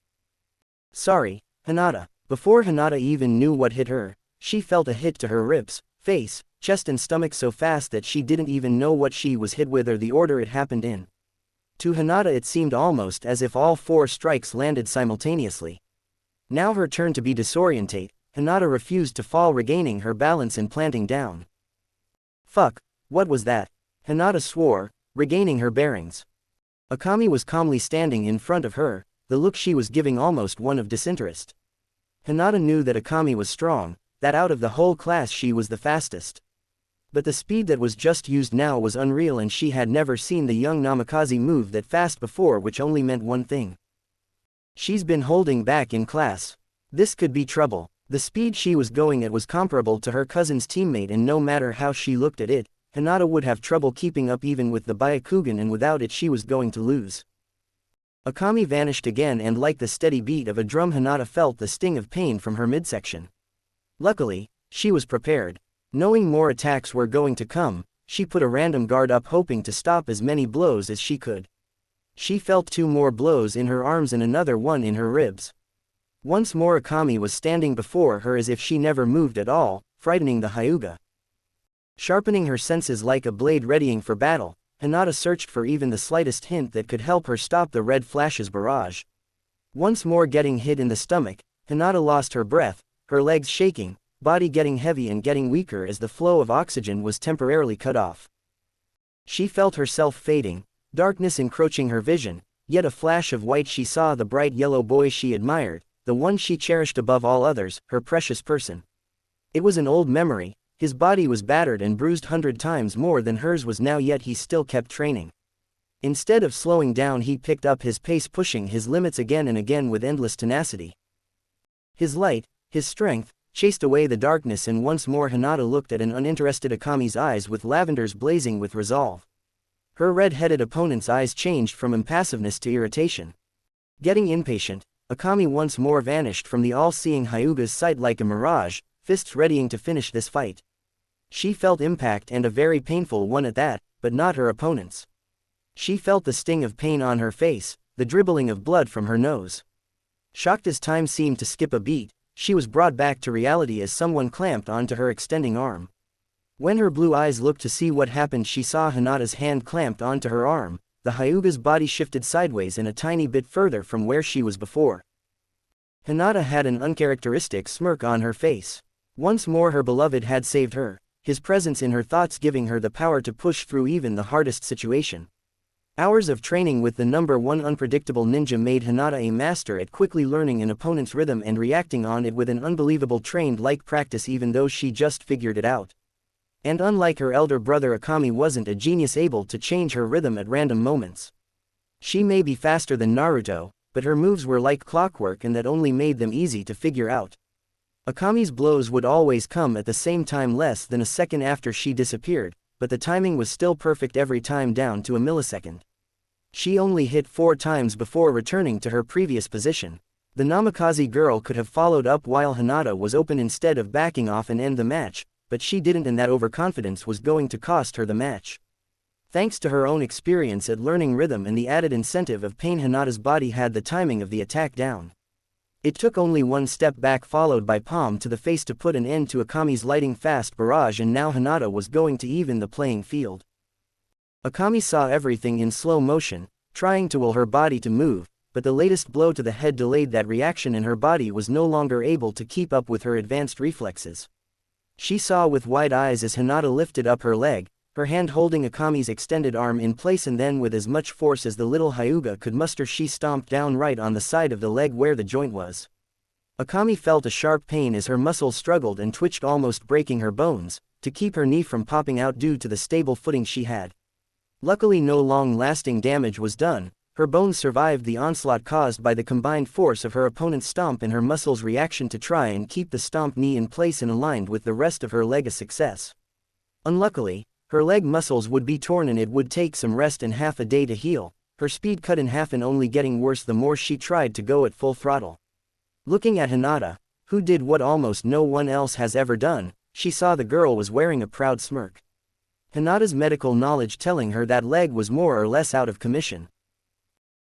Speaker 2: "Sorry, Hinata." Before Hinata even knew what hit her, she felt a hit to her ribs, face, chest and stomach so fast that she didn't even know what she was hit with or the order it happened in. To Hinata it seemed almost as if all 4 strikes landed simultaneously. Now her turn to be disorientate, Hinata refused to fall, regaining her balance and planting down. "Fuck, what was that?" Hinata swore, regaining her bearings. Akami was calmly standing in front of her, the look she was giving almost one of disinterest. Hinata knew that Akami was strong, that out of the whole class she was the fastest. But the speed that was just used now was unreal, and she had never seen the young Namikaze move that fast before, which only meant one thing. She's been holding back in class. This could be trouble. The speed she was going at was comparable to her cousin's teammate, and no matter how she looked at it, Hinata would have trouble keeping up even with the Byakugan, and without it she was going to lose. Akami vanished again, and like the steady beat of a drum, Hinata felt the sting of pain from her midsection. Luckily, she was prepared. Knowing more attacks were going to come, she put a random guard up, hoping to stop as many blows as she could. She felt 2 more blows in her arms and another one in her ribs. Once more Akami was standing before her as if she never moved at all, frightening the Hyuga. Sharpening her senses like a blade readying for battle, Hinata searched for even the slightest hint that could help her stop the red flash's barrage. Once more getting hit in the stomach, Hinata lost her breath, her legs shaking, body getting heavy and getting weaker as the flow of oxygen was temporarily cut off. She felt herself fading, darkness encroaching her vision, yet a flash of white she saw the bright yellow boy she admired, the one she cherished above all others, her precious person. It was an old memory. His body was battered and bruised 100 times more than hers was now, yet he still kept training. Instead of slowing down, he picked up his pace, pushing his limits again and again with endless tenacity. His light, his strength, chased away the darkness, and once more Hinata looked at an uninterested Akami's eyes with lavenders blazing with resolve. Her red-headed opponent's eyes changed from impassiveness to irritation. Getting impatient, Akami once more vanished from the all-seeing Hyuga's sight like a mirage, fists readying to finish this fight. She felt impact, and a very painful one at that, but not her opponent's. She felt the sting of pain on her face, the dribbling of blood from her nose. Shocked as time seemed to skip a beat, she was brought back to reality as someone clamped onto her extending arm. When her blue eyes looked to see what happened, she saw Hinata's hand clamped onto her arm. The Hyuga's body shifted sideways and a tiny bit further from where she was before. Hinata had an uncharacteristic smirk on her face. Once more her beloved had saved her, his presence in her thoughts giving her the power to push through even the hardest situation. Hours of training with the #1 unpredictable ninja made Hinata a master at quickly learning an opponent's rhythm and reacting on it with an unbelievable trained-like practice, even though she just figured it out. And unlike her elder brother, Akami wasn't a genius able to change her rhythm at random moments. She may be faster than Naruto, but her moves were like clockwork, and that only made them easy to figure out. Akami's blows would always come at the same time, less than a second after she disappeared, but the timing was still perfect every time, down to a millisecond. She only hit 4 times before returning to her previous position. The Namikaze girl could have followed up while Hinata was open instead of backing off and end the match, but she didn't, and that overconfidence was going to cost her the match. Thanks to her own experience at learning rhythm and the added incentive of pain, Hinata's body had the timing of the attack down. It took only one step back followed by palm to the face to put an end to Akami's lightning fast barrage, and now Hinata was going to even the playing field. Akami saw everything in slow motion, trying to will her body to move, but the latest blow to the head delayed that reaction, and her body was no longer able to keep up with her advanced reflexes. She saw with wide eyes as Hinata lifted up her leg, her hand holding Akami's extended arm in place, and then with as much force as the little Hyuga could muster she stomped down right on the side of the leg where the joint was. Akami felt a sharp pain as her muscles struggled and twitched, almost breaking her bones, to keep her knee from popping out due to the stable footing she had. Luckily no long-lasting damage was done. Her bones survived the onslaught caused by the combined force of her opponent's stomp and her muscles' reaction to try and keep the stomped knee in place and aligned with the rest of her leg a success. Unluckily, her leg muscles would be torn and it would take some rest and half a day to heal, her speed cut in half and only getting worse the more she tried to go at full throttle. Looking at Hinata, who did what almost no one else has ever done, she saw the girl was wearing a proud smirk. Hinata's medical knowledge telling her that leg was more or less out of commission.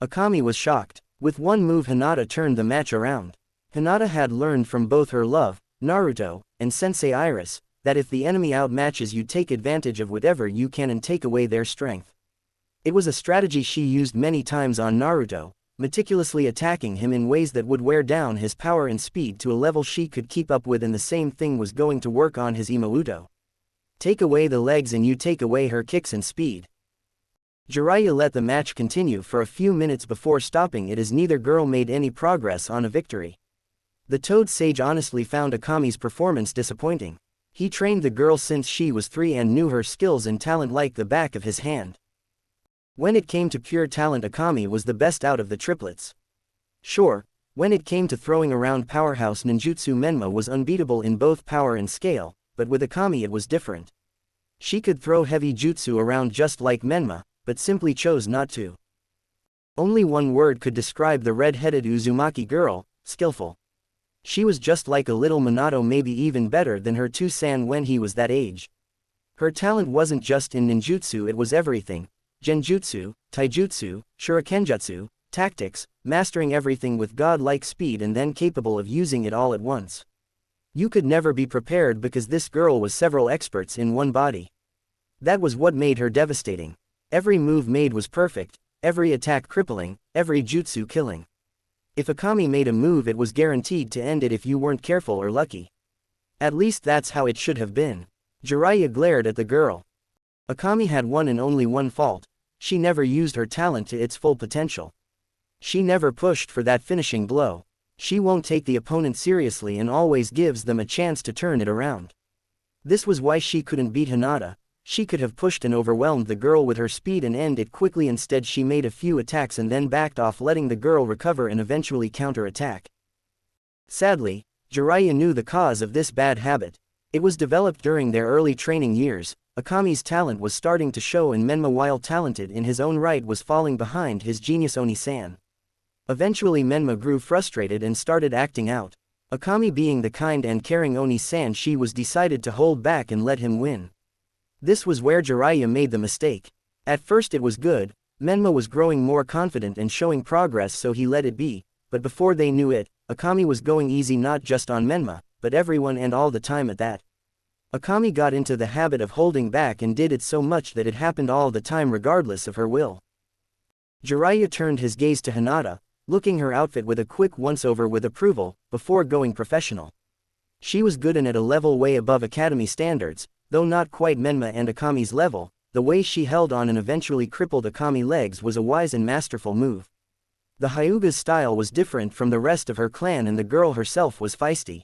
Speaker 2: Akami was shocked. With one move Hinata turned the match around. Hinata had learned from both her love, Naruto, and Sensei Iris, that if the enemy outmatches you, take advantage of whatever you can and take away their strength. It was a strategy she used many times on Naruto, meticulously attacking him in ways that would wear down his power and speed to a level she could keep up with, and the same thing was going to work on his Imouto. Take away the legs and you take away her kicks and speed. Jiraiya let the match continue for a few minutes before stopping it as neither girl made any progress on a victory. The Toad Sage honestly found Akami's performance disappointing. He trained the girl since she was 3 and knew her skills and talent like the back of his hand. When it came to pure talent, Akami was the best out of the triplets. Sure, when it came to throwing around powerhouse ninjutsu, Menma was unbeatable in both power and scale, but with Akami it was different. She could throw heavy jutsu around just like Menma, but simply chose not to. Only one word could describe the red-headed Uzumaki girl: skillful. She was just like a little Minato, maybe even better than her two-san when he was that age. Her talent wasn't just in ninjutsu, it was everything: genjutsu, taijutsu, shurikenjutsu, tactics, mastering everything with god-like speed and then capable of using it all at once. You could never be prepared because this girl was several experts in one body. That was what made her devastating. Every move made was perfect, every attack crippling, every jutsu killing. If Akami made a move, it was guaranteed to end it if you weren't careful or lucky. At least that's how it should have been. Jiraiya glared at the girl. Akami had one and only one fault: she never used her talent to its full potential. She never pushed for that finishing blow. She won't take the opponent seriously and always gives them a chance to turn it around. This was why she couldn't beat Hinata. She could have pushed and overwhelmed the girl with her speed and end it quickly. Instead, she made a few attacks and then backed off, letting the girl recover and eventually counter-attack. Sadly, Jiraiya knew the cause of this bad habit. It was developed during their early training years. Akami's talent was starting to show, and Menma, while talented in his own right, was falling behind his genius Oni-san. Eventually Menma grew frustrated and started acting out. Akami, being the kind and caring Oni-san she was, decided to hold back and let him win. This was where Jiraiya made the mistake. At first it was good. Menma was growing more confident and showing progress, so he let it be, but before they knew it, Akami was going easy not just on Menma, but everyone, and all the time at that. Akami got into the habit of holding back and did it so much that it happened all the time regardless of her will. Jiraiya turned his gaze to Hinata, looking her outfit with a quick once-over with approval, before going professional. She was good and at a level way above academy standards, though not quite Menma and Akami's level. The way she held on and eventually crippled Akami's legs was a wise and masterful move. The Hyuga's style was different from the rest of her clan, and the girl herself was feisty.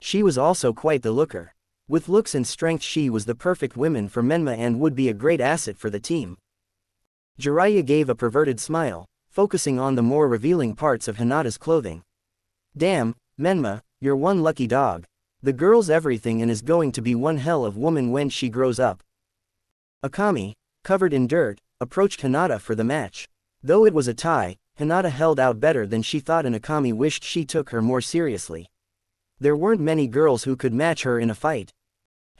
Speaker 2: She was also quite the looker. With looks and strength she was the perfect woman for Menma and would be a great asset for the team. Jiraiya gave a perverted smile, focusing on the more revealing parts of Hinata's clothing. Damn, Menma, you're one lucky dog. The girl's everything and is going to be one hell of woman when she grows up. Akami, covered in dirt, approached Hinata for the match. Though it was a tie, Hinata held out better than she thought, and Akami wished she took her more seriously. There weren't many girls who could match her in a fight.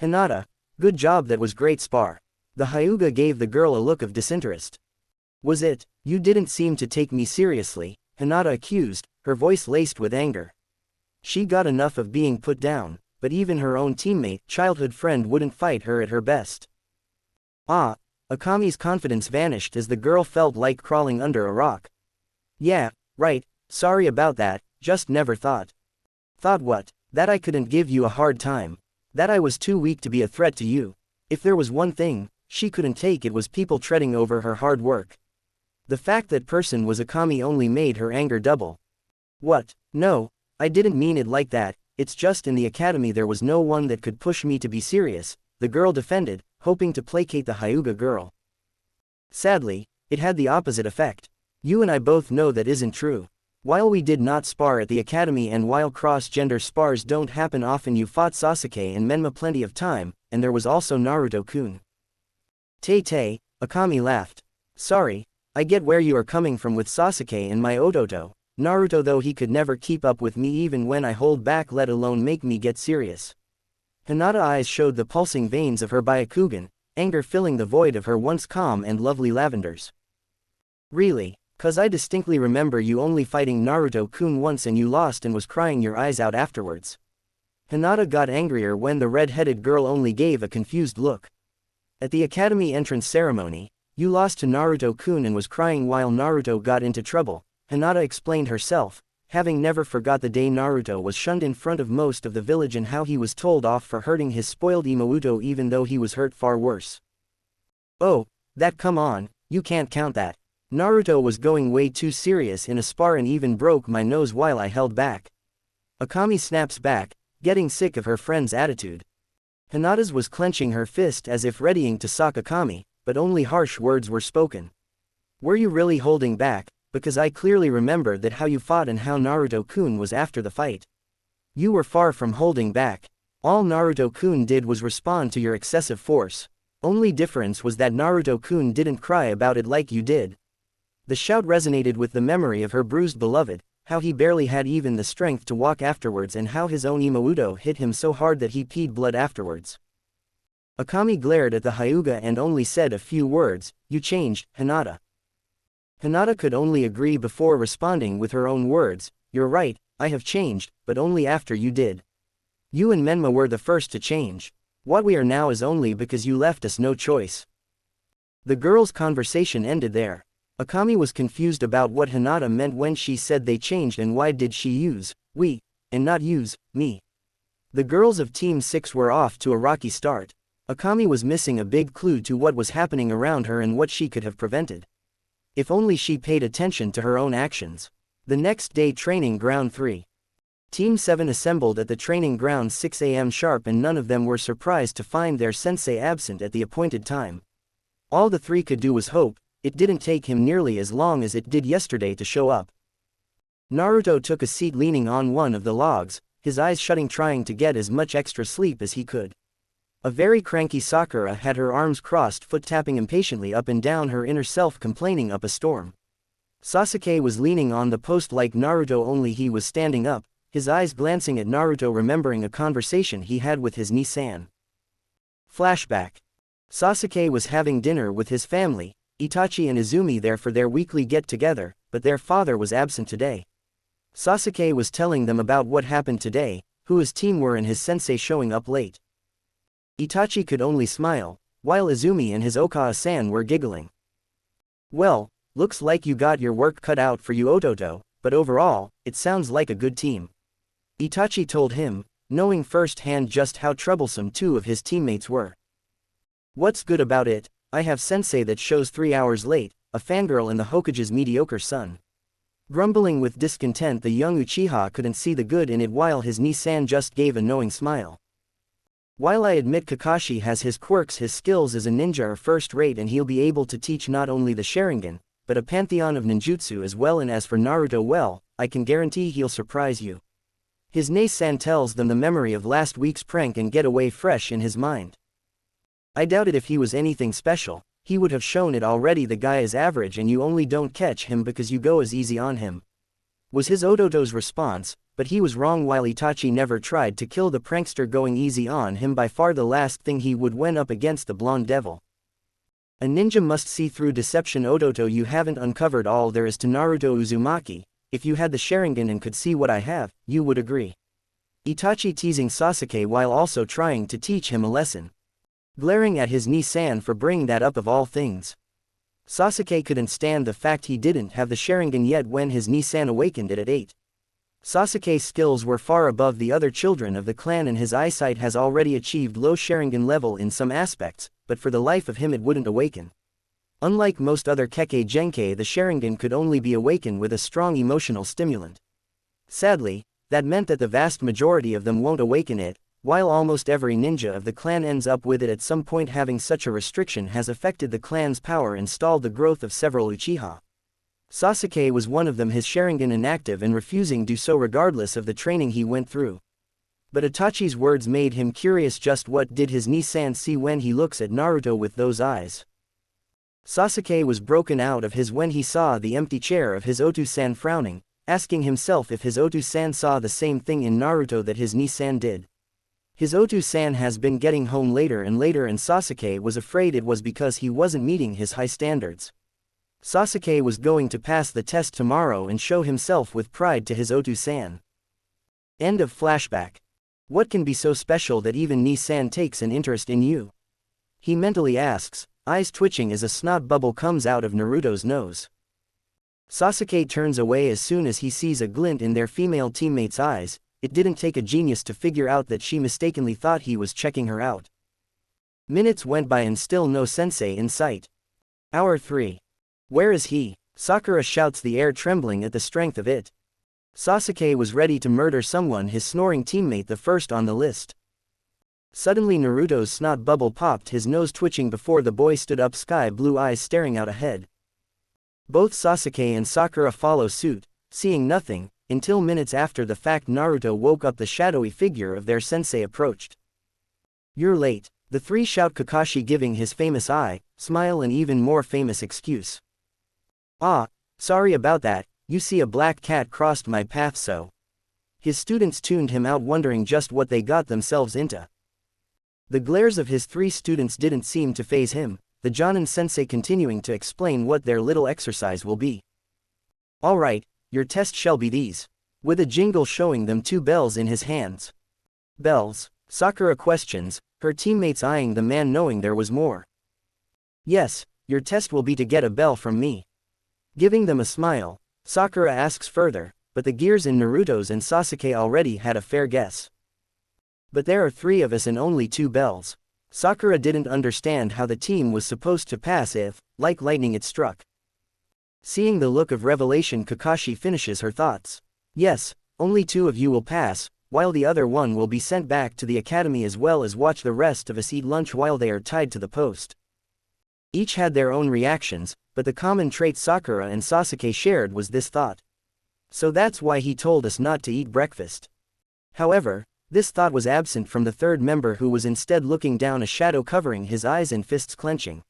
Speaker 2: Hinata, good job, that was great spar. The Hyuga gave the girl a look of disinterest. Was it? You didn't seem to take me seriously, Hinata accused, her voice laced with anger. She got enough of being put down, but even her own teammate, childhood friend, wouldn't fight her at her best. Ah, Akami's confidence vanished as the girl felt like crawling under a rock. Yeah, right, sorry about that, just never thought. Thought what? That I couldn't give you a hard time. That I was too weak to be a threat to you. If there was one thing, she couldn't take it was people treading over her hard work. The fact that person was Akami only made her anger double. What? No, I didn't mean it like that, it's just in the academy there was no one that could push me to be serious, the girl defended, hoping to placate the Hyuga girl. Sadly, it had the opposite effect. You and I both know that isn't true. While we did not spar at the academy and while cross-gender spars don't happen often, you fought Sasuke and Menma plenty of time, and there was also Naruto-kun. Tay-tay, Akami laughed. Sorry, I get where you are coming from with Sasuke and my Ototo. Naruto though he could never keep up with me even when I hold back, let alone make me get serious. Hinata eyes showed the pulsing veins of her Byakugan, anger filling the void of her once calm and lovely lavenders. Really? 'Cause I distinctly remember you only fighting Naruto-kun once and you lost and was crying your eyes out afterwards. Hinata got angrier when the red-headed girl only gave a confused look. At the academy entrance ceremony, you lost to Naruto-kun and was crying while Naruto got into trouble, Hinata explained herself, having never forgot the day Naruto was shunned in front of most of the village and how he was told off for hurting his spoiled Imouto even though he was hurt far worse. Oh, that come on, you can't count that. Naruto was going way too serious in a spar and even broke my nose while I held back. Akami snaps back, getting sick of her friend's attitude. Hinata's was clenching her fist as if readying to sock Akami, but only harsh words were spoken. Were you really holding back? Because I clearly remember that how you fought and how Naruto-kun was after the fight. You were far from holding back. All Naruto-kun did was respond to your excessive force. Only difference was that Naruto-kun didn't cry about it like you did. The shout resonated with the memory of her bruised beloved, how he barely had even the strength to walk afterwards and how his own Imouto hit him so hard that he peed blood afterwards. Akami glared at the Hyuga and only said a few words, "You changed, Hinata." Hinata could only agree before responding with her own words, "You're right, I have changed, but only after you did. You and Menma were the first to change. What we are now is only because you left us no choice." The girls' conversation ended there. Akami was confused about what Hinata meant when she said they changed and why did she use "we" and not use "me." The girls of Team 6 were off to a rocky start. Akami was missing a big clue to what was happening around her and what she could have prevented. If only she paid attention to her own actions. The next day, training ground 3. Team 7 assembled at the training ground 6 a.m. sharp and none of them were surprised to find their sensei absent at the appointed time. All the three could do was hope. It didn't take him nearly as long as it did yesterday to show up. Naruto took a seat leaning on one of the logs, his eyes shutting trying to get as much extra sleep as he could. A very cranky Sakura had her arms crossed, foot tapping impatiently up and down, her inner self complaining up a storm. Sasuke was leaning on the post like Naruto, only he was standing up, his eyes glancing at Naruto, remembering a conversation he had with his Nisan. Flashback. Sasuke was having dinner with his family, Itachi and Izumi, there for their weekly get-together, but their father was absent today. Sasuke was telling them about what happened today, who his team were and his sensei showing up late. Itachi could only smile, while Izumi and his Okawa-san were giggling. "Well, looks like you got your work cut out for you, Ototo, but overall, it sounds like a good team," Itachi told him, knowing firsthand just how troublesome two of his teammates were. "What's good about it? I have sensei that shows 3 hours late, a fangirl and the Hokage's mediocre son." Grumbling with discontent, the young Uchiha couldn't see the good in it while his Nisan just gave a knowing smile. "While I admit Kakashi has his quirks, his skills as a ninja are first rate and he'll be able to teach not only the Sharingan, but a pantheon of ninjutsu as well, and as for Naruto, well, I can guarantee he'll surprise you." His Nisan tells them the memory of last week's prank and getaway fresh in his mind. "I doubt it. If he was anything special, he would have shown it already. The guy is average and you only don't catch him because you go as easy on him," was his Ototo's response, but he was wrong. While Itachi never tried to kill the prankster, going easy on him by far the last thing he would when up against the blonde devil. "A ninja must see through deception, Ototo. You haven't uncovered all there is to Naruto Uzumaki. If you had the Sharingan and could see what I have, you would agree." Itachi teasing Sasuke while also trying to teach him a lesson. Glaring at his Nisan for bringing that up of all things. Sasuke couldn't stand the fact he didn't have the Sharingan yet when his Nisan awakened it at 8. Sasuke's skills were far above the other children of the clan and his eyesight has already achieved low Sharingan level in some aspects, but for the life of him it wouldn't awaken. Unlike most other Kekkei Genkai, the Sharingan could only be awakened with a strong emotional stimulant. Sadly, that meant that the vast majority of them won't awaken it, while almost every ninja of the clan ends up with it at some point. Having such a restriction has affected the clan's power and stalled the growth of several Uchiha. Sasuke was one of them, his Sharingan inactive and refusing to do so regardless of the training he went through. But Itachi's words made him curious. Just what did his Ni-san see when he looks at Naruto with those eyes? Sasuke was broken out of his when he saw the empty chair of his Otu-san frowning, asking himself if his Otu-san saw the same thing in Naruto that his Ni-san did. His Otu-san has been getting home later and later and Sasuke was afraid it was because he wasn't meeting his high standards. Sasuke was going to pass the test tomorrow and show himself with pride to his Otu-san. End of flashback. What can be so special that even Ni-san takes an interest in you? He mentally asks, eyes twitching as a snot bubble comes out of Naruto's nose. Sasuke turns away as soon as he sees a glint in their female teammate's eyes. It didn't take a genius to figure out that she mistakenly thought he was checking her out. Minutes went by and still no sensei in sight. Hour 3. Where is he? Sakura shouts, the air trembling at the strength of it. Sasuke was ready to murder someone, his snoring teammate the first on the list. Suddenly Naruto's snot bubble popped, his nose twitching before the boy stood up, sky blue eyes staring out ahead. Both Sasuke and Sakura follow suit, seeing nothing, until minutes after the fact Naruto woke up. The shadowy figure of their sensei approached. You're late, the three shout, Kakashi giving his famous eye, smile and even more famous excuse. Ah, sorry about that, you see a black cat crossed my path so. His students tuned him out, wondering just what they got themselves into. The glares of his three students didn't seem to faze him, the Jonin sensei continuing to explain what their little exercise will be. Alright, your test shall be these. With a jingle showing them two bells in his hands. Bells? Sakura questions, her teammates eyeing the man knowing there was more. Yes, your test will be to get a bell from me. Giving them a smile, Sakura asks further, but the gears in Naruto's and Sasuke already had a fair guess. But there are three of us and only two bells. Sakura didn't understand how the team was supposed to pass if, like lightning, it struck. Seeing the look of revelation, Kakashi finishes her thoughts. Yes, only two of you will pass, while the other one will be sent back to the academy as well as watch the rest of us eat lunch while they are tied to the post. Each had their own reactions, but the common trait Sakura and Sasuke shared was this thought. So that's why he told us not to eat breakfast. However, this thought was absent from the third member, who was instead looking down, a shadow covering his eyes and fists clenching.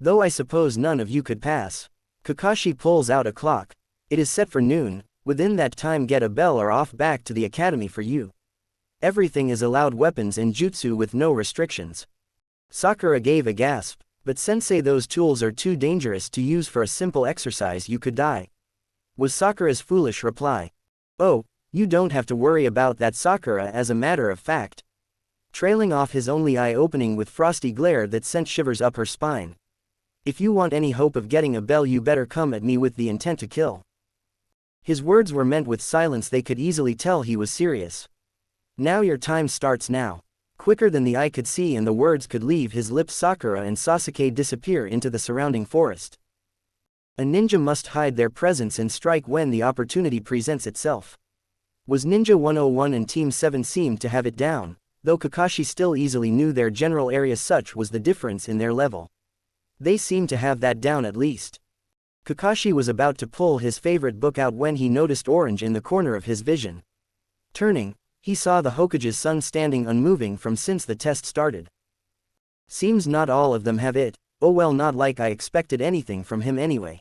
Speaker 2: Though I suppose none of you could pass. Kakashi pulls out a clock. It is set for noon, within that time get a bell or off back to the academy for you. Everything is allowed, weapons and jutsu with no restrictions. Sakura gave a gasp. But sensei, those tools are too dangerous to use for a simple exercise, you could die. Was Sakura's foolish reply. Oh, you don't have to worry about that, Sakura, as a matter of fact. Trailing off, his only eye opening with frosty glare that sent shivers up her spine. If you want any hope of getting a bell, you better come at me with the intent to kill. His words were meant with silence, they could easily tell he was serious. Now your time starts now. Quicker than the eye could see and the words could leave his lips, Sakura and Sasuke disappear into the surrounding forest. A ninja must hide their presence and strike when the opportunity presents itself. Was Ninja 101 and Team 7 seemed to have it down, though Kakashi still easily knew their general area, such was the difference in their level. They seemed to have that down at least. Kakashi was about to pull his favorite book out when he noticed orange in the corner of his vision. Turning, he saw the Hokage's son standing unmoving from since the test started. Seems not all of them have it. Oh well, not like I expected anything from him anyway.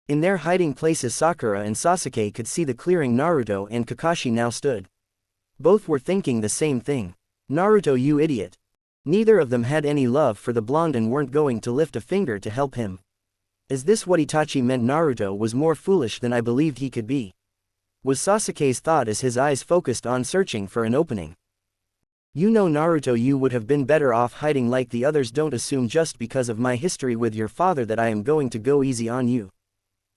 Speaker 2: In their hiding places, Sakura and Sasuke could see the clearing Naruto and Kakashi now stood. Both were thinking the same thing. Naruto, you idiot. Neither of them had any love for the blonde and weren't going to lift a finger to help him. Is this what Itachi meant? Naruto was more foolish than I believed he could be. Was Sasuke's thought as his eyes focused on searching for an opening. You know, Naruto, you would have been better off hiding like the others. Don't assume just because of my history with your father that I am going to go easy on you.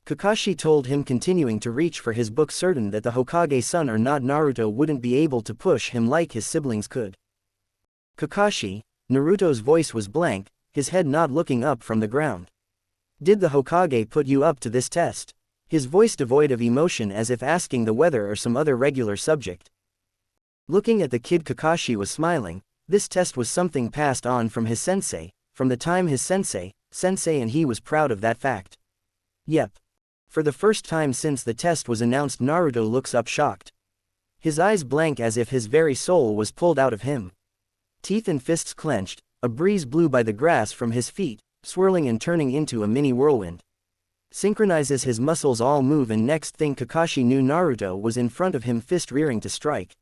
Speaker 2: Kakashi told him, continuing to reach for his book, certain that the Hokage-son or not Naruto wouldn't be able to push him like his siblings could. Kakashi, Naruto's voice was blank, his head not looking up from the ground. Did the Hokage put you up to this test? His voice devoid of emotion, as if asking the weather or some other regular subject. Looking at the kid, Kakashi was smiling. This test was something passed on from his sensei, from the time his sensei, and he was proud of that fact. Yep. For the first time since the test was announced, Naruto looks up shocked. His eyes blank, as if his very soul was pulled out of him. Teeth and fists clenched, a breeze blew by the grass from his feet, swirling and turning into a mini whirlwind. Synchronizes his muscles all move, and next thing Kakashi knew, Naruto was in front of him, fist rearing to strike.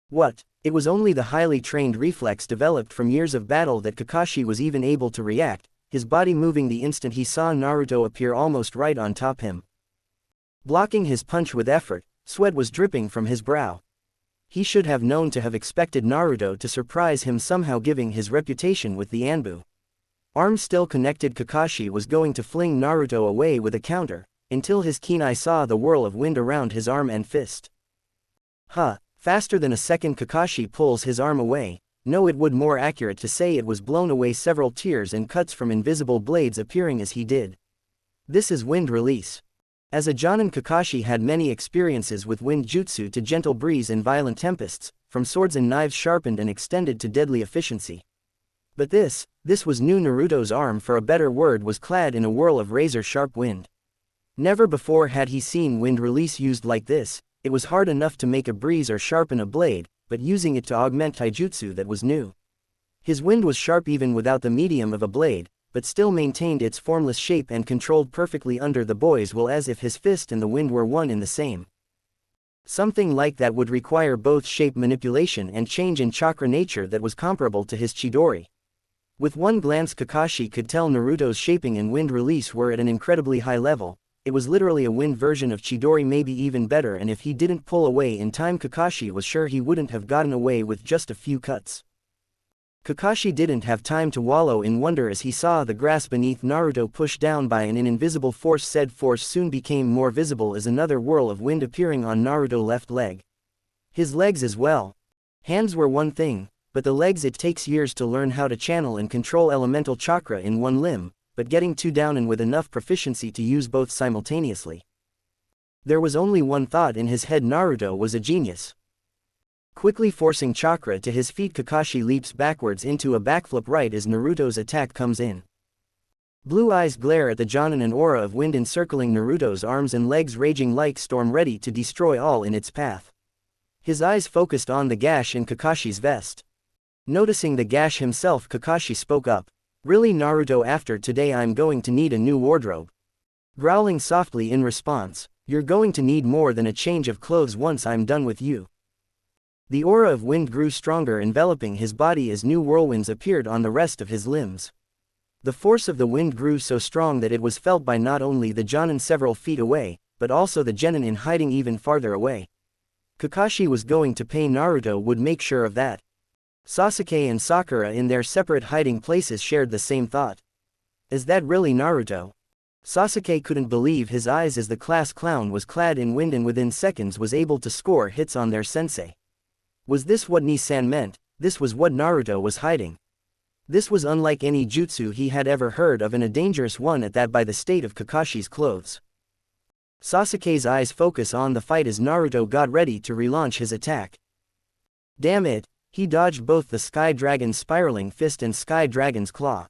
Speaker 2: What? It was only the highly trained reflex developed from years of battle that Kakashi was even able to react, his body moving the instant he saw Naruto appear almost right on top him. Blocking his punch with effort, sweat was dripping from his brow. He should have known to have expected Naruto to surprise him somehow, giving his reputation with the Anbu. Arms still connected, Kakashi was going to fling Naruto away with a counter, until his keen eye saw the whirl of wind around his arm and fist. Faster than a second, Kakashi pulls his arm away. No, it would more accurate to say it was blown away, several tears and cuts from invisible blades appearing as he did. This is wind release. As a Jonin, Kakashi had many experiences with wind jutsu, to gentle breeze and violent tempests, from swords and knives sharpened and extended to deadly efficiency. But this was new. Naruto's arm, for a better word, was clad in a whirl of razor-sharp wind. Never before had he seen wind release used like this. It was hard enough to make a breeze or sharpen a blade, but using it to augment taijutsu, that was new. His wind was sharp even without the medium of a blade, but still maintained its formless shape and controlled perfectly under the boy's will, as if his fist and the wind were one in the same. Something like that would require both shape manipulation and change in chakra nature that was comparable to his Chidori. With one glance, Kakashi could tell Naruto's shaping and wind release were at an incredibly high level. It was literally a wind version of Chidori, maybe even better, and if he didn't pull away in time, Kakashi was sure he wouldn't have gotten away with just a few cuts. Kakashi didn't have time to wallow in wonder as he saw the grass beneath Naruto pushed down by an invisible force. Said force soon became more visible as another whirl of wind appearing on Naruto's left leg. His legs as well. Hands were one thing, but the legs, it takes years to learn how to channel and control elemental chakra in one limb, but getting two down and with enough proficiency to use both simultaneously. There was only one thought in his head: Naruto was a genius. Quickly forcing chakra to his feet, Kakashi leaps backwards into a backflip right as Naruto's attack comes in. Blue eyes glare at the Jonin, an aura of wind encircling Naruto's arms and legs, raging like storm, ready to destroy all in its path. His eyes focused on the gash in Kakashi's vest. Noticing the gash himself, Kakashi spoke up. Really, Naruto, after today I'm going to need a new wardrobe. Growling softly in response, you're going to need more than a change of clothes once I'm done with you. The aura of wind grew stronger, enveloping his body as new whirlwinds appeared on the rest of his limbs. The force of the wind grew so strong that it was felt by not only the Jonin several feet away, but also the genin in hiding even farther away. Kakashi was going to pay. Naruto would make sure of that. Sasuke and Sakura in their separate hiding places shared the same thought. Is that really Naruto? Sasuke couldn't believe his eyes as the class clown was clad in wind and within seconds was able to score hits on their sensei. Was this what Ni-san meant? This was what Naruto was hiding. This was unlike any jutsu he had ever heard of, and a dangerous one at that, by the state of Kakashi's clothes. Sasuke's eyes focus on the fight as Naruto got ready to relaunch his attack. Damn it! He dodged both the Sky Dragon's spiraling fist and Sky Dragon's claw.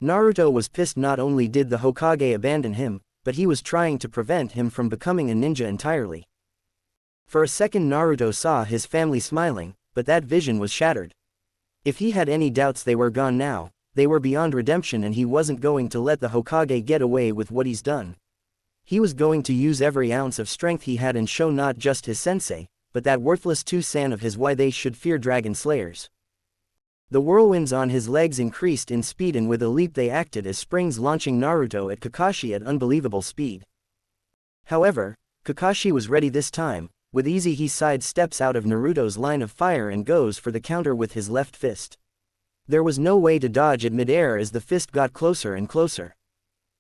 Speaker 2: Naruto was pissed. Not only did the Hokage abandon him, but he was trying to prevent him from becoming a ninja entirely. For a second Naruto saw his family smiling, but that vision was shattered. If he had any doubts, they were gone now. They were beyond redemption, and he wasn't going to let the Hokage get away with what he's done. He was going to use every ounce of strength he had and show not just his sensei, but that worthless two-san of his why they should fear dragon slayers. The whirlwinds on his legs increased in speed, and with a leap they acted as springs, launching Naruto at Kakashi at unbelievable speed. However, Kakashi was ready this time. With ease he sidesteps out of Naruto's line of fire and goes for the counter with his left fist. There was no way to dodge it midair as the fist got closer and closer.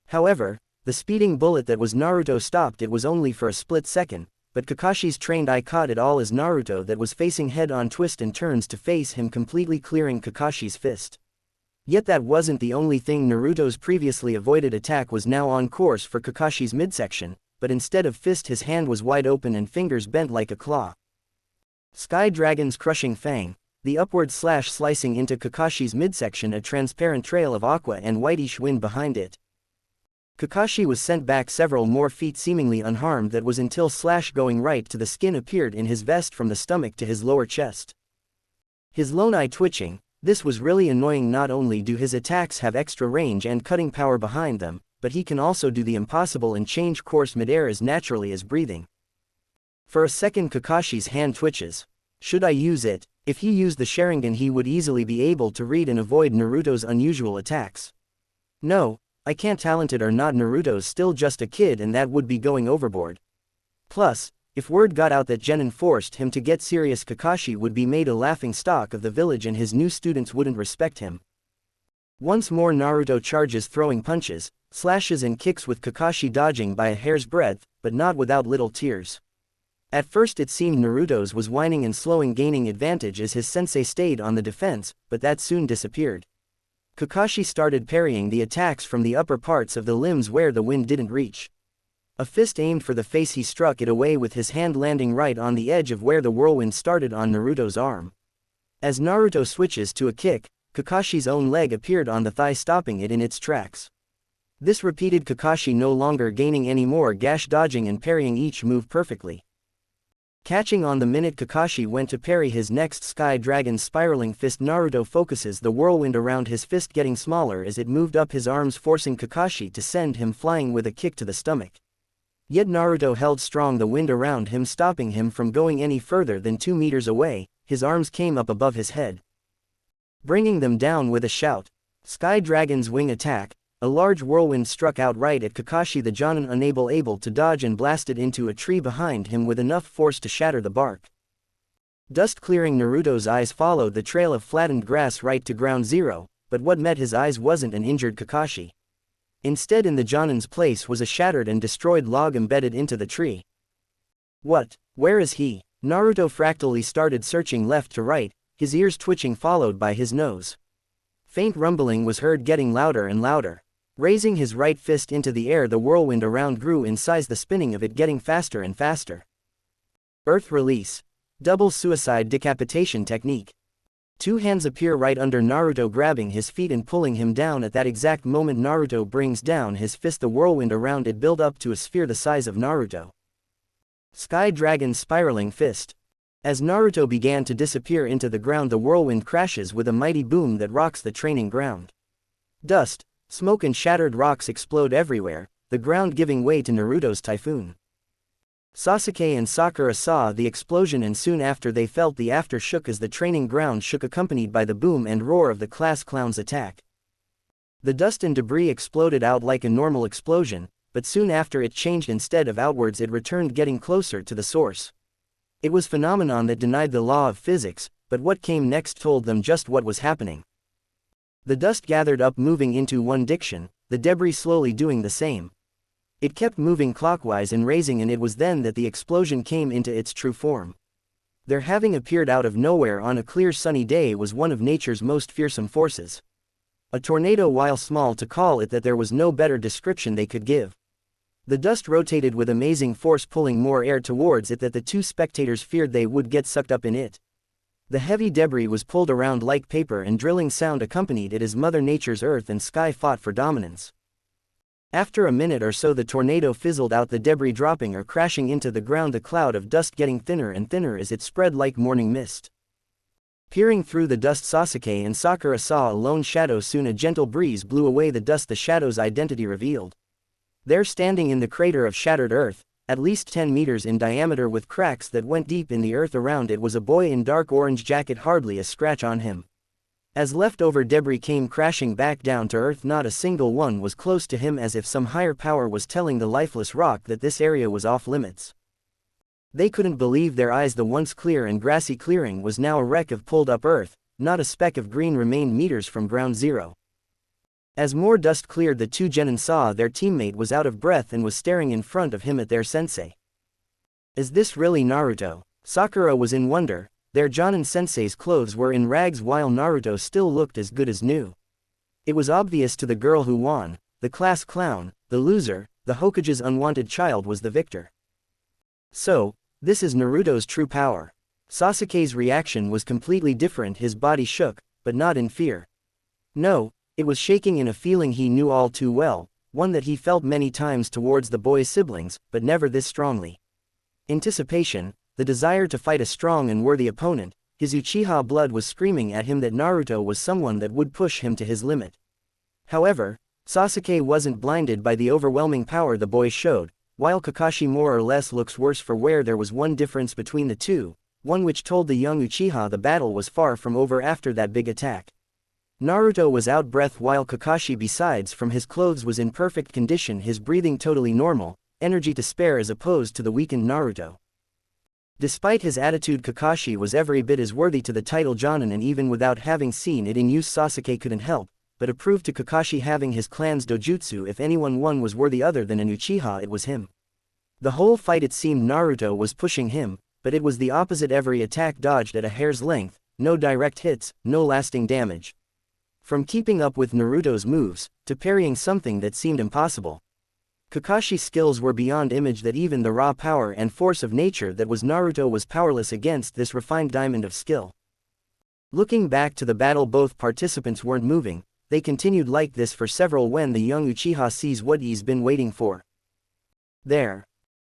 Speaker 2: However, The speeding bullet that was Naruto stopped it was only for a split second, but Kakashi's trained eye caught it all as Naruto that was facing head-on twist and turns to face him, completely clearing Kakashi's fist. Yet that wasn't the only thing. Naruto's previously avoided attack was now on course for Kakashi's midsection, but instead of fist his hand was wide open and fingers bent like a claw. Sky Dragon's crushing fang, the upward slash slicing into Kakashi's midsection, a transparent trail of aqua and whitish wind behind it. Kakashi was sent back several more feet seemingly unharmed. That was until slash going right to the skin appeared in his vest from the stomach to his lower chest. His lone eye twitching, this was really annoying. Not only do his attacks have extra range and cutting power behind them, but he can also do the impossible and change course midair as naturally as breathing. For a second Kakashi's hand twitches. Should I use it? If he used the Sharingan he would easily be able to read and avoid Naruto's unusual attacks. No, I can't. Talented or not, Naruto's still just a kid and that would be going overboard. Plus, if word got out that Genin forced him to get serious, Kakashi would be made a laughing stock of the village and his new students wouldn't respect him. Once more Naruto charges, throwing punches, slashes and kicks with Kakashi dodging by a hair's breadth, but not without little tears. At first it seemed Naruto's was whining and slowing, gaining advantage as his sensei stayed on the defense, but that soon disappeared. Kakashi started parrying the attacks from the upper parts of the limbs where the wind didn't reach. A fist aimed for the face, he struck it away with his hand, landing right on the edge of where the whirlwind started on Naruto's arm. As Naruto switches to a kick, Kakashi's own leg appeared on the thigh, stopping it in its tracks. This repeated, Kakashi no longer gaining any more gash, dodging and parrying each move perfectly. Catching on the minute Kakashi went to parry his next Sky Dragon's spiraling fist, Naruto focuses the whirlwind around his fist, getting smaller as it moved up his arms, forcing Kakashi to send him flying with a kick to the stomach. Yet Naruto held strong the wind around him, stopping him from going any further than 2 meters away. His arms came up above his head, bringing them down with a shout. Sky Dragon's wing attack. A large whirlwind struck out right at Kakashi, the Jonin able to dodge and blasted into a tree behind him with enough force to shatter the bark. Dust clearing Naruto's eyes followed the trail of flattened grass right to ground zero, but what met his eyes wasn't an injured Kakashi. Instead, in the Jonin's place was a shattered and destroyed log embedded into the tree. What? Where is he? Naruto fractally started searching left to right, his ears twitching, followed by his nose. Faint rumbling was heard, getting louder and louder. Raising his right fist into the air, the whirlwind around grew in size, the spinning of it getting faster and faster. Earth release. Double suicide decapitation technique. 2 hands appear right under Naruto, grabbing his feet and pulling him down. At that exact moment Naruto brings down his fist, the whirlwind around it build up to a sphere the size of Naruto. Sky Dragon's spiraling fist. As Naruto began to disappear into the ground, the whirlwind crashes with a mighty boom that rocks the training ground. Dust, smoke and shattered rocks explode everywhere, the ground giving way to Naruto's typhoon. Sasuke and Sakura saw the explosion and soon after they felt the aftershock as the training ground shook, accompanied by the boom and roar of the class clown's attack. The dust and debris exploded out like a normal explosion, but soon after it changed. Instead of outwards it returned, getting closer to the source. It was a phenomenon that denied the law of physics, but what came next told them just what was happening. The dust gathered up, moving into one direction, the debris slowly doing the same. It kept moving clockwise and raising, and it was then that the explosion came into its true form. Their having appeared out of nowhere on a clear sunny day was one of nature's most fearsome forces. A tornado, while small to call it that, there was no better description they could give. The dust rotated with amazing force, pulling more air towards it that the 2 spectators feared they would get sucked up in it. The heavy debris was pulled around like paper, and drilling sound accompanied it as Mother Nature's earth and sky fought for dominance. After a minute or so the tornado fizzled out, the debris dropping or crashing into the ground, the cloud of dust getting thinner and thinner as it spread like morning mist. Peering through the dust, Sasuke and Sakura saw a lone shadow. Soon a gentle breeze blew away the dust, the shadow's identity revealed. There, standing in the crater of shattered earth, at least 10 meters in diameter with cracks that went deep in the earth around it, was a boy in dark orange jacket, hardly a scratch on him. As leftover debris came crashing back down to earth, not a single one was close to him, as if some higher power was telling the lifeless rock that this area was off limits. They couldn't believe their eyes. The once clear and grassy clearing was now a wreck of pulled up earth, not a speck of green remained meters from ground zero. As more dust cleared, the two genin saw their teammate was out of breath and was staring in front of him at their sensei. Is this really Naruto? Sakura was in wonder. Their Jonin sensei's clothes were in rags while Naruto still looked as good as new. It was obvious to the girl who won, the class clown, the loser, the Hokage's unwanted child was the victor. So, this is Naruto's true power. Sasuke's reaction was completely different. His body shook, but not in fear. No, it was shaking in a feeling he knew all too well, one that he felt many times towards the boy's siblings, but never this strongly. Anticipation, the desire to fight a strong and worthy opponent, his Uchiha blood was screaming at him that Naruto was someone that would push him to his limit. However, Sasuke wasn't blinded by the overwhelming power the boy showed, while Kakashi more or less looks worse for wear. There was one difference between the two, one which told the young Uchiha the battle was far from over after that big attack. Naruto was out breath while Kakashi besides from his clothes was in perfect condition, his breathing totally normal, energy to spare as opposed to the weakened Naruto. Despite his attitude, Kakashi was every bit as worthy to the title Jonin, and even without having seen it in use Sasuke couldn't help but approve to Kakashi having his clan's dojutsu. If anyone was worthy other than an Uchiha, it was him. The whole fight it seemed Naruto was pushing him, but it was the opposite. Every attack dodged at a hair's length, no direct hits, no lasting damage. From keeping up with Naruto's moves, to parrying something that seemed impossible. Kakashi's skills were beyond image, that even the raw power and force of nature that was Naruto was powerless against this refined diamond of skill. Looking back to the battle, both participants weren't moving, they continued like this for several when the young Uchiha sees what he's been waiting for. There.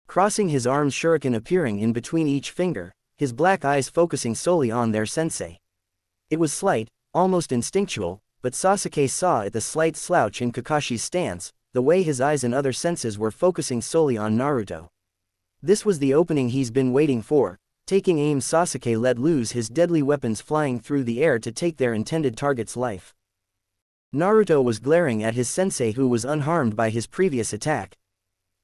Speaker 2: Crossing his arms, shuriken appearing in between each finger, his black eyes focusing solely on their sensei. It was slight, almost instinctual, but Sasuke saw it, the slight slouch in Kakashi's stance, the way his eyes and other senses were focusing solely on Naruto. This was the opening he's been waiting for. Taking aim, Sasuke let loose his deadly weapons flying through the air to take their intended target's life. Naruto was glaring at his sensei, who was unharmed by his previous attack.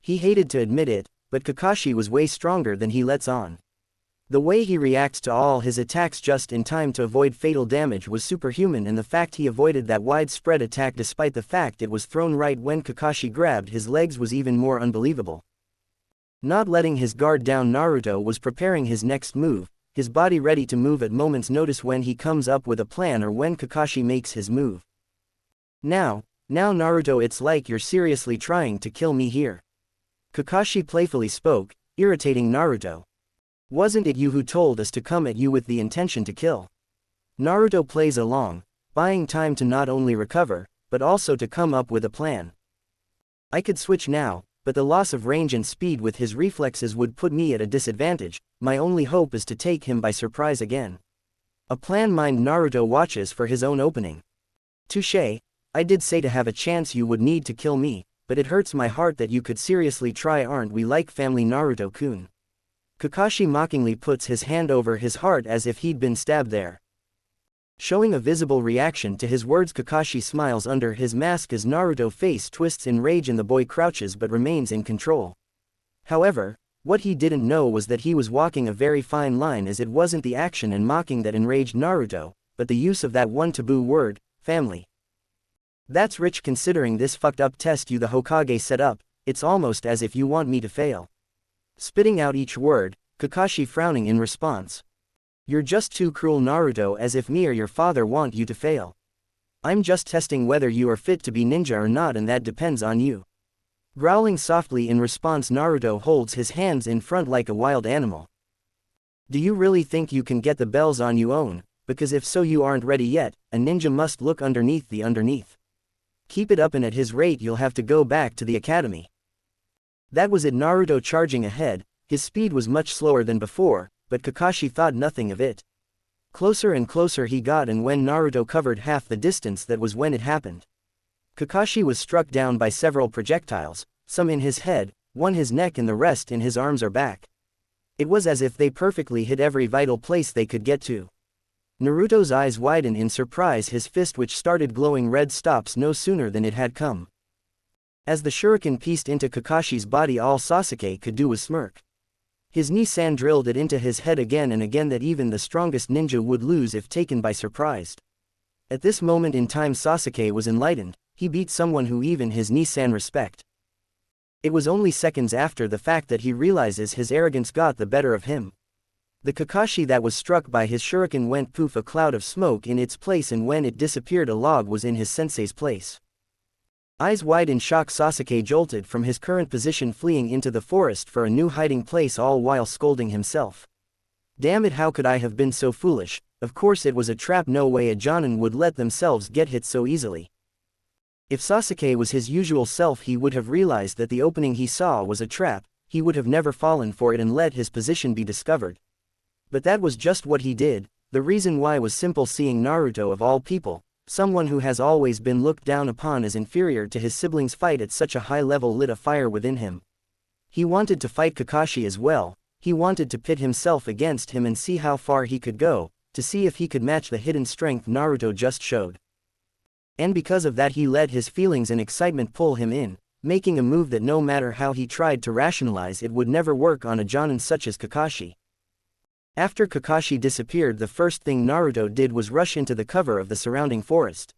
Speaker 2: He hated to admit it, but Kakashi was way stronger than he lets on. The way he reacts to all his attacks just in time to avoid fatal damage was superhuman, and the fact he avoided that widespread attack despite the fact it was thrown right when Kakashi grabbed his legs was even more unbelievable. Not letting his guard down, Naruto was preparing his next move, his body ready to move at moment's notice when he comes up with a plan or when Kakashi makes his move. Now Naruto, it's like you're seriously trying to kill me here. Kakashi playfully spoke, irritating Naruto. Wasn't it you who told us to come at you with the intention to kill? Naruto plays along, buying time to not only recover, but also to come up with a plan. I could switch now, but the loss of range and speed with his reflexes would put me at a disadvantage. My only hope is to take him by surprise again. A plan mind. Naruto watches for his own opening. Touché. I did say to have a chance you would need to kill me, but it hurts my heart that you could seriously try. Aren't we like family, Naruto-kun? Kakashi mockingly puts his hand over his heart as if he'd been stabbed there. Showing a visible reaction to his words, Kakashi smiles under his mask as Naruto's face twists in rage and the boy crouches but remains in control. However, what he didn't know was that he was walking a very fine line, as it wasn't the action and mocking that enraged Naruto, but the use of that one taboo word, family. That's rich considering this fucked up test you the Hokage set up. It's almost as if you want me to fail. Spitting out each word, Kakashi frowning in response. You're just too cruel, Naruto, as if me or your father want you to fail. I'm just testing whether you are fit to be ninja or not, and that depends on you. Growling softly in response, Naruto holds his hands in front like a wild animal. Do you really think you can get the bells on your own? Because if so, you aren't ready yet. A ninja must look underneath the underneath. Keep it up, and at his rate you'll have to go back to the academy. That was it. Naruto charging ahead, his speed was much slower than before, but Kakashi thought nothing of it. Closer and closer he got, and when Naruto covered half the distance, that was when it happened. Kakashi was struck down by several projectiles, some in his head, one his neck and the rest in his arms or back. It was as if they perfectly hit every vital place they could get to. Naruto's eyes widen in surprise. His fist, which started glowing red, stops no sooner than it had come. As the shuriken pieced into Kakashi's body, all Sasuke could do was smirk. His Nisan drilled it into his head again and again that even the strongest ninja would lose if taken by surprise. At this moment in time Sasuke was enlightened. he beat someone who even his Nissan respect. It was only seconds after the fact that he realizes his arrogance got the better of him. The kakashi that was struck by his shuriken went poof, a cloud of smoke in its place, and when it disappeared a log was in his sensei's place. Eyes wide in shock, Sasuke jolted from his current position, fleeing into the forest for a new hiding place, all while scolding himself. Damn it, how could I have been so foolish? Of course it was a trap, no way a jonin would let themselves get hit so easily. If Sasuke was his usual self, he would have realized that the opening he saw was a trap, he would have never fallen for it and let his position be discovered. But that was just what he did. The reason why was simple: seeing Naruto, of all people, someone who has always been looked down upon as inferior to his siblings, fight at such a high level lit a fire within him. He wanted to fight Kakashi as well. He wanted to pit himself against him and see how far he could go, to see if he could match the hidden strength Naruto just showed. And because of that, he let his feelings and excitement pull him in, making a move that no matter how he tried to rationalize it would never work on a jonin such as Kakashi. After Kakashi disappeared, the first thing Naruto did was rush into the cover of the surrounding forest.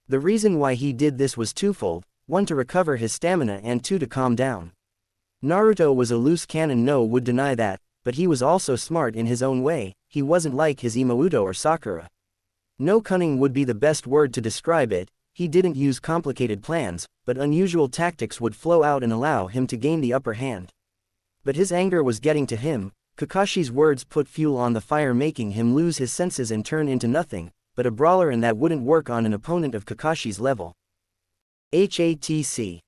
Speaker 2: The reason why he did this was twofold: one, to recover his stamina, and two, to calm down. Naruto was a loose cannon, no would deny that, but he was also smart in his own way. He wasn't like his Imouto or Sakura. No, cunning would be the best word to describe it. He didn't use complicated plans, but unusual tactics would flow out and allow him to gain the upper hand. But his anger was getting to him. Kakashi's words put fuel on the fire, making him lose his senses and turn into nothing but a brawler, and that wouldn't work on an opponent of Kakashi's level. HATC.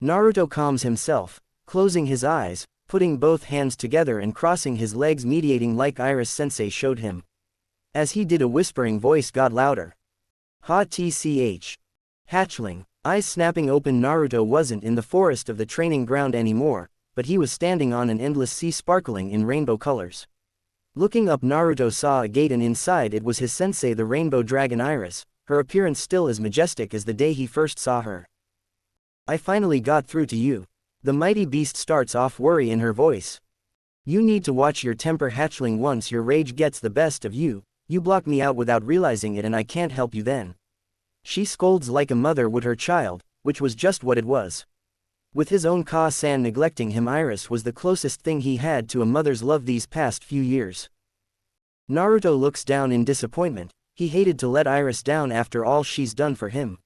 Speaker 2: Naruto calms himself, closing his eyes, putting both hands together and crossing his legs, mediating like Iris Sensei showed him. As he did, a whispering voice got louder. Ha tch. Hatchling. Eyes snapping open, Naruto wasn't in the forest of the training ground anymore, but he was standing on an endless sea sparkling in rainbow colors. Looking up, Naruto saw a gate, and inside it was his sensei, the rainbow dragon Iris, her appearance still as majestic as the day he first saw her. I finally got through to you. The mighty beast starts off, worry in her voice. You need to watch your temper, hatchling. Once your rage gets the best of you, you block me out without realizing it, and I can't help you then. She scolds like a mother would her child, which was just what it was. With his own Ka-san neglecting him, Iris was the closest thing he had to a mother's love these past few years. Naruto looks down in disappointment. He hated to let Iris down after all she's done for him.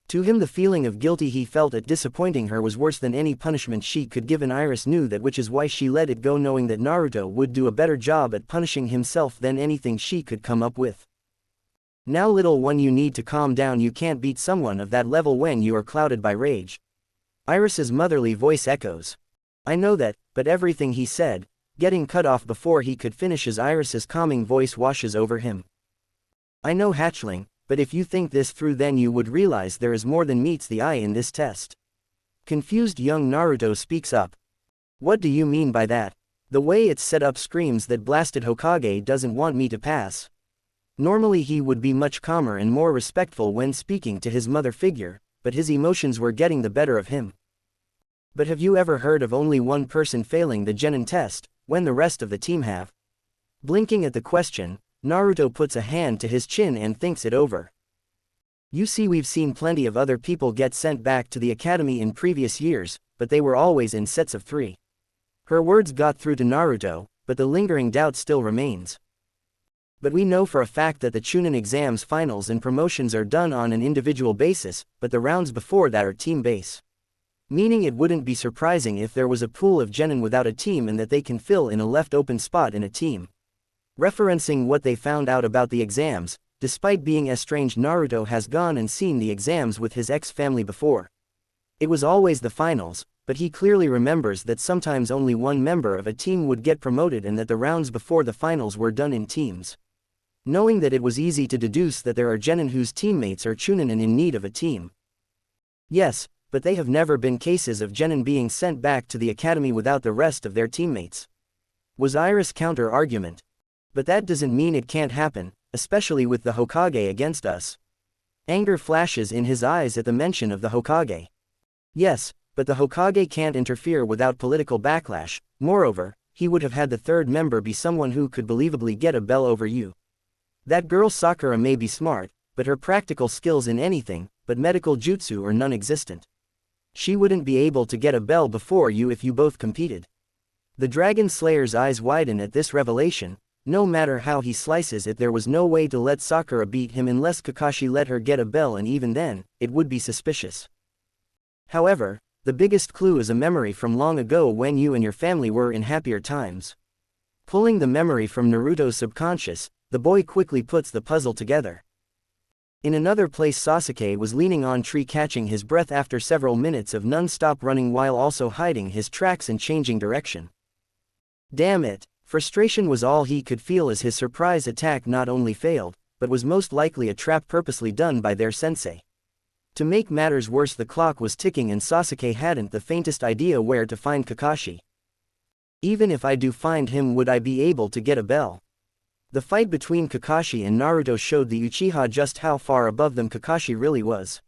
Speaker 2: To him, the feeling of guilty he felt at disappointing her was worse than any punishment she could give, and Iris knew that, which is why she let it go, knowing that Naruto would do a better job at punishing himself than anything she could come up with. Now little one, you need to calm down. You can't beat someone of that level when you are clouded by rage. Iris's motherly voice echoes. I know that, but everything he said, getting cut off before he could finish as Iris's calming voice washes over him. I know, hatchling, but if you think this through, then you would realize there is more than meets the eye in this test. Confused young Naruto speaks up. What do you mean by that? The way it's set up screams that blasted Hokage doesn't want me to pass. Normally he would be much calmer and more respectful when speaking to his mother figure, but his emotions were getting the better of him. But have you ever heard of only one person failing the genin test, when the rest of the team have? Blinking at the question, Naruto puts a hand to his chin and thinks it over. You see, we've seen plenty of other people get sent back to the academy in previous years, but they were always in sets of 3. Her words got through to Naruto, but the lingering doubt still remains. But we know for a fact that the Chunin exams, finals and promotions are done on an individual basis, but the rounds before that are team base. Meaning it wouldn't be surprising if there was a pool of genin without a team and that they can fill in a left open spot in a team. Referencing what they found out about the exams, despite being estranged, Naruto has gone and seen the exams with his ex-family before. It was always the finals, but he clearly remembers that sometimes only one member of a team would get promoted and that the rounds before the finals were done in teams. Knowing that, it was easy to deduce that there are genin whose teammates are chunin and in need of a team. Yes, but they have never been cases of genin being sent back to the academy without the rest of their teammates. Was Iris' counter-argument. But that doesn't mean it can't happen, especially with the Hokage against us. Anger flashes in his eyes at the mention of the Hokage. Yes, but the Hokage can't interfere without political backlash. Moreover, he would have had the third member be someone who could believably get a bell over you. That girl Sakura may be smart, but her practical skills in anything but medical jutsu are non-existent. She wouldn't be able to get a bell before you if you both competed. The Dragon Slayer's eyes widen at this revelation. No matter how he slices it, there was no way to let Sakura beat him unless Kakashi let her get a bell, and even then, it would be suspicious. However, the biggest clue is a memory from long ago when you and your family were in happier times. Pulling the memory from Naruto's subconscious, the boy quickly puts the puzzle together. In another place, Sasuke was leaning on tree catching his breath after several minutes of non-stop running while also hiding his tracks and changing direction. Damn it! Frustration was all he could feel as his surprise attack not only failed, but was most likely a trap purposely done by their sensei. To make matters worse, the clock was ticking and Sasuke hadn't the faintest idea where to find Kakashi. Even if I do find him, would I be able to get a bell? The fight between Kakashi and Naruto showed the Uchiha just how far above them Kakashi really was.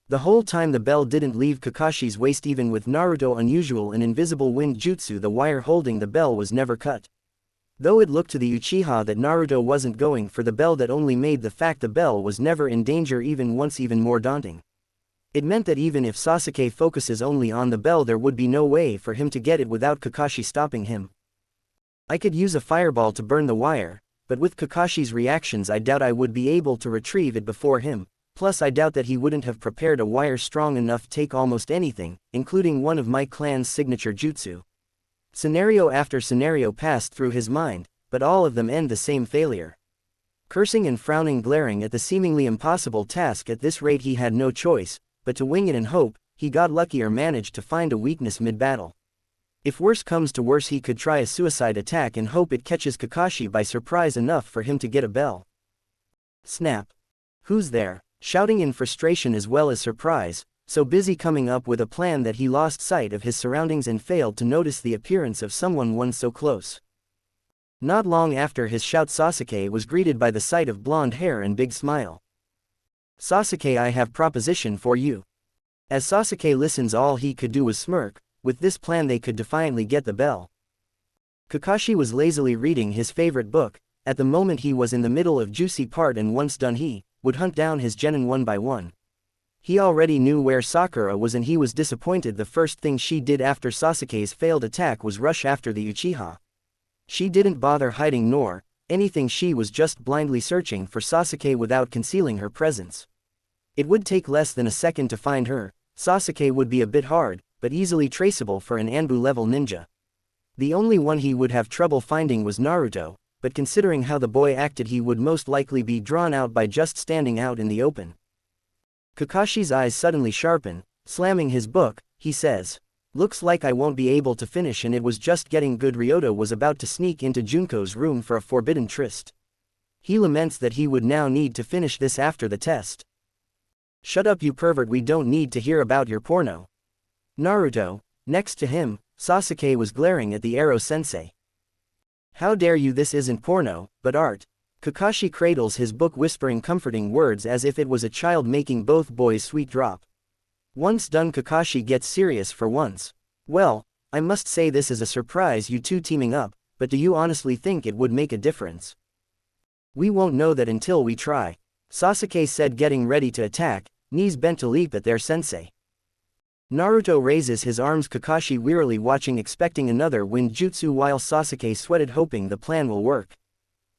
Speaker 2: The whole time the bell didn't leave Kakashi's waist. Even with Naruto's unusual and invisible wind jutsu, the wire holding the bell was never cut. Though it looked to the Uchiha that Naruto wasn't going for the bell, that only made the fact the bell was never in danger even more daunting. It meant that even if Sasuke focuses only on the bell, there would be no way for him to get it without Kakashi stopping him. I could use a fireball to burn the wire, but with Kakashi's reactions I doubt I would be able to retrieve it before him, plus I doubt that he wouldn't have prepared a wire strong enough to take almost anything, including one of my clan's signature jutsu. Scenario after scenario passed through his mind, but all of them end the same failure. Cursing and frowning, glaring at the seemingly impossible task, at this rate he had no choice but to wing it and hope he got lucky or managed to find a weakness mid-battle. If worse comes to worse, he could try a suicide attack and hope it catches Kakashi by surprise enough for him to get a bell. Snap! Who's there? Shouting in frustration as well as surprise, so busy coming up with a plan that he lost sight of his surroundings and failed to notice the appearance of someone once so close. Not long after his shout, Sasuke was greeted by the sight of blonde hair and big smile. Sasuke, I have proposition for you. As Sasuke listens, all he could do was smirk. With this plan they could defiantly get the bell. Kakashi was lazily reading his favorite book. At the moment he was in the middle of juicy part, and once done he would hunt down his genin one by one. He already knew where Sakura was and he was disappointed. The first thing she did after Sasuke's failed attack was rush after the Uchiha. She didn't bother hiding nor anything, she was just blindly searching for Sasuke without concealing her presence. It would take less than a second to find her. Sasuke would be a bit hard, but easily traceable for an Anbu-level ninja. The only one he would have trouble finding was Naruto, but considering how the boy acted he would most likely be drawn out by just standing out in the open. Kakashi's eyes suddenly sharpen. Slamming his book, he says, "Looks like I won't be able to finish," and it was just getting good. Ryota was about to sneak into Junko's room for a forbidden tryst. He laments that he would now need to finish this after the test. "Shut up, you pervert, we don't need to hear about your porno." Naruto, next to him, Sasuke was glaring at the Arrow sensei. "How dare you, this isn't porno, but art." Kakashi cradles his book, whispering comforting words as if it was a child, making both boys sweet drop. Once done, Kakashi gets serious for once. "Well, I must say this is a surprise, you two teaming up, but do you honestly think it would make a difference?" "We won't know that until we try," Sasuke said, getting ready to attack, knees bent to leap at their sensei. Naruto raises his arms, Kakashi wearily watching, expecting another wind jutsu, while Sasuke sweated, hoping the plan will work.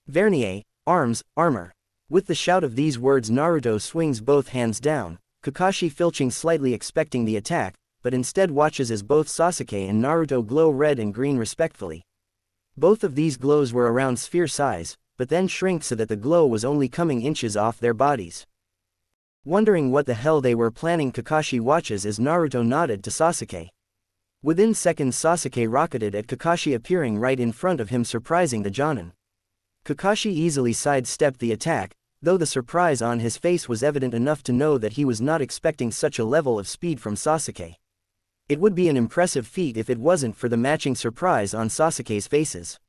Speaker 2: "Vernier, arms, armor." With the shout of these words, Naruto swings both hands down, Kakashi filching slightly, expecting the attack, but instead watches as both Sasuke and Naruto glow red and green respectively. Both of these glows were around sphere size, but then shrink so that the glow was only coming inches off their bodies. Wondering what the hell they were planning, Kakashi watches as Naruto nodded to Sasuke. Within seconds, Sasuke rocketed at Kakashi, appearing right in front of him, surprising the Jonin. Kakashi easily sidestepped the attack, though the surprise on his face was evident enough to know that he was not expecting such a level of speed from Sasuke. It would be an impressive feat if it wasn't for the matching surprise on Sasuke's faces.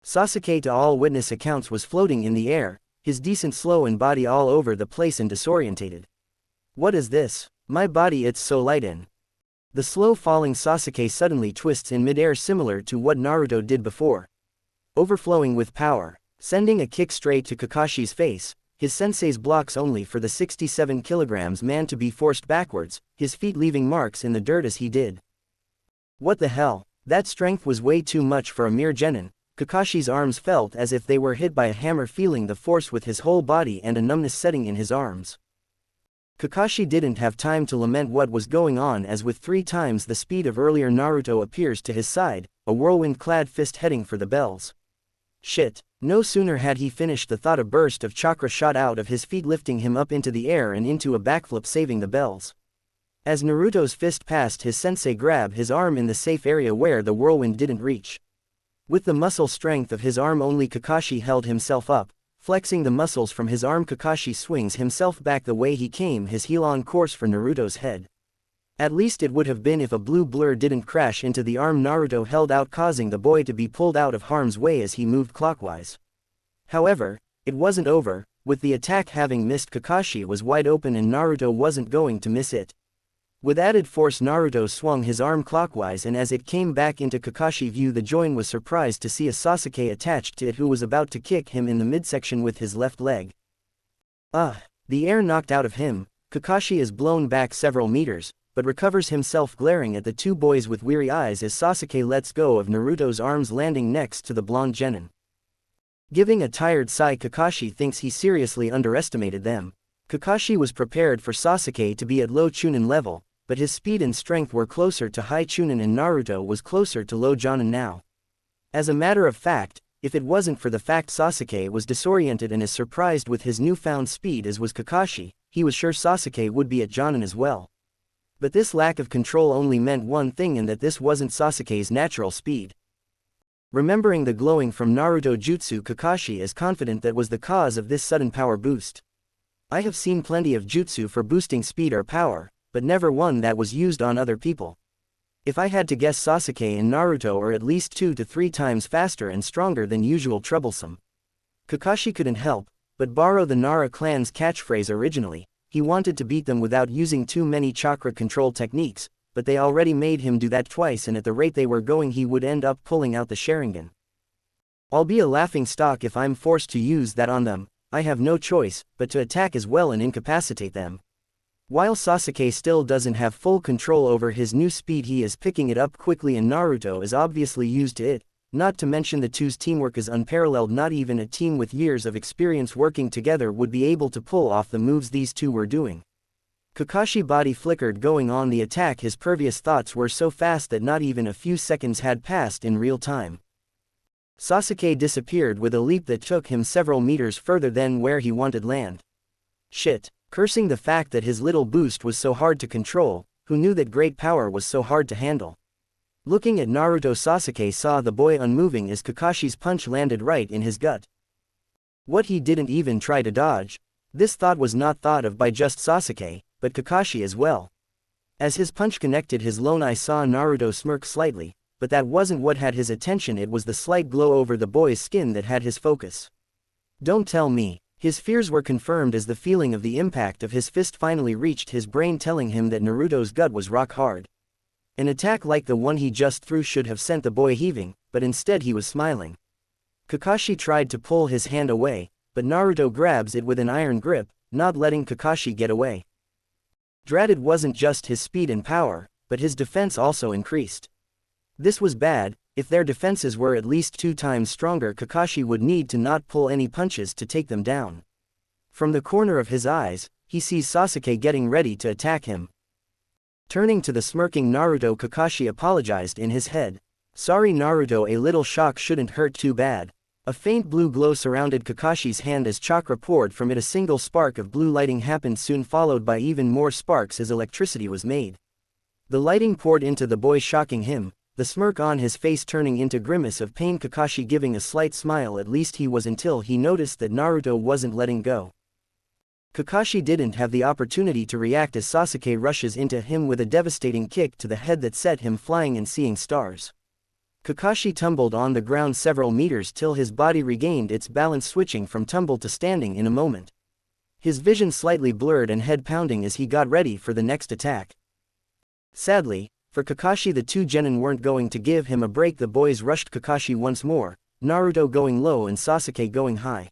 Speaker 2: Sasuke, to all witness accounts, was floating in the air, his decent slow and body all over the place and disorientated. "What is this? My body, it's so light in." The slow falling Sasuke suddenly twists in midair, similar to what Naruto did before. Overflowing with power, sending a kick straight to Kakashi's face, his sensei's blocks only for the 67 kilograms man to be forced backwards, his feet leaving marks in the dirt as he did. What the hell? That strength was way too much for a mere genin. Kakashi's arms felt as if they were hit by a hammer, feeling the force with his whole body and a numbness setting in his arms. Kakashi didn't have time to lament what was going on, as with 3 times the speed of earlier Naruto appears to his side, a whirlwind-clad fist heading for the bells. Shit. No sooner had he finished the thought, a burst of chakra shot out of his feet, lifting him up into the air and into a backflip, saving the bells. As Naruto's fist passed, his sensei grabbed his arm in the safe area where the whirlwind didn't reach. With the muscle strength of his arm only, Kakashi held himself up. Flexing the muscles from his arm, Kakashi swings himself back the way he came, his heel on course for Naruto's head. At least it would have been if a blue blur didn't crash into the arm Naruto held out, causing the boy to be pulled out of harm's way as he moved clockwise. However, it wasn't over. With the attack having missed, Kakashi was wide open and Naruto wasn't going to miss it. With added force, Naruto swung his arm clockwise, and as it came back into Kakashi's view, the join was surprised to see a Sasuke attached to it, who was about to kick him in the midsection with his left leg. The air knocked out of him. Kakashi is blown back several meters, but recovers himself, glaring at the two boys with weary eyes as Sasuke lets go of Naruto's arms, landing next to the blonde genin. Giving a tired sigh, Kakashi thinks he seriously underestimated them. Kakashi was prepared for Sasuke to be at low Chunin level, but his speed and strength were closer to high Chunin and Naruto was closer to low Jonin now. As a matter of fact, if it wasn't for the fact Sasuke was disoriented and as surprised with his newfound speed as was Kakashi, he was sure Sasuke would be at Jonin as well. But this lack of control only meant one thing, and that this wasn't Sasuke's natural speed. Remembering the glowing from Naruto jutsu, Kakashi is confident that was the cause of this sudden power boost. I have seen plenty of jutsu for boosting speed or power, but never one that was used on other people. If I had to guess, Sasuke and Naruto are at least 2 to 3 times faster and stronger than usual. Troublesome. Kakashi couldn't help but borrow the Nara clan's catchphrase originally. He wanted to beat them without using too many chakra control techniques, but they already made him do that twice, and at the rate they were going he would end up pulling out the Sharingan. I'll be a laughing stock if I'm forced to use that on them. I have no choice but to attack as well and incapacitate them. While Sasuke still doesn't have full control over his new speed, he is picking it up quickly, and Naruto is obviously used to it, not to mention the two's teamwork is unparalleled. Not even a team with years of experience working together would be able to pull off the moves these two were doing. Kakashi body flickered going on the attack. His previous thoughts were so fast that not even a few seconds had passed in real time. Sasuke disappeared with a leap that took him several meters further than where he wanted land. Shit. Cursing the fact that his little boost was so hard to control, who knew that great power was so hard to handle? Looking at Naruto, Sasuke saw the boy unmoving as Kakashi's punch landed right in his gut. What, he didn't even try to dodge? This thought was not thought of by just Sasuke, but Kakashi as well. As his punch connected his lone eye, saw Naruto smirk slightly, but that wasn't what had his attention. It was the slight glow over the boy's skin that had his focus. Don't tell me. His fears were confirmed as the feeling of the impact of his fist finally reached his brain, telling him that Naruto's gut was rock hard. An attack like the one he just threw should have sent the boy heaving, but instead he was smiling. Kakashi tried to pull his hand away, but Naruto grabs it with an iron grip, not letting Kakashi get away. Drat, it wasn't just his speed and power, but his defense also increased. This was bad. If their defenses were at least 2 times stronger, Kakashi would need to not pull any punches to take them down. From the corner of his eyes, he sees Sasuke getting ready to attack him. Turning to the smirking Naruto, Kakashi apologized in his head. Sorry Naruto, a little shock shouldn't hurt too bad. A faint blue glow surrounded Kakashi's hand as chakra poured from it. A single spark of blue lighting happened, soon followed by even more sparks as electricity was made. The lighting poured into the boy, shocking him, the smirk on his face turning into grimace of pain. Kakashi giving a slight smile, at least he was, until he noticed that Naruto wasn't letting go. Kakashi didn't have the opportunity to react as Sasuke rushes into him with a devastating kick to the head that set him flying and seeing stars. Kakashi tumbled on the ground several meters till his body regained its balance, switching from tumble to standing in a moment. His vision slightly blurred and head pounding as he got ready for the next attack. Sadly, for Kakashi, the two genin weren't going to give him a break. The boys rushed Kakashi once more, Naruto going low and Sasuke going high.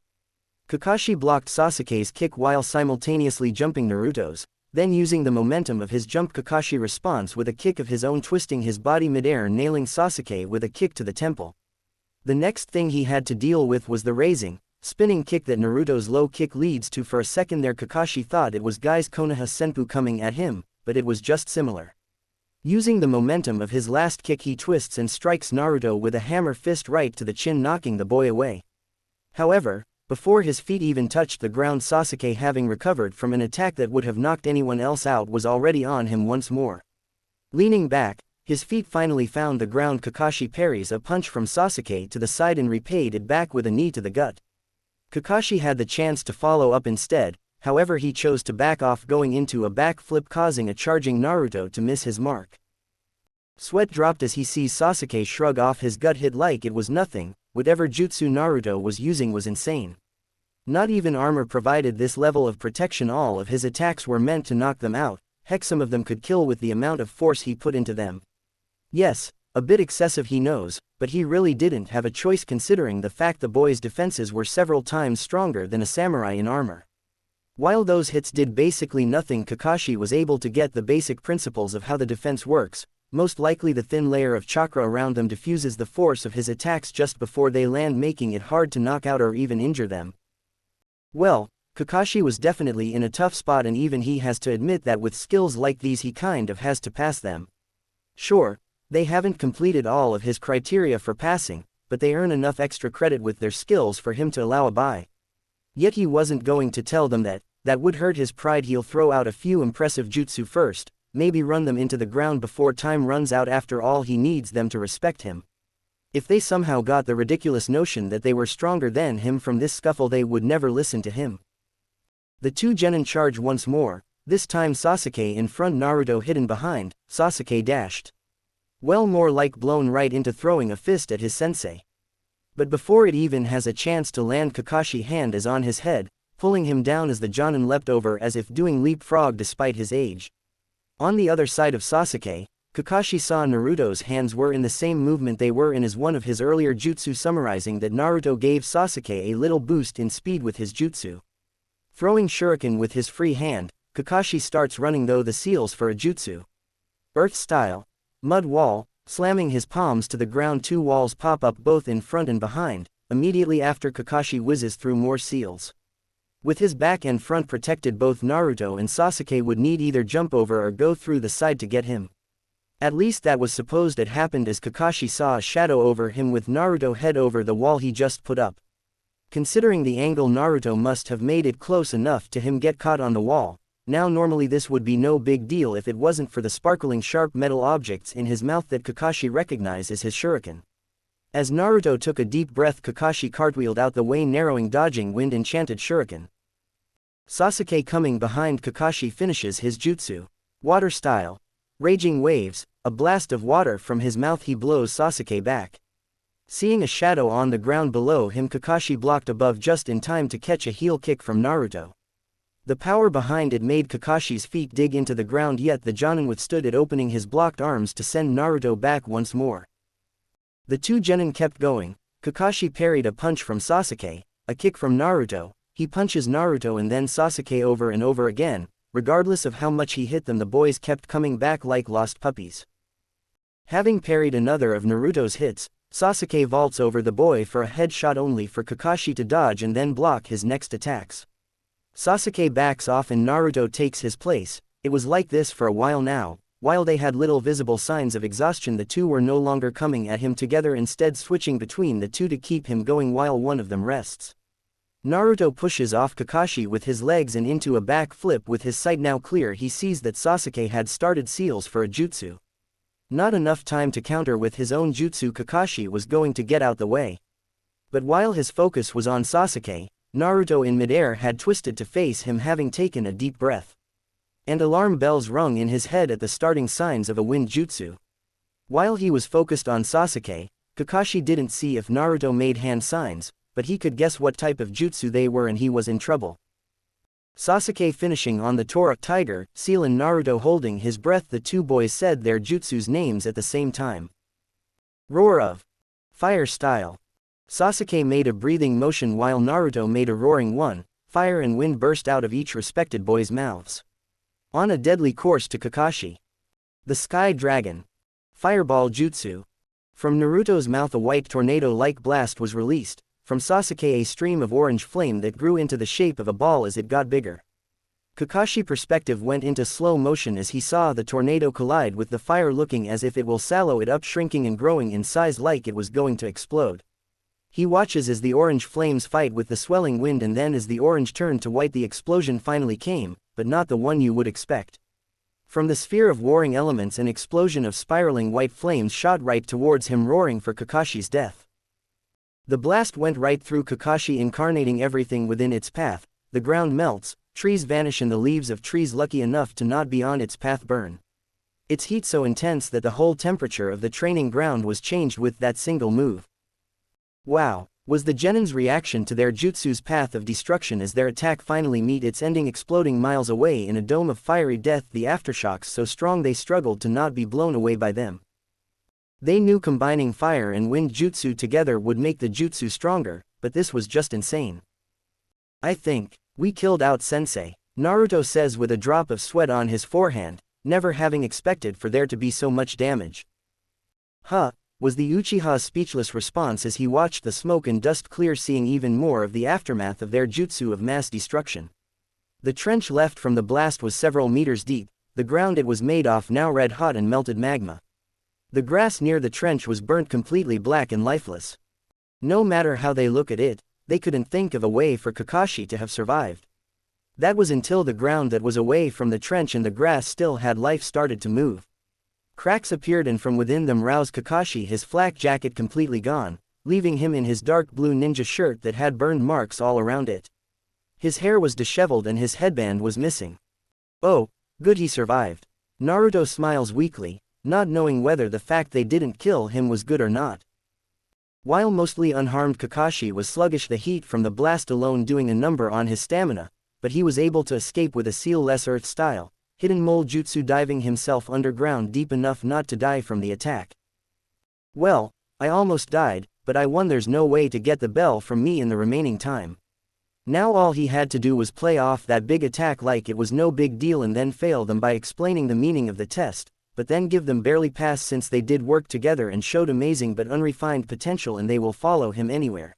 Speaker 2: Kakashi blocked Sasuke's kick while simultaneously jumping Naruto's, then using the momentum of his jump Kakashi responds with a kick of his own, twisting his body midair, nailing Sasuke with a kick to the temple. The next thing he had to deal with was the raising, spinning kick that Naruto's low kick leads to. For a second there Kakashi thought it was Guy's Konoha Senpu coming at him, but it was just similar. Using the momentum of his last kick he twists and strikes Naruto with a hammer fist right to the chin, knocking the boy away. However, before his feet even touched the ground, Sasuke, having recovered from an attack that would have knocked anyone else out, was already on him once more. Leaning back, his feet finally found the ground. Kakashi parries a punch from Sasuke to the side and repaid it back with a knee to the gut. Kakashi had the chance to follow up instead, however he chose to back off, going into a backflip, causing a charging Naruto to miss his mark. Sweat dropped as he sees Sasuke shrug off his gut hit like it was nothing. Whatever jutsu Naruto was using was insane. Not even armor provided this level of protection. All of his attacks were meant to knock them out, heck, some of them could kill with the amount of force he put into them. Yes, a bit excessive he knows, but he really didn't have a choice considering the fact the boy's defenses were several times stronger than a samurai in armor. While those hits did basically nothing, Kakashi was able to get the basic principles of how the defense works. Most likely the thin layer of chakra around them diffuses the force of his attacks just before they land, making it hard to knock out or even injure them. Well, Kakashi was definitely in a tough spot, and even he has to admit that with skills like these he kind of has to pass them. Sure, they haven't completed all of his criteria for passing, but they earn enough extra credit with their skills for him to allow a bye. Yet he wasn't going to tell them that would hurt his pride. He'll throw out a few impressive jutsu first, maybe run them into the ground before time runs out. After all, he needs them to respect him. If they somehow got the ridiculous notion that they were stronger than him from this scuffle, they would never listen to him. The two genin charge once more, this time Sasuke in front, Naruto hidden behind. Sasuke dashed. Well, more like blown right into throwing a fist at his sensei. But before it even has a chance to land, Kakashi's hand is on his head, pulling him down as the Jonin leapt over as if doing leapfrog despite his age. On the other side of Sasuke, Kakashi saw Naruto's hands were in the same movement they were in as one of his earlier jutsu, summarizing that Naruto gave Sasuke a little boost in speed with his jutsu. Throwing shuriken with his free hand, Kakashi starts running though the seals for a jutsu. Earth style. Mud wall, slamming his palms to the ground. Two walls pop up both in front and behind. Immediately after, Kakashi whizzes through more seals. With his back and front protected, both Naruto and Sasuke would need either jump over or go through the side to get him. At least that was supposed it happened, as Kakashi saw a shadow over him with Naruto head over the wall he just put up. Considering the angle, Naruto must have made it close enough to him get caught on the wall. Now normally this would be no big deal if it wasn't for the sparkling sharp metal objects in his mouth that Kakashi recognized as his shuriken. As Naruto took a deep breath, Kakashi cartwheeled out the way, narrowing, dodging wind enchanted shuriken. Sasuke coming behind Kakashi finishes his jutsu. Water style. Raging waves, a blast of water from his mouth, he blows Sasuke back. Seeing a shadow on the ground below him, Kakashi blocked above just in time to catch a heel kick from Naruto. The power behind it made Kakashi's feet dig into the ground, yet the Jonin withstood it, opening his blocked arms to send Naruto back once more. The two genin kept going. Kakashi parried a punch from Sasuke, a kick from Naruto. He punches Naruto and then Sasuke over and over again. Regardless of how much he hit them, the boys kept coming back like lost puppies. Having parried another of Naruto's hits, Sasuke vaults over the boy for a headshot, only for Kakashi to dodge and then block his next attacks. Sasuke backs off and Naruto takes his place. It was like this for a while now. While they had little visible signs of exhaustion, the two were no longer coming at him together, instead switching between the two to keep him going while one of them rests. Naruto pushes off Kakashi with his legs and into a back flip. With his sight now clear, he sees that Sasuke had started seals for a jutsu. Not enough time to counter with his own jutsu. Kakashi was going to get out the way. But while his focus was on Sasuke, Naruto in midair had twisted to face him, having taken a deep breath. And alarm bells rung in his head at the starting signs of a wind jutsu. While he was focused on Sasuke, Kakashi didn't see if Naruto made hand signs, but he could guess what type of jutsu they were, and he was in trouble. Sasuke finishing on the Tora Tiger seal and Naruto holding his breath. The two boys said their jutsu's names at the same time. Roar of Fire style. Sasuke made a breathing motion while Naruto made a roaring one. Fire and wind burst out of each respected boy's mouths. On a deadly course to Kakashi. The Sky Dragon. Fireball Jutsu. From Naruto's mouth a white tornado-like blast was released, from Sasuke a stream of orange flame that grew into the shape of a ball as it got bigger. Kakashi's perspective went into slow motion as he saw the tornado collide with the fire, looking as if it will swallow it up, shrinking and growing in size like it was going to explode. He watches as the orange flames fight with the swelling wind, and then as the orange turned to white the explosion finally came, but not the one you would expect. From the sphere of warring elements an explosion of spiraling white flames shot right towards him, roaring for Kakashi's death. The blast went right through Kakashi, incarnating everything within its path. The ground melts, trees vanish, and the leaves of trees lucky enough to not be on its path burn. Its heat so intense that the whole temperature of the training ground was changed with that single move. Wow, was the Genin's reaction to their jutsu's path of destruction as their attack finally met its ending, exploding miles away in a dome of fiery death, the aftershocks so strong they struggled to not be blown away by them. They knew combining fire and wind jutsu together would make the jutsu stronger, but this was just insane. I think we killed out Sensei, Naruto says with a drop of sweat on his forehead, never having expected for there to be so much damage. Huh, was the Uchiha's speechless response as he watched the smoke and dust clear, seeing even more of the aftermath of their jutsu of mass destruction. The trench left from the blast was several meters deep, the ground it was made off now red hot and melted magma. The grass near the trench was burnt completely black and lifeless. No matter how they look at it, they couldn't think of a way for Kakashi to have survived. That was until the ground that was away from the trench and the grass still had life started to move. Cracks appeared and from within them roused Kakashi, his flak jacket completely gone, leaving him in his dark blue ninja shirt that had burned marks all around it. His hair was disheveled and his headband was missing. Oh, good, he survived. Naruto smiles weakly, not knowing whether the fact they didn't kill him was good or not. While mostly unharmed, Kakashi was sluggish, the heat from the blast alone doing a number on his stamina, but he was able to escape with a seal-less earth style, hidden mole jutsu, diving himself underground deep enough not to die from the attack. Well, I almost died, but I won. There's no way to get the bell from me in the remaining time. Now all he had to do was play off that big attack like it was no big deal and then fail them by explaining the meaning of the test, but then give them barely pass since they did work together and showed amazing but unrefined potential, and they will follow him anywhere.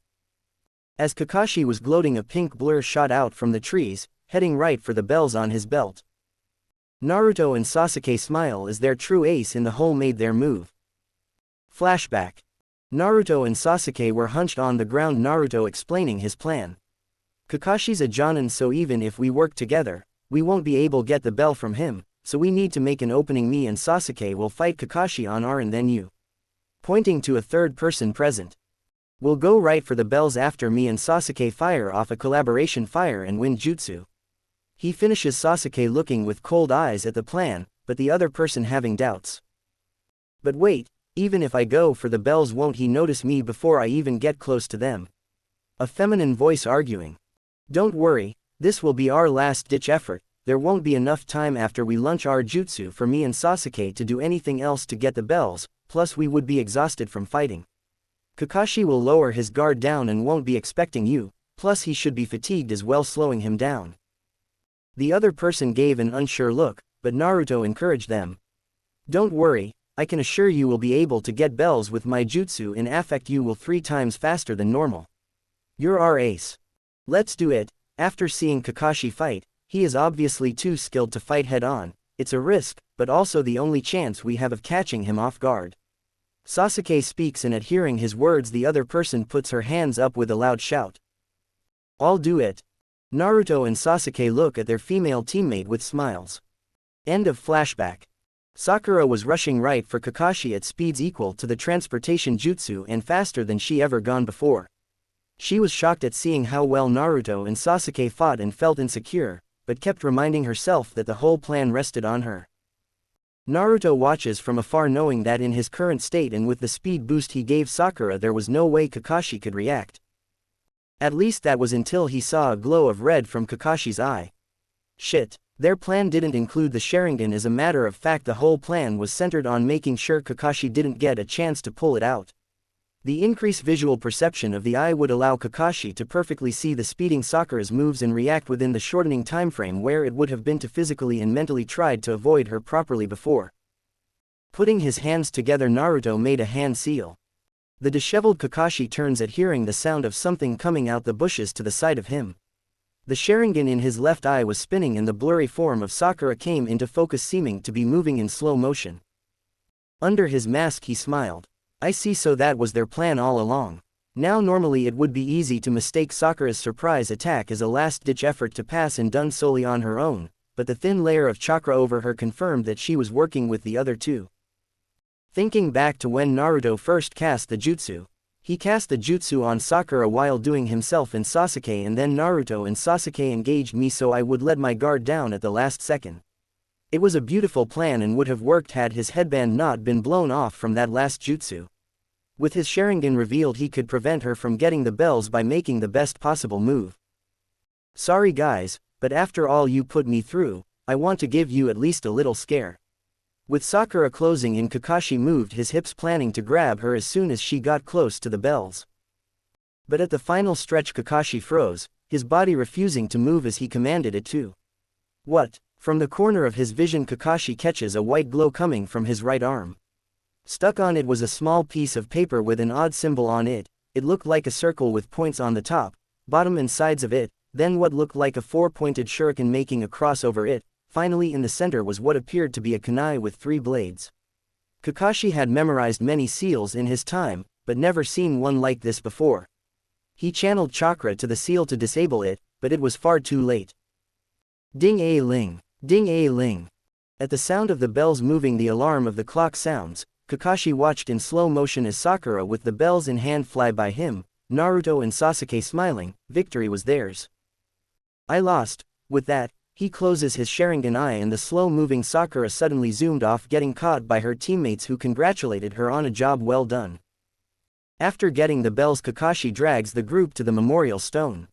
Speaker 2: As Kakashi was gloating, a pink blur shot out from the trees, heading right for the bells on his belt. Naruto and Sasuke smile as their true ace in the hole made their move. Flashback. Naruto and Sasuke were hunched on the ground, Naruto explaining his plan. Kakashi's a Jonin, so even if we work together, we won't be able to get the bell from him, so we need to make an opening. Me and Sasuke will fight Kakashi on our and then you. Pointing to a third person present. We'll go right for the bells after me and Sasuke fire off a collaboration fire and wind jutsu. He finishes, Sasuke looking with cold eyes at the plan, but the other person having doubts. But wait, even if I go for the bells, won't he notice me before I even get close to them? A feminine voice arguing. Don't worry, this will be our last-ditch effort. There won't be enough time after we launch our jutsu for me and Sasuke to do anything else to get the bells, plus we would be exhausted from fighting. Kakashi will lower his guard down and won't be expecting you, plus he should be fatigued as well, slowing him down. The other person gave an unsure look, but Naruto encouraged them. Don't worry, I can assure you will be able to get bells with my jutsu in affect. You will 3 times faster than normal. You're our ace. Let's do it. After seeing Kakashi fight, he is obviously too skilled to fight head-on. It's a risk, but also the only chance we have of catching him off guard. Sasuke speaks, and at hearing his words the other person puts her hands up with a loud shout. I'll do it. Naruto and Sasuke look at their female teammate with smiles. End of flashback. Sakura was rushing right for Kakashi at speeds equal to the transportation jutsu and faster than she ever gone before. She was shocked at seeing how well Naruto and Sasuke fought and felt insecure, but kept reminding herself that the whole plan rested on her. Naruto watches from afar, knowing that in his current state and with the speed boost he gave Sakura there was no way Kakashi could react. At least that was until he saw a glow of red from Kakashi's eye. Shit, their plan didn't include the Sharingan. As a matter of fact, the whole plan was centered on making sure Kakashi didn't get a chance to pull it out. The increased visual perception of the eye would allow Kakashi to perfectly see the speeding Sakura's moves and react within the shortening timeframe where it would have been to physically and mentally tried to avoid her properly before. Putting his hands together, Naruto made a hand seal. The disheveled Kakashi turns at hearing the sound of something coming out the bushes to the side of him. The Sharingan in his left eye was spinning and the blurry form of Sakura came into focus, seeming to be moving in slow motion. Under his mask he smiled. I see, so that was their plan all along. Now normally it would be easy to mistake Sakura's surprise attack as a last-ditch effort to pass and done solely on her own, but the thin layer of chakra over her confirmed that she was working with the other two. Thinking back to when Naruto first cast the jutsu. He cast the jutsu on Sakura while doing himself and Sasuke, and then Naruto and Sasuke engaged me so I would let my guard down at the last second. It was a beautiful plan and would have worked had his headband not been blown off from that last jutsu. With his Sharingan revealed, he could prevent her from getting the bells by making the best possible move. Sorry guys, but after all you put me through, I want to give you at least a little scare. With Sakura closing in, Kakashi moved his hips planning to grab her as soon as she got close to the bells. But at the final stretch Kakashi froze, his body refusing to move as he commanded it to. What? From the corner of his vision Kakashi catches a white glow coming from his right arm. Stuck on it was a small piece of paper with an odd symbol on it. It looked like a circle with points on the top, bottom and sides of it, then what looked like a four-pointed shuriken making a cross over it. Finally in the center was what appeared to be a kunai with 3 blades. Kakashi had memorized many seals in his time, but never seen one like this before. He channeled chakra to the seal to disable it, but it was far too late. Ding-a-ling, ding-a-ling. At the sound of the bells moving, the alarm of the clock sounds. Kakashi watched in slow motion as Sakura with the bells in hand fly by him, Naruto and Sasuke smiling. Victory was theirs. I lost. With that, he closes his Sharingan eye and the slow-moving Sakura suddenly zoomed off, getting caught by her teammates who congratulated her on a job well done. After getting the bells, Kakashi drags the group to the memorial stone.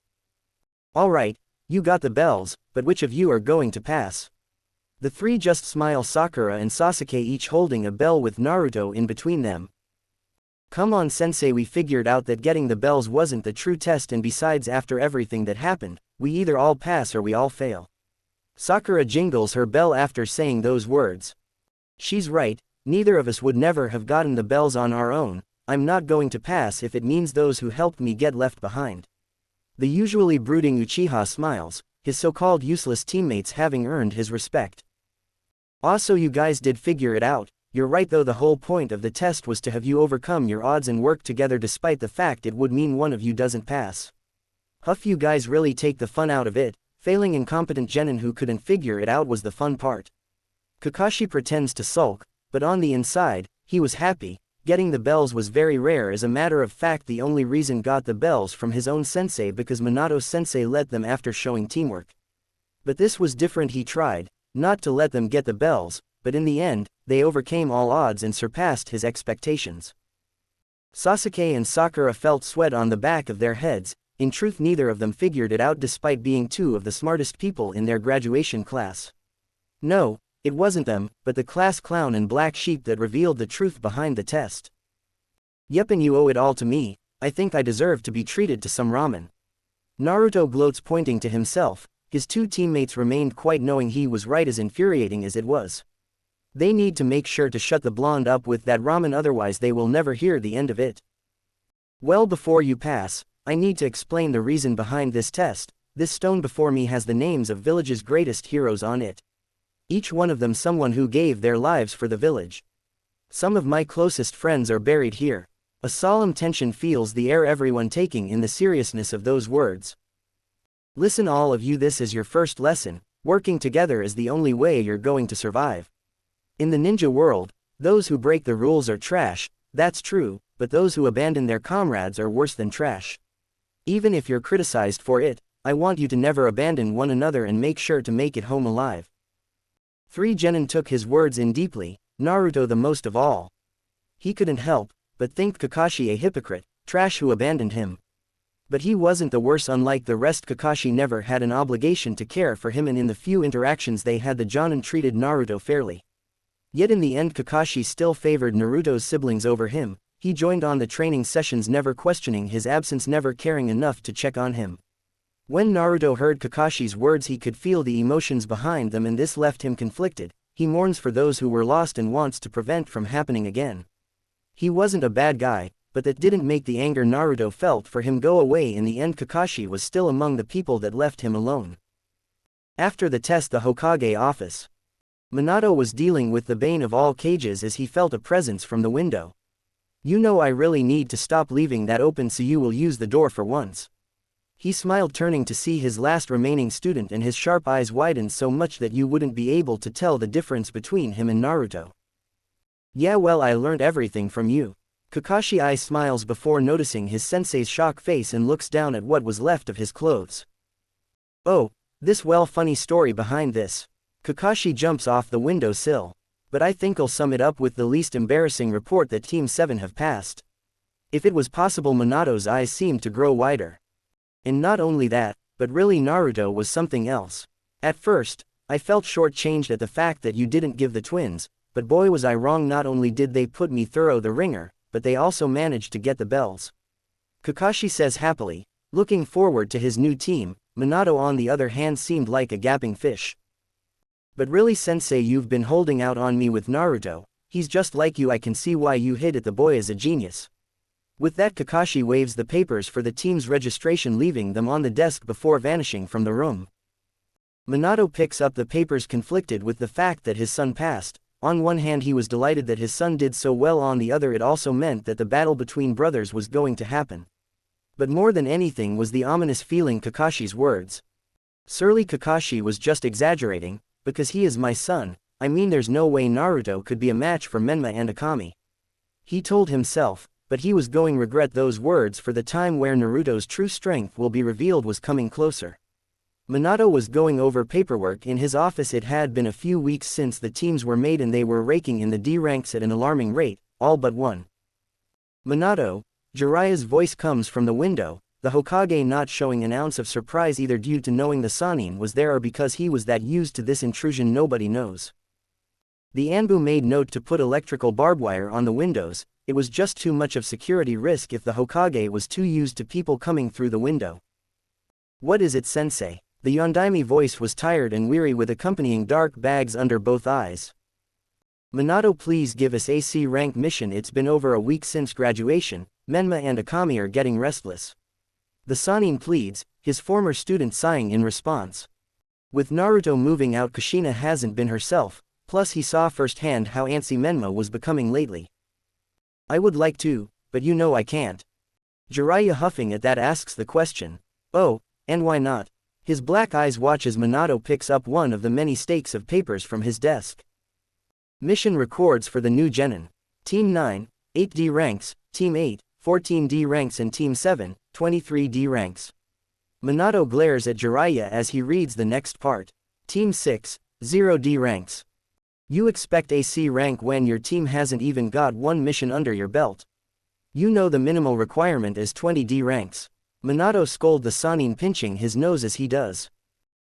Speaker 2: Alright, you got the bells, but which of you are going to pass? The three just smile, Sakura and Sasuke each holding a bell with Naruto in between them. Come on sensei, we figured out that getting the bells wasn't the true test, and besides, after everything that happened, we either all pass or we all fail. Sakura jingles her bell after saying those words. She's right, neither of us would never have gotten the bells on our own. I'm not going to pass if it means those who helped me get left behind. The usually brooding Uchiha smiles, his so-called useless teammates having earned his respect. Also, you guys did figure it out. You're right though, the whole point of the test was to have you overcome your odds and work together despite the fact it would mean one of you doesn't pass. Huff, you guys really take the fun out of it. Failing incompetent genin who couldn't figure it out was the fun part. Kakashi pretends to sulk, but on the inside, he was happy. Getting the bells was very rare. As a matter of fact, the only reason got the bells from his own sensei because Minato sensei let them after showing teamwork. But this was different. He tried not to let them get the bells, but in the end, they overcame all odds and surpassed his expectations. Sasuke and Sakura felt sweat on the back of their heads. In truth, neither of them figured it out despite being two of the smartest people in their graduation class. No, it wasn't them, but the class clown and black sheep that revealed the truth behind the test. Yep, and you owe it all to me. I think I deserve to be treated to some ramen. Naruto gloats, pointing to himself. His two teammates remained quiet, knowing he was right, as infuriating as it was. They need to make sure to shut the blonde up with that ramen, otherwise they will never hear the end of it. Well, before you pass, I need to explain the reason behind this test. This stone before me has the names of village's greatest heroes on it. Each one of them someone who gave their lives for the village. Some of my closest friends are buried here. A solemn tension fills the air, everyone taking in the seriousness of those words. Listen all of you, this is your first lesson. Working together is the only way you're going to survive. In the ninja world, those who break the rules are trash, that's true, but those who abandon their comrades are worse than trash. Even if you're criticized for it, I want you to never abandon one another and make sure to make it home alive. 3 Genin took his words in deeply, Naruto the most of all. He couldn't help but think Kakashi a hypocrite, trash who abandoned him. But he wasn't the worst. Unlike the rest, Kakashi never had an obligation to care for him, and in the few interactions they had, the Jonin treated Naruto fairly. Yet in the end Kakashi still favored Naruto's siblings over him. he joined on the training sessions, never questioning his absence, never caring enough to check on him. When Naruto heard Kakashi's words, he could feel the emotions behind them, and this left him conflicted. He mourns for those who were lost and wants to prevent from happening again. He wasn't a bad guy, but that didn't make the anger Naruto felt for him go away. In the end, Kakashi was still among the people that left him alone. After the test, the Hokage office. Minato was dealing with the bane of all cages as he felt a presence from the window. "You know, I really need to stop leaving that open, so you will use the door for once." He smiled, turning to see his last remaining student, and his sharp eyes widened so much that you wouldn't be able to tell the difference between him and Naruto. "Yeah, well, I learned everything from you." Kakashi eyes smiles before noticing his sensei's shock face and looks down at what was left of his clothes. "Oh, this funny story behind this." Kakashi jumps off the window sill. "But I think I'll sum it up with the least embarrassing report that Team 7 have passed." If it was possible, Minato's eyes seemed to grow wider. "And not only that, but really Naruto was something else. At first, I felt shortchanged at the fact that you didn't give the twins, but boy was I wrong. Not only did they put me through the ringer, but they also managed to get the bells." Kakashi says happily, looking forward to his new team. Minato, on the other hand, seemed like a gaping fish. "But really, sensei, you've been holding out on me with Naruto. He's just like you. I can see why you hid it. The boy is a genius." With that, Kakashi waves the papers for the team's registration, leaving them on the desk before vanishing from the room. Minato picks up the papers, conflicted with the fact that his son passed. On one hand, he was delighted that his son did so well, on the other it also meant that the battle between brothers was going to happen. But more than anything was the ominous feeling Kakashi's words. Surely Kakashi was just exaggerating, because he is my son. I mean, there's no way Naruto could be a match for Menma and Akami. He told himself, but he was going to regret those words, for the time where Naruto's true strength will be revealed was coming closer. Minato was going over paperwork in his office. It had been a few weeks since the teams were made, and they were raking in the D ranks at an alarming rate, all but one. "Minato," Jiraiya's voice comes from the window, the Hokage not showing an ounce of surprise, either due to knowing the Sannin was there or because he was that used to this intrusion. Nobody knows. The Anbu made note to put electrical barbed wire on the windows. It was just too much of security risk if the Hokage was too used to people coming through the window. "What is it, sensei?" The Yondaime voice was tired and weary, with accompanying dark bags under both eyes. "Minato, please give us a C rank mission. It's been over a week since graduation. Menma and Akami are getting restless." The Sannin pleads, his former student sighing in response. With Naruto moving out, Kushina hasn't been herself, plus he saw firsthand how antsy Menma was becoming lately. "I would like to, but you know I can't." Jiraiya, huffing at that, asks the question. "Oh, and why not?" His black eyes watch as Minato picks up one of the many stacks of papers from his desk. Mission records for the new genin. Team 9, 8 D ranks, Team 8, 14 D ranks, and Team 7, 23 D ranks. Minato glares at Jiraiya as he reads the next part. Team 6, 0 D ranks. You expect a C rank when your team hasn't even got one mission under your belt. You know the minimal requirement is 20 D ranks. Minato scolds the Sannin, pinching his nose as he does.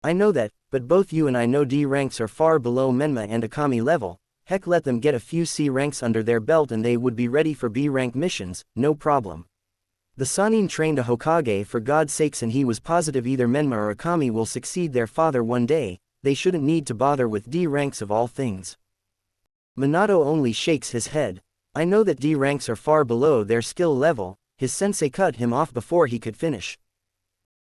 Speaker 2: "I know that, but both you and I know D ranks are far below Menma and Akami level. Heck, let them get a few C ranks under their belt and they would be ready for B rank missions, no problem." The Sannin trained a Hokage for God's sakes, and he was positive either Menma or Akami will succeed their father one day. They shouldn't need to bother with D ranks of all things. Minato only shakes his head. "I know that D ranks are far below their skill level." His sensei cut him off before he could finish.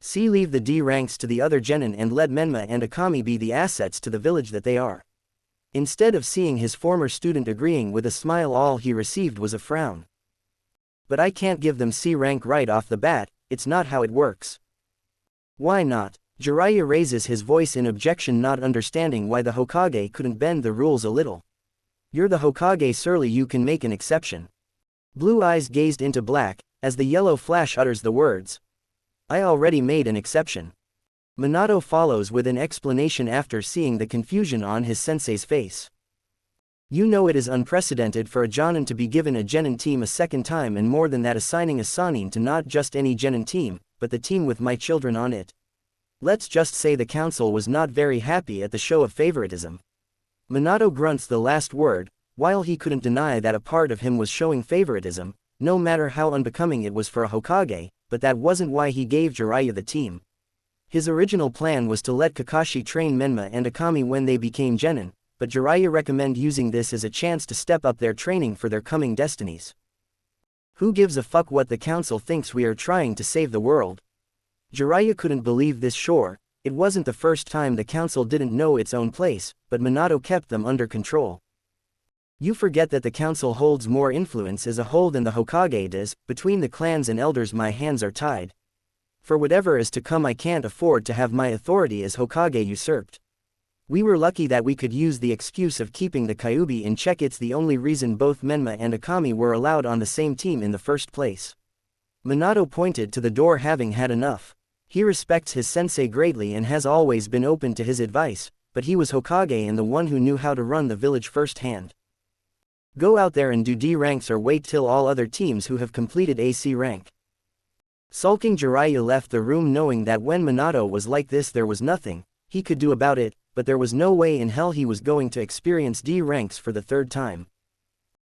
Speaker 2: "See, leave the D ranks to the other genin and let Menma and Akami be the assets to the village that they are." Instead of seeing his former student agreeing with a smile, all he received was a frown. "But I can't give them C rank right off the bat. It's not how it works." "Why not?" Jiraiya raises his voice in objection, not understanding why the Hokage couldn't bend the rules a little. "You're the Hokage, surely you can make an exception." Blue eyes gazed into black, as the yellow flash utters the words. "I already made an exception." Minato follows with an explanation after seeing the confusion on his sensei's face. "You know it is unprecedented for a Jonin to be given a genin team a second time, and more than that, assigning a Sannin to not just any genin team, but the team with my children on it. Let's just say the council was not very happy at the show of favoritism." Minato grunts the last word. While he couldn't deny that a part of him was showing favoritism, no matter how unbecoming it was for a Hokage, but that wasn't why he gave Jiraiya the team. His original plan was to let Kakashi train Menma and Akami when they became genin, but Jiraiya recommended using this as a chance to step up their training for their coming destinies. Who gives a fuck what the council thinks, we are trying to save the world? Jiraiya couldn't believe this. Sure, it wasn't the first time the council didn't know its own place, but Minato kept them under control. You forget that the council holds more influence as a whole than the Hokage does. Between the clans and elders my hands are tied. For whatever is to come I can't afford to have my authority as Hokage usurped. We were lucky that we could use the excuse of keeping the Kyuubi in check. It's the only reason both Menma and Akami were allowed on the same team in the first place. Minato pointed to the door, having had enough. He respects his sensei greatly and has always been open to his advice, but he was Hokage and the one who knew how to run the village firsthand. Go out there and do D ranks or wait till all other teams who have completed AC rank. Sulking Jiraiya left the room, knowing that when Minato was like this there was nothing he could do about it, but there was no way in hell he was going to experience D ranks for the third time.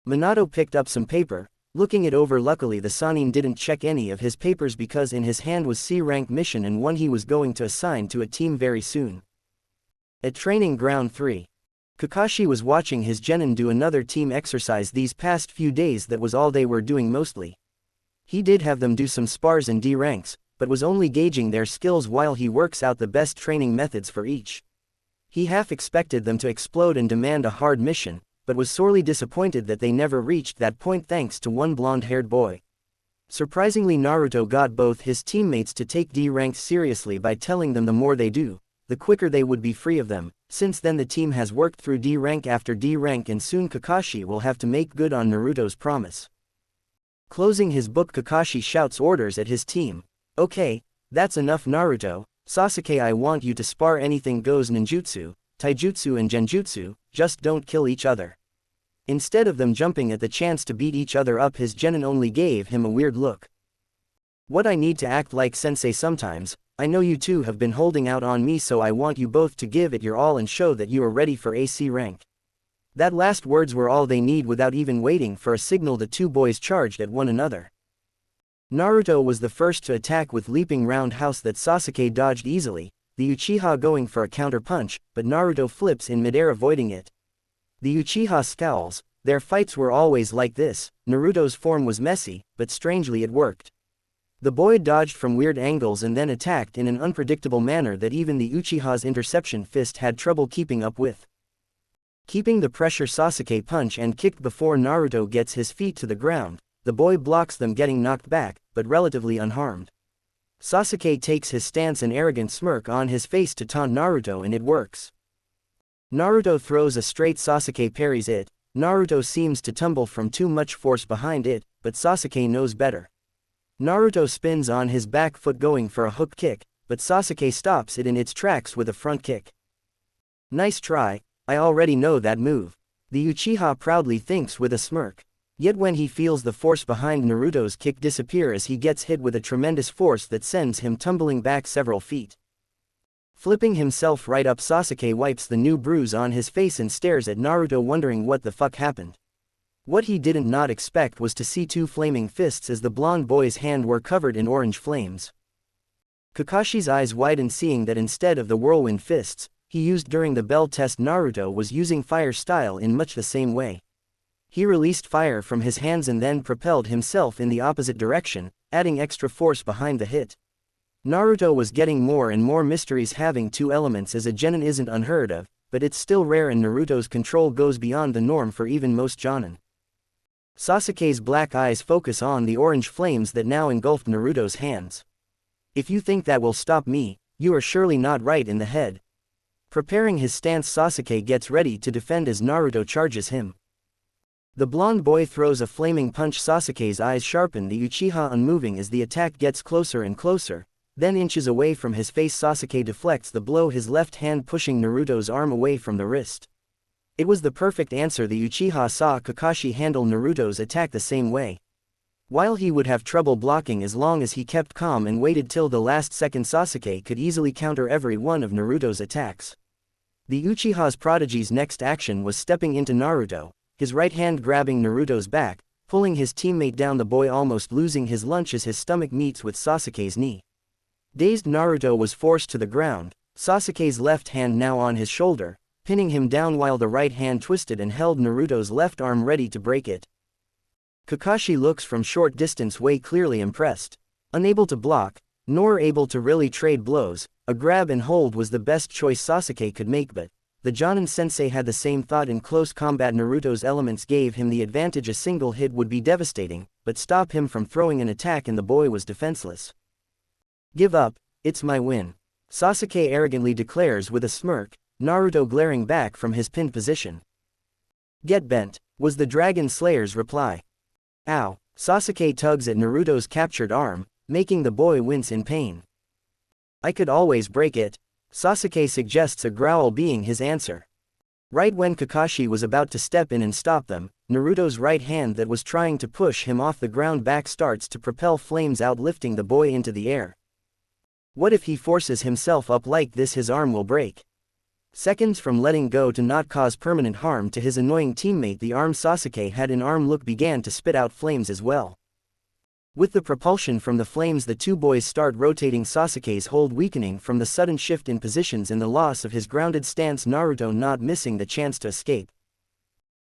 Speaker 2: Minato picked up some paper, looking it over. Luckily the Sannin didn't check any of his papers because in his hand was C rank mission and one he was going to assign to a team very soon. At Training Ground 3. Kakashi was watching his genin do another team exercise these past few days. That was all they were doing mostly. He did have them do some spars and D ranks, but was only gauging their skills while he works out the best training methods for each. He half expected them to explode and demand a hard mission, but was sorely disappointed that they never reached that point thanks to one blonde-haired boy. Surprisingly, Naruto got both his teammates to take D ranks seriously by telling them the more they do, the quicker they would be free of them. Since then the team has worked through D rank after D rank and soon Kakashi will have to make good on Naruto's promise. Closing his book, Kakashi shouts orders at his team. Okay, that's enough Naruto. Sasuke, I want you to spar anything goes, ninjutsu, taijutsu and genjutsu, just don't kill each other. Instead of them jumping at the chance to beat each other up, his genin only gave him a weird look. What, I need to act like sensei sometimes? I know you two have been holding out on me, so I want you both to give it your all and show that you are ready for AC rank. That last words were all they need. Without even waiting for a signal, the two boys charged at one another. Naruto was the first to attack with leaping roundhouse that Sasuke dodged easily, the Uchiha going for a counter punch, but Naruto flips in midair avoiding it. The Uchiha scowls. Their fights were always like this. Naruto's form was messy, but strangely it worked. The boy dodged from weird angles and then attacked in an unpredictable manner that even the Uchiha's interception fist had trouble keeping up with. Keeping the pressure, Sasuke punch and kicked before Naruto gets his feet to the ground. The boy blocks them, getting knocked back, but relatively unharmed. Sasuke takes his stance, an arrogant smirk on his face to taunt Naruto, and it works. Naruto throws a straight, Sasuke parries it. Naruto seems to tumble from too much force behind it, but Sasuke knows better. Naruto spins on his back foot going for a hook kick, but Sasuke stops it in its tracks with a front kick. Nice try, I already know that move. The Uchiha proudly thinks with a smirk. Yet when he feels the force behind Naruto's kick disappear as he gets hit with a tremendous force that sends him tumbling back several feet. Flipping himself right up, Sasuke wipes the new bruise on his face and stares at Naruto, wondering what the fuck happened. What he didn't not expect was to see two flaming fists as the blonde boy's hand were covered in orange flames. Kakashi's eyes widened, seeing that instead of the whirlwind fists he used during the bell test, Naruto was using fire style in much the same way. He released fire from his hands and then propelled himself in the opposite direction, adding extra force behind the hit. Naruto was getting more and more mysteries. Having two elements as a genin isn't unheard of, but it's still rare, and Naruto's control goes beyond the norm for even most jonin. Sasuke's black eyes focus on the orange flames that now engulfed Naruto's hands. If you think that will stop me, you are surely not right in the head. Preparing his stance, Sasuke gets ready to defend as Naruto charges him. The blonde boy throws a flaming punch. Sasuke's eyes sharpen, the Uchiha unmoving as the attack gets closer and closer, then inches away from his face. Sasuke deflects the blow, his left hand pushing Naruto's arm away from the wrist. It was the perfect answer. The Uchiha saw Kakashi handle Naruto's attack the same way. While he would have trouble blocking as long as he kept calm and waited till the last second, Sasuke could easily counter every one of Naruto's attacks. The Uchiha's prodigy's next action was stepping into Naruto, his right hand grabbing Naruto's back, pulling his teammate down, the boy almost losing his lunch as his stomach meets with Sasuke's knee. Dazed, Naruto was forced to the ground, Sasuke's left hand now on his shoulder, pinning him down while the right hand twisted and held Naruto's left arm ready to break it. Kakashi looks from short distance away, clearly impressed. Unable to block, nor able to really trade blows, a grab and hold was the best choice Sasuke could make, but the Jonin sensei had the same thought. In close combat, Naruto's elements gave him the advantage. A single hit would be devastating, but stop him from throwing an attack, and the boy was defenseless. "Give up, it's my win," Sasuke arrogantly declares with a smirk, Naruto glaring back from his pinned position. "Get bent," was the Dragon Slayer's reply. "Ow," Sasuke tugs at Naruto's captured arm, making the boy wince in pain. "I could always break it," Sasuke suggests, a growl being his answer. Right when Kakashi was about to step in and stop them, Naruto's right hand that was trying to push him off the ground back starts to propel flames out, lifting the boy into the air. What if he forces himself up like this? His arm will break. Seconds from letting go to not cause permanent harm to his annoying teammate, the arm Sasuke had in arm look began to spit out flames as well. With the propulsion from the flames, the two boys start rotating, Sasuke's hold weakening from the sudden shift in positions and the loss of his grounded stance, Naruto not missing the chance to escape.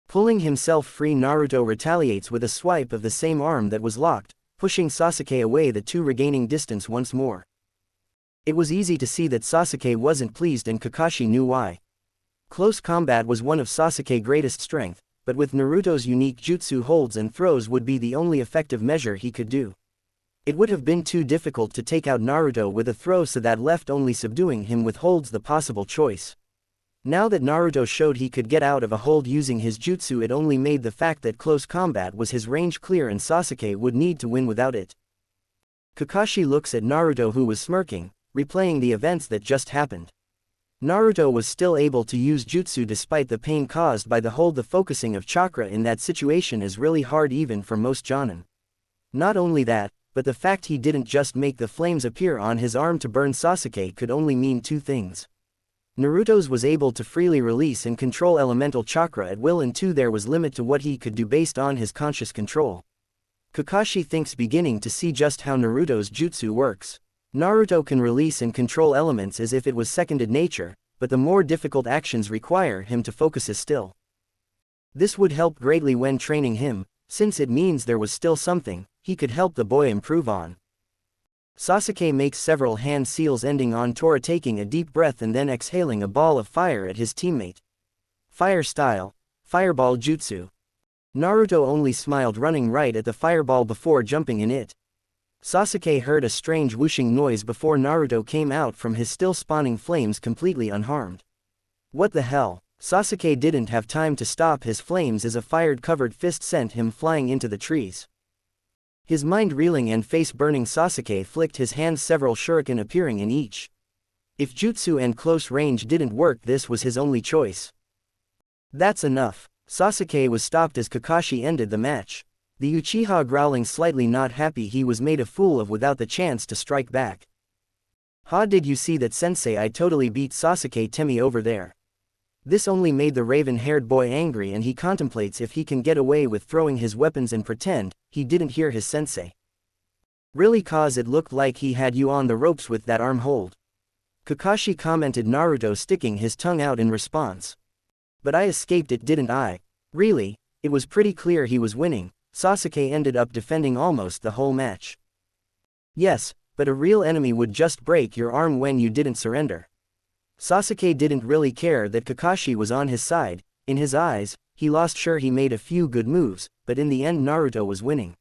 Speaker 2: Pulling himself free, Naruto retaliates with a swipe of the same arm that was locked, pushing Sasuke away, the two regaining distance once more. It was easy to see that Sasuke wasn't pleased, and Kakashi knew why. Close combat was one of Sasuke's greatest strength, but with Naruto's unique jutsu, holds and throws would be the only effective measure he could do. It would have been too difficult to take out Naruto with a throw, so that left only subduing him with holds the possible choice. Now that Naruto showed he could get out of a hold using his jutsu, it only made the fact that close combat was his range clear, and Sasuke would need to win without it. Kakashi looks at Naruto, who was smirking, replaying the events that just happened. Naruto was still able to use jutsu despite the pain caused by the hold. The focusing of chakra in that situation is really hard even for most jonin. Not only that, but the fact he didn't just make the flames appear on his arm to burn Sasuke could only mean two things. Naruto's was able to freely release and control elemental chakra at will, and two, there was limit to what he could do based on his conscious control. Kakashi thinks, beginning to see just how Naruto's jutsu works. Naruto can release and control elements as if it was seconded nature, but the more difficult actions require him to focus still. This would help greatly when training him, since it means there was still something he could help the boy improve on. Sasuke makes several hand seals, ending on Tora taking a deep breath and then exhaling a ball of fire at his teammate. Fire style, fireball jutsu. Naruto only smiled, running right at the fireball before jumping in it. Sasuke heard a strange whooshing noise before Naruto came out from his still spawning flames completely unharmed. What the hell? Sasuke didn't have time to stop his flames as a fire-covered fist sent him flying into the trees. His mind reeling and face burning, Sasuke flicked his hands, several shuriken appearing in each. If jutsu and close range didn't work, this was his only choice. That's enough. Sasuke was stopped as Kakashi ended the match. The Uchiha growling, slightly not happy he was made a fool of without the chance to strike back. "Ha, did you see that, sensei? I totally beat Sasuke Temi over there." This only made the raven-haired boy angry, and he contemplates if he can get away with throwing his weapons and pretend he didn't hear his sensei. "Really, cause it looked like he had you on the ropes with that arm hold," Kakashi commented, Naruto sticking his tongue out in response. "But I escaped it, didn't I?" Really, it was pretty clear he was winning. Sasuke ended up defending almost the whole match. "Yes, but a real enemy would just break your arm when you didn't surrender." Sasuke didn't really care that Kakashi was on his side. In his eyes, he lost. Sure, he made a few good moves, but in the end Naruto was winning.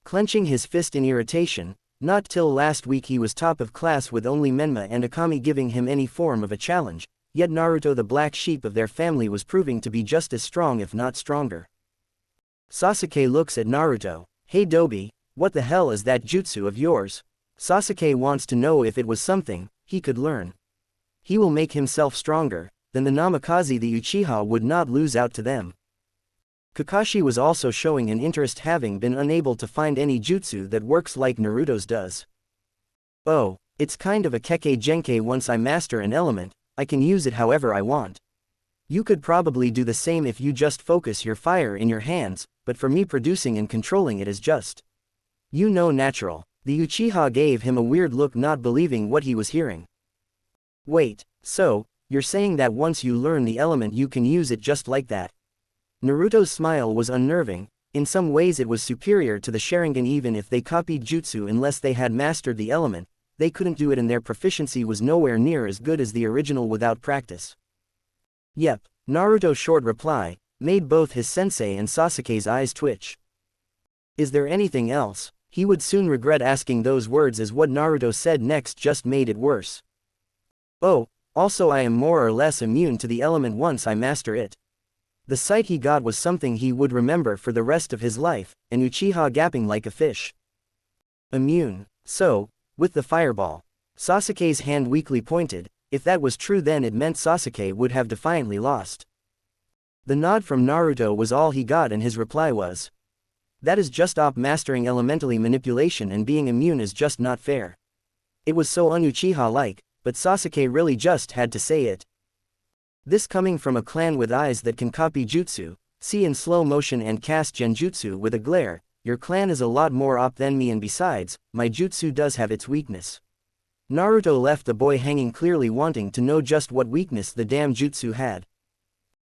Speaker 2: Clenching his fist in irritation, not till last week he was top of class with only Menma and Akami giving him any form of a challenge, yet Naruto, the black sheep of their family, was proving to be just as strong if not stronger. Sasuke looks at Naruto. "Hey Dobi, what the hell is that jutsu of yours?" Sasuke wants to know if it was something he could learn. He will make himself stronger, then the Namikaze, the Uchiha, would not lose out to them. Kakashi was also showing an interest, having been unable to find any jutsu that works like Naruto's does. "Oh, it's kind of a kekkei genkai. Once I master an element, I can use it however I want." You could probably do the same if you just focus your fire in your hands, but for me producing and controlling it is just, natural. The Uchiha gave him a weird look, not believing what he was hearing. Wait, so, you're saying that once you learn the element you can use it just like that? Naruto's smile was unnerving. In some ways it was superior to the Sharingan. Even if they copied jutsu unless they had mastered the element, they couldn't do it, and their proficiency was nowhere near as good as the original without practice. Yep, Naruto's short reply made both his sensei and Sasuke's eyes twitch. Is there anything else? He would soon regret asking those words, as what Naruto said next just made it worse. Oh, also I am more or less immune to the element once I master it. The sight he got was something he would remember for the rest of his life, an Uchiha gapping like a fish. Immune. So, with the fireball. Sasuke's hand weakly pointed. If that was true, then it meant Sasuke would have defiantly lost. The nod from Naruto was all he got, and his reply was, "That is just op mastering elementally manipulation, and being immune is just not fair." It was so un-Uchiha-like, but Sasuke really just had to say it. This coming from a clan with eyes that can copy jutsu, see in slow motion and cast genjutsu with a glare, your clan is a lot more op than me, and besides, my jutsu does have its weakness. Naruto left the boy hanging, clearly wanting to know just what weakness the damn jutsu had.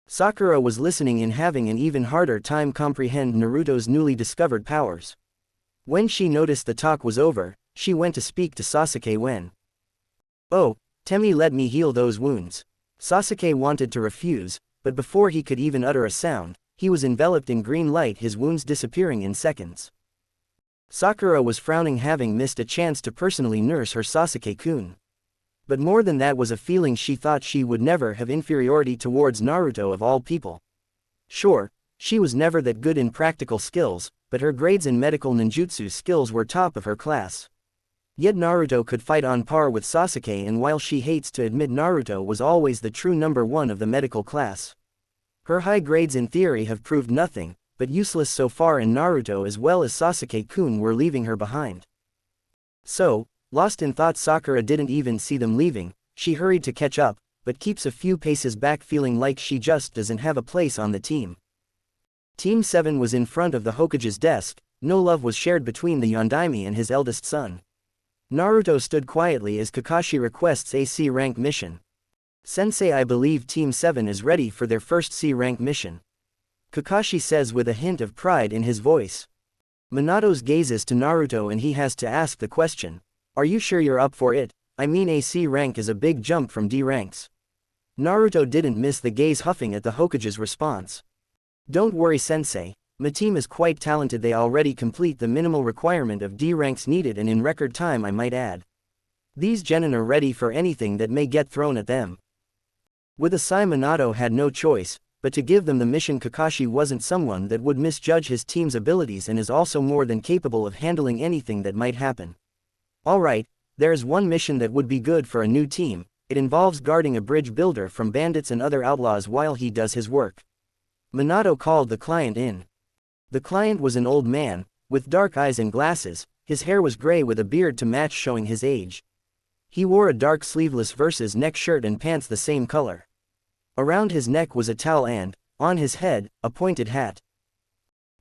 Speaker 2: Sakura was listening in, having an even harder time comprehend Naruto's newly discovered powers. When she noticed the talk was over, she went to speak to Sasuke when, "Oh, Temi, let me heal those wounds." Sasuke wanted to refuse, but before he could even utter a sound, he was enveloped in green light, his wounds disappearing in seconds. Sakura was frowning, having missed a chance to personally nurse her Sasuke-kun. But more than that was a feeling she thought she would never have inferiority towards Naruto of all people. Sure, she was never that good in practical skills, but her grades in medical ninjutsu skills were top of her class. Yet Naruto could fight on par with Sasuke, and while she hates to admit, Naruto was always the true number one of the medical class. Her high grades in theory have proved nothing but useless so far, and Naruto as well as Sasuke-kun were leaving her behind. So, lost in thought, Sakura didn't even see them leaving. She hurried to catch up, but keeps a few paces back, feeling like she just doesn't have a place on the team. Team 7 was in front of the Hokage's desk. No love was shared between the Yondaime and his eldest son. Naruto stood quietly as Kakashi requests a C-rank mission. "Sensei, I believe Team 7 is ready for their first C-rank mission," Kakashi says with a hint of pride in his voice. Minato's gazes to Naruto, and he has to ask the question, "Are you sure you're up for it? I mean, a C rank is a big jump from D ranks." Naruto didn't miss the gaze, huffing at the Hokage's response. "Don't worry, Sensei. My team is quite talented. They already complete the minimal requirement of D ranks needed, and in record time, I might add. These genin are ready for anything that may get thrown at them." With a sigh, Minato had no choice but to give them the mission. Kakashi wasn't someone that would misjudge his team's abilities, and is also more than capable of handling anything that might happen. "Alright, there is one mission that would be good for a new team. It involves guarding a bridge builder from bandits and other outlaws while he does his work." Minato called the client in. The client was an old man, with dark eyes and glasses. His hair was gray with a beard to match, showing his age. He wore a dark sleeveless versus neck shirt and pants the same color. Around his neck was a towel and, on his head, a pointed hat.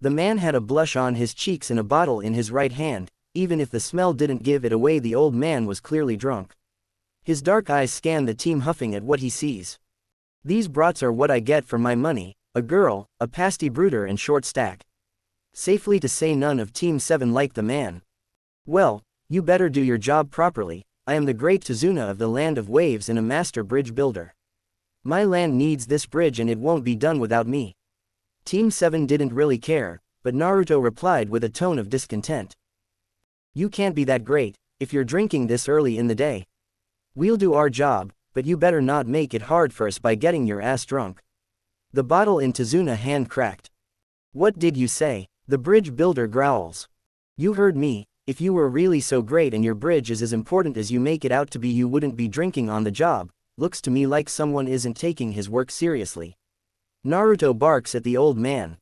Speaker 2: The man had a blush on his cheeks and a bottle in his right hand. Even if the smell didn't give it away, the old man was clearly drunk. His dark eyes scan the team, huffing at what he sees. "These brats are what I get for my money, a girl, a pasty brooder and short stack." Safely to say none of Team 7 liked the man. "Well, you better do your job properly. I am the great Tazuna of the Land of Waves and a master bridge builder. My land needs this bridge, and it won't be done without me." Team 7 didn't really care, but Naruto replied with a tone of discontent. "You can't be that great if you're drinking this early in the day. We'll do our job, but you better not make it hard for us by getting your ass drunk." The bottle in Tazuna hand cracked. "What did you say?" The bridge builder growls. "You heard me. If you were really so great and your bridge is as important as you make it out to be, you wouldn't be drinking on the job. Looks to me like someone isn't taking his work seriously." Naruto barks at the old man.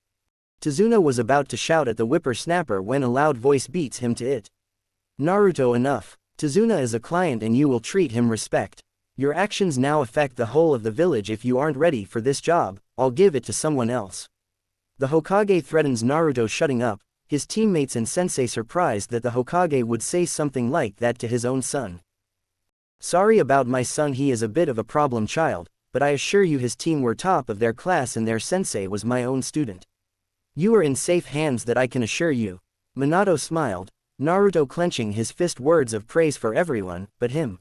Speaker 2: Tazuna was about to shout at the whippersnapper when a loud voice beats him to it. "Naruto, enough. Tazuna is a client and you will treat him respect." Your actions now affect the whole of the village. If you aren't ready for this job, I'll give it to someone else. The Hokage threatens Naruto shutting up, his teammates and sensei surprised that the Hokage would say something like that to his own son. Sorry about my son, he is a bit of a problem child, but I assure you his team were top of their class and their sensei was my own student. You are in safe hands, that I can assure you. Minato smiled, Naruto clenching his fist, words of praise for everyone, but him.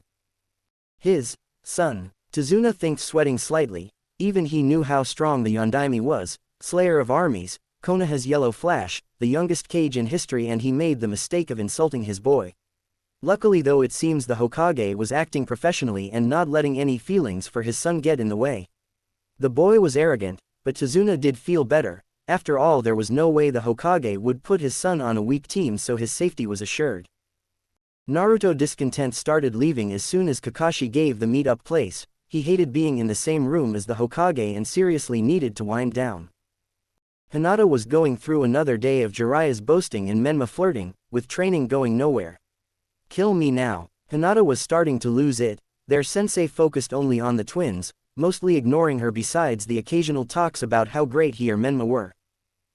Speaker 2: His son. Tazuna thinks, sweating slightly, even he knew how strong the Yondaime was, slayer of armies, Konoha's yellow flash, the youngest Kage in history, and he made the mistake of insulting his boy. Luckily though, it seems the Hokage was acting professionally and not letting any feelings for his son get in the way. The boy was arrogant, but Tazuna did feel better. After all, there was no way the Hokage would put his son on a weak team, so his safety was assured. Naruto discontent started leaving as soon as Kakashi gave the meet-up place. He hated being in the same room as the Hokage and seriously needed to wind down. Hinata was going through another day of Jiraiya's boasting and Menma flirting, with training going nowhere. Kill me now. Hinata was starting to lose it. Their sensei focused only on the twins, mostly ignoring her, besides the occasional talks about how great he or Menma were.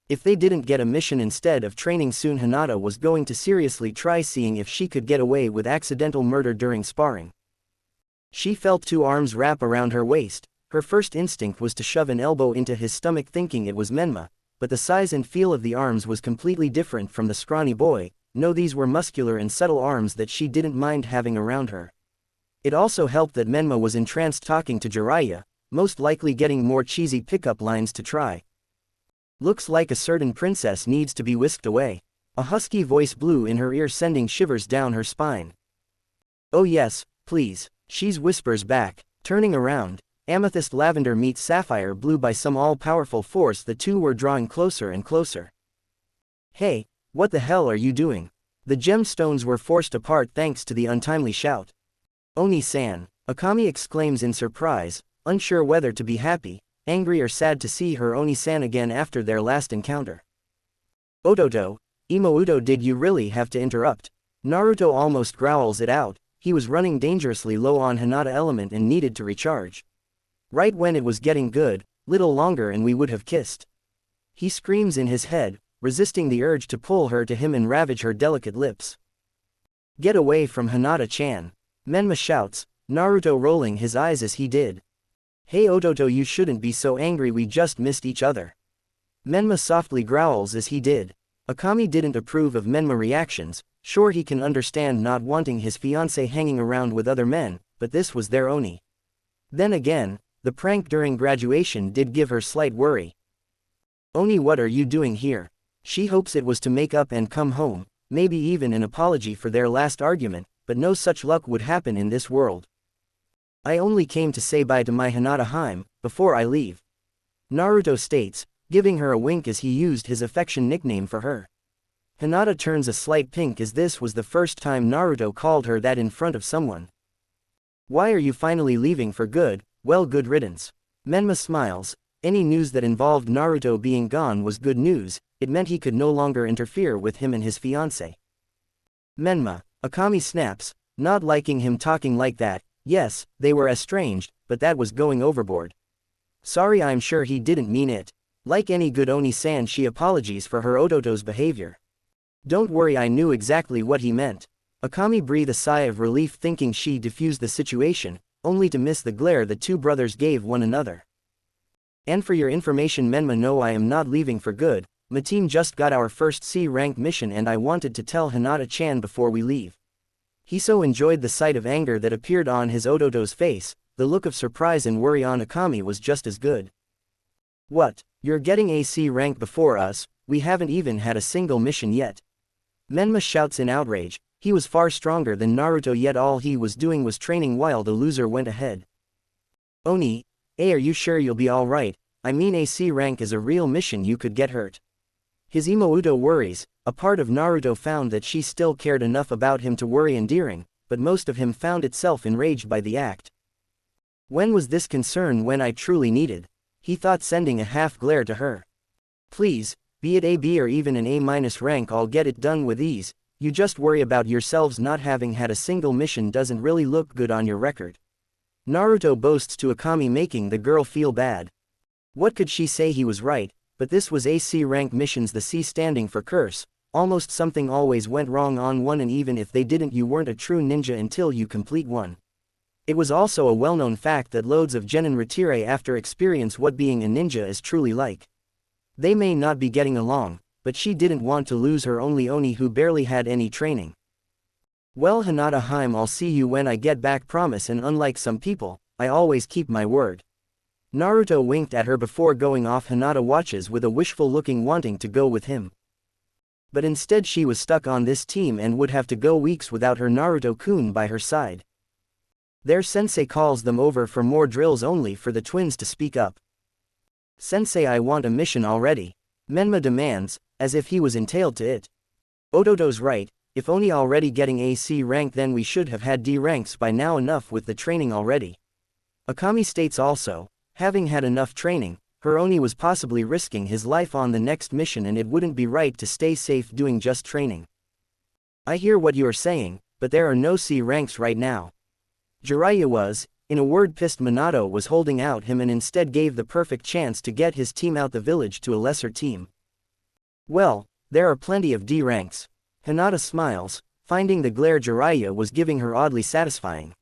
Speaker 2: If they didn't get a mission instead of training soon, Hinata was going to seriously try seeing if she could get away with accidental murder during sparring. She felt two arms wrap around her waist. Her first instinct was to shove an elbow into his stomach, thinking it was Menma, but the size and feel of the arms was completely different from the scrawny boy. No, these were muscular and subtle arms that she didn't mind having around her. It also helped that Menma was entranced talking to Jiraiya, most likely getting more cheesy pickup lines to try. Looks like a certain princess needs to be whisked away. A husky voice blew in her ear, sending shivers down her spine. Oh yes, please, she's whispers back. Turning around, amethyst lavender meets sapphire blue. By some all-powerful force, the two were drawing closer and closer. Hey, what the hell are you doing? The gemstones were forced apart thanks to the untimely shout. Oni-san, Akami exclaims in surprise, unsure whether to be happy, angry or sad to see her Oni-san again after their last encounter. Ototo, Imouto, did you really have to interrupt? Naruto almost growls it out. He was running dangerously low on Hinata element and needed to recharge. Right when it was getting good, little longer and we would have kissed. He screams in his head, resisting the urge to pull her to him and ravage her delicate lips. Get away from Hinata-chan. Menma shouts, Naruto rolling his eyes as he did. Hey Ototo, you shouldn't be so angry, we just missed each other. Menma softly growls as he did. Akami didn't approve of Menma reactions. Sure, he can understand not wanting his fiancé hanging around with other men, but this was their Oni. Then again, the prank during graduation did give her slight worry. Oni, what are you doing here? She hopes it was to make up and come home, maybe even an apology for their last argument, but no such luck would happen in this world. I only came to say bye to my Hinata-hime, before I leave. Naruto states, giving her a wink as he used his affection nickname for her. Hinata turns a slight pink as this was the first time Naruto called her that in front of someone. Why are you finally leaving for good? Well, good riddance. Menma smiles. Any news that involved Naruto being gone was good news. It meant he could no longer interfere with him and his fiancé. Menma, Akami snaps, not liking him talking like that. Yes, they were estranged, but that was going overboard. Sorry, I'm sure he didn't mean it. Like any good Oni-san, she apologizes for her Ototo's behavior. Don't worry, I knew exactly what he meant. Akami breathed a sigh of relief, thinking she diffused the situation, only to miss the glare the two brothers gave one another. And for your information, Menma, no, I am not leaving for good. My team just got our first C-rank mission and I wanted to tell Hinata-chan before we leave. He so enjoyed the sight of anger that appeared on his Ototo's face. The look of surprise and worry on Akami was just as good. What? You're getting a C rank before us? We haven't even had a single mission yet. Menma shouts in outrage. He was far stronger than Naruto, yet all he was doing was training while the loser went ahead. Oni, are you sure you'll be alright? I mean, a C rank is a real mission, you could get hurt. His Imouto worries. A part of Naruto found that she still cared enough about him to worry endearing, but most of him found itself enraged by the act. When was this concern when I truly needed? He thought, sending a half glare to her. Please, be it a B or even an A- rank, I'll get it done with ease. You just worry about yourselves. Not having had a single mission doesn't really look good on your record. Naruto boasts to Akami, making the girl feel bad. What could she say? He was right, but this was AC rank missions, the C standing for curse. Almost something always went wrong on one, and even if they didn't, you weren't a true ninja until you complete one. It was also a well-known fact that loads of genin retire after experience what being a ninja is truly like. They may not be getting along, but she didn't want to lose her only Oni who barely had any training. Well, Hinata Heim, I'll see you when I get back, promise, and unlike some people, I always keep my word. Naruto winked at her before going off. Hinata watches with a wishful looking, wanting to go with him. But instead she was stuck on this team and would have to go weeks without her Naruto-kun by her side. Their sensei calls them over for more drills, only for the twins to speak up. Sensei, I want a mission already, Menma demands, as if he was entailed to it. Ototo's right, if Oni already getting AC rank, then we should have had D ranks by now, enough with the training already. Akami states also, having had enough training, her Oni was possibly risking his life on the next mission, and it wouldn't be right to stay safe doing just training. I hear what you are saying, but there are no C ranks right now. Jiraiya was, in a word, pissed. Minato was holding out him and instead gave the perfect chance to get his team out the village to a lesser team. Well, there are plenty of D ranks. Hinata smiles, finding the glare Jiraiya was giving her oddly satisfying.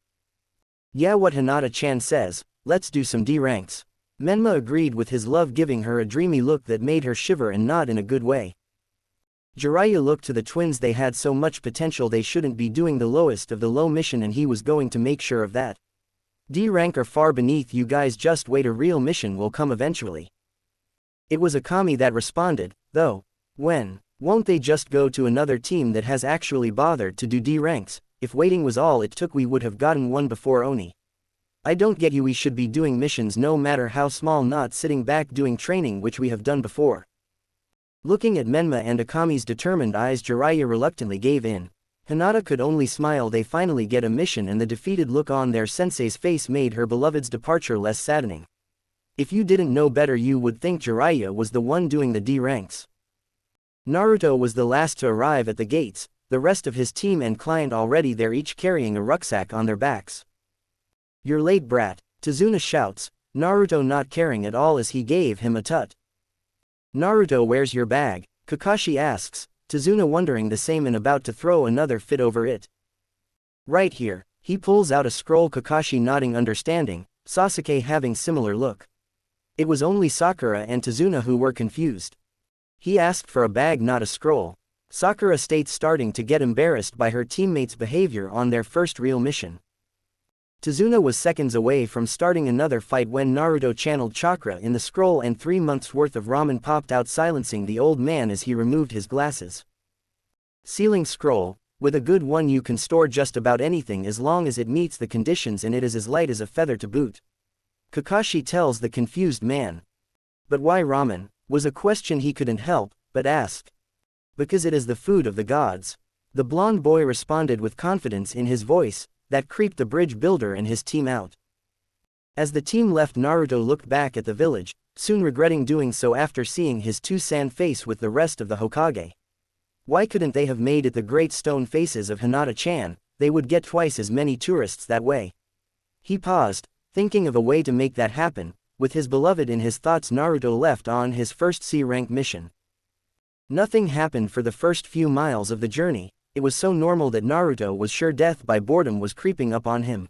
Speaker 2: Yeah, what Hinata-chan says, let's do some D ranks. Menma agreed with his love, giving her a dreamy look that made her shiver, and not in a good way. Jiraiya looked to the twins. They had so much potential, they shouldn't be doing the lowest of the low mission, and he was going to make sure of that. D rank are far beneath you guys, just wait, a real mission will come eventually. It was Akami that responded, though. When? Won't they just go to another team that has actually bothered to do D ranks? If waiting was all it took, we would have gotten one before Oni. I don't get you, we should be doing missions no matter how small, not sitting back doing training, which we have done before. Looking at Menma and Akami's determined eyes, Jiraiya reluctantly gave in. Hinata could only smile. They finally get a mission, and the defeated look on their sensei's face made her beloved's departure less saddening. If you didn't know better, you would think Jiraiya was the one doing the D ranks. Naruto was the last to arrive at the gates, the rest of his team and client already there, each carrying a rucksack on their backs. You're late, brat, Tazuna shouts, Naruto not caring at all as he gave him a tut. Naruto, where's your bag? Kakashi asks, Tazuna wondering the same and about to throw another fit over it. Right here. He pulls out a scroll, Kakashi nodding understanding, Sasuke having similar look. It was only Sakura and Tazuna who were confused. He asked for a bag, not a scroll. Sakura states, starting to get embarrassed by her teammates' behavior on their first real mission. Tazuna was seconds away from starting another fight when Naruto channeled chakra in the scroll and 3 months worth of ramen popped out, silencing the old man as he removed his glasses. Sealing scroll, with a good one you can store just about anything as long as it meets the conditions, and it is as light as a feather to boot. Kakashi tells the confused man. But why ramen? Was a question he couldn't help but ask. Because it is the food of the gods. The blonde boy responded with confidence in his voice that creeped the bridge builder and his team out. As the team left, Naruto looked back at the village, soon regretting doing so after seeing his two-san face with the rest of the Hokage. Why couldn't they have made it the great stone faces of Hinata-chan? They would get twice as many tourists that way. He paused, thinking of a way to make that happen. With his beloved in his thoughts, Naruto left on his first C-rank mission. Nothing happened for the first few miles of the journey. It was so normal that Naruto was sure death by boredom was creeping up on him.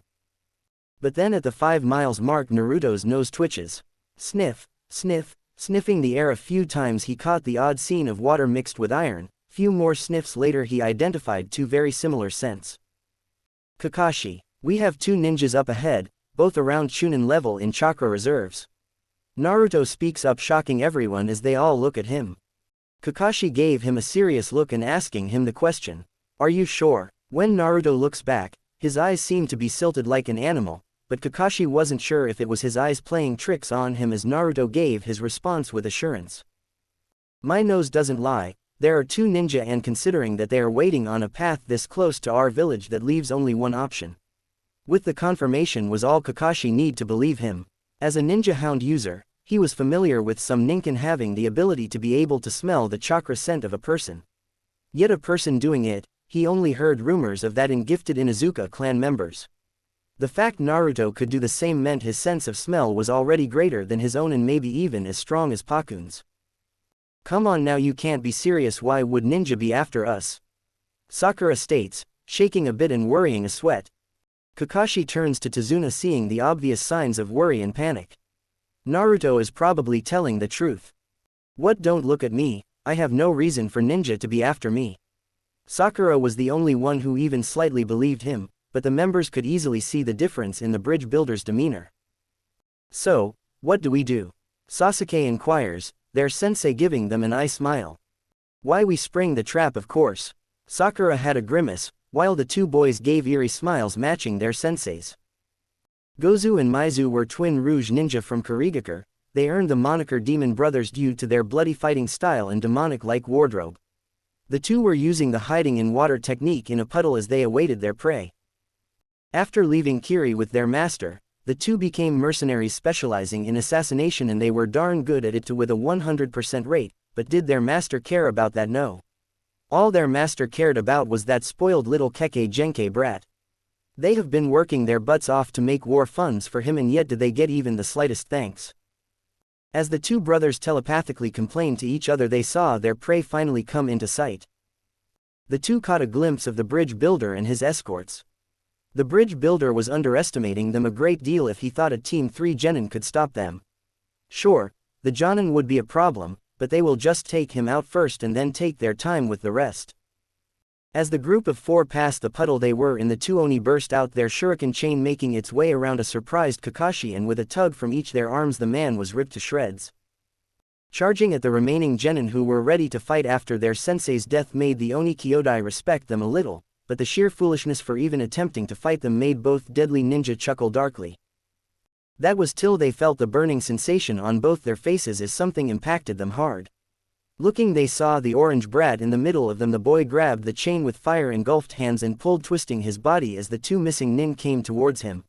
Speaker 2: But then at the 5 miles mark, Naruto's nose twitches. Sniff, sniff, sniffing the air a few times, he caught the odd scene of water mixed with iron. Few more sniffs later, he identified 2 very similar scents. Kakashi, we have 2 ninjas up ahead, both around Chunin level in chakra reserves. Naruto speaks up, shocking everyone as they all look at him. Kakashi gave him a serious look and asking him the question. Are you sure? When Naruto looks back, his eyes seem to be silted like an animal, but Kakashi wasn't sure if it was his eyes playing tricks on him as Naruto gave his response with assurance. My nose doesn't lie, there are 2 ninja, and considering that they are waiting on a path this close to our village, that leaves only one option. With the confirmation was all Kakashi need to believe him. As a ninja hound user, he was familiar with some ninkin having the ability to be able to smell the chakra scent of a person. Yet a person doing it, he only heard rumors of that in gifted Inuzuka clan members. The fact Naruto could do the same meant his sense of smell was already greater than his own and maybe even as strong as Pakun's. Come on now, you can't be serious, why would ninja be after us? Sakura states, shaking a bit and worrying a sweat. Kakashi turns to Tazuna, seeing the obvious signs of worry and panic. Naruto is probably telling the truth. What, don't look at me, I have no reason for ninja to be after me. Sakura was the only one who even slightly believed him, but the members could easily see the difference in the bridge builder's demeanor. So, what do we do? Sasuke inquires, their sensei giving them an eye smile. Why, we spring the trap, of course. Sakura had a grimace, while the two boys gave eerie smiles matching their senseis. Gozu and Maizu were twin Rouge ninja from Kurigakure. They earned the moniker Demon Brothers due to their bloody fighting style and demonic-like wardrobe. The two were using the hiding in water technique in a puddle as they awaited their prey. After leaving Kiri with their master, the two became mercenaries specializing in assassination, and they were darn good at it too, with a 100% rate, but did their master care about that? No. All their master cared about was that spoiled little Keke Genkai brat. They have been working their butts off to make war funds for him, and yet did they get even the slightest thanks? As the two brothers telepathically complained to each other, they saw their prey finally come into sight. The two caught a glimpse of the bridge builder and his escorts. The bridge builder was underestimating them a great deal if he thought a Team 3 Genin could stop them. Sure, the Jonin would be a problem, but they will just take him out first and then take their time with the rest. As the group of four passed the puddle they were in, the two Oni burst out their shuriken chain, making its way around a surprised Kakashi, and with a tug from each their arms the man was ripped to shreds. Charging at the remaining Genin who were ready to fight after their sensei's death made the Oni Kyodai respect them a little, but the sheer foolishness for even attempting to fight them made both deadly ninja chuckle darkly. That was till they felt the burning sensation on both their faces as something impacted them hard. Looking, they saw the orange brat in the middle of them. The boy grabbed the chain with fire-engulfed hands and pulled, twisting his body as the two missing nin came towards him.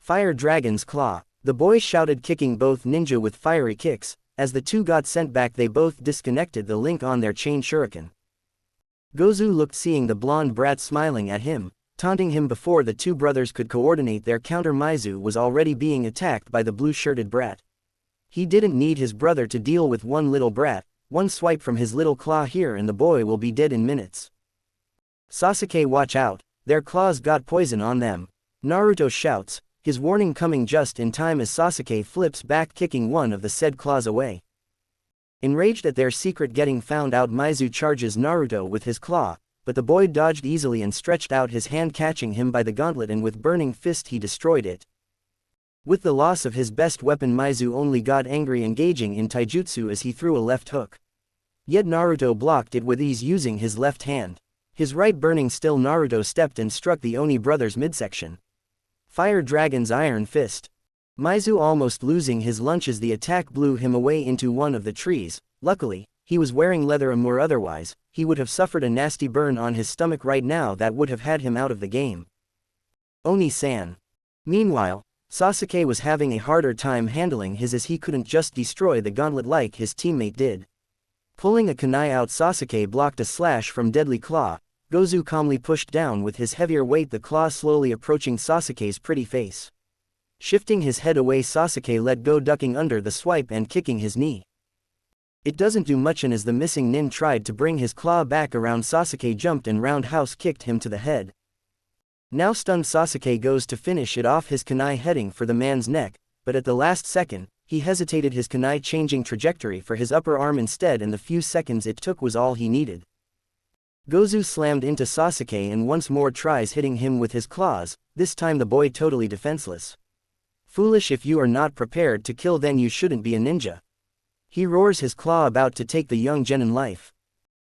Speaker 2: Fire Dragon's Claw, the boy shouted, kicking both ninja with fiery kicks. As the two got sent back, they both disconnected the link on their chain shuriken. Gozu looked, seeing the blonde brat smiling at him, taunting him before the two brothers could coordinate their counter. Maizu was already being attacked by the blue-shirted brat. He didn't need his brother to deal with one little brat. One swipe from his little claw here and the boy will be dead in minutes. Sasuke, watch out, their claws got poison on them. Naruto shouts, his warning coming just in time as Sasuke flips back, kicking one of the said claws away. Enraged at their secret getting found out, Maizu charges Naruto with his claw, but the boy dodged easily and stretched out his hand, catching him by the gauntlet, and with burning fist he destroyed it. With the loss of his best weapon, Maizu only got angry, engaging in taijutsu as he threw a left hook. Yet Naruto blocked it with ease using his left hand. His right burning still, Naruto stepped and struck the Oni brothers' midsection. Fire Dragon's Iron Fist. Maizu almost losing his lunch as the attack blew him away into one of the trees. Luckily, he was wearing leather armor, otherwise, he would have suffered a nasty burn on his stomach right now that would have had him out of the game. Oni-san. Meanwhile, Sasuke was having a harder time handling his, as he couldn't just destroy the gauntlet like his teammate did. Pulling a kunai out, Sasuke blocked a slash from Deadly Claw. Gozu calmly pushed down with his heavier weight, the claw slowly approaching Sasuke's pretty face. Shifting his head away, Sasuke let go, ducking under the swipe and kicking his knee. It doesn't do much, and as the missing nin tried to bring his claw back around, Sasuke jumped and roundhouse kicked him to the head. Now stunned, Sasuke goes to finish it off, his kunai heading for the man's neck, but at the last second, he hesitated, his kunai changing trajectory for his upper arm instead, and the few seconds it took was all he needed. Gozu slammed into Sasuke and once more tries hitting him with his claws, this time the boy totally defenseless. Foolish, if you are not prepared to kill, then you shouldn't be a ninja. He roars, his claw about to take the young genin life.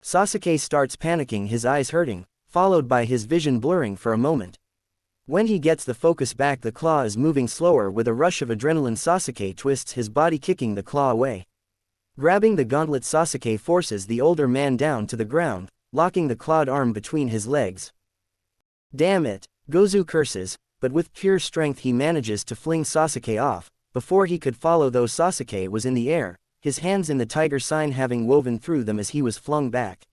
Speaker 2: Sasuke starts panicking, his eyes hurting, followed by his vision blurring for a moment. When he gets the focus back, the claw is moving slower. With a rush of adrenaline, Sasuke twists his body, kicking the claw away. Grabbing the gauntlet, Sasuke forces the older man down to the ground, locking the clawed arm between his legs. Damn it, Gozu curses, but with pure strength he manages to fling Sasuke off. Before he could follow though, Sasuke was in the air, his hands in the tiger sign having woven through them as he was flung back.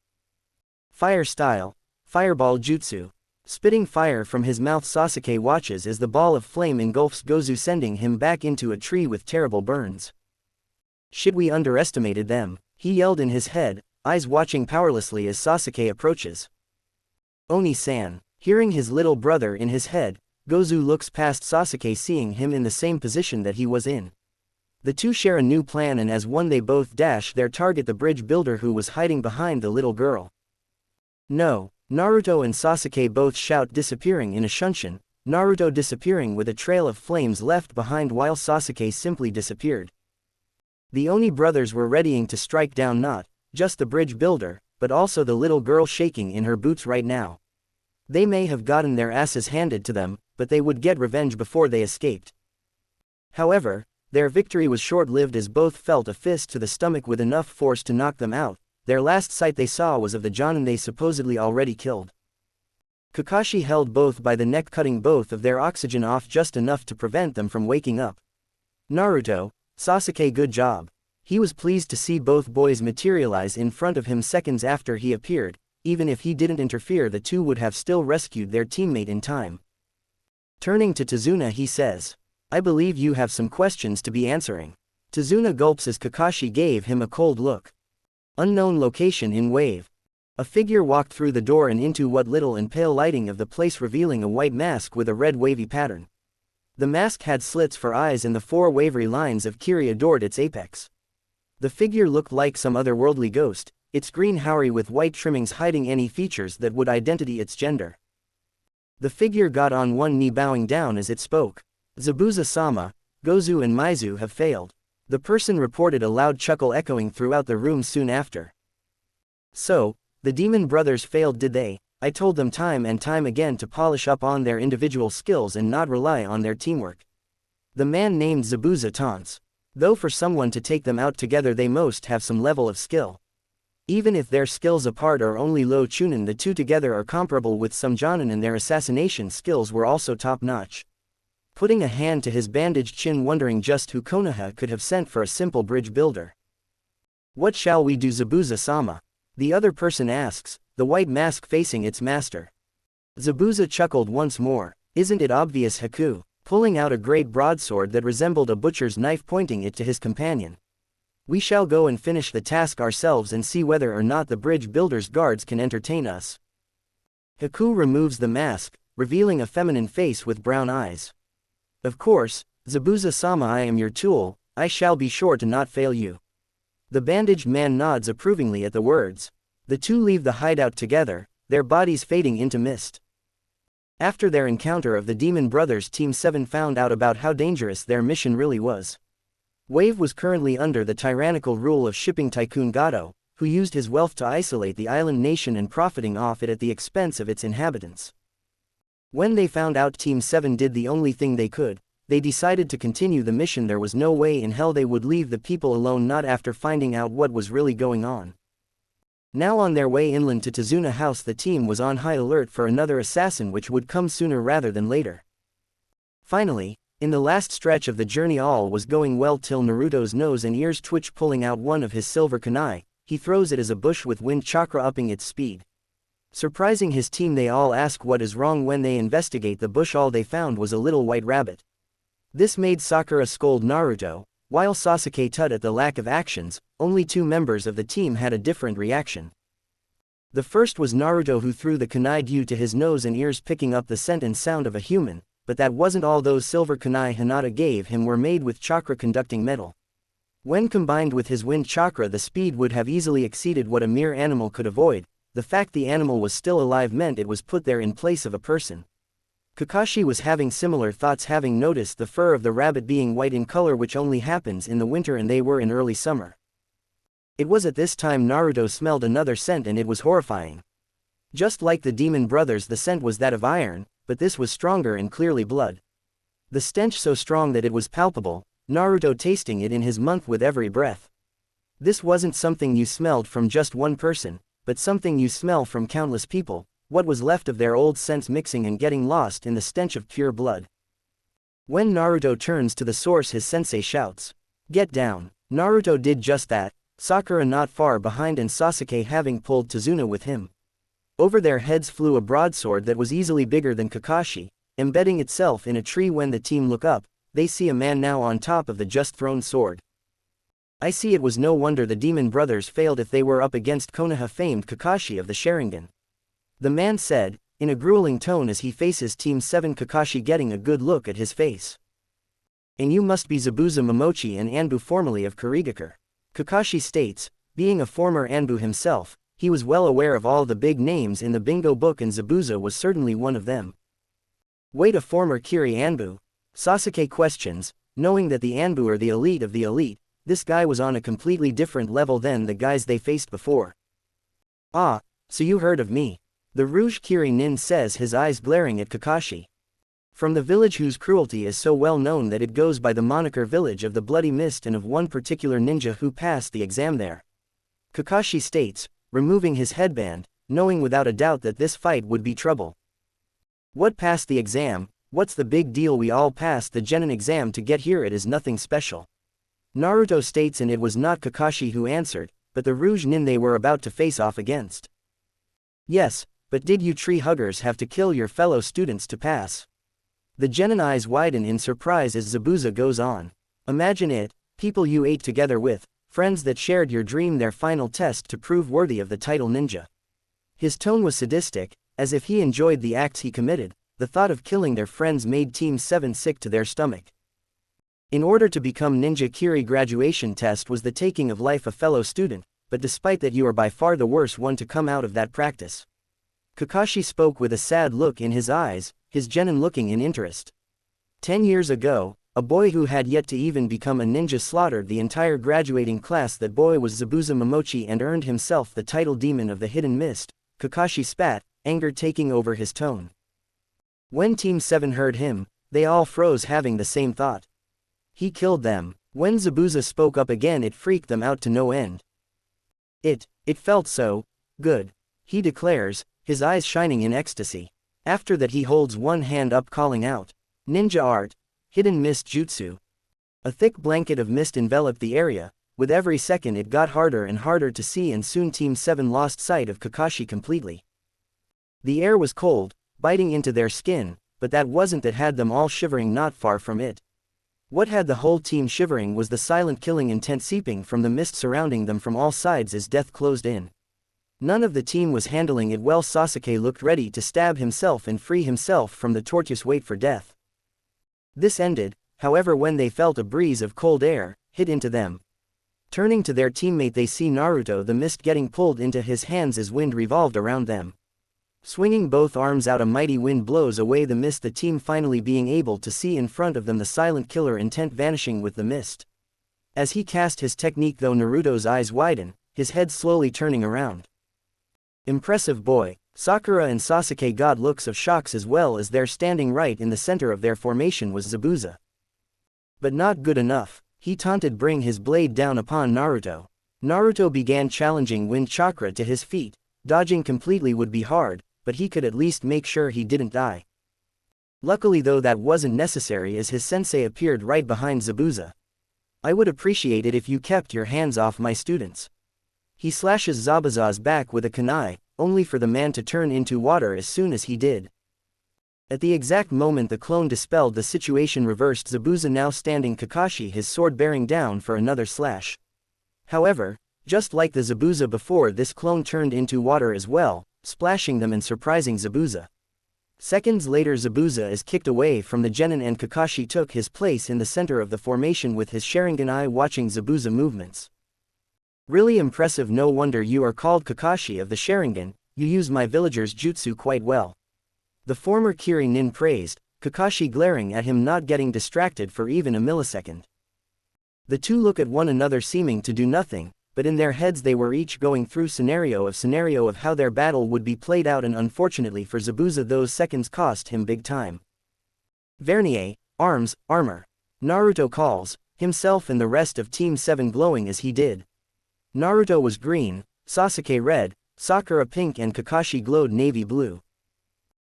Speaker 2: Fire Style. Fireball Jutsu. Spitting fire from his mouth, Sasuke watches as the ball of flame engulfs Gozu, sending him back into a tree with terrible burns. Shit, we underestimated them, he yelled in his head, eyes watching powerlessly as Sasuke approaches. Oni-san. Hearing his little brother in his head, Gozu looks past Sasuke, seeing him in the same position that he was in. The two share a new plan, and as one they both dash their target, the bridge builder who was hiding behind the little girl. No! Naruto and Sasuke both shout, disappearing in a shunshin, Naruto disappearing with a trail of flames left behind while Sasuke simply disappeared. The Oni brothers were readying to strike down not just the bridge builder, but also the little girl shaking in her boots right now. They may have gotten their asses handed to them, but they would get revenge before they escaped. However, their victory was short-lived, as both felt a fist to the stomach with enough force to knock them out. Their last sight they saw was of the Jonin they supposedly already killed. Kakashi held both by the neck, cutting both of their oxygen off just enough to prevent them from waking up. Naruto, Sasuke, good job. He was pleased to see both boys materialize in front of him seconds after he appeared. Even if he didn't interfere, the two would have still rescued their teammate in time. Turning to Tazuna, he says, I believe you have some questions to be answering. Tazuna gulps as Kakashi gave him a cold look. Unknown location in wave. A figure walked through the door and into what little and pale lighting of the place, revealing a white mask with a red wavy pattern. The mask had slits for eyes, and the four wavery lines of Kiri adored its apex. The figure looked like some otherworldly ghost, its green houri with white trimmings hiding any features that would identity its gender. The figure got on one knee, bowing down as it spoke. Zabuza-sama, Gozu and Maizu have failed. The person reported, a loud chuckle echoing throughout the room soon after. So, the demon brothers failed, did they? I told them time and time again to polish up on their individual skills and not rely on their teamwork. The man named Zabuza taunts. Though for someone to take them out together they must have some level of skill. Even if their skills apart are only low chunin, the two together are comparable with some jonin, and their assassination skills were also top-notch. Putting a hand to his bandaged chin, wondering just who Konoha could have sent for a simple bridge builder. What shall we do, Zabuza-sama? The other person asks, the white mask facing its master. Zabuza chuckled once more. Isn't it obvious, Haku? Pulling out a great broadsword that resembled a butcher's knife, pointing it to his companion. We shall go and finish the task ourselves and see whether or not the bridge builder's guards can entertain us. Haku removes the mask, revealing a feminine face with brown eyes. Of course, Zabuza-sama, I am your tool, I shall be sure to not fail you. The bandaged man nods approvingly at the words. The two leave the hideout together, their bodies fading into mist. After their encounter of the Demon Brothers, Team 7 found out about how dangerous their mission really was. Wave was currently under the tyrannical rule of shipping tycoon Gato, who used his wealth to isolate the island nation and profiting off it at the expense of its inhabitants. When they found out Team 7 did the only thing they could, they decided to continue the mission. There was no way in hell they would leave the people alone, not after finding out what was really going on. Now on their way inland to Tazuna House, the team was on high alert for another assassin which would come sooner rather than later. Finally, in the last stretch of the journey, all was going well till Naruto's nose and ears twitch. Pulling out one of his silver kunai, he throws it as a bush with wind chakra upping its speed. Surprising his team, they all ask what is wrong. When they investigate the bush, all they found was a little white rabbit. This made Sakura scold Naruto, while Sasuke tut at the lack of actions. Only two members of the team had a different reaction. The first was Naruto, who threw the kunai due to his nose and ears picking up the scent and sound of a human, but that wasn't all. Those silver kunai Hinata gave him were made with chakra-conducting metal. When combined with his wind chakra, the speed would have easily exceeded what a mere animal could avoid. The fact the animal was still alive meant it was put there in place of a person. Kakashi was having similar thoughts, having noticed the fur of the rabbit being white in color, which only happens in the winter and they were in early summer. It was at this time Naruto smelled another scent, and it was horrifying. Just like the Demon Brothers, the scent was that of iron, but this was stronger and clearly blood. The stench so strong that it was palpable, Naruto tasting it in his mouth with every breath. This wasn't something you smelled from just one person, but something you smell from countless people, what was left of their old scents mixing and getting lost in the stench of pure blood. When Naruto turns to the source, his sensei shouts, "Get down!" Naruto did just that, Sakura not far behind and Sasuke having pulled Tazuna with him. Over their heads flew a broadsword that was easily bigger than Kakashi, embedding itself in a tree. When the team look up, they see a man now on top of the just thrown sword. I see. It was no wonder the demon brothers failed if they were up against Konoha famed Kakashi of the Sharingan. The man said, in a grueling tone as he faces Team 7. Kakashi getting a good look at his face. And you must be Zabuza Momochi and Anbu formerly of Kurigakure. Kakashi states, being a former Anbu himself, he was well aware of all the big names in the bingo book and Zabuza was certainly one of them. Wait, a former Kiri Anbu? Sasuke questions, knowing that the Anbu are the elite of the elite. This guy was on a completely different level than the guys they faced before. Ah, so you heard of me? The Rouge Kiri Nin says, his eyes glaring at Kakashi. From the village whose cruelty is so well known that it goes by the moniker Village of the Bloody Mist, and of one particular ninja who passed the exam there. Kakashi states, removing his headband, knowing without a doubt that this fight would be trouble. What passed the exam? What's the big deal? We all passed the Genin exam to get here. It is nothing special. Naruto states, and it was not Kakashi who answered, but the Rouge Nin they were about to face off against. Yes, but did you tree huggers have to kill your fellow students to pass? The Genin eyes widen in surprise as Zabuza goes on. Imagine it, people you ate together with, friends that shared your dream, their final test to prove worthy of the title ninja. His tone was sadistic, as if he enjoyed the acts he committed. The thought of killing their friends made Team 7 sick to their stomach. In order to become Ninja Kiri, graduation test was the taking of life a fellow student, but despite that you are by far the worst one to come out of that practice. Kakashi spoke with a sad look in his eyes, his genin looking in interest. 10 years ago, a boy who had yet to even become a ninja slaughtered the entire graduating class. That boy was Zabuza Momochi and earned himself the title Demon of the Hidden Mist. Kakashi spat, anger taking over his tone. When Team 7 heard him, they all froze, having the same thought. He killed them. When Zabuza spoke up again, it freaked them out to no end. It felt so good, he declares, his eyes shining in ecstasy. After that he holds one hand up, calling out, ninja art, hidden mist jutsu. A thick blanket of mist enveloped the area. With every second it got harder and harder to see, and soon Team 7 lost sight of Kakashi completely. The air was cold, biting into their skin, but that wasn't that had them all shivering. Not far from it. What had the whole team shivering was the silent killing intent seeping from the mist surrounding them from all sides as death closed in. None of the team was handling it well. Sasuke looked ready to stab himself and free himself from the tortuous wait for death. This ended, however, when they felt a breeze of cold air hit into them. Turning to their teammate, they see Naruto, the mist getting pulled into his hands as wind revolved around them. Swinging both arms out, a mighty wind blows away the mist, the team finally being able to see in front of them the silent killer intent vanishing with the mist. As he cast his technique, though, Naruto's eyes widen, his head slowly turning around. Impressive boy. Sakura and Sasuke got looks of shocks, as well as there standing right in the center of their formation was Zabuza. But not good enough, he taunted, bring his blade down upon Naruto. Naruto began challenging wind chakra to his feet. Dodging completely would be hard, but he could at least make sure he didn't die. Luckily though, that wasn't necessary as his sensei appeared right behind Zabuza. I would appreciate it if you kept your hands off my students. He slashes Zabuza's back with a kunai, only for the man to turn into water as soon as he did. At the exact moment the clone dispelled the situation, reversed Zabuza now standing Kakashi, his sword bearing down for another slash. However, just like the Zabuza before, this clone turned into water as well, splashing them and surprising Zabuza. Seconds later Zabuza is kicked away from the genin and Kakashi took his place in the center of the formation with his Sharingan eye watching Zabuza movements. Really impressive, no wonder you are called Kakashi of the Sharingan, you use my villagers' jutsu quite well. The former Kiri Nin praised, Kakashi glaring at him, not getting distracted for even a millisecond. The two look at one another seeming to do nothing, but in their heads they were each going through scenario of how their battle would be played out, and unfortunately for Zabuza those seconds cost him big time. Vernier, arms, armor. Naruto calls, himself and the rest of Team 7 glowing as he did. Naruto was green, Sasuke red, Sakura pink and Kakashi glowed navy blue.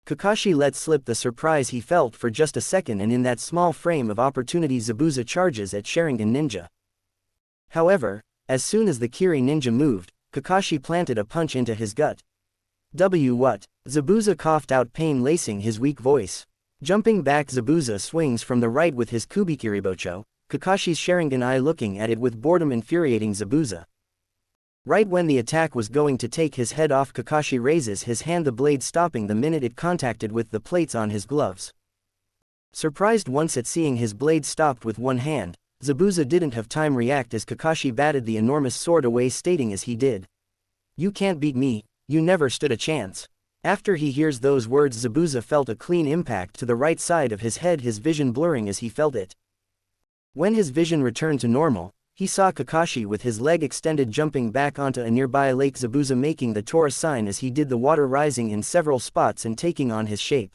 Speaker 2: Kakashi let slip the surprise he felt for just a second, and in that small frame of opportunity Zabuza charges at Sharingan Ninja. However, as soon as the Kiri Ninja moved, Kakashi planted a punch into his gut. What? Zabuza coughed out pain lacing his weak voice. Jumping back, Zabuza swings from the right with his kubikiribocho, Kakashi's Sharingan eye looking at it with boredom infuriating Zabuza. Right when the attack was going to take his head off, Kakashi raises his hand, the blade stopping the minute it contacted with the plates on his gloves. Surprised once at seeing his blade stopped with one hand, Zabuza didn't have time react as Kakashi batted the enormous sword away, stating as he did, "You can't beat me, you never stood a chance." After he hears those words, Zabuza felt a clean impact to the right side of his head, his vision blurring as he felt it. When his vision returned to normal, he saw Kakashi with his leg extended jumping back onto a nearby lake, Zabuza making the Torah sign as he did, the water rising in several spots and taking on his shape.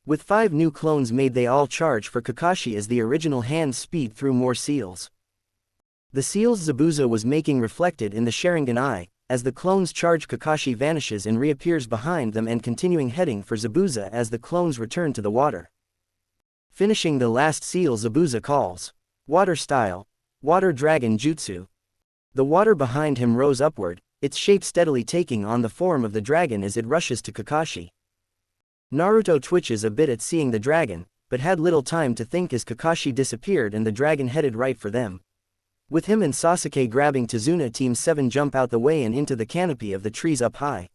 Speaker 2: With 5 new clones made, they all charge for Kakashi as the original hands speed through more seals. The seals Zabuza was making reflected in the Sharingan eye. As the clones charge, Kakashi vanishes and reappears behind them and continuing heading for Zabuza as the clones return to the water. Finishing the last seal, Zabuza calls, "Water style, water dragon jutsu." The water behind him rose upward, its shape steadily taking on the form of the dragon as it rushes to Kakashi. Naruto twitches a bit at seeing the dragon, but had little time to think as Kakashi disappeared and the dragon headed right for them. With him and Sasuke grabbing Tazuna, Team 7 jump out the way and into the canopy of the trees up high.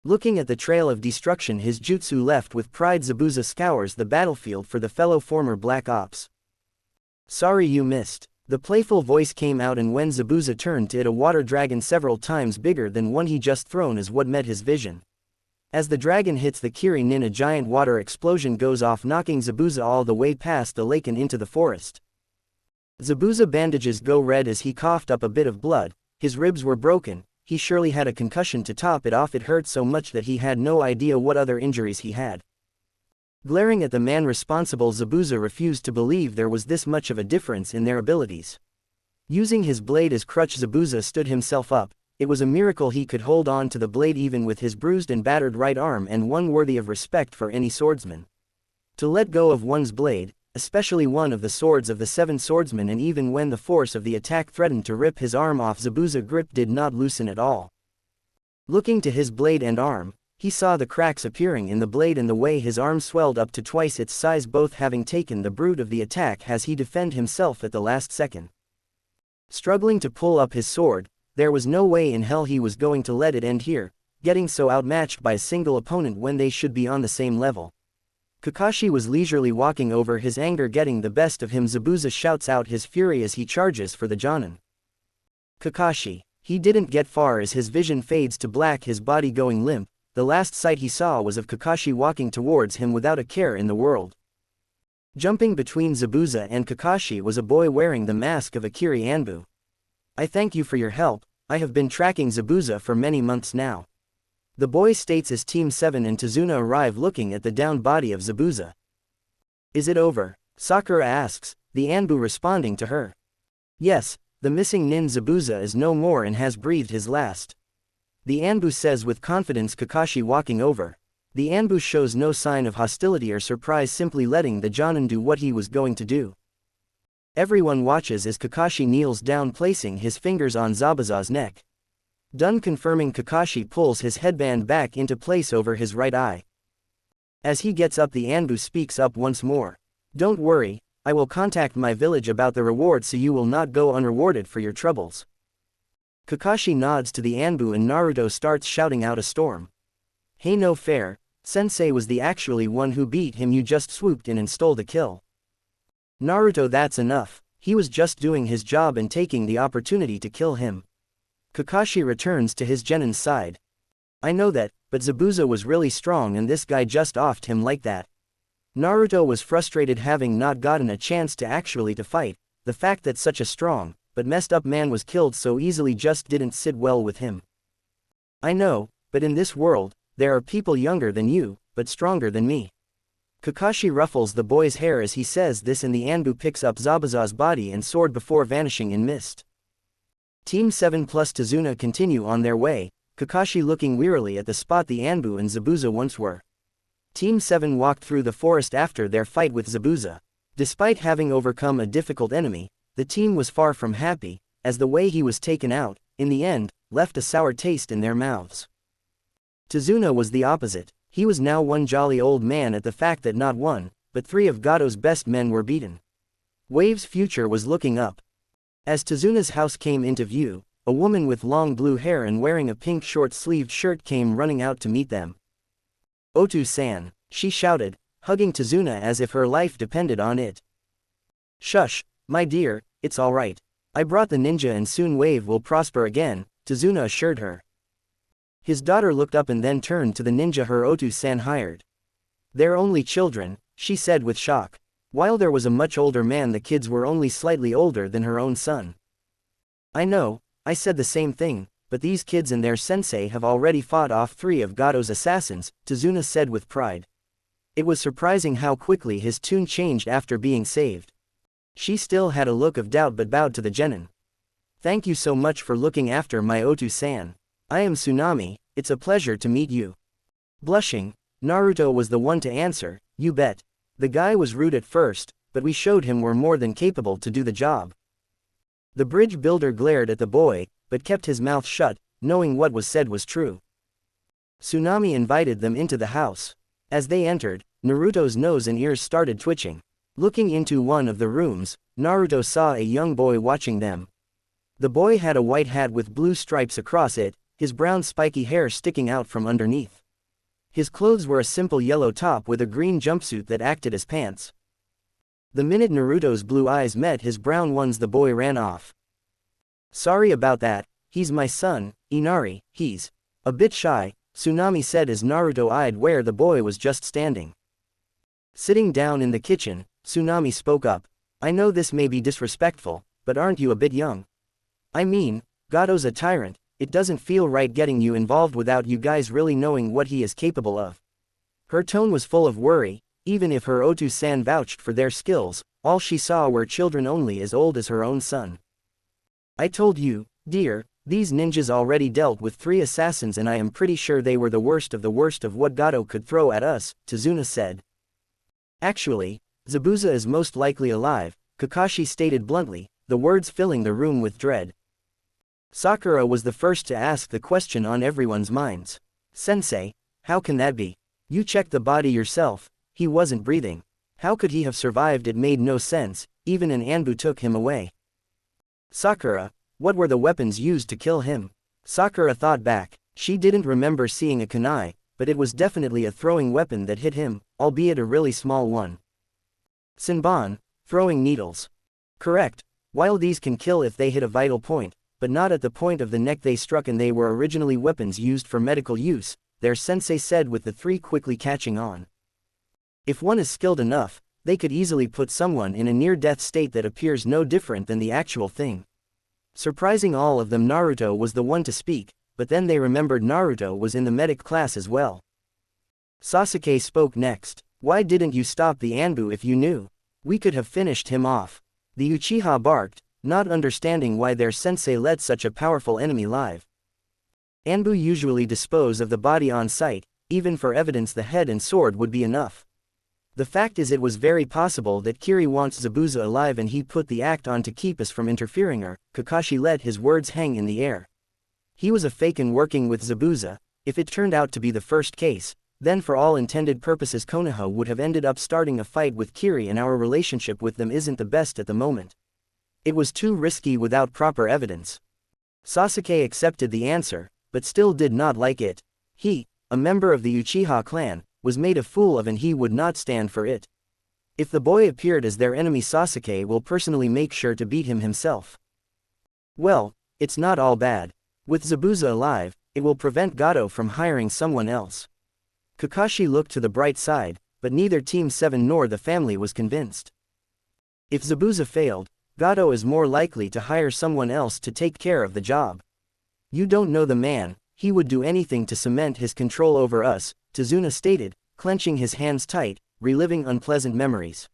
Speaker 2: Looking at the trail of destruction his jutsu left with pride, Zabuza scours the battlefield for the fellow former Black Ops. "Sorry you missed." The playful voice came out, and when Zabuza turned to it, a water dragon several times bigger than one he just thrown is what met his vision. As the dragon hits the Kiri-nin, a giant water explosion goes off, knocking Zabuza all the way past the lake and into the forest. Zabuza bandages go red as he coughed up a bit of blood, his ribs were broken, he surely had a concussion to top it off. It hurt so much that he had no idea what other injuries he had. Glaring at the man responsible, Zabuza refused to believe there was this much of a difference in their abilities. Using his blade as crutch, Zabuza stood himself up. It was a miracle he could hold on to the blade even with his bruised and battered right arm, and one worthy of respect for any swordsman. To let go of one's blade, especially one of the swords of the 7 swordsmen, and even when the force of the attack threatened to rip his arm off, Zabuza's grip did not loosen at all. Looking to his blade and arm, he saw the cracks appearing in the blade and the way his arm swelled up to twice its size, both having taken the brunt of the attack as he defended himself at the last second. Struggling to pull up his sword, there was no way in hell he was going to let it end here, getting so outmatched by a single opponent when they should be on the same level. Kakashi was leisurely walking over, his anger getting the best of him. Zabuza shouts out his fury as he charges for the Jonin. Kakashi. He didn't get far as his vision fades to black, his body going limp. The last sight he saw was of Kakashi walking towards him without a care in the world. Jumping between Zabuza and Kakashi was a boy wearing the mask of Akiri Anbu. "I thank you for your help, I have been tracking Zabuza for many months now." The boy states as Team 7 and Tazuna arrive looking at the down body of Zabuza. "Is it over?" Sakura asks, the Anbu responding to her. "Yes, the missing nin Zabuza is no more and has breathed his last," the Anbu says with confidence. Kakashi walking over. The Anbu shows no sign of hostility or surprise, simply letting the Jonin do what he was going to do. Everyone watches as Kakashi kneels down, placing his fingers on Zabuza's neck. Done confirming, Kakashi pulls his headband back into place over his right eye. As he gets up, the Anbu speaks up once more. "Don't worry, I will contact my village about the reward so you will not go unrewarded for your troubles." Kakashi nods to the Anbu and Naruto starts shouting out a storm. "Hey, no fair, Sensei was the actually one who beat him, you just swooped in and stole the kill." Naruto, that's enough, he was just doing his job and taking the opportunity to kill him. Kakashi returns to his genin's side. "I know that, but Zabuza was really strong and this guy just offed him like that." Naruto was frustrated having not gotten a chance to actually to fight. The fact that such a strong, but messed up man was killed so easily just didn't sit well with him. "I know, but in this world, there are people younger than you, but stronger than me." Kakashi ruffles the boy's hair as he says this, and the Anbu picks up Zabuza's body and sword before vanishing in mist. Team 7 plus Tazuna continue on their way, Kakashi looking wearily at the spot the Anbu and Zabuza once were. Team 7 walked through the forest after their fight with Zabuza. Despite having overcome a difficult enemy, the team was far from happy, as the way he was taken out, in the end, left a sour taste in their mouths. Tazuna was the opposite. He was now one jolly old man at the fact that not one, but three of Gato's best men were beaten. Wave's future was looking up. As Tazuna's house came into view, a woman with long blue hair and wearing a pink short-sleeved shirt came running out to meet them. "Otu-san," she shouted, hugging Tazuna as if her life depended on it. "Shush, my dear, it's all right. I brought the ninja and soon Wave will prosper again," Tazuna assured her. His daughter looked up and then turned to the ninja her Otu-san hired. "They're only children," she said with shock. While there was a much older man, the kids were only slightly older than her own son. "I know, I said the same thing, but these kids and their sensei have already fought off 3 of Gato's assassins," Tazuna said with pride. It was surprising how quickly his tune changed after being saved. She still had a look of doubt but bowed to the genin. "Thank you so much for looking after my Otu-san. I am Tsunami, it's a pleasure to meet you." Blushing, Naruto was the one to answer, "You bet. The guy was rude at first, but we showed him we're more than capable to do the job." The bridge builder glared at the boy, but kept his mouth shut, knowing what was said was true. Tsunami invited them into the house. As they entered, Naruto's nose and ears started twitching. Looking into one of the rooms, Naruto saw a young boy watching them. The boy had a white hat with blue stripes across it, his brown spiky hair sticking out from underneath. His clothes were a simple yellow top with a green jumpsuit that acted as pants. The minute Naruto's blue eyes met his brown ones, the boy ran off. "Sorry about that, he's my son, Inari, he's a bit shy," Tsunami said as Naruto eyed where the boy was just standing. Sitting down in the kitchen, Tsunami spoke up. "I know this may be disrespectful, but aren't you a bit young? I mean, Gato's a tyrant. It doesn't feel right getting you involved without you guys really knowing what he is capable of." Her tone was full of worry. Even if her Otu-san vouched for their skills, all she saw were children only as old as her own son. "I told you, dear, these ninjas already dealt with 3 assassins and I am pretty sure they were the worst of what Gato could throw at us," Tazuna said. "Actually, Zabuza is most likely alive," Kakashi stated bluntly, the words filling the room with dread. Sakura was the first to ask the question on everyone's minds. "Sensei, how can that be? You checked the body yourself, he wasn't breathing. How could he have survived? It made no sense, even an Anbu took him away." "Sakura, what were the weapons used to kill him?" Sakura thought back. She didn't remember seeing a kunai, but it was definitely a throwing weapon that hit him, albeit a really small one. "Senbon, throwing needles." "Correct. While these can kill if they hit a vital point, but not at the point of the neck they struck, and they were originally weapons used for medical use," their sensei said with the 3 quickly catching on. "If one is skilled enough, they could easily put someone in a near-death state that appears no different than the actual thing." Surprising all of them, Naruto was the one to speak, but then they remembered Naruto was in the medic class as well. Sasuke spoke next. "Why didn't you stop the Anbu if you knew? We could have finished him off." The Uchiha barked, not understanding why their sensei let such a powerful enemy live. Anbu usually dispose of the body on sight, even for evidence the head and sword would be enough. The fact is, it was very possible that Kiri wants Zabuza alive and he put the act on to keep us from interfering her. Kakashi let his words hang in the air. He was a faken working with Zabuza. If it turned out to be the first case, then for all intended purposes Konoha would have ended up starting a fight with Kiri, and our relationship with them isn't the best at the moment. It was too risky without proper evidence. Sasuke accepted the answer, but still did not like it. He, a member of the Uchiha clan, was made a fool of and he would not stand for it. If the boy appeared as their enemy, Sasuke will personally make sure to beat him himself. Well, it's not all bad. With Zabuza alive, it will prevent Gato from hiring someone else. Kakashi looked to the bright side, but neither Team 7 nor the family was convinced. If Zabuza failed, Gato is more likely to hire someone else to take care of the job. "You don't know the man, he would do anything to cement his control over us," Tazuna stated, clenching his hands tight, reliving unpleasant memories.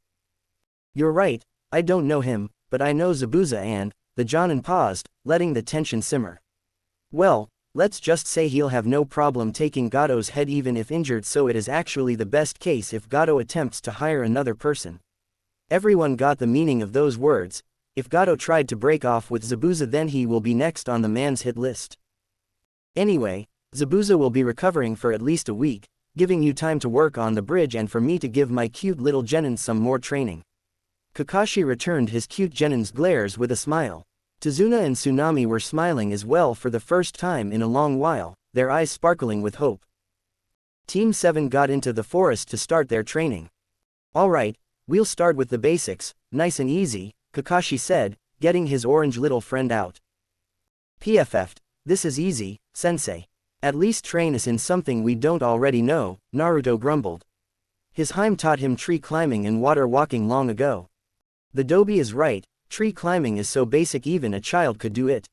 Speaker 2: "You're right, I don't know him, but I know Zabuza and..." The Jonin paused, letting the tension simmer. "Well, let's just say he'll have no problem taking Gato's head even if injured, so it is actually the best case if Gato attempts to hire another person." Everyone got the meaning of those words. If Gato tried to break off with Zabuza, then he will be next on the man's hit list. Anyway, Zabuza will be recovering for at least a week, giving you time to work on the bridge and for me to give my cute little genin some more training. Kakashi returned his cute genin's glares with a smile. Tazuna and Tsunami were smiling as well for the first time in a long while, their eyes sparkling with hope. Team 7 got into the forest to start their training. Alright, we'll start with the basics, nice and easy, Kakashi said, getting his orange little friend out. PFF'd, this is easy, sensei. At least train us in something we don't already know, Naruto grumbled. His Heim taught him tree climbing and water walking long ago. The Dobi is right, tree climbing is so basic even a child could do it.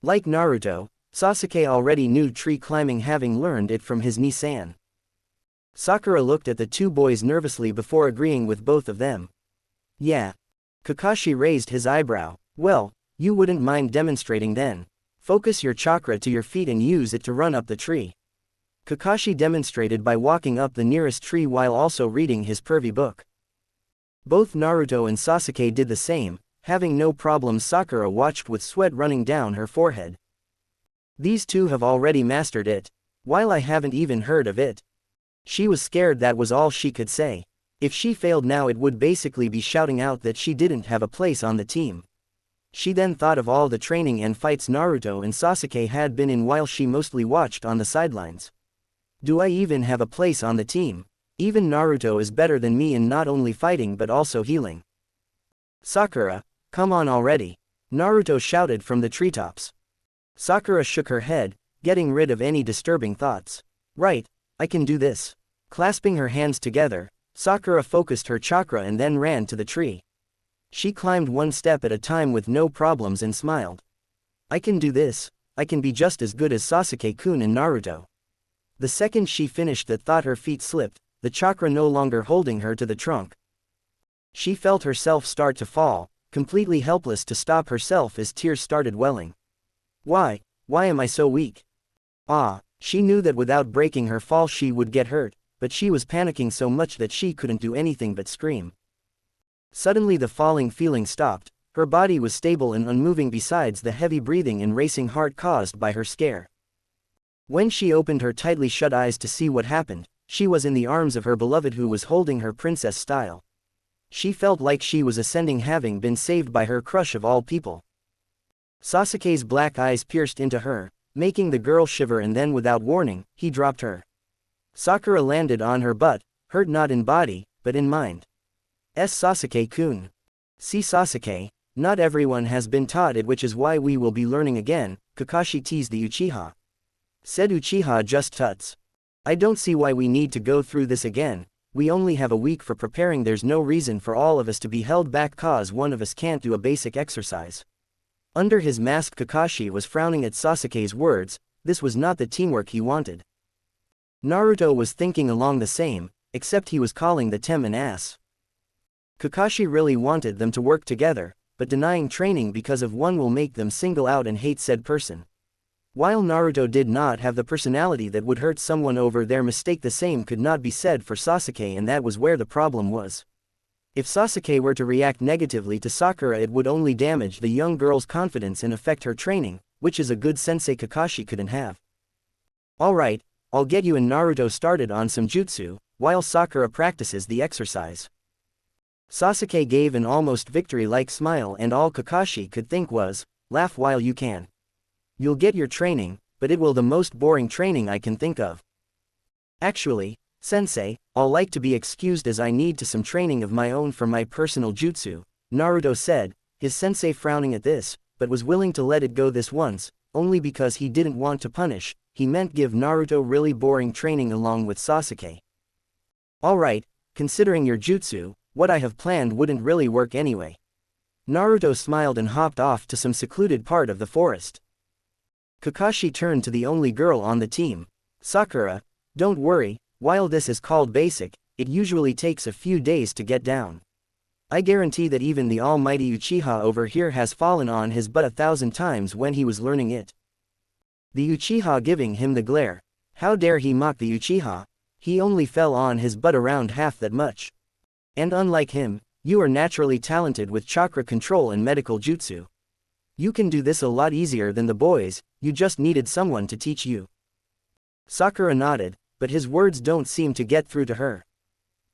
Speaker 2: Like Naruto, Sasuke already knew tree climbing having learned it from his Nisan. Sakura looked at the two boys nervously before agreeing with both of them. Yeah. Kakashi raised his eyebrow. Well, you wouldn't mind demonstrating then. Focus your chakra to your feet and use it to run up the tree. Kakashi demonstrated by walking up the nearest tree while also reading his pervy book. Both Naruto and Sasuke did the same, having no problem. Sakura watched with sweat running down her forehead. These two have already mastered it, while I haven't even heard of it. She was scared, that was all she could say. If she failed now it would basically be shouting out that she didn't have a place on the team. She then thought of all the training and fights Naruto and Sasuke had been in while she mostly watched on the sidelines. Do I even have a place on the team? Even Naruto is better than me in not only fighting but also healing. Sakura, come on already, Naruto shouted from the treetops. Sakura shook her head, getting rid of any disturbing thoughts. Right, I can do this. Clasping her hands together, Sakura focused her chakra and then ran to the tree. She climbed one step at a time with no problems and smiled. I can do this, I can be just as good as Sasuke-kun and Naruto. The second she finished that thought her feet slipped, the chakra no longer holding her to the trunk. She felt herself start to fall, completely helpless to stop herself as tears started welling. Why am I so weak? She knew that without breaking her fall she would get hurt, but she was panicking so much that she couldn't do anything but scream. Suddenly the falling feeling stopped, her body was stable and unmoving besides the heavy breathing and racing heart caused by her scare. When she opened her tightly shut eyes to see what happened, she was in the arms of her beloved who was holding her princess style. She felt like she was ascending, having been saved by her crush of all people. Sasuke's black eyes pierced into her, making the girl shiver, and then without warning, he dropped her. Sakura landed on her butt, hurt not in body, but in mind. Sasuke-kun. See Sasuke, not everyone has been taught it, which is why we will be learning again, Kakashi teased the Uchiha. Said Uchiha just tuts. I don't see why we need to go through this again, we only have a week for preparing, there's no reason for all of us to be held back cause one of us can't do a basic exercise. Under his mask Kakashi was frowning at Sasuke's words, this was not the teamwork he wanted. Naruto was thinking along the same, except he was calling the Tem an ass. Kakashi really wanted them to work together, but denying training because of one will make them single out and hate said person. While Naruto did not have the personality that would hurt someone over their mistake, the same could not be said for Sasuke, and that was where the problem was. If Sasuke were to react negatively to Sakura, it would only damage the young girl's confidence and affect her training, which is a good sensei Kakashi couldn't have. Alright, I'll get you and Naruto started on some jutsu, while Sakura practices the exercise. Sasuke gave an almost victory-like smile, and all Kakashi could think was, laugh while you can. You'll get your training, but it will the most boring training I can think of. Actually, sensei, I'll like to be excused as I need to some training of my own for my personal jutsu, Naruto said, his sensei frowning at this, but was willing to let it go this once, only because he didn't want to punish, he meant give Naruto really boring training along with Sasuke. Alright, considering your jutsu, what I have planned wouldn't really work anyway. Naruto smiled and hopped off to some secluded part of the forest. Kakashi turned to the only girl on the team. Sakura, don't worry, while this is called basic, it usually takes a few days to get down. I guarantee that even the almighty Uchiha over here has fallen on his butt 1,000 times when he was learning it. The Uchiha giving him the glare. How dare he mock the Uchiha? He only fell on his butt around half that much. And unlike him, you are naturally talented with chakra control and medical jutsu. You can do this a lot easier than the boys, you just needed someone to teach you. Sakura nodded, but his words don't seem to get through to her.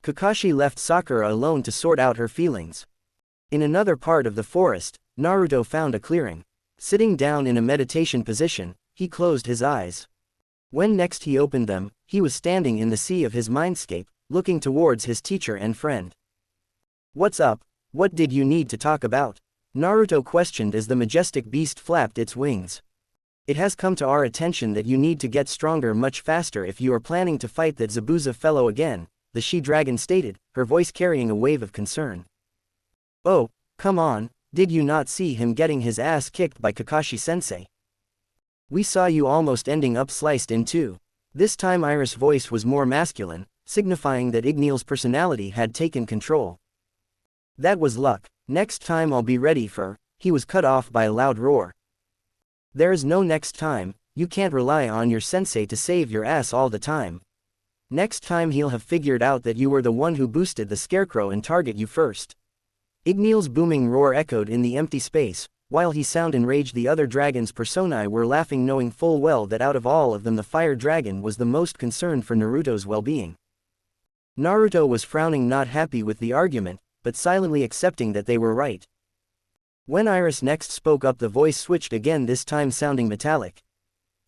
Speaker 2: Kakashi left Sakura alone to sort out her feelings. In another part of the forest, Naruto found a clearing. Sitting down in a meditation position, he closed his eyes. When next he opened them, he was standing in the sea of his mindscape, looking towards his teacher and friend. "What's up? What did you need to talk about?" Naruto questioned as the majestic beast flapped its wings. "It has come to our attention that you need to get stronger much faster if you are planning to fight that Zabuza fellow again," the she-dragon stated, her voice carrying a wave of concern. "Oh, come on, did you not see him getting his ass kicked by Kakashi-sensei? We saw you almost ending up sliced in two." This time Iris' voice was more masculine, signifying that Ignil's personality had taken control. "That was luck. Next time I'll be ready for—" He was cut off by a loud roar. "There is no next time, you can't rely on your sensei to save your ass all the time. Next time he'll have figured out that you were the one who boosted the scarecrow and target you first." Ignil's booming roar echoed in the empty space. While he sounded enraged, the other dragon's personae were laughing, knowing full well that out of all of them the fire dragon was the most concerned for Naruto's well-being. Naruto was frowning, not happy with the argument, but silently accepting that they were right. When Iris next spoke up, the voice switched again, this time sounding metallic.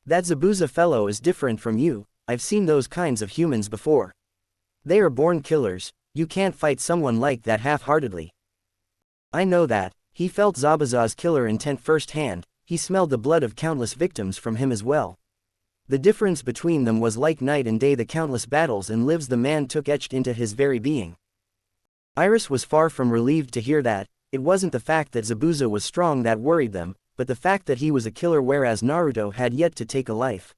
Speaker 2: "That Zabuza fellow is different from you. I've seen those kinds of humans before. They are born killers. You can't fight someone like that half-heartedly." "I know that." He felt Zabuza's killer intent firsthand. He smelled the blood of countless victims from him as well. The difference between them was like night and day, the countless battles and lives the man took etched into his very being. Iris was far from relieved to hear that. It wasn't the fact that Zabuza was strong that worried them, but the fact that he was a killer, whereas Naruto had yet to take a life.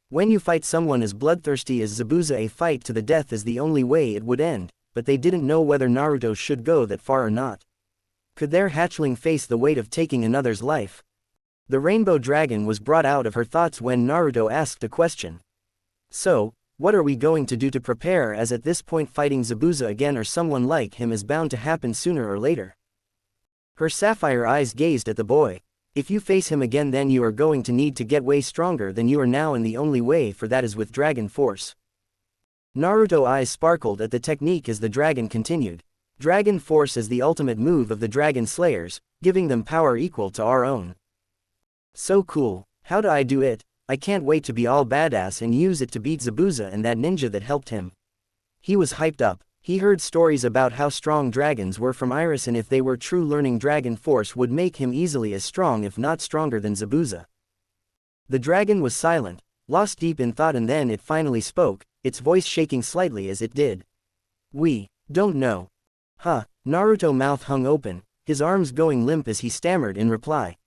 Speaker 2: When you fight someone as bloodthirsty as Zabuza, a fight to the death is the only way it would end, but they didn't know whether Naruto should go that far or not. Could their hatchling face the weight of taking another's life? The rainbow dragon was brought out of her thoughts when Naruto asked a question. "So, what are we going to do to prepare, as at this point fighting Zabuza again or someone like him is bound to happen sooner or later?" Her sapphire eyes gazed at the boy. "If you face him again, then you are going to need to get way stronger than you are now, and the only way for that is with dragon force." Naruto's eyes sparkled at the technique as the dragon continued. "Dragon force is the ultimate move of the dragon slayers, giving them power equal to our own." "So cool. How do I do it? I can't wait to be all badass and use it to beat Zabuza and that ninja that helped him." He was hyped up. He heard stories about how strong dragons were from Iris, and if they were true, learning dragon force would make him easily as strong, if not stronger, than Zabuza. The dragon was silent, lost deep in thought, and then it finally spoke, its voice shaking slightly as it did. "We don't know." "Huh?" Naruto's mouth hung open, his arms going limp as he stammered in reply.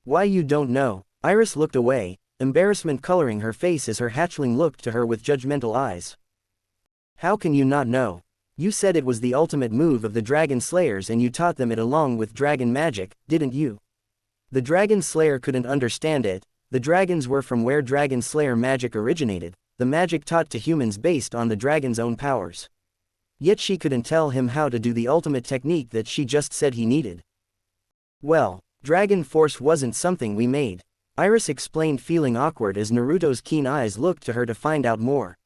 Speaker 2: "Why you don't know?" Iris looked away, embarrassment coloring her face as her hatchling looked to her with judgmental eyes. "How can you not know? You said it was the ultimate move of the dragon slayers and you taught them it along with dragon magic, didn't you?" The dragon slayer couldn't understand it. The dragons were from where dragon slayer magic originated, the magic taught to humans based on the dragon's own powers. Yet she couldn't tell him how to do the ultimate technique that she just said he needed. "Well, dragon force wasn't something we made," Iris explained, feeling awkward as Naruto's keen eyes looked to her to find out more.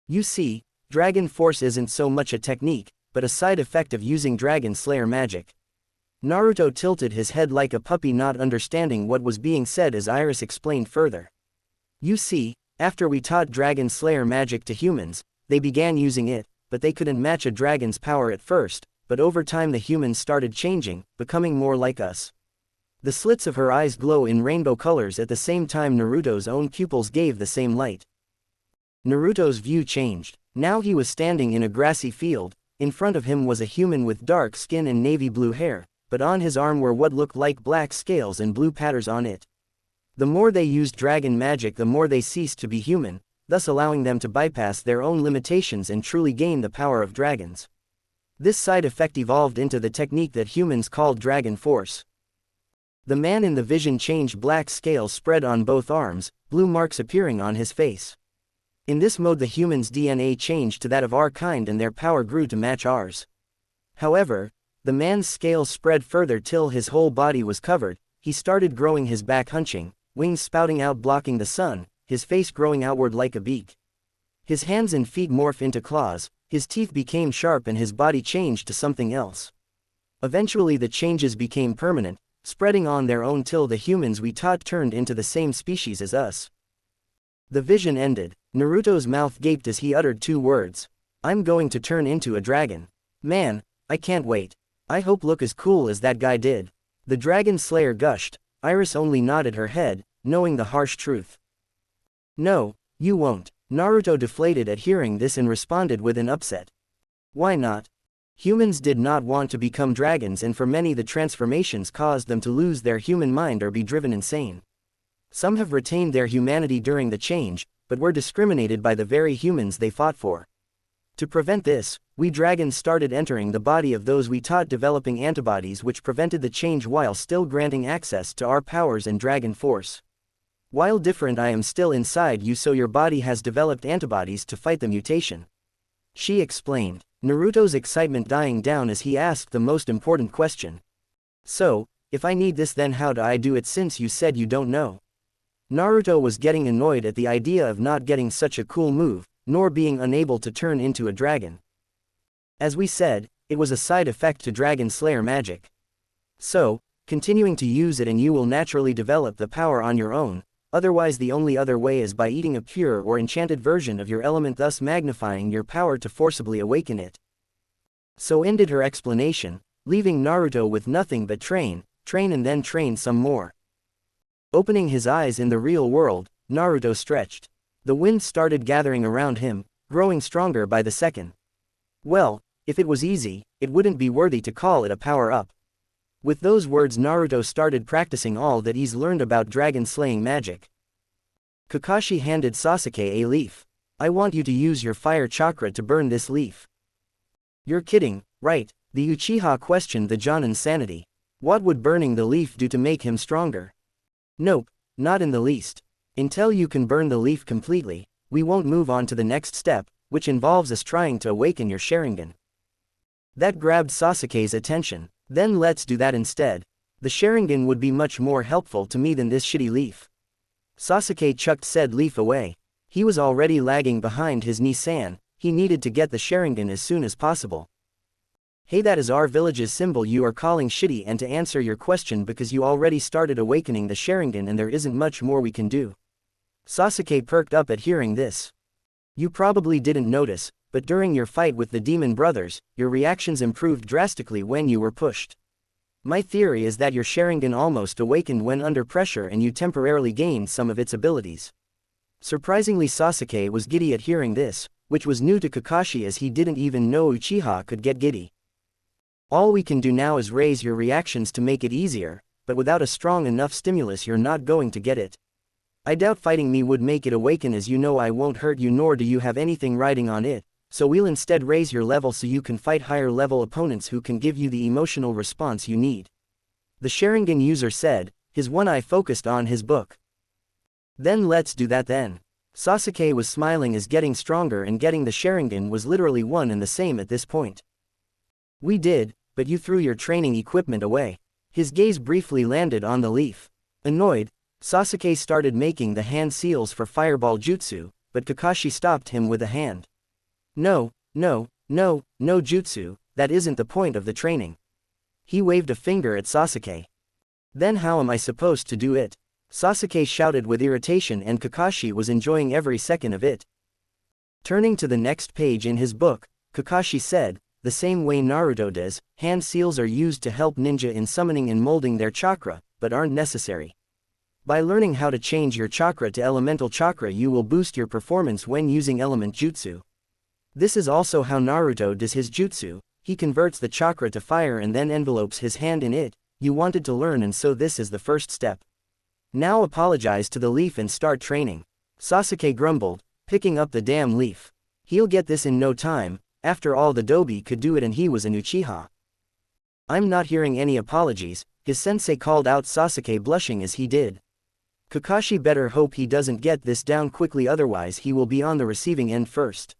Speaker 2: "You see, dragon force isn't so much a technique, but a side effect of using dragon slayer magic." Naruto tilted his head like a puppy, not understanding what was being said as Iris explained further. "You see, after we taught dragon slayer magic to humans, they began using it, but they couldn't match a dragon's power at first, but over time the humans started changing, becoming more like us." The slits of her eyes glow in rainbow colors at the same time Naruto's own pupils gave the same light. Naruto's view changed. Now he was standing in a grassy field. In front of him was a human with dark skin and navy blue hair, but on his arm were what looked like black scales and blue patterns on it. The more they used dragon magic, the more they ceased to be human, thus allowing them to bypass their own limitations and truly gain the power of dragons. This side effect evolved into the technique that humans called dragon force. The man in the vision changed, black scales spread on both arms, blue marks appearing on his face. In this mode the human's DNA changed to that of our kind and their power grew to match ours. However, the man's scales spread further till his whole body was covered. He started growing, his back hunching, wings spouting out blocking the sun, his face growing outward like a beak. His hands and feet morph into claws, his teeth became sharp and his body changed to something else. Eventually the changes became permanent, spreading on their own till the humans we taught turned into the same species as us. The vision ended. Naruto's mouth gaped as he uttered 2 words. I'm going to turn into a dragon. Man, I can't wait. I hope look as cool as that guy did. The dragon slayer gushed. Iris only nodded her head, knowing the harsh truth. No, you won't. Naruto deflated at hearing this and responded with an upset. Why not? Humans did not want to become dragons, and for many the transformations caused them to lose their human mind or be driven insane. Some have retained their humanity during the change, but were discriminated by the very humans they fought for. To prevent this, we dragons started entering the body of those we taught, developing antibodies which prevented the change while still granting access to our powers and dragon force. While different, I am still inside you, so your body has developed antibodies to fight the mutation. She explained, Naruto's excitement dying down as he asked the most important question. So, if I need this, then how do I do it, since you said you don't know? Naruto was getting annoyed at the idea of not getting such a cool move, nor being unable to turn into a dragon. As we said, it was a side effect to Dragon Slayer magic. So, continuing to use it and you will naturally develop the power on your own, otherwise the only other way is by eating a pure or enchanted version of your element, thus magnifying your power to forcibly awaken it. So ended her explanation, leaving Naruto with nothing but train and then train some more. Opening his eyes in the real world, Naruto stretched. The wind started gathering around him, growing stronger by the second. Well, if it was easy, it wouldn't be worthy to call it a power-up. With those words, Naruto started practicing all that he's learned about dragon-slaying magic. Kakashi handed Sasuke a leaf. I want you to use your fire chakra to burn this leaf. You're kidding, right? The Uchiha questioned the Jonin's sanity. What would burning the leaf do to make him stronger? Nope, not in the least. Until you can burn the leaf completely, we won't move on to the next step, which involves us trying to awaken your Sharingan. That grabbed Sasuke's attention. Then let's do that instead. The Sharingan would be much more helpful to me than this shitty leaf. Sasuke chucked said leaf away. He was already lagging behind his Nisan, he needed to get the Sharingan as soon as possible. Hey, that is our village's symbol you are calling shitty, and to answer your question, because you already started awakening the Sharingan and there isn't much more we can do. Sasuke perked up at hearing this. You probably didn't notice, but during your fight with the demon brothers, your reactions improved drastically when you were pushed. My theory is that your Sharingan almost awakened when under pressure and you temporarily gained some of its abilities. Surprisingly, Sasuke was giddy at hearing this, which was new to Kakashi as he didn't even know Uchiha could get giddy. All we can do now is raise your reactions to make it easier, but without a strong enough stimulus you're not going to get it. I doubt fighting me would make it awaken, as you know I won't hurt you nor do you have anything riding on it, so we'll instead raise your level so you can fight higher level opponents who can give you the emotional response you need. The Sharingan user said, his one eye focused on his book. Then let's do that then. Sasuke was smiling as getting stronger and getting the Sharingan was literally one and the same at this point. We did, but you threw your training equipment away. His gaze briefly landed on the leaf. Annoyed, Sasuke started making the hand seals for fireball jutsu, but Kakashi stopped him with a hand. No jutsu, that isn't the point of the training. He waved a finger at Sasuke. Then how am I supposed to do it? Sasuke shouted with irritation, and Kakashi was enjoying every second of it. Turning to the next page in his book, Kakashi said, the same way Naruto does, hand seals are used to help ninja in summoning and molding their chakra, but aren't necessary. By learning how to change your chakra to elemental chakra, you will boost your performance when using element jutsu. This is also how Naruto does his jutsu. He converts the chakra to fire and then envelopes his hand in it. You wanted to learn, and so this is the first step. Now apologize to the leaf and start training. Sasuke grumbled, picking up the damn leaf. He'll get this in no time. After all, the Dobi could do it and he was an Uchiha. I'm not hearing any apologies, his sensei called out, Sasuke blushing as he did. Kakashi better hope he doesn't get this down quickly, otherwise he will be on the receiving end first.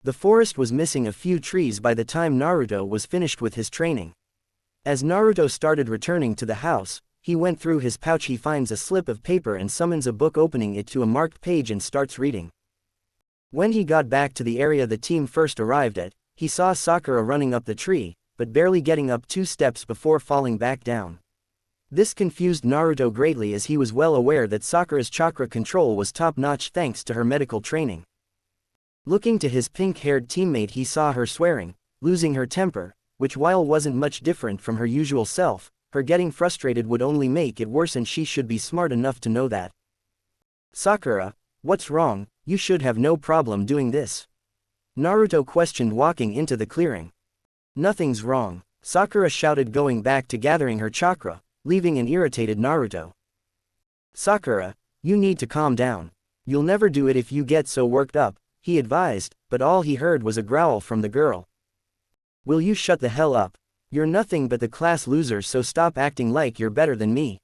Speaker 2: The forest was missing a few trees by the time Naruto was finished with his training. As Naruto started returning to the house, he went through his pouch. He finds a slip of paper and summons a book, opening it to a marked page and starts reading. When he got back to the area the team first arrived at, he saw Sakura running up the tree, but barely getting up 2 steps before falling back down. This confused Naruto greatly, as he was well aware that Sakura's chakra control was top-notch thanks to her medical training. Looking to his pink-haired teammate, he saw her swearing, losing her temper, which while wasn't much different from her usual self, her getting frustrated would only make it worse, and she should be smart enough to know that. "Sakura, what's wrong? You should have no problem doing this," Naruto questioned, walking into the clearing. "Nothing's wrong," Sakura shouted, going back to gathering her chakra, leaving an irritated Naruto. "Sakura, you need to calm down. You'll never do it if you get so worked up," he advised, but all he heard was a growl from the girl. "Will you shut the hell up? You're nothing but the class loser, so stop acting like you're better than me,"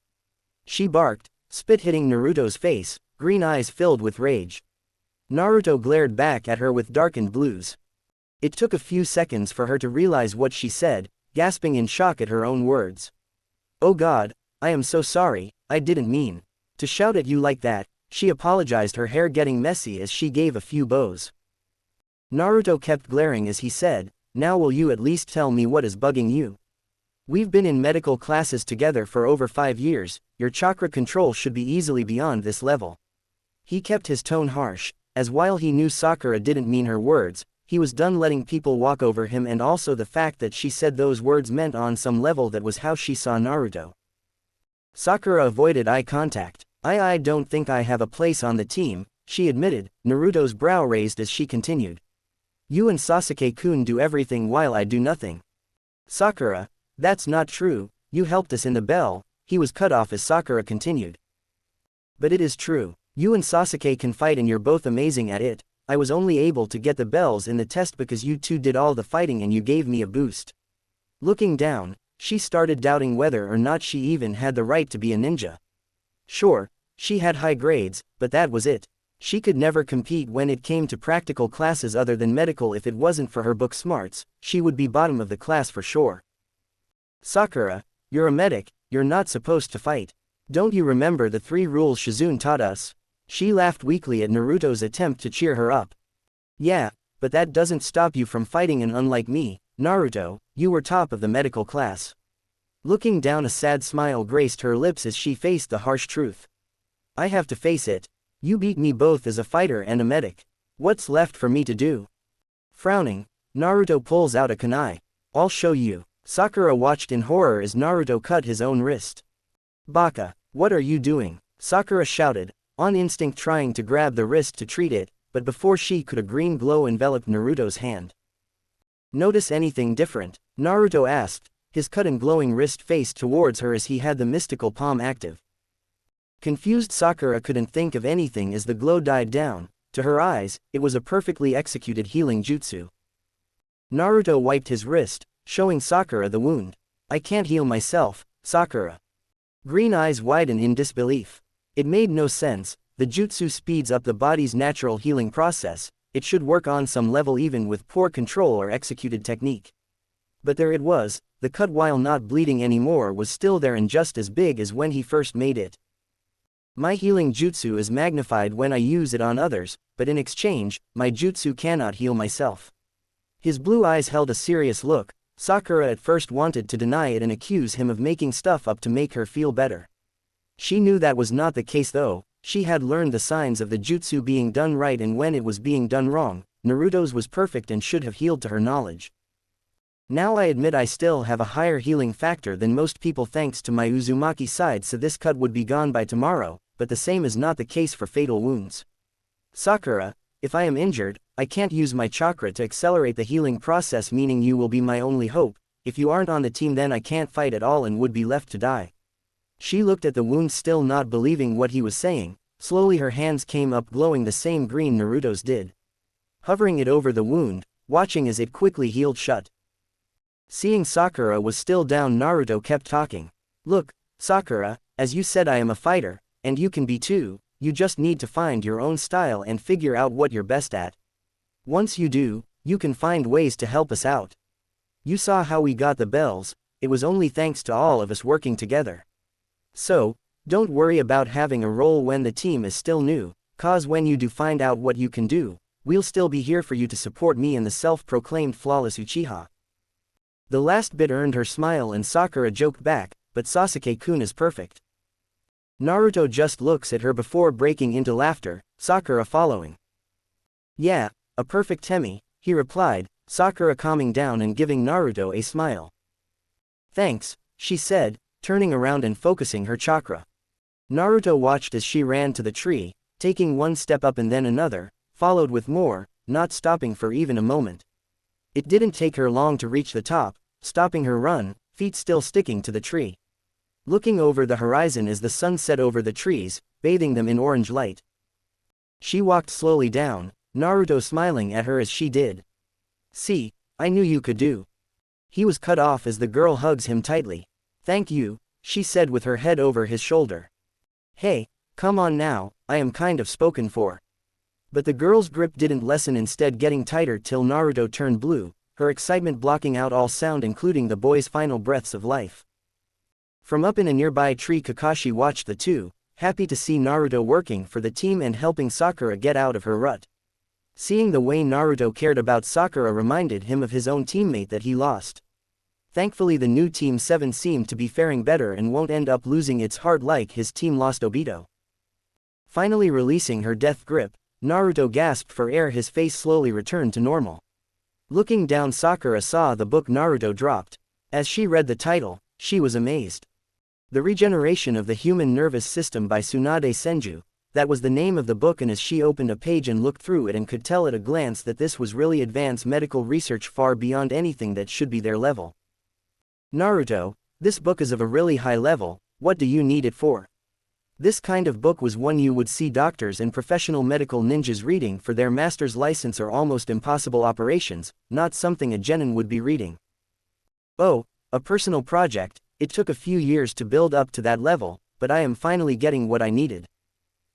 Speaker 2: she barked, spit hitting Naruto's face, green eyes filled with rage. Naruto glared back at her with darkened blues. It took a few seconds for her to realize what she said, gasping in shock at her own words. "Oh God, I am so sorry, I didn't mean to shout at you like that," she apologized, her hair getting messy as she gave a few bows. Naruto kept glaring as he said, "Now will you at least tell me what is bugging you? We've been in medical classes together for over 5 years, your chakra control should be easily beyond this level." He kept his tone harsh, as while he knew Sakura didn't mean her words, he was done letting people walk over him, and also the fact that she said those words meant on some level that was how she saw Naruto. Sakura avoided eye contact. I don't think I have a place on the team," she admitted, Naruto's brow raised as she continued. "You and Sasuke-kun do everything while I do nothing." "Sakura, that's not true, you helped us in the bell," he was cut off as Sakura continued. "But it is true, you and Sasuke can fight and you're both amazing at it. I was only able to get the bells in the test because you two did all the fighting and you gave me a boost." Looking down, she started doubting whether or not she even had the right to be a ninja. Sure, she had high grades, but that was it. She could never compete when it came to practical classes other than medical. If it wasn't for her book smarts, she would be bottom of the class for sure. "Sakura, you're a medic, you're not supposed to fight. Don't you remember the 3 rules Shizune taught us?" She laughed weakly at Naruto's attempt to cheer her up. "Yeah, but that doesn't stop you from fighting, and unlike me, Naruto, you were top of the medical class." Looking down, a sad smile graced her lips as she faced the harsh truth. "I have to face it. You beat me both as a fighter and a medic. What's left for me to do?" Frowning, Naruto pulls out a kunai. "I'll show you." Sakura watched in horror as Naruto cut his own wrist. "Baka, what are you doing?" Sakura shouted, on instinct trying to grab the wrist to treat it, but before she could, a green glow enveloped Naruto's hand. "Notice anything different?" Naruto asked, his cut and glowing wrist faced towards her as he had the mystical palm active. Confused Sakura couldn't think of anything as the glow died down. To her eyes, it was a perfectly executed healing jutsu. Naruto wiped his wrist, showing Sakura the wound. "I can't heal myself, Sakura." Green eyes widened in disbelief. It made no sense. The jutsu speeds up the body's natural healing process. It should work on some level even with poor control or executed technique. But there it was, the cut, while not bleeding anymore, was still there and just as big as when he first made it. "My healing jutsu is magnified when I use it on others, but in exchange, my jutsu cannot heal myself." His blue eyes held a serious look. Sakura at first wanted to deny it and accuse him of making stuff up to make her feel better. She knew that was not the case though. She had learned the signs of the jutsu being done right and when it was being done wrong. Naruto's was perfect and should have healed to her knowledge. "Now I admit I still have a higher healing factor than most people thanks to my Uzumaki side, so this cut would be gone by tomorrow, but the same is not the case for fatal wounds. Sakura, if I am injured, I can't use my chakra to accelerate the healing process, meaning you will be my only hope. If you aren't on the team, then I can't fight at all and would be left to die." She looked at the wound, still not believing what he was saying. Slowly her hands came up, glowing the same green Naruto's did. Hovering it over the wound, watching as it quickly healed shut. Seeing Sakura was still down, Naruto kept talking. "Look, Sakura, as you said, I am a fighter, and you can be too. You just need to find your own style and figure out what you're best at. Once you do, you can find ways to help us out. You saw how we got the bells, it was only thanks to all of us working together." So, don't worry about having a role when the team is still new, cause when you do find out what you can do, we'll still be here for you to support me and the self-proclaimed flawless Uchiha. The last bit earned her smile and Sakura joked back, but Sasuke-kun is perfect. Naruto just looks at her before breaking into laughter, Sakura following. Yeah, a perfect Temi, he replied, Sakura calming down and giving Naruto a smile. Thanks, she said, turning around and focusing her chakra. Naruto watched as she ran to the tree, taking one step up and then another, followed with more, not stopping for even a moment. It didn't take her long to reach the top, stopping her run, feet still sticking to the tree. Looking over the horizon as the sun set over the trees, bathing them in orange light. She walked slowly down, Naruto smiling at her as she did. See, I knew you could do. He was cut off as the girl hugs him tightly. Thank you, she said with her head over his shoulder. Hey, come on now, I am kind of spoken for. But the girl's grip didn't lessen, instead getting tighter till Naruto turned blue, her excitement blocking out all sound including the boy's final breaths of life. From up in a nearby tree Kakashi watched the two, happy to see Naruto working for the team and helping Sakura get out of her rut. Seeing the way Naruto cared about Sakura reminded him of his own teammate that he lost. Thankfully the new Team 7 seemed to be faring better and won't end up losing its heart like his team lost Obito. Finally releasing her death grip, Naruto gasped for air, his face slowly returned to normal. Looking down, Sakura saw the book Naruto dropped. As she read the title, she was amazed. The Regeneration of the Human Nervous System by Tsunade Senju, that was the name of the book, and as she opened a page and looked through it and could tell at a glance that this was really advanced medical research far beyond anything that should be their level. Naruto, this book is of a really high level, what do you need it for? This kind of book was one you would see doctors and professional medical ninjas reading for their master's license or almost impossible operations, not something a genin would be reading. Oh, a personal project, it took a few years to build up to that level, but I am finally getting what I needed.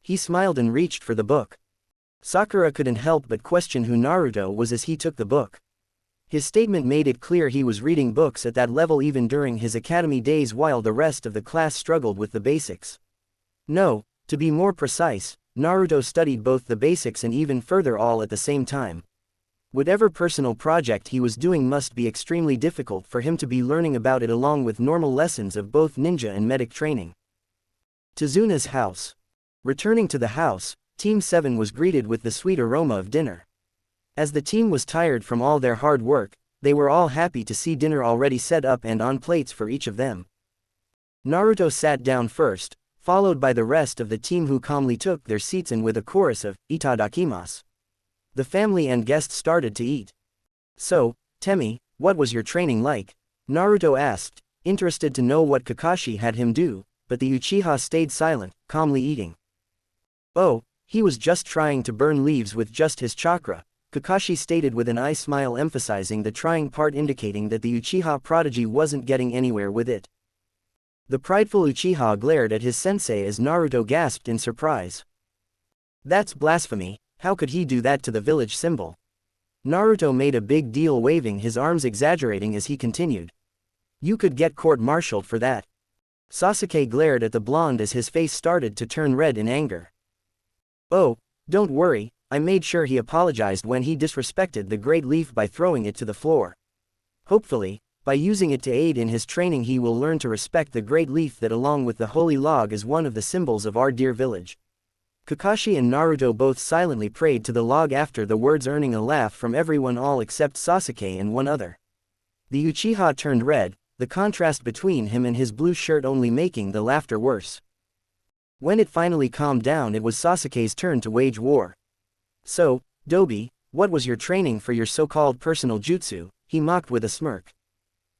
Speaker 2: He smiled and reached for the book. Sakura couldn't help but question who Naruto was as he took the book. His statement made it clear he was reading books at that level even during his academy days while the rest of the class struggled with the basics. No, to be more precise, Naruto studied both the basics and even further all at the same time. Whatever personal project he was doing must be extremely difficult for him to be learning about it along with normal lessons of both ninja and medic training. Tezuna's house. Returning to the house, Team 7 was greeted with the sweet aroma of dinner. As the team was tired from all their hard work, they were all happy to see dinner already set up and on plates for each of them. Naruto sat down first, followed by the rest of the team who calmly took their seats, and with a chorus of "Itadakimasu," the family and guests started to eat. So, Temi, what was your training like? Naruto asked, interested to know what Kakashi had him do, but the Uchiha stayed silent, calmly eating. Oh, he was just trying to burn leaves with just his chakra, Kakashi stated with an eye smile, emphasizing the trying part, indicating that the Uchiha prodigy wasn't getting anywhere with it. The prideful Uchiha glared at his sensei as Naruto gasped in surprise. That's blasphemy, how could he do that to the village symbol? Naruto made a big deal, waving his arms, exaggerating as he continued. You could get court-martialed for that. Sasuke glared at the blonde as his face started to turn red in anger. Oh, don't worry, I made sure he apologized when he disrespected the great leaf by throwing it to the floor. Hopefully, by using it to aid in his training, he will learn to respect the great leaf that along with the holy log is one of the symbols of our dear village. Kakashi and Naruto both silently prayed to the log after the words, earning a laugh from everyone all except Sasuke and one other. The Uchiha turned red, the contrast between him and his blue shirt only making the laughter worse. When it finally calmed down, it was Sasuke's turn to wage war. So, Dobi, what was your training for your so-called personal jutsu? He mocked with a smirk.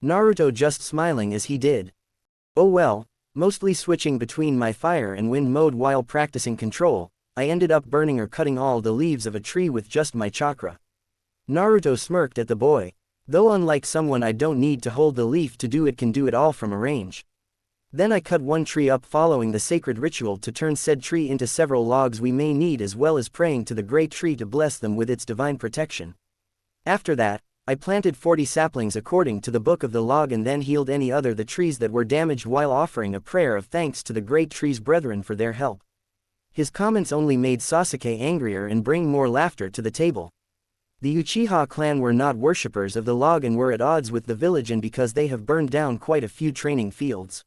Speaker 2: Naruto just smiling as he did. Oh well, mostly switching between my fire and wind mode while practicing control, I ended up burning or cutting all the leaves of a tree with just my chakra. Naruto smirked at the boy. Though unlike someone I don't need to hold the leaf to do it, can do it all from a range. Then I cut one tree up following the sacred ritual to turn said tree into several logs we may need, as well as praying to the great tree to bless them with its divine protection. After that, I planted 40 saplings according to the book of the log and then healed any other the trees that were damaged while offering a prayer of thanks to the great tree's brethren for their help. His comments only made Sasuke angrier and bring more laughter to the table. The Uchiha clan were not worshippers of the log and were at odds with the village, and because they have burned down quite a few training fields.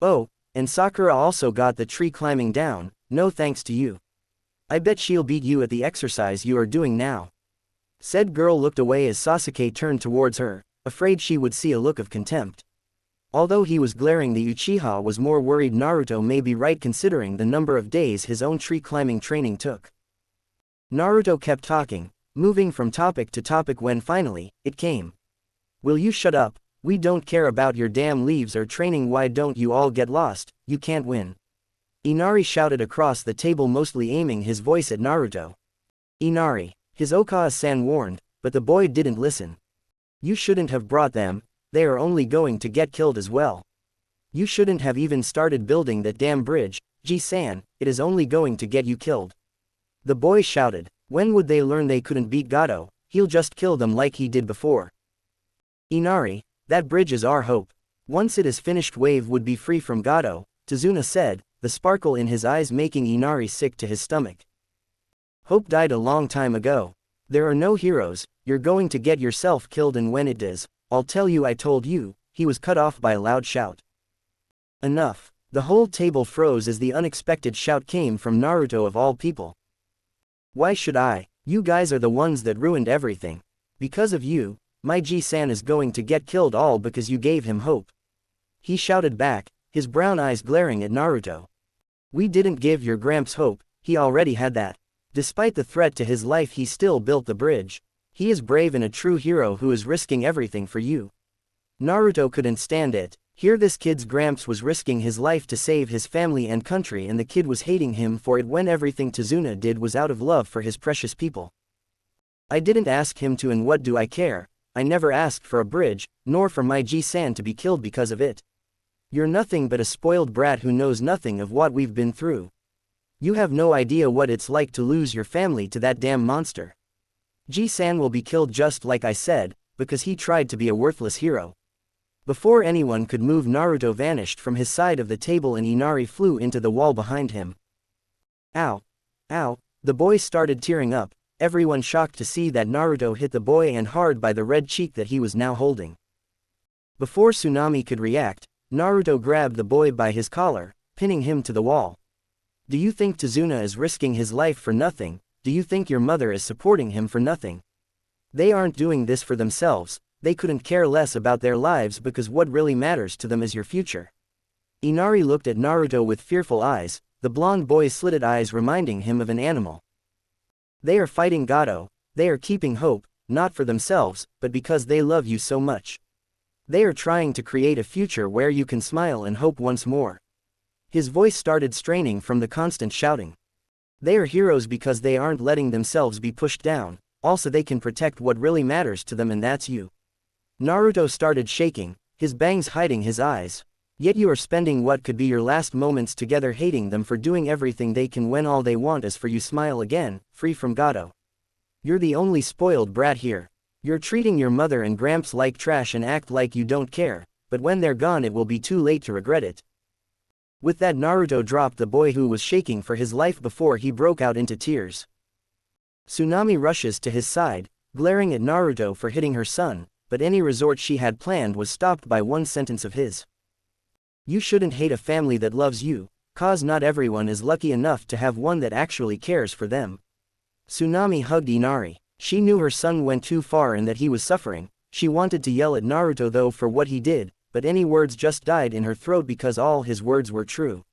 Speaker 2: Oh, and Sakura also got the tree climbing down, no thanks to you. I bet she'll beat you at the exercise you are doing now. Said girl looked away as Sasuke turned towards her, afraid she would see a look of contempt. Although he was glaring, the Uchiha was more worried Naruto may be right considering the number of days his own tree climbing training took. Naruto kept talking, moving from topic to topic when finally, it came. Will you shut up? We don't care about your damn leaves or training. Why don't you all get lost? You can't win. Inari shouted across the table, mostly aiming his voice at Naruto. Inari, his Okawa-san warned, but the boy didn't listen. You shouldn't have brought them, they are only going to get killed as well. You shouldn't have even started building that damn bridge, Ji-san, it is only going to get you killed. The boy shouted, when would they learn they couldn't beat Gato? He'll just kill them like he did before. Inari, that bridge is our hope. Once it is finished, Wave would be free from Gato, Tazuna said, the sparkle in his eyes making Inari sick to his stomach. Hope died a long time ago. There are no heroes, you're going to get yourself killed, and when it does, I'll tell you I told you. He was cut off by a loud shout. Enough. The whole table froze as the unexpected shout came from Naruto of all people. Why should I? You guys are the ones that ruined everything. Because of you, my Ji-san is going to get killed, all because you gave him hope. He shouted back, his brown eyes glaring at Naruto. We didn't give your Gramps hope, he already had that. Despite the threat to his life, he still built the bridge. He is brave and a true hero who is risking everything for you. Naruto couldn't stand it. Here this kid's Gramps was risking his life to save his family and country, and the kid was hating him for it when everything Tazuna did was out of love for his precious people. I didn't ask him to, and what do I care? I never asked for a bridge, nor for my Ji-san to be killed because of it. You're nothing but a spoiled brat who knows nothing of what we've been through. You have no idea what it's like to lose your family to that damn monster. Ji-san will be killed just like I said, because he tried to be a worthless hero. Before anyone could move, Naruto vanished from his side of the table and Inari flew into the wall behind him. Ow! Ow! The boy started tearing up, everyone shocked to see that Naruto hit the boy, and hard by the red cheek that he was now holding. Before Tsunami could react, Naruto grabbed the boy by his collar, pinning him to the wall. Do you think Tazuna is risking his life for nothing? Do you think your mother is supporting him for nothing? They aren't doing this for themselves, they couldn't care less about their lives, because what really matters to them is your future. Inari looked at Naruto with fearful eyes, the blonde boy's slitted eyes reminding him of an animal. They are fighting Gato, they are keeping hope, not for themselves, but because they love you so much. They are trying to create a future where you can smile and hope once more. His voice started straining from the constant shouting. They are heroes because they aren't letting themselves be pushed down, also they can protect what really matters to them, and that's you. Naruto started shaking, his bangs hiding his eyes. Yet you are spending what could be your last moments together hating them for doing everything they can when all they want is for you smile again, free from Gato. You're the only spoiled brat here. You're treating your mother and Gramps like trash and act like you don't care, but when they're gone it will be too late to regret it. With that, Naruto dropped the boy who was shaking for his life before he broke out into tears. Tsunami rushes to his side, glaring at Naruto for hitting her son, but any resort she had planned was stopped by one sentence of his. You shouldn't hate a family that loves you, cause not everyone is lucky enough to have one that actually cares for them. Tsunami hugged Inari. She knew her son went too far and that he was suffering. She wanted to yell at Naruto though for what he did, but any words just died in her throat because all his words were true.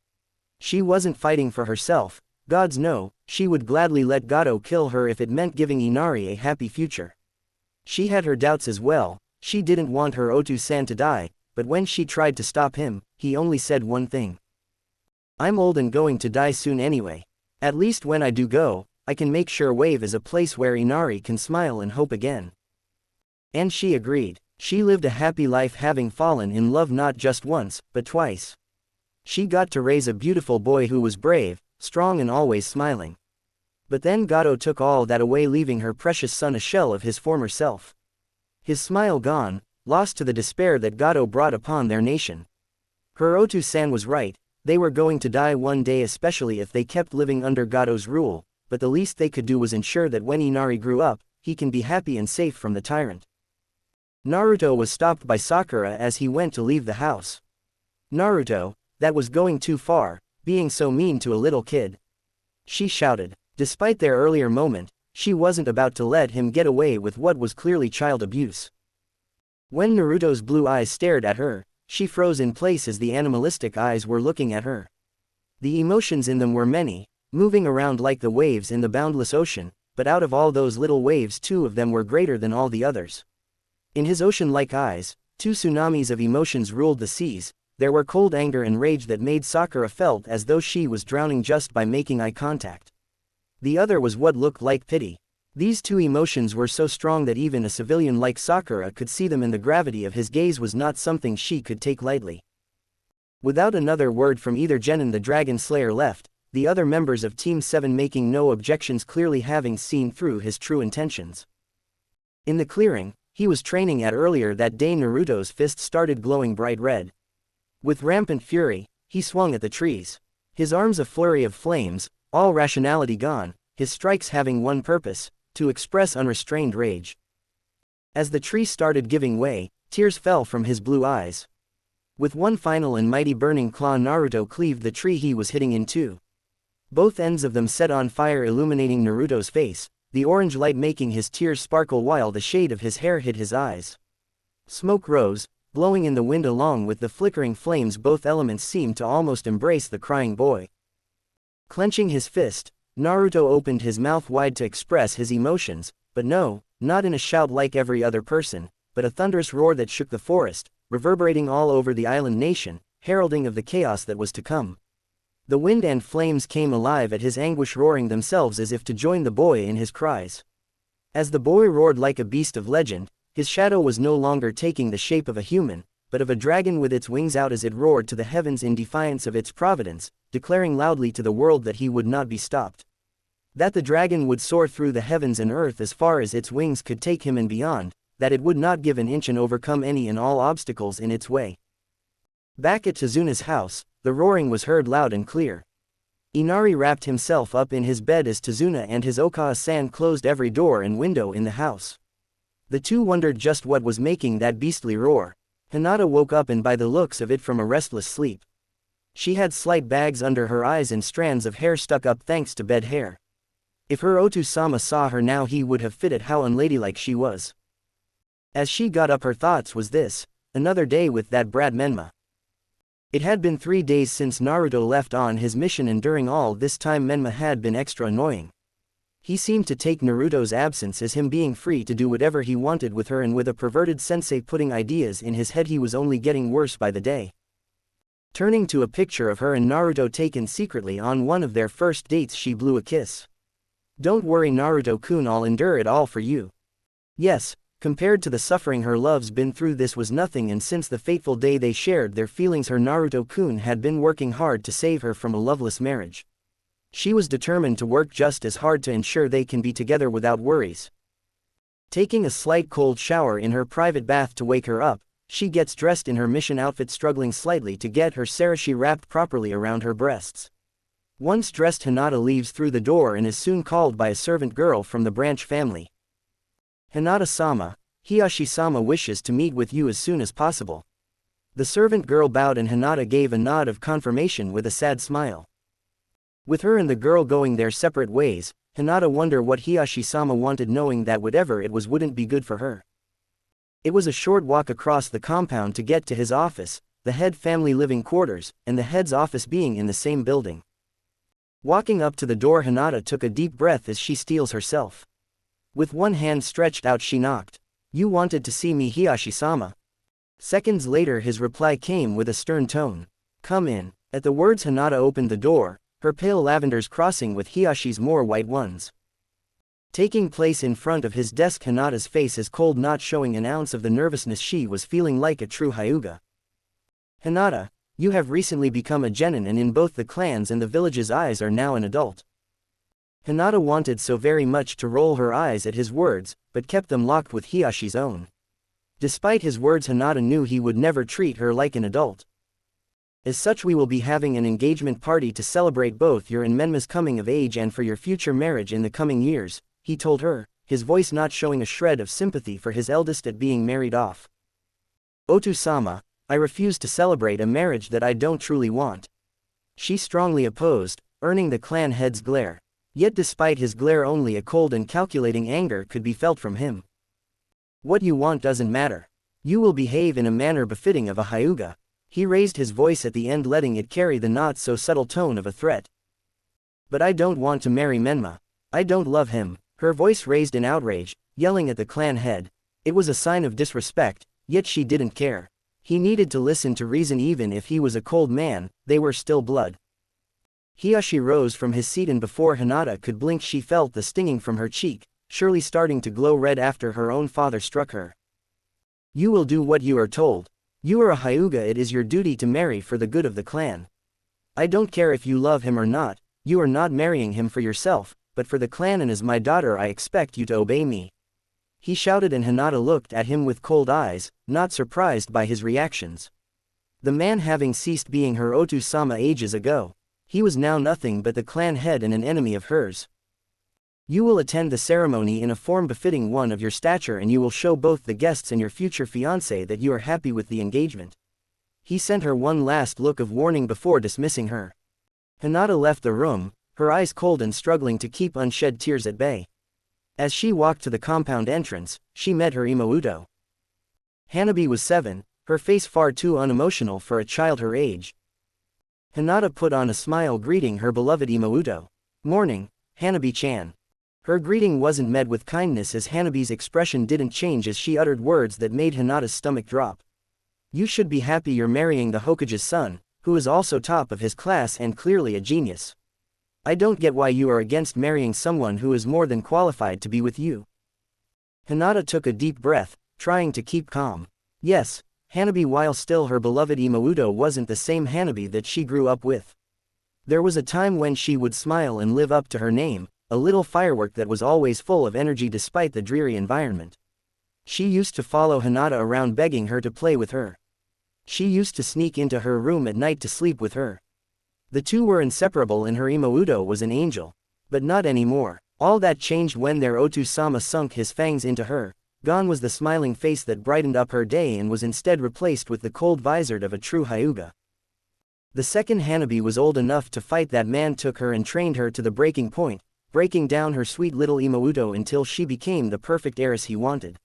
Speaker 2: She wasn't fighting for herself, gods no, she would gladly let Gato kill her if it meant giving Inari a happy future. She had her doubts as well, she didn't want her Otu-san to die, but when she tried to stop him, he only said one thing. I'm old and going to die soon anyway. At least when I do go, I can make sure Wave is a place where Inari can smile and hope again. And she agreed. She lived a happy life, having fallen in love not just once, but twice. She got to raise a beautiful boy who was brave, strong and always smiling. But then Gato took all that away, leaving her precious son a shell of his former self. his smile gone, lost to the despair that Gato brought upon their nation. Hiroto-san was right, they were going to die one day, especially if they kept living under Gato's rule, but the least they could do was ensure that when Inari grew up, he can be happy and safe from the tyrant. Naruto was stopped by Sakura as he went to leave the house. "Naruto, that was going too far, being so mean to a little kid," she shouted. Despite their earlier moment, she wasn't about to let him get away with what was clearly child abuse. When Naruto's blue eyes stared at her, she froze in place as the animalistic eyes were looking at her. The emotions in them were many, moving around like the waves in the boundless ocean, but out of all those little waves, two of them were greater than all the others. In his ocean-like eyes, two tsunamis of emotions ruled the seas. There were cold anger and rage that made Sakura felt as though she was drowning just by making eye contact. The other was what looked like pity. These two emotions were so strong that even a civilian like Sakura could see them, and the gravity of his gaze was not something she could take lightly. Without another word from either, Genin the Dragon Slayer left, the other members of Team 7 making no objections, clearly having seen through his true intentions. In the clearing he was training at earlier that day, Naruto's fist started glowing bright red. With rampant fury, he swung at the trees. His arms a flurry of flames, all rationality gone, his strikes having one purpose: to express unrestrained rage. As the tree started giving way, tears fell from his blue eyes. With one final and mighty burning claw, Naruto cleaved the tree he was hitting in two. Both ends of them set on fire, illuminating Naruto's face, the orange light making his tears sparkle while the shade of his hair hid his eyes. Smoke rose, blowing in the wind along with the flickering flames. Both elements seemed to almost embrace the crying boy. Clenching his fist, Naruto opened his mouth wide to express his emotions, but no, not in a shout like every other person, but a thunderous roar that shook the forest, reverberating all over the island nation, heralding of the chaos that was to come. The wind and flames came alive at his anguish, roaring themselves as if to join the boy in his cries. As the boy roared like a beast of legend, his shadow was no longer taking the shape of a human, but of a dragon with its wings out as it roared to the heavens in defiance of its providence, declaring loudly to the world that he would not be stopped. That the dragon would soar through the heavens and earth as far as its wings could take him and beyond, that it would not give an inch and overcome any and all obstacles in its way. Back at Tazuna's house, the roaring was heard loud and clear. Inari wrapped himself up in his bed as Tazuna and his Okawa-san closed every door and window in the house. The two wondered just what was making that beastly roar. Hinata woke up, and by the looks of it from a restless sleep. She had slight bags under her eyes and strands of hair stuck up thanks to bed hair. If her Otu-sama saw her now, he would have fitted how unladylike she was. As she got up, her thoughts was this: another day with that brat Menma. It had been 3 days since Naruto left on his mission, and during all this time Menma had been extra annoying. He seemed to take Naruto's absence as him being free to do whatever he wanted with her, and with a perverted sensei putting ideas in his head, he was only getting worse by the day. Turning to a picture of her and Naruto taken secretly on one of their first dates, she blew a kiss. "Don't worry, Naruto-kun, I'll endure it all for you." Yes, compared to the suffering her love's been through, this was nothing, and since the fateful day they shared their feelings, her Naruto-kun had been working hard to save her from a loveless marriage. She was determined to work just as hard to ensure they can be together without worries. Taking a slight cold shower in her private bath to wake her up, she gets dressed in her mission outfit, struggling slightly to get her sarashi wrapped properly around her breasts. Once dressed, Hinata leaves through the door and is soon called by a servant girl from the branch family. "Hinata-sama, Hiyashi-sama wishes to meet with you as soon as possible." The servant girl bowed, and Hinata gave a nod of confirmation with a sad smile. With her and the girl going their separate ways, Hinata wondered what Hiyashi-sama wanted, knowing that whatever it was wouldn't be good for her. It was a short walk across the compound to get to his office, the head family living quarters, and the head's office being in the same building. Walking up to the door, Hinata took a deep breath as she steels herself. With one hand stretched out, she knocked. "You wanted to see me, Hiyashi-sama?" Seconds later his reply came with a stern tone. "Come in." At the words, Hinata opened the door, her pale lavenders crossing with Hiyashi's more white ones. Taking place in front of his desk, Hinata's face is cold, not showing an ounce of the nervousness she was feeling like a true Hyuga. "Hinata, you have recently become a genin, and in both the clans and the village's eyes are now an adult." Hinata wanted so very much to roll her eyes at his words, but kept them locked with Hiyashi's own. Despite his words, Hinata knew he would never treat her like an adult. As such, we will be having an engagement party to celebrate both your and Menma's coming of age and for your future marriage in the coming years, he told her, his voice not showing a shred of sympathy for his eldest at being married off. Otu-sama, I refuse to celebrate a marriage that I don't truly want. She strongly opposed, earning the clan head's glare. Yet despite his glare, only a cold and calculating anger could be felt from him. What you want doesn't matter. You will behave in a manner befitting of a Hyuga. He raised his voice at the end, letting it carry the not-so-subtle tone of a threat. But I don't want to marry Menma. I don't love him, her voice raised in outrage, yelling at the clan head. It was a sign of disrespect, yet she didn't care. He needed to listen to reason. Even if he was a cold man, they were still blood. Hiyashi rose from his seat, and before Hinata could blink she felt the stinging from her cheek, surely starting to glow red after her own father struck her. You will do what you are told. You are a Hyuga, it is your duty to marry for the good of the clan. I don't care if you love him or not, you are not marrying him for yourself, but for the clan, and as my daughter I expect you to obey me. He shouted, and Hinata looked at him with cold eyes, not surprised by his reactions. The man having ceased being her Otu-sama ages ago, he was now nothing but the clan head and an enemy of hers. You will attend the ceremony in a form befitting one of your stature, and you will show both the guests and your future fiancé that you are happy with the engagement. He sent her one last look of warning before dismissing her. Hinata left the room, her eyes cold and struggling to keep unshed tears at bay. As she walked to the compound entrance, she met her Imouto. Hanabi was 7, her face far too unemotional for a child her age. Hinata put on a smile, greeting her beloved Imouto. Morning, Hanabi-chan. Her greeting wasn't met with kindness, as Hanabi's expression didn't change as she uttered words that made Hinata's stomach drop. You should be happy you're marrying the Hokage's son, who is also top of his class and clearly a genius. I don't get why you are against marrying someone who is more than qualified to be with you. Hinata took a deep breath, trying to keep calm. Yes, Hanabi, while still her beloved Imouto, wasn't the same Hanabi that she grew up with. There was a time when she would smile and live up to her name, a little firework that was always full of energy despite the dreary environment. She used to follow Hinata around, begging her to play with her. She used to sneak into her room at night to sleep with her. The two were inseparable, and her Imouto was an angel. But not anymore. All that changed when their Otu-sama sunk his fangs into her. Gone was the smiling face that brightened up her day, and was instead replaced with the cold visor of a true Hyuga. The second Hanabi was old enough to fight. That man took her and trained her to the breaking point, breaking down her sweet little Imouto until she became the perfect heiress he wanted.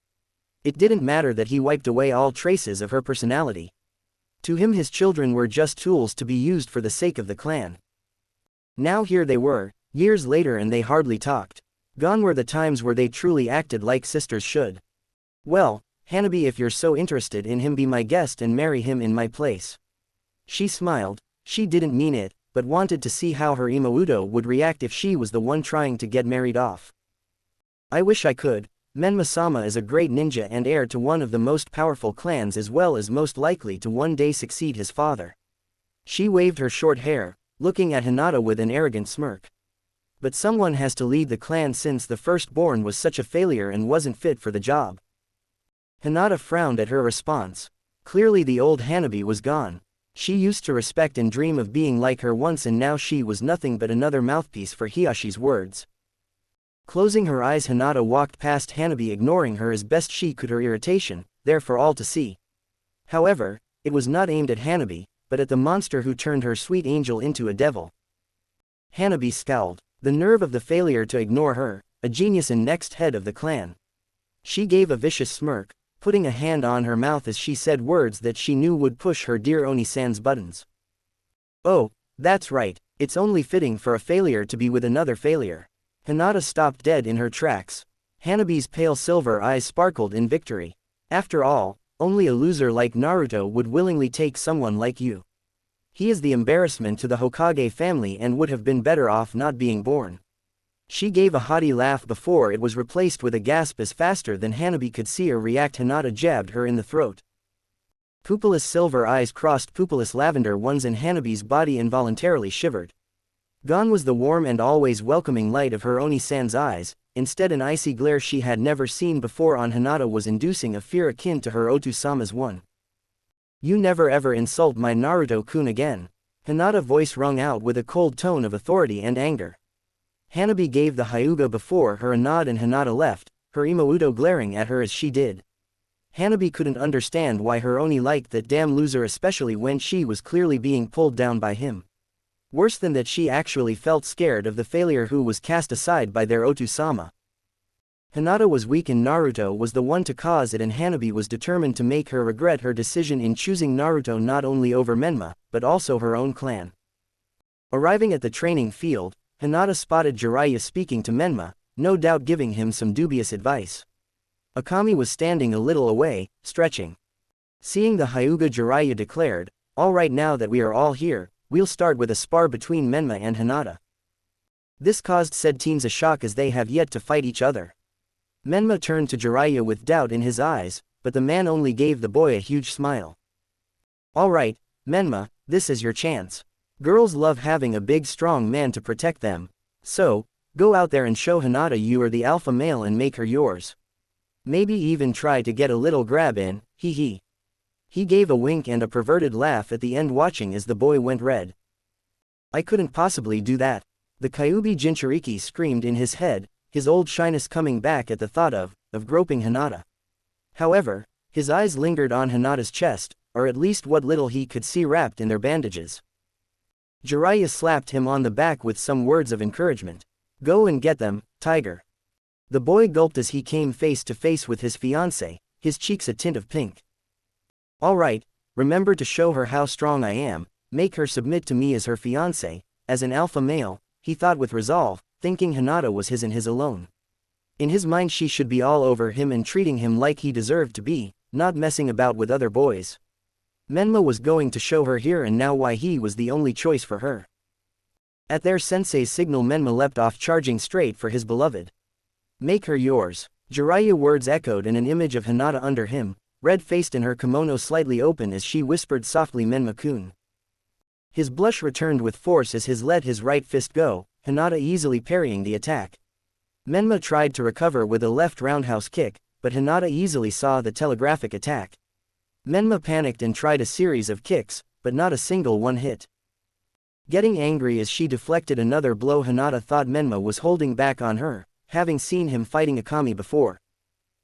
Speaker 2: It didn't matter that he wiped away all traces of her personality. To him his children were just tools to be used for the sake of the clan. Now here they were, years later, and they hardly talked. Gone were the times where they truly acted like sisters should. Well, Hanabi, if you're so interested in him, be my guest and marry him in my place. She smiled. She didn't mean it, but wanted to see how her Imouto would react if she was the one trying to get married off. I wish I could. Menma-sama is a great ninja and heir to one of the most powerful clans, as well as most likely to one day succeed his father. She waved her short hair, looking at Hinata with an arrogant smirk. But someone has to lead the clan, since the firstborn was such a failure and wasn't fit for the job. Hinata frowned at her response. Clearly the old Hanabi was gone. She used to respect and dream of being like her once, and now she was nothing but another mouthpiece for Hiyashi's words. Closing her eyes, Hinata walked past Hanabi, ignoring her as best she could, her irritation there for all to see. However, it was not aimed at Hanabi, but at the monster who turned her sweet angel into a devil. Hanabi scowled. The nerve of the failure to ignore her, a genius and next head of the clan. She gave a vicious smirk, putting a hand on her mouth as she said words that she knew would push her dear Oni-san's buttons. Oh, that's right, it's only fitting for a failure to be with another failure. Hinata stopped dead in her tracks. Hanabi's pale silver eyes sparkled in victory. After all, only a loser like Naruto would willingly take someone like you. He is the embarrassment to the Hokage family and would have been better off not being born. She gave a haughty laugh before it was replaced with a gasp as faster than Hanabi could see her react. Hinata jabbed her in the throat. Pupilless silver eyes crossed pupilless lavender ones, and Hanabi's body involuntarily shivered. Gone was the warm and always welcoming light of her Oni-san's eyes, instead an icy glare she had never seen before on Hinata was inducing a fear akin to her Otu-sama's one. "You never ever insult my Naruto-kun again," Hinata's voice rung out with a cold tone of authority and anger. Hanabi gave the Hyuga before her a nod and Hinata left, her Imouto glaring at her as she did. Hanabi couldn't understand why her Oni liked that damn loser, especially when she was clearly being pulled down by him. Worse than that, she actually felt scared of the failure who was cast aside by their Otu-sama. Hinata was weak and Naruto was the one to cause it, and Hanabi was determined to make her regret her decision in choosing Naruto not only over Menma, but also her own clan. Arriving at the training field, Hinata spotted Jiraiya speaking to Menma, no doubt giving him some dubious advice. Akami was standing a little away, stretching. Seeing the Hyuga, Jiraiya declared, "All right, now that we are all here, we'll start with a spar between Menma and Hinata." This caused said teams a shock as they have yet to fight each other. Menma turned to Jiraiya with doubt in his eyes, but the man only gave the boy a huge smile. "All right, Menma, this is your chance. Girls love having a big strong man to protect them. So, go out there and show Hinata you are the alpha male and make her yours. Maybe even try to get a little grab in, hee hee." He gave a wink and a perverted laugh at the end, watching as the boy went red. "I couldn't possibly do that." The Kyuubi Jinchuriki screamed in his head, his old shyness coming back at the thought of groping Hinata. However, his eyes lingered on Hinata's chest, or at least what little he could see wrapped in their bandages. Jiraiya slapped him on the back with some words of encouragement. "Go and get them, tiger." The boy gulped as he came face to face with his fiancée, his cheeks a tint of pink. "All right, remember to show her how strong I am, make her submit to me as her fiancée, as an alpha male," he thought with resolve, thinking Hinata was his and his alone. In his mind she should be all over him and treating him like he deserved to be, not messing about with other boys. Menma was going to show her here and now why he was the only choice for her. At their sensei's signal, Menma leapt off, charging straight for his beloved. "Make her yours." Jiraiya words echoed and an image of Hinata under him, red-faced and her kimono slightly open as she whispered softly, "Menma-kun." His blush returned with force as his let his right fist go, Hinata easily parrying the attack. Menma tried to recover with a left roundhouse kick, but Hinata easily saw the telegraphic attack. Menma panicked and tried a series of kicks, but not a single one hit. Getting angry as she deflected another blow, Hinata thought Menma was holding back on her, having seen him fighting Akami before.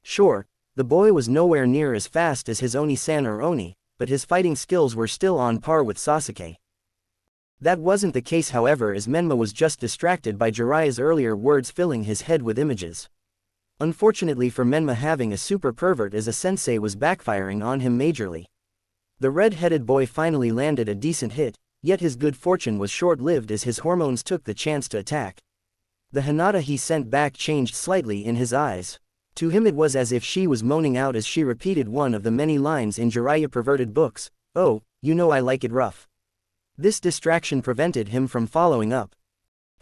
Speaker 2: Sure, the boy was nowhere near as fast as his Oni-san or Oni, but his fighting skills were still on par with Sasuke. That wasn't the case, however, as Menma was just distracted by Jiraiya's earlier words, filling his head with images. Unfortunately for Menma, having a super pervert as a sensei was backfiring on him majorly. The red-headed boy finally landed a decent hit, yet his good fortune was short-lived as his hormones took the chance to attack. The Hinata he sent back changed slightly in his eyes. To him it was as if she was moaning out as she repeated one of the many lines in Jiraiya perverted books, "Oh, you know I like it rough." This distraction prevented him from following up.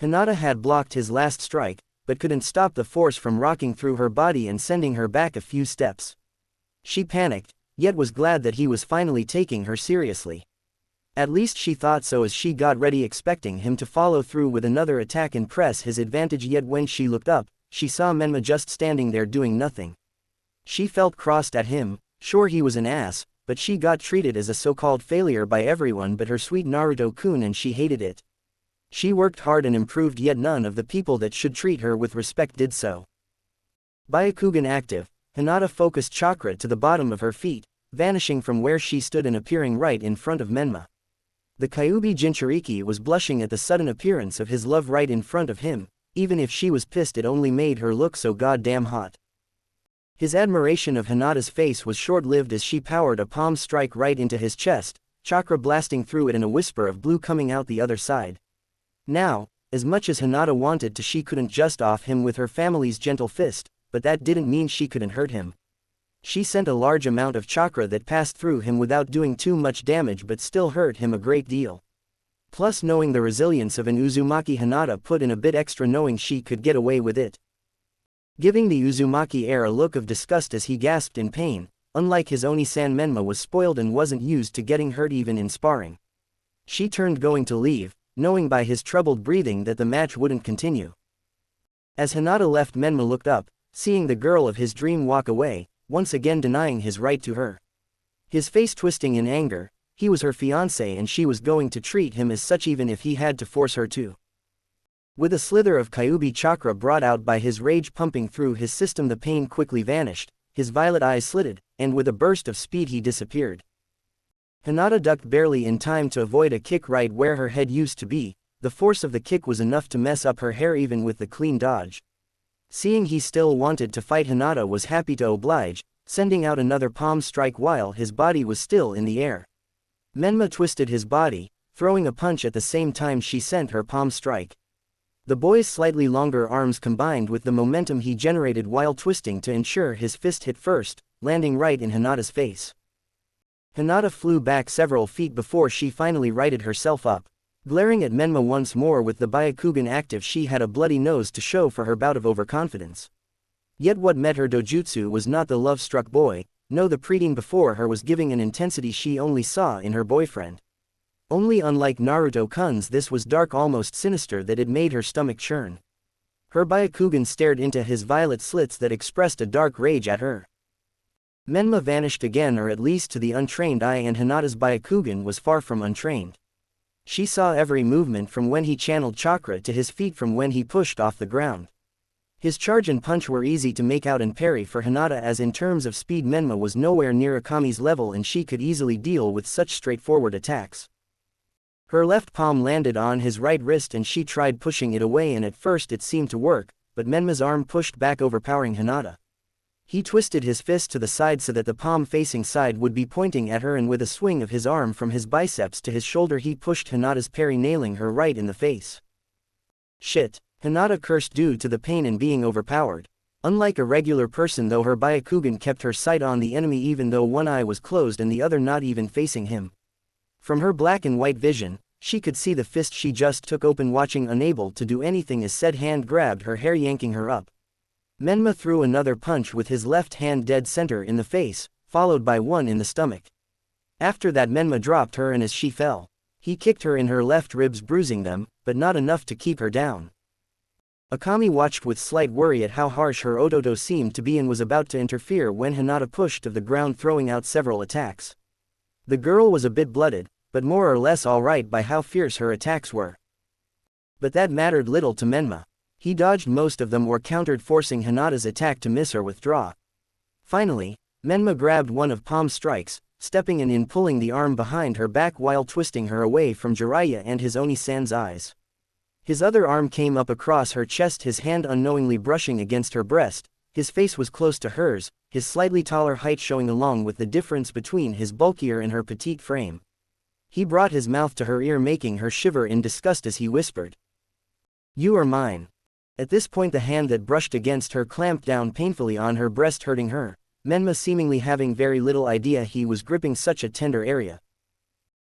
Speaker 2: Hinata had blocked his last strike, but couldn't stop the force from rocking through her body and sending her back a few steps. She panicked, yet was glad that he was finally taking her seriously. At least she thought so as she got ready, expecting him to follow through with another attack and press his advantage, yet when she looked up, she saw Menma just standing there doing nothing. She felt crossed at him. Sure, he was an ass, but she got treated as a so-called failure by everyone but her sweet Naruto-kun, and she hated it. She worked hard and improved, yet none of the people that should treat her with respect did so. Byakugan active, Hinata focused chakra to the bottom of her feet, vanishing from where she stood and appearing right in front of Menma. The Kyuubi Jinchuriki was blushing at the sudden appearance of his love right in front of him. Even if she was pissed, it only made her look so goddamn hot. His admiration of Hinata's face was short-lived as she powered a palm strike right into his chest, chakra blasting through it and a whisper of blue coming out the other side. Now, as much as Hinata wanted to, she couldn't just off him with her family's gentle fist, but that didn't mean she couldn't hurt him. She sent a large amount of chakra that passed through him without doing too much damage but still hurt him a great deal. Plus, knowing the resilience of an Uzumaki, Hinata put in a bit extra, knowing she could get away with it. Giving the Uzumaki heir a look of disgust as he gasped in pain, unlike his Oni-san, Menma was spoiled and wasn't used to getting hurt even in sparring. She turned going to leave, knowing by his troubled breathing that the match wouldn't continue. As Hinata left, Menma looked up, seeing the girl of his dream walk away, once again denying his right to her. His face twisting in anger. He was her fiancé and she was going to treat him as such even if he had to force her to. With a slither of Kyuubi chakra brought out by his rage pumping through his system, the pain quickly vanished, his violet eyes slitted, and with a burst of speed he disappeared. Hinata ducked barely in time to avoid a kick right where her head used to be. The force of the kick was enough to mess up her hair even with the clean dodge. Seeing he still wanted to fight, Hinata was happy to oblige, sending out another palm strike while his body was still in the air. Menma twisted his body, throwing a punch at the same time she sent her palm strike. The boy's slightly longer arms combined with the momentum he generated while twisting to ensure his fist hit first, landing right in Hinata's face. Hinata flew back several feet before she finally righted herself up. Glaring at Menma once more with the Byakugan active, she had a bloody nose to show for her bout of overconfidence. Yet what met her dojutsu was not the love-struck boy, no, the preteen before her was giving an intensity she only saw in her boyfriend. Only unlike Naruto-kun's, this was dark, almost sinister, that it made her stomach churn. Her Byakugan stared into his violet slits that expressed a dark rage at her. Menma vanished again, or at least to the untrained eye, and Hinata's Byakugan was far from untrained. She saw every movement from when he channeled chakra to his feet from when he pushed off the ground. His charge and punch were easy to make out and parry for Hinata, as in terms of speed Menma was nowhere near Akami's level and she could easily deal with such straightforward attacks. Her left palm landed on his right wrist and she tried pushing it away, and at first it seemed to work, but Menma's arm pushed back, overpowering Hinata. He twisted his fist to the side so that the palm-facing side would be pointing at her, and with a swing of his arm from his biceps to his shoulder he pushed Hinata's parry, nailing her right in the face. Shit! Hinata cursed due to the pain and being overpowered. Unlike a regular person though, her Byakugan kept her sight on the enemy even though one eye was closed and the other not even facing him. From her black and white vision, she could see the fist she just took open, watching, unable to do anything as said hand grabbed her hair, yanking her up. Menma threw another punch with his left hand dead center in the face, followed by one in the stomach. After that Menma dropped her, and as she fell, he kicked her in her left ribs, bruising them, but not enough to keep her down. Akami watched with slight worry at how harsh her ototo seemed to be and was about to interfere when Hinata pushed to the ground, throwing out several attacks. The girl was a bit blooded, but more or less alright by how fierce her attacks were. But that mattered little to Menma. He dodged most of them or countered, forcing Hinata's attack to miss or withdraw. Finally, Menma grabbed one of Palm's strikes, stepping in and pulling the arm behind her back while twisting her away from Jiraiya and his Oni-san's eyes. His other arm came up across her chest, his hand unknowingly brushing against her breast. His face was close to hers, his slightly taller height showing along with the difference between his bulkier and her petite frame. He brought his mouth to her ear, making her shiver in disgust as he whispered, "You are mine." At this point the hand that brushed against her clamped down painfully on her breast, hurting her, Menma seemingly having very little idea he was gripping such a tender area.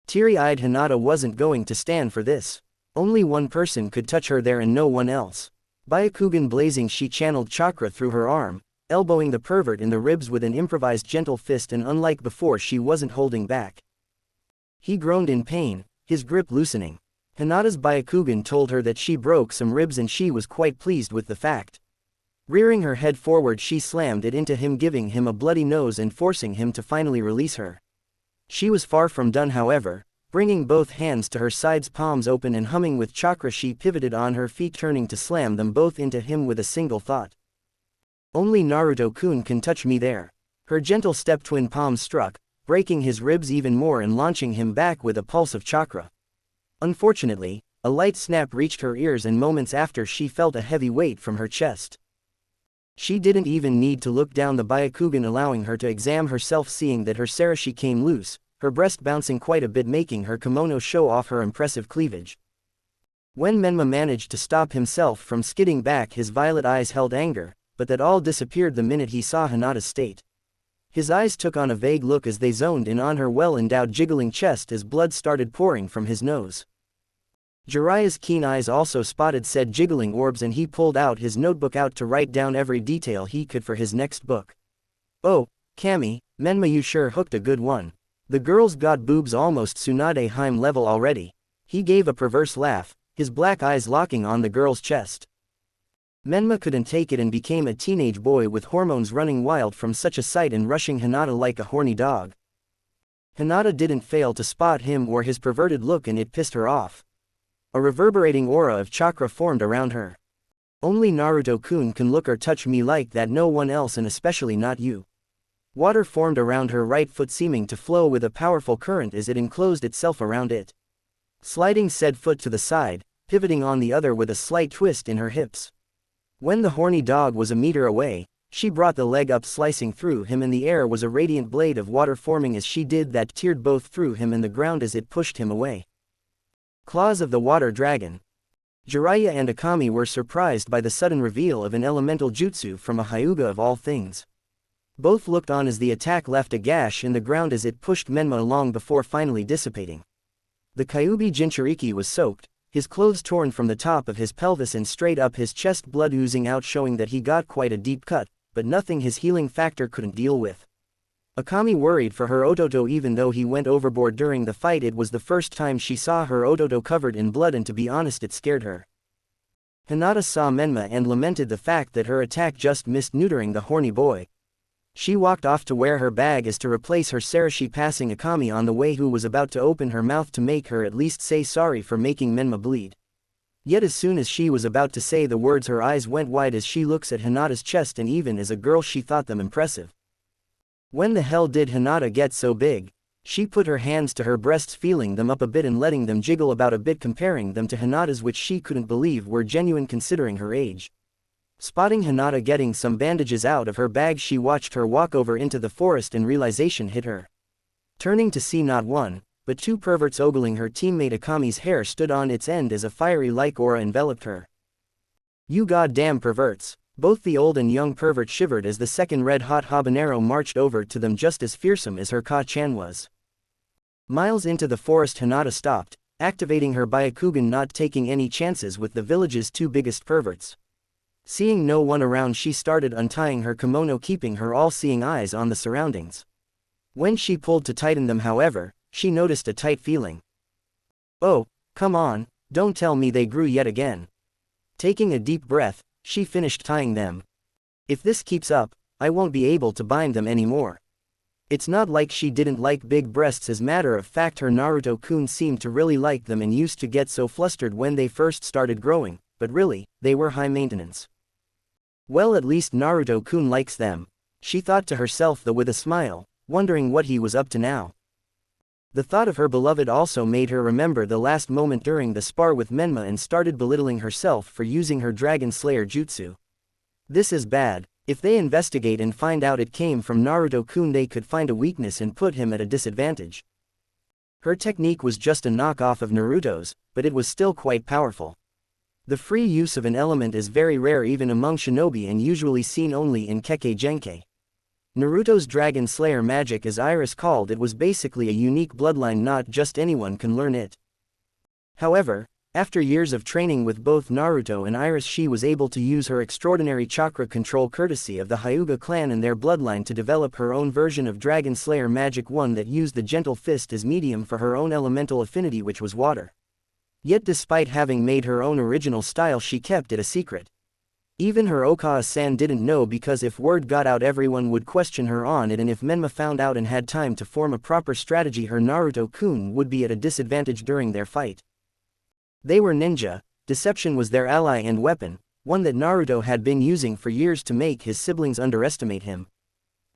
Speaker 2: Teary-eyed Hinata wasn't going to stand for this. Only one person could touch her there and no one else. Byakugan blazing, she channeled chakra through her arm, elbowing the pervert in the ribs with an improvised gentle fist, and unlike before she wasn't holding back. He groaned in pain, his grip loosening. Hinata's Byakugan told her that she broke some ribs and she was quite pleased with the fact. Rearing her head forward she slammed it into him, giving him a bloody nose and forcing him to finally release her. She was far from done however. Bringing both hands to her sides, palms open and humming with chakra, she pivoted on her feet, turning to slam them both into him with a single thought. Only Naruto-kun can touch me there. Her gentle step twin palms struck, breaking his ribs even more and launching him back with a pulse of chakra. Unfortunately, a light snap reached her ears and moments after she felt a heavy weight from her chest. She didn't even need to look down, the Byakugan allowing her to examine herself, seeing that her sarashi came loose, her breast bouncing quite a bit, making her kimono show off her impressive cleavage. When Menma managed to stop himself from skidding back, his violet eyes held anger, but that all disappeared the minute he saw Hinata's state. His eyes took on a vague look as they zoned in on her well-endowed jiggling chest as blood started pouring from his nose. Jiraiya's keen eyes also spotted said jiggling orbs and he pulled out his notebook to write down every detail he could for his next book. "Oh, Kami, Menma, you sure hooked a good one. The girl's got boobs almost Tsunade Heim level already." He gave a perverse laugh, his black eyes locking on the girl's chest. Menma couldn't take it and became a teenage boy with hormones running wild from such a sight and rushing Hinata like a horny dog. Hinata didn't fail to spot him or his perverted look, and it pissed her off. A reverberating aura of chakra formed around her. Only Naruto-kun can look or touch me like that, no one else, and especially not you. Water formed around her right foot, seeming to flow with a powerful current as it enclosed itself around it. Sliding said foot to the side, pivoting on the other with a slight twist in her hips. When the horny dog was a meter away, she brought the leg up, slicing through him. In the air was a radiant blade of water forming as she did that, teared both through him and the ground as it pushed him away. Claws of the water dragon. Jiraiya and Akami were surprised by the sudden reveal of an elemental jutsu from a Hyuga of all things. Both looked on as the attack left a gash in the ground as it pushed Menma along before finally dissipating. The Kyuubi Jinchuriki was soaked, his clothes torn from the top of his pelvis and straight up his chest, blood oozing out, showing that he got quite a deep cut, but nothing his healing factor couldn't deal with. Akami worried for her Ototo even though he went overboard during the fight. It was the first time she saw her Ototo covered in blood, and to be honest, it scared her. Hinata saw Menma and lamented the fact that her attack just missed neutering the horny boy. She walked off to wear her bag as to replace her Sarashi, passing Akami on the way, who was about to open her mouth to make her at least say sorry for making Menma bleed. Yet as soon as she was about to say the words, her eyes went wide as she looks at Hinata's chest, and even as a girl she thought them impressive. When the hell did Hinata get so big? She put her hands to her breasts, feeling them up a bit and letting them jiggle about a bit, comparing them to Hinata's, which she couldn't believe were genuine considering her age. Spotting Hinata getting some bandages out of her bag, she watched her walk over into the forest and realization hit her. Turning to see not one, but two perverts ogling her teammate, Akami's hair stood on its end as a fiery-like aura enveloped her. You goddamn perverts! Both the old and young pervert shivered as the second red-hot habanero marched over to them, just as fearsome as her Ka-chan was. Miles into the forest, Hinata stopped, activating her Byakugan, not taking any chances with the village's two biggest perverts. Seeing no one around, she started untying her kimono, keeping her all-seeing eyes on the surroundings. When she pulled to tighten them, however, she noticed a tight feeling. Oh, come on, don't tell me they grew yet again. Taking a deep breath, she finished tying them. If this keeps up, I won't be able to bind them anymore. It's not like she didn't like big breasts. As matter of fact, her Naruto-kun seemed to really like them and used to get so flustered when they first started growing, but really, they were high maintenance. Well, at least Naruto-kun likes them, she thought to herself, though with a smile, wondering what he was up to now. The thought of her beloved also made her remember the last moment during the spar with Menma and started belittling herself for using her Dragon Slayer jutsu. This is bad. If they investigate and find out it came from Naruto-kun, they could find a weakness and put him at a disadvantage. Her technique was just a knockoff of Naruto's, but it was still quite powerful. The free use of an element is very rare even among shinobi and usually seen only in Kekkei Genkai. Naruto's Dragon Slayer magic, as Iris called it, was basically a unique bloodline, not just anyone can learn it. However, after years of training with both Naruto and Iris, she was able to use her extraordinary chakra control courtesy of the Hyuga clan and their bloodline to develop her own version of Dragon Slayer magic, one that used the gentle fist as medium for her own elemental affinity, which was water. Yet despite having made her own original style, she kept it a secret. Even her Okawa-san didn't know, because if word got out everyone would question her on it, and if Menma found out and had time to form a proper strategy, her Naruto-kun would be at a disadvantage during their fight. They were ninja, deception was their ally and weapon, one that Naruto had been using for years to make his siblings underestimate him.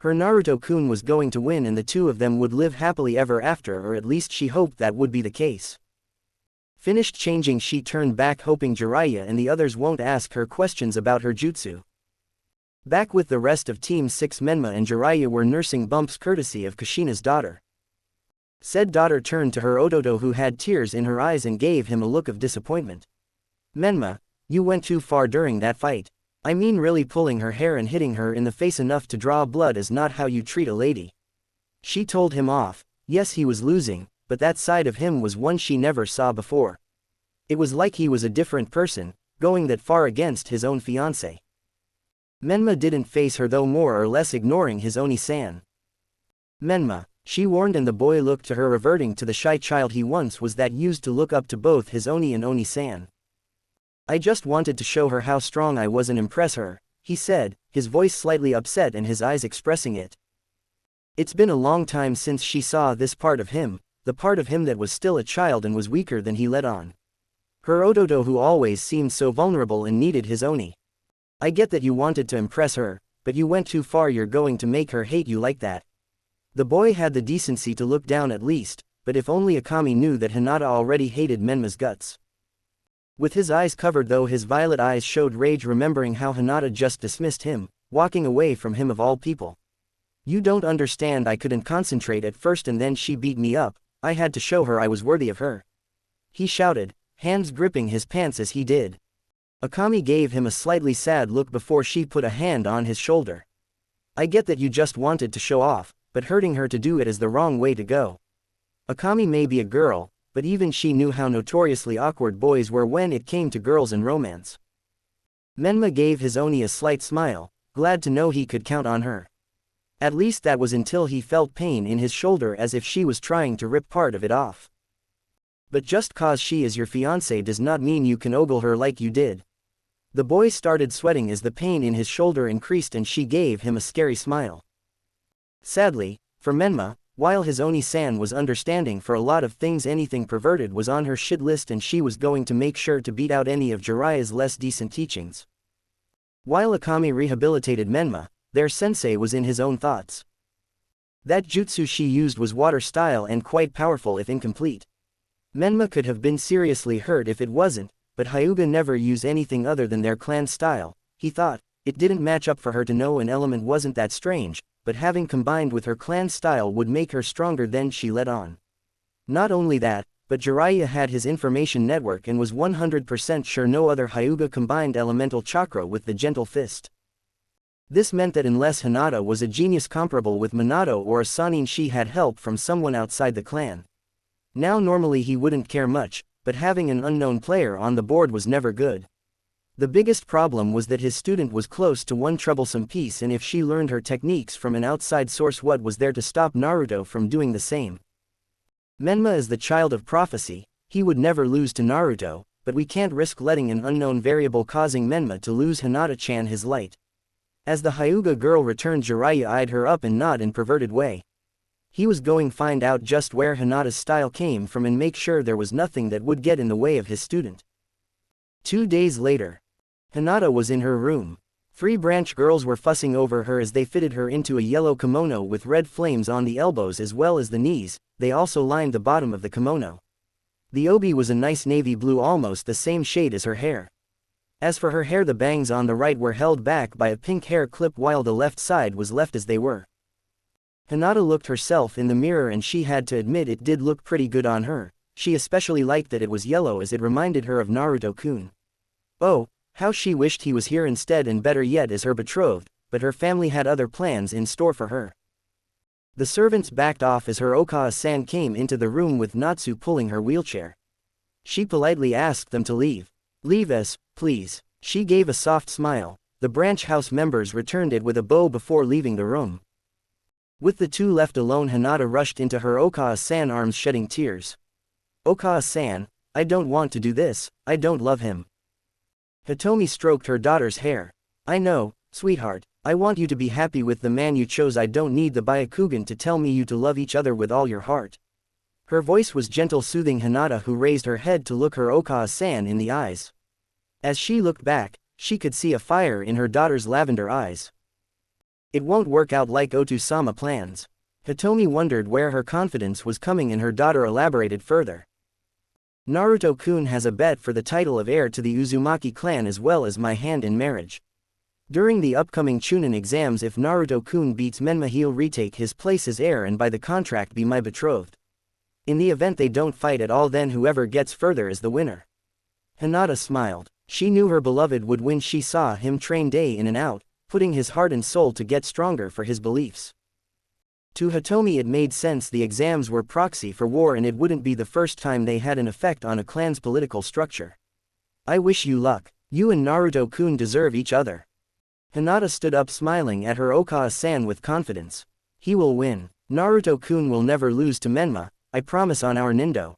Speaker 2: Her Naruto-kun was going to win and the two of them would live happily ever after, or at least she hoped that would be the case. Finished changing, she turned back, hoping Jiraiya and the others won't ask her questions about her jutsu. Back with the rest of Team 6, Menma and Jiraiya were nursing bumps courtesy of Kushina's daughter. Said daughter turned to her Ototo, who had tears in her eyes, and gave him a look of disappointment. Menma, you went too far during that fight. I mean, really pulling her hair and hitting her in the face enough to draw blood is not how you treat a lady. She told him off. Yes, he was losing, but that side of him was one she never saw before. It was like he was a different person, going that far against his own fiancé. Menma didn't face her though, more or less ignoring his Oni-san. Menma, she warned, and the boy looked to her, reverting to the shy child he once was that used to look up to both his Oni and Oni-san. I just wanted to show her how strong I was and impress her, he said, his voice slightly upset and his eyes expressing it. It's been a long time since she saw this part of him, the part of him that was still a child and was weaker than he let on. Her Ototo who always seemed so vulnerable and needed his Oni. I get that you wanted to impress her, but you went too far. You're going to make her hate you like that. The boy had the decency to look down at least, but if only Akami knew that Hinata already hated Menma's guts. With his eyes covered though, his violet eyes showed rage, remembering how Hinata just dismissed him, walking away from him of all people. You don't understand, I couldn't concentrate at first and then she beat me up, I had to show her I was worthy of her. He shouted, hands gripping his pants as he did. Akami gave him a slightly sad look before she put a hand on his shoulder. I get that you just wanted to show off, but hurting her to do it is the wrong way to go. Akami may be a girl, but even she knew how notoriously awkward boys were when it came to girls and romance. Menma gave his Oni a slight smile, glad to know he could count on her. At least that was until he felt pain in his shoulder as if she was trying to rip part of it off. But just cause she is your fiancé does not mean you can ogle her like you did. The boy started sweating as the pain in his shoulder increased and she gave him a scary smile. Sadly, for Menma, while his Oni-san was understanding for a lot of things, anything perverted was on her shit list and she was going to make sure to beat out any of Jiraiya's less decent teachings. While Akami rehabilitated Menma, their sensei was in his own thoughts. That jutsu she used was water style and quite powerful if incomplete. Menma could have been seriously hurt if it wasn't, but Hyuga never use anything other than their clan style, he thought. It didn't match up for her to know an element wasn't that strange, but having combined with her clan style would make her stronger than she let on. Not only that, but Jiraiya had his information network and was 100% sure no other Hyuga combined elemental chakra with the gentle fist. This meant that unless Hinata was a genius comparable with Minato or a Sannin, she had help from someone outside the clan. Now normally he wouldn't care much, but having an unknown player on the board was never good. The biggest problem was that his student was close to one troublesome piece, and if she learned her techniques from an outside source, what was there to stop Naruto from doing the same? Menma is the child of prophecy, he would never lose to Naruto, but we can't risk letting an unknown variable causing Menma to lose Hinata-chan his light. As the Hyuga girl returned, Jiraiya eyed her up and nod in perverted way. He was going to find out just where Hinata's style came from and make sure there was nothing that would get in the way of his student. 2 days later, Hinata was in her room. 3 branch girls were fussing over her as they fitted her into a yellow kimono with red flames on the elbows as well as the knees. They also lined the bottom of the kimono. The obi was a nice navy blue, almost the same shade as her hair. As for her hair, the bangs on the right were held back by a pink hair clip while the left side was left as they were. Hinata looked herself in the mirror and she had to admit it did look pretty good on her. She especially liked that it was yellow as it reminded her of Naruto-kun. Oh, how she wished he was here instead, and better yet as her betrothed, but her family had other plans in store for her. The servants backed off as her Okawa-san came into the room with Natsu pulling her wheelchair. She politely asked them to leave. Leave us, please. She gave a soft smile. The branch house members returned it with a bow before leaving the room. With the 2 left alone, Hinata rushed into her Okawa-san arms shedding tears. Okawa-san, I don't want to do this, I don't love him. Hitomi stroked her daughter's hair. I know, sweetheart, I want you to be happy with the man you chose. I don't need the Byakugan to tell me you to love each other with all your heart. Her voice was gentle, soothing Hinata, who raised her head to look her Okawa-san in the eyes. As she looked back, she could see a fire in her daughter's lavender eyes. It won't work out like Otu-sama plans. Hitomi wondered where her confidence was coming, and her daughter elaborated further. Naruto-kun has a bet for the title of heir to the Uzumaki clan as well as my hand in marriage. During the upcoming Chunin exams, if Naruto-kun beats Menma, he'll retake his place as heir and by the contract be my betrothed. In the event they don't fight at all, then whoever gets further is the winner. Hinata smiled. She knew her beloved would win. She saw him train day in and out, putting his heart and soul to get stronger for his beliefs. To Hitomi it made sense. The exams were proxy for war and it wouldn't be the first time they had an effect on a clan's political structure. I wish you luck. You and Naruto-kun deserve each other. Hinata stood up, smiling at her Okawa-san with confidence. He will win. Naruto-kun will never lose to Menma, I promise on our Nindo.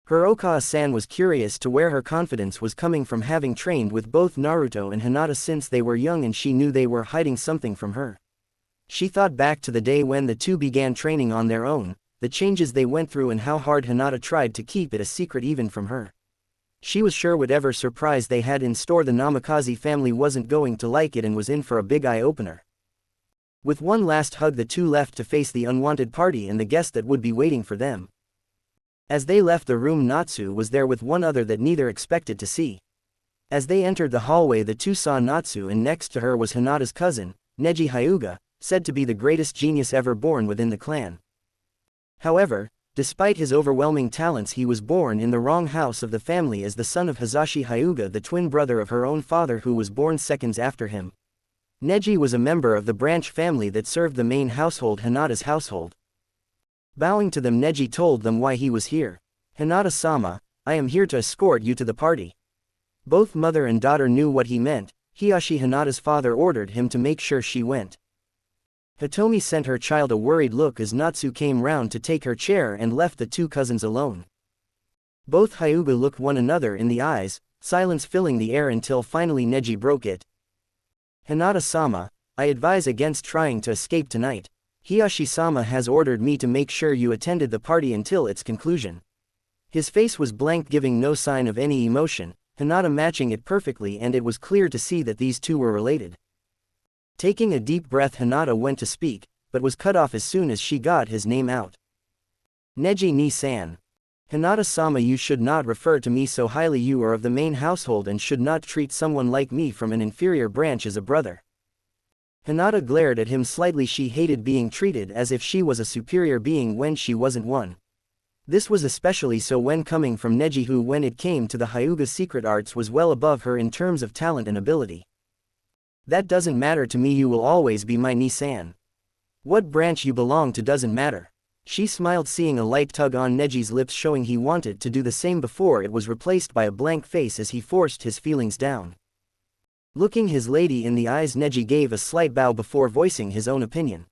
Speaker 2: Hirokawa-san was curious to where her confidence was coming from, having trained with both Naruto and Hinata since they were young, and she knew they were hiding something from her. She thought back to the day when the two began training on their own, the changes they went through and how hard Hinata tried to keep it a secret even from her. She was sure whatever surprise they had in store the Namikaze family wasn't going to like it and was in for a big eye-opener. With one last hug, the two left to face the unwanted party and the guest that would be waiting for them. As they left the room, Natsu was there with one other that neither expected to see. As they entered the hallway, the two saw Natsu, and next to her was Hinata's cousin, Neji Hyuga, said to be the greatest genius ever born within the clan. However, despite his overwhelming talents, he was born in the wrong house of the family as the son of Hisashi Hyuga, the twin brother of her own father who was born seconds after him. Neji was a member of the branch family that served the main household, Hinata's household. Bowing to them, Neji told them why he was here. "Hinata-sama, I am here to escort you to the party." Both mother and daughter knew what he meant. Hiyashi, Hinata's father, ordered him to make sure she went. Hitomi sent her child a worried look as Natsu came round to take her chair and left the two cousins alone. Both Hyuga looked one another in the eyes, silence filling the air until finally Neji broke it. "Hinata-sama, I advise against trying to escape tonight. Hiyashi-sama has ordered me to make sure you attended the party until its conclusion." His face was blank, giving no sign of any emotion, Hinata matching it perfectly, and it was clear to see that these two were related. Taking a deep breath, Hinata went to speak, but was cut off as soon as she got his name out. "Neji ni-san. Hinata-sama, you should not refer to me so highly. You are of the main household and should not treat someone like me from an inferior branch as a brother." Hinata glared at him slightly. She hated being treated as if she was a superior being when she wasn't one. This was especially so when coming from Neji, who, when it came to the Hyuga secret arts, was well above her in terms of talent and ability. "That doesn't matter to me. You will always be my ni-san. What branch you belong to doesn't matter." She smiled, seeing a light tug on Neji's lips, showing he wanted to do the same before it was replaced by a blank face as he forced his feelings down. Looking his lady in the eyes, Neji gave a slight bow before voicing his own opinion.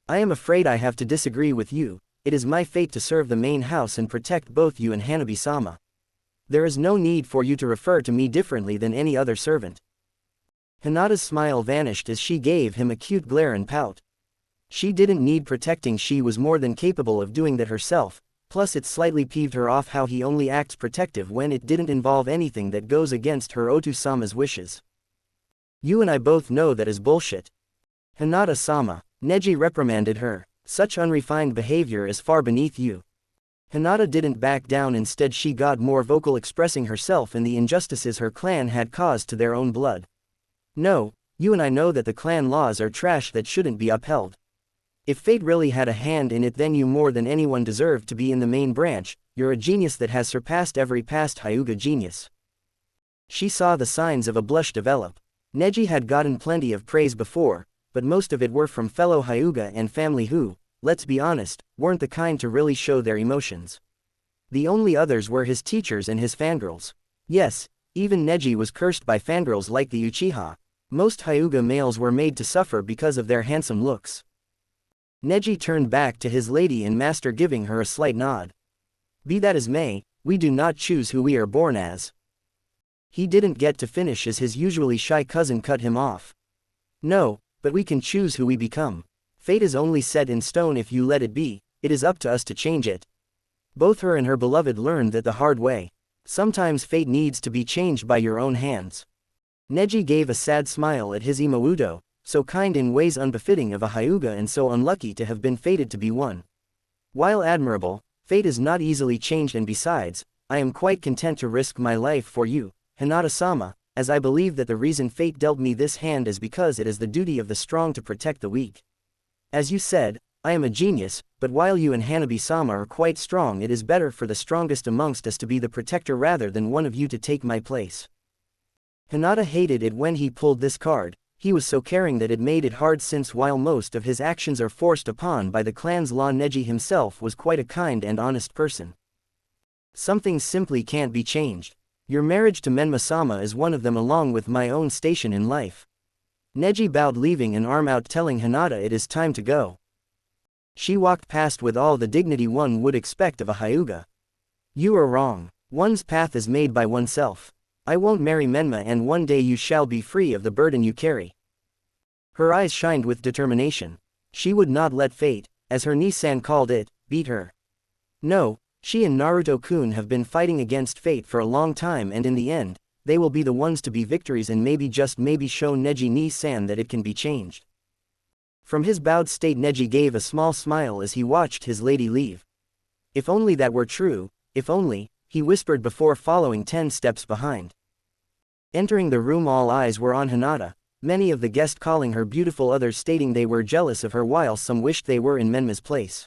Speaker 2: "I am afraid I have to disagree with you. It is my fate to serve the main house and protect both you and Hanabi-sama. There is no need for you to refer to me differently than any other servant." Hinata's smile vanished as she gave him a cute glare and pout. She didn't need protecting, she was more than capable of doing that herself, plus it slightly peeved her off how he only acts protective when it didn't involve anything that goes against her Otu-sama's wishes. "You and I both know that is bullshit. Hinata-sama," Neji reprimanded her, "such unrefined behavior is far beneath you." Hinata didn't back down, instead she got more vocal, expressing herself and the injustices her clan had caused to their own blood. "No, you and I know that the clan laws are trash that shouldn't be upheld. If fate really had a hand in it, then you more than anyone deserve to be in the main branch. You're a genius that has surpassed every past Hyuga genius." She saw the signs of a blush develop. Neji had gotten plenty of praise before, but most of it were from fellow Hyuga and family who, let's be honest, weren't the kind to really show their emotions. The only others were his teachers and his fangirls. Yes, even Neji was cursed by fangirls like the Uchiha. Most Hyuga males were made to suffer because of their handsome looks. Neji turned back to his lady and master, giving her a slight nod. "Be that as may, we do not choose who we are born as." He didn't get to finish as his usually shy cousin cut him off. "No, but we can choose who we become. Fate is only set in stone if you let it be. It is up to us to change it." Both her and her beloved learned that the hard way. Sometimes fate needs to be changed by your own hands. Neji gave a sad smile at his Imoudo, so kind in ways unbefitting of a Hyuga and so unlucky to have been fated to be one. "While admirable, fate is not easily changed, and besides, I am quite content to risk my life for you, Hinata-sama, as I believe that the reason fate dealt me this hand is because it is the duty of the strong to protect the weak. As you said, I am a genius, but while you and Hanabi-sama are quite strong, it is better for the strongest amongst us to be the protector rather than one of you to take my place." Hinata hated it when he pulled this card. He was so caring that it made it hard, since while most of his actions are forced upon by the clan's law, Neji himself was quite a kind and honest person. "Some things simply can't be changed. Your marriage to Menma-sama is one of them, along with my own station in life." Neji bowed, leaving an arm out, telling Hinata it is time to go. She walked past with all the dignity one would expect of a Hyuga. You are wrong. One's path is made by oneself. I won't marry Menma, and one day you shall be free of the burden you carry. Her eyes shined with determination. She would not let fate, as her Nisan called it, beat her. No, she and Naruto-kun have been fighting against fate for a long time, and in the end, they will be the ones to be victories and maybe just maybe show Neji Nisan that it can be changed. From his bowed state, Neji gave a small smile as he watched his lady leave. If only that were true, if only, he whispered before following 10 steps behind. Entering the room, all eyes were on Hinata, many of the guests calling her beautiful, others stating they were jealous of her, while some wished they were in Menma's place.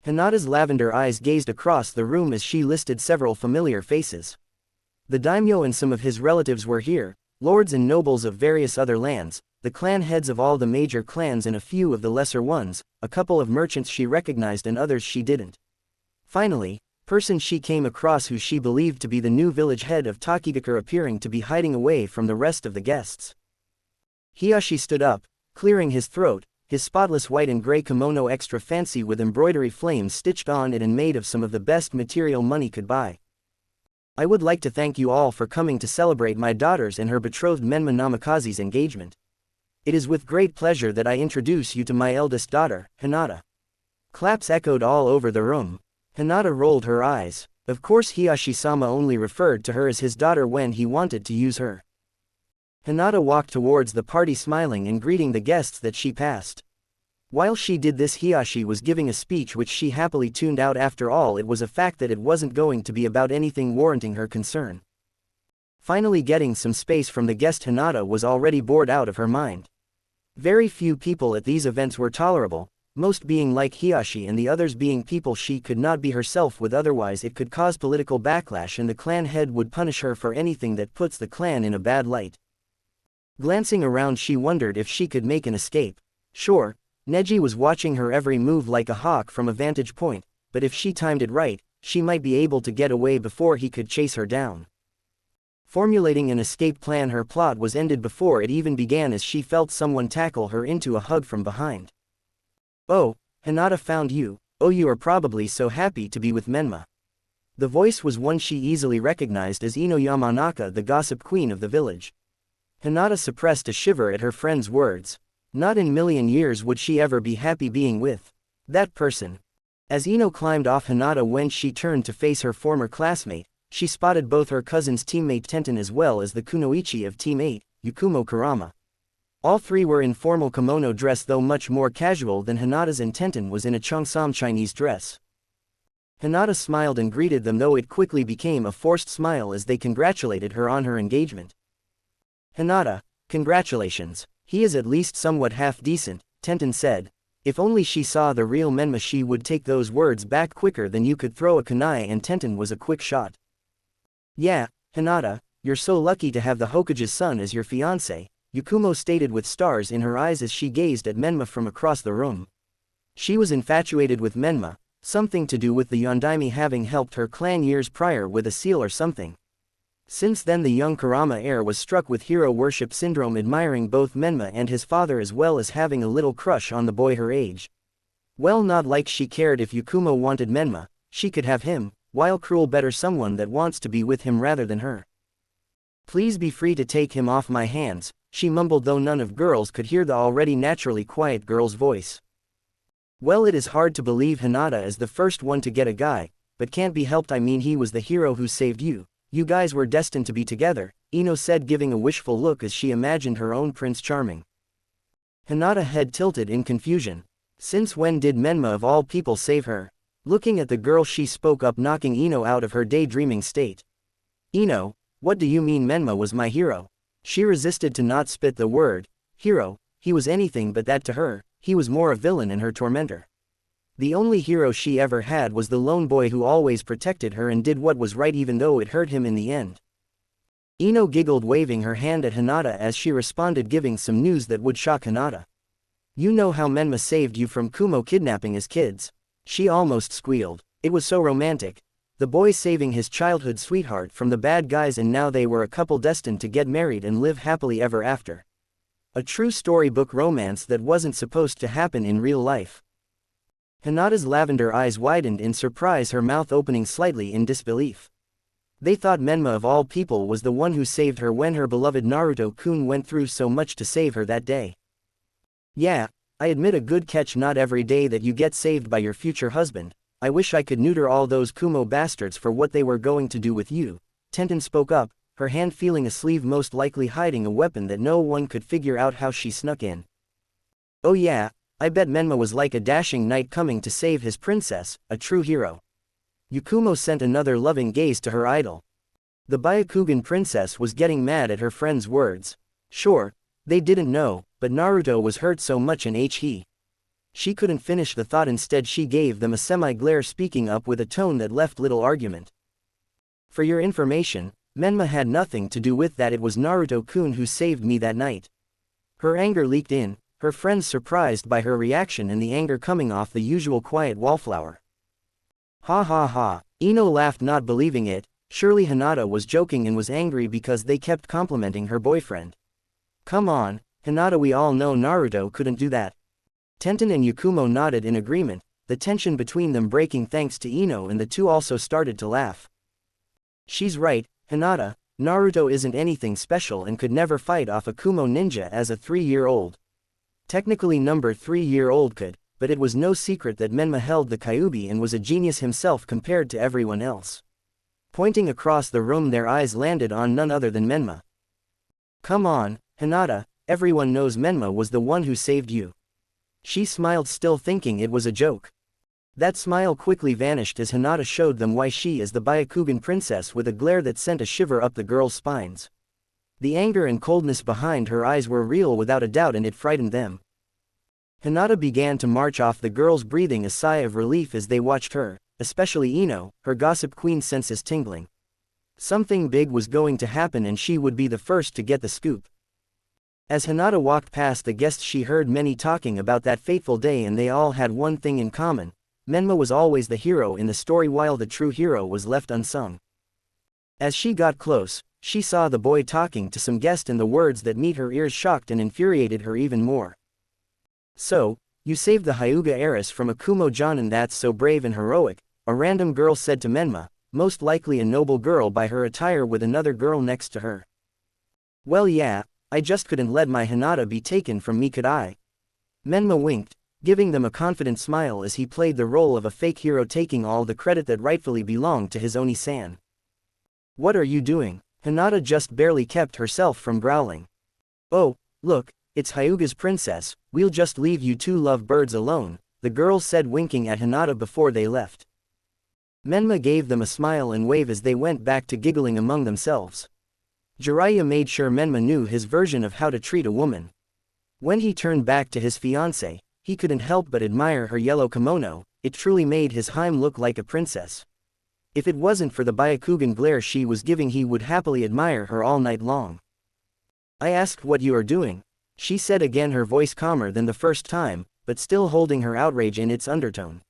Speaker 2: Hinata's lavender eyes gazed across the room as she listed several familiar faces. The daimyo and some of his relatives were here, lords and nobles of various other lands, the clan heads of all the major clans and a few of the lesser ones, a couple of merchants she recognized and others she didn't. Finally, person she came across who she believed to be the new village head of Takigakure appearing to be hiding away from the rest of the guests. Hiyashi stood up, clearing his throat, his spotless white and gray kimono extra fancy with embroidery flames stitched on it and made of some of the best material money could buy. I would like to thank you all for coming to celebrate my daughter's and her betrothed Menma Namikaze's engagement. It is with great pleasure that I introduce you to my eldest daughter, Hinata. Claps echoed all over the room. Hinata rolled her eyes. Of course Hiyashi-sama only referred to her as his daughter when he wanted to use her. Hinata walked towards the party smiling and greeting the guests that she passed. While she did this, Hiyashi was giving a speech which she happily tuned out. After all, it was a fact that it wasn't going to be about anything warranting her concern. Finally getting some space from the guest, Hinata was already bored out of her mind. Very few people at these events were tolerable, most being like Hiyashi and the others being people she could not be herself with, otherwise it could cause political backlash and the clan head would punish her for anything that puts the clan in a bad light. Glancing around, she wondered if she could make an escape. Sure, Neji was watching her every move like a hawk from a vantage point, but if she timed it right, she might be able to get away before he could chase her down. Formulating an escape plan, her plot was ended before it even began as she felt someone tackle her into a hug from behind. Oh, Hinata found you. Oh, you are probably so happy to be with Menma. The voice was one she easily recognized as Ino Yamanaka, the gossip queen of the village. Hinata suppressed a shiver at her friend's words. Not in a million years would she ever be happy being with that person. As Ino climbed off Hinata, when she turned to face her former classmate, she spotted both her cousin's teammate Tenten as well as the kunoichi of Team 8, Yukumo Kurama. All three were in formal kimono dress, though much more casual than Hinata's, and Tenten was in a cheongsam Chinese dress. Hinata smiled and greeted them, though it quickly became a forced smile as they congratulated her on her engagement. Hinata, congratulations. He is at least somewhat half-decent, Tenten said. If only she saw the real Menma, she would take those words back quicker than you could throw a kunai, and Tenten was a quick shot. Yeah, Hinata, you're so lucky to have the Hokage's son as your fiancé, Yukumo stated with stars in her eyes as she gazed at Menma from across the room. She was infatuated with Menma, something to do with the Yondaime having helped her clan years prior with a seal or something. Since then the young Kurama heir was struck with hero worship syndrome, admiring both Menma and his father as well as having a little crush on the boy her age. Well, not like she cared if Yukumo wanted Menma, she could have him, while cruel better someone that wants to be with him rather than her. Please be free to take him off my hands, she mumbled, though none of girls could hear the already naturally quiet girl's voice. Well, it is hard to believe Hinata is the first one to get a guy, but can't be helped. I mean, he was the hero who saved you. You guys were destined to be together, Ino said, giving a wishful look as she imagined her own Prince Charming. Hinata head tilted in confusion. Since when did Menma of all people save her? Looking at the girl, she spoke up, knocking Ino out of her daydreaming state. Ino, what do you mean Menma was my hero? She resisted to not spit the word hero. He was anything but that to her. He was more a villain and her tormentor. The only hero she ever had was the lone boy who always protected her and did what was right even though it hurt him in the end. Ino giggled, waving her hand at Hinata as she responded, giving some news that would shock Hinata. You know how Menma saved you from Kumo kidnapping as kids? She almost squealed. It was so romantic. The boy saving his childhood sweetheart from the bad guys, and now they were a couple destined to get married and live happily ever after. A true storybook romance that wasn't supposed to happen in real life. Hinata's lavender eyes widened in surprise, her mouth opening slightly in disbelief. They thought Menma of all people was the one who saved her when her beloved Naruto-kun went through so much to save her that day. Yeah, I admit, a good catch. Not every day that you get saved by your future husband. I wish I could neuter all those Kumo bastards for what they were going to do with you. Tenten spoke up, her hand feeling a sleeve, most likely hiding a weapon that no one could figure out how she snuck in. Oh yeah, I bet Menma was like a dashing knight coming to save his princess, a true hero. Yakumo sent another loving gaze to her idol. The Byakugan princess was getting mad at her friend's words. Sure, they didn't know, but Naruto was hurt so much and She couldn't finish the thought. Instead she gave them a semi-glare, speaking up with a tone that left little argument. For your information, Menma had nothing to do with that. It was Naruto-kun who saved me that night. Her anger leaked in, her friends surprised by her reaction and the anger coming off the usual quiet wallflower. Ha ha ha, Ino laughed, not believing it. Surely Hinata was joking and was angry because they kept complimenting her boyfriend. Come on, Hinata, we all know Naruto couldn't do that. Tenten and Yakumo nodded in agreement, the tension between them breaking thanks to Ino, and the two also started to laugh. She's right, Hinata, Naruto isn't anything special and could never fight off a Kumo ninja as a 3-year-old. Technically number 3-year-old could, but it was no secret that Menma held the Kyuubi and was a genius himself compared to everyone else. Pointing across the room, their eyes landed on none other than Menma. Come on, Hinata, everyone knows Menma was the one who saved you. She smiled, still thinking it was a joke. That smile quickly vanished as Hinata showed them why she is the Byakugan princess, with a glare that sent a shiver up the girls' spines. The anger and coldness behind her eyes were real without a doubt, and it frightened them. Hinata began to march off, the girls breathing a sigh of relief as they watched her, especially Ino, her gossip queen senses tingling. Something big was going to happen and she would be the first to get the scoop. As Hinata walked past the guests, she heard many talking about that fateful day, and they all had one thing in common. Menma was always the hero in the story, while the true hero was left unsung. As she got close, she saw the boy talking to some guest, and the words that met her ears shocked and infuriated her even more. So, you saved the Hyuga heiress from a Kumo Jonin? That's so brave and heroic, a random girl said to Menma, most likely a noble girl by her attire with another girl next to her. Well yeah, I just couldn't let my Hinata be taken from me, could I? Menma winked, giving them a confident smile as he played the role of a fake hero, taking all the credit that rightfully belonged to his Oni-san. What are you doing? Hinata just barely kept herself from growling. Oh, look, it's Hyuga's princess, we'll just leave you two lovebirds alone, the girl said, winking at Hinata before they left. Menma gave them a smile and wave as they went back to giggling among themselves. Jiraiya made sure Menma knew his version of how to treat a woman. When he turned back to his fiancée, he couldn't help but admire her yellow kimono. It truly made his Haim look like a princess. If it wasn't for the Byakugan glare she was giving, he would happily admire her all night long. I asked what you are doing, she said again, her voice calmer than the first time, but still holding her outrage in its undertone.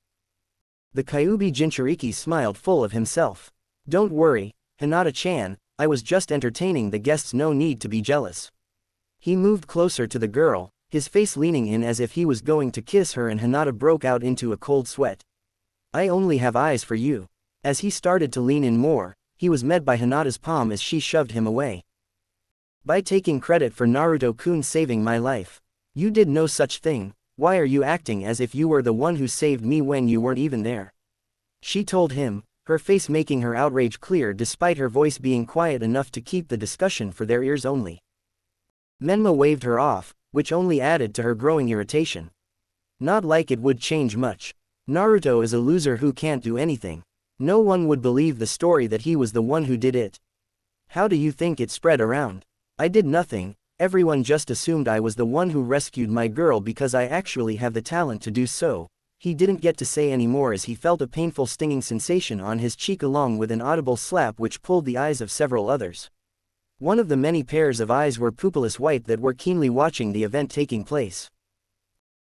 Speaker 2: The Kyuubi Jinchuriki smiled, full of himself. Don't worry, Hinata-chan, I was just entertaining the guests, no need to be jealous. He moved closer to the girl, his face leaning in as if he was going to kiss her, and Hinata broke out into a cold sweat. I only have eyes for you. As he started to lean in more, he was met by Hinata's palm as she shoved him away. By taking credit for Naruto-kun saving my life. You did no such thing. Why are you acting as if you were the one who saved me when you weren't even there? She told him, her face making her outrage clear despite her voice being quiet enough to keep the discussion for their ears only. Menma waved her off, which only added to her growing irritation. Not like it would change much. Naruto is a loser who can't do anything. No one would believe the story that he was the one who did it. How do you think it spread around? I did nothing, everyone just assumed I was the one who rescued my girl because I actually have the talent to do so. He didn't get to say any more as he felt a painful stinging sensation on his cheek along with an audible slap which pulled the eyes of several others. One of the many pairs of eyes were pupilless white that were keenly watching the event taking place.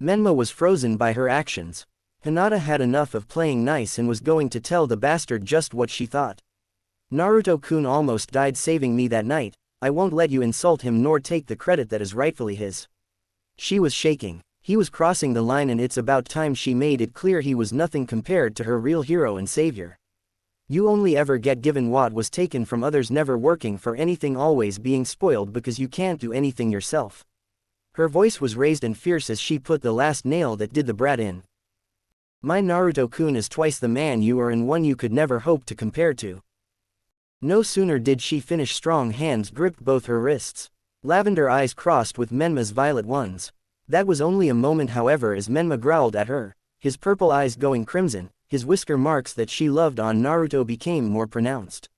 Speaker 2: Menma was frozen by her actions. Hinata had enough of playing nice and was going to tell the bastard just what she thought. Naruto-kun almost died saving me that night. I won't let you insult him nor take the credit that is rightfully his. She was shaking. He was crossing the line, and it's about time she made it clear he was nothing compared to her real hero and savior. You only ever get given what was taken from others, never working for anything, always being spoiled because you can't do anything yourself. Her voice was raised and fierce as she put the last nail that did the brat in. My Naruto-kun is twice the man you are, and one you could never hope to compare to. No sooner did she finish, strong hands gripped both her wrists. Lavender eyes crossed with Menma's violet ones. That was only a moment, however, as Menma growled at her, his purple eyes going crimson. His whisker marks that she loved on Naruto became more pronounced.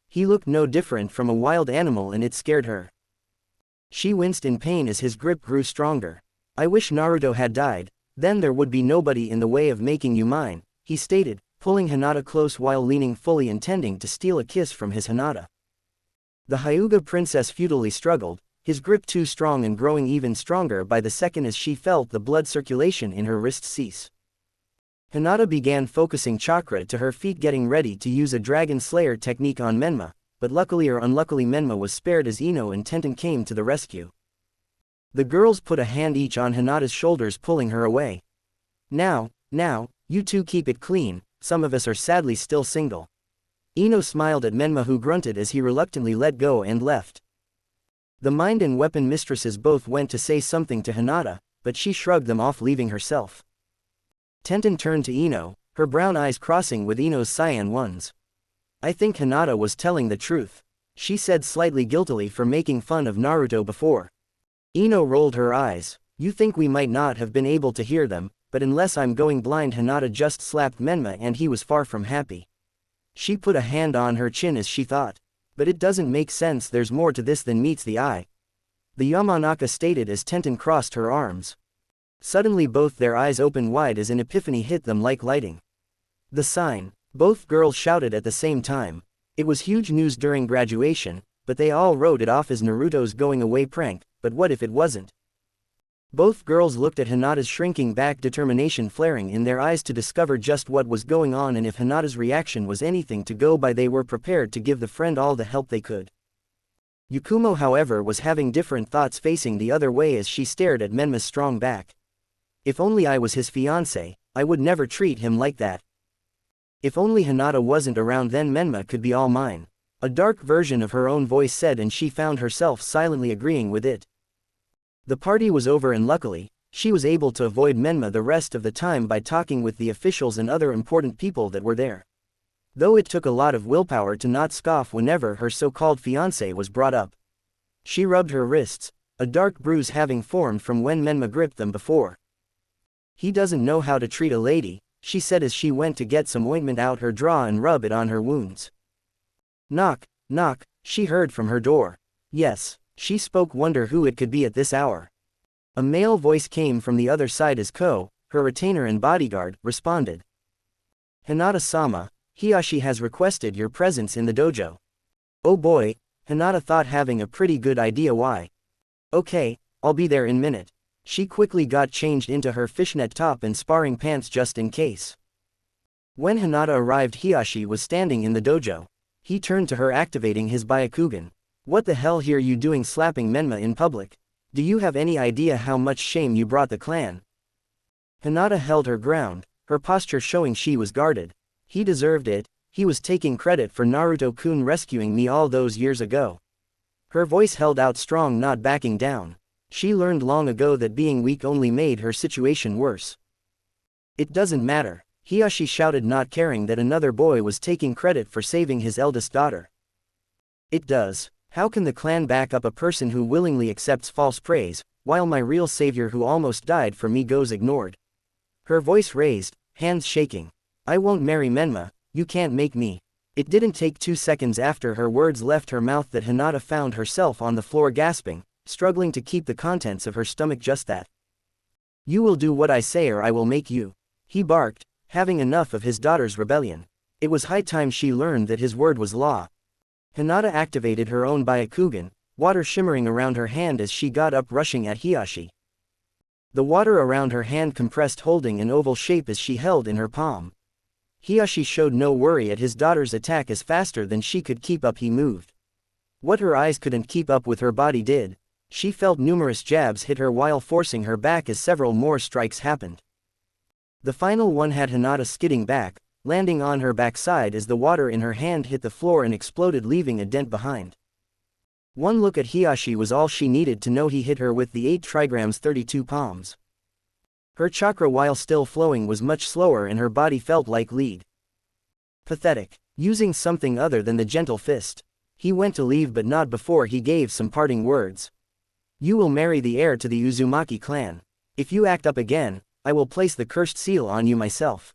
Speaker 2: He looked no different from a wild animal, and it scared her. She winced in pain as his grip grew stronger. I wish Naruto had died, then there would be nobody in the way of making you mine, he stated, pulling Hinata close while leaning, fully intending to steal a kiss from his Hinata. The Hyuga princess futilely struggled, his grip too strong and growing even stronger by the second as she felt the blood circulation in her wrist cease. Hinata began focusing chakra to her feet, getting ready to use a dragon slayer technique on Menma, but luckily or unluckily Menma was spared as Ino and Tenten came to the rescue. The girls put a hand each on Hinata's shoulders, pulling her away. Now, you two keep it clean, some of us are sadly still single. Ino smiled at Menma, who grunted as he reluctantly let go and left. The mind and weapon mistresses both went to say something to Hinata, but she shrugged them off, leaving herself. Tenten turned to Ino, her brown eyes crossing with Ino's cyan ones. I think Hinata was telling the truth, she said slightly guiltily for making fun of Naruto before. Ino rolled her eyes. You think we might not have been able to hear them, but unless I'm going blind. Hinata just slapped Menma and he was far from happy. She put a hand on her chin as she thought. But it doesn't make sense, there's more to this than meets the eye. The Yamanaka stated as Tenten crossed her arms. Suddenly both their eyes opened wide as an epiphany hit them like lightning. The sign. Both girls shouted at the same time. It was huge news during graduation, but they all wrote it off as Naruto's going away prank, but what if it wasn't? Both girls looked at Hinata's shrinking back, determination flaring in their eyes to discover just what was going on, and if Hinata's reaction was anything to go by, they were prepared to give the friend all the help they could. Yakumo, however, was having different thoughts, facing the other way as she stared at Menma's strong back. If only I was his fiancé, I would never treat him like that. If only Hinata wasn't around, then Menma could be all mine. A dark version of her own voice said, and she found herself silently agreeing with it. The party was over, and luckily, she was able to avoid Menma the rest of the time by talking with the officials and other important people that were there. Though it took a lot of willpower to not scoff whenever her so-called fiancé was brought up. She rubbed her wrists, a dark bruise having formed from when Menma gripped them before. He doesn't know how to treat a lady, she said as she went to get some ointment out her drawer and rub it on her wounds. Knock, knock, she heard from her door. Yes, she spoke. Wonder who it could be at this hour. A male voice came from the other side as Ko, her retainer and bodyguard, responded. Hinata-sama, Hiyashi has requested your presence in the dojo. Oh boy, Hinata thought, having a pretty good idea why. Okay, I'll be there in a minute. She quickly got changed into her fishnet top and sparring pants just in case. When Hinata arrived, Hiyashi was standing in the dojo. He turned to her, activating his Byakugan. What the hell are you doing slapping Menma in public? Do you have any idea how much shame you brought the clan? Hinata held her ground, her posture showing she was guarded. He deserved it, he was taking credit for Naruto-kun rescuing me all those years ago. Her voice held out strong, not backing down. She learned long ago that being weak only made her situation worse. It doesn't matter, Hiyashi shouted, not caring that another boy was taking credit for saving his eldest daughter. It does. How can the clan back up a person who willingly accepts false praise, while my real savior who almost died for me goes ignored? Her voice raised, hands shaking. I won't marry Menma, you can't make me. It didn't take 2 seconds after her words left her mouth that Hinata found herself on the floor gasping, struggling to keep the contents of her stomach just that. You will do what I say or I will make you. He barked, having enough of his daughter's rebellion. It was high time she learned that his word was law. Hinata activated her own Byakugan, water shimmering around her hand as she got up, rushing at Hiyashi. The water around her hand compressed, holding an oval shape as she held in her palm. Hiyashi showed no worry at his daughter's attack, as faster than she could keep up he moved. What her eyes couldn't keep up with her body did. She felt numerous jabs hit her while forcing her back as several more strikes happened. The final one had Hinata skidding back, landing on her backside as the water in her hand hit the floor and exploded, leaving a dent behind. One look at Hiyashi was all she needed to know he hit her with the 8 trigrams 32 palms. Her chakra, while still flowing, was much slower and her body felt like lead. Pathetic. Using something other than the gentle fist, he went to leave, but not before he gave some parting words. You will marry the heir to the Uzumaki clan. If you act up again, I will place the cursed seal on you myself.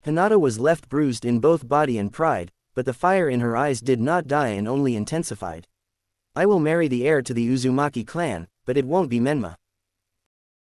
Speaker 2: Hinata was left bruised in both body and pride, but the fire in her eyes did not die and only intensified. I will marry the heir to the Uzumaki clan, but it won't be Menma.